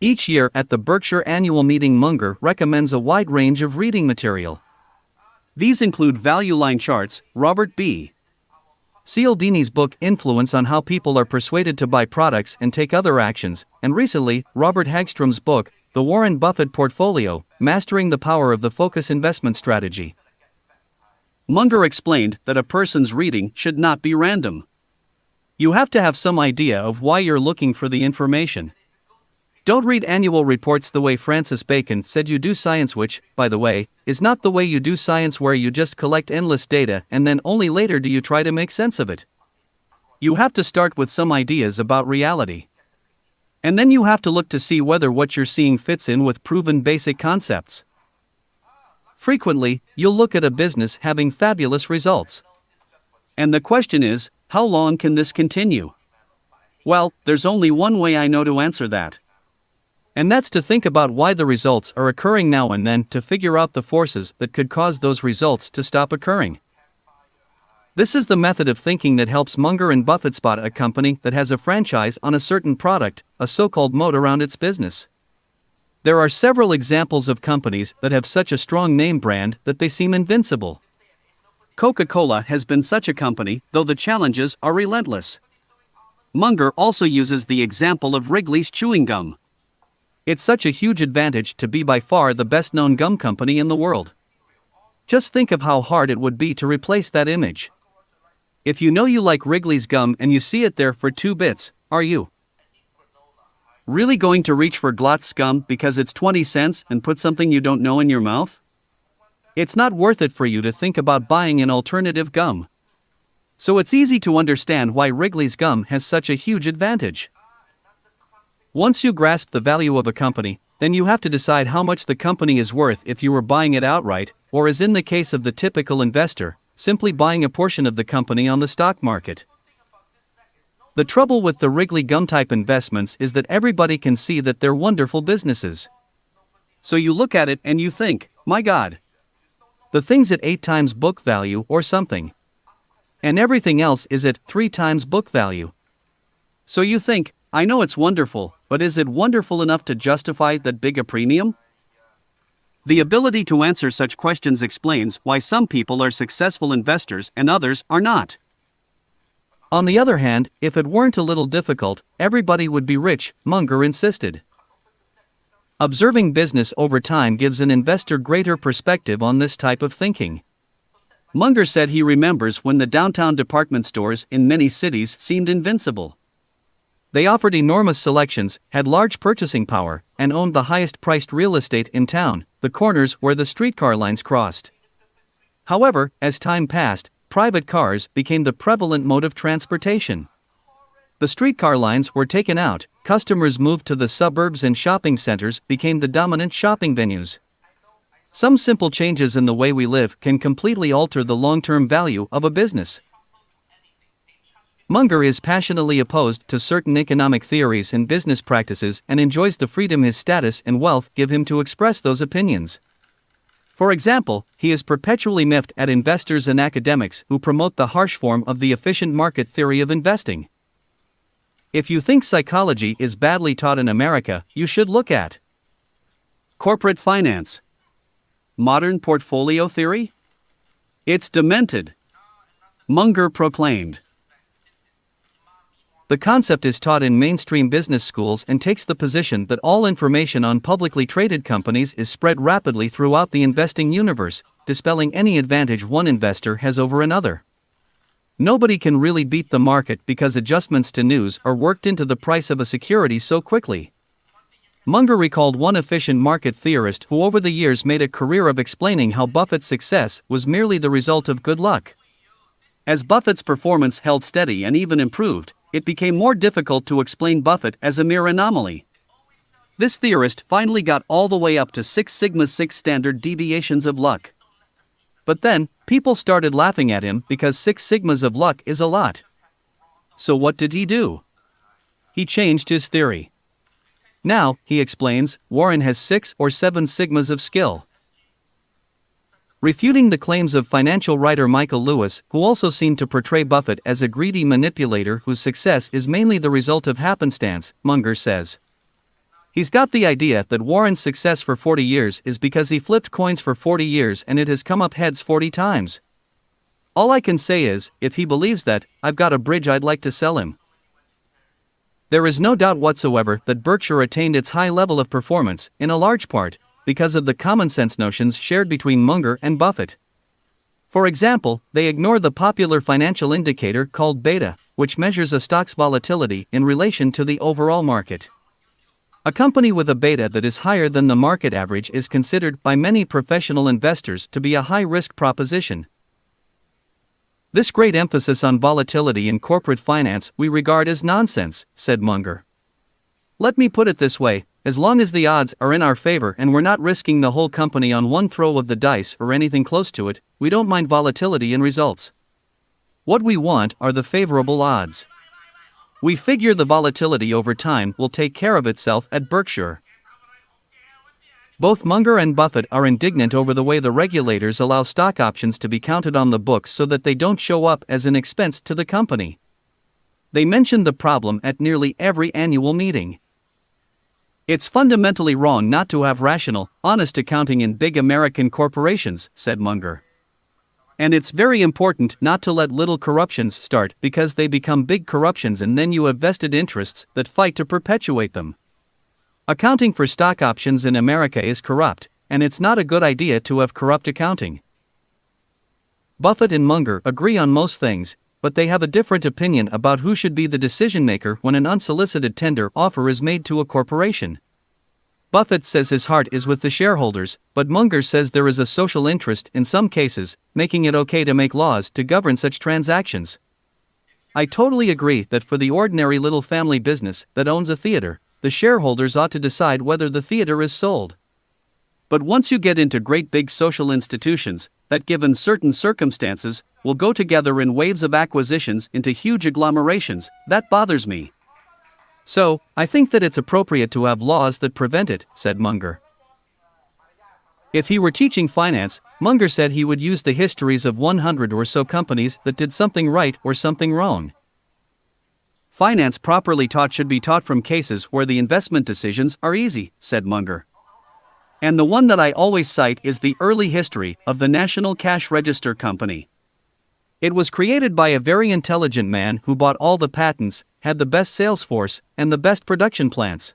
Each year at the Berkshire Annual Meeting, Munger recommends a wide range of reading material. These include Value Line Charts, Robert B. Cialdini's book Influence on How People Are Persuaded to Buy Products and Take Other Actions, and recently, Robert Hagstrom's book, The Warren Buffett Portfolio, Mastering the Power of the Focus Investment Strategy. Munger explained that a person's reading should not be random. You have to have some idea of why you're looking for the information. Don't read annual reports the way Francis Bacon said you do science, which, by the way, is not the way you do science, where you just collect endless data and then only later do you try to make sense of it. You have to start with some ideas about reality. And then you have to look to see whether what you're seeing fits in with proven basic concepts. Frequently, you'll look at a business having fabulous results. And the question is, how long can this continue? Well, there's only one way I know to answer that. And that's to think about why the results are occurring now and then, to figure out the forces that could cause those results to stop occurring. This is the method of thinking that helps Munger and Buffett spot a company that has a franchise on a certain product, a so-called moat around its business. There are several examples of companies that have such a strong name brand that they seem invincible. Coca-Cola has been such a company, though the challenges are relentless. Munger also uses the example of Wrigley's chewing gum. It's such a huge advantage to be by far the best-known gum company in the world. Just think of how hard it would be to replace that image. If you know you like Wrigley's gum and you see it there for 2 bits, are you really going to reach for Glott's gum because it's 20 cents and put something you don't know in your mouth? It's not worth it for you to think about buying an alternative gum. So it's easy to understand why Wrigley's gum has such a huge advantage. Once you grasp the value of a company, then you have to decide how much the company is worth if you were buying it outright, or as in the case of the typical investor, simply buying a portion of the company on the stock market. The trouble with the Wrigley gum type investments is that everybody can see that they're wonderful businesses. So you look at it and you think, my God, the thing's at 8 times book value or something. And everything else is at 3 times book value. So you think, I know it's wonderful, but is it wonderful enough to justify that big a premium? The ability to answer such questions explains why some people are successful investors and others are not. On the other hand, if it weren't a little difficult, everybody would be rich, Munger insisted. Observing business over time gives an investor greater perspective on this type of thinking. Munger said he remembers when the downtown department stores in many cities seemed invincible. They offered enormous selections, had large purchasing power, and owned the highest-priced real estate in town, the corners where the streetcar lines crossed. However, as time passed, private cars became the prevalent mode of transportation. The streetcar lines were taken out, customers moved to the suburbs, and shopping centers became the dominant shopping venues. Some simple changes in the way we live can completely alter the long-term value of a business. Munger is passionately opposed to certain economic theories and business practices and enjoys the freedom his status and wealth give him to express those opinions. For example, he is perpetually miffed at investors and academics who promote the harsh form of the efficient market theory of investing. If you think psychology is badly taught in America, you should look at corporate finance. Modern portfolio theory? It's demented, Munger proclaimed. The concept is taught in mainstream business schools and takes the position that all information on publicly traded companies is spread rapidly throughout the investing universe, dispelling any advantage one investor has over another. Nobody can really beat the market because adjustments to news are worked into the price of a security so quickly. Munger recalled one efficient market theorist who over the years made a career of explaining how Buffett's success was merely the result of good luck. As Buffett's performance held steady and even improved, it became more difficult to explain Buffett as a mere anomaly. This theorist finally got all the way up to 6 sigma 6 standard deviations of luck. But then, people started laughing at him because 6 sigmas of luck is a lot. So what did he do? He changed his theory. Now, he explains, Warren has 6 or 7 sigmas of skill. Refuting the claims of financial writer Michael Lewis, who also seemed to portray Buffett as a greedy manipulator whose success is mainly the result of happenstance, Munger says. He's got the idea that Warren's success for 40 years is because he flipped coins for 40 years and it has come up heads 40 times. All I can say is, if he believes that, I've got a bridge I'd like to sell him. There is no doubt whatsoever that Berkshire attained its high level of performance, in a large part, because of the common-sense notions shared between Munger and Buffett. For example, they ignore the popular financial indicator called beta, which measures a stock's volatility in relation to the overall market. A company with a beta that is higher than the market average is considered by many professional investors to be a high-risk proposition. This great emphasis on volatility in corporate finance we regard as nonsense, said Munger. Let me put it this way, as long as the odds are in our favor and we're not risking the whole company on one throw of the dice or anything close to it, we don't mind volatility in results. What we want are the favorable odds. We figure the volatility over time will take care of itself at Berkshire. Both Munger and Buffett are indignant over the way the regulators allow stock options to be counted on the books so that they don't show up as an expense to the company. They mention the problem at nearly every annual meeting. It's fundamentally wrong not to have rational, honest accounting in big American corporations, said Munger. And it's very important not to let little corruptions start because they become big corruptions and then you have vested interests that fight to perpetuate them. Accounting for stock options in America is corrupt, and it's not a good idea to have corrupt accounting. Buffett and Munger agree on most things, but they have a different opinion about who should be the decision-maker when an unsolicited tender offer is made to a corporation. Buffett says his heart is with the shareholders, but Munger says there is a social interest in some cases, making it okay to make laws to govern such transactions. I totally agree that for the ordinary little family business that owns a theater, the shareholders ought to decide whether the theater is sold. But once you get into great big social institutions, that given certain circumstances, will go together in waves of acquisitions into huge agglomerations, that bothers me. So, I think that it's appropriate to have laws that prevent it, said Munger. If he were teaching finance, Munger said he would use the histories of 100 or so companies that did something right or something wrong. Finance properly taught should be taught from cases where the investment decisions are easy, said Munger. And the one that I always cite is the early history of the National Cash Register Company. It was created by a very intelligent man who bought all the patents, had the best sales force, and the best production plants.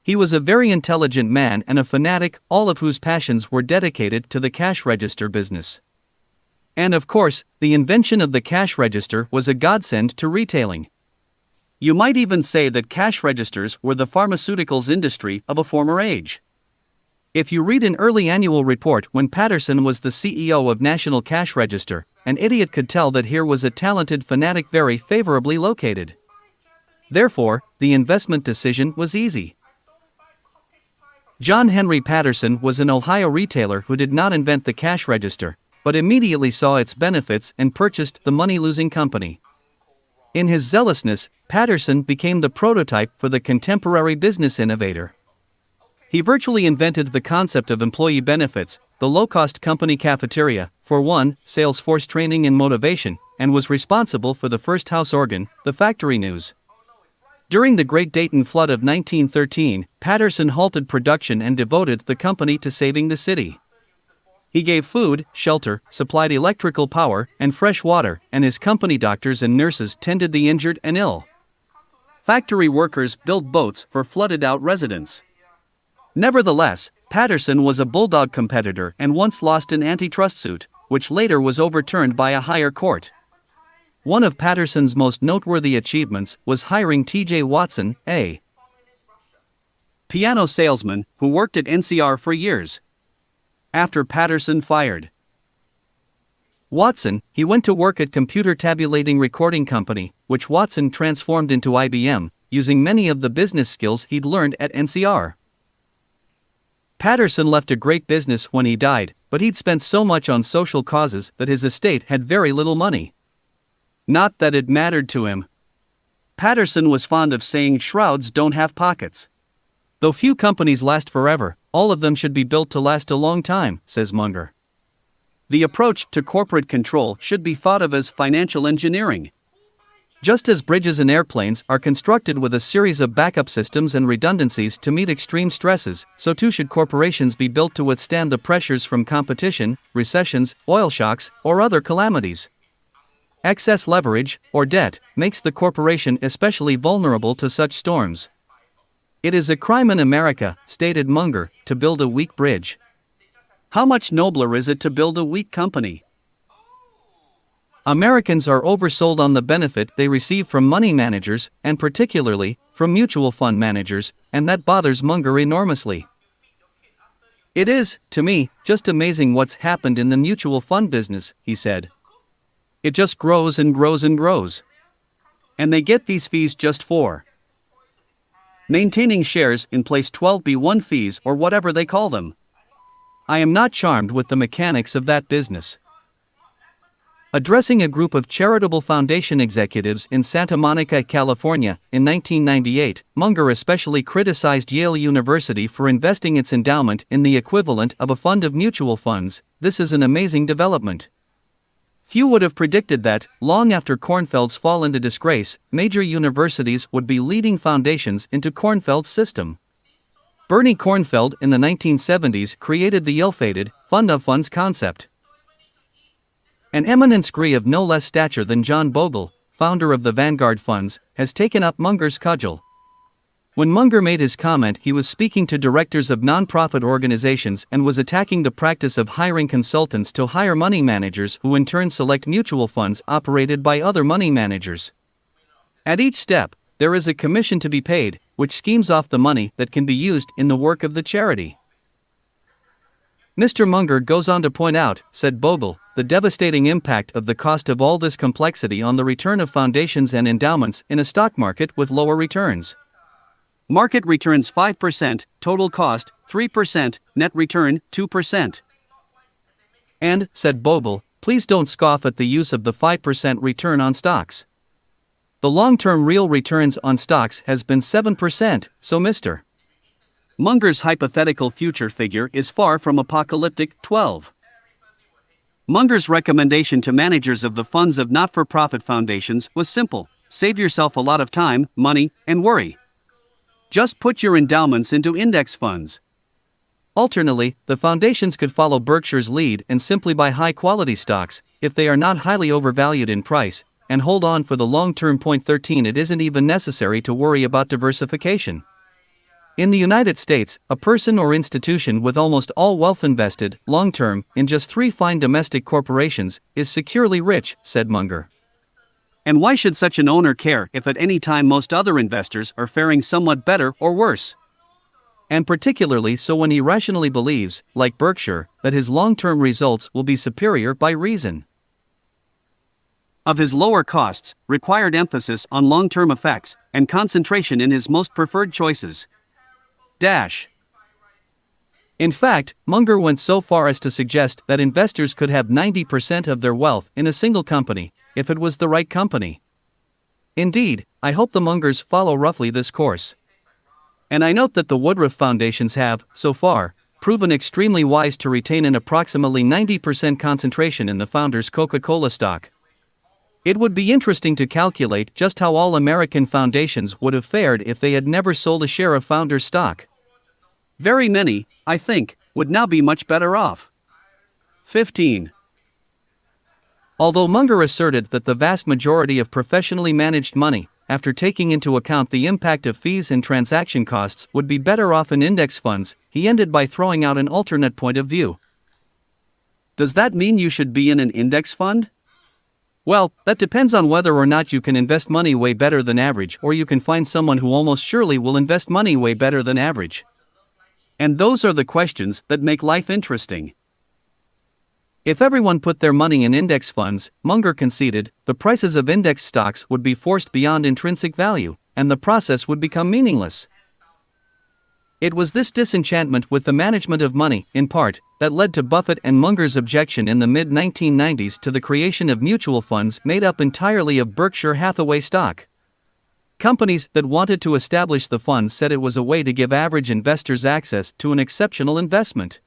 He was a very intelligent man and a fanatic, all of whose passions were dedicated to the cash register business. And of course, the invention of the cash register was a godsend to retailing. You might even say that cash registers were the pharmaceuticals industry of a former age. If you read an early annual report when Patterson was the CEO of National Cash Register, an idiot could tell that here was a talented fanatic very favorably located. Therefore, the investment decision was easy. John Henry Patterson was an Ohio retailer who did not invent the cash register, but immediately saw its benefits and purchased the money-losing company. In his zealousness, Patterson became the prototype for the contemporary business innovator. He virtually invented the concept of employee benefits, the low-cost company cafeteria, for one, sales force training and motivation, and was responsible for the first house organ, the Factory News. During the Great Dayton Flood of 1913, Patterson halted production and devoted the company to saving the city. He gave food, shelter, supplied electrical power, and fresh water, and his company doctors and nurses tended the injured and ill. Factory workers built boats for flooded-out residents. Nevertheless, Patterson was a bulldog competitor and once lost an antitrust suit, which later was overturned by a higher court. One of Patterson's most noteworthy achievements was hiring T.J. Watson, a piano salesman, who worked at NCR for years. After Patterson fired Watson, he went to work at Computer Tabulating Recording Company, which Watson transformed into IBM, using many of the business skills he'd learned at NCR. Patterson left a great business when he died, but he'd spent so much on social causes that his estate had very little money. Not that it mattered to him. Patterson was fond of saying shrouds don't have pockets. Though few companies last forever, all of them should be built to last a long time, says Munger. The approach to corporate control should be thought of as financial engineering. Just as bridges and airplanes are constructed with a series of backup systems and redundancies to meet extreme stresses, so too should corporations be built to withstand the pressures from competition, recessions, oil shocks, or other calamities. Excess leverage, or debt, makes the corporation especially vulnerable to such storms. It is a crime in America, stated Munger, to build a weak bridge. How much nobler is it to build a weak company? Americans are oversold on the benefit they receive from money managers, and particularly, from mutual fund managers, and that bothers Munger enormously. It is, to me, just amazing what's happened in the mutual fund business, he said. It just grows and grows and grows. And they get these fees just for maintaining shares in place 12b1 fees or whatever they call them. I am not charmed with the mechanics of that business. Addressing a group of charitable foundation executives in Santa Monica, California, in 1998, Munger especially criticized Yale University for investing its endowment in the equivalent of a fund of mutual funds. This is an amazing development. Few would have predicted that, long after Kornfeld's fall into disgrace, major universities would be leading foundations into Kornfeld's system. Bernie Kornfeld in the 1970s created the ill-fated fund of funds concept. An eminent scree of no less stature than John Bogle, founder of the Vanguard Funds, has taken up Munger's cudgel. When Munger made his comment, he was speaking to directors of nonprofit organizations and was attacking the practice of hiring consultants to hire money managers who in turn select mutual funds operated by other money managers. At each step, there is a commission to be paid, which schemes off the money that can be used in the work of the charity. Mr. Munger goes on to point out, said Bogle, the devastating impact of the cost of all this complexity on the return of foundations and endowments in a stock market with lower returns. Market returns 5%, total cost 3%, net return 2%. And, said Bogle, please don't scoff at the use of the 5% return on stocks. The long-term real returns on stocks has been 7%, so Mr. Munger's hypothetical future figure is far from apocalyptic. 12. Munger's recommendation to managers of the funds of not-for-profit foundations was simple: save yourself a lot of time, money, and worry. Just put your endowments into index funds. Alternately, the foundations could follow Berkshire's lead and simply buy high-quality stocks, if they are not highly overvalued in price, and hold on for the long-term. 13. It isn't even necessary to worry about diversification. In the United States, a person or institution with almost all wealth invested, long-term, in just 3 fine domestic corporations, is securely rich, said Munger. And why should such an owner care if at any time most other investors are faring somewhat better or worse? And particularly so when he rationally believes, like Berkshire, that his long-term results will be superior by reason of his lower costs, required emphasis on long-term effects, and concentration in his most preferred choices. In fact, Munger went so far as to suggest that investors could have 90% of their wealth in a single company, if it was the right company. Indeed, I hope the Mungers follow roughly this course. And I note that the Woodruff Foundations have, so far, proven extremely wise to retain an approximately 90% concentration in the founder's Coca-Cola stock. It would be interesting to calculate just how all American foundations would have fared if they had never sold a share of founder's stock. Very many, I think, would now be much better off. 15. Although Munger asserted that the vast majority of professionally managed money, after taking into account the impact of fees and transaction costs, would be better off in index funds, he ended by throwing out an alternate point of view. Does that mean you should be in an index fund? Well, that depends on whether or not you can invest money way better than average, or you can find someone who almost surely will invest money way better than average. And those are the questions that make life interesting. If everyone put their money in index funds, Munger conceded, the prices of index stocks would be forced beyond intrinsic value, and the process would become meaningless. It was this disenchantment with the management of money, in part, that led to Buffett and Munger's objection in the mid-1990s to the creation of mutual funds made up entirely of Berkshire Hathaway stock. Companies that wanted to establish the funds said it was a way to give average investors access to an exceptional investment.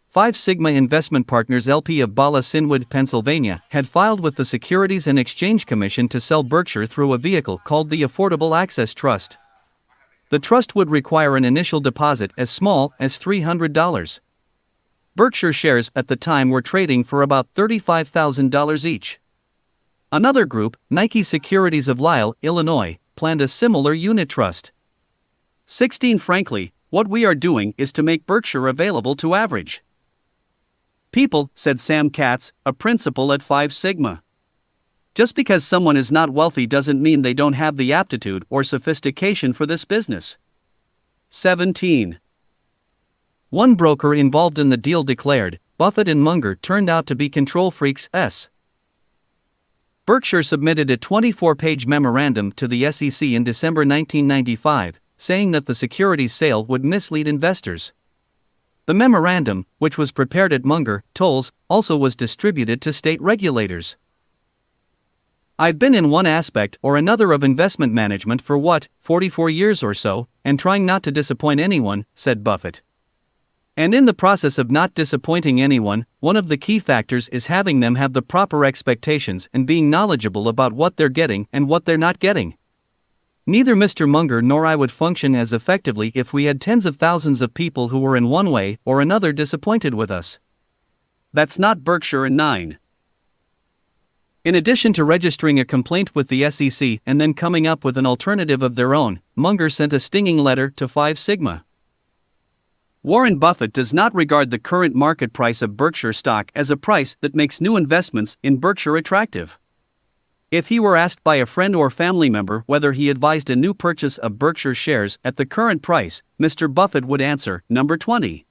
Phi Sigma Investment Partners LP of Bala Cynwyd, Pennsylvania, had filed with the Securities and Exchange Commission to sell Berkshire through a vehicle called the Affordable Access Trust. The trust would require an initial deposit as small as $300. Berkshire shares at the time were trading for about $35,000 each. Another group, Nike Securities of Lisle, Illinois, planned a similar unit trust. 16. Frankly, what we are doing is to make Berkshire available to average
People, said Sam Katz, a principal at Phi Sigma. Just because someone is not wealthy doesn't mean they don't have the aptitude or sophistication for this business. 17. One broker involved in the deal declared, Buffett and Munger turned out to be control freaks. Berkshire submitted a 24-page memorandum to the SEC in December 1995, saying that the securities sale would mislead investors. The memorandum, which was prepared at Munger, Tolles, also was distributed to state regulators. I've been in one aspect or another of investment management for 44 years or so, and trying not to disappoint anyone, said Buffett. And in the process of not disappointing anyone, one of the key factors is having them have the proper expectations and being knowledgeable about what they're getting and what they're not getting. Neither Mr. Munger nor I would function as effectively if we had tens of thousands of people who were in one way or another disappointed with us. That's not Berkshire and 9. In addition to registering a complaint with the SEC and then coming up with an alternative of their own, Munger sent a stinging letter to Phi Sigma. Warren Buffett does not regard the current market price of Berkshire stock as a price that makes new investments in Berkshire attractive. If he were asked by a friend or family member whether he advised a new purchase of Berkshire shares at the current price, Mr. Buffett would answer, number 20.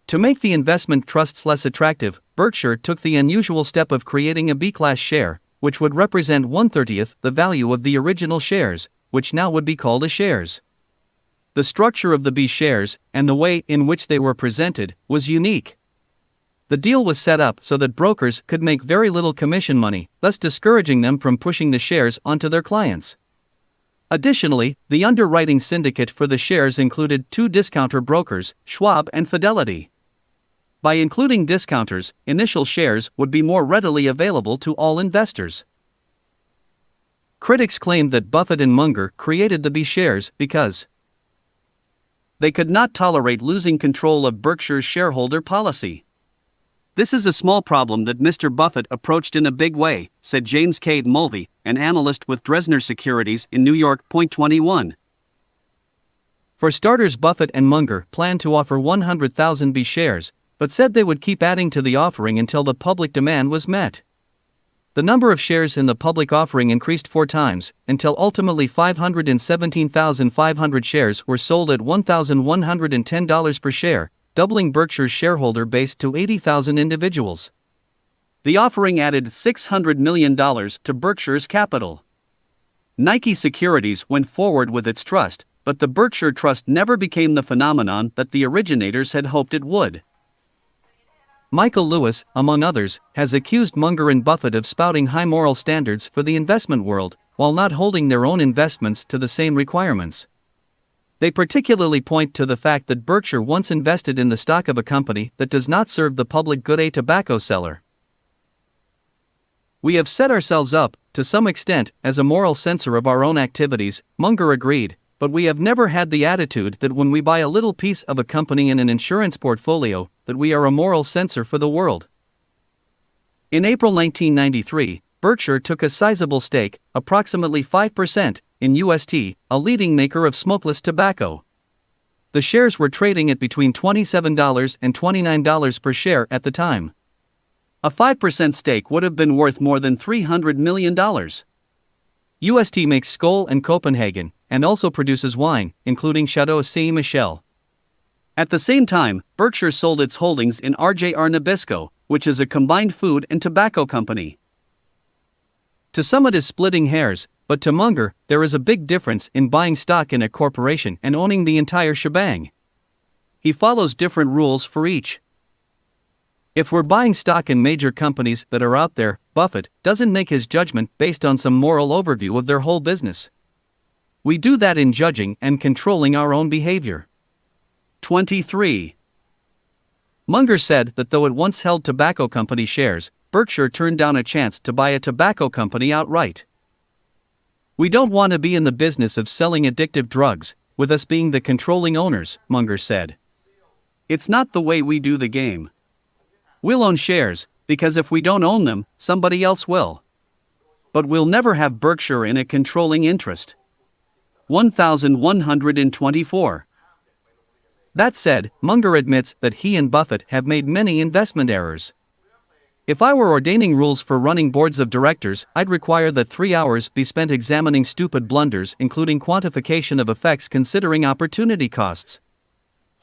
To make the investment trusts less attractive, Berkshire took the unusual step of creating a B-class share, which would represent 1/30 the value of the original shares, which now would be called A shares. The structure of the B shares, and the way in which they were presented, was unique. The deal was set up so that brokers could make very little commission money, thus discouraging them from pushing the shares onto their clients. Additionally, the underwriting syndicate for the shares included 2 discounter brokers, Schwab and Fidelity. By including discounters, initial shares would be more readily available to all investors. Critics claimed that Buffett and Munger created the B shares because they could not tolerate losing control of Berkshire's shareholder policy. This is a small problem that Mr. Buffett approached in a big way, said James K. Mulvey, an analyst with Dresner Securities in New York. 21. For starters, Buffett and Munger planned to offer 100,000 B shares, but said they would keep adding to the offering until the public demand was met. The number of shares in the public offering increased 4 times, until ultimately 517,500 shares were sold at $1,110 per share, doubling Berkshire's shareholder base to 80,000 individuals. The offering added $600 million to Berkshire's capital. Nike Securities went forward with its trust, but the Berkshire Trust never became the phenomenon that the originators had hoped it would. Michael Lewis, among others, has accused Munger and Buffett of spouting high moral standards for the investment world, while not holding their own investments to the same requirements. They particularly point to the fact that Berkshire once invested in the stock of a company that does not serve the public good, a tobacco seller. We have set ourselves up, to some extent, as a moral censor of our own activities, Munger agreed, but we have never had the attitude that when we buy a little piece of a company in an insurance portfolio, that we are a moral censor for the world. In April 1993, Berkshire took a sizable stake, approximately 5%, in UST, a leading maker of smokeless tobacco. The shares were trading at between $27 and $29 per share at the time. A 5% stake would have been worth more than $300 million. UST makes Skoal and Copenhagen, and also produces wine, including Chateau Saint Michel. At the same time, Berkshire sold its holdings in RJR Nabisco, which is a combined food and tobacco company. To some it is splitting hairs, but to Munger, there is a big difference in buying stock in a corporation and owning the entire shebang. He follows different rules for each. If we're buying stock in major companies that are out there, Buffett doesn't make his judgment based on some moral overview of their whole business. We do that in judging and controlling our own behavior. 23. Munger said that though it once held tobacco company shares, Berkshire turned down a chance to buy a tobacco company outright. We don't want to be in the business of selling addictive drugs, with us being the controlling owners, Munger said. It's not the way we do the game. We'll own shares, because if we don't own them, somebody else will. But we'll never have Berkshire in a controlling interest. 1124.
That said, Munger admits that he and Buffett have made many investment errors. If I were ordaining rules for running boards of directors, I'd require that 3 hours be spent examining stupid blunders, including quantification of effects considering opportunity costs.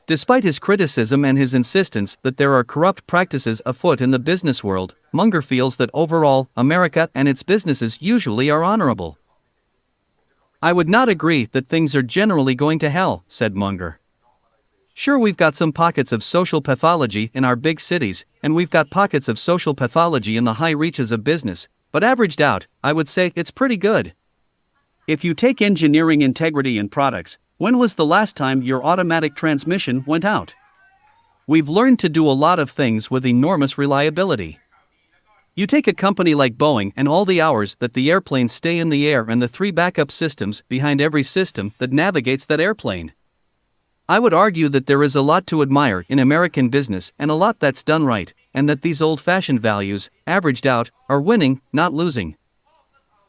Despite his criticism and his insistence that there are corrupt practices afoot in the business world, Munger feels that overall, America and its businesses usually are honorable. I would not agree that things are generally going to hell, said Munger. Sure, we've got some pockets of social pathology in our big cities, and we've got pockets of social pathology in the high reaches of business, but averaged out, I would say it's pretty good. If you take engineering integrity in products, when was the last time your automatic transmission went out? We've learned to do a lot of things with enormous reliability. You take a company like Boeing and all the hours that the airplanes stay in the air and the 3 backup systems behind every system that navigates that airplane. I would argue that there is a lot to admire in American business and a lot that's done right, and that these old-fashioned values, averaged out, are winning, not losing.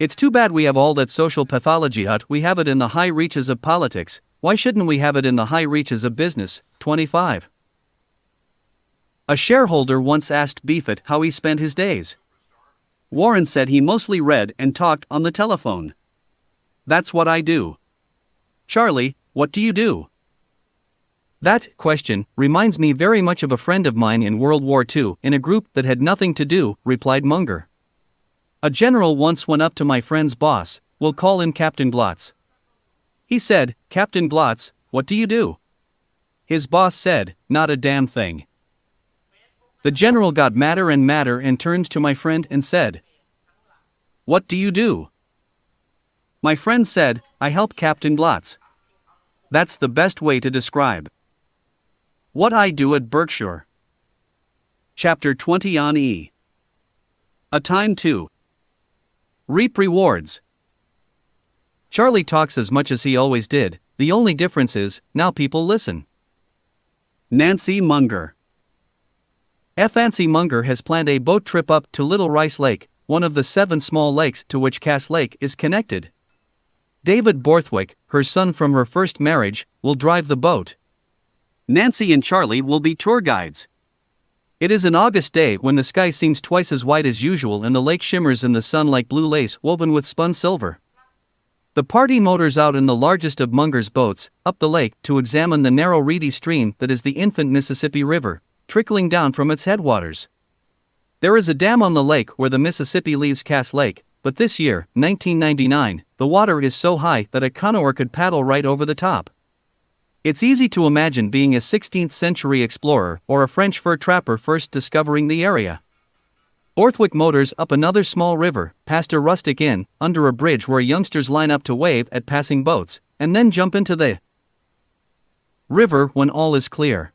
It's too bad we have all that social pathology we have it in the high reaches of politics. Why shouldn't we have it in the high reaches of business? 25. A shareholder once asked Buffett how he spent his days. Warren said he mostly read and talked on the telephone. That's what I do. Charlie, what do you do? That question reminds me very much of a friend of mine in World War II in a group that had nothing to do, replied Munger. A general once went up to my friend's boss, we'll call him Captain Glotz. He said, Captain Glotz, what do you do? His boss said, not a damn thing. The general got madder and turned to my friend and said, what do you do? My friend said, I help Captain Glotz. That's the best way to describe what I do at Berkshire. Chapter 20 on E. A time to reap rewards. Charlie talks as much as he always did, the only difference is, now people listen. Nancy Munger. Nancy Munger has planned a boat trip up to Little Rice Lake, one of the 7 small lakes to which Cass Lake is connected. David Borthwick, her son from her first marriage, will drive the boat. Nancy and Charlie will be tour guides. It is an August day when the sky seems twice as white as usual and the lake shimmers in the sun like blue lace woven with spun silver. The party motors out in the largest of Munger's boats, up the lake to examine the narrow reedy stream that is the infant Mississippi River, trickling down from its headwaters. There is a dam on the lake where the Mississippi leaves Cass Lake, but this year, 1999, the water is so high that a canoer could paddle right over the top. It's easy to imagine being a 16th century explorer or a French fur trapper first discovering the area. Borthwick motors up another small river, past a rustic inn, under a bridge where youngsters line up to wave at passing boats, and then jump into the river when all is clear.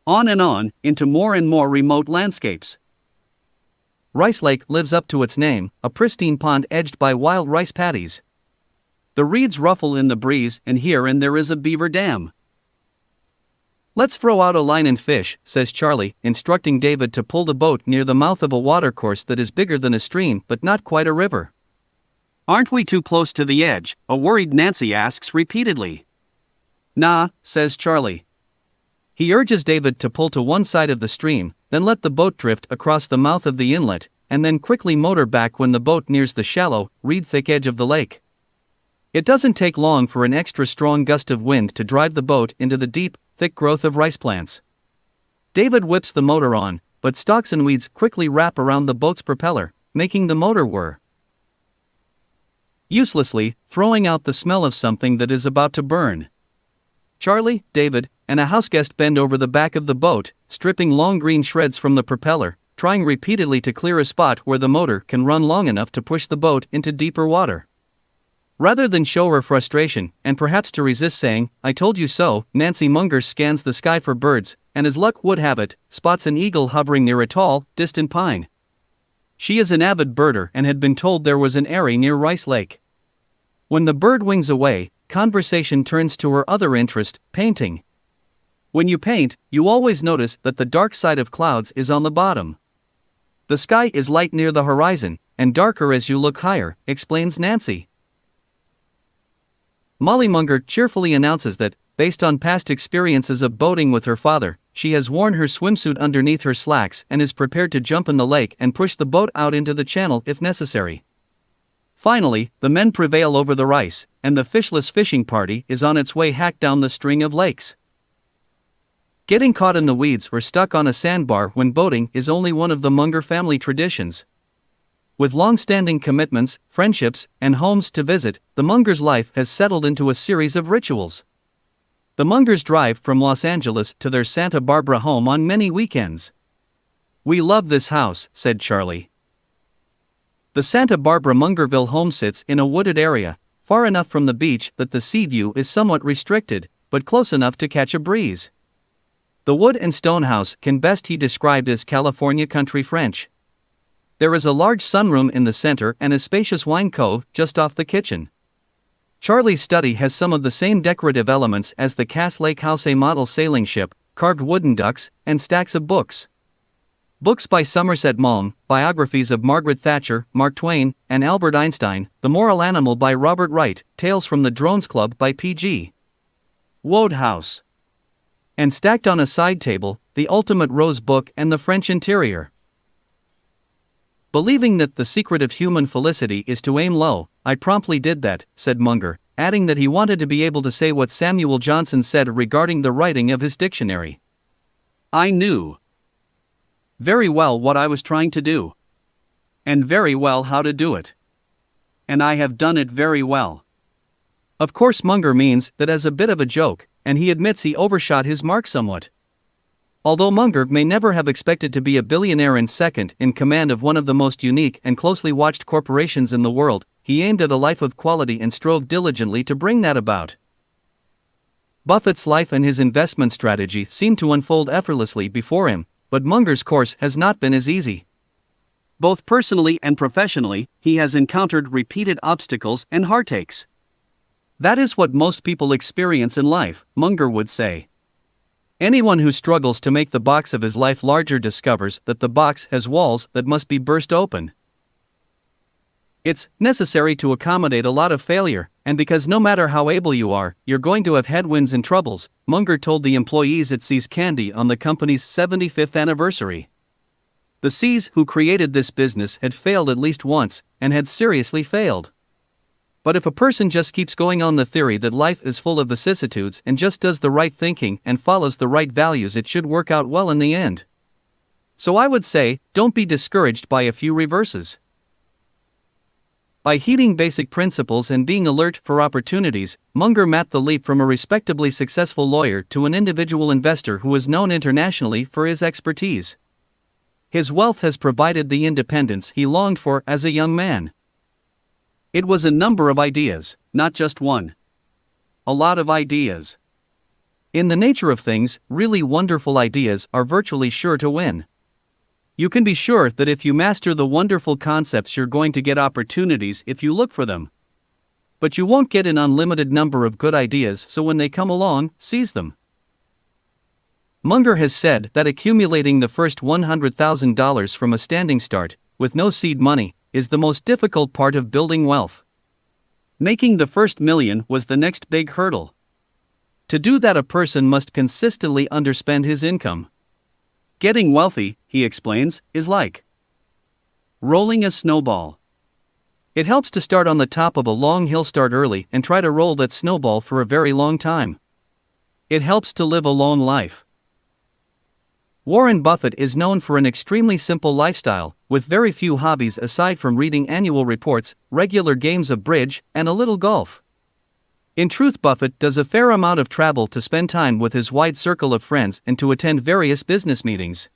On and on, into more and more remote landscapes. Rice Lake lives up to its name, a pristine pond edged by wild rice paddies. The reeds ruffle in the breeze, and here and there is a beaver dam. Let's throw out a line and fish, says Charlie, instructing David to pull the boat near the mouth of a watercourse that is bigger than a stream but not quite a river. Aren't we too close to the edge? A worried Nancy asks repeatedly. Nah, says Charlie. He urges David to pull to one side of the stream, then let the boat drift across the mouth of the inlet, and then quickly motor back when the boat nears the shallow, reed-thick edge of the lake. It doesn't take long for an extra strong gust of wind to drive the boat into the deep, thick growth of rice plants. David whips the motor on, but stalks and weeds quickly wrap around the boat's propeller, making the motor whir uselessly, throwing out the smell of something that is about to burn. Charlie, David, and a houseguest bend over the back of the boat, stripping long green shreds from the propeller, trying repeatedly to clear a spot where the motor can run long enough to push the boat into deeper water. Rather than show her frustration, and perhaps to resist saying, I told you so, Nancy Munger scans the sky for birds, and as luck would have it, spots an eagle hovering near a tall, distant pine. She is an avid birder and had been told there was an eyrie near Rice Lake. When the bird wings away, conversation turns to her other interest, painting. When you paint, you always notice that the dark side of clouds is on the bottom. The sky is light near the horizon, and darker as you look higher, explains Nancy. Molly Munger cheerfully announces that, based on past experiences of boating with her father, she has worn her swimsuit underneath her slacks and is prepared to jump in the lake and push the boat out into the channel if necessary. Finally, the men prevail over the rice, and the fishless fishing party is on its way hack down the string of lakes. Getting caught in the weeds or stuck on a sandbar when boating is only one of the Munger family traditions. With long-standing commitments, friendships, and homes to visit, the Mungers' life has settled into a series of rituals. The Mungers drive from Los Angeles to their Santa Barbara home on many weekends. "We love this house," said Charlie. The Santa Barbara Mungerville home sits in a wooded area, far enough from the beach that the sea view is somewhat restricted, but close enough to catch a breeze. The wood and stone house can best be described as California country French. There is a large sunroom in the center and a spacious wine cove just off the kitchen. Charlie's study has some of the same decorative elements as the Cass Lake House, a model sailing ship, carved wooden ducks, and stacks of books. Books by Somerset Maugham, biographies of Margaret Thatcher, Mark Twain, and Albert Einstein, The Moral Animal by Robert Wright, Tales from the Drones Club by P.G. Wodehouse. And stacked on a side table, the ultimate Rose book and the French interior. Believing that the secret of human felicity is to aim low, I promptly did that, said Munger, adding that he wanted to be able to say what Samuel Johnson said regarding the writing of his dictionary. I knew very well what I was trying to do. And very well how to do it. And I have done it very well. Of course, Munger means that as a bit of a joke, and he admits he overshot his mark somewhat. Although Munger may never have expected to be a billionaire and second in command of one of the most unique and closely watched corporations in the world, he aimed at a life of quality and strove diligently to bring that about. Buffett's life and his investment strategy seemed to unfold effortlessly before him, but Munger's course has not been as easy. Both personally and professionally, he has encountered repeated obstacles and heartaches. That is what most people experience in life, Munger would say. Anyone who struggles to make the box of his life larger discovers that the box has walls that must be burst open. It's necessary to accommodate a lot of failure, and because no matter how able you are, you're going to have headwinds and troubles, Munger told the employees at See's Candy on the company's 75th anniversary. The Sees who created this business had failed at least once, and had seriously failed. But if a person just keeps going on the theory that life is full of vicissitudes and just does the right thinking and follows the right values, it should work out well in the end. So I would say, don't be discouraged by a few reverses. By heeding basic principles and being alert for opportunities, Munger mapped the leap from a respectably successful lawyer to an individual investor who is known internationally for his expertise. His wealth has provided the independence he longed for as a young man. It was a number of ideas, not just one. A lot of ideas. In the nature of things, really wonderful ideas are virtually sure to win. You can be sure that if you master the wonderful concepts, you're going to get opportunities if you look for them. But you won't get an unlimited number of good ideas, so when they come along, seize them. Munger has said that accumulating the first $100,000 from a standing start, with no seed money, is the most difficult part of building wealth. Making the first million was the next big hurdle. To do that, a person must consistently underspend his income. Getting wealthy, he explains, is like rolling a snowball. It helps to start on the top of a long hill, start early, and try to roll that snowball for a very long time. It helps to live a long life. Warren Buffett is known for an extremely simple lifestyle, with very few hobbies aside from reading annual reports, regular games of bridge, and a little golf. In truth, Buffett does a fair amount of travel to spend time with his wide circle of friends and to attend various business meetings.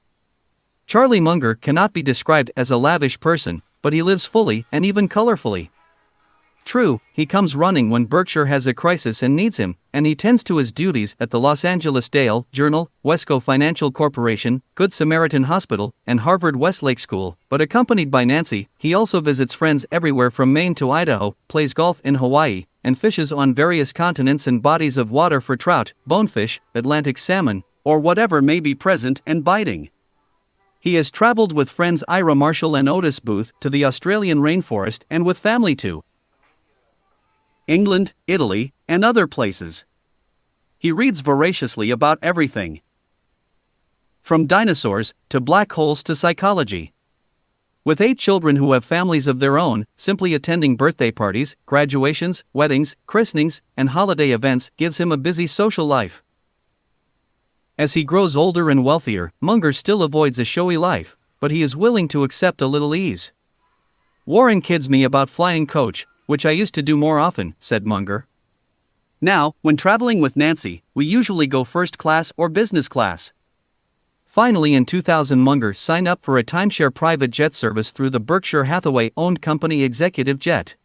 Charlie Munger cannot be described as a lavish person, but he lives fully and even colorfully. True, he comes running when Berkshire has a crisis and needs him, and he tends to his duties at the Los Angeles Daily Journal, Wesco Financial Corporation, Good Samaritan Hospital, and Harvard Westlake School, but accompanied by Nancy, he also visits friends everywhere from Maine to Idaho, plays golf in Hawaii, and fishes on various continents and bodies of water for trout, bonefish, Atlantic salmon, or whatever may be present and biting. He has traveled with friends Ira Marshall and Otis Booth to the Australian rainforest and with family to England, Italy, and other places.
He reads voraciously about everything, from dinosaurs to black holes to psychology. With 8 children who have families of their own, simply attending birthday parties, graduations, weddings, christenings, and holiday events gives him a busy social life. As he grows older and wealthier, Munger still avoids a showy life, but he is willing to accept a little ease. "Warren kids me about flying coach, which I used to do more often," said Munger. "Now, when traveling with Nancy, we usually go first class or business class." Finally, in 2000, Munger signed up for a timeshare private jet service through the Berkshire Hathaway-owned company Executive Jet.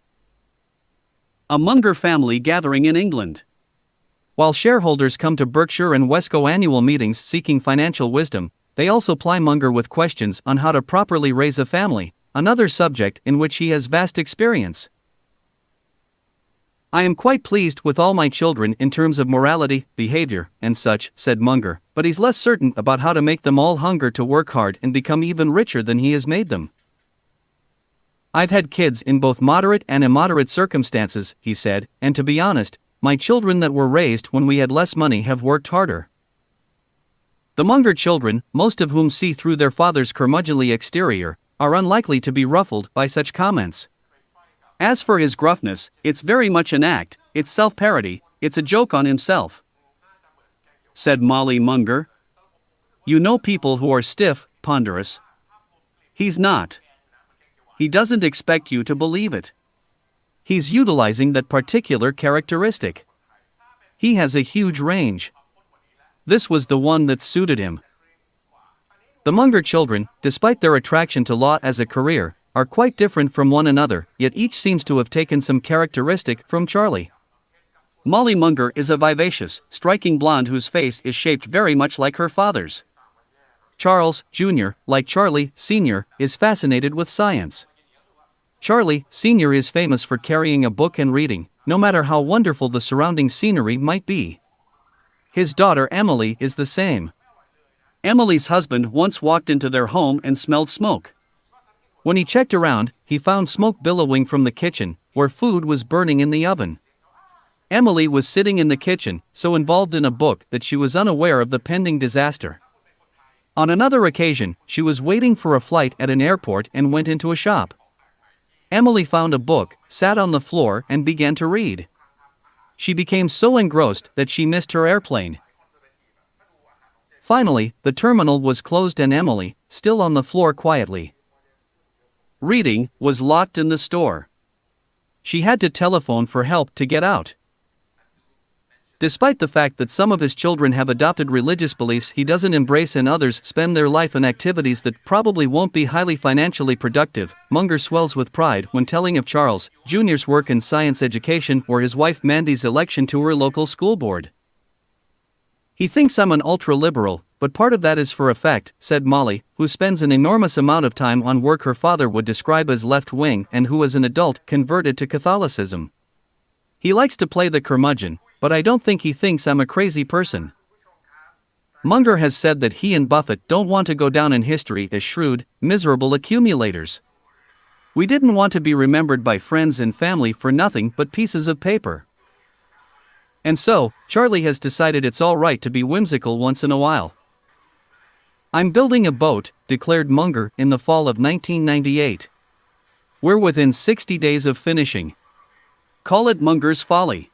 A Munger family gathering in England. While shareholders come to Berkshire and Wesco annual meetings seeking financial wisdom, they also ply Munger with questions on how to properly raise a family, another subject in which he has vast experience. "I am quite pleased with all my children in terms of morality, behavior, and such," said Munger, "but he's less certain about how to make them all hunger to work hard and become even richer than he has made them. I've had kids in both moderate and immoderate circumstances," he said, "and to be honest, my children that were raised when we had less money have worked harder." The Munger children, most of whom see through their father's curmudgeonly exterior, are unlikely to be ruffled by such comments. As for his gruffness, it's very much an act, it's self-parody, it's a joke on himself, said Molly Munger. "You know people who are stiff, ponderous. He's not. He doesn't expect you to believe it. He's utilizing that particular characteristic. He has a huge range. This was the one that suited him." The Munger children, despite their attraction to law as a career, are quite different from one another, yet each seems to have taken some characteristic from Charlie. Molly Munger is a vivacious, striking blonde whose face is shaped very much like her father's. Charles, Jr., like Charlie, Sr., is fascinated with science. Charlie, Sr. is famous for carrying a book and reading, no matter how wonderful the surrounding scenery might be. His daughter Emily is the same. Emily's husband once walked into their home and smelled smoke. When he checked around, he found smoke billowing from the kitchen, where food was burning in the oven. Emily was sitting in the kitchen, so involved in a book that she was unaware of the pending disaster. On another occasion, she was waiting for a flight at an airport and went into a shop. Emily found a book, sat on the floor, and began to read. She became so engrossed that she missed her airplane. Finally, the terminal was closed and Emily, still on the floor quietly reading, was locked in the store. She had to telephone for help to get out. Despite the fact that some of his children have adopted religious beliefs he doesn't embrace and others spend their life in activities that probably won't be highly financially productive, Munger swells with pride when telling of Charles Jr.'s work in science education or his wife Mandy's election to her local school board. "He thinks I'm an ultra-liberal, but part of that is for effect," said Molly, who spends an enormous amount of time on work her father would describe as left-wing and who as an adult converted to Catholicism. "He likes to play the curmudgeon, but I don't think he thinks I'm a crazy person." Munger has said that he and Buffett don't want to go down in history as shrewd, miserable accumulators. "We didn't want to be remembered by friends and family for nothing but pieces of paper. And so, Charlie has decided it's all right to be whimsical once in a while." "I'm building a boat," declared Munger in the fall of 1998. "We're within 60 days of finishing. Call it Munger's Folly.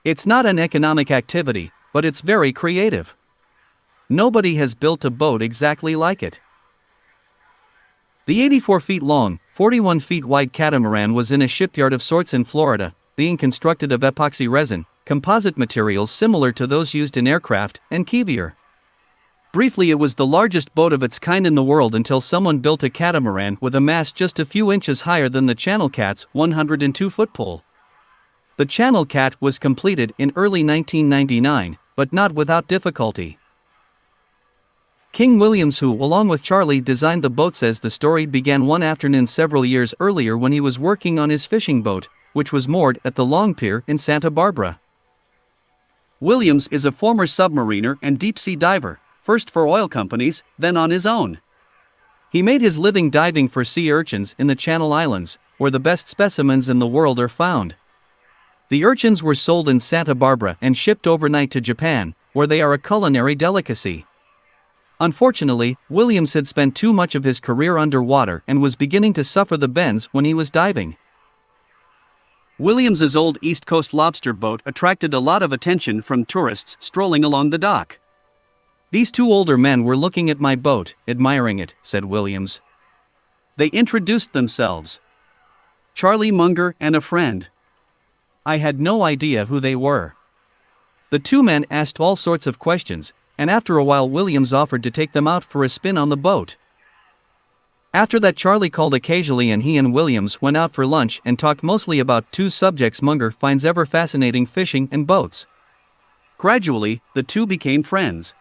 It's not an economic activity, but it's very creative. Nobody has built a boat exactly like it." The 84 feet long, 41 feet wide catamaran was in a shipyard of sorts in Florida, being constructed of epoxy resin, composite materials similar to those used in aircraft, and caviar. Briefly, it was the largest boat of its kind in the world until someone built a catamaran with a mast just a few inches higher than the Channel Cat's 102-foot pole. The Channel Cat was completed in early 1999, but not without difficulty. King Williams, who along with Charlie designed the boat, says the story began one afternoon several years earlier when he was working on his fishing boat, which was moored at the Long Pier in Santa Barbara. Williams is a former submariner and deep-sea diver, first for oil companies, then on his own. He made his living diving for sea urchins in the Channel Islands, where the best specimens in the world are found.
The urchins were sold in Santa Barbara and shipped overnight to Japan, where they are a culinary delicacy. Unfortunately, Williams had spent too much of his career underwater and was beginning to suffer the bends when he was diving.
Williams's old East Coast lobster boat attracted a lot of attention from tourists strolling along the dock.
"These two older men were looking at my boat, admiring it," said Williams.
They introduced themselves. Charlie Munger and a friend.
I had no idea who they were. The two men asked all sorts of questions, and after a while Williams offered to take them out for a spin on the boat. After that, Charlie called occasionally and he and Williams went out for lunch and talked mostly about two subjects Munger finds ever fascinating: fishing and boats.
Gradually, the two became friends.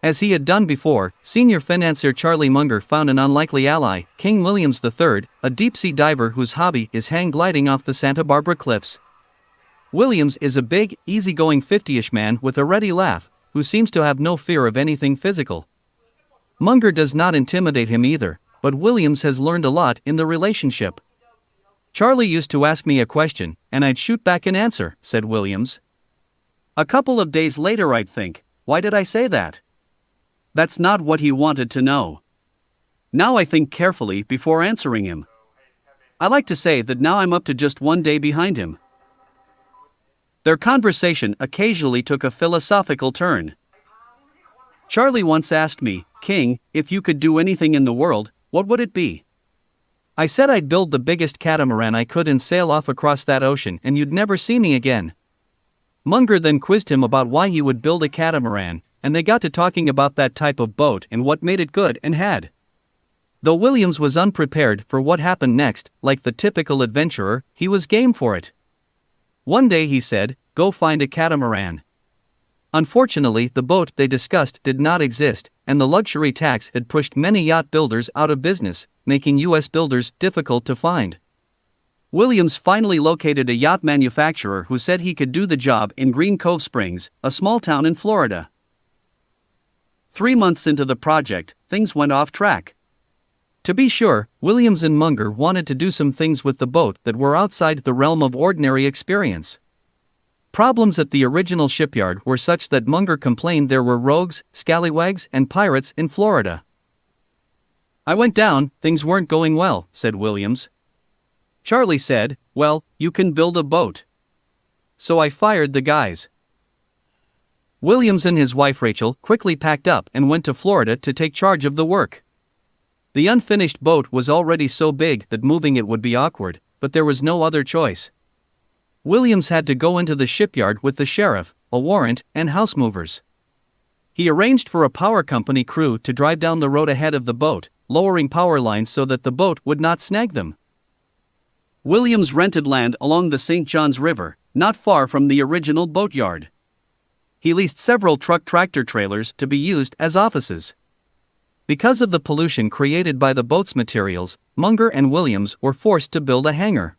As he had done before, senior financier Charlie Munger found an unlikely ally, King Williams III, a deep-sea diver whose hobby is hang gliding off the Santa Barbara cliffs. Williams is a big, easygoing 50-ish man with a ready laugh, who seems to have no fear of anything physical. Munger does not intimidate him either, but Williams has learned a lot in the relationship. "Charlie used to ask me a question, and I'd shoot back an answer," said Williams.
A couple of days later I'd think, why did I say that? That's not what he wanted to know. Now I think carefully before answering him. I like to say that now I'm up to just one day behind him. Their conversation occasionally took a philosophical turn. Charlie once asked me, "King, if you could do anything in the world, what would it be?"
I said I'd build the biggest catamaran I could and sail off across that ocean and you'd never see me again. Munger then quizzed him about why he would build a catamaran, and they got to talking about that type of boat and what made it good and had. Though Williams was unprepared for what happened next, like the typical adventurer, he was game for it. One day he said, "Go find a catamaran." Unfortunately, the boat they discussed did not exist, and the luxury tax had pushed many yacht builders out of business, making U.S. builders difficult to find. Williams finally located a yacht manufacturer who said he could do the job in Green Cove Springs, a small town in Florida. 3 months into the project, things went off track. To be sure, Williams and Munger wanted to do some things with the boat that were outside the realm of ordinary experience. Problems at the original shipyard were such that Munger complained there were rogues, scallywags, and pirates in Florida. "I went down, things weren't going well," said Williams. Charlie said, "Well, you can build a boat." So I fired the guys. Williams and his wife Rachel quickly packed up and went to Florida to take charge of the work. The unfinished boat was already so big that moving it would be awkward, but there was no other choice. Williams had to go into the shipyard with the sheriff, a warrant, and house movers. He arranged for a power company crew to drive down the road ahead of the boat, lowering power lines so that the boat would not snag them. Williams rented land along the St. Johns River, not far from the original boatyard. He leased several truck tractor trailers to be used as offices. Because of the pollution created by the boat's materials, Munger and Williams were forced to build a hangar.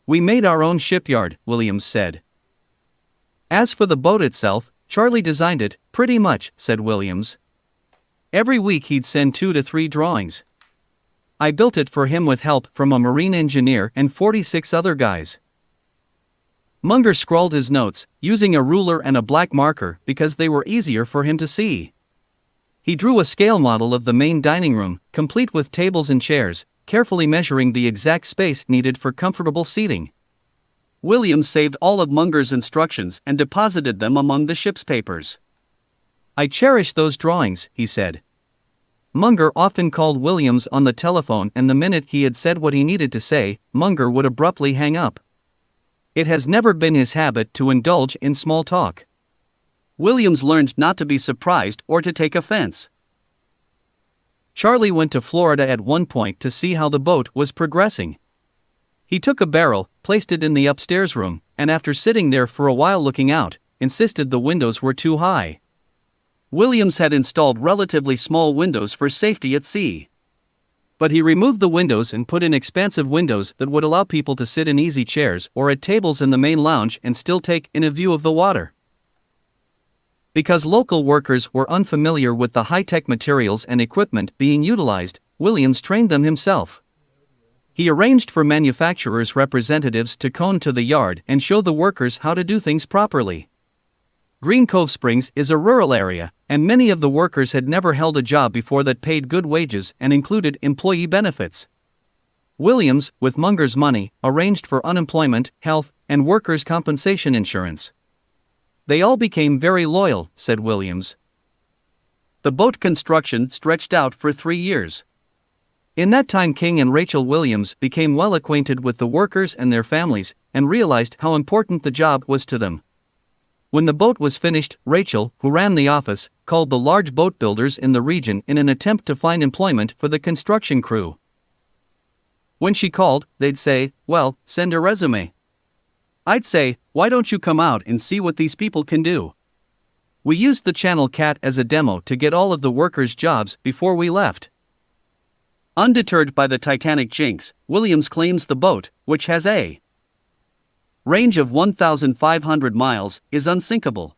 "We made our own shipyard," Williams said. "As for the boat itself, Charlie designed it, pretty much," said Williams. "Every week he'd send 2 to 3 drawings. I built it for him with help from a marine engineer and 46 other guys." Munger scrawled his notes, using a ruler and a black marker because they were easier for him to see. He drew a scale model of the main dining room, complete with tables and chairs, carefully measuring the exact space needed for comfortable seating. Williams saved all of Munger's instructions and deposited them among the ship's papers. "I cherish those drawings," he said. Munger often called Williams on the telephone, and the minute he had said what he needed to say, Munger would abruptly hang up. It has never been his habit to indulge in small talk. Williams learned not to be surprised or to take offense. Charlie went to Florida at one point to see how the boat was progressing. He took a barrel, placed it in the upstairs room, and after sitting there for a while looking out, insisted the windows were too high. Williams had installed relatively small windows for safety at sea. But he removed the windows and put in expansive windows that would allow people to sit in easy chairs or at tables in the main lounge and still take in a view of the water. Because local workers were unfamiliar with the high-tech materials and equipment being utilized, Williams trained them himself. He arranged for manufacturers' representatives to come to the yard and show the workers how to do things properly. Green Cove Springs is a rural area, and many of the workers had never held a job before that paid good wages and included employee benefits. Williams, with Munger's money, arranged for unemployment, health, and workers' compensation insurance. They all became very loyal, said Williams. The boat construction stretched out for 3 years. In that time, King and Rachel Williams became well acquainted with the workers and their families, and realized how important the job was to them. When the boat was finished, Rachel, who ran the office, called the large boat builders in the region in an attempt to find employment for the construction crew. When she called, they'd say, "Well, send a resume." I'd say, "Why don't you come out and see what these people can do?" We used the Channel Cat as a demo to get all of the workers' jobs before we left. Undeterred by the Titanic jinx, Williams claims the boat, which has a range of 1,500 miles, is unsinkable.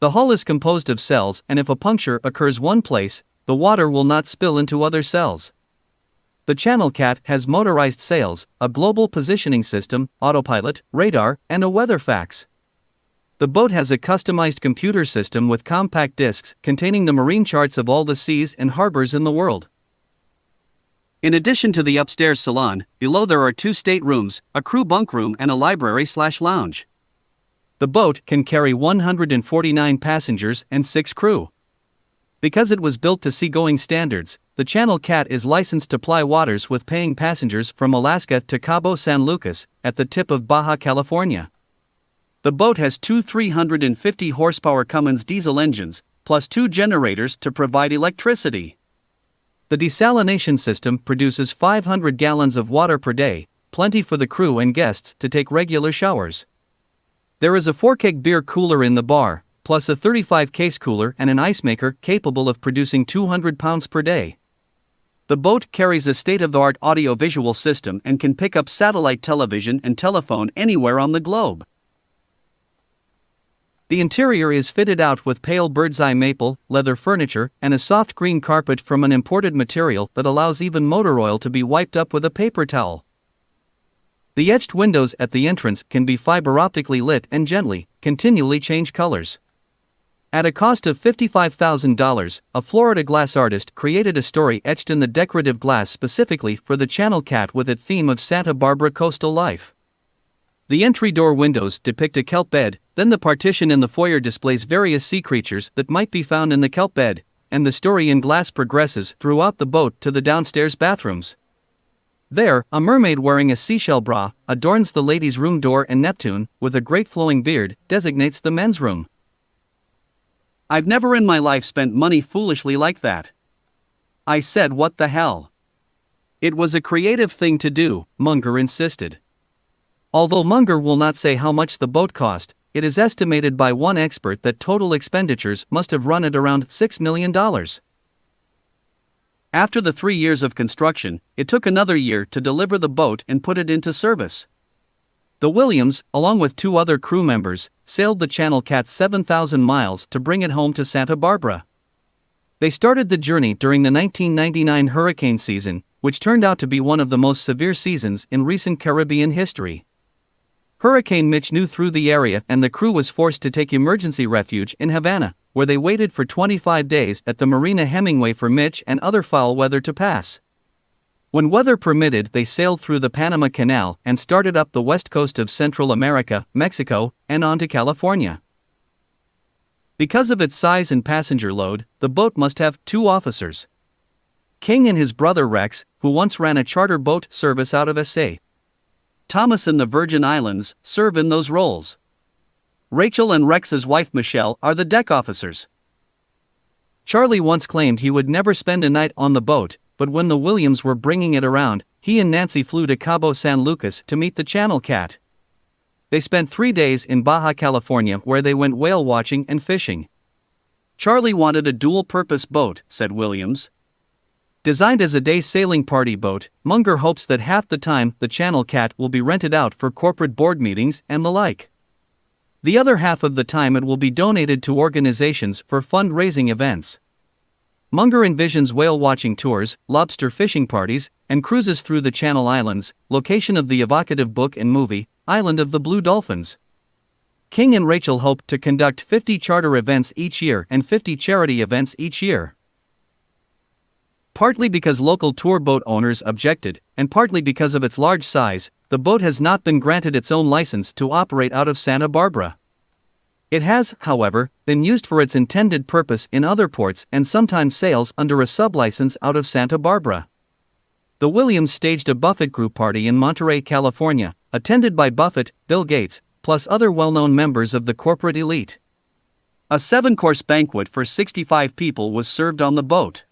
The hull is composed of cells, and if a puncture occurs one place, the water will not spill into other cells. The Channel Cat has motorized sails, a global positioning system, autopilot, radar, and a weather fax. The boat has a customized computer system with compact discs containing the marine charts of all the seas and harbors in the world. In addition to the upstairs salon, below there are 2 staterooms, a crew bunk room, and a library/lounge. The boat can carry 149 passengers and 6 crew. Because it was built to seagoing standards, the Channel Cat is licensed to ply waters with paying passengers from Alaska to Cabo San Lucas, at the tip of Baja California. The boat has 2 350 horsepower Cummins diesel engines, plus 2 generators to provide electricity. The desalination system produces 500 gallons of water per day, plenty for the crew and guests to take regular showers. There is a 4-keg beer cooler in the bar, plus a 35-case cooler and an ice maker capable of producing 200 pounds per day. The boat carries a state-of-the-art audio-visual system and can pick up satellite television and telephone anywhere on the globe. The interior is fitted out with pale bird's-eye maple, leather furniture, and a soft green carpet from an imported material that allows even motor oil to be wiped up with a paper towel. The etched windows at the entrance can be fiber optically lit and gently, continually change colors. At a cost of $55,000, a Florida glass artist created a story etched in the decorative glass specifically for the Channel Cat with its theme of Santa Barbara coastal life. The entry door windows depict a kelp bed, then the partition in the foyer displays various sea creatures that might be found in the kelp bed, and the story in glass progresses throughout the boat to the downstairs bathrooms. There, a mermaid wearing a seashell bra adorns the ladies' room door, and Neptune, with a great flowing beard, designates the men's room. "I've never in my life spent money foolishly like that," I said. "What the hell?" "It was a creative thing to do," Munger insisted. Although Munger will not say how much the boat cost, it is estimated by one expert that total expenditures must have run at around $6 million. After the 3 years of construction, it took another year to deliver the boat and put it into service. The Williams, along with 2 other crew members, sailed the Channel Cat 7,000 miles to bring it home to Santa Barbara. They started the journey during the 1999 hurricane season, which turned out to be one of the most severe seasons in recent Caribbean history. Hurricane Mitch knew through the area, and the crew was forced to take emergency refuge in Havana, where they waited for 25 days at the Marina Hemingway for Mitch and other foul weather to pass. When weather permitted, they sailed through the Panama Canal and started up the west coast of Central America, Mexico, and on to California. Because of its size and passenger load, the boat must have 2 officers. King and his brother Rex, who once ran a charter boat service out of St. Thomas in the Virgin Islands, serve in those roles. Rachel and Rex's wife Michelle are the deck officers. Charlie once claimed he would never spend a night on the boat, but when the Williams were bringing it around, he and Nancy flew to Cabo San Lucas to meet the Channel Cat. They spent 3 days in Baja California, where they went whale watching and fishing. "Charlie wanted a dual-purpose boat," said Williams. Designed as a day sailing party boat, Munger hopes that half the time the Channel Cat will be rented out for corporate board meetings and the like. The other half of the time it will be donated to organizations for fundraising events. Munger envisions whale-watching tours, lobster fishing parties, and cruises through the Channel Islands, location of the evocative book and movie, Island of the Blue Dolphins. King and Rachel hope to conduct 50 charter events each year and 50 charity events each year. Partly because local tour boat owners objected, and partly because of its large size, the boat has not been granted its own license to operate out of Santa Barbara. It has, however, been used for its intended purpose in other ports and sometimes sails under a sublicense out of Santa Barbara. The Williams staged a Buffett Group party in Monterey, California, attended by Buffett, Bill Gates, plus other well-known members of the corporate elite. A 7-course banquet for 65 people was served on the boat.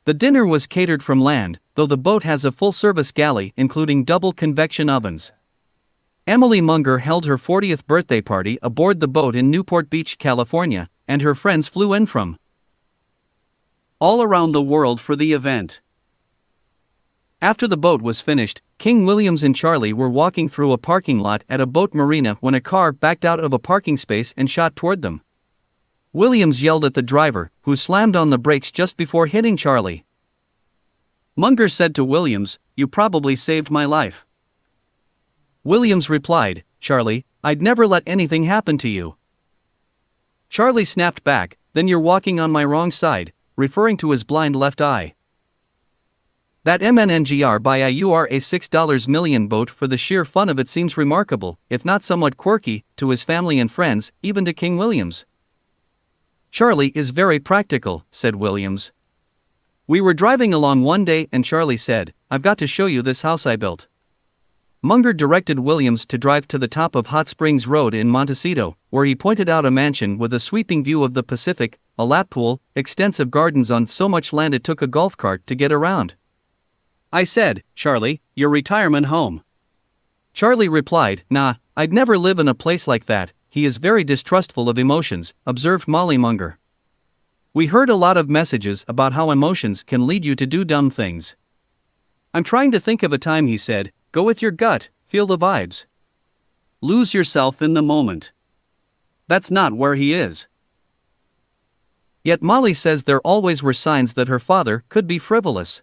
The dinner was catered from land, though the boat has a full-service galley including double convection ovens. Emily Munger held her 40th birthday party aboard the boat in Newport Beach, California, and her friends flew in from all around the world for the event. After the boat was finished, King, Williams and Charlie were walking through a parking lot at a boat marina when a car backed out of a parking space and shot toward them. Williams yelled at the driver, who slammed on the brakes just before hitting Charlie. Munger said to Williams, "You probably saved my life." Williams replied, "Charlie, I'd never let anything happen to you." Charlie snapped back, "Then you're walking on my wrong side," referring to his blind left eye. That MNNGR by a $6 million boat for the sheer fun of it seems remarkable, if not somewhat quirky, to his family and friends, even to King Williams. "Charlie is very practical," said Williams. "We were driving along one day and Charlie said, 'I've got to show you this house I built.'" Munger directed Williams to drive to the top of Hot Springs Road in Montecito, where he pointed out a mansion with a sweeping view of the Pacific, a lap pool, extensive gardens on so much land it took a golf cart to get around. I said, "Charlie, your retirement home." Charlie replied, "Nah, I'd never live in a place like that." "He is very distrustful of emotions," observed Molly Munger. "We heard a lot of messages about how emotions can lead you to do dumb things." "I'm trying to think of a time," he said. "Go with your gut, feel the vibes. Lose yourself in the moment." That's not where he is. Yet Molly says there always were signs that her father could be frivolous.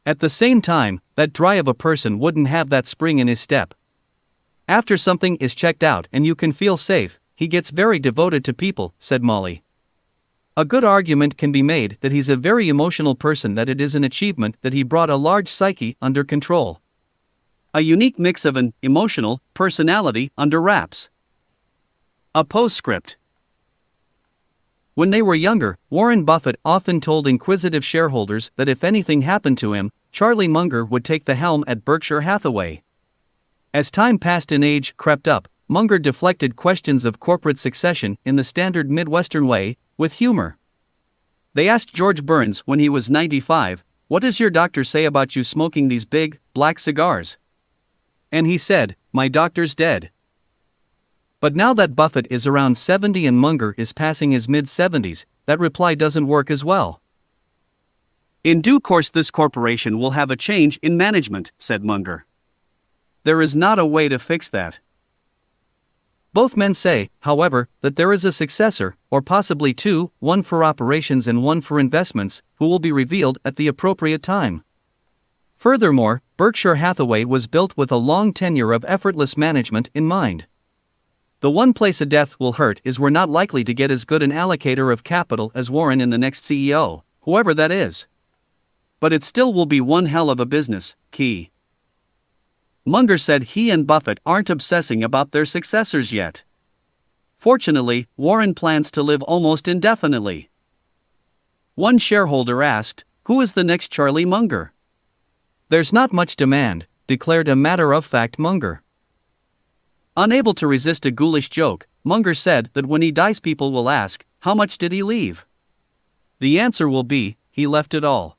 At the same time, that dry of a person wouldn't have that spring in his step. After something is checked out and you can feel safe, he gets very devoted to people, said Molly. A good argument can be made that he's a very emotional person, that it is an achievement that he brought a large psyche under control. A unique mix of an emotional personality under wraps. A postscript. When they were younger, Warren Buffett often told inquisitive shareholders that if anything happened to him, Charlie Munger would take the helm at Berkshire Hathaway. As time passed and age crept up, Munger deflected questions of corporate succession in the standard Midwestern way, with humor. They asked George Burns when he was 95, "What does your doctor say about you smoking these big, black cigars?" And he said, "My doctor's dead." But now that Buffett is around 70 and Munger is passing his mid-70s, that reply doesn't work as well. "In due course this corporation will have a change in management," said Munger. "There is not a way to fix that." Both men say, however, that there is a successor, or possibly two, one for operations and one for investments, who will be revealed at the appropriate time. Furthermore, Berkshire Hathaway was built with a long tenure of effortless management in mind. The one place a death will hurt is we're not likely to get as good an allocator of capital as Warren in the next CEO, whoever that is. But it still will be one hell of a business, key. Munger said he and Buffett aren't obsessing about their successors yet. Fortunately, Warren plans to live almost indefinitely. One shareholder asked, "Who is the next Charlie Munger?" "There's not much demand," declared a matter-of-fact Munger. Unable to resist a ghoulish joke, Munger said that when he dies people will ask, "How much did he leave?" The answer will be, "He left it all."